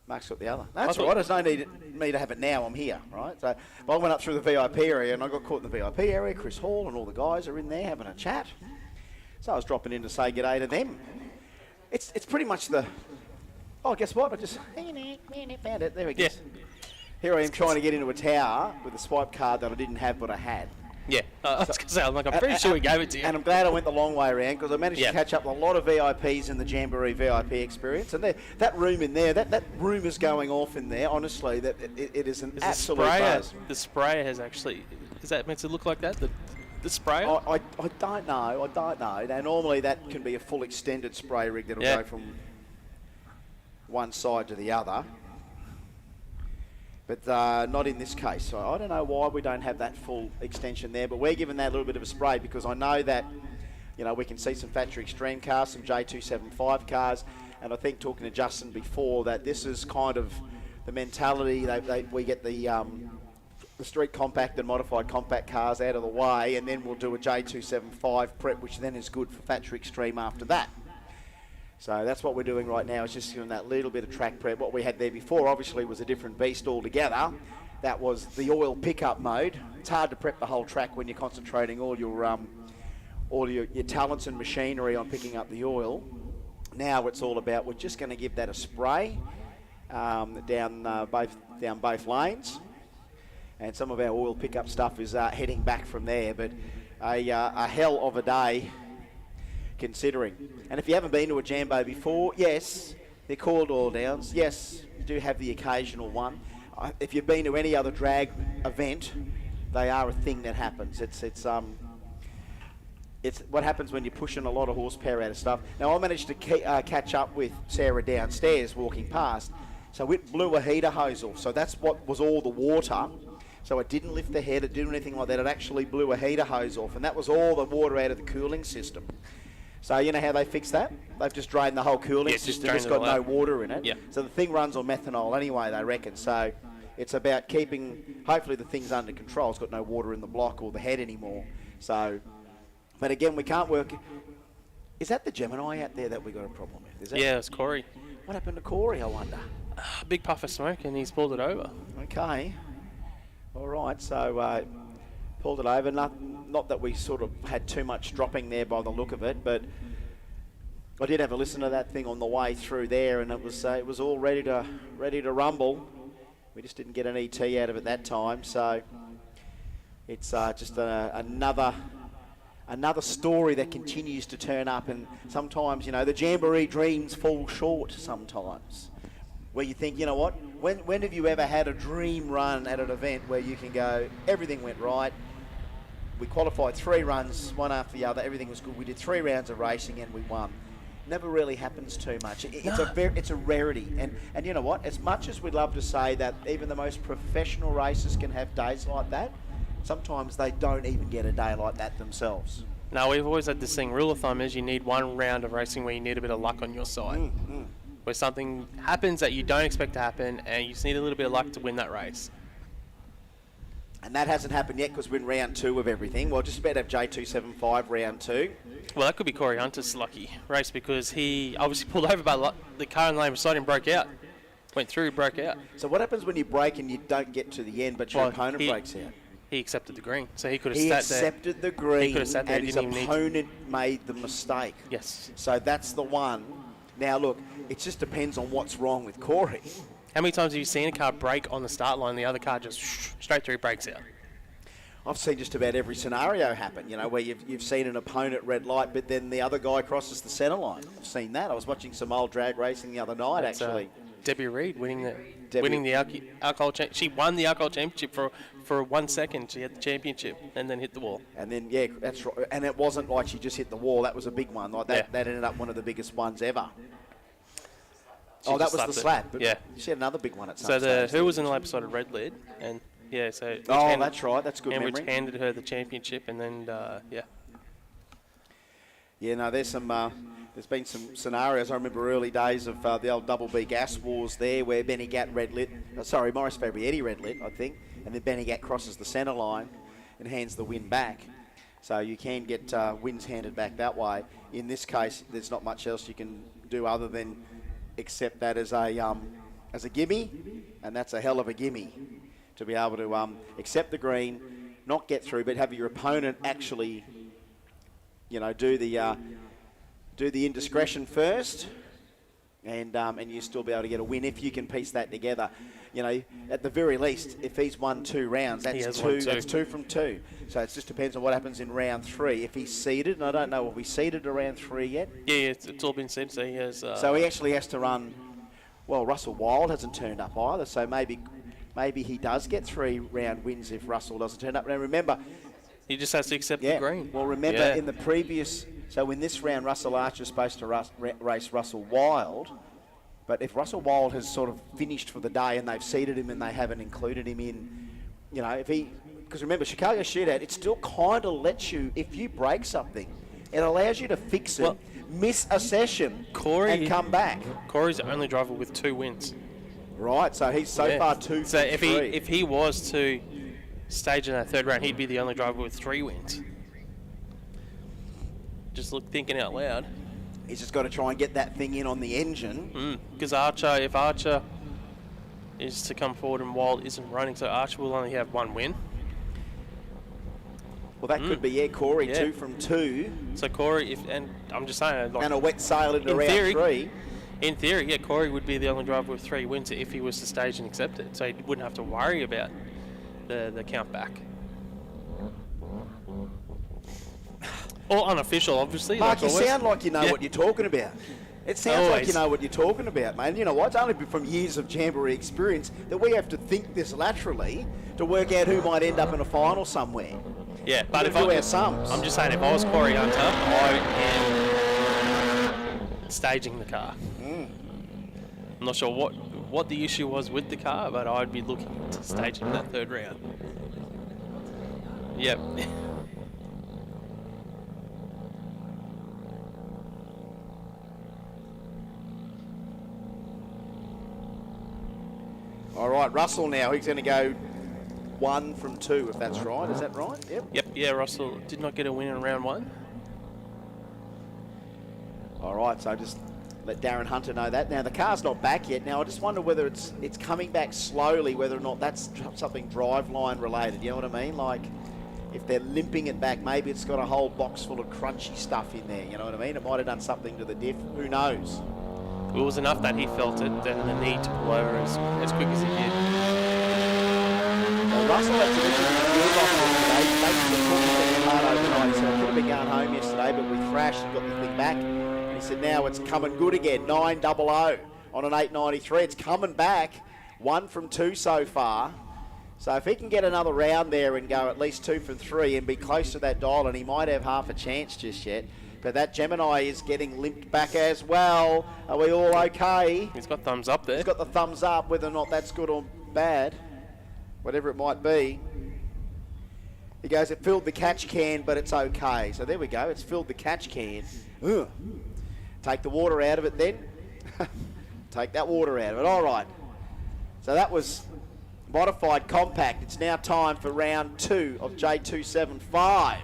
Mark's got the other. That's all right. There's no need me to have it now. I'm here, right? So I went up through the VIP area and I got caught in the VIP area. Chris Hall and all the guys are in there having a chat. So I was dropping in to say g'day to them. It's pretty much the. Oh, guess what? I just found it. There we go. Here I am trying to get into a tower with a swipe card that I didn't have, but I had. Yeah, I was going to say, I'm pretty sure we gave it to you. And I'm glad I went the long way around because I managed to catch up with a lot of VIPs in the Jamboree VIP experience. And that room in there, that room is going off in there, honestly, that it is an absolute buzz. The sprayer has actually, is that meant to look like that? The sprayer? I don't know. Now, normally that can be a full extended spray rig that'll go from one side to the other. But not in this case. So I don't know why we don't have that full extension there, but we're giving that a little bit of a spray because I know that, we can see some factory extreme cars, some J275 cars, and I think talking to Justin before that this is kind of the mentality. We get the street compact and modified compact cars out of the way, and then we'll do a J275 prep, which then is good for factory extreme after that. So that's what we're doing right now, is just doing that little bit of track prep. What we had there before obviously was a different beast altogether. That was the oil pickup mode. It's hard to prep the whole track when you're concentrating all your talents and machinery on picking up the oil. Now it's all about, we're just going to give that a spray down both lanes. And some of our oil pickup stuff is heading back from there, but a hell of a day considering. And if you haven't been to a Jambo before, yes, they're called oil downs. Yes, you do have the occasional one. If you've been to any other drag event, they are a thing that happens. It's what happens when you're pushing a lot of horsepower out of stuff. Now I managed to catch up with Sarah downstairs walking past, so it blew a heater hose off. So that's what was all the water. So it didn't lift the head, it didn't do anything like that. It actually blew a heater hose off, and that was all the water out of the cooling system. So you know how they fix that? They've just drained the whole cooling system. It's got no water in it. Yeah. So the thing runs on methanol anyway, they reckon. So it's about keeping, hopefully the thing's under control. It's got no water in the block or the head anymore. So, but again, we can't work. Is that the Gemini out there that we got a problem with? Is that? Yeah, it's Corey. What happened to Corey, I wonder? Big puff of smoke and he's pulled it over. Okay. All right, so pulled it over. Not that we sort of had too much dropping there by the look of it, but I did have a listen to that thing on the way through there, and it was all ready to rumble. We just didn't get an ET out of it that time, so it's just another story that continues to turn up. And sometimes, the Jamboree dreams fall short sometimes, where you think, you know what, when have you ever had a dream run at an event where you can go, everything went right, we qualified 3 runs, one after the other, everything was good, we did 3 rounds of racing and we won. Never really happens too much. It's a rarity, and you know what, as much as we'd love to say that even the most professional racers can have days like that, sometimes they don't even get a day like that themselves. No, we've always had this thing, rule of thumb is you need 1 round of racing where you need a bit of luck on your side. where something happens that you don't expect to happen, and you just need a little bit of luck to win that race. And that hasn't happened yet because we're in round 2 of everything. Well, just about to have J275 round 2. Well, that could be Corey Hunter's lucky race because he obviously pulled over, but the car in the lane beside him broke out. Went through, broke out. So what happens when you brake and you don't get to the end, but your opponent breaks out? He accepted the green, so he could have He sat there. accepted the green, He could have sat there. and his opponent made the mistake. Yes. So that's the one. Now, look, it just depends on what's wrong with Corey. How many times have you seen a car brake on the start line, the other car just straight through, breaks out? I've seen just about every scenario happen, you know, where you've seen an opponent red light, but then the other guy crosses the centre line. I've seen that. I was watching some old drag racing the other night, actually. Debbie Reed winning the alcohol championship. She won the alcohol championship for 1 second. She had the championship and then hit the wall. And then, yeah, that's right. And it wasn't like she just hit the wall. That was a big one. Like that ended up one of the biggest ones ever. She that just was the slapped slap. it. But Yeah. she had another big one at some So stage. who was in the lap beside Red Lid? And yeah, so that's right. That's good and memory. which handed her the championship, and then Yeah, no, there's been some scenarios. I remember early days of the old Double B gas wars there, where Benny Gatt Maurice Fabrietti red lit, I think, and then Benny Gatt crosses the centre line and hands the win back. So you can get wins handed back that way. In this case, there's not much else you can do other than accept that as a gimme, and that's a hell of a gimme to be able to accept the green, not get through, but have your opponent actually, do the indiscretion first, and you still be able to get a win if you can piece that together. You know, at the very least, if he's won 2 rounds, that's two. That's 2 from 2. So it just depends on what happens in round 3. If he's seeded, and I don't know, have we seeded to round 3 yet? Yeah, it's all been said. So he has. So he actually has to run. Well, Russell Wild hasn't turned up either, so maybe he does get 3 round wins if Russell doesn't turn up. Now remember, he just has to accept the green. Well, remember in the previous. So in this round, Russell Archer's supposed to race Russell Wild. But if Russell Wild has sort of finished for the day and they've seeded him and they haven't included him in, because remember, Chicago Shootout, it still kind of lets you, if you break something, it allows you to fix it, miss a session, and come back. Corey's the only driver with 2 wins. Right, so he's so far 2 So from 3. if he was to stage in that 3rd round, he'd be the only driver with 3 wins. Just thinking out loud. He's just got to try and get that thing in on the engine. Because if Archer is to come forward and Wild isn't running, so Archer will only have 1 win. Well, that could be, Corey, 2 from 2. So Corey, and I'm just saying, and a wet sail into round 3. In theory, Corey would be the only driver with 3 wins if he was to stage and accept it. So he wouldn't have to worry about the count back. Or unofficial, obviously. Mark, you always. sound like you know what you're talking about. It sounds like you know what you're talking about, mate. And you know what? It's only from years of Jamboree experience that we have to think this laterally to work out who might end up in a final somewhere. Yeah, but if our sums. I'm just saying, if I was Corey Hunter, I am staging the car. I'm not sure what the issue was with the car, but I'd be looking to stage it in that 3rd round. Yep. All right, Russell now. He's going to go 1 from 2, if that's right. Is that right? Yep. Yeah, Russell did not get a win in round 1. All right, so just let Darren Hunter know that. Now, the car's not back yet. Now, I just wonder whether it's coming back slowly, whether or not that's something driveline related. You know what I mean? Like, if they're limping it back, maybe it's got a whole box full of crunchy stuff in there. You know what I mean? It might have done something to the diff. Who knows? It was enough that he felt it, then the need to pull over as quick as he did. Well, Russell had to listen to the field off today. He hard overnight. He said, I could have been going home yesterday, but we thrashed and got the thing back. And he said, now it's coming good again. 900 on an 893. It's coming back. 1 from 2 so far. So if he can get another round there and go at least 2 from 3 and be close to that dial, and he might have half a chance just yet. But that Gemini is getting limped back as well. Are we all okay? He's got thumbs up there. He's got the thumbs up, whether or not that's good or bad. Whatever it might be. He goes, it filled the catch can, but it's okay. So there we go. It's filled the catch can. Ugh. Take the water out of it then. Take that water out of it. All right. So that was modified compact. It's now time for round 2 of J275.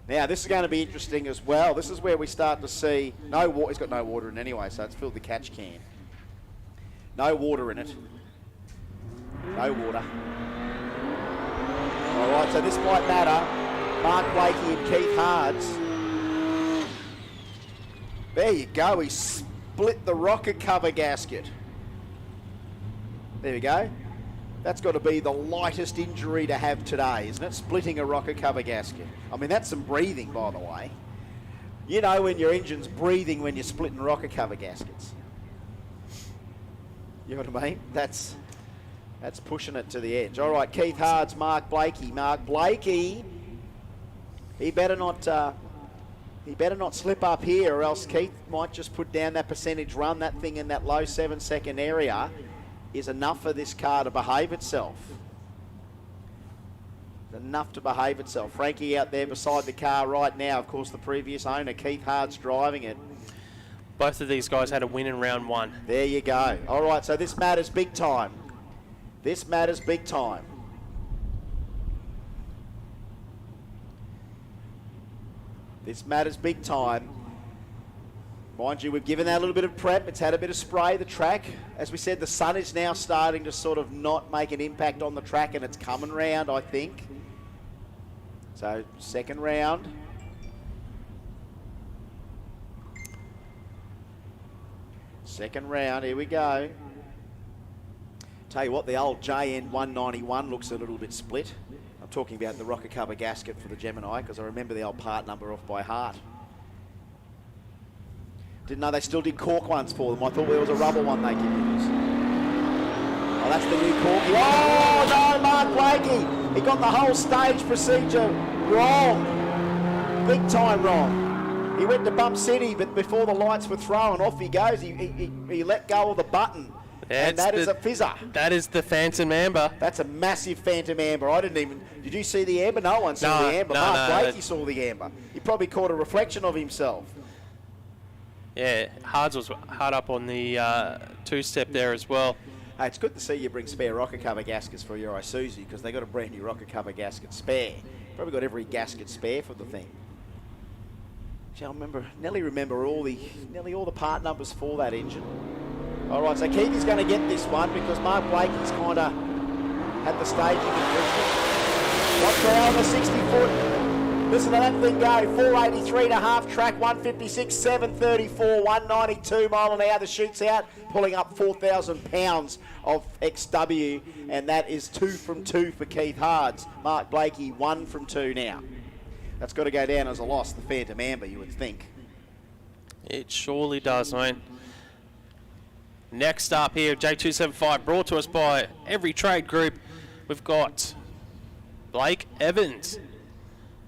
Now, this is going to be interesting as well. This is where we start to see no water. He's got no water in anyway, so it's filled the catch can. No water in it. No water. All right, so this might matter. Mark Blakey and Keith Hards. There you go. He split the rocker cover gasket. There we go. That's got to be the lightest injury to have today, isn't it? Splitting a rocker cover gasket. I mean, that's some breathing, by the way. You know when your engine's breathing when you're splitting rocker cover gaskets. You know what I mean? That's pushing it to the edge. All right, Keith Hards, Mark Blakey. Mark Blakey, he better not slip up here, or else Keith might just put down that percentage run. That thing in that low 7-second area is enough for this car to behave itself. Enough to behave itself. Frankie out there beside the car right now. Of course, the previous owner, Keith Hards, driving it. Both of these guys had a win in round 1. There you go. All right, so this matters big time. This matters big time. This matters big time. Mind you, we've given that a little bit of prep. It's had a bit of spray, the track. As we said, the sun is now starting to sort of not make an impact on the track, and it's coming round, I think. So, second round. Second round, here we go. Tell you what, the old JN191 looks a little bit split. I'm talking about the rocker cover gasket for the Gemini, because I remember the old part number off by heart. Didn't know they still did cork ones for them. I thought there was a rubber one they could use. Oh, that's the new cork. Oh, no, Mark Blakey. He got the whole stage procedure wrong. Big time wrong. He went to Bump City, but before the lights were thrown, off he goes. He let go of the button. And that is a fizzer. That is the Phantom Amber. That's a massive Phantom Amber. I didn't even... Did you see the amber? No one saw the amber. Mark Blakey saw the amber. He probably caught a reflection of himself. Yeah, Hards was hard up on the two-step there as well. Hey, it's good to see you bring spare rocker cover gaskets for your Isuzu, because they got a brand new rocker cover gasket spare. Probably got every gasket spare for the thing. Gee, I nearly remember nearly all the part numbers for that engine. All right, so Keith is going to get this one because Mark Blakey's kind of had the staging in. Watch for on the 60-foot. Listen to that thing go, 483.5 track, 156, 734, 192 mile an hour. The chute's out, pulling up 4,000 pounds of XW, and that is 2 from 2 for Keith Hards. Mark Blakey, 1 from 2 now. That's got to go down as a loss, the Phantom Amber, you would think. It surely does, mate. Next up here, J275, brought to us by Every Trade Group. We've got Blake Evans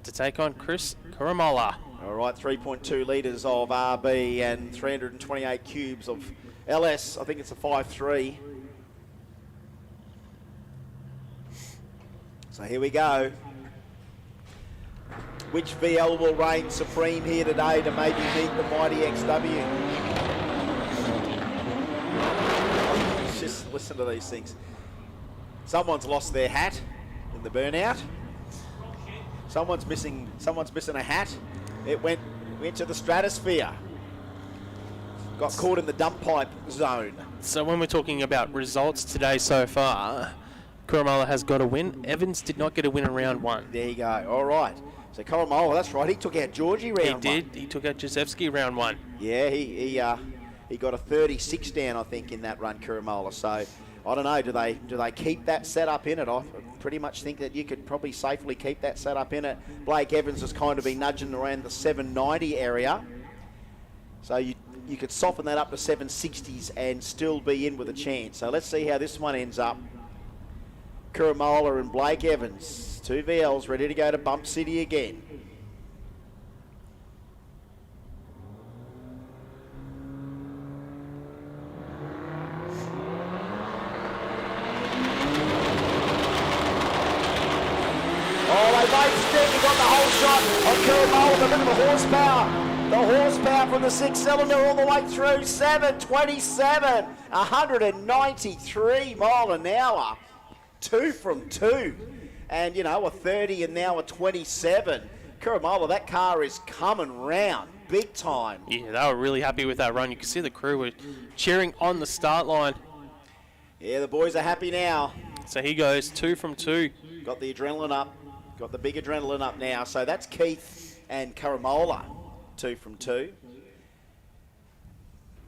to take on Chris Kuramala. All right, 3.2 litres of RB and 328 cubes of LS. I think it's a 5.3. So here we go. Which VL will reign supreme here today to maybe meet the mighty XW? Just listen to these things. Someone's lost their hat in the burnout. Someone's missing a hat. It went to the stratosphere. Got caught in the dump pipe zone. So when we're talking about results today so far, Kuramala has got a win. Evans did not get a win in round 1. There you go. All right. So Kuramala, that's right. He took out Georgie round 1. He did. He took out Josefsky round 1. Yeah, he got a 36 down, I think, in that run, Kuramala. So I don't know. Do they keep that setup in it? I pretty much think that you could probably safely keep that setup in it. Blake Evans has kind of been nudging around the 790 area, so you could soften that up to 760s and still be in with a chance. So let's see how this one ends up. Kuramala and Blake Evans, 2 VLs ready to go to Bump City again. Oh, they both stick. He got the whole shot on Kuramala with a bit of a horsepower. The horsepower from the 6-cylinder all the way through, 727, 193 mile an hour, 2 from 2. And, you know, a 30 and now a 27. Karamola, that car is coming round big time. Yeah, they were really happy with that run. You can see the crew were cheering on the start line. Yeah, the boys are happy now. So he goes 2 from 2. Got the adrenaline up. Got the big adrenaline up now. So that's Keith and Karamola, 2 from 2.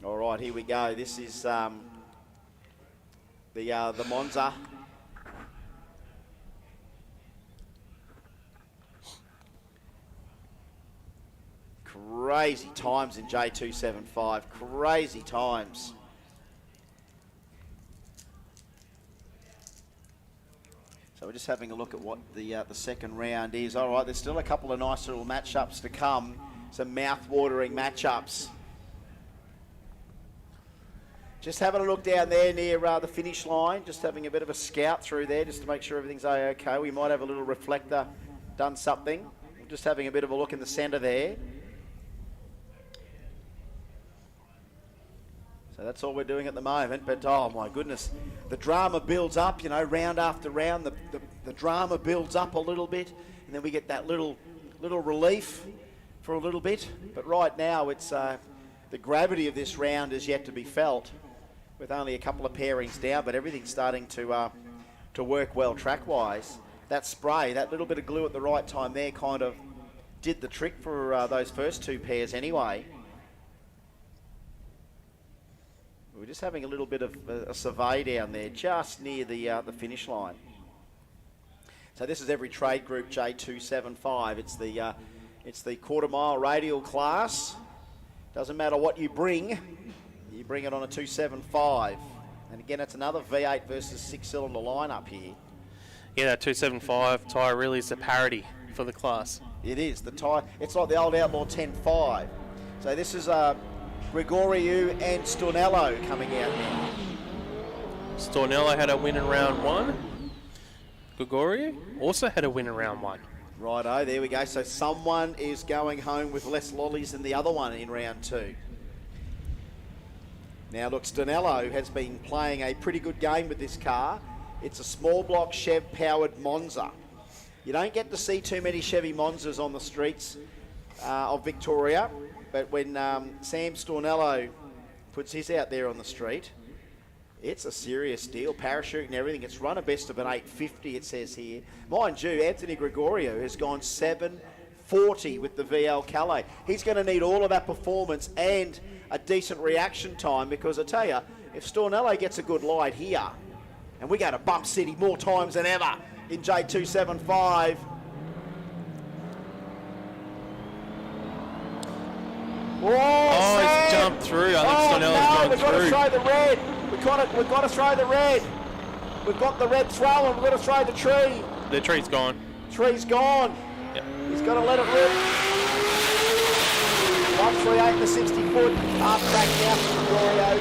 All right, here we go. This is the Monza. Crazy times in J275. Crazy times. So we're just having a look at what the second round is. All right, there's still a couple of nice little matchups to come. Some mouth-watering matchups. Just having a look down there near the finish line. Just having a bit of a scout through there just to make sure everything's okay. We might have a little reflector done something. Just having a bit of a look in the centre there. So that's all we're doing at the moment, but oh my goodness, the drama builds up, you know, round after round, the drama builds up a little bit, and then we get that little relief for a little bit. But right now, it's the gravity of this round is yet to be felt, with only a couple of pairings down, but everything's starting to work well track-wise. That spray, that little bit of glue at the right time there kind of did the trick for those first two pairs anyway. We're just having a little bit of a survey down there, just near the finish line. So this is every trade group J275. It's the quarter mile radial class. Doesn't matter what you bring it on a 275. And again, it's another V8 versus 6-cylinder lineup here. Yeah, that 275 tyre really is a parity for the class. It is. The tyre. It's like the old Outlaw 10.5. So this is Gregorio and Stornello coming out now. Stornello had a win in round 1. Gregorio also had a win in round 1. Righto, there we go. So someone is going home with less lollies than the other one in round 2. Now look, Stornello has been playing a pretty good game with this car. It's a small block Chev powered Monza. You don't get to see too many Chevy Monzas on the streets of Victoria. But when Sam Stornello puts his out there on the street, it's a serious deal. Parachute and everything. It's run a best of an 850, it says here. Mind you, Anthony Gregorio has gone 740 with the VL Calais. He's going to need all of that performance and a decent reaction time, because I tell you, if Stornello gets a good light here, and we go to Bump City more times than ever in J275, he's jumped through. I think Stornello's gone we've got to throw the red. We've got to throw the red. We've got the red throw, and we've got to throw the tree. The tree's gone. Tree's gone. Yep. He's got to let it rip. 138 to 60 foot. Half track now for Gregorio.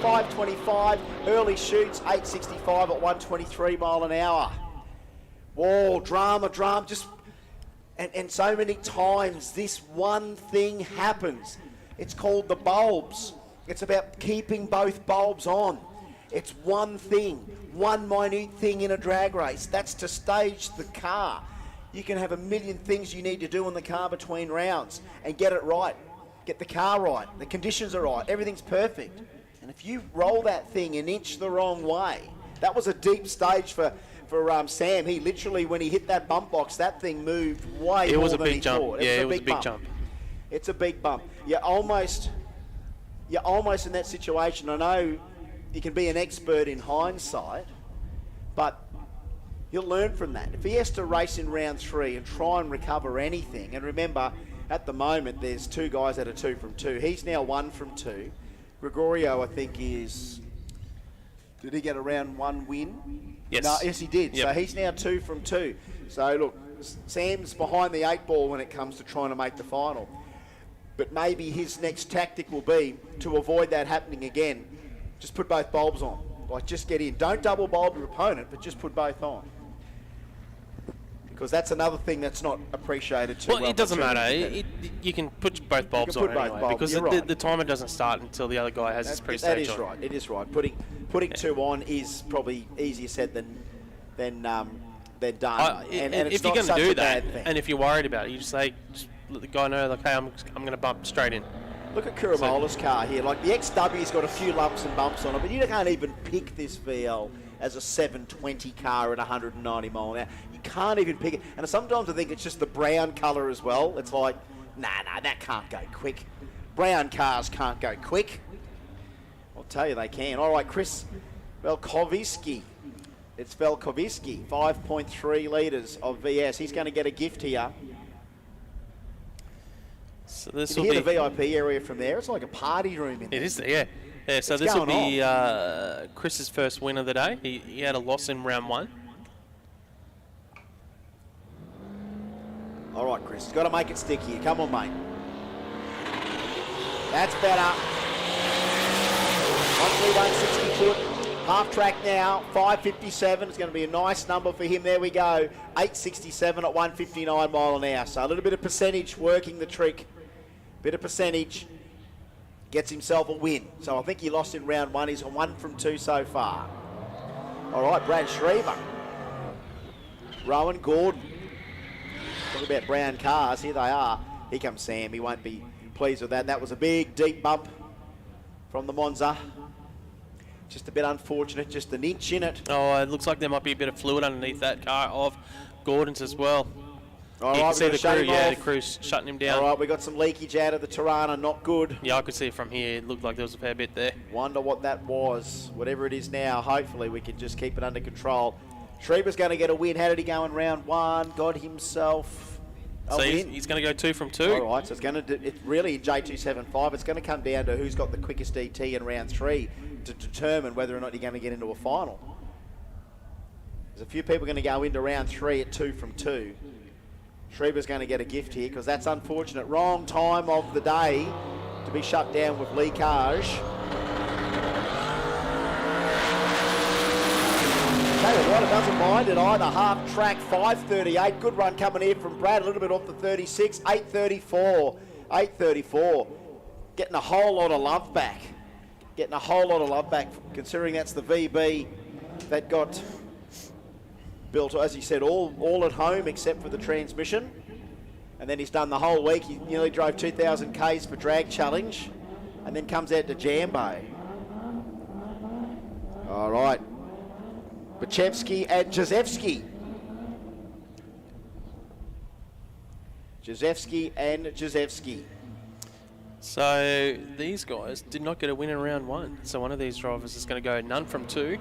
4.525. Early shoots 8.65 at 123 mile an hour. Whoa, drama. Just. And so many times this one thing happens. It's called the bulbs. It's about keeping both bulbs on. It's one thing, one minute thing in a drag race. That's to stage the car. You can have a million things you need to do in the car between rounds and get it right. Get the car right. The conditions are right. Everything's perfect. And if you roll that thing an inch the wrong way, that was a deep stage for Sam. He literally, when he hit that bump box, that thing moved way more than he thought. It was a big jump. It's a big bump. You're almost in that situation. I know you can be an expert in hindsight, but you'll learn from that. If he has to race in round 3 and try and recover anything, and remember, at the moment, there's 2 guys that are 2 from 2. He's now 1 from 2. Gregorio, I think, is... Did he get a round 1 win? Yes. No, yes, he did. Yep. So he's now 2 from 2. So look, Sam's behind the 8 ball when it comes to trying to make the final. But maybe his next tactic will be to avoid that happening again. Just put both bulbs on. Like, just get in. Don't double bulb your opponent, but just put both on. Because that's another thing that's not appreciated too well. Well, it doesn't by matter. You can put both bulbs put on both anyway, bulbs, because you're right. the timer doesn't start until the other guy has his pre-stage That is on. right. It is right. Putting two on is probably easier said than done. And it's if you're not going such to do a that, bad thing. and if you're worried about it, you just say, just let the guy know, like, hey, I'm going to bump straight in. Look at Kuramola's car here. Like, the XW's got a few lumps and bumps on it, but you can't even pick this VL as a 720 car at 190 mile an hour. You can't even pick it. And sometimes I think it's just the brown colour as well. It's like, nah, that can't go quick. Brown cars can't go quick. I'll tell you they can. All right, Chris Velkovisky. It's Velkovisky, 5.3 litres of VS. He's going to get a gift here. So this you will hear be the VIP area from there? It's like a party room in there. It is, yeah. Yeah, so It's this will going be Chris's first win of the day. He had a loss in round 1. All right, Chris, got to make it stick here. Come on, mate. That's better. 160 foot. Half track now, 5.57. It's going to be a nice number for him. There we go. 8.67 at 159 mile an hour. So a little bit of percentage working the trick. Bit of percentage. Gets himself a win. So I think he lost in round 1. He's 1 from 2 so far. All right, Brad Schreiber. Rowan Gordon. Talk about brown cars. Here they are. Here comes Sam. He won't be pleased with that. That was a big, deep bump from the Monza. Just a bit unfortunate, just an inch in it. Oh, it looks like there might be a bit of fluid underneath that car of Gordon's as well. All you right, can see the crew, the crew's shutting him down. All right, we got some leakage out of the Tirana, not good. Yeah, I could see it from here. It looked like there was a fair bit there. Wonder what that was. Whatever it is now, hopefully we can just keep it under control. Schreiber's going to get a win. How did he go in round 1? Got himself a So win. he's going to go 2 from 2. All right, so it's going to it's really in J275. It's going to come down to who's got the quickest ET in round 3 to determine whether or not you're going to get into a final. There's a few people going to go into round 3 at 2 from 2. Schreiber's going to get a gift here because that's unfortunate. Wrong time of the day to be shut down with leakage. Tell you what, it doesn't mind it either. Half track, 5.38. Good run coming here from Brad, a little bit off the 36. 8.34. 8.34. Getting a whole lot of love back. Getting a whole lot of love back, considering that's the VB that got built, as he said, all at home except for the transmission. And then he's done the whole week. He nearly drove 2,000 Ks for Drag Challenge and then comes out to Jambo. All right. Bachevsky and Jazewski. Jazewski and Jazewski. So these guys did not get a win in round 1. So one of these drivers is going to go none from 2.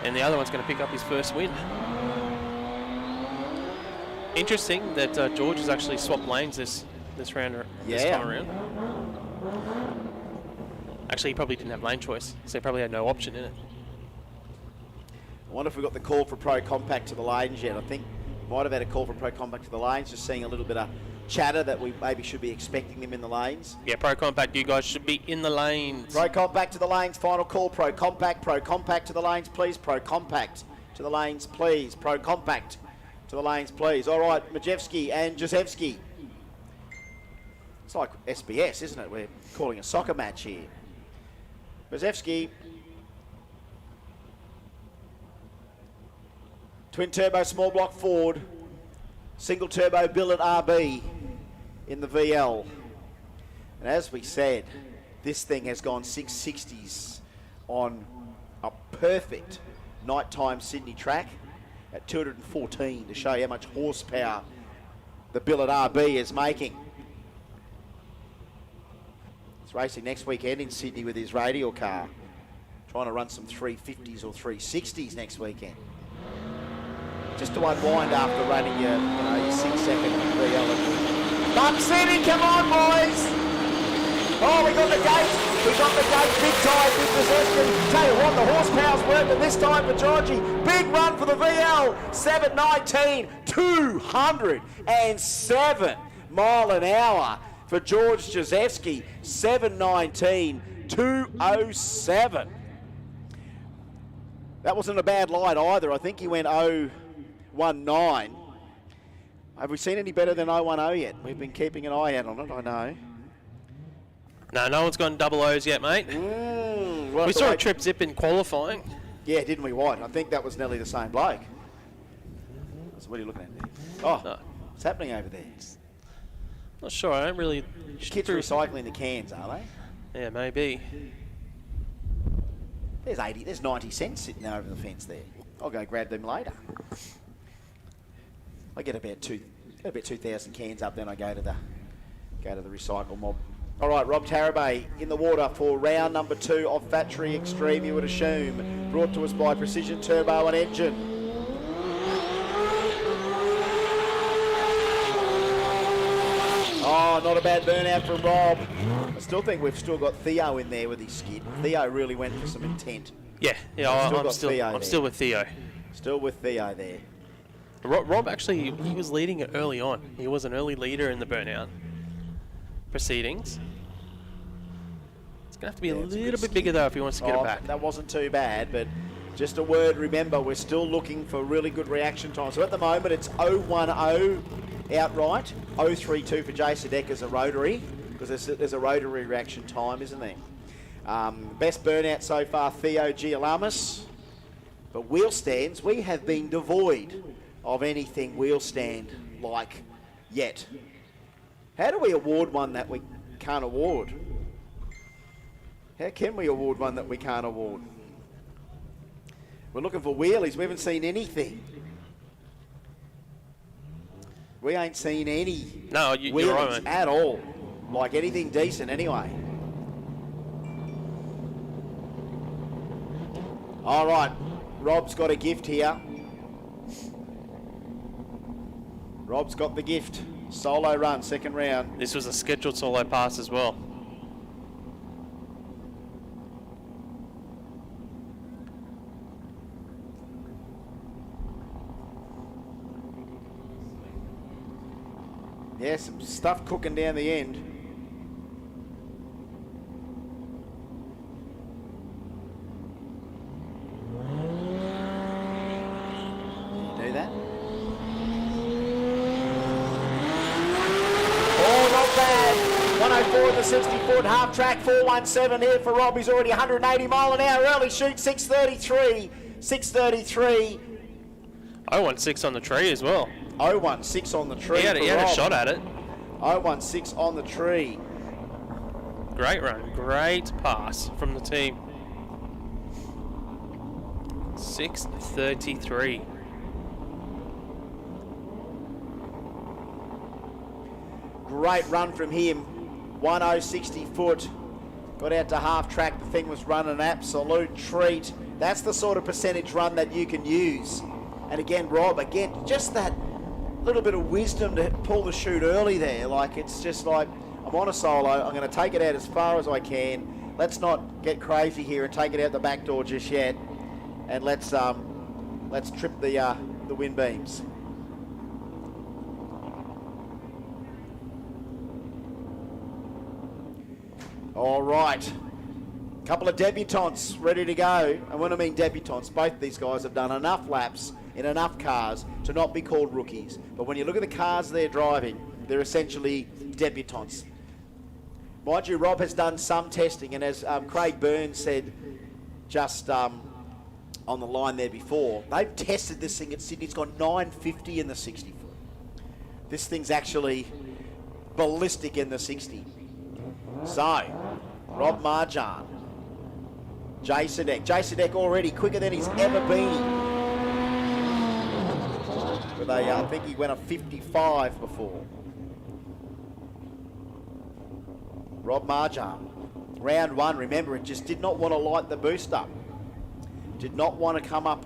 And the other one's going to pick up his first win. Interesting that George has actually swapped lanes this round, this time around. Actually, he probably didn't have lane choice, so he probably had no option in it. I wonder if we got the call for Pro Compact to the lanes yet. I think we might have had a call for Pro Compact to the lanes, just seeing a little bit of chatter that we maybe should be expecting them in the lanes. Yeah, Pro Compact, you guys should be in the lanes. Pro Compact to the lanes, final call. Pro Compact to the lanes, please. Pro Compact to the lanes, please. Pro Compact to the lanes, please. All right, Majewski and Jazewski. It's like SBS, isn't it? We're calling a soccer match here. Majewski. Twin turbo small block Ford. Single turbo billet RB in the VL. And as we said, this thing has gone 660s on a perfect nighttime Sydney track at 214 to show you how much horsepower the billet RB is making. He's racing next weekend in Sydney with his radial car. Trying to run some 350s or 360s next weekend. Just to unwind after running your 6-second VL. Bump City, come on, boys! Oh, we got the gate. We got the gate big time with possession. Tell you what, the horsepower's working this time for Georgie. Big run for the VL. 719, 207 mile an hour for George Jazewski. 719, 207. That wasn't a bad line either. I think he went 1.9. Have we seen any better than 010 yet? We've been keeping an eye out on it, I know. No one's gone double O's yet, mate. We saw a trip zip in qualifying. Yeah, didn't we, White? I think that was nearly the same bloke. So what are you looking at there? Oh, what's happening over there? Not sure, I don't really... Kids are recycling the cans, are they? Yeah, maybe. There's 90 cents sitting over the fence there. I'll go grab them later. I get about 2,000 cans up, then I go to the recycle mob. All right, Rob Tarabay in the water for round number 2 of Factory Extreme, you would assume. Brought to us by Precision Turbo and Engine. Oh, not a bad burnout from Rob. I still think we've still got Theo in there with his skid. Theo really went for some intent. Yeah, I'm still with Theo. Still with Theo there. Rob actually, he was leading it early on. He was an early leader in the burnout proceedings. It's going to have to be a little bit bigger, though, if he wants to get it back. That wasn't too bad, but just a word, remember, we're still looking for really good reaction time. So at the moment, it's 010 outright, 032 for Jay Sadek as a rotary, because there's a rotary reaction time, isn't there? Best burnout so far, Theo Gialamas. But wheel stands, we have been devoid of anything wheel stand-like yet. How do we award one that we can't award? How can we award one that we can't award? We're looking for wheelies. We haven't seen anything. We ain't seen any you're right, mate. at all. Like anything decent anyway. All right. Rob's got a gift here. Rob's got the gift. Solo run, second round. This was a scheduled solo pass as well. Yeah, some stuff cooking down the end. Can you do that? Oh, not bad. 104 in the 60-foot half track, 417 here for Rob. He's already 180 mile an hour early shoot, 633. 633. 016 on the tree as well. 016 on the tree. He had a shot at it. 016 on the tree. Great run. Great pass from the team. 633. Great run from him. 1060 foot. Got out to half track. The thing was running an absolute treat. That's the sort of percentage run that you can use. And again, Rob, just that little bit of wisdom to pull the chute early there. Like, it's just like, I'm on a solo. I'm going to take it out as far as I can. Let's not get crazy here and take it out the back door just yet. And let's trip the wind beams. All right. Couple of debutants ready to go. And when I mean debutants, both of these guys have done enough laps in enough cars to not be called rookies. But when you look at the cars they're driving, they're essentially debutants. Mind you, Rob has done some testing, and as Craig Burns said just on the line there before, they've tested this thing at Sydney. It's got 950 in the 60 foot. This thing's actually ballistic in the 60. So, Rob Marjan, Jay Sadek. Jay Sadek already quicker than he's ever been. But I think he went a 55 before. Rob Marjan. Round one, remember, it just did not want to light the boost up. Did not want to come up.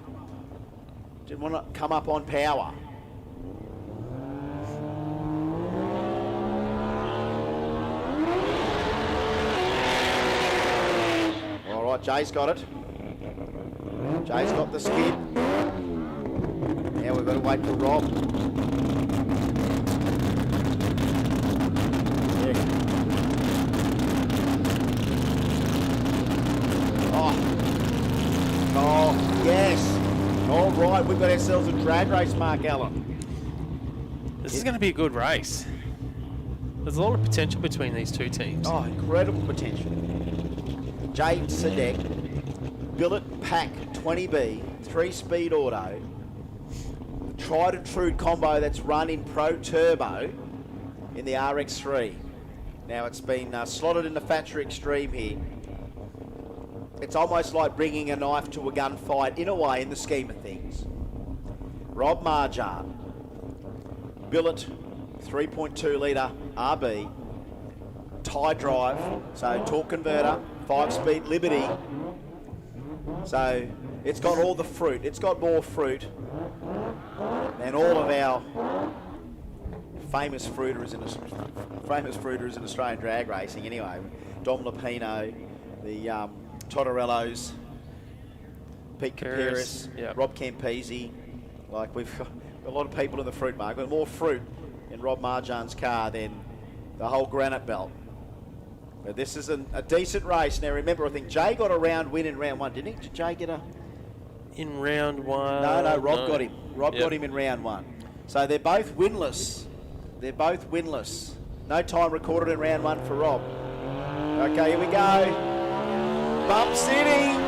Didn't want to come up on power. All right, Jay's got it. Jay's got the skid. Now we've got to wait for Rob. Yeah. Oh, yes. All right, we've got ourselves a drag race, Mark Allen. This is going to be a good race. There's a lot of potential between these two teams. Oh, incredible potential. Jade Sadek, Billet Pack 20B, 3-speed auto. The tried and true combo that's run in Pro Turbo in the RX3. Now it's been slotted in the Factory Extreme here. It's almost like bringing a knife to a gunfight in a way in the scheme of things. Rob Marjan, Billet 3.2 litre RB, tie drive, so torque converter, 5-speed Liberty. So it's got all the fruit. It's got more fruit than all of our famous fruiters in Australian drag racing. Anyway, Dom Lupino, the Totterellos, Pete Capiris, yep. Rob Campese. Like, we've got a lot of people in the fruit market. More fruit in Rob Marjan's car than the whole Granite Belt. But this is a decent race. Now remember, I think Jay got a round win in round 1, didn't he? Did Jay get a... In round 1? No, Rob got him. Rob got him in round 1. So they're both winless. No time recorded in round 1 for Rob. Okay, here we go. Bump City.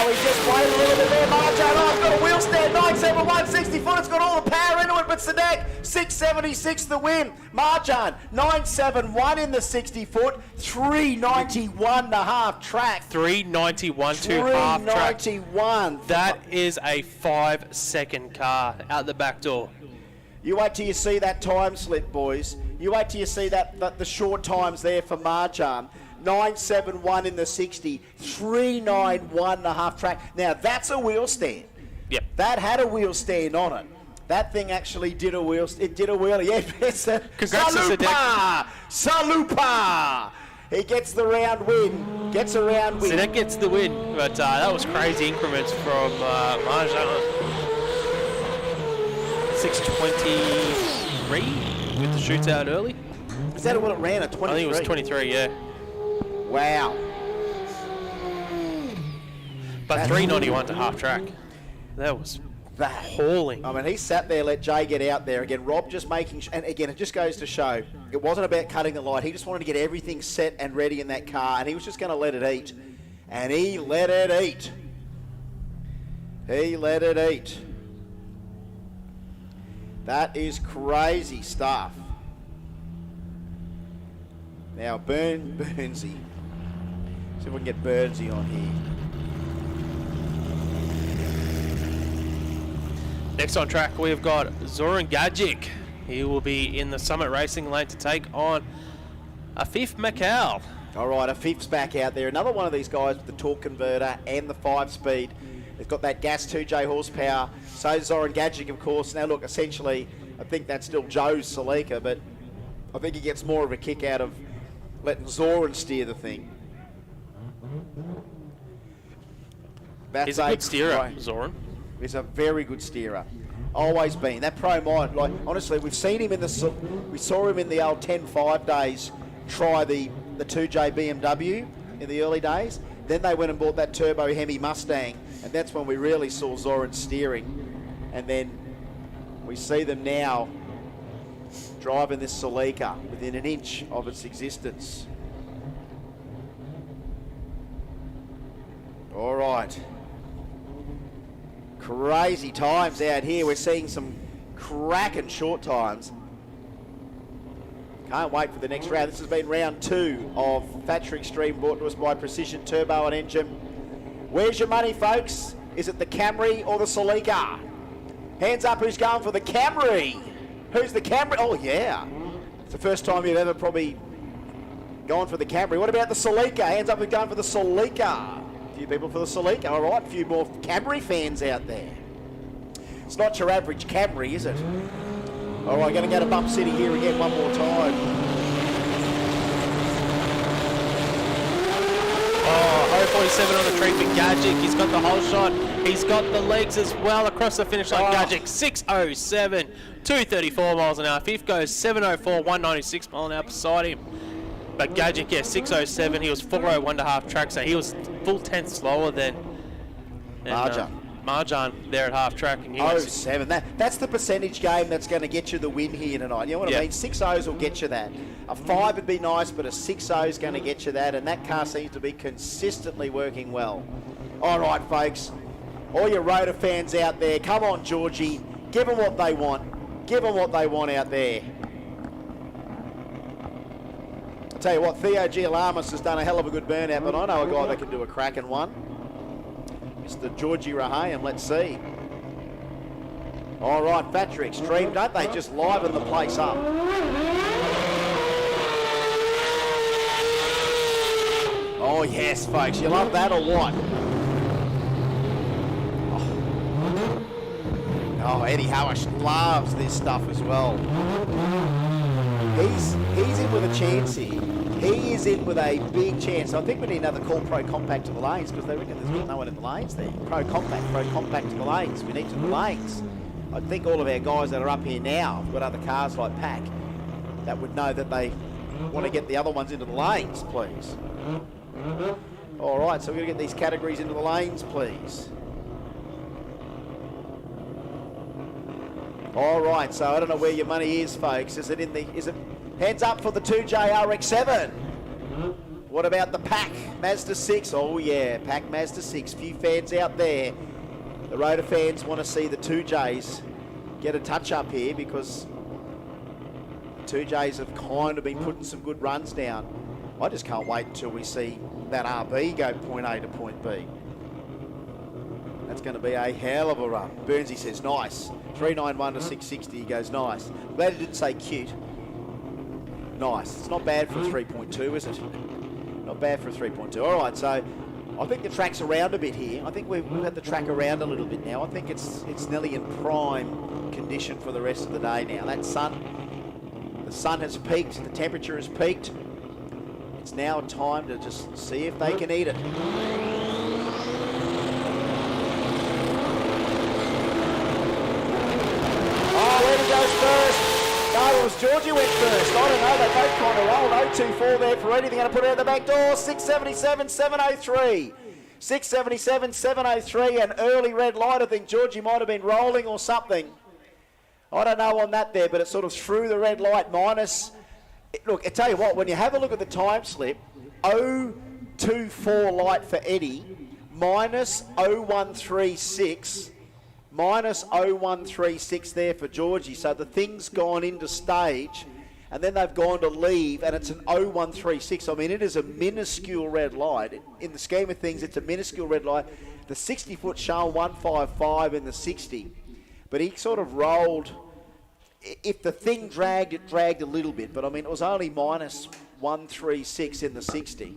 We just played a little bit there, Marjan. Oh, it's got a wheel stand, 971, 60 foot. It's got all the power into it, but Sadek, 676 the win. Marjan, 971 in the 60 foot, 391 the half track. 391 to half track. 391. That is a 5-second car out the back door. You wait till you see that time slip, boys. You wait till you see that the short times there for Marjan. 971 in the 60, 391 the half track. Now that's a wheel stand. Yep. That had a wheel stand on it. That thing actually did a wheel. It did a wheelie. Yeah, it's a Salupa. Salupa. He gets the round win. Gets a round win. So that gets the win, but that was crazy increments from Marjan. 6:23 with the shootout early. Is that what it ran at? 23. I think it was 23. Yeah. Wow. But 391 to half track. That was hauling. I mean, he sat there, let Jay get out there. Again, Rob just making... And again, it just goes to show, it wasn't about cutting the light. He just wanted to get everything set and ready in that car, and he was just going to let it eat. And he let it eat. He let it eat. That is crazy stuff. Now, Burnsy. See if we can get Burnsy on here. Next on track, we've got Zoran Gajic. He will be in the Summit Racing lane to take on a fifth Macau. All right, a fifth's back out there. Another one of these guys with the torque converter and the 5-speed. They've got that gas 2J horsepower. So Zoran Gajic, of course. Now, look, essentially, I think that's still Joe's Celica, but I think he gets more of a kick out of letting Zoran steer the thing. He's a good steerer, Zoran. He's a very good steerer. Always been. That Pro Mod, like, honestly, we've seen him we saw him in the old 10-5 days try the 2J BMW in the early days. Then they went and bought that turbo Hemi Mustang, and that's when we really saw Zoran steering. And then we see them now driving this Celica within an inch of its existence. All right. Crazy times out here. We're seeing some cracking short times. Can't wait for the next round. This has been round 2 of Factory Extreme, brought to us by Precision Turbo and Engine. Where's your money, folks? Is it the Camry or the Celica? Hands up who's going for the Camry. Who's the Camry? Oh, yeah. It's the first time you've ever probably gone for the Camry. What about the Celica? Hands up who's going for the Celica. A few people for the Celica. All right, a few more Camry fans out there. It's not your average Camry, is it? All right, going to go to Bump City here again one more time. Oh, 047 on the treat for Gadget. He's got the whole shot. He's got the legs as well across the finish line. Gadget, 607, 234 miles an hour. Fifth goes 704, 196 miles an hour beside him. But Gadget, yeah, 607. He was 401 to half track, so he was full tenth slower than Marjan there at half track. And he was 07. That's the percentage game that's going to get you the win here tonight. You know what I mean? 6-0s will get you that. A 5 would be nice, but a 6-0 is going to get you that, and that car seems to be consistently working well. All right, folks. All your Rotor fans out there, come on, Georgie. Give them what they want. Give them what they want out there. I'll tell you what, Theo Gialamas has done a hell of a good burnout, but I know a guy that can do a cracking one. Mr. Georgie Rahayem, let's see. All right, Factory Extreme, don't they just liven the place up? Oh, yes, folks, you love that or what? Oh, Eddie Howish loves this stuff as well. He's in with a chance here. He is in with a big chance. I think we need another Call Pro Compact to the lanes because they reckon there's no one in the lanes there. Pro Compact to the lanes. We need to the lanes. I think all of our guys that are up here now have got other cars like Pack that would know that they want to get the other ones into the lanes, please. All right, so we're going to get these categories into the lanes, please. All right, so I don't know where your money is, folks. Is it hands up for the 2J RX-7? What about the Pack Mazda 6? Oh yeah, Pack Mazda 6. Few fans out there. The Rotor fans want to see the 2Js get a touch up here because the 2Js have kind of been putting some good runs down. I just can't wait until we see that RB go point A to point B. That's going to be a hell of a run. Burnsy says, nice. 391 to 660, he goes, nice. Glad he didn't say cute. Nice. It's not bad for a 3.2, is it? Not bad for a 3.2. All right, so I think the track's around a bit here. I think we've had the track around a little bit now. I think it's nearly in prime condition for the rest of the day now. That sun, the sun has peaked, the temperature has peaked. It's now time to just see if they can eat it. Oh, Eddie goes first. No, it was Georgie went first. I don't know, they both kind of rolled. 024 there for Eddie. They're going to put it out the back door. 677, 703. 677, 703. An early red light. I think Georgie might have been rolling or something. I don't know on that there, but it's sort of through the red light minus. Look, I tell you what, when you have a look at the time slip, 024 light for Eddie, minus 0136. Minus 0136 there for Georgie. So the thing's gone into stage and then they've gone to leave and it's an 0136. I mean, it is a minuscule red light. In the scheme of things, it's a minuscule red light. The 60-foot shown 155 in the 60. But he sort of rolled. If the thing dragged, it dragged a little bit. But I mean, it was only minus 136 in the 60.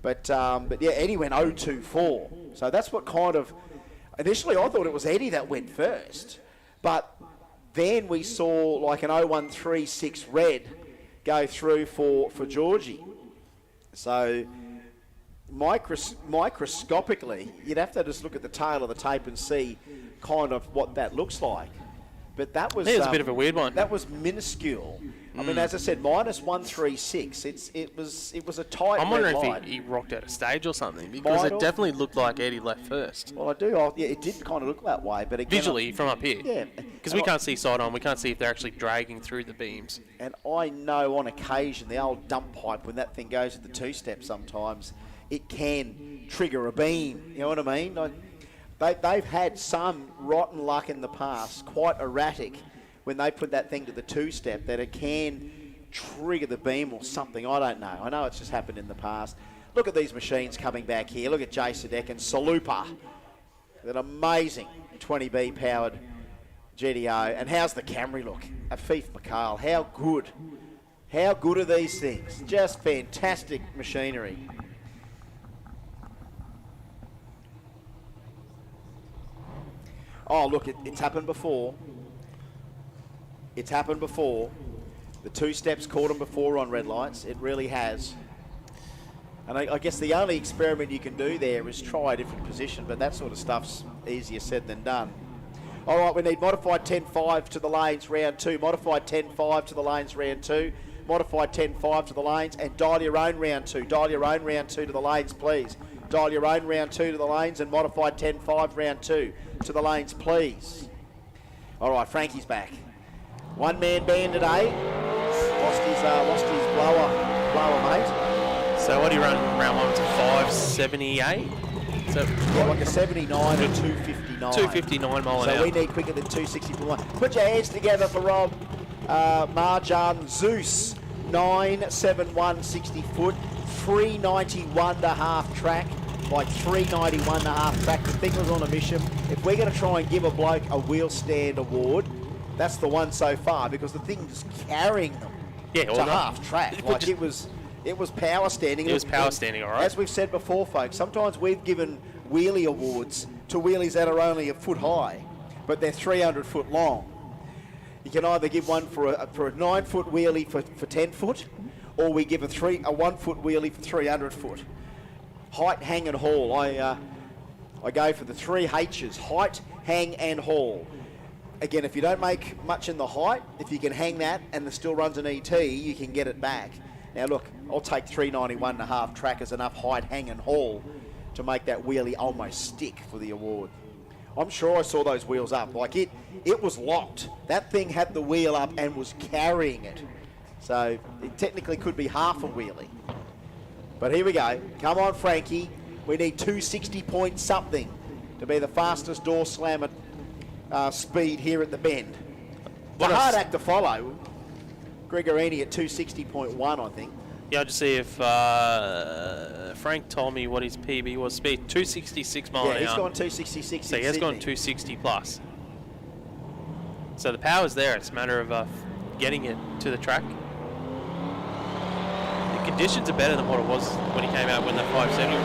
But yeah, Eddie went 024. So that's what kind of... Initially, I thought it was Eddie that went first, but then we saw like an 0136 red go through for Georgie. So microscopically, you'd have to just look at the tail of the tape and see kind of what that looks like. But that was a bit of a weird one. That was minuscule. I mean, as I said, minus 136. It was a tight. I'm wondering red light. if he rocked out of stage or something because it definitely looked like Eddie left first. Well, yeah, it did kind of look that way, but again, visually from up here. Yeah, because we can't see side on. We can't see if they're actually dragging through the beams. And I know on occasion the old dump pipe, when that thing goes at the two-step, sometimes it can trigger a beam. You know what I mean? They've had some rotten luck in the past, quite erratic, when they put that thing to the two-step, that it can trigger the beam or something. I don't know. I know it's just happened in the past. Look at these machines coming back here. Look at Jay Sadek and Salupa. An amazing 20B powered GTO. And how's the Camry look? Afif McCall. How good. How good are these things? Just fantastic machinery. Oh, look, it's happened before. It's happened before. The two steps caught them before on red lights. It really has. And I guess the only experiment you can do there is try a different position, but that sort of stuff's easier said than done. All right, we need modified 10-5 to the lanes, round 2. Modified 10-5 to the lanes, round 2. Modified 10-5 to the lanes, and dial your own round 2. Dial your own round 2 to the lanes, please. Dial your own round 2 to the lanes, and modified 10-5 round 2 to the lanes, please. All right, Frankie's back. One-man band today. Lost his blower, mate. So what do you run round 1 to 578? So yeah, like a 79 or 259. 259 mile an hour. So we need quicker than 260. Put your hands together for Rob Marjan Zeus. 971 60 foot, 391.5 track, like 391.5 track. The thing was on a mission. If we're going to try and give a bloke a wheel stand award, that's the one so far, because the thing's carrying them to half track. Like it was power standing. It was power standing, all right. As we've said before, folks, sometimes we've given wheelie awards to wheelies that are only a foot high, but they're 300 foot long. You can either give one for a 9-foot wheelie for 10 foot, or we give a 1-foot wheelie for 300 foot. Height, hang and haul. I go for the 3 H's: height, hang and haul. Again, if you don't make much in the height, if you can hang that and it still runs an ET, you can get it back. Now look, I'll take 391.5 track as enough height, hang and haul to make that wheelie almost stick for the award. I'm sure I saw those wheels up. Like it was locked. That thing had the wheel up and was carrying it. So it technically could be half a wheelie. But here we go. Come on, Frankie. We need 260 point something to be the fastest door slammer speed here at the bend. It's a hard act to follow. Gregorini at 260.1, I think. Yeah, I'll just see if Frank told me what his PB was. Speed 266 mile an hour. Yeah, he's gone 266. So he has gone 260 plus. So the power's there. It's a matter of getting it to the track. The conditions are better than what it was when he came out when the 570.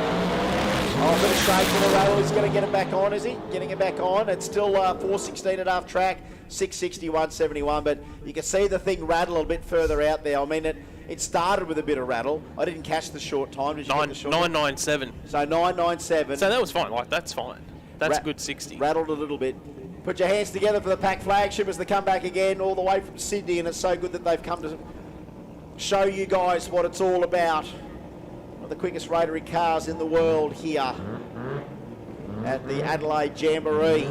Oh, a bit of straight for the rail. He's going to get it back on, is he? Getting it back on. It's still 416 and a half track, 660, 171. But you can see the thing rattle a bit further out there. I mean, it started with a bit of rattle. I didn't catch the short time. Did you get the short 997. So 997. So that was fine. Like, that's fine. That's a good 60. Rattled a little bit. Put your hands together for the Pack flagship as they come back again all the way from Sydney. And it's so good that they've come to show you guys what it's all about. The quickest rotary cars in the world here at the Adelaide Jamboree.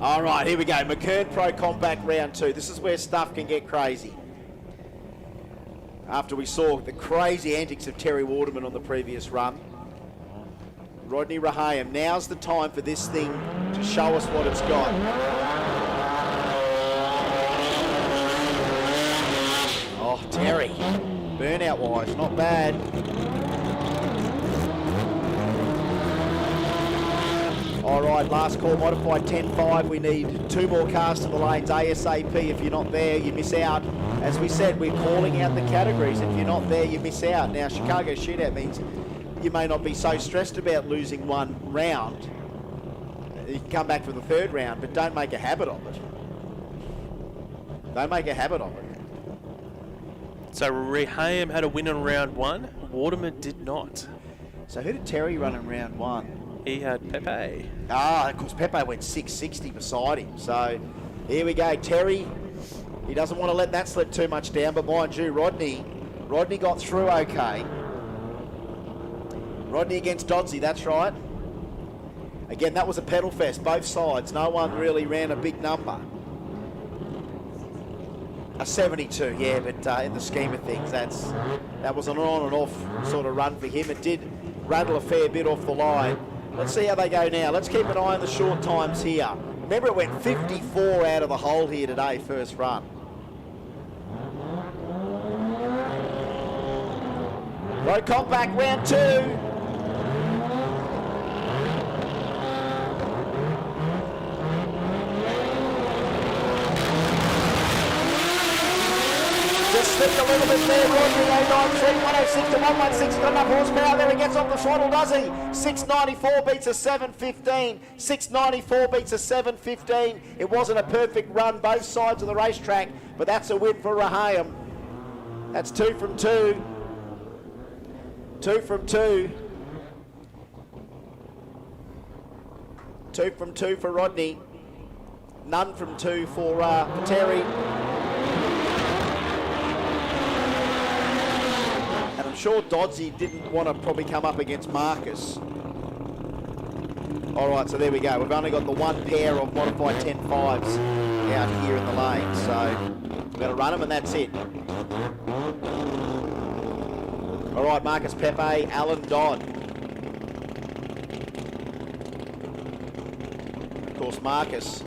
All right, here we go. McKern Pro Compact round 2. This is where stuff can get crazy. After we saw the crazy antics of Terry Waterman on the previous run. Rodney Rahayem, now's the time for this thing to show us what it's got. Oh, Terry. Burnout-wise, not bad. All right, last call, modified 10-5. We need 2 more cars to the lanes ASAP. If you're not there, you miss out. As we said, we're calling out the categories. If you're not there, you miss out. Now, Chicago Shootout means you may not be so stressed about losing one round. You can come back for the 3rd round, but don't make a habit of it. Don't make a habit of it. So Rahayem had a win in round 1. Waterman did not. So who did Terry run in round 1? He had Pepe. Ah, of course, Pepe went 660 beside him. So here we go. Terry, he doesn't want to let that slip too much down, but mind you, Rodney got through okay. Rodney against Dodsey, that's right. Again, that was a pedal fest, both sides. No one really ran a big number. A 72, yeah, but in the scheme of things, that was an on and off sort of run for him. It did rattle a fair bit off the line. Let's see how they go now. Let's keep an eye on the short times here. Remember, it went 54 out of the hole here today, first run. Road Compact round 2. Just slipped a little bit there, Rodney. 093, 106 to 116. Got enough horsepower there. He gets off the throttle, does he? 694 beats a 715. 694 beats a 715. It wasn't a perfect run both sides of the racetrack, but that's a win for Rahayem. That's 2 from 2. 2 from 2. 2 from 2 for Rodney. None from 2 for Terry. And I'm sure Dodsey didn't want to probably come up against Marcus. All right, so there we go. We've only got the one pair of modified 10.5s out here in the lane. So we're going to run them and that's it. All right, Marcus Pepe, Alan Dodd. Of course, Marcus.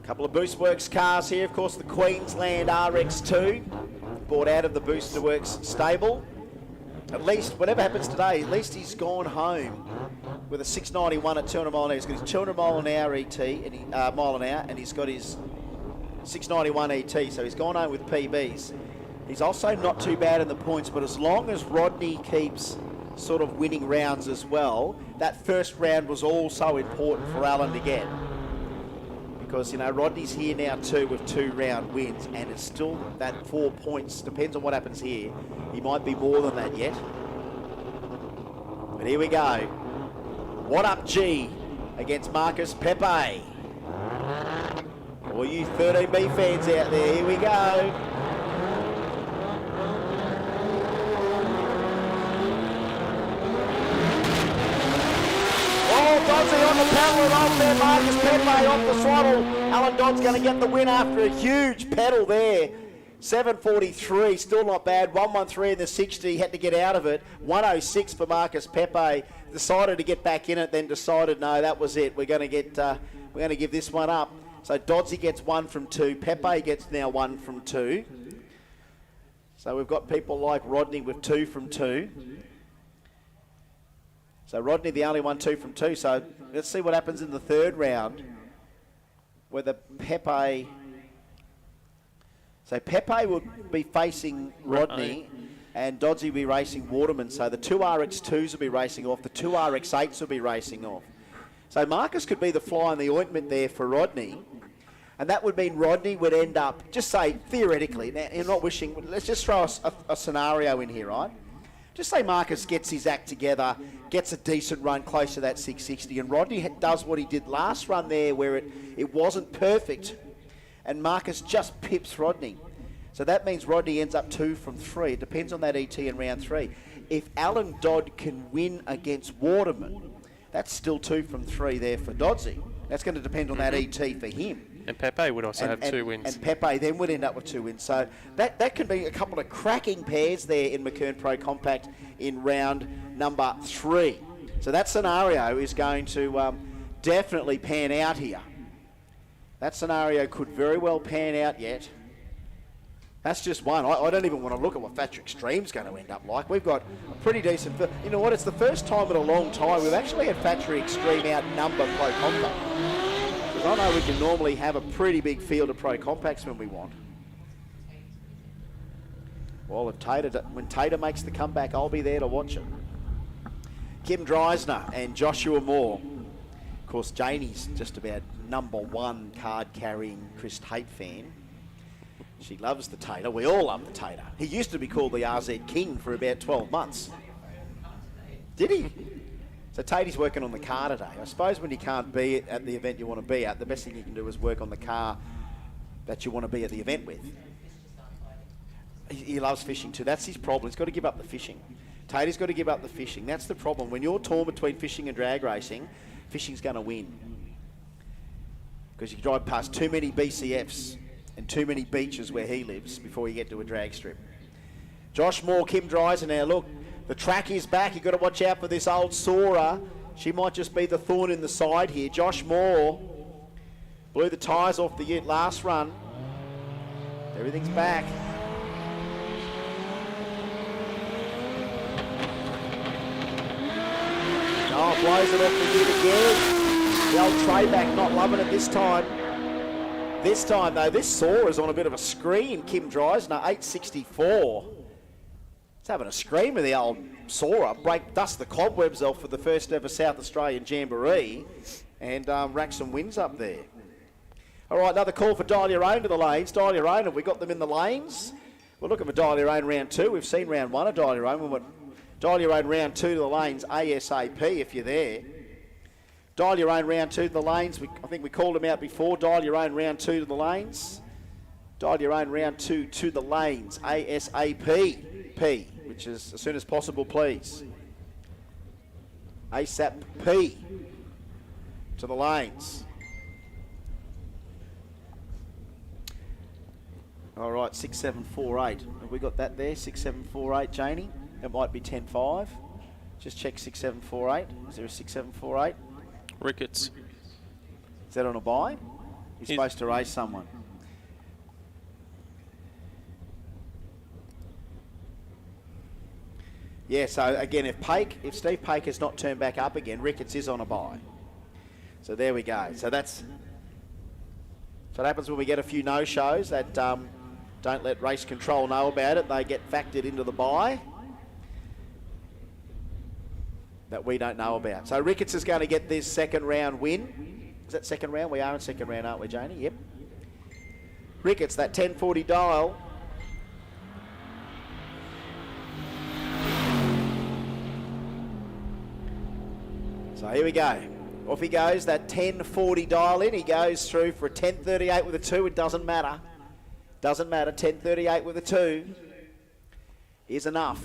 Couple of Boost Works cars here. Of course, the Queensland RX2 bought out of the Booster Works stable. At least, whatever happens today, at least he's gone home with a 691 at 200 mile an hour. He's got his 200 mile an hour ET, and mile an hour, and he's got his 691 ET. So he's gone home with PBs. He's also not too bad in the points, but as long as Rodney keeps sort of winning rounds as well, that first round was also important for Alan to get. Because, you know, Rodney's here now too with 2 round wins, and it's still that 4 points. Depends on what happens here. He might be more than that yet. But here we go. What up, G, against Marcus Pepe? All you 13B fans out there, here we go. Dodsey on the pedal and off there, Marcus Pepe off the throttle. Alan Dodd's going to get the win after a huge pedal there. 7:43, still not bad. 1:13 in the 60, had to get out of it. 1:06 for Marcus Pepe. Decided to get back in it, then decided no, that was it. We're going to give this one up. So Dodsey gets 1 from 2. Pepe gets now 1 from 2. So we've got people like Rodney with 2 from 2. So Rodney, the only one 2 from 2. So let's see what happens in the third round. Whether Pepe... So Pepe will be facing Rodney and Dodsey will be racing Waterman. So the 2 RX2s will be racing off. The 2 RX8s will be racing off. So Marcus could be the fly in the ointment there for Rodney. And that would mean Rodney would end up, just say theoretically, now you're not wishing, let's just throw a scenario in here, right? Just say Marcus gets his act together, gets a decent run close to that 660, and Rodney does what he did last run there where it wasn't perfect, and Marcus just pips Rodney. So that means Rodney ends up 2 from 3. It depends on that ET in round 3. If Alan Dodd can win against Waterman, that's still 2 from 3 there for Dodsey. That's going to depend on that ET for him. And Pepe would also have 2 wins. And Pepe then would end up with 2 wins. So that can be a couple of cracking pairs there in McKern Pro Compact in round number 3. So that scenario is going to definitely pan out here. That scenario could very well pan out yet. That's just one. I don't even want to look at what Factory Extreme's going to end up like. We've got a pretty decent... You know what? It's the first time in a long time we've actually had Factory Extreme outnumber Pro Compact. I know we can normally have a pretty big field of Pro Compacts when we want. Well, when Tater makes the comeback, I'll be there to watch it. Kim Dreisner and Joshua Moore. Of course, Janie's just about #1 card-carrying Chris Tate fan. She loves the Tater. We all love the Tater. He used to be called the RZ King for about 12 months. Did he? So Tatey's working on the car today. I suppose when you can't be at the event you want to be at, the best thing you can do is work on the car that you want to be at the event with. He loves fishing too. That's his problem. He's got to give up the fishing. Tatey's got to give up the fishing. That's the problem. When you're torn between fishing and drag racing, fishing's going to win. Because you drive past too many BCFs and too many beaches where he lives before you get to a drag strip. Josh Moore, Kim Dreiser now. Look, the track is back. You've got to watch out for this old Sora. She might just be the thorn in the side here. Josh Moore blew the tyres off the ute last run. Everything's back. Oh, blows it off the ute again. The old Trayback not loving it this time. This time, though, this Sora's on a bit of a scream. Kim Dreisner, 864. It's having a scream of the old Sora. Dust the cobwebs off for the first ever South Australian Jamboree. and rack some wins up there. All right, another call for Dial Your Own to the lanes. Dial Your Own, have we got them in the lanes? We're looking for Dial Your Own round 2. We've seen round 1 of Dial Your Own. We want Dial Your Own round 2 to the lanes ASAP if you're there. Dial Your Own round 2 to the lanes. I think we called them out before. Dial Your Own round 2 to the lanes. Dial Your Own round 2 to the lanes ASAP. P, which is as soon as possible, please. ASAP P to the lanes. All right, 6748. Have we got that there? 6748, Janie? That might be 10-5. Just check 6748. Is there a 6748? Ricketts. Is that on a buy? He's supposed to race someone. Yeah, so again, if Steve Pake has not turned back up again, Ricketts is on a buy. So there we go. So that's what happens when we get a few no-shows that don't let race control know about it. They get factored into the buy that we don't know about. So Ricketts is going to get this second round win. Is that second round? We are in second round, aren't we, Janie? Yep. Ricketts, that 1040 dial. So here we go. Off he goes, that 1040 dial in. He goes through for a 1038 with a 2. It doesn't matter. Doesn't matter. 1038 with a 2 is enough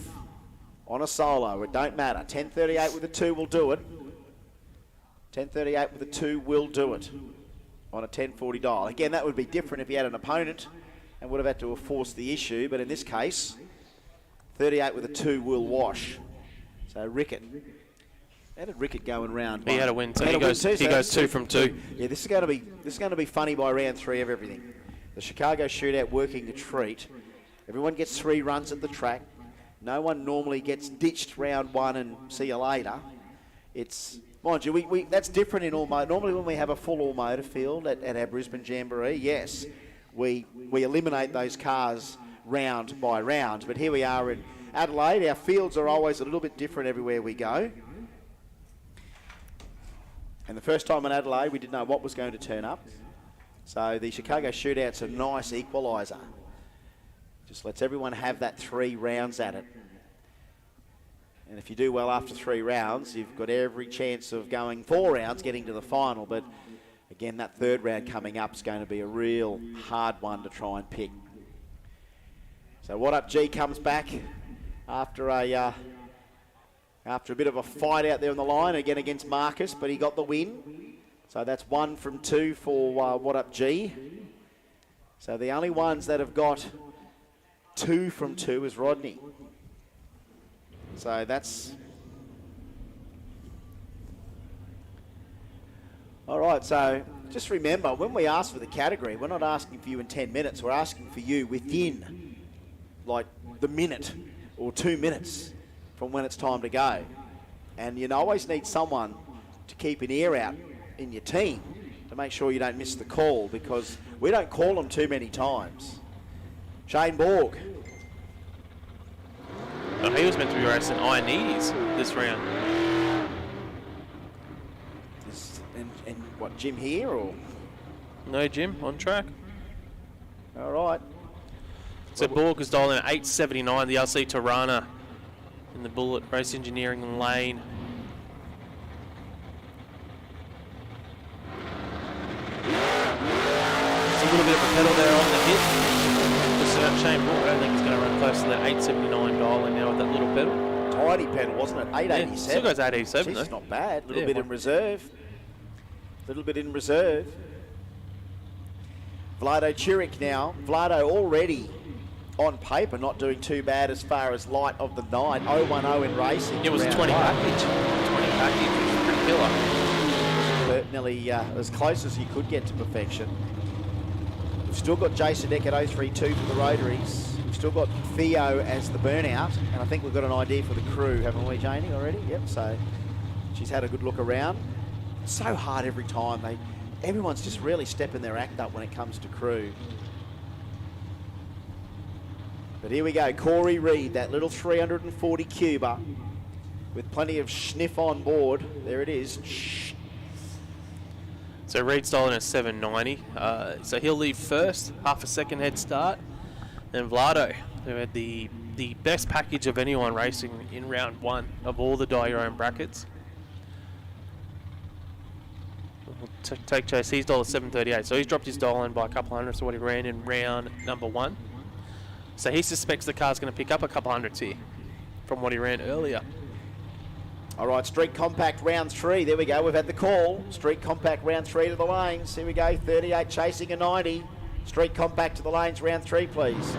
on a solo. It don't matter. 1038 with a 2 will do it. 1038 with a 2 will do it on a 1040 dial. Again, that would be different if he had an opponent and would have had to have forced the issue. But in this case, 38 with a 2 will wash. So Rickett. How did Rickett go in round 1? He had a win too. He goes 2 from 2. Yeah, this is going to be funny by round 3 of everything. The Chicago Shootout working a treat. Everyone gets 3 runs at the track. No one normally gets ditched round 1 and see you later. It's, mind you, that's different in all motor. Normally when we have a full all motor field at our Brisbane Jamboree, yes, we eliminate those cars round by round. But here we are in Adelaide. Our fields are always a little bit different everywhere we go. And the first time in Adelaide, we didn't know what was going to turn up. So the Chicago Shootout's a nice equaliser. Just lets everyone have that 3 rounds at it. And if you do well after 3 rounds, you've got every chance of going 4 rounds, getting to the final. But again, that 3rd round coming up is going to be a real hard one to try and pick. So What Up G comes back after a bit of a fight out there on the line, again against Marcus, but he got the win. So that's 1 from 2 for What Up G. So the only ones that have got 2 from 2 is Rodney. So that's... All right, so just remember, when we ask for the category, we're not asking for you in 10 minutes. We're asking for you within, like, the minute or 2 minutes from when it's time to go. And you always need someone to keep an ear out in your team to make sure you don't miss the call, because we don't call them too many times. Shane Borg. Oh, he was meant to be racing Ioannidis this round. And what, Jim here or? No, Jim, on track. All right. So Borg is dialing at 879, the LC Tirana in the Bullet Race Engineering lane. There's a little bit of a pedal there on the hit. Shane Borg, I don't think he's going to run close to that 879 dial in now with that little pedal. Tiny pedal, wasn't it? 887. Yeah, still goes 887 though. It's not bad. A little bit in reserve. Little bit in reserve. Vlado Chiric now. Vlado already on paper not doing too bad as far as light of the night. 0-1-0 in racing. It was a 20 package. 20 package, which was pretty killer. Nearly as close as you could get to perfection. We've still got Jason Eck at 032 for the Rotaries. We've still got Theo as the Burnout. And I think we've got an idea for the crew, haven't we, Janie, already? Yep, so she's had a good look around. It's so hard every time. Everyone's just really stepping their act up when it comes to crew. But here we go, Corey Reed, that little 340 cuber with plenty of sniff on board. There it is. So Reed Stolen at 790. So he'll leave first, half a second head start. Then Vlado, who had the best package of anyone racing in round 1 of all the die your own brackets. We'll take chase. He's $738. So he's dropped his dollar by a couple hundred to what he ran in round number 1. So he suspects the car's going to pick up a couple hundreds here from what he ran earlier. All right, Street Compact round 3. There we go. We've had the call. Street Compact round 3 to the lanes. Here we go. 38 chasing a 90. Street Compact to the lanes round 3, please.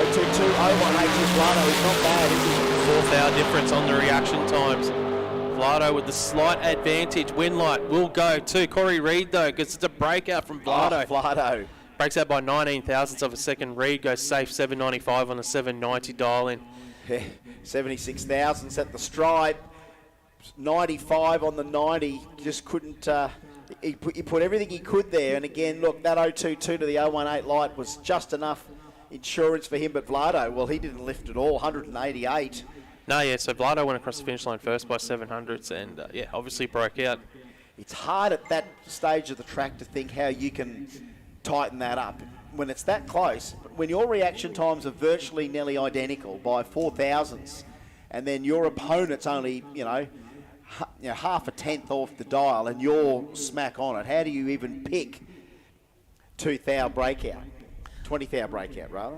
02201 H is Vlado. He's not bad, is he? 4th hour difference on the reaction times. Vlado with the slight advantage. Winlight will go to Corey Reed though, because it's a breakout from Vlado. Oh, Vlado. Breaks out by 19 thousandths of a second. Reed goes safe 795 on a 790 dial in. 76 thousandths at the stripe. 95 on the 90. Just couldn't. He put everything he could there. And again, look, that 022 to the 018 light was just enough insurance for him. But Vlado, well, he didn't lift at all. 188. No, yeah, so Vlado went across the finish line first by 700s and, yeah, obviously broke out. It's hard at that stage of the track to think how you can tighten that up. When it's that close, when your reaction times are virtually nearly identical by 4 thousandths, and then your opponent's only, half a tenth off the dial and you're smack on it, how do you even pick 2 thou breakout? 20 thou breakout, rather.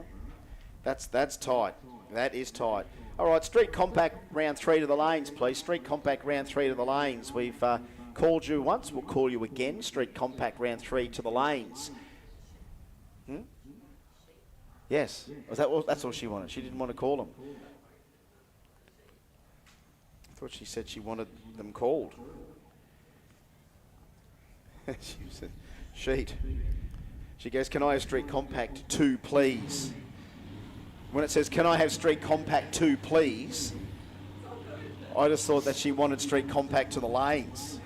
That's tight. That is tight. All right, Street Compact round 3 to the lanes, please. Street Compact round 3 to the lanes. We've called you once. We'll call you again. Street Compact round 3 to the lanes. Yes. That's all she wanted. She didn't want to call them. I thought she said she wanted them called. She said, sheet. She goes, can I have Street Compact 2, please? When it says, can I have Street Compact 2, please? I just thought that she wanted Street Compact to the lanes.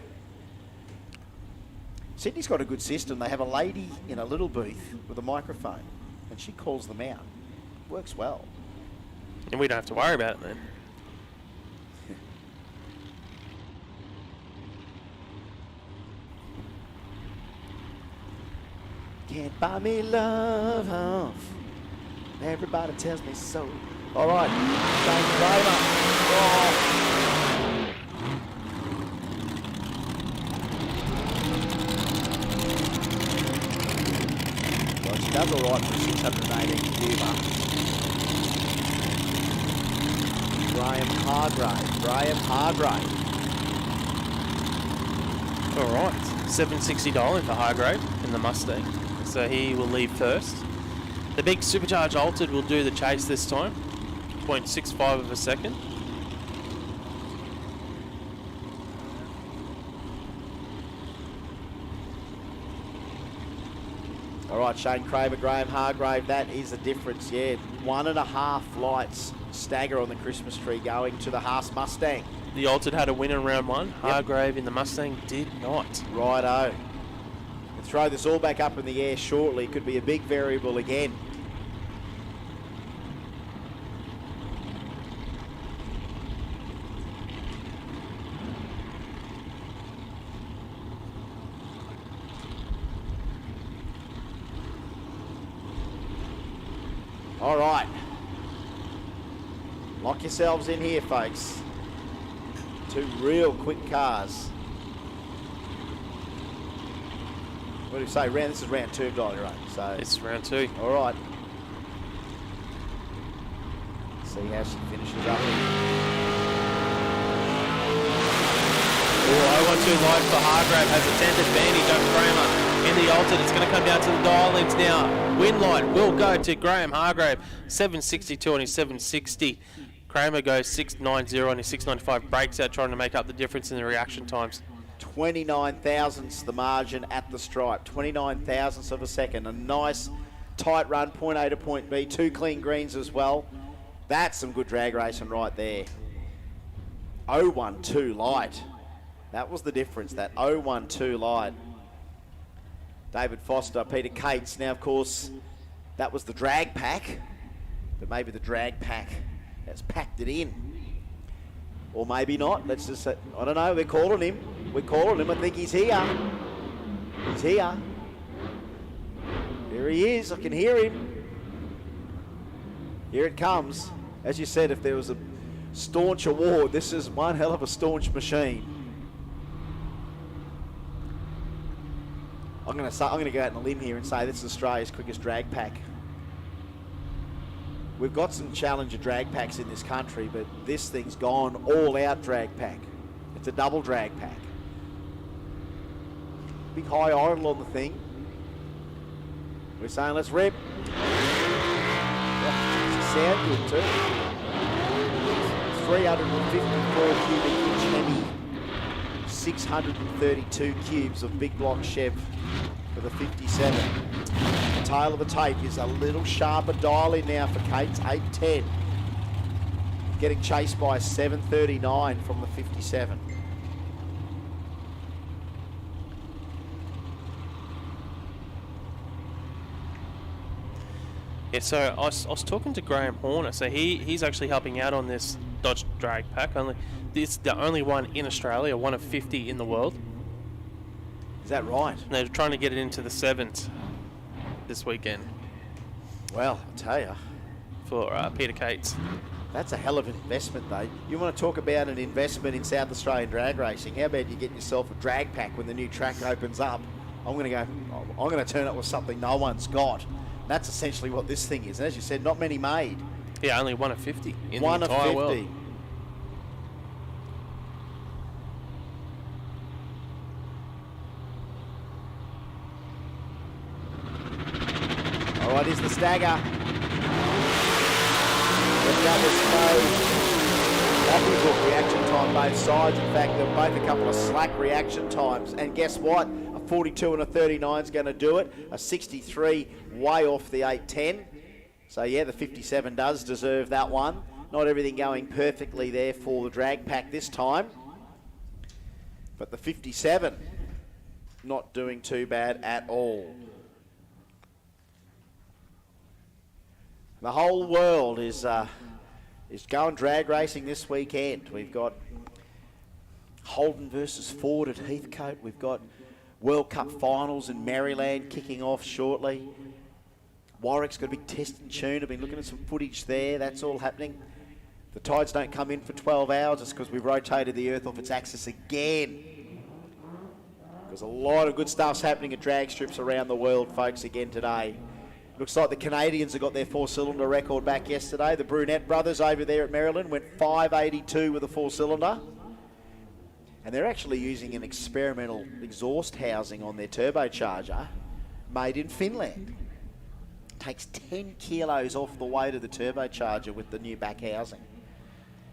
Sydney's got a good system. They have a lady in a little booth with a microphone, and she calls them out. Works well. And we don't have to worry about it then. Can't buy me love off. Everybody tells me so. All right, Shane Kramer. Oh. Well, she does all right for 618 Cuba. Graham Hargrave. All right, $760 for Hargrave in the Mustang. So he will leave first. The big supercharged altered will do the chase this time. 0.65 of a second. All right, Shane Craver, Graham Hargrave, that is the difference, yeah. 1.5 lights stagger on the Christmas tree going to the Haas Mustang. The altered had a win in round 1. Hargrave in the Mustang did not. Righto. We'll throw this all back up in the air shortly. Could be a big variable again. All right. Lock yourselves in here, folks. 2 real quick cars. What do you say? This is round 2, Dolly, right? So it's round 2. All right. See how she finishes up. Oh, 012 light for Hargrave has a 10th advantage over Kramer. In the altered, it's going to come down to the dial-ins now. Winlight will go to Graham Hargrave. 762 on his 760. Kramer goes 690 on his 695. Breaks out trying to make up the difference in the reaction times. 29 thousandths the margin at the stripe. 29 thousandths of a second. A nice tight run, point A to point B. 2 clean greens as well. That's some good drag racing right there. 012 light. That was the difference, that 012 light. David Foster, Peter Cates. Now, of course, that was the drag pack, but maybe the drag pack has packed it in. Or maybe not. Let's just say, I don't know, they're calling him. We're calling him. I think he's here. He's here. There he is. I can hear him. Here it comes. As you said, if there was a staunch award, this is one hell of a staunch machine. I'm going to go out on a limb here and say this is Australia's quickest drag pack. We've got some Challenger drag packs in this country, but this thing's gone all-out drag pack. It's a double drag pack. Big high idle on the thing. We're saying let's rip. Yeah, sound good too. 354 cubic inch Hemi. 632 cubes of big block Chev for the 57. The tail of the tape is a little sharper dial in now for Kate's 810. Getting chased by a 739 from the 57. Yeah, so I was talking to Graham Horner. So he's actually helping out on this Dodge drag pack. It's the only one in Australia, one of 50 in the world. Is that right? And they're trying to get it into the 7s this weekend. Well, I'll tell you. For Peter Cates. That's a hell of an investment, though. You want to talk about an investment in South Australian drag racing? How about you get yourself a drag pack when the new track opens up? I'm going to turn up with something no one's got. That's essentially what this thing is. And as you said, not many made. Yeah, only one of 50 in one the entire of 50. world. All right, here's the stagger. That was no copybook reaction time both sides. In fact, they're both a couple of slack reaction times. And guess what? A 42 and a 39 is going to do it. A 63 way off the 810. So yeah, the 57 does deserve that one. Not everything going perfectly there for the drag pack this time. But the 57 not doing too bad at all. The whole world is going drag racing this weekend. We've got Holden versus Ford at Heathcote. We've got World Cup finals in Maryland kicking off shortly. Warwick's got a big test and tune. I've been looking at some footage there. That's all happening. The tides don't come in for 12 hours. It's because we've rotated the Earth off its axis again. There's a lot of good stuff's happening at drag strips around the world, folks, again today. Looks like the Canadians have got their four-cylinder record back yesterday. The Brunette brothers over there at Maryland went 582 with a four-cylinder. And they're actually using an experimental exhaust housing on their turbocharger made in Finland. Takes 10 kilos off the weight of the turbocharger with the new back housing.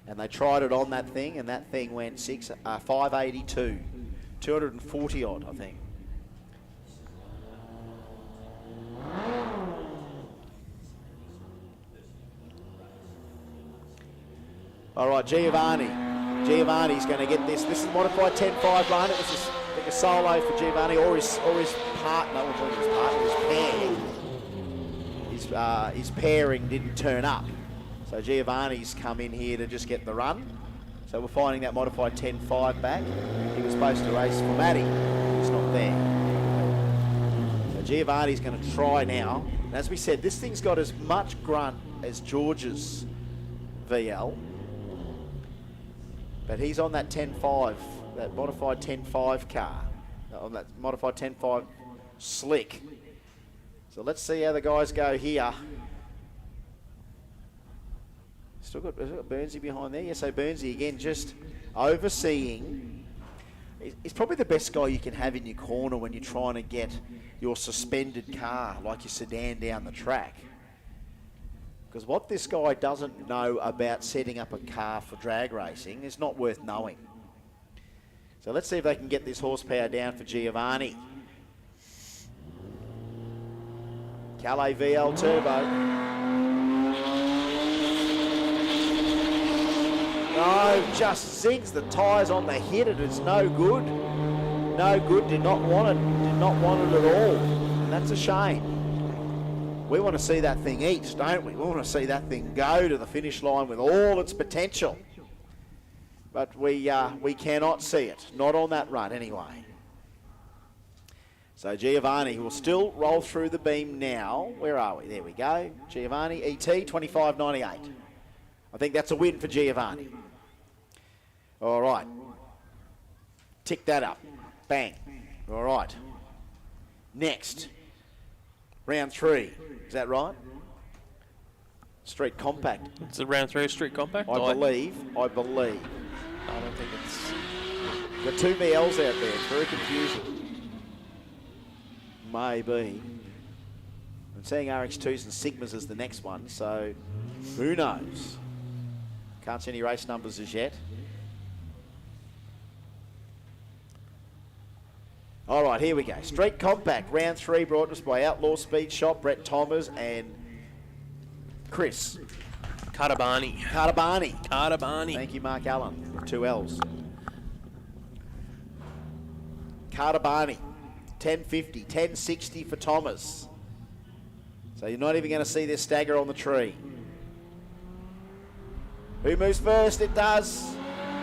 And they tried it on that thing, and that thing went 582. 240 odd, I think. All right, Giovanni's going to get this. This is modified 10.5 run. It was just like a solo for Giovanni or his partner, his pairing didn't turn up. So Giovanni's come in here to just get the run. So we're finding that modified 10.5 back. He was supposed to race for Matty. He's not there. So Giovanni's going to try now. And as we said, this thing's got as much grunt as George's VL. But he's on that 10.5, that modified 10.5 car, on that modified 10.5 slick. So let's see how the guys go here. Still got Burnsy behind there. Yes, so Burnsy again just overseeing. He's probably the best guy you can have in your corner when you're trying to get your suspended car, like your sedan, down the track. Because what this guy doesn't know about setting up a car for drag racing is not worth knowing. So let's see if they can get this horsepower down for Giovanni. Calais VL Turbo. No, just zings the tyres on the hit. It is no good. No good. Did not want it. Did not want it at all. And that's a shame. We want to see that thing eat, don't we? We want to see that thing go to the finish line with all its potential. but we cannot see it. Not on that run anyway. So Giovanni will still roll through the beam now. Where are we? There we go. Giovanni, ET, 25.98. I think that's a win for Giovanni. All right. Tick that up. Bang. All right. Next. Round 3. Is that right? Street Compact. It's a round 3 Street Compact? I believe. I don't think it's... Got 2 VLs out there. It's very confusing. Maybe. I'm seeing RX2s and Sigmas as the next one, so who knows? Can't see any race numbers as yet. All right, here we go. Street Compact, round 3, brought to us by Outlaw Speed Shop, Brett Thomas and Chris. Cartabani. Thank you, Mark Allen, with 2 L's. Cartabani, 1050, 1060 for Thomas. So you're not even going to see this stagger on the tree. Who moves first? It does.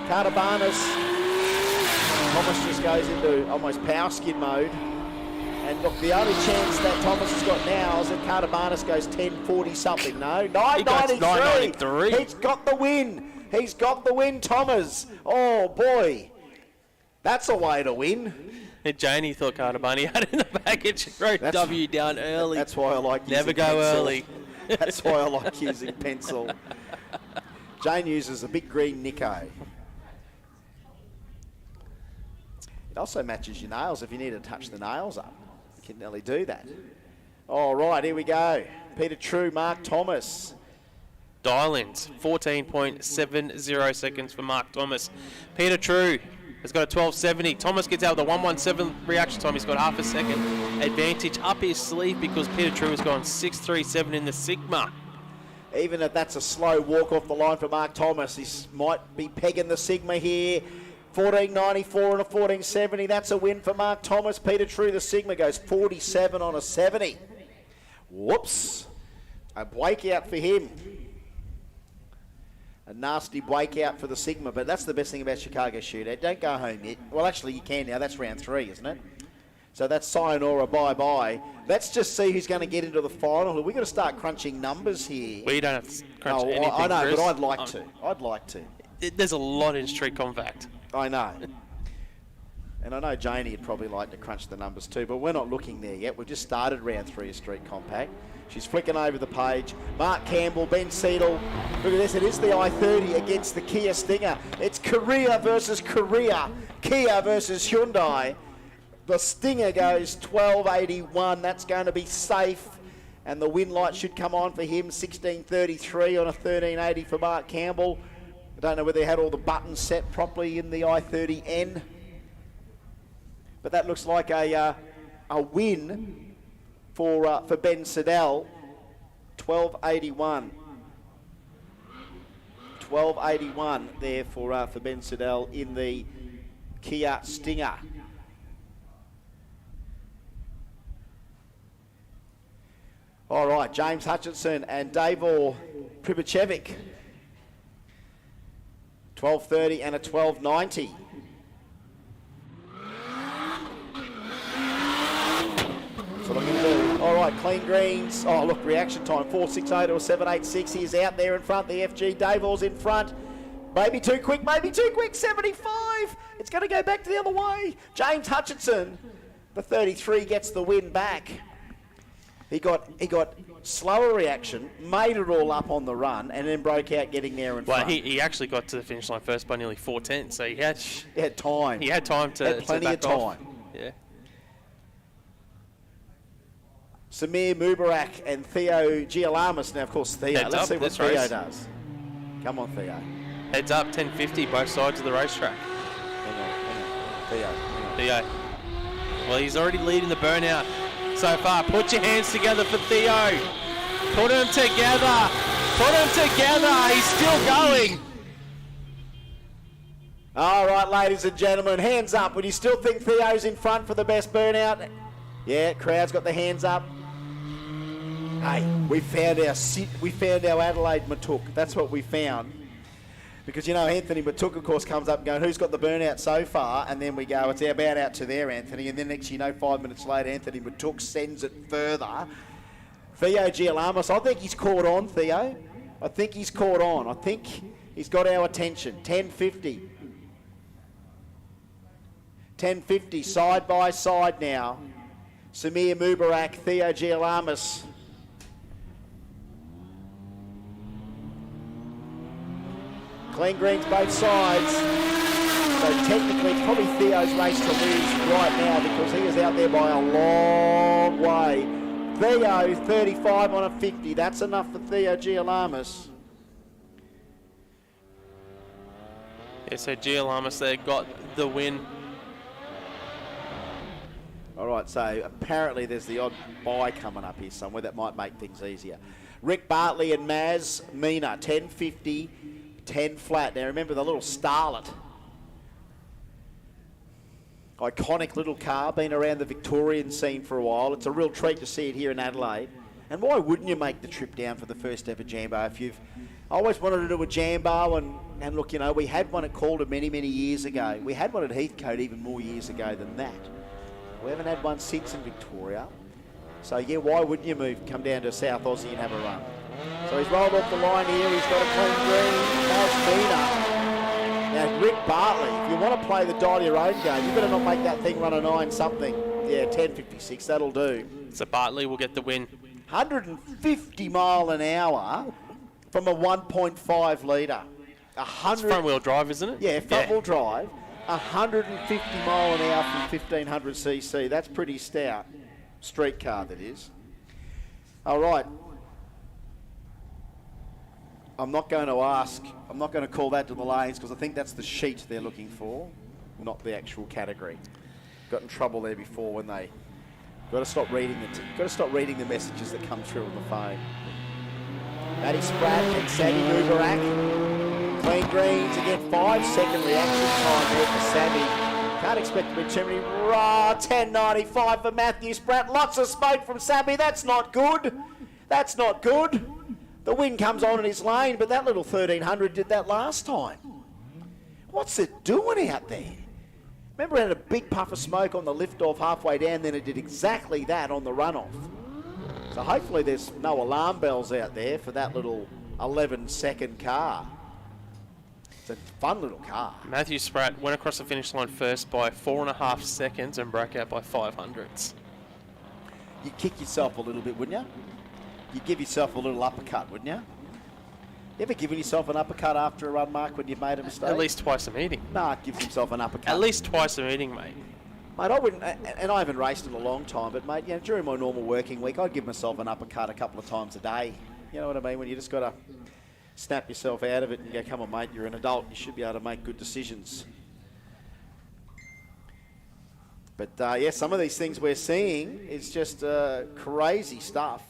Cartabanis. Thomas just goes into almost power skid mode. And look, the only chance that Thomas has got now is that Cartabanis goes 1040 something. No, 993. He's got the win. He's got the win, Thomas. Oh boy, that's a way to win. And Janie thought Cartabani had it in the package. Wrote W down early. That's why I like using Never go pencil. early. That's why I like using pencil. Jane uses a big green Nico. It also matches your nails if you need to touch the nails up. You can nearly do that. All right, here we go. Peter True, Mark Thomas. Dial-ins, 14.70 seconds for Mark Thomas. Peter True has got a 12.70. Thomas gets out with a 1.17 reaction time. He's got half a second advantage up his sleeve because Peter True has gone 6.37 in the Sigma. Even if that's a slow walk off the line for Mark Thomas, he might be pegging the Sigma here. 14.94 and a 14.70. That's a win for Mark Thomas. Peter True, the Sigma, goes 47 on a 70. Whoops. A breakout for him. A nasty breakout for the Sigma, but that's the best thing about Chicago Shootout. Don't go home yet. Well, actually, you can now. That's round 3, isn't it? So that's sayonara, bye-bye. Let's just see who's going to get into the final. We've got to start crunching numbers here. We don't have to crunch anything, I know, Chris. but I'd like to. I'd like to. There's a lot in Street Compact. I know. And I know Janie would probably like to crunch the numbers too, but we're not looking there yet. We've just started round 3 of Street Compact. She's flicking over the page. Mark Campbell, Ben Seidel. Look at this. It is the i30 against the Kia Stinger. It's Korea versus Korea. Kia versus Hyundai. The Stinger goes 12.81. That's going to be safe. And the win light should come on for him. 16.33 on a 13.80 for Mark Campbell. I don't know whether they had all the buttons set properly in the i30N. But that looks like a win for Ben Siddell. 12.81. 12.81 there for Ben Siddell in the Kia Stinger. All right, James Hutchinson and Davor Pribicevic. 12.30 and a 12.90. That's what I'm going to do. All right, clean greens. Oh, look, reaction time, 4.60 to a 7.86. He's out there in front. The FG Davor's in front. Maybe too quick, 75. It's going to go back to the other way. James Hutchinson, the 33, gets the win back. He got slower reaction, made it all up on the run, and then broke out getting there in front. Well, he actually got to the finish line first by nearly 4:10, so he had time. He had time to had plenty to of back off. time. Yeah. Samir Mubarak and Theo Gialamas. Now, of course, Theo. Heads Let's up see what this Theo race. does. Come on, Theo. Heads up, 10.50, both sides of the racetrack. Theo. Theo. Well, he's already leading the burnout so far. Put your hands together for Theo. Put them together. Put them together. He's still going. All right, ladies and gentlemen, hands up. Would you still think Theo's in front for the best burnout? Yeah, crowd's got the hands up. Hey, we found our Adelaide Matuk. That's what we found. Because, Anthony Matook, of course, comes up and goes, who's got the burnout so far? And then we go, it's our burnout to there, Anthony. And then next 5 minutes later, Anthony Matook sends it further. Theo Gialamas, I think he's caught on, Theo. I think he's caught on. I think he's got our attention. 10.50. 10.50, side by side now. Samir Mubarak, Theo Gialamas. Clean greens both sides. So technically it's probably Theo's race to lose right now because he is out there by a long way. Theo, 35 on a 50. That's enough for Theo Gialamas. Yeah, so Gialamas there got the win. All right, so apparently there's the odd buy coming up here somewhere that might make things easier. Rick Bartley and Maz Mina, 10.50, 10 flat. Now remember the little Starlet. Iconic little car, been around the Victorian scene for a while. It's a real treat to see it here in Adelaide. And why wouldn't you make the trip down for the first ever Jambo if you've always wanted to do a Jambo? And look, we had one at Calder many, many years ago. We had one at Heathcote even more years ago than that. We haven't had one since in Victoria. So yeah, why wouldn't you come down to South Aussie and have a run? So he's rolled off the line here. He's got a clean green. Maz Mina. Now, Rick Bartley, if you want to play the dial your own game, you better not make that thing run a 9 something. Yeah, 10.56, that'll do. So Bartley will get the win. 150 mile an hour from a 1.5 litre. It's front-wheel drive, isn't it? Yeah, front-wheel drive. 150 mile an hour from 1500 cc. That's pretty stout. Street car, that is. All right. I'm not going to call that to the lanes because I think that's the sheet they're looking for, not the actual category. Got in trouble there before when they got to stop reading the messages that come through on the phone. Matty Spratt and Sammy Mubarak. Clean greens again, 5-second reaction time there for Sammy. Can't expect to be too many. 10.95 for Matthew Spratt. Lots of smoke from Sammy. That's not good. That's not good. The wind comes on in his lane, but that little 1300 did that last time. What's it doing out there? Remember it had a big puff of smoke on the lift-off halfway down, then it did exactly that on the runoff. So hopefully there's no alarm bells out there for that little 11-second car. It's a fun little car. Matthew Spratt went across the finish line first by 4.5 seconds and broke out by 500ths. You'd kick yourself a little bit, wouldn't you? You'd give yourself a little uppercut, wouldn't you? You ever given yourself an uppercut after a run, Mark, when you've made a mistake? At least twice a meeting. Nah, gives himself an uppercut. At least twice a meeting, mate. Mate, I wouldn't, and I haven't raced in a long time, but mate, during my normal working week, I'd give myself an uppercut a couple of times a day. You know what I mean? When you just got to snap yourself out of it and go, come on, mate, you're an adult. You should be able to make good decisions. But yeah, some of these things we're seeing is just crazy stuff.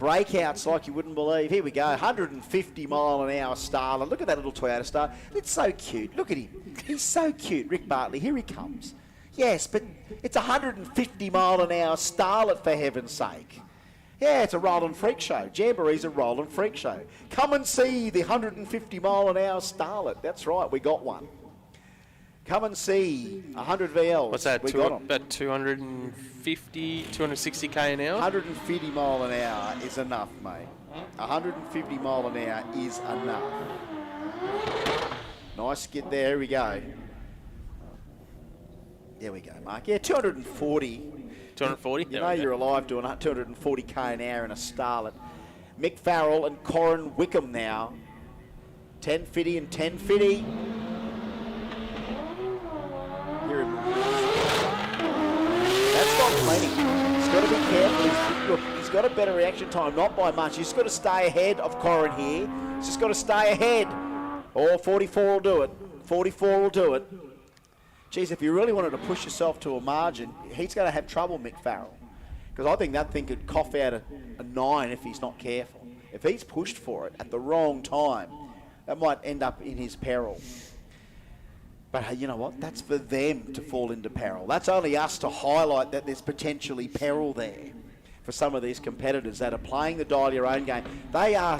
Breakouts like you wouldn't believe. Here we go, 150 mile an hour Starlet. Look at that little Toyota Star. It's so cute. Look at him. He's so cute. Rick Bartley, here he comes. Yes, but it's 150 mile an hour Starlet, for heaven's sake. Yeah, it's a Roland Freak Show. Jamboree's a Roland Freak Show. Come and see the 150 mile an hour Starlet. That's right, we got one. Come and see 100 VLs. What's that? We got 'em. About 250, 260 k an hour? 150 mile an hour is enough, mate. 150 mile an hour is enough. Nice skid there. Here we go. There we go, Mark. Yeah, 240. 240? You know you're alive doing 240 k an hour in a Starlet. Mick Farrell and Corin Wickham now. 10.50 and 10.50. That's not plenty. He's got to be careful. He's got a better reaction time, not by much. He's got to stay ahead of Corin here. He's just got to stay ahead. Oh, 44 will do it. 44 will do it. Geez, if you really wanted to push yourself to a margin, he's going to have trouble, Mick Farrell. Because I think that thing could cough out a 9 if he's not careful. If he's pushed for it at the wrong time, that might end up in his peril. But hey, you know what? That's for them to fall into peril. That's only us to highlight that there's potentially peril there for some of these competitors that are playing the dial your own game. They are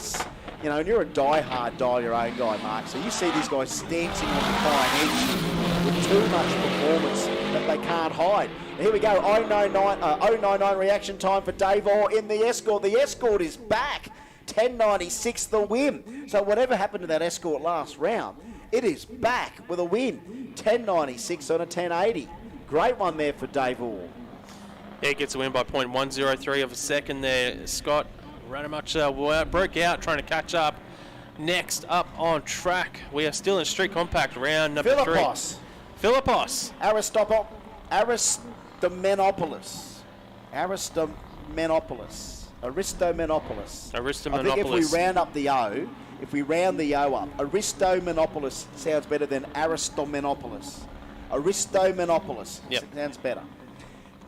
You know, and you're a die-hard, die-your-own guy, Mark, so you see these guys stancing on the fine edge with too much performance that they can't hide. Here we go, 0.99 reaction time for Dave Orr in the Escort. The Escort is back, 10.96 the win. So whatever happened to that Escort last round, it is back with a win, 10.96 on a 10.80. Great one there for Dave Orr. Yeah, gets a win by 0.103 of a second there. Scott rather much broke out trying to catch up. Next up on track, we are still in Street Compact round number 3. Philippos. Aristomenopoulos. I think if we round up the O, up, Aristomenopoulos sounds better than Aristomenopoulos. Aristomenopoulos. Yep. Sounds better.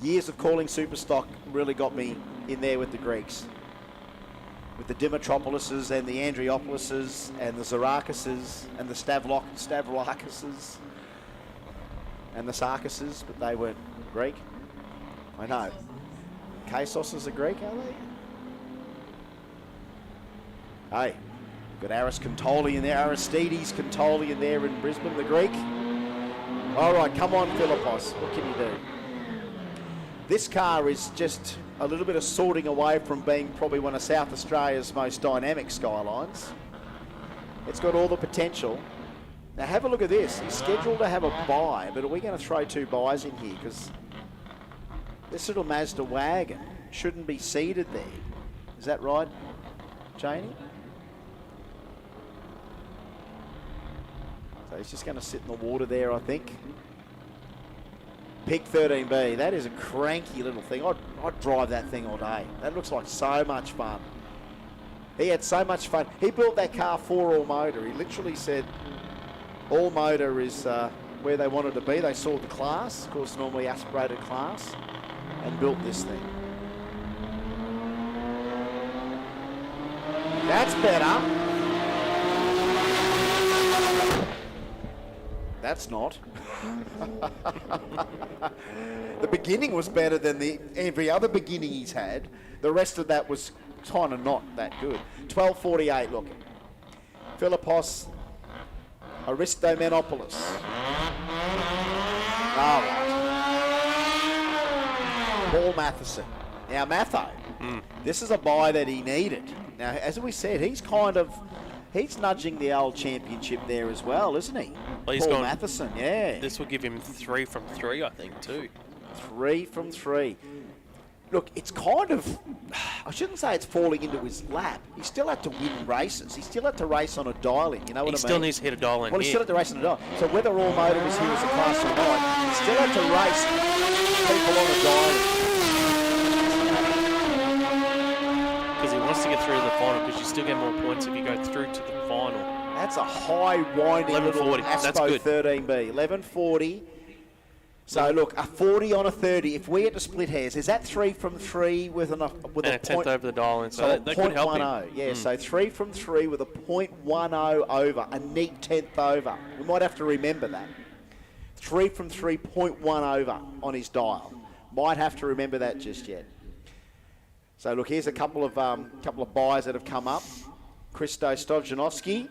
Years of calling Superstock really got me in there with the Greeks. With the Dimitropoulos and the Andriopoulos and the Zarakises and the Stavlakises and the Sarkises, but they weren't Greek. I know. Kasos are Greek, are they? Hey, got Aris Cantoli in there, Aristides Cantoli in there in Brisbane, the Greek. All right, come on, Philippos. What can you do? This car is just a little bit of sorting away from being probably one of South Australia's most dynamic Skylines. It's got all the potential. Now have a look at this. He's scheduled to have a buy, but are we going to throw 2 buys in here? Because this little Mazda wagon shouldn't be seated there. Is that right, Janie? So he's just going to sit in the water there, I think. Pick 13B, that is a cranky little thing. I'd drive that thing all day. That looks like so much fun. He had so much fun. He built that car for All Motor. He literally said All Motor is where they wanted to be. They saw the class, of course normally aspirated class, and built this thing. That's better. That's not. The beginning was better than every other beginning he's had. The rest of that was kind of not that good. 12.48, look. Philippos Aristomenopoulos. All right. Paul Matheson. Now, Matho, this is a buy that he needed. Now, as we said, he's nudging the old championship there as well, isn't he? Well, he's Paul Matheson, yeah. This will give him 3 from 3, I think, too. 3 from 3. Look, it's kind of, I shouldn't say it's falling into his lap. He still had to win races. He still had to race on a dial-in, you know what I mean? He still needs to hit a dial-in. Well, he still had to race on a dial-in. So whether All Motor was here as a class or not, he still had to race people on a dial-in. Because he wants to get through to the final, because you still get more points if you go through to the final. That's a high winding little 11.40. That's Aspo good. 13B. 11.40. So look, a 40 on a 30. If we had to split hairs, is that 3 from 3 with a tenth over the dial-in? So that could help him. Yeah, so 3 from 3 with a 0.10 over, a neat 10th over. We might have to remember that. 3 from 3, 0.1 over on his dial. Might have to remember that just yet. So look, here's a couple of buys that have come up. Christo Stojanoski.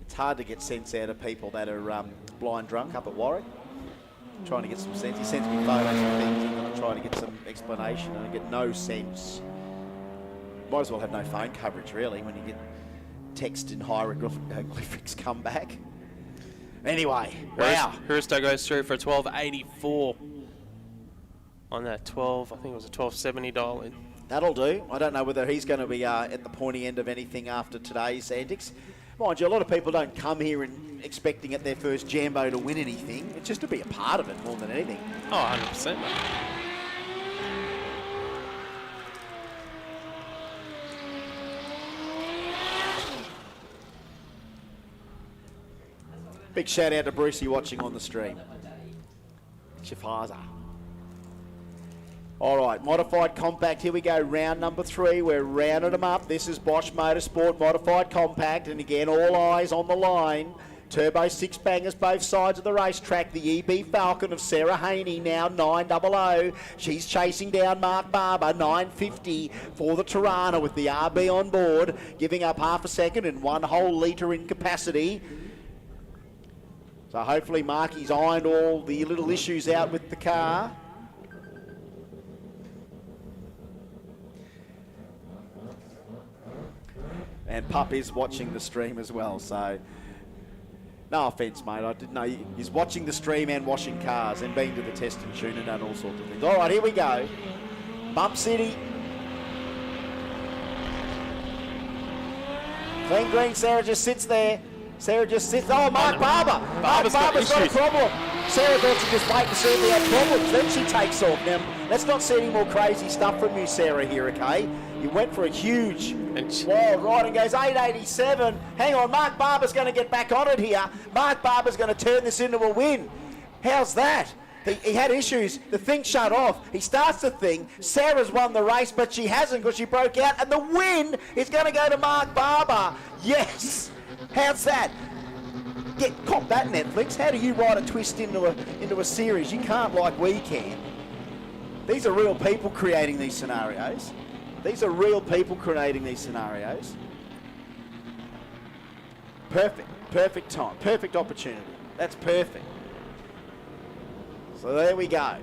It's hard to get sense out of people that are blind drunk up at Warwick. I'm trying to get some sense. He sends me photos and things, and I'm trying to get some explanation, and I get no sense. Might as well have no phone coverage, really, when you get text in hieroglyphics come back. Anyway, wow. Huristo goes through for a 12.84 on that 12, I think it was a 12.70 dial-in. That'll do. I don't know whether he's going to be at the pointy end of anything after today's antics. Mind you, a lot of people don't come here and expecting at their first Jambo to win anything. It's just to be a part of it more than anything. Oh, 100%. Big shout out to Brucey watching on the stream. Shifaza. All right, modified compact. Here we go, round number 3. We're rounding them up. This is Bosch Motorsport modified compact, and again, all eyes on the line. Turbo six bangers both sides of the racetrack. The EB Falcon of Sarah Haney now 900. She's chasing down Mark Barber, 950 for the Tirana with the RB on board, giving up half a second and 1 whole litre in capacity. So hopefully Marky's ironed all the little issues out with the car. And Pup is watching the stream as well, so no offence, mate. I didn't know he's watching the stream and washing cars and been to the test and tune and done all sorts of things. All right, here we go. Bump City. Clean green, Sarah just sits there. Sarah just sits. Oh, Mark Barber. Mark Barber's got a problem. Sarah thought she'd just wait to see if he had problems. Then she takes off. Now, let's not see any more crazy stuff from you, Sarah, here, okay? You went for a huge wild ride and goes 887. Hang on, Mark Barber's going to get back on it here. Mark Barber's going to turn this into a win. How's that? He had issues. The thing shut off. He starts the thing. Sarah's won the race, but she hasn't because she broke out. And the win is going to go to Mark Barber. Yes. How's that? Cop that, Netflix. How do you write a twist into a series? You can't like we can. These are real people creating these scenarios. These are real people creating these scenarios. Perfect time, perfect opportunity. That's perfect. So there we go.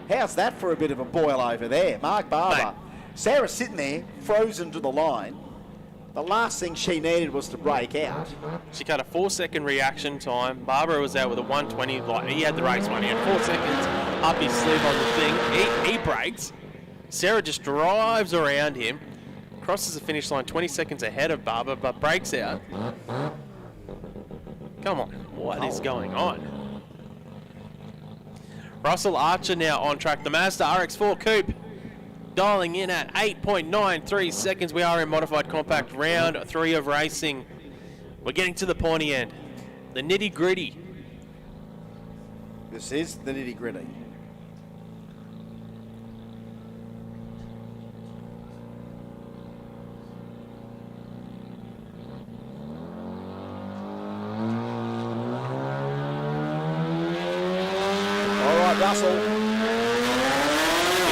How's that for a bit of a boil over there? Mark Barber. Mate. Sarah's sitting there, frozen to the line. The last thing she needed was to break out. She cut a 4-second reaction time. Barbara was out with a 120. Like, he had the race one. He had 4 seconds up his sleeve on the thing. He breaks. Sarah just drives around him, crosses the finish line 20 seconds ahead of Barbara, but breaks out. Come on, what is going on? Russell Archer now on track. The Mazda RX-4 Coupe dialing in at 8.93 seconds. We are in modified compact round 3 of racing. We're getting to the pointy end. The nitty gritty. This is the nitty gritty. Russell. It's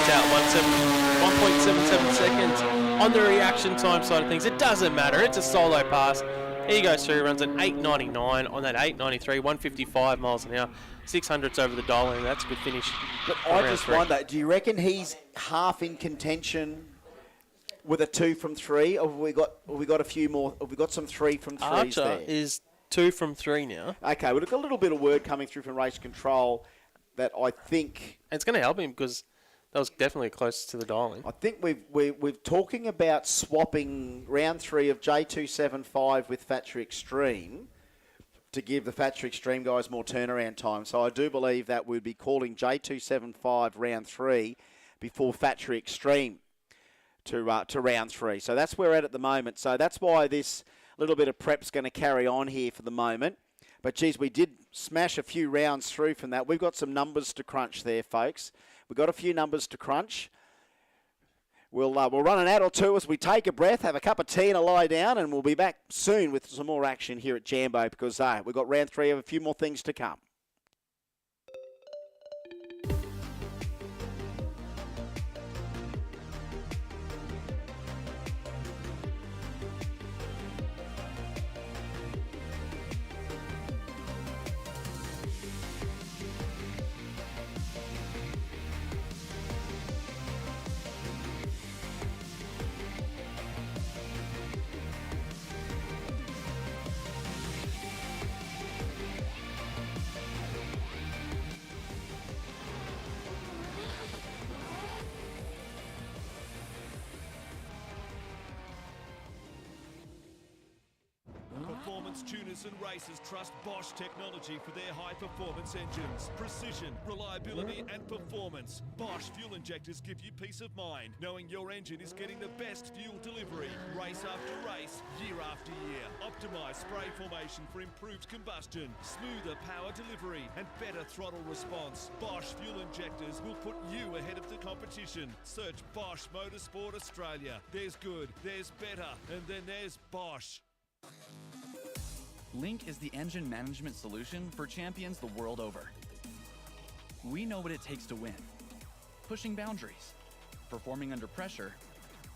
out 1.77 seconds on the reaction time side of things. It doesn't matter. It's a solo pass. Here he goes through. He runs an 8.99 on that 8.93, 155 miles an hour. 600s over the dial, and that's a good finish. But I just wonder, do you reckon he's half in contention with a 2 from 3, or have we got a few more? Have we got some 3 from 3s Archer there? is 2 from 3 now. Okay, we've got a little bit of word coming through from Race Control that I think it's going to help him because that was definitely close to the dialing. I think we're talking about swapping round 3 of J275 with Factory Extreme to give the Factory Extreme guys more turnaround time. So I do believe that we'd be calling J275 round 3 before Factory Extreme to round 3. So that's where we're at the moment. So that's why this little bit of prep's going to carry on here for the moment. But, geez, we did smash a few rounds through from that. We've got some numbers to crunch there, folks. We've got a few numbers to crunch. We'll run an ad or two as we take a breath, have a cup of tea and a lie down, and we'll be back soon with some more action here at Jambo because we've got round 3 of a few more things to come. Tuners and racers trust Bosch technology for their high-performance engines. Precision, reliability and performance. Bosch fuel injectors give you peace of mind, knowing your engine is getting the best fuel delivery. Race after race, year after year. Optimised spray formation for improved combustion, smoother power delivery and better throttle response. Bosch fuel injectors will put you ahead of the competition. Search Bosch Motorsport Australia. There's good, there's better, and then there's Bosch. Link is the engine management solution for champions the world over. We know what it takes to win. Pushing boundaries, performing under pressure,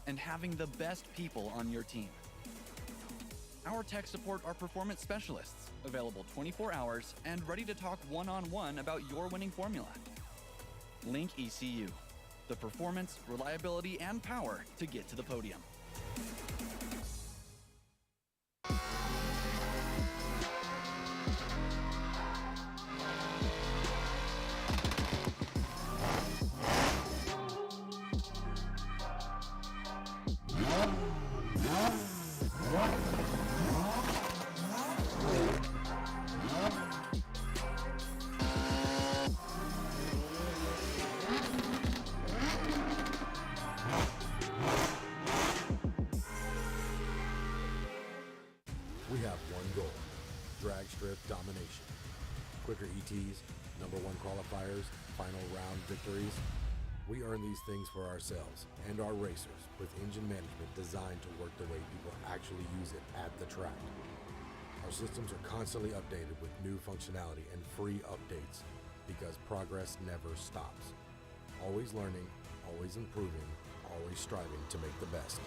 and having the best people on your team. Our tech support are performance specialists, available 24 hours and ready to talk one-on-one about your winning formula. Link ECU, the performance, reliability, and power to get to the podium. We have one goal, drag strip domination. Quicker ETs, #1 qualifiers, final round victories. We earn these things for ourselves and our racers with engine management designed to work the way people actually use it at the track. Our systems are constantly updated with new functionality and free updates because progress never stops. Always learning, always improving, always striving to make the best.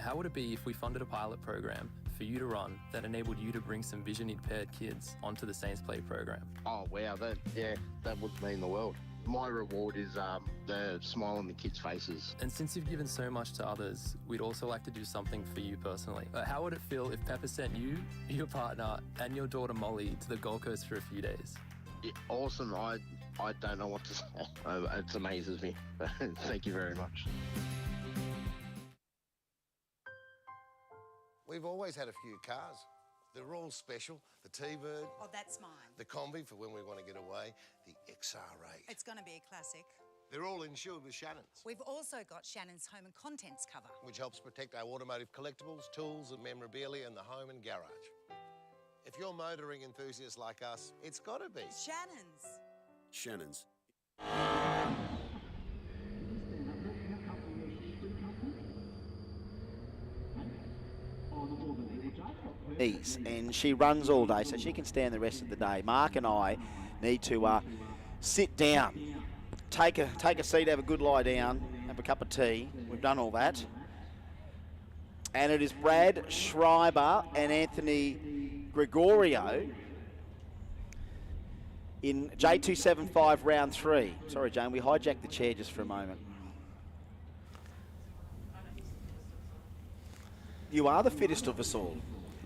How would it be if we funded a pilot program for you to run that enabled you to bring some vision-impaired kids onto the Saints Play program? Oh, wow, that would mean the world. My reward is the smile on the kids' faces. And since you've given so much to others, we'd also like to do something for you personally. How would it feel if Pepper sent you, your partner, and your daughter Molly to the Gold Coast for a few days? Yeah, awesome. I don't know what to say. It amazes me. Thank you very much. We've always had a few cars. They're all special. The T-Bird. Oh, that's mine. The Combi for when we want to get away. The XR8. It's going to be a classic. They're all insured with Shannon's, We've also got Shannon's home and contents cover. which helps protect our automotive collectibles, tools and memorabilia in the home and garage. If you're motoring enthusiasts like us, it's got to be Shannon's. Shannon's. And she runs all day, so she can stand the rest of the day. Mark and I need to sit down, take a seat, have a good lie down, have a cup of tea. We've done all that. And it is Brad Schreiber and Anthony Gregorio in J275 round 3. Sorry, Jane, we hijacked the chair just for a moment. You are the fittest of us all.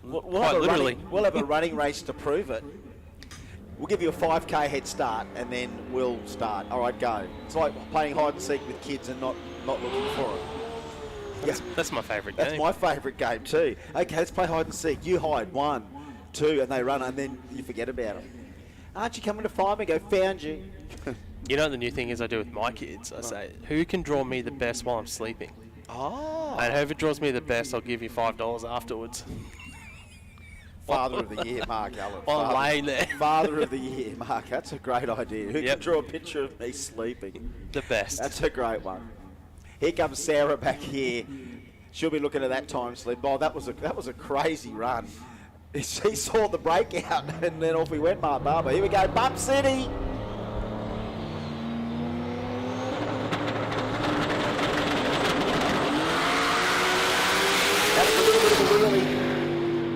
We'll have a running race to prove it. We'll give you a 5K head start, and then we'll start. All right, go. It's like playing hide and seek with kids and not looking for it. That's my favourite game. That's my favourite game too. Okay, let's play hide and seek. You hide 1, 2, and they run, and then you forget about them. Aren't you coming to find me? Go, found you. You know what the new thing is I do with my kids? I say, who can draw me the best while I'm sleeping? Oh. And whoever draws me the best, I'll give you $5 afterwards. Father of the Year, Mark Allen. While I'm laying there. Father of the Year, Mark. That's a great idea. Who can draw a picture of me sleeping? The best. That's a great one. Here comes Sarah back here. She'll be looking at that time slip. Oh, that was a crazy run. He saw the breakout, and then off we went, Mark Barber. Here we go, Bump City. That's a little bit of a wheelie.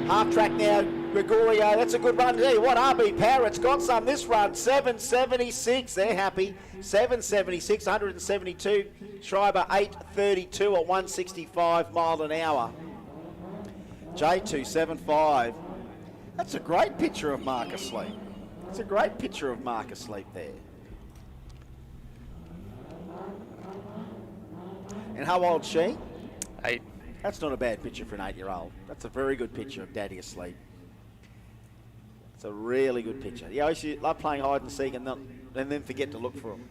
Half track now, Gregorio. That's a good run. Tell you what, RB Parrott's got some this run. 7:76. They're happy. 7:76, 172. Schreiber 8:32 at 165 mile an hour. J275. That's a great picture of Mark asleep. It's a great picture of Mark asleep there. And how old's she? 8. That's not a bad picture for an 8-year-old. That's a very good picture of Daddy asleep. It's a really good picture. Yeah, I used to love playing hide and seek and then forget to look for them.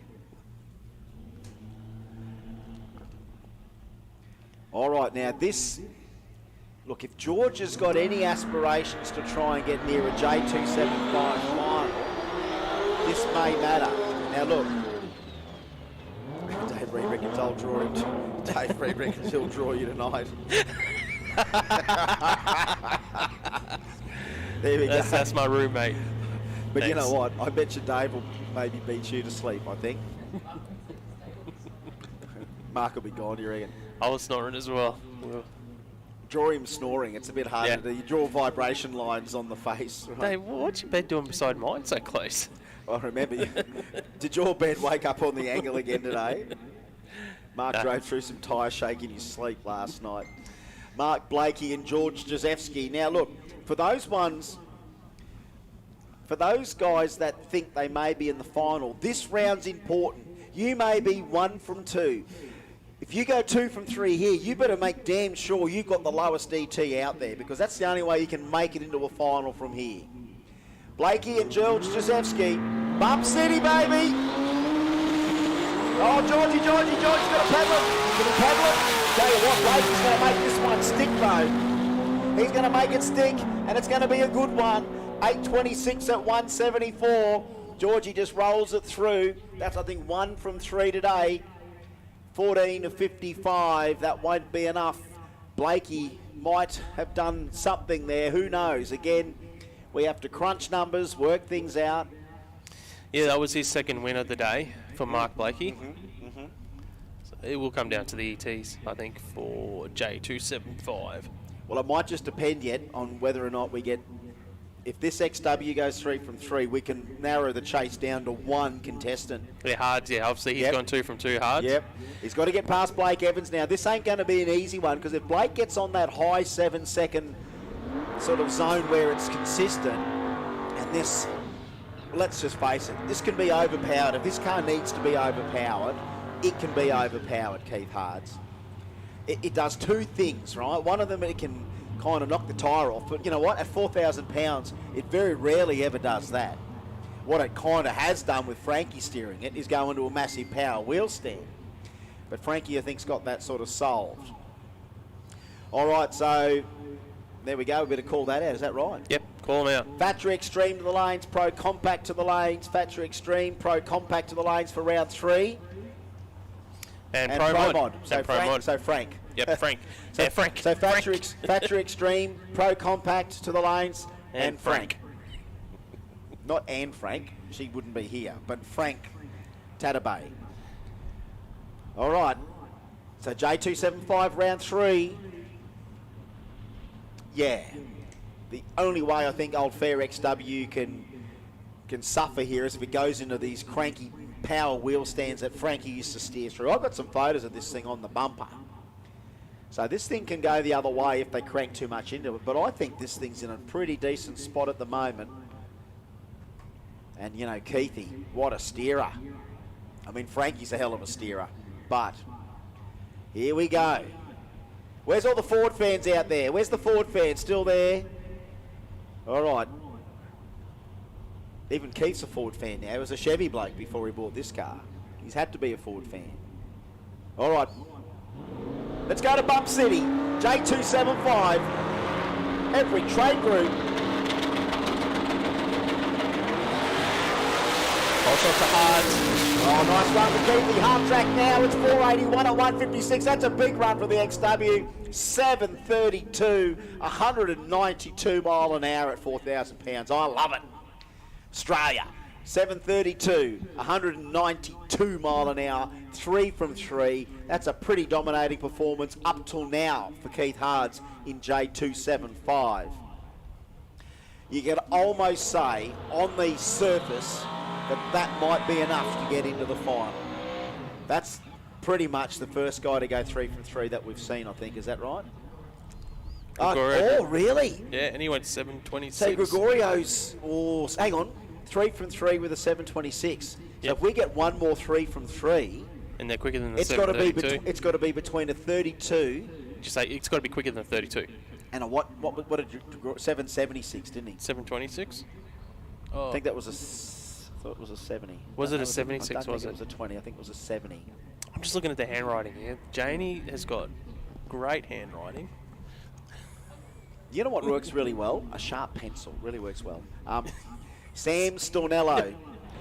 All right, now this... Look, if George has got any aspirations to try and get near a J275 final, this may matter. Now look, Dave Reed reckons I'll draw him. Dave Reed reckons he'll draw you tonight. There we go. That's my roommate. But Thanks. you know what? I bet you Dave will maybe beat you to sleep, I think. Mark will be gone, you reckon? I was snoring as well. Draw him snoring. It's a bit harder to do. You draw vibration lines on the face. Right? Dave, what's your bed doing beside mine so close? I remember you. Did your bed wake up on the angle again today? Mark drove through some tyre shake in his sleep last night. Mark Blakey and George Jozefsky. Now look, for those guys that think they may be in the final, this round's important. You may be 1 from 2. If you go 2 from 3 here, you better make damn sure you've got the lowest DT out there, because that's the only way you can make it into a final from here. Blakey and George Jozefsky. Bump City, baby! Oh, George's got to paddle it. Can he paddle it? Tell you what, Blakey's going to make this one stick, though. He's going to make it stick, and it's going to be a good one. 8.26 at 174. Georgie just rolls it through. That's, I think, 1 from 3 today. 14 to 55. That won't be enough. Blakey might have done something there. Who knows? Again, we have to crunch numbers, work things out. Yeah, that was his second win of the day for Mark Blakey. So it will come down to the ETs, I think, for J275. Well, it might just depend yet on whether or not we get... If this XW goes 3 from 3, we can narrow the chase down to 1 contestant. Yeah, Hards, yeah, obviously he's gone 2 from 2 Hards. Yep. He's got to get past Blake Evans now. This ain't going to be an easy one, because if Blake gets on that high 7-second sort of zone where it's consistent, and this, let's just face it, this can be overpowered. If this car needs to be overpowered, it can be overpowered, Keith Hards. It does 2 things, right? One of them, it can kind of knock the tyre off, but you know what? At 4,000 pounds, it very rarely ever does that. What it kind of has done with Frankie steering it is go into a massive power wheel stand. But Frankie, I think, has got that sort of solved. All right, so there we go. We better call that out. Is that right? Yep, call him out. Factory Extreme to the lanes, Pro Compact to the lanes. Factory Extreme, Pro Compact to the lanes for round 3. And Pro Mod. So and Pro Frank. Mod. So Frank. Yep, Frank. So Frank. So Factory Extreme, Pro Compact to the lanes, and Frank. Not Anne Frank. She wouldn't be here. But Frank Tatabay. All right. So J275 round 3. Yeah. The only way I think Old Fair XW can suffer here is if it goes into these cranky power wheel stands that Frankie used to steer through. I've got some photos of this thing on the bumper. So this thing can go the other way if they crank too much into it. But I think this thing's in a pretty decent spot at the moment. And, you know, Keithy, what a steerer. I mean, Frankie's a hell of a steerer. But here we go. Where's all the Ford fans out there? Where's the Ford fans? Still there? All right. Even Keith's a Ford fan now. He was a Chevy bloke before he bought this car. He's had to be a Ford fan. All right. Let's go to Bump City. J275. Every trade group. Also to Hards. Oh, nice run for Keithy. Half track now. It's 481 at 156. That's a big run for the XW. 732. 192 mile an hour at 4,000 pounds. I love it. Australia. 732, 192 mile an hour, 3 from 3. That's a pretty dominating performance up till now for Keith Hards in J275. You can almost say on the surface that might be enough to get into the final. That's pretty much the first guy to go 3 from 3 that we've seen, I think. Is that right? Gregorio. Oh, really? Yeah, and he went 7.26. So Gregorio's, hang on, 3 from 3 with a 7.26. So if we get one more 3 from 3, and they're quicker than the it's got to be 7.32. it's got to be between a 32. Just say it's got to be quicker than 32. And a what did 7.76, didn't he? 7.26. I think that was I thought it was a 70. Was it a I 76? don't think Was it it? was a 20. I think it was a 70. I'm just looking at the handwriting here. Janie has got great handwriting. You know what works really well? A sharp pencil really works well. Sam Stornello,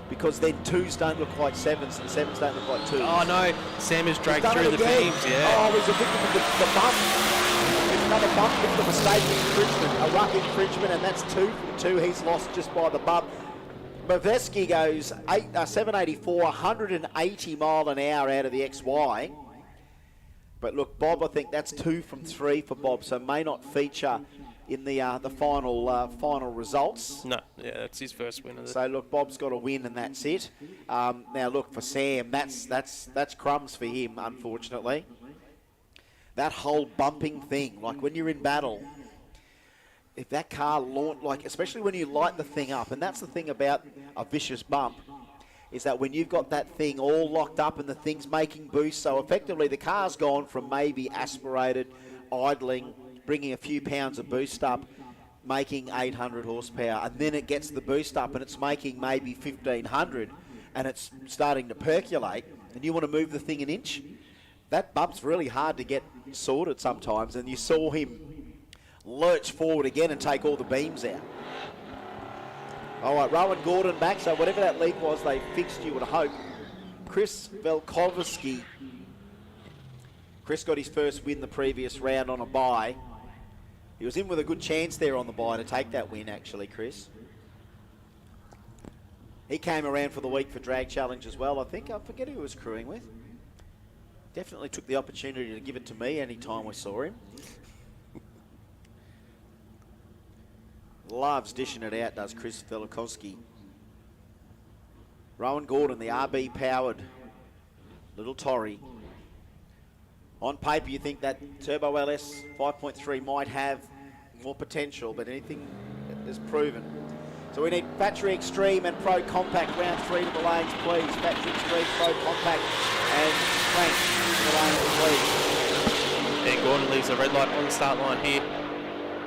because then 2s don't look like 7s and 7s don't look like 2s. Oh no, Sam is dragged He's done through it the again. beams. Yeah. Oh, he's a victim of the bump. It's another bump, victim of mistake infringement, a rough infringement, and that's 2 from 2. He's lost just by the bump. Maveski goes 784, 180 mile an hour out of the XY. But look, Bob, I think that's 2 from 3 for Bob, so may not feature in the final results. No, yeah, that's his first win of the So look, Bob's got a win, and that's it. Now look, for Sam, that's crumbs for him, unfortunately. That whole bumping thing, like when you're in battle, if that car especially when you light the thing up, and that's the thing about a vicious bump, is that when you've got that thing all locked up and the thing's making boost, so effectively the car's gone from maybe aspirated, idling, bringing a few pounds of boost up, making 800 horsepower, and then it gets the boost up and it's making maybe 1,500, and it's starting to percolate, and you want to move the thing an inch, that bump's really hard to get sorted sometimes, and you saw him lurch forward again and take all the beams out. All right, Rowan Gordon back, so whatever that leak was, they fixed, you would hope. Chris Velkovsky. Chris got his first win the previous round on a bye. He was in with a good chance there on the bye to take that win, actually, Chris. He came around for the week for Drag Challenge as well, I think. I forget who he was crewing with. Definitely took the opportunity to give it to me any time we saw him. Loves dishing it out, does Chris Velkovsky. Rowan Gordon, the RB-powered little Torrey. On paper, you think that Turbo LS 5.3 might have more potential, but anything is proven. So we need Factory Extreme and Pro Compact round 3 to the lanes, please. Factory Extreme, Pro Compact, and Frank to the lanes, please. And Gordon leaves the red light on the start line here.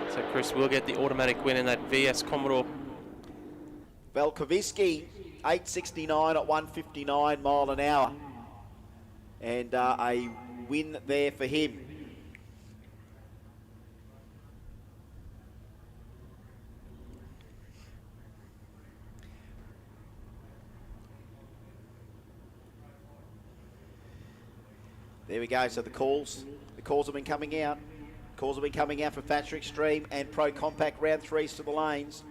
So Chris will get the automatic win in that VS Commodore. Velkovsky, 869 at 159 mile an hour. And a win there for him. There we go, so the calls have been coming out. Calls have been coming out for Factory Extreme and Pro Compact round 3s to the lanes.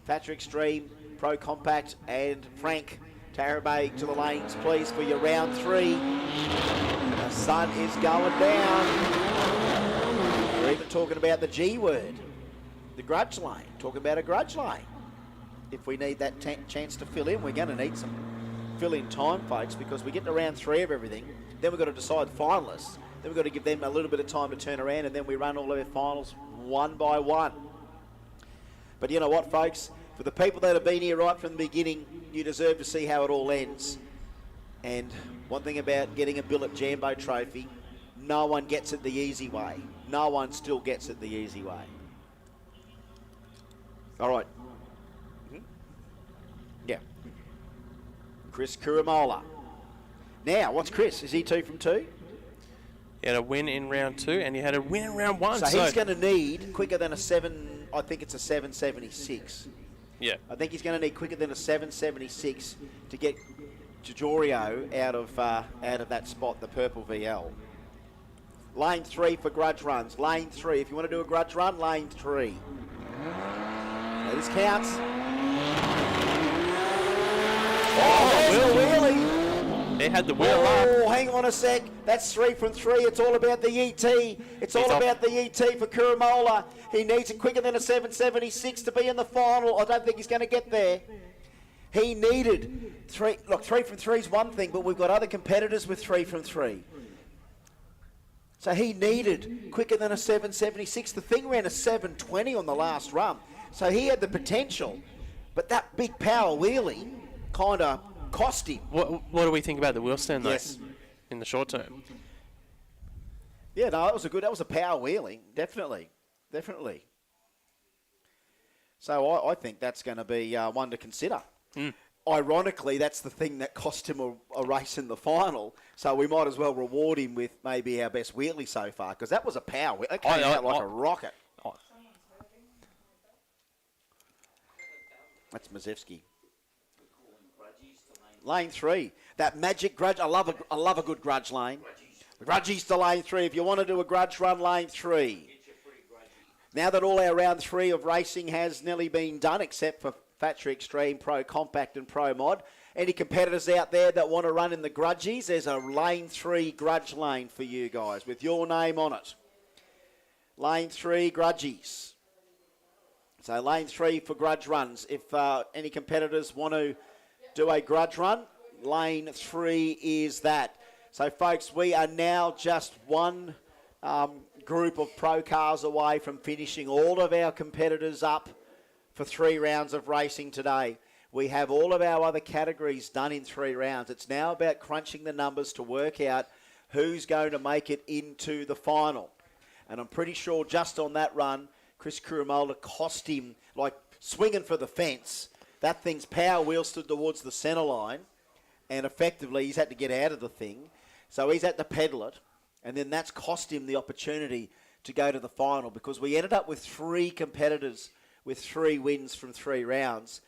Factory Extreme, Pro Compact, and Frank Tarabay to the lanes, please, for your round 3. The sun is going down. We're even talking about the G word, the grudge lane. Talking about a grudge lane. If we need that chance to fill in, we're going to need some fill-in time, folks, because we get to round 3 of everything. Then we've got to decide finalists. Then we've got to give them a little bit of time to turn around, and then we run all of our finals one by one. But you know what, folks? For the people that have been here right from the beginning, you deserve to see how it all ends. And one thing about getting a Billet Jambo trophy, no one gets it the easy way. No one still gets it the easy way. All right. Yeah. Chris Kuramola. Now, what's Chris? Is he 2 from 2? He had a win in round 2, and he had a win in round 1. So he's going to need quicker than a 7, I think it's a 776. Yeah. I think he's going to need quicker than a 776 to get Giorgio out of that spot, the purple VL. Lane 3 for grudge runs. Lane 3. If you want to do a grudge run, lane 3. Now this counts. Oh, Will Wheelie. They had the wheel Oh, hang on a sec. That's 3 from 3. It's all about the ET. It's all about the ET for Kuramola. He needs it quicker than a 776 to be in the final. I don't think he's going to get there. He needed 3. Look, 3 from 3 is one thing, but we've got other competitors with 3 from 3. So he needed quicker than a 7.76. The thing ran a 7.20 on the last run. So he had the potential, but that big power wheelie kind of cost him. What do we think about the wheel stand, though, Yes. in the short term? Yeah, no, that was a power wheeling, definitely. So I think that's going to be one to consider. Ironically, that's the thing that cost him a race in the final. So we might as well reward him with maybe our best wheelie so far, because that was a power wheel. It came out like a rocket. That's Mazevsky. Lane 3. That magic grudge. I love a good grudge lane. Grudgies to lane 3. If you want to do a grudge run, lane 3. Now that all our round 3 of racing has nearly been done, except for Factory Extreme, Pro Compact and Pro Mod. Any competitors out there that want to run in the grudgies, there's a lane 3 grudge lane for you guys with your name on it. Lane 3 grudgies. So lane 3 for grudge runs. If any competitors want to do a grudge run, lane 3 is that. So folks, we are now just one group of pro cars away from finishing all of our competitors up for 3 rounds of racing today. We have all of our other categories done in 3 rounds. It's now about crunching the numbers to work out who's going to make it into the final. And I'm pretty sure just on that run, Chris Kurumola cost him, like swinging for the fence. That thing's power wheel stood towards the centre line, and effectively he's had to get out of the thing. So he's had to pedal it, and then that's cost him the opportunity to go to the final, because we ended up with 3 competitors with 3 wins from 3 rounds.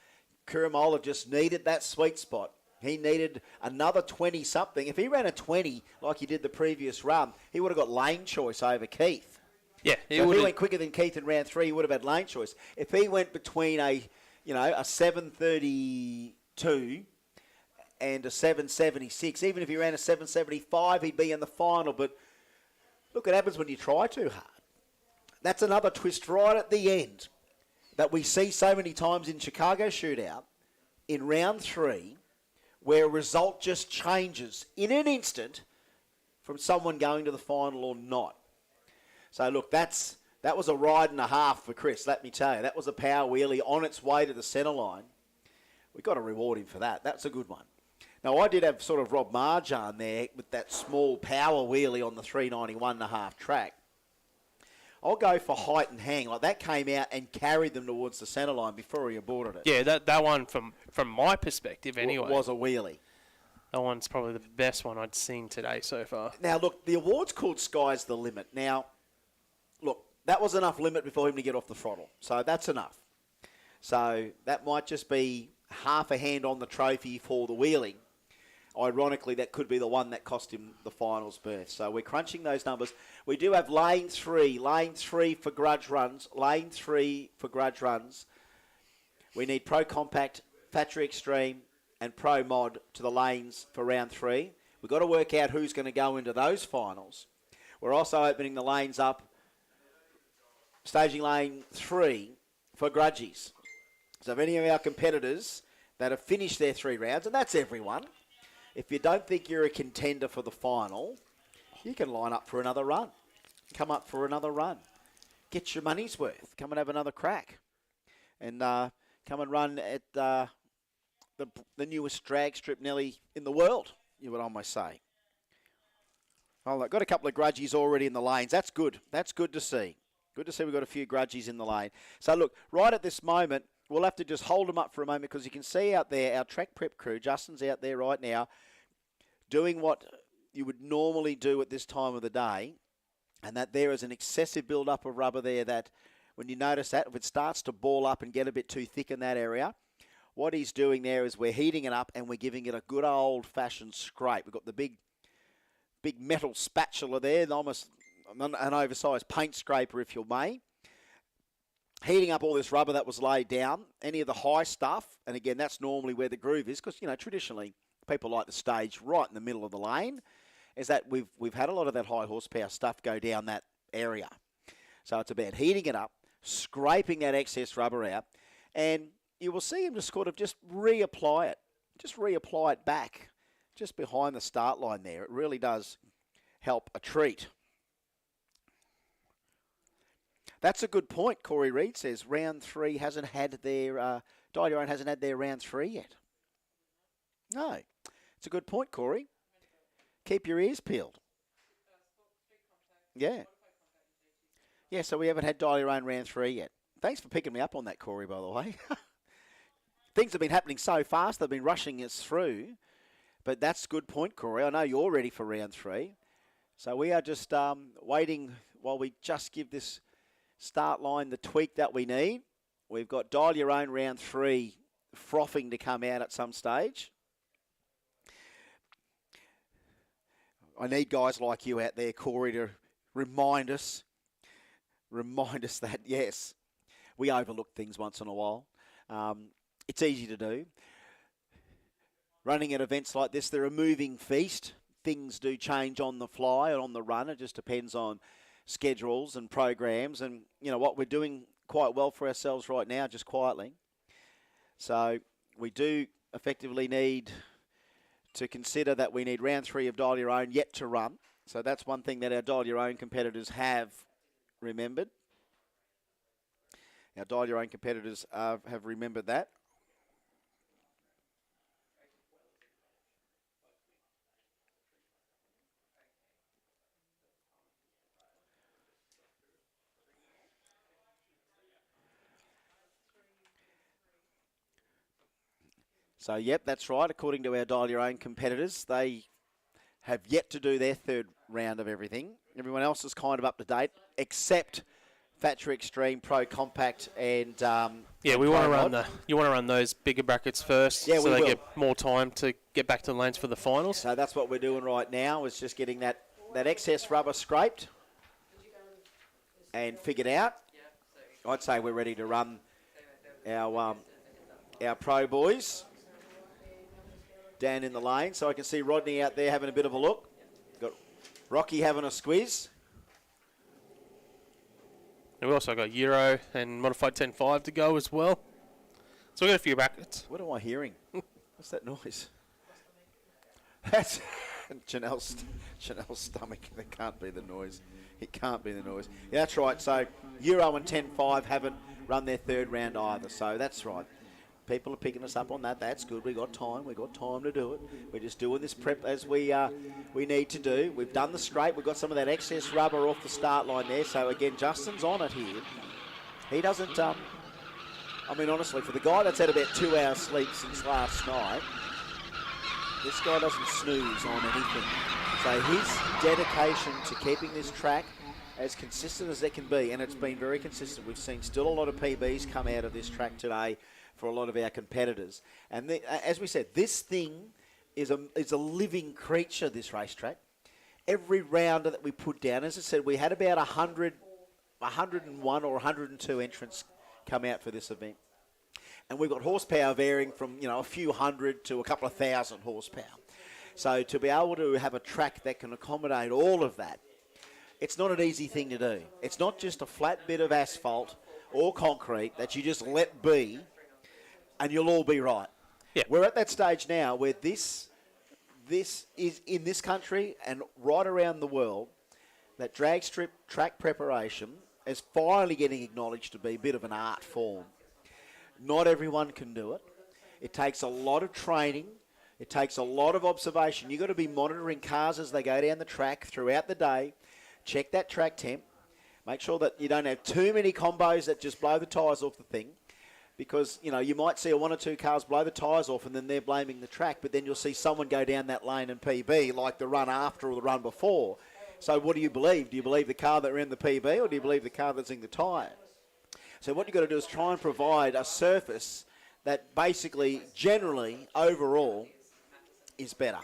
Kurumola just needed that sweet spot. He needed another 20-something. If he ran a 20 like he did the previous run, he would have got lane choice over Keith. Yeah, So if he went quicker than Keith in round 3, he would have had lane choice. If he went between a 7.32 and a 7.76, even if he ran a 7.75, he'd be in the final. But look what happens when you try too hard. That's another twist right at the end that we see so many times in Chicago Shootout in round 3, where a result just changes in an instant from someone going to the final or not. So look, that was a ride and a half for Chris, let me tell you. That was a power wheelie on its way to the centre line. We've got to reward him for that. That's a good one. Now, I did have sort of Rob Marjan there with that small power wheelie on the 391.5 track. I'll go for height and hang. Like, that came out and carried them towards the centre line before he aborted it. Yeah, that one, from my perspective anyway, was a wheelie. That one's probably the best one I'd seen today so far. Now, look, the award's called Sky's the Limit. Now, look, that was enough limit before him to get off the throttle. So that's enough. So that might just be half a hand on the trophy for the wheeling. Ironically, that could be the one that cost him the finals berth. So we're crunching those numbers. We do have lane 3 for grudge runs. Lane 3 for grudge runs. We need Pro Compact, Factory Extreme, and Pro Mod to the lanes for round 3. We've got to work out who's going to go into those finals. We're also opening the lanes up, staging lane 3 for grudgies. So if any of our competitors that have finished their 3 rounds, and that's everyone, if you don't think you're a contender for the final, you can line up for another run. Come up for another run. Get your money's worth. Come and have another crack. And come and run at the newest drag strip nearly in the world, you would almost say. Oh, I've got a couple of grudgies already in the lanes. That's good. That's good to see. Good to see we've got a few grudgies in the lane. So look, right at this moment, we'll have to just hold them up for a moment, because you can see out there, our track prep crew, Justin's out there right now, doing what you would normally do at this time of the day, and that there is an excessive build-up of rubber there that when you notice that, if it starts to ball up and get a bit too thick in that area, what he's doing there is we're heating it up and we're giving it a good old-fashioned scrape. We've got the big metal spatula there, almost an oversized paint scraper, if you may. Heating up all this rubber that was laid down, any of the high stuff, and again, that's normally where the groove is, because, traditionally, people like the stage right in the middle of the lane, is that we've had a lot of that high horsepower stuff go down that area. So it's about heating it up, scraping that excess rubber out, and you will see him just sort of just reapply it back, just behind the start line there. It really does help a treat. That's a good point. Corey Reed says round 3 hasn't had their Dial hasn't had their round 3 yet. No, it's a good point, Corey. Keep your ears peeled. Yeah. Yeah, so we haven't had Dial Your Own round 3 yet. Thanks for picking me up on that, Corey, by the way. Things have been happening so fast, they've been rushing us through. But that's a good point, Corey. I know you're ready for round 3. So we are just waiting while we just give this start line the tweak that we need. We've got Dial Your Own round 3 frothing to come out at some stage. I need guys like you out there, Corey, to remind us that, yes, we overlook things once in a while. It's easy to do. Running at events like this, they're a moving feast. Things do change on the fly and on the run. It just depends on schedules and programs. And, you know, what we're doing quite well for ourselves right now, just quietly. So we do effectively need to consider that we need round 3 of Dial Your Own yet to run. So that's one thing that our Dial Your Own competitors have remembered. Our Dial Your Own competitors have remembered that. So, yep, that's right. According to our Dial Your Own competitors, they have yet to do their 3rd round of everything. Everyone else is kind of up to date, except Thatcher Extreme, Pro Compact, and we want to run you want to run those bigger brackets first, yeah, so they get more time to get back to the lanes for the finals. So that's what we're doing right now, is just getting that excess rubber scraped and figured out. I'd say we're ready to run our pro boys down in the lane. So I can see Rodney out there having a bit of a look. Got Rocky having a squeeze. And we also got Euro and Modified 10.5 to go as well. So we've got a few brackets. What am I hearing? What's that noise? That's Janelle's stomach. That can't be the noise. It can't be the noise. Yeah, that's right. So Euro and 10.5 haven't run their 3rd round either. So that's right. People are picking us up on that. That's good. We got time. We got time to do it. We're just doing this prep as we need to do. We've done the scrape. We've got some of that excess rubber off the start line there. So again, Justin's on it here. He doesn't. I mean, honestly, for the guy that's had about 2 hours sleep since last night, this guy doesn't snooze on anything. So his dedication to keeping this track as consistent as it can be, and it's been very consistent. We've seen still a lot of PBs come out of this track today for a lot of our competitors. And as we said, this thing is a living creature, this racetrack. Every rounder that we put down, as I said, we had about 101 or 102 entrants come out for this event. And we've got horsepower varying from, a few hundred to a couple of thousand horsepower. So to be able to have a track that can accommodate all of that, it's not an easy thing to do. It's not just a flat bit of asphalt or concrete that you just let be and you'll all be right. Yeah. We're at that stage now where this is in this country and right around the world, that drag strip track preparation is finally getting acknowledged to be a bit of an art form. Not everyone can do it. It takes a lot of training. It takes a lot of observation. You've got to be monitoring cars as they go down the track throughout the day. Check that track temp. Make sure that you don't have too many combos that just blow the tyres off the thing. Because, you might see 1 or 2 cars blow the tyres off and then they're blaming the track, but then you'll see someone go down that lane and PB like the run after or the run before. So what do you believe? Do you believe the car that ran the PB or do you believe the car that's in the tyre? So what you've got to do is try and provide a surface that basically, generally, overall, is better.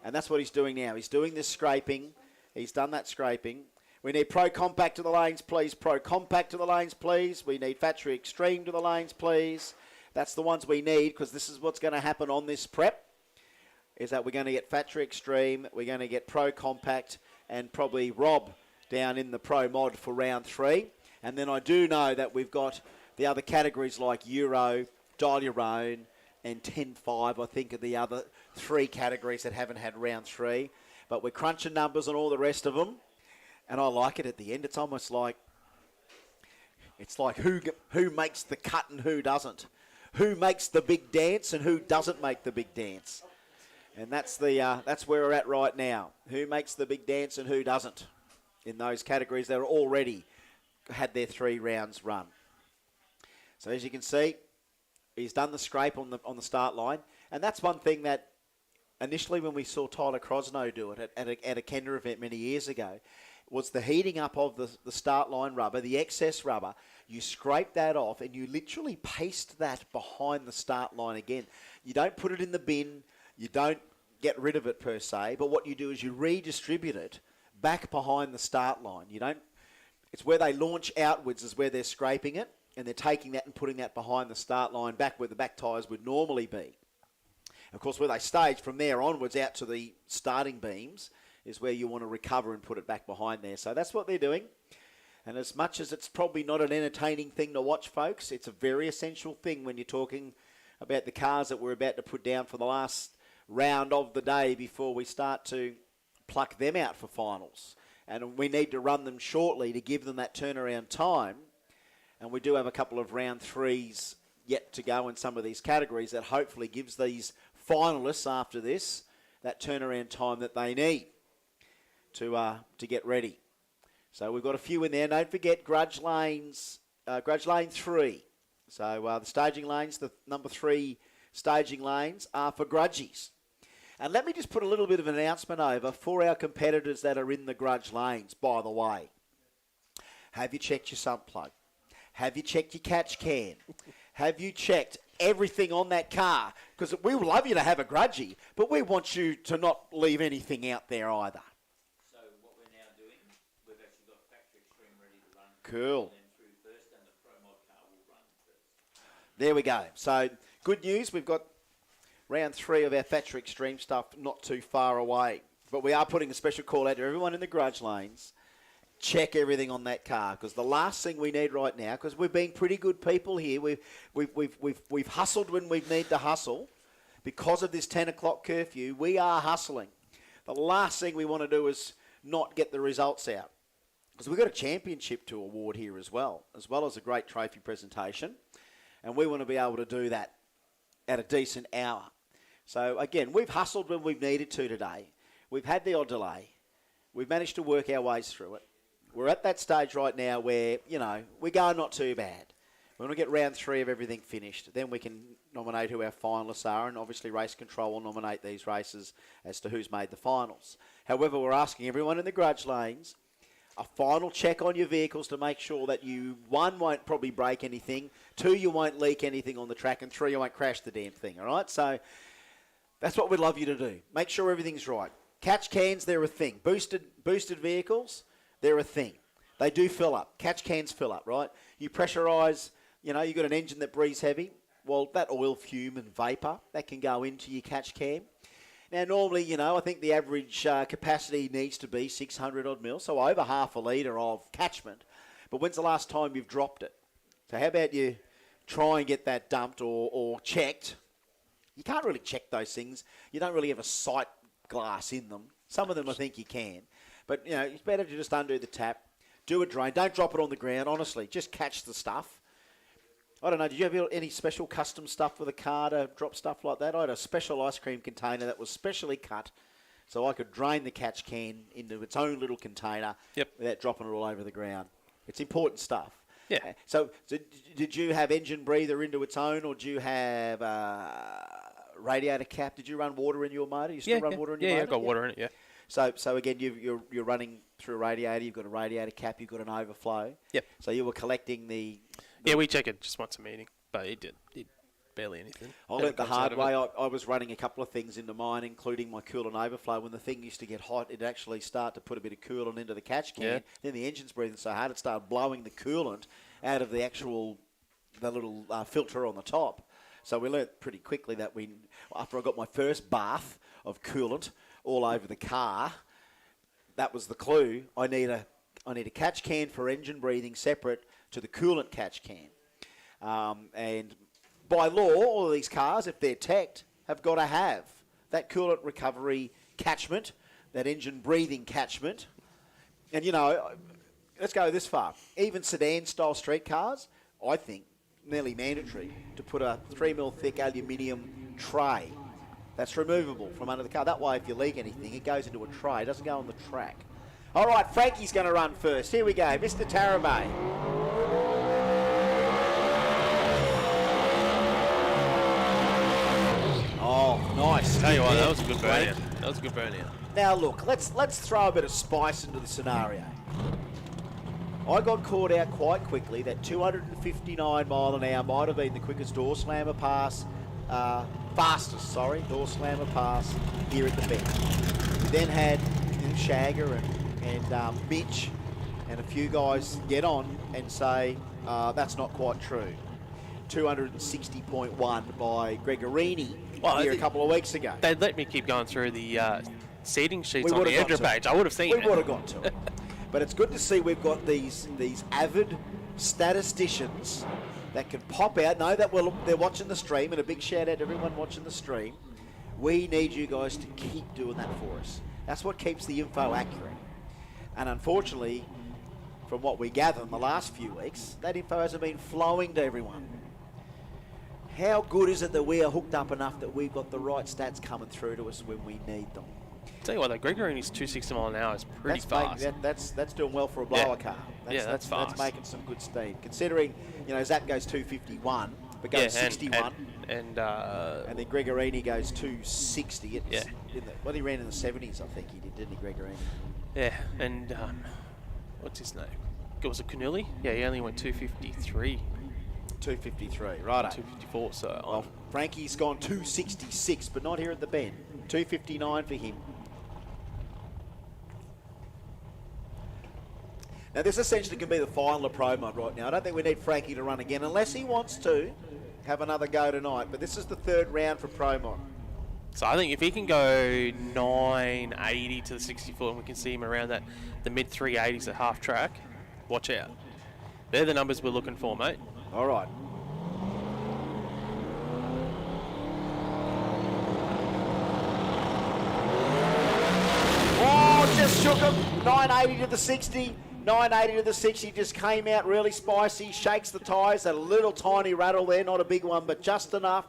And that's what he's doing now. He's doing this scraping. He's done that scraping. We need Pro Compact to the lanes, please. Pro Compact to the lanes, please. We need Factory Extreme to the lanes, please. That's the ones we need, because this is what's going to happen on this prep, is that we're going to get Factory Extreme, we're going to get Pro Compact, and probably Rob down in the Pro Mod for round 3. And then I do know that we've got the other categories like Euro, Dial Your Own, and 10.5, I think, are the other 3 categories that haven't had round 3. But we're crunching numbers on all the rest of them. And I like it at the end. It's almost like It's like who makes the cut and who doesn't. Who makes the big dance and who doesn't make the big dance. And that's where we're at right now. Who makes the big dance and who doesn't in those categories that are already had their 3 rounds run. So as you can see, he's done the scrape on the start line. And that's one thing that initially when we saw Tyler Crosno do it at a Kenda event many years ago, was the heating up of the start line rubber, the excess rubber. You scrape that off and you literally paste that behind the start line again. You don't put it in the bin. You don't get rid of it per se. But what you do is you redistribute it back behind the start line. It's where they launch outwards is where they're scraping it. And they're taking that and putting that behind the start line back where the back tyres would normally be. Of course, where they stage from there onwards out to the starting beams is where you want to recover and put it back behind there. So that's what they're doing. And as much as it's probably not an entertaining thing to watch, folks, it's a very essential thing when you're talking about the cars that we're about to put down for the last round of the day before we start to pluck them out for finals. And we need to run them shortly to give them that turnaround time. And we do have a couple of round 3s yet to go in some of these categories that hopefully gives these finalists after this that turnaround time that they need to get ready. So we've got a few in there. Don't forget Grudge Lane 3. So the staging lanes, the number 3 staging lanes are for grudgies. And let me just put a little bit of an announcement over for our competitors that are in the grudge lanes, by the way. Have you checked your sump plug? Have you checked your catch can? Have you checked everything on that car? Because we would love you to have a grudgie, but we want you to not leave anything out there either. So what we're now doing, we've actually got Factory Extreme ready to run. Cool. And then through first, and the Pro Mod car will run first. There we go. So good news, we've got round 3 of our Factory Extreme stuff not too far away. But we are putting a special call out to everyone in the grudge lanes. Check everything on that car, because the last thing we need right now, because we've been pretty good people here, we've hustled when we need to hustle. Because of this 10 o'clock curfew, we are hustling. The last thing we want to do is not get the results out, because we've got a championship to award here as well as a great trophy presentation, and we want to be able to do that at a decent hour. So again, we've hustled when we've needed to today. We've had the odd delay. We've managed to work our ways through it. We're at that stage right now where, we're going not too bad. When we get round 3 of everything finished, then we can nominate who our finalists are, and obviously Race Control will nominate these races as to who's made the finals. However, we're asking everyone in the grudge lanes a final check on your vehicles to make sure that you, 1, won't probably break anything, 2, you won't leak anything on the track, and 3, you won't crash the damn thing, all right? So that's what we'd love you to do. Make sure everything's right. Catch cans, they're a thing. Boosted vehicles, they're a thing. They do fill up. Catch cans fill up, right? You pressurise, you've got an engine that breathes heavy. Well, that oil fume and vapour, that can go into your catch can. Now, normally, I think the average capacity needs to be 600 odd mil, so over half a litre of catchment. But when's the last time you've dropped it? So how about you try and get that dumped or checked? You can't really check those things. You don't really have a sight glass in them. Some of them I think you can. But, it's better to just undo the tap, do a drain. Don't drop it on the ground, honestly. Just catch the stuff. I don't know, did you have any special custom stuff for the car to drop stuff like that? I had a special ice cream container that was specially cut so I could drain the catch can into its own little container without dropping it all over the ground. It's important stuff. Yeah. So did you have engine breather into its own, or do you have radiator cap? Did you run water in your motor? You still run water in your motor? Yeah, I've got water in it, yeah. So again, you're running through a radiator. You've got a radiator cap. You've got an overflow. Yep. So you were collecting the yeah, we check it just once a meeting, but it did barely anything. I learnt the hard way. I was running a couple of things into mine, including my coolant overflow. When the thing used to get hot, it'd actually start to put a bit of coolant into the catch can. Yeah. Then the engine's breathing so hard, it started blowing the coolant out of the little filter on the top. So we learnt pretty quickly that after I got my first bath of coolant all over the car, that was the clue. I need a catch can for engine breathing separate to the coolant catch can. And by law, all of these cars, if they're teched, have got to have that coolant recovery catchment, that engine breathing catchment. And, let's go this far. Even sedan-style street cars, I think, nearly mandatory to put a 3mm thick aluminium tray that's removable from under the car. That way, if you leak anything, it goes into a tray. It doesn't go on the track. All right, Frankie's going to run first. Here we go, Mr. Tarabay. Oh, nice. Tell you what, Good that was a good Frank. burnout. That was a good burnout. Now, look, let's throw a bit of spice into the scenario. I got caught out quite quickly that 259 mile an hour might have been the quickest door slammer pass, fastest door slammer pass here at the bench. We then had Shagger and Mitch and a few guys get on and say that's not quite true. 260.1 by Gregorini here a couple of weeks ago. They'd let me keep going through the seating sheets We on would've the got Andrew to page. it. I would have seen We it. would have got to it. But it's good to see we've got these avid statisticians that can pop out, know that they're watching the stream, and a big shout out to everyone watching the stream. We need you guys to keep doing that for us. That's what keeps the info accurate. And unfortunately, from what we gather in the last few weeks, that info hasn't been flowing to everyone. How good is it that we are hooked up enough that we've got the right stats coming through to us when we need them? Tell you what, that Gregorini's 260 mile an hour is pretty fast. That's doing well for a blower car. That's fast. That's making some good speed. Considering, Zap goes 251, but goes 61. And then Gregorini goes 260. What he ran in the 70s, I think he did, didn't he, Gregorini? Yeah, and what's his name? Was it Canulli? Yeah, he only went 253. 253, righto. 254, so... Well, Frankie's gone 266, but not here at the bend. 259 for him. Now, this essentially can be the final of Pro Mod right now. I don't think we need Frankie to run again, unless he wants to have another go tonight. But this is the third round for Pro Mod. So I think if he can go 980 to the 60 foot, and we can see him around the mid 380s at half track, watch out. They're the numbers we're looking for, mate. All right. Oh, just shook him. 980 to the 60. 980 to the 60 just came out really spicy. Shakes the tyres. A little tiny rattle there. Not a big one, but just enough.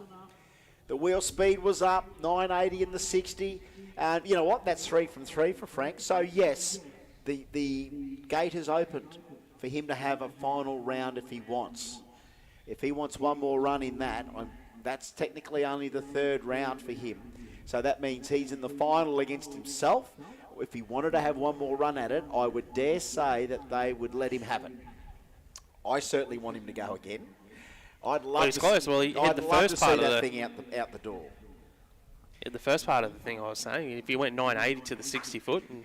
The wheel speed was up. 980 in the 60. And you know what? That's 3 from 3 for Frank. So, yes, the gate has opened for him to have a final round if he wants. If he wants one more run in that, that's technically only the third round for him. So that means he's in the final against himself. If he wanted to have one more run at it, I would dare say that they would let him have it. I certainly want him to go again. I'd love he's close. Well, he hit the first part of that thing out the door. The first part of the thing I was saying, if he went 980 to the 60 foot, and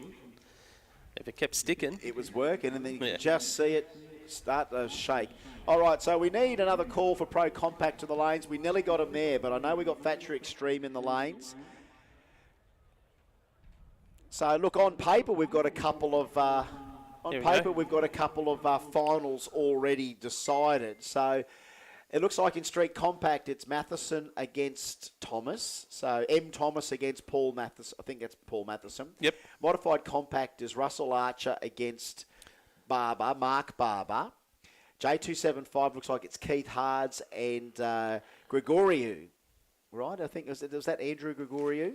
if it kept sticking, it was working, and then you could just see it start to shake. All right, so we need another call for Pro Compact to the lanes. We nearly got him there, but I know we got Factory Extreme in the lanes. So look, on paper we've got a couple of finals already decided. So it looks like in Street Compact it's Matheson against Thomas. So M. Thomas against Paul Matheson. I think that's Paul Matheson. Yep. Modified Compact is Russell Archer against Mark Barber. J275 looks like it's Keith Hards and Gregoriou. Right? I think was that Andrew Gregoriou?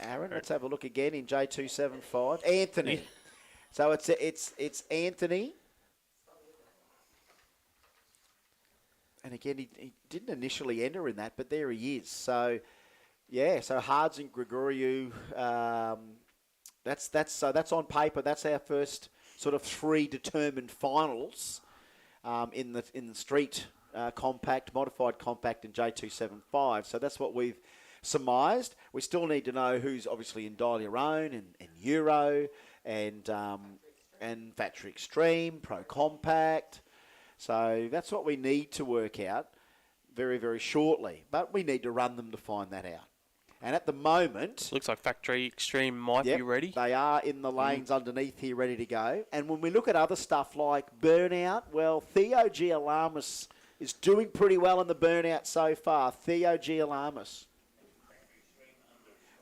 Aaron, let's have a look again in J275. Anthony. So it's Anthony. And again, he didn't initially enter in that, but there he is. So, yeah, so Hards and Gregoriou, that's on paper. That's our first sort of 3 determined finals in the Street Compact, Modified Compact, and J275. So that's what we've surmised. We still need to know who's obviously in Dial Your Own and Euro and Factory Extreme, Pro Compact. So that's what we need to work out very, very shortly. But we need to run them to find that out. And at the moment... looks like Factory Extreme might be ready. They are in the lanes underneath here ready to go. And when we look at other stuff like Burnout, well, Theo G. Alamis is doing pretty well in the Burnout so far. Theo G. Alamis.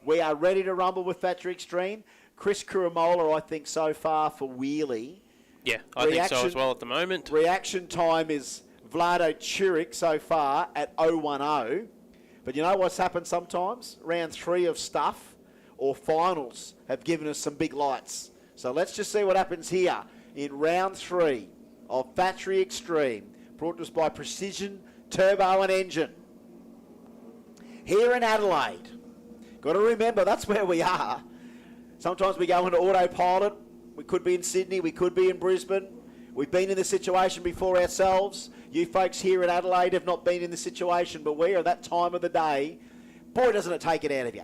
We are ready to rumble with Factory Extreme. Chris Kuramola, I think, so far for Wheelie Yeah, I think so as well at the moment. Reaction time is Vlado Churik so far at 0-1-0. But you know what's happened sometimes? Round 3 of stuff or finals have given us some big lights. So let's just see what happens here in round 3 of Factory Extreme, brought to us by Precision Turbo and Engine. Here in Adelaide, got to remember that's where we are. Sometimes we go into autopilot. We could be in Sydney, we could be in Brisbane. We've been in this situation before ourselves. You folks here in Adelaide have not been in this situation, but we are at that time of the day. Boy, doesn't it take it out of you.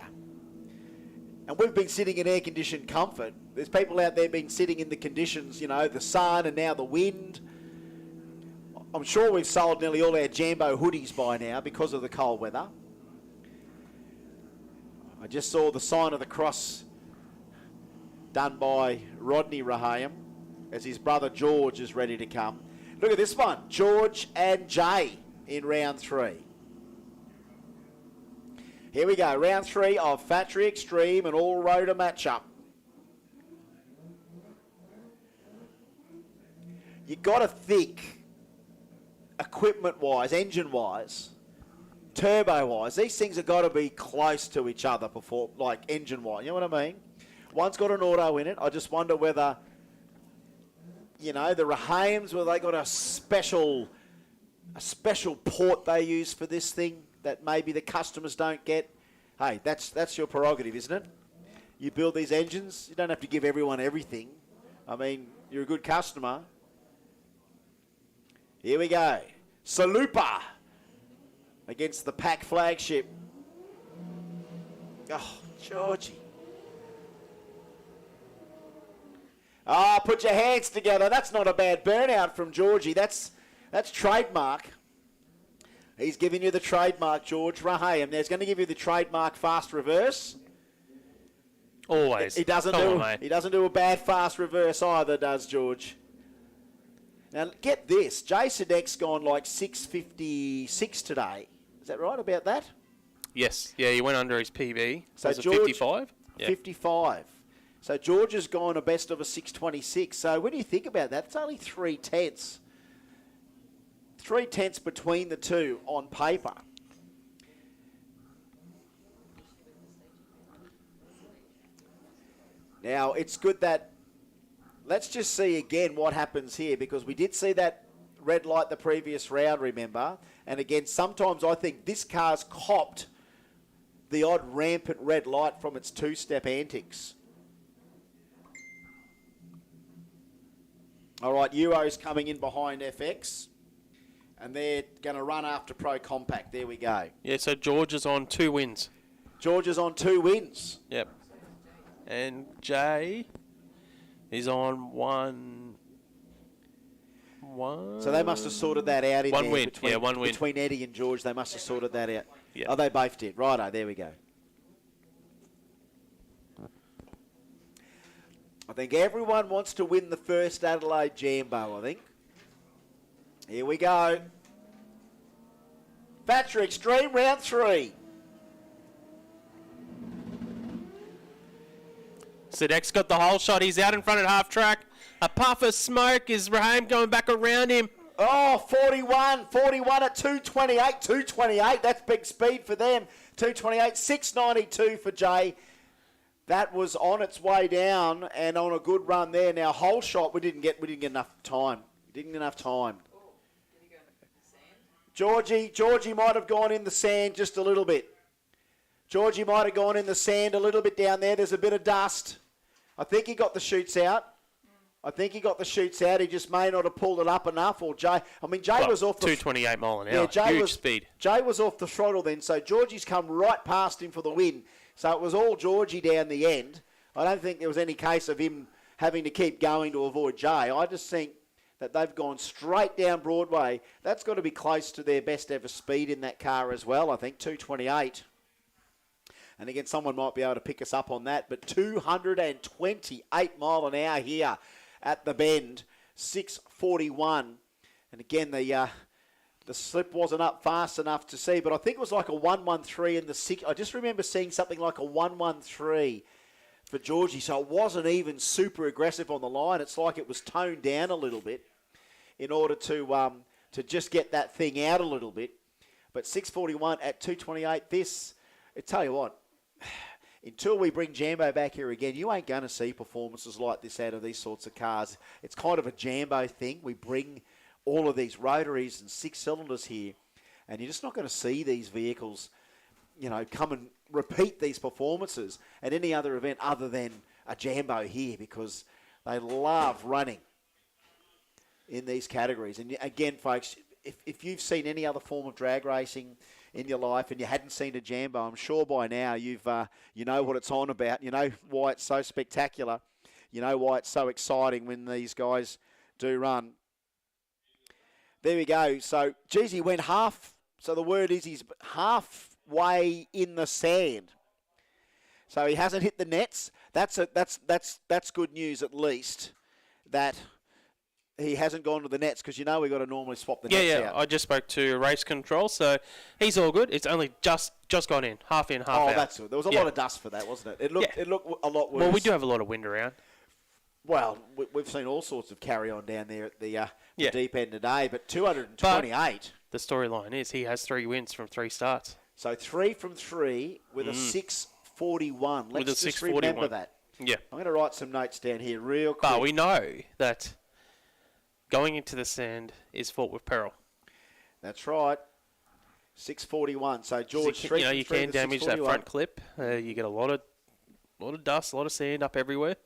And we've been sitting in air-conditioned comfort. There's people out there been sitting in the conditions, you know, the sun and now the wind. I'm sure we've sold nearly all our Jambo hoodies by now because of the cold weather. I just saw the sign of the cross done by Rodney Rahayam as his brother George is ready to come. Look at this one, George and Jay in round 3. Here we go, round 3 of Factory Extreme and all-roader matchup. You got to think, equipment-wise, engine-wise, turbo-wise, these things have got to be close to each other before, like engine-wise, you know what I mean? One's got an auto in it. I just wonder whether, you know, the Rahayams, whether they got a special port they use for this thing that maybe the customers don't get. Hey, that's your prerogative, isn't it? You build these engines. You don't have to give everyone everything. I mean, you're a good customer. Here we go. Salupa against the Pack flagship. Oh, Georgie. Ah, put your hands together. That's not a bad burnout from Georgie. That's trademark. He's giving you the trademark, George Rahayam. Now he's going to give you the trademark fast reverse. Always. He doesn't do a bad fast reverse either, does George? Now get this. Jason X gone like 6:56 today. Is that right about that? Yes. Yeah, he went under his PB. So was it George, 55? Yeah. 55. So George has gone a best of a 6:26. So when you think about that, it's only 3/10. 3/10 between the two on paper. Now, it's good that, let's just see again what happens here, because we did see that red light the previous round, remember? And again, sometimes I think this car's copped the odd rampant red light from its two-step antics. All right, Euro's coming in behind FX, and they're going to run after Pro Compact. There we go. Yeah, so George is on 2 wins. George is on 2 wins. Yep. And Jay is on 1. So they must have sorted that out in one there. Win. Between, yeah, 1 win. Between Eddie and George, they must have sorted that out. Yeah. Oh, they both did. Righto, there we go. I think everyone wants to win the first Adelaide Jambo, I think. Here we go. Factory Extreme, round 3. Sidek's got the whole shot. He's out in front at half track. A puff of smoke. Is Rahayam going back around him? Oh, 41 at 228, 228. That's big speed for them. 228, 692 for Jay. That was on its way down and on a good run there. Now, whole shot, we didn't get enough time. Didn't get enough time. Georgie might have gone in the sand just a little bit. Georgie might have gone in the sand a little bit down there. There's a bit of dust. I think he got the chutes out. He just may not have pulled it up enough. Or Jay, Jay was off the 228 mile an hour. Huge speed. Jay was off the throttle then, so Georgie's come right past him for the win. So it was all Georgie down the end. I don't think there was any case of him having to keep going to avoid Jay. I just think that they've gone straight down Broadway. That's got to be close to their best ever speed in that car as well, I think, 228. And again, someone might be able to pick us up on that. But 228 mile an hour here at the bend, 6:41. And again, the slip wasn't up fast enough to see, but I think it was like a 113 in the 6. I just remember seeing something like a 113 for Georgie. So it wasn't even super aggressive on the line. It's like it was toned down a little bit in order to just get that thing out a little bit. But 6:41 at 2:28. This, I tell you what, until we bring Jambo back here again, you ain't going to see performances like this out of these sorts of cars. It's kind of a Jambo thing. We bring all of these rotaries and 6 cylinders here, and you're just not going to see these vehicles, come and repeat these performances at any other event other than a Jambo here, because they love running in these categories. And again, folks, if you've seen any other form of drag racing in your life and you hadn't seen a Jambo, I'm sure by now you know what it's on about. You know why it's so spectacular. You know why it's so exciting when these guys do run. There we go. So, geez, he went half. So the word is he's halfway in the sand. So he hasn't hit the nets. That's good news, at least, that he hasn't gone to the nets, because we got to normally swap the nets out. Yeah, I just spoke to race control, so he's all good. It's only just gone in, half out. Oh, that's good. There was a lot of dust for that, wasn't it? It looked a lot worse. Well, we do have a lot of wind around. Well, we've seen all sorts of carry-on down there at the deep end today, but 228. But the storyline is he has 3 wins from 3 starts. So 3 from 3 with a 6:41. Let's just remember that. Yeah. I'm going to write some notes down here real quick. But we know that going into the sand is fraught with peril. That's right. 6:41. So George, you can damage that front clip. You get a lot of dust, a lot of sand up everywhere.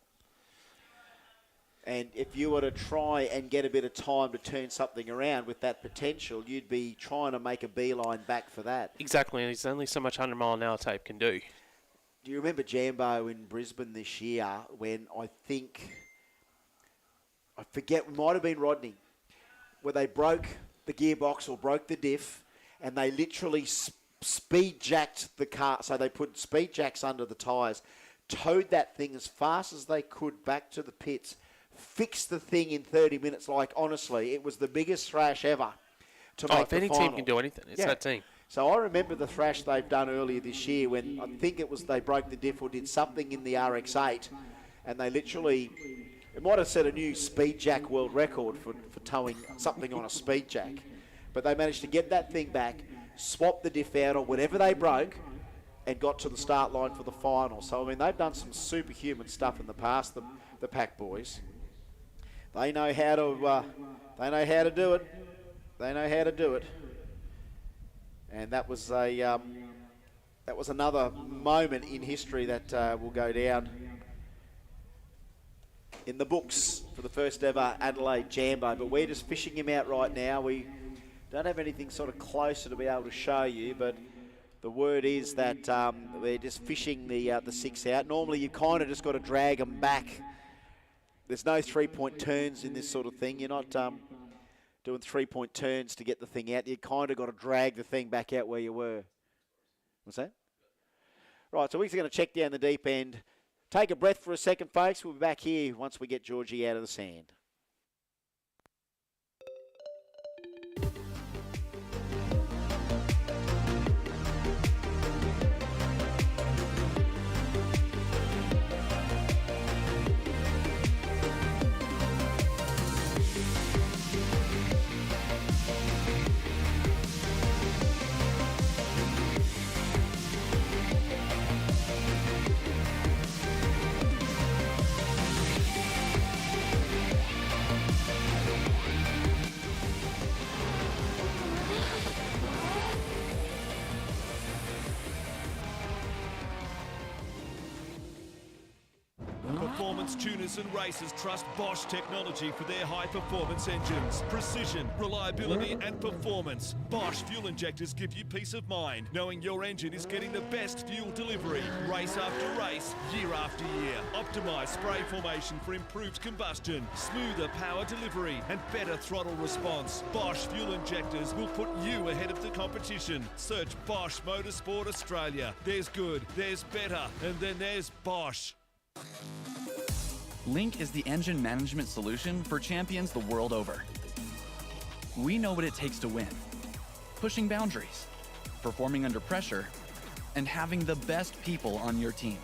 And if you were to try and get a bit of time to turn something around with that potential, you'd be trying to make a beeline back for that. Exactly, and there's only so much 100-mile-an-hour tape can do. Do you remember Jambo in Brisbane this year when I forget, it might have been Rodney, where they broke the gearbox or broke the diff, and they literally speed jacked the car. So they put speed jacks under the tyres, towed that thing as fast as they could back to the pits, fixed the thing in 30 minutes. Like, honestly, it was the biggest thrash ever to make if any the final. team can do anything, it's that team. So I remember the thrash they've done earlier this year when I think it was they broke the diff or did something in the RX-8, and they literally, it might have set a new speed jack world record for towing something on a speed jack. But they managed to get that thing back, swap the diff out or whatever they broke, and got to the start line for the final. So, I mean, they've done some superhuman stuff in the past, the Pack boys. They know how to do it. They know how to do it. And that was another moment in history that will go down in the books for the first ever Adelaide Jambo. But we're just fishing him out right now. We don't have anything sort of closer to be able to show you, but the word is that we're just fishing the 6 out. Normally you kind of just got to drag them back. There's no 3-point turns in this sort of thing. You're not doing 3-point turns to get the thing out. You kind of got to drag the thing back out where you were. What's that? Right, so we're going to check down the deep end. Take a breath for a second, folks. We'll be back here once we get Georgie out of the sand. Performance tuners and racers trust Bosch technology for their high-performance engines. Precision, reliability and performance. Bosch fuel injectors give you peace of mind, knowing your engine is getting the best fuel delivery, race after race, year after year. Optimised spray formation for improved combustion, smoother power delivery and better throttle response. Bosch fuel injectors will put you ahead of the competition. Search Bosch Motorsport Australia. There's good, there's better, and then there's Bosch. Link is the engine management solution for champions the world over. We know what it takes to win. Pushing boundaries, performing under pressure, and having the best people on your team.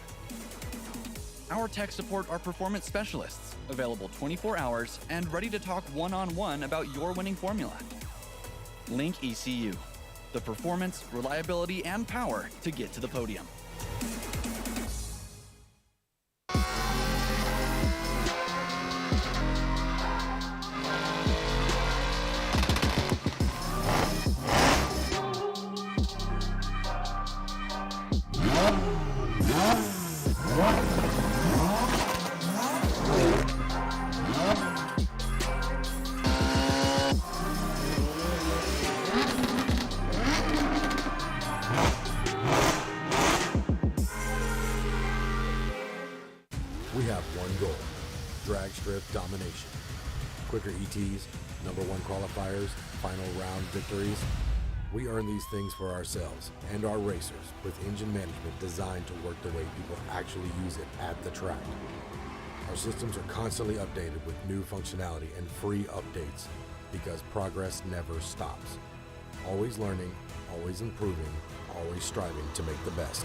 Our tech support are performance specialists, available 24 hours and ready to talk one-on-one about your winning formula. Link ECU, the performance, reliability, and power to get to the podium. We have one goal, drag strip domination. Quicker ETs, number one qualifiers, final round victories. We earn these things for ourselves and our racers with engine management designed to work the way people actually use it at the track. Our systems are constantly updated with new functionality and free updates because progress never stops. Always learning, always improving, always striving to make the best.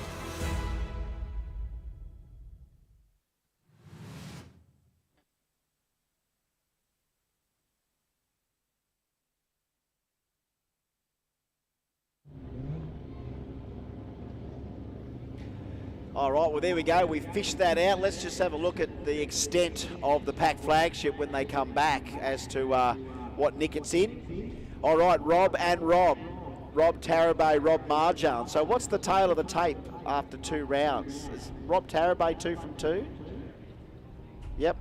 All right, well, there we go. We fished that out. Let's just have a look at the extent of the pack flagship when they come back as to what nick it's in. All right, Rob and Rob. Rob Tarabay, Rob Marjan. So what's the tail of the tape after 2 rounds? Is Rob Tarabay 2 from 2? Yep.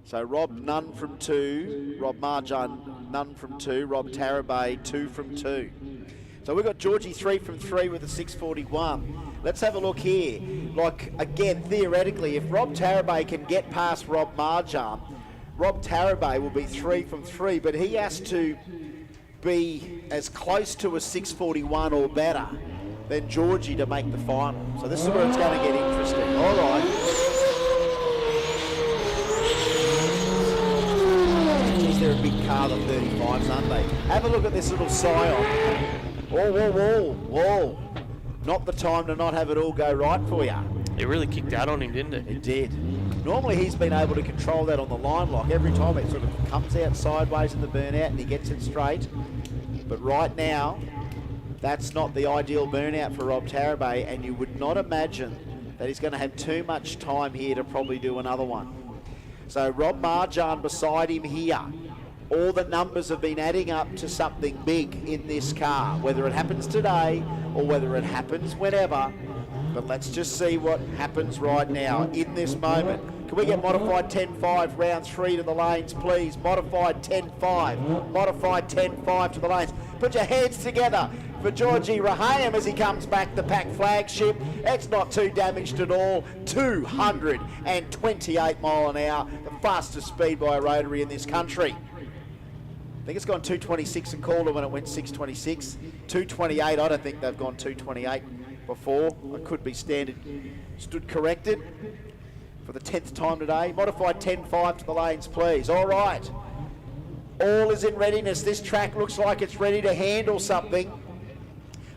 So Rob, none from 2. Rob Marjan, none from 2. Rob Tarabay, 2 from 2. So we've got Georgie 3 from 3 with a 641. Let's have a look here. Like, again, theoretically, if Rob Tarabay can get past Rob Marjan, Rob Tarabay will be 3 from 3, but he has to be as close to a 641 or better than Georgie to make the final. So this is where it's going to get interesting. All right. Geez, they're a big car, the 35s, aren't they? Have a look at this little Scion. Whoa, whoa, whoa, whoa. Not the time to not have it all go right for you. It really kicked out on him, didn't it? It did. Normally he's been able to control that on the line lock. Every time it sort of comes out sideways in the burnout and he gets it straight. But right now, that's not the ideal burnout for Rob Tarabay, and you would not imagine that he's going to have too much time here to probably do another one. So Rob Marjan beside him here. All the numbers have been adding up to something big in this car, whether it happens today or whether it happens whenever. But let's just see what happens right now in this moment. Can we get modified 10-5 round 3 to the lanes, please? Modified 10-5. Modified 10-5 to the lanes. Put your hands together for Georgie Rahayem as he comes back, the pack flagship. It's not too damaged at all. 228 mile an hour, the fastest speed by a rotary in this country. I think it's gone 226 in Calder when it went 626. 228, I don't think they've gone 228 before. I could be stood corrected for the 10th time today. Modified 10-5 to the lanes, please. All right. All is in readiness. This track looks like it's ready to handle something.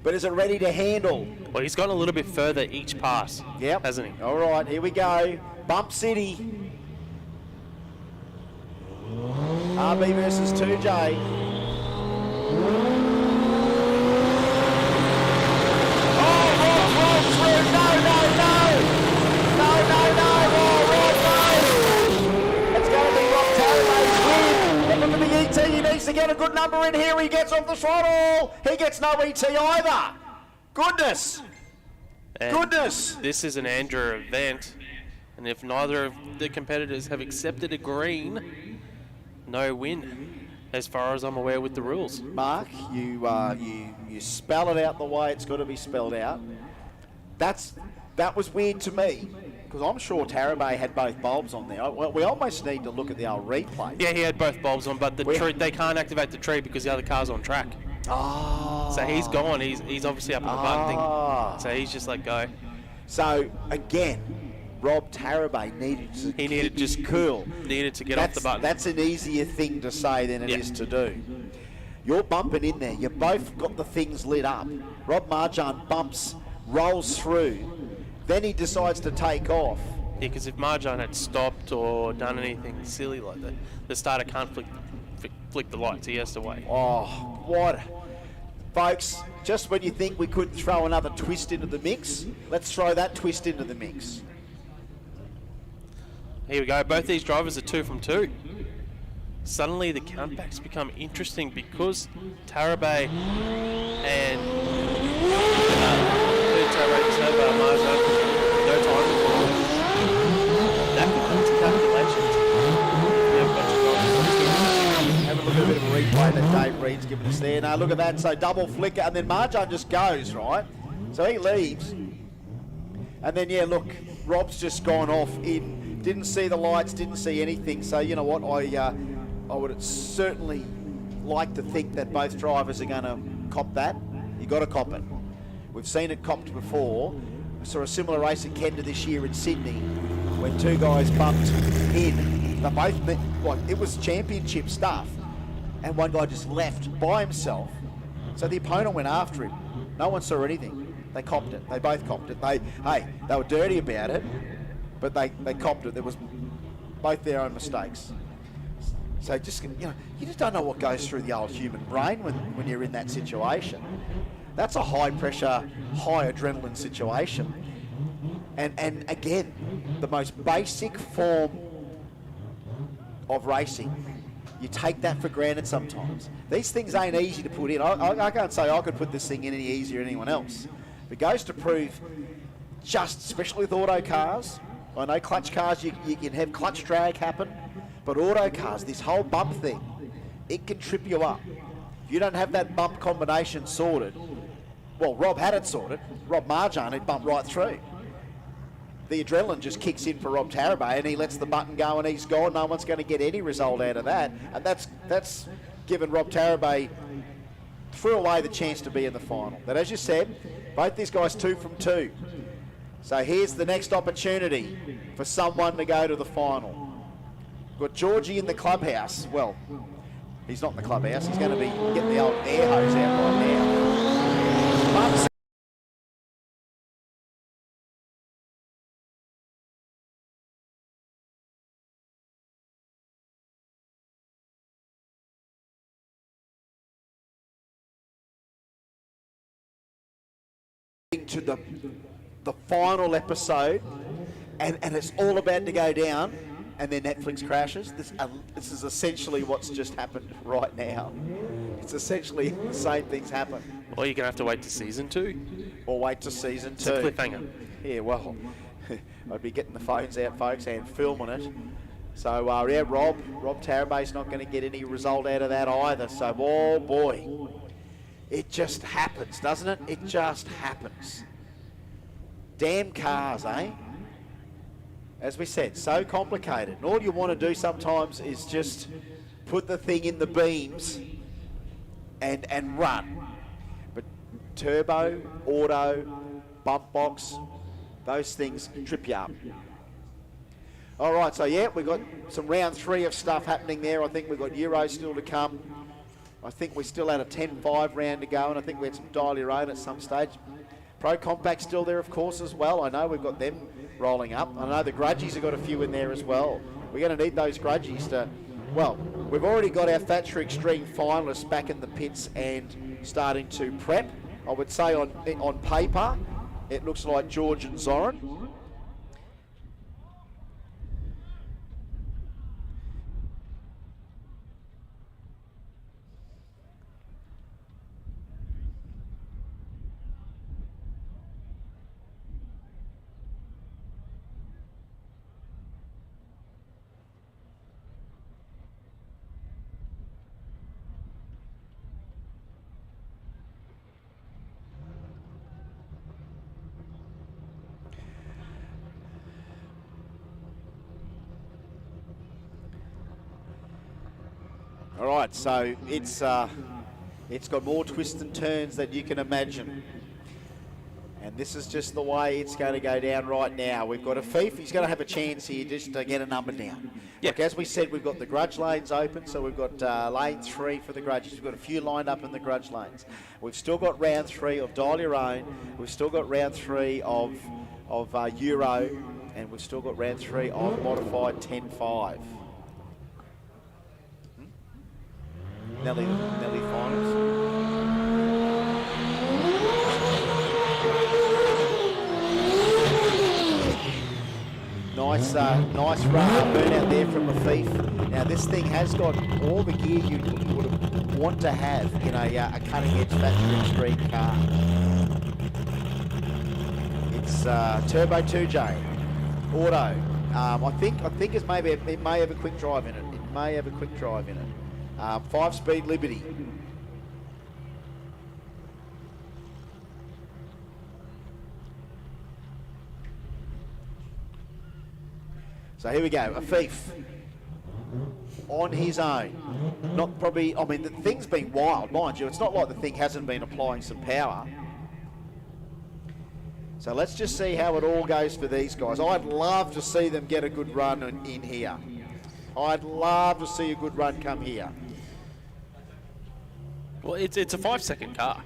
But is it ready to handle? Well, he's gone a little bit further each pass, yep, hasn't he? All right, here we go. Bump City. RB versus 2J. It's going to be Rob Tarabay's win. And look at the ET. He needs to get a good number in here. He gets off the throttle. He gets no ET either. Goodness. And Goodness. This is an Andrew event, and if neither of the competitors have accepted a green, no win, as far as I'm aware with the rules. Mark, you spell it out the way it's got to be spelled out. That was weird to me, because I'm sure Tarabay had both bulbs on there. We almost need to look at the old replay. Yeah, he had both bulbs on, but the tree, they can't activate the tree because the other car's on track. Oh. So he's gone. He's obviously up in the button thing. So he's just like, go. So again, Rob Tarabay needed to keep his cool. Needed to get off the button. That's an easier thing to say than it is to do. You're bumping in there. You both got the things lit up. Rob Marjan bumps rolls through, then he decides to take off. Yeah, because if Marjan had stopped or done anything silly like that, the starter can't flick the lights. He has to wait. Oh, what? Folks, just when you think we could throw another twist into the mix, let's throw that twist into the mix. Here we go. Both these drivers are 2 from 2. Suddenly the countbacks become interesting because Tarabay and Tarabay, Marjan, no time. That concludes the calculations. Have a look at a bit of a replay that Dave Reed's given us there. Now look at that. So double flicker, and then Marjan just goes, right? So he leaves. And then, yeah, look, Rob's just gone off in. Didn't see the lights, didn't see anything. So, you know what, I would certainly like to think that both drivers are going to cop that. You got to cop it. We've seen it copped before. I saw a similar race at Kenda this year in Sydney when 2 guys bumped in. They both, like, it was championship stuff, and one guy just left by himself. So the opponent went after him. No one saw anything. They copped it. They both copped it. They were dirty about it, but they copped it. There was both their own mistakes. So just, you just don't know what goes through the old human brain when you're in that situation. That's a high pressure, high adrenaline situation. And again, the most basic form of racing, you take that for granted sometimes. These things ain't easy to put in. I can't say I could put this thing in any easier than anyone else. It goes to prove, just especially with auto cars, I know clutch cars, you can have clutch drag happen, but auto cars, this whole bump thing, it can trip you up. If you don't have that bump combination sorted, well, Rob had it sorted. Rob Marjan had bumped right through. The adrenaline just kicks in for Rob Tarabay, and he lets the button go and he's gone. No one's going to get any result out of that. And that's given Rob Tarabay, threw away the chance to be in the final. But as you said, both these guys 2 from 2. So here's the next opportunity for someone to go to the final. We've got Georgie in the clubhouse. Well, he's not in the clubhouse. He's going to be getting the old air hose out right now. To the final episode, and it's all about to go down, and then Netflix crashes. This is essentially what's just happened right now. It's essentially the same things happen. Well, you're going to have to wait to season 2. Or wait to season 2. It's a cliffhanger. Yeah, well, I'd be getting the phones out, folks, and filming it. So, yeah, Rob Tarabay's not going to get any result out of that either. So, oh boy, it just happens, doesn't it? It just happens. Damn cars, eh? As we said, so complicated. And all you want to do sometimes is just put the thing in the beams and run. But turbo, auto, bump box, those things trip you up. All right, so yeah, we've got some round 3 of stuff happening there. I think we've got Euros still to come. I think we still had a 10-5 round to go, and I think we had some dial your own at some stage. Pro Compact still there, of course, as well. I know we've got them rolling up. I know the Grudgies have got a few in there as well. We're going to need those Grudgies to... Well, we've already got our Thatcher Extreme finalists back in the pits and starting to prep. I would say on paper, it looks like George and Zoran. All right, so it's got more twists and turns than you can imagine. And this is just the way it's going to go down right now. We've got a thief. He's going to have a chance here just to get a number down. Like as we said, we've got the grudge lanes open, so we've got lane 3 for the grudges. We've got a few lined up in the grudge lanes. We've still got round 3 of Dial Your Own. We've still got round 3 of Euro, and we've still got round 3 of Modified 10-5. Nelly finals. Nice run burnout there from the thief. Now this thing has got all the gear you would want to have in a cutting-edge factory extreme car. It's Turbo 2J Auto. I think it may have a quick drive in it. It may have a quick drive in it. 5-speed Liberty. So here we go, a thief on his own. Not probably, I mean, the thing's been wild, mind you. It's not like the thing hasn't been applying some power. So let's just see how it all goes for these guys. I'd love to see them get a good run in here. I'd love to see a good run come here. Well, it's a 5-second car.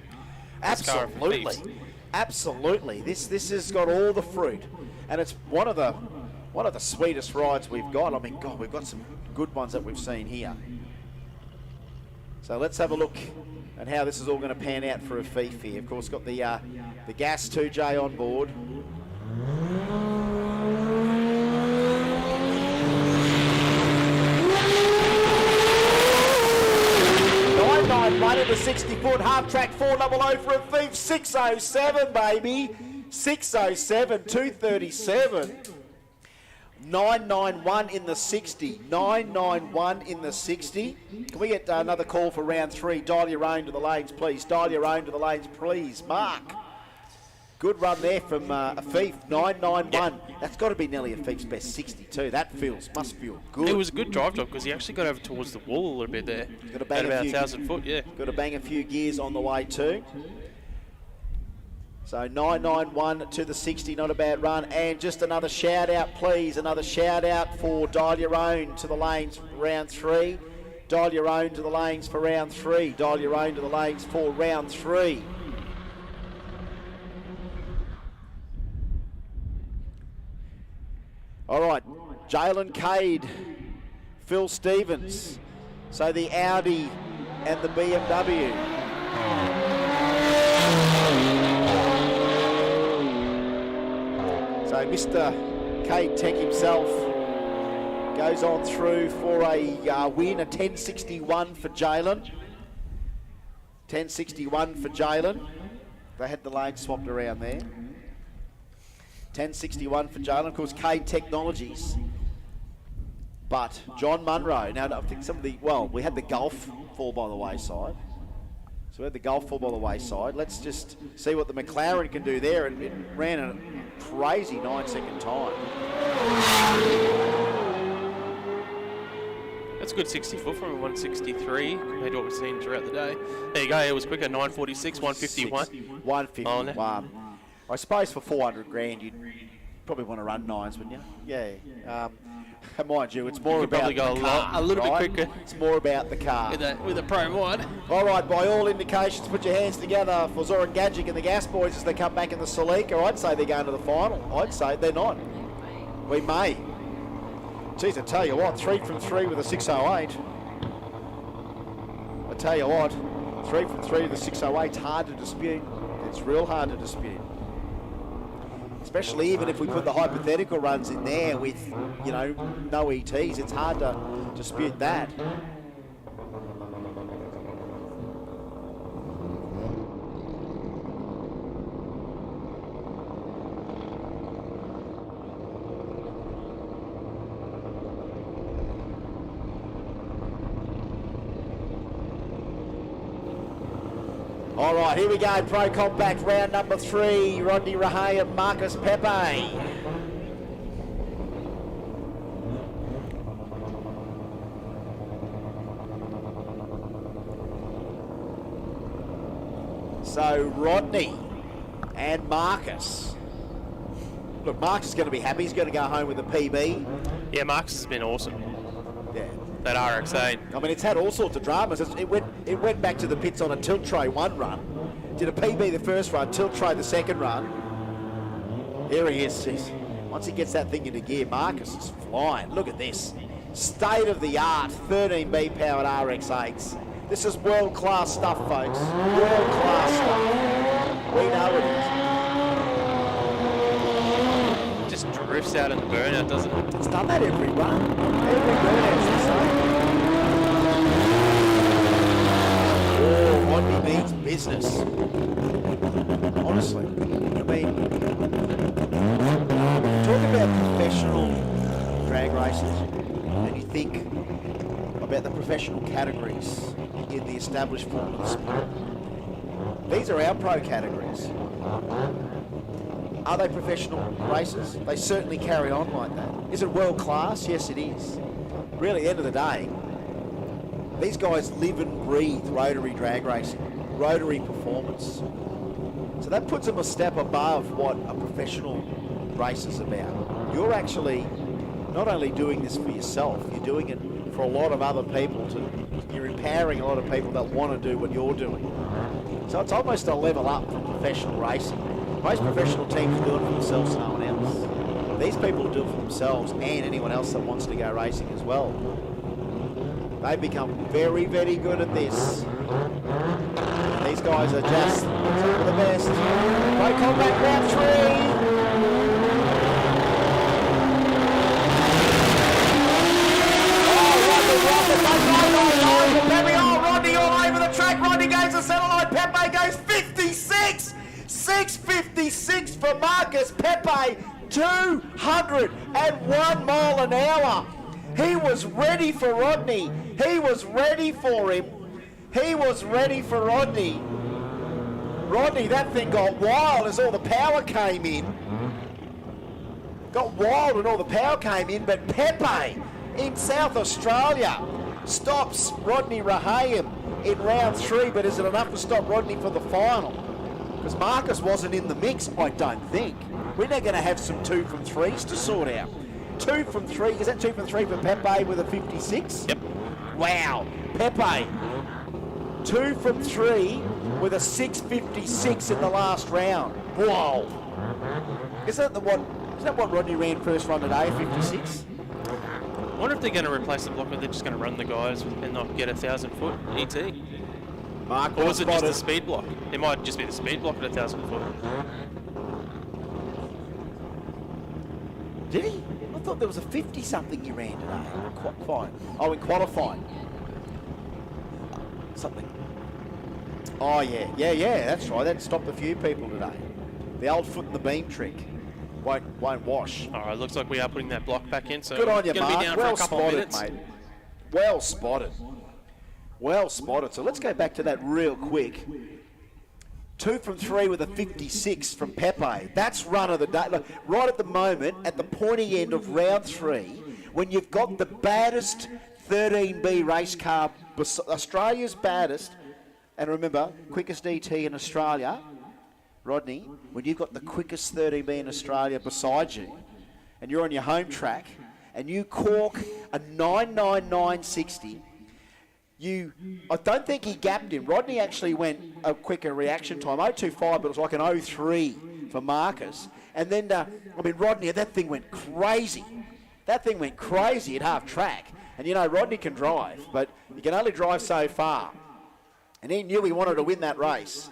Absolutely. Absolutely. This has got all the fruit. And it's one of the sweetest rides we've got. I mean, God, we've got some good ones that we've seen here. So let's have a look at how this is all going to pan out for a thief here. Of course, got the Gas 2J on board. Right into 60-foot half-track 400 for a thief. 607, baby. 607, 237. 991 in the 60. 991 in the 60. Can we get another call for round 3? Dial your own to the lanes, please. Dial your own to the lanes, please. Mark. Good run there from a thief. 991. Yep. That's got to be nearly a thief's best 62. That must feel good. It was a good drive job because he actually got over towards the wall a little bit there. Got to bang about 1,000 foot, yeah. Got to bang a few gears on the way too. So 991 to the 60, not a bad run. And just another shout out, please. Another shout out for Dial Your Own to the lanes for round 3. Dial Your Own to the lanes for round 3. Dial Your Own to the lanes for round 3. All right, Jalen Cade, Phil Stevens. So the Audi and the BMW. So Mr. Cade Tech himself goes on through for a win, a 10.61 for Jalen. 10.61 for Jalen. They had the lane swapped around there. 10.61 for Jalen. Of course, Cade Technologies. But John Munro. Now, I think we had the Gulf fall by the wayside. So we had the Gulf fall by the wayside. Let's just see what the McLaren can do there. It ran a crazy 9-second time. That's a good 60 foot from 163 compared to what we've seen throughout the day. There you go. It was quicker. 946, 151. 151. I suppose for 400 grand, you'd probably want to run 9s, wouldn't you? Yeah. Mind you, it's more about the car. A little bit quicker. It's more about the car. With a Pro Mod. All right, by all indications, put your hands together for Zoran Gadget and the Gas Boys as they come back in the Celica. I'd say they're going to the final. I'd say they're not. We may. Geez, I tell you what, 3 from 3 with a 608. I tell you what, 3 from 3 with a 608's hard to dispute. It's real hard to dispute. Especially even if we put the hypothetical runs in there with, no ETs, it's hard to dispute that. All right, here we go. Pro Compact round number 3. Rodney Rahay and Marcus Pepe. So Rodney And Marcus. Look, Marcus is going to be happy. He's going to go home with a PB. Yeah, Marcus has been awesome. Yeah. That RX-8. I mean, it's had all sorts of dramas. It went back to the pits on a tilt tray one run. Did a PB the first run, tilt tray the second run. Here he is. Once he gets that thing into gear, Marcus is flying. Look at this. State-of-the-art 13B powered RX-8s. This is world-class stuff, folks. World-class stuff. We know it is. Just drifts out in the burnout, doesn't it? It's done that every run. Every burnout's the same. Oh, Rodney means business. Honestly. I mean, talk about professional drag races, and you think about the professional categories in the established form of the sport. These are our pro categories. Are they professional races? They certainly carry on like that. Is it world class? Yes, it is. Really, at the end of the day, these guys live and breathe rotary drag racing, rotary performance. So that puts them a step above what a professional race is about. You're actually not only doing this for yourself, you're doing it for a lot of other people. You're empowering a lot of people that want to do what you're doing. So it's almost a level up from professional racing. Most professional teams do it for themselves and no one else. These people do it for themselves and anyone else that wants to go racing as well. They've become very, very good at this. These guys are just some of the best. Great combat round 3. Rodney all over the track. Rodney goes to center line. Pepe goes 56. 6:56 for Marcus. Pepe 201 mile an hour. He was ready for Rodney. He was ready for him. He was ready for Rodney. Rodney, that thing got wild as all the power came in. Got wild when all the power came in, but Pepe in South Australia stops Rodney Rahayem in round 3, but is it enough to stop Rodney for the final? Because Marcus wasn't in the mix, I don't think. We're now going to have some 2 from 3s to sort out. 2 from 3, is that 2 from 3 for Pepe with a 56? Yep. Wow, Pepe, 2 from 3 with a 6:56 in the last round. Whoa. Isn't that what Rodney ran first run today, 56? I wonder if they're going to replace the block, or they're just going to run the guys and not get 1,000 foot ET. Mark, or is it just the speed block? It might just be the speed block at 1,000 foot. Did he? I thought there was a 50-something he ran today. Fine. Oh, in qualifying. Something. Oh, yeah. Yeah, that's right. That stopped a few people today. The old foot in the beam trick won't wash. All right, looks like we are putting that block back in. So good on you, Mark. Mark. Be down Well for a couple of spotted, minutes. mate. Well spotted. Well spotted. So let's go back to that real quick. 2 from 3 with a 56 from Pepe. That's run of the day. Look, right at the moment, at the pointy end of round 3, when you've got the baddest 13B race car, Australia's baddest, and remember, quickest ET in Australia, Rodney, when you've got the quickest 13B in Australia beside you, and you're on your home track, and you cork a 999.60, I don't think he gapped him. Rodney actually went a quicker reaction time, 0.25, but it was like an 0.3 for Marcus. And then, Rodney, that thing went crazy. That thing went crazy at half track. And, Rodney can drive, but you can only drive so far. And he knew he wanted to win that race.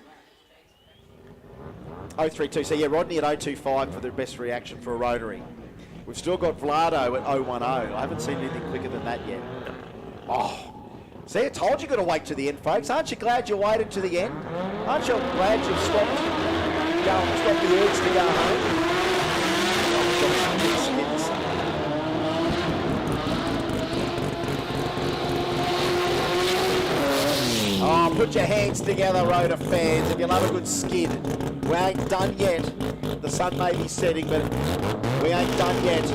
0.32. So, Rodney at 0.25 for the best reaction for a rotary. We've still got Vlado at 0.10. I haven't seen anything quicker than that yet. Oh. See, I told you got to wait to the end, folks. Aren't you glad you waited to the end? Aren't you glad you stopped the urge to go home? Oh, put your hands together, Rotor fans, if you love a good skid. We ain't done yet. The sun may be setting, but we ain't done yet.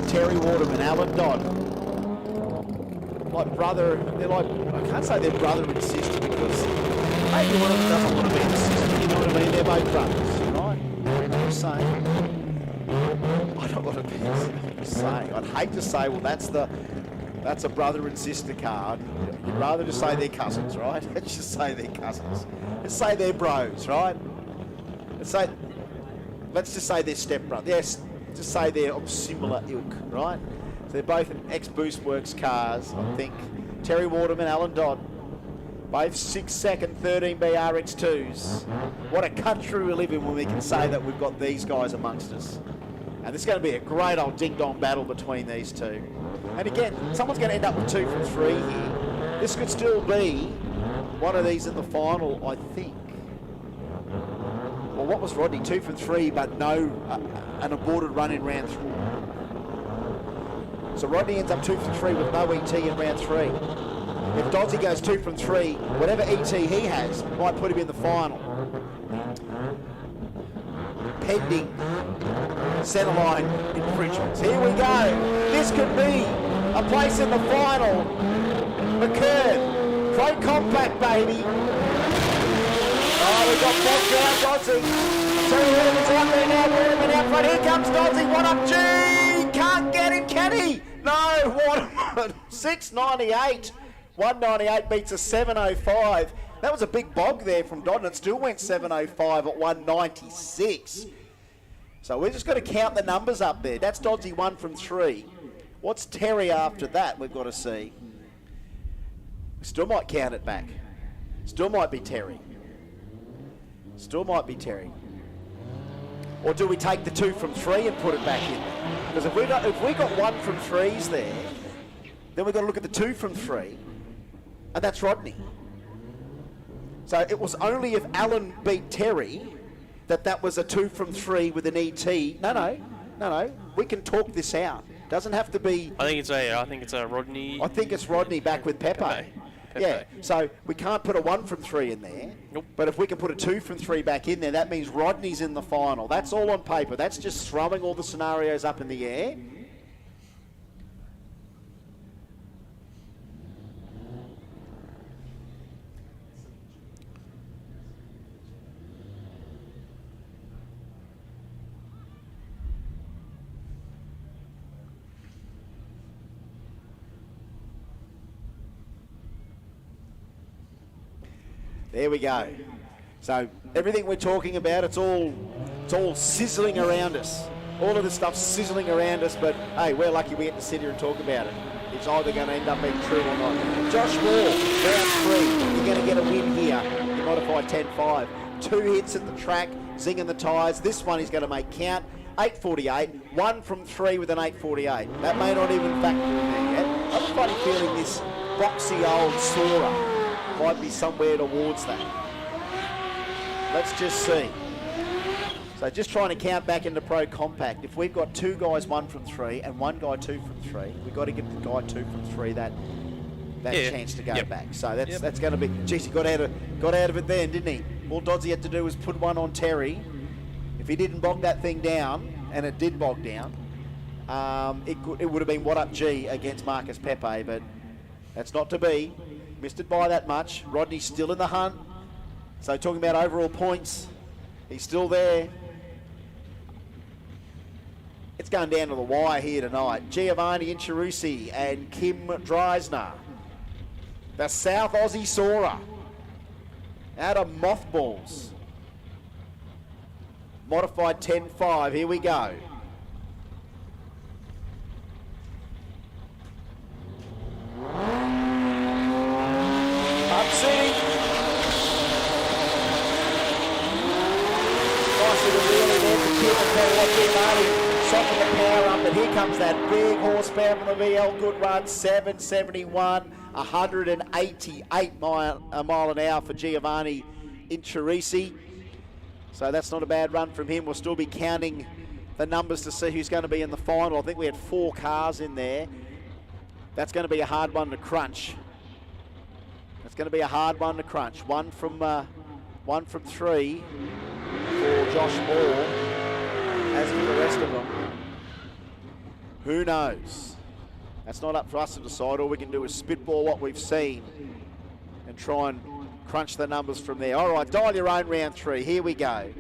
Terry Waterman, Alan Dodd. Like brother, I can't say they're brother and sister because Maybe one of them doesn't want to be the sister, you know what I mean? They're both brothers, right? I'm just saying. I don't want to be saying. I'd hate to say, well, that's a brother and sister card. You'd rather just say they're cousins, right? Let's just say they're cousins. Let's say they're bros, right? Let's just say they're stepbrothers. Yes, just say they're of similar ilk, right? So they're both ex-Boost Works cars, I think. Terry Waterman, Alan Dodd. Both 6-second 13B RX2s. What a country we live in when we can say that we've got these guys amongst us. And this is going to be a great old ding-dong battle between these two. And again, someone's going to end up with 2 from 3 here. This could still be one of these in the final, I think. Well, what was Rodney? 2 from 3, but no, an aborted run in round 3. So Rodney ends up 2 from 3 with no ET in round 3. If Doddsy goes 2 from 3, whatever ET he has might put him in the final. Pending centerline infringements. Here we go. This could be a place in the final. McKern, Pro Compact, baby. Oh, we've got bogged down Doddsy. Terry Waterman's out there now. Waterman out front. Here comes Doddsy. What up, G? Can't get him, can he? No, Waterman. 698. 198 beats a 705. That was a big bog there from Dodd, it still went 705 at 196. So we're just got to count the numbers up there. That's Doddsy 1 from 3. What's Terry after that? We've got to see. We still might count it back. Still might be Terry. Still might be Terry. Or do we take the 2 from 3 and put it back in? Because if we got 1 from 3s there, then we've got to look at the 2 from 3, and that's Rodney. So it was only if Alan beat Terry that was a 2 from 3 with an ET. No. We can talk this out. Doesn't have to be. I think it's a Rodney. I think it's Rodney back with Pepe. Yeah. So we can't put a 1 from 3 in there. Nope. But if we can put a 2 from 3 back in there, that means Rodney's in the final. That's all on paper. That's just throwing all the scenarios up in the air. There we go. So everything we're talking about, it's all sizzling around us. All of this stuff's sizzling around us, but hey, we're lucky we get to sit here and talk about it. It's either going to end up being true or not. Josh Moore, round 3. You're going to get a win here. You modified 10-5. 2 hits at the track, zinging the tyres. This one is going to make count. 848, 1 from 3 with an 848. That may not even factor in there yet. I have a funny feeling this boxy old Sora might be somewhere towards that. Let's just see. So just trying to count back into Pro Compact. If we've got 2 guys 1 from 3 and 1 guy 2 from 3, we've got to give the guy 2 from 3 that chance to go back. So that's going to be. Geez, he got out of it then, didn't he? All Doddsy had to do was put 1 on Terry. If he didn't bog that thing down, and it did bog down, it would have been what up G against Marcus Pepe, but that's not to be. Missed it by that much. Rodney's still in the hunt. So talking about overall points, he's still there. It's going down to the wire here tonight. Giovanni Inchirusi and Kim Dreisner. The South Aussie Sora. Out of Mothballs. Modified 10-5. Here we go. Up City. Nice little wheelie there for Kim and Giovanni. Soften the power up, but here comes that big horsepower from the VL. Good run, 771, 188 mile an hour for Giovanni Inchirusi. So that's not a bad run from him. We'll still be counting the numbers to see who's going to be in the final. I think we had 4 cars in there. That's going to be a hard one to crunch. That's going to be a hard one to crunch. 1 from 3 for Josh Moore. As for the rest of them, who knows? That's not up for us to decide. All we can do is spitball what we've seen and try and crunch the numbers from there. All right, dial your own round 3. Here we go.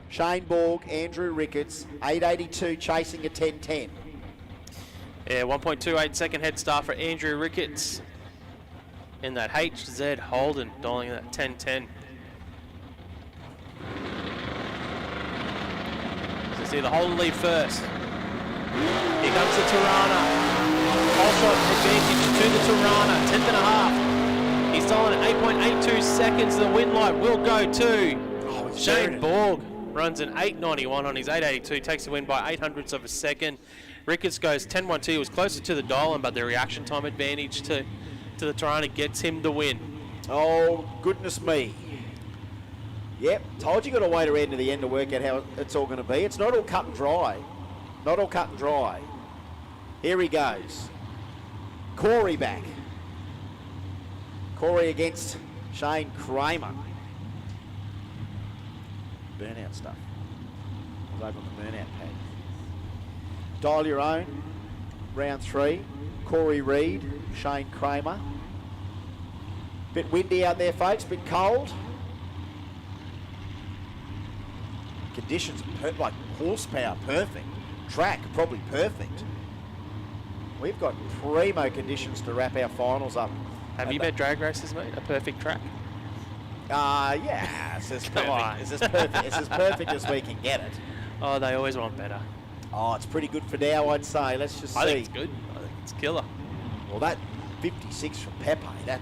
Shane Borg, Andrew Ricketts, 882 chasing a 10:10. Yeah, 1.28 second head start for Andrew Ricketts in that HZ Holden, dialing that 10:10. So see the Holden lead first. Here comes the Tirana. Also advantage to the Tirana, 10th and a half. He's dialing at 8.82 seconds. The win light will go to Shane Borg. Runs an 8.91 on his 8.82, takes the win by 0.08 of a second. Ricketts goes 10.12. He was closer to the dial, but the reaction time advantage to the Tirana gets him the win. Oh, goodness me. Yep, told you got to wait around to the end to work out how it's all going to be. It's not all cut and dry. Not all cut and dry. Here he goes. Corey back. Corey against Shane Kramer. Burnout stuff. I was over on the Burnout pad. Dial your own. Round 3. Corey Reed, Shane Kramer. Bit windy out there, folks. Bit cold. Conditions, like horsepower, perfect. Track, probably perfect. We've got primo conditions to wrap our finals up. Have you bet drag races, mate? A perfect track? Yeah. It's as perfect. It's as perfect. It's as perfect as we can get it. Oh, they always want better. Oh, it's pretty good for now, I'd say. Let's just see. I think it's good. I think it's killer. Well, that 56 from Pepe, that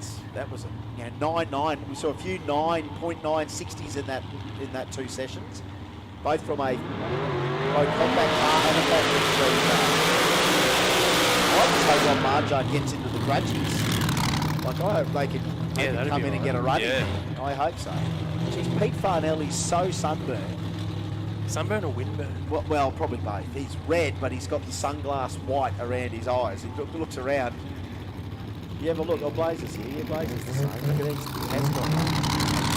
was a 9.9. We saw a few 9.960s in that 2 sessions, both from a compact car and a factory street car. I just hope Rob Marjar gets into the grudges. Like, I hope they can come in and get a run. Yeah. I hope so. Jeez, Pete Farnelli's so sunburned. Sunburn or windburn? Well, probably both. He's red, but he's got the sunglass white around his eyes. He looks around. You ever look? Oh, Blazer's here. Yeah, Blazer's the same. Look at these. He has got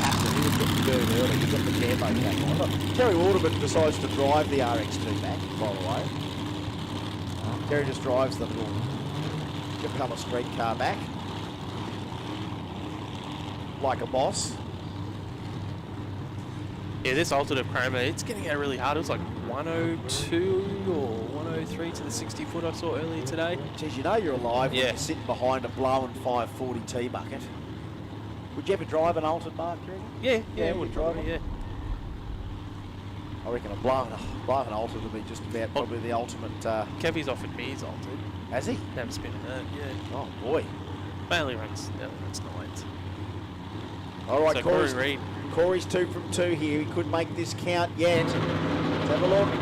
captain. He was getting burned early. He's got the Jambo back on. Terry Waterman decides to drive the RX2 back, by the way. Terry just drives the little Capella Street car back. Like a boss. Yeah, this alternative Kramer, it's getting out really hard. It was like 102 or 103 to the 60 foot I saw earlier today. Geez, you know you're alive when you're sitting behind a blowing 540 T-bucket. Would you ever drive an altered, Mark? Yeah, I would drive drive it. yeah. I reckon a blowing altered would be just about probably the ultimate. Kevy's offered me his altered. Has he? Never spin it, yeah. Oh boy. Mainly runs night. All right, so Corey Reed. Corey's 2 from 2 here. He could make this count yet. Let's have a look. Red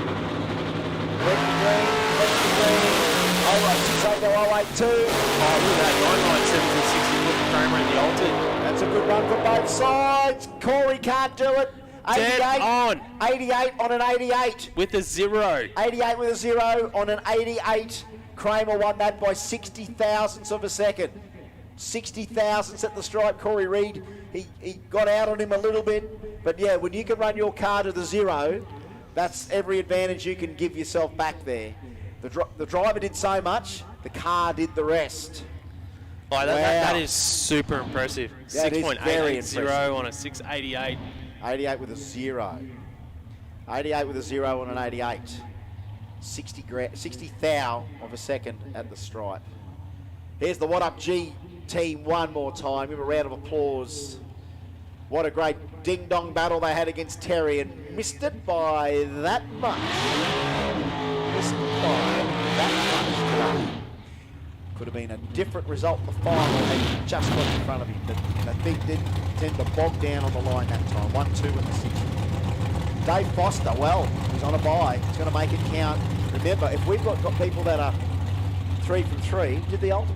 to green, red to green. All right, 680, 082. Oh, look at that, 9.7 to 60 foot Kramer in the altered. That's a good run for both sides. Corey can't do it. 88 Dead on. 88 on an 88. With a 0. 88 with a 0 on an 88. Kramer won that by 60 thousandths of a second. 60 thousandths at the stripe. Corey Reed, he got out on him a little bit. But yeah, when you can run your car to the 0, that's every advantage you can give yourself back there. The driver did so much, the car did the rest. Oh, that is super impressive. That is very 6.880 on a 688. 88 with a 0. 88 with a 0 on an 88. 60 thou of a second at the stripe. Here's the What Up G team one more time. Give a round of applause. What a great ding-dong battle they had against Terry and missed it by that much. Missed it by that much today. Could have been a different result in the final had he just got in front of him. But the big didn't tend to bog down on the line that time. 1-2 in the 60. Dave Foster, well, he's on a bye. He's going to make it count. Remember, if we've got people that are 3 from 3,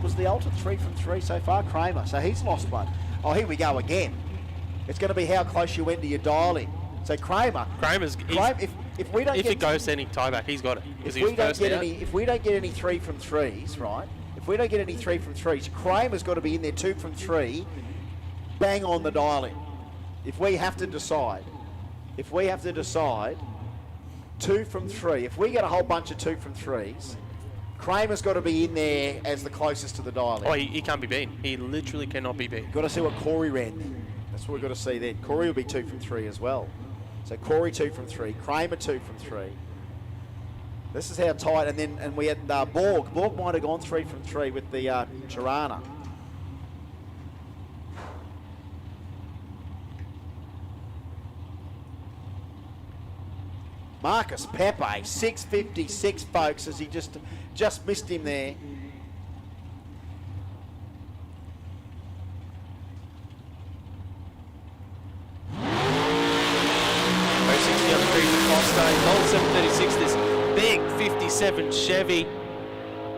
was the Alton 3 from 3 so far? Kramer, so he's lost one. Oh, here we go again. It's going to be how close you went to your dialing. So Kramer's if we don't if get, it goes to any tieback, he's got it. if we don't get any 3 from 3s, right? If we don't get any 3 from 3s, Kramer's got to be in there 2 from 3, bang on the dialing. If we have to decide 2 from 3, if we get a whole bunch of 2 from 3s, Kramer's got to be in there as the closest to the dialing. Oh, he can't be beaten. He literally cannot be beaten. Got to see what Corey ran. That's what we've got to see then. Corey will be 2 from 3 as well. So Corey 2 from 3, Kramer 2 from 3. This is how tight, and we had Borg. Borg might have gone 3 from 3 with the Tirana. Marcus Pepe, 656, folks, as he just missed him there. Gold 736, this big 57 Chevy.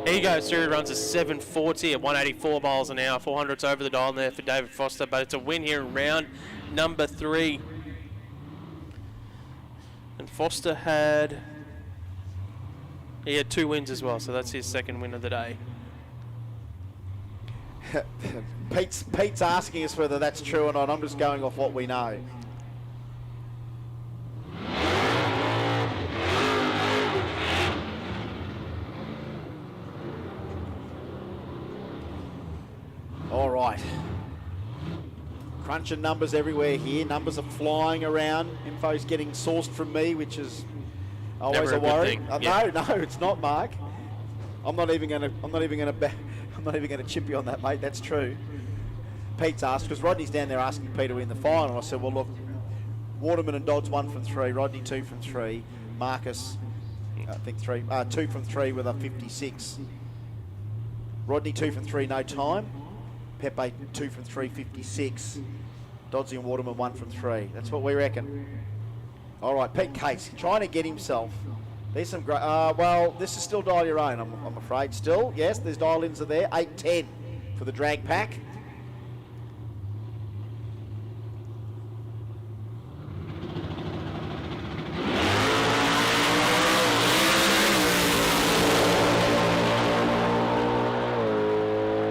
He goes through, runs a 740 at 184 miles an hour. 400's over the dial there for David Foster, but it's a win here in round number 3. And Foster had 2 wins as well, so that's his second win of the day. Pete's asking us whether that's true or not. I'm just going off what we know. All right. Crunching numbers everywhere here. Numbers are flying around. Info's getting sourced from me, which is always Never a worry. yeah. No, it's not, Mark. I'm not even going to chip you on that, mate. That's true. Pete's asked, because Rodney's down there asking Peter to win the final. I said, well, look, Waterman and Dodds 1 from 3, Rodney 2 from 3, Marcus, I think 2 from 3 with a 56. Rodney 2 from 3, no time. Pepe 2 from 3, 56. Doddsy and Waterman 1 from 3. That's what we reckon. All right, Pete Case trying to get himself. There's some great. Well, this is still dial your own. I'm afraid still. Yes, there's dial-ins are there. 8-10 for the drag pack.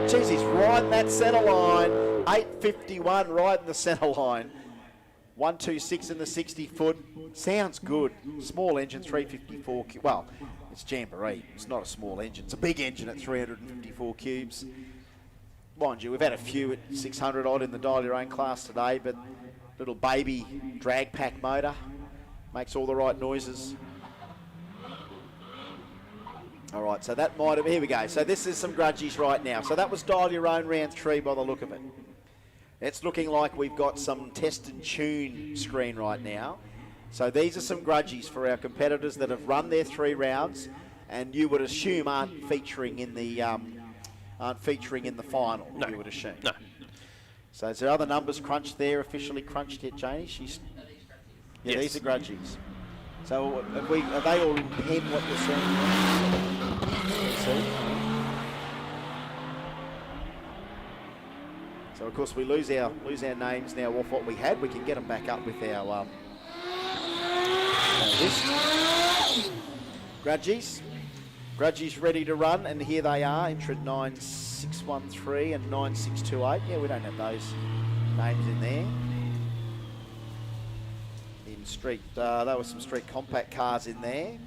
Jeez, he's right in that centre line. 851 right in the centre line. 126 in the 60-foot. Sounds good. Small engine, 354. Well, it's Jamboree. It's not a small engine. It's a big engine at 354 cubes. Mind you, we've had a few at 600 odd in the dial your own class today, but little baby drag pack motor makes all the right noises. All right, so that might have, here we go. So this is some grudgies right now. So that was dial your own round 3 by the look of it. It's looking like we've got some test and tune screen right now. So these are some grudgies for our competitors that have run their 3 rounds and you would assume aren't featuring in the final, no. You would assume. No. So is there other numbers crunched there, officially crunched yet, Janie? Yes. These are grudgies. So are they all in pen what you're seeing? So of course we lose our names now off what we had. We can get them back up with our list. Grudgies ready to run, and here they are, entered 9613 and 9628. Yeah, we don't have those names in there. In street, there were some street compact cars in there.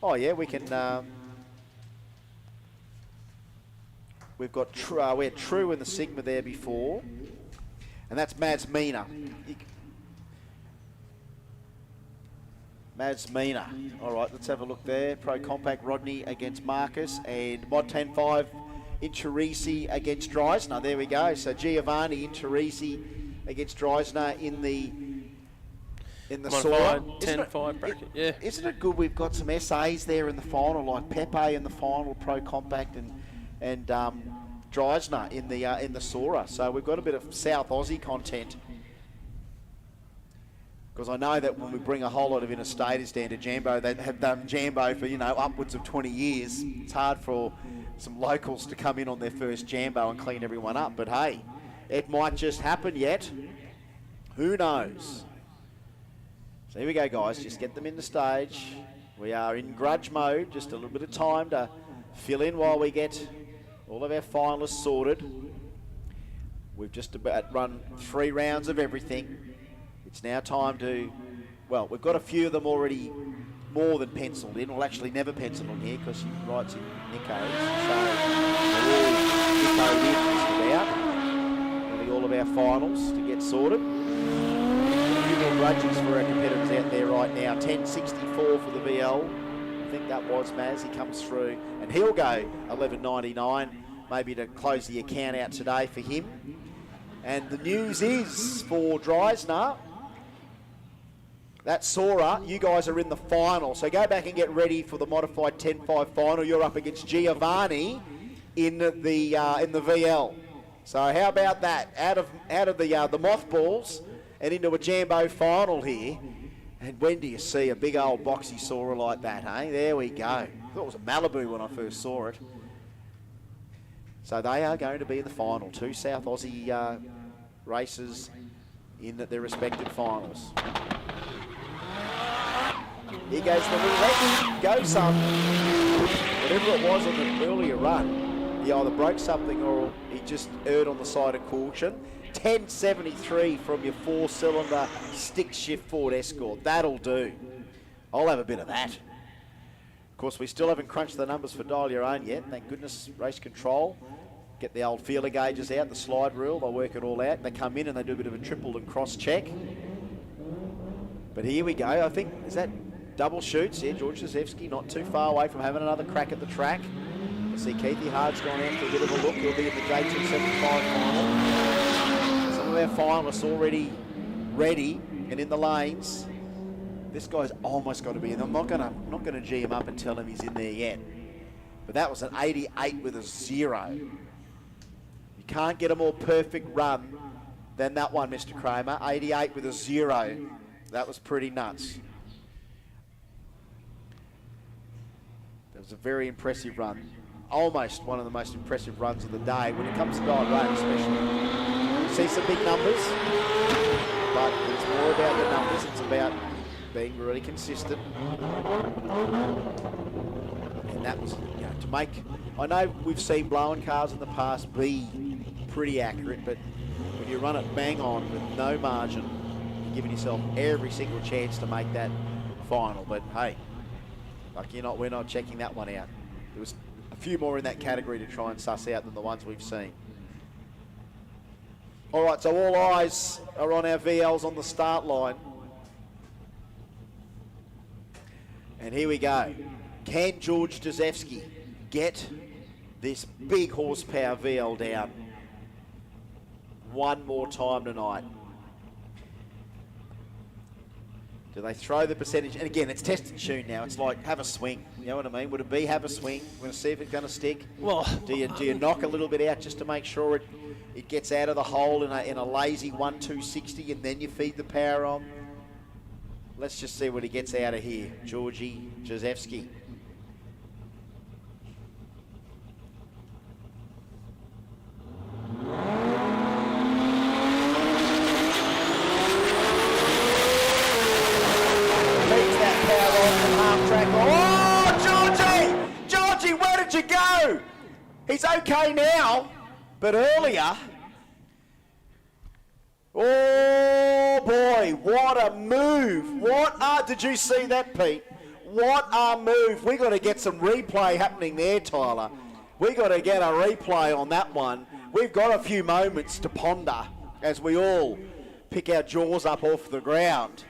Oh yeah, we can. We've got we had True in the Sigma there before, and that's Mads Mina. Mads Mina. All right, let's have a look there. Pro Compact Rodney against Marcus, and Mod 10.5 Interisi against Dreisner. There we go. So Giovanni Interisi against Dreisner in the Sora. 10-5 bracket. Yeah. Isn't it good we've got some SAs there in the final, like Pepe in the final, Pro Compact, and Dreisner in the Sora. So we've got a bit of South Aussie content. Because I know that when we bring a whole lot of interstaters down to Jambo, they have done Jambo for, upwards of 20 years. It's hard for some locals to come in on their first Jambo and clean everyone up. But hey, it might just happen yet. Who knows? So here we go, guys. Just get them in the stage. We are in grudge mode. Just a little bit of time to fill in while we get all of our finalists sorted. We've just about run 3 rounds of everything. It's now time to, well, we've got a few of them already more than penciled in. Well, actually never penciled on here because he writes in Nico's. So they're all Nico'd in just about. Nearly all of of our finals to get sorted. A few more grudges for our competitors out there right now. 10.64 for the VL. I think that was Maz. He comes through, and he'll go 11.99, maybe to close the account out today for him. And the news is for Dreisner, that Sora, you guys are in the final. So go back and get ready for the modified 10.5 final. You're up against Giovanni in the VL. So how about that? Out of the mothballs and into a Jambo final here. And when do you see a big old boxy Sora like that, hey? There we go. I thought it was a Malibu when I first saw it. So they are going to be in the final. Two South Aussie races in their respective finals. Here goes the little Lex. Go son. Whatever it was on the earlier run, he either broke something or he just erred on the side of caution. 10.73 from your 4-cylinder stick shift Ford Escort. That'll do. I'll have a bit of that. Of course, we still haven't crunched the numbers for Dial Your Own yet. Thank goodness, race control. Get the old feeler gauges out, the slide rule. They'll work it all out. They come in and they do a bit of a triple and cross check. But here we go. I think, is that double shoots? Yeah, George Zazewski not too far away from having another crack at the track. I see Keithy Hard's gone out for a bit of a look. He'll be in the J275 final. Some of our finalists already ready and in the lanes. This guy's almost got to be in. I'm not gonna G him up and tell him he's in there yet. But that was an 88 with a 0. You can't get a more perfect run than that one, Mr. Kramer. 88 with a 0. That was pretty nuts. That was a very impressive run. Almost one of the most impressive runs of the day when it comes to Dial Road, especially. You see some big numbers, but it's more about the numbers. It's about being really consistent. And that was, to make... I know we've seen blowing cars in the past be pretty accurate, but when you run it bang on with no margin, you're giving yourself every single chance to make that final. But hey, we're not checking that one out. There was a few more in that category to try and suss out than the ones we've seen. All right, so all eyes are on our VLs on the start line. And here we go. Can George Zazewski get this big horsepower VL down one more time tonight? Do they throw the percentage? And again, it's test and tune now. It's like, have a swing. You know what I mean? Would it be have a swing? We're going to see if it's going to stick. Well, do you knock a little bit out just to make sure it gets out of the hole in a lazy 1-2-60 and then you feed the power on? Let's just see what he gets out of here. Georgie Zazewski. Oh, Georgie, where did you go? He's okay now, but earlier, oh boy, what a move. Did you see that, Pete? What a move. We got to get some replay happening there, Tyler. We got to get a replay on that one. We've got a few moments to ponder as we all pick our jaws up off the ground.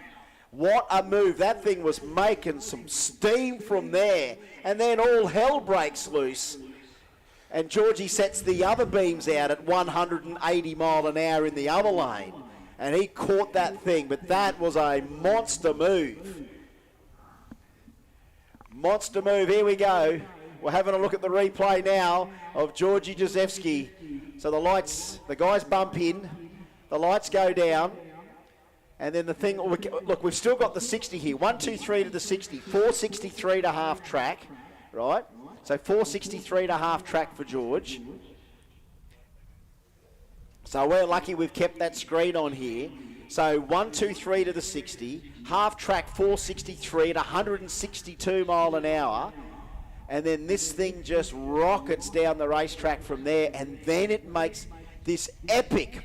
What a move. That thing was making some steam from there. And then all hell breaks loose. And Georgie sets the other beams out at 180 mile an hour in the other lane. And he caught that thing. But that was a monster move. Monster move. Here we go. We're having a look at the replay now of Georgie Zazewski. So the guys bump in. The lights go down. And then the thing, look, we've still got the 60 here. 1, 2, 3 to the 60. 463 to half track, right? So 463 to half track for George. So we're lucky we've kept that screen on here. So 1, 2, 3 to the 60. Half track 463 at 162 mile an hour. And then this thing just rockets down the racetrack from there. And then it makes this epic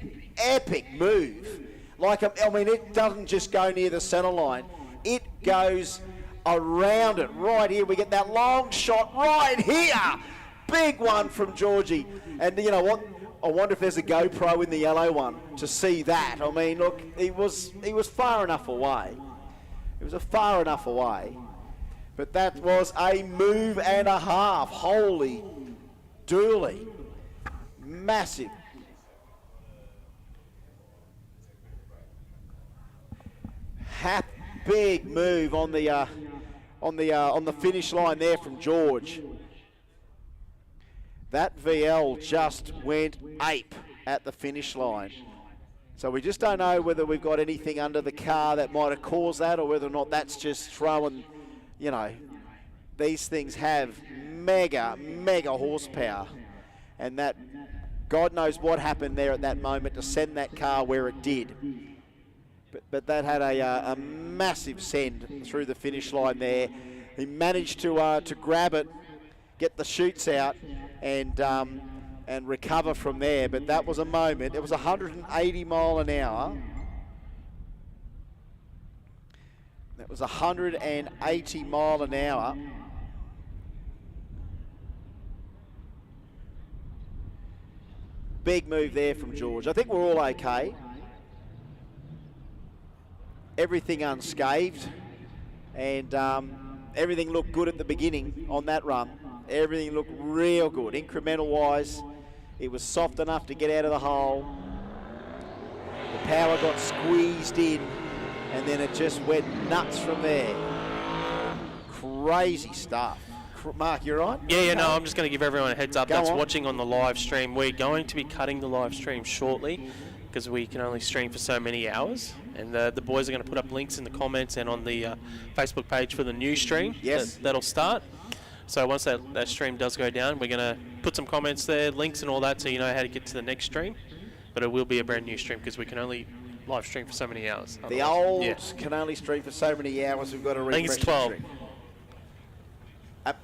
move. It doesn't just go near the centre line. It goes around it. Right here, we get that long shot right here. Big one from Georgie. And you know what? I wonder if there's a GoPro in the yellow one to see that. I mean, look, he was far enough away. It was far enough away. But that was a move and a half. Holy dooly. Massive. Big move on the finish line there from George. That VL just went ape at the finish line. So we just don't know whether we've got anything under the car that might have caused that, or whether or not that's just throwing, you know, these things have mega horsepower. And that, God knows what happened there at that moment to send that car where it did. But that had a massive send through the finish line there. He managed to grab it, get the chutes out, and recover from there. But that was a moment. It was 180 mile an hour. That was 180 mile an hour. Big move there from George. I think we're all okay. Everything unscathed, and everything looked good at the beginning on that run. Everything looked real good. Incremental wise, it was soft enough to get out of the hole. The power got squeezed in, and then it just went nuts from there. Crazy stuff. Mark, you all right? Yeah, no, I'm just going to give everyone a heads up that's on. watching on the live stream. We're going to be cutting the live stream shortly because we can only stream for so many hours. And the boys are going to put up links in the comments and on the Facebook page for the new stream. Yes. That'll start. So once that stream does go down, we're going to put some comments there, links and all that, so you know how to get to the next stream. But it will be a brand new stream because we can only live stream for so many hours. The old can only stream for so many hours. We've got to refresh. I think it's 12.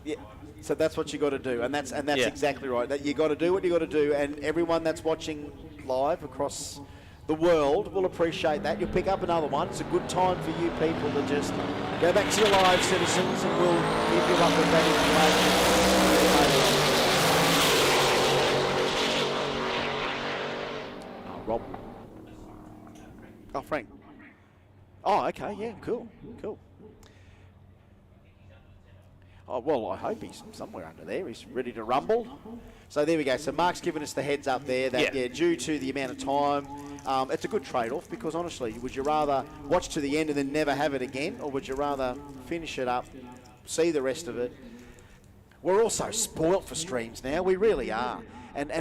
Yeah. So that's what you got to do, and that's exactly right. That you got to do what you got to do, and everyone that's watching live across the world will appreciate that. You'll pick up another one. It's a good time for you people to just go back to your live, citizens, and we'll keep you up with that information. Oh, Rob. Oh, Frank. Oh, okay. Yeah, cool. Oh, well, I hope he's somewhere under there. He's ready to rumble. So there we go. So Mark's given us the heads up there that, due to the amount of time, it's a good trade-off because, honestly, would you rather watch to the end and then never have it again, or would you rather finish it up, see the rest of it? We're also spoilt for streams now. We really are. And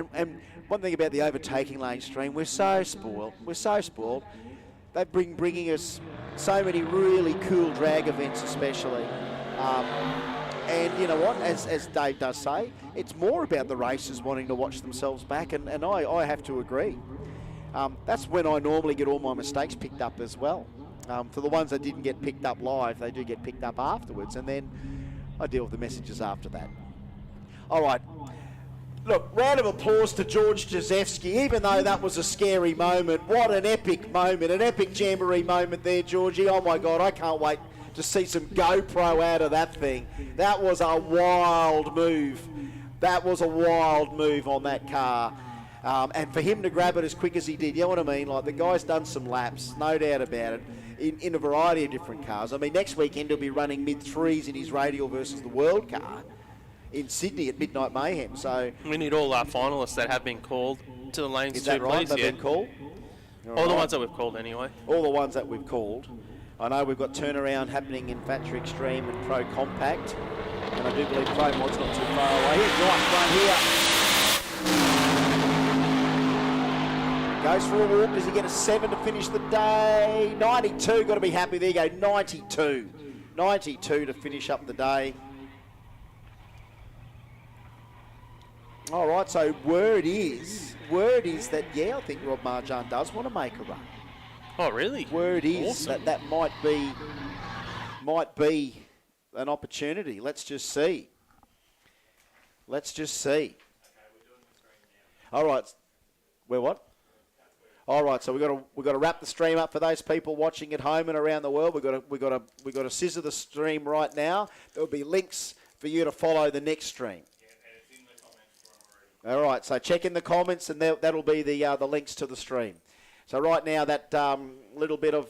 one thing about the overtaking lane stream, we're so spoilt. They're bringing us so many really cool drag events especially. And you know what, as Dave does say, it's more about the racers wanting to watch themselves back, and I have to agree. That's when I normally get all my mistakes picked up as well. For the ones that didn't get picked up live, they do get picked up afterwards, and then I deal with the messages after that. All right. Look, round of applause to George Jezewski, even though that was a scary moment. What an epic moment, an epic Jamboree moment there, Georgie. Oh my God, I can't wait to see some GoPro out of that thing. That was a wild move. That was a wild move on that car. And for him to grab it as quick as he did, you know what I mean? Like, the guy's done some laps, no doubt about it, in a variety of different cars. I mean, next weekend he'll be running mid-threes in his radial versus the World car in Sydney at Midnight Mayhem. So we need all our finalists that have been called to the lanes. Is that right? They've been called? All the ones that we've called anyway. All the ones that we've called. I know we've got turnaround happening in Factory Extreme and Pro Compact, and I do believe Pro Mod's not too far away. Here's right here. Goes for a walk. Does he get a 7 to finish the day? 92. Got to be happy. There you go. 92. 92 to finish up the day. All right. So word is that I think Rob Marjan does want to make a run. Oh, really? Word is awesome. that might be an opportunity. Let's just see. All right. We're what? All right. So we've got to wrap the stream up for those people watching at home and around the world. We've got to scissor the stream right now. There will be links for you to follow the next stream. All right, so check in the comments, and that'll be the links to the stream. So right now, that little bit of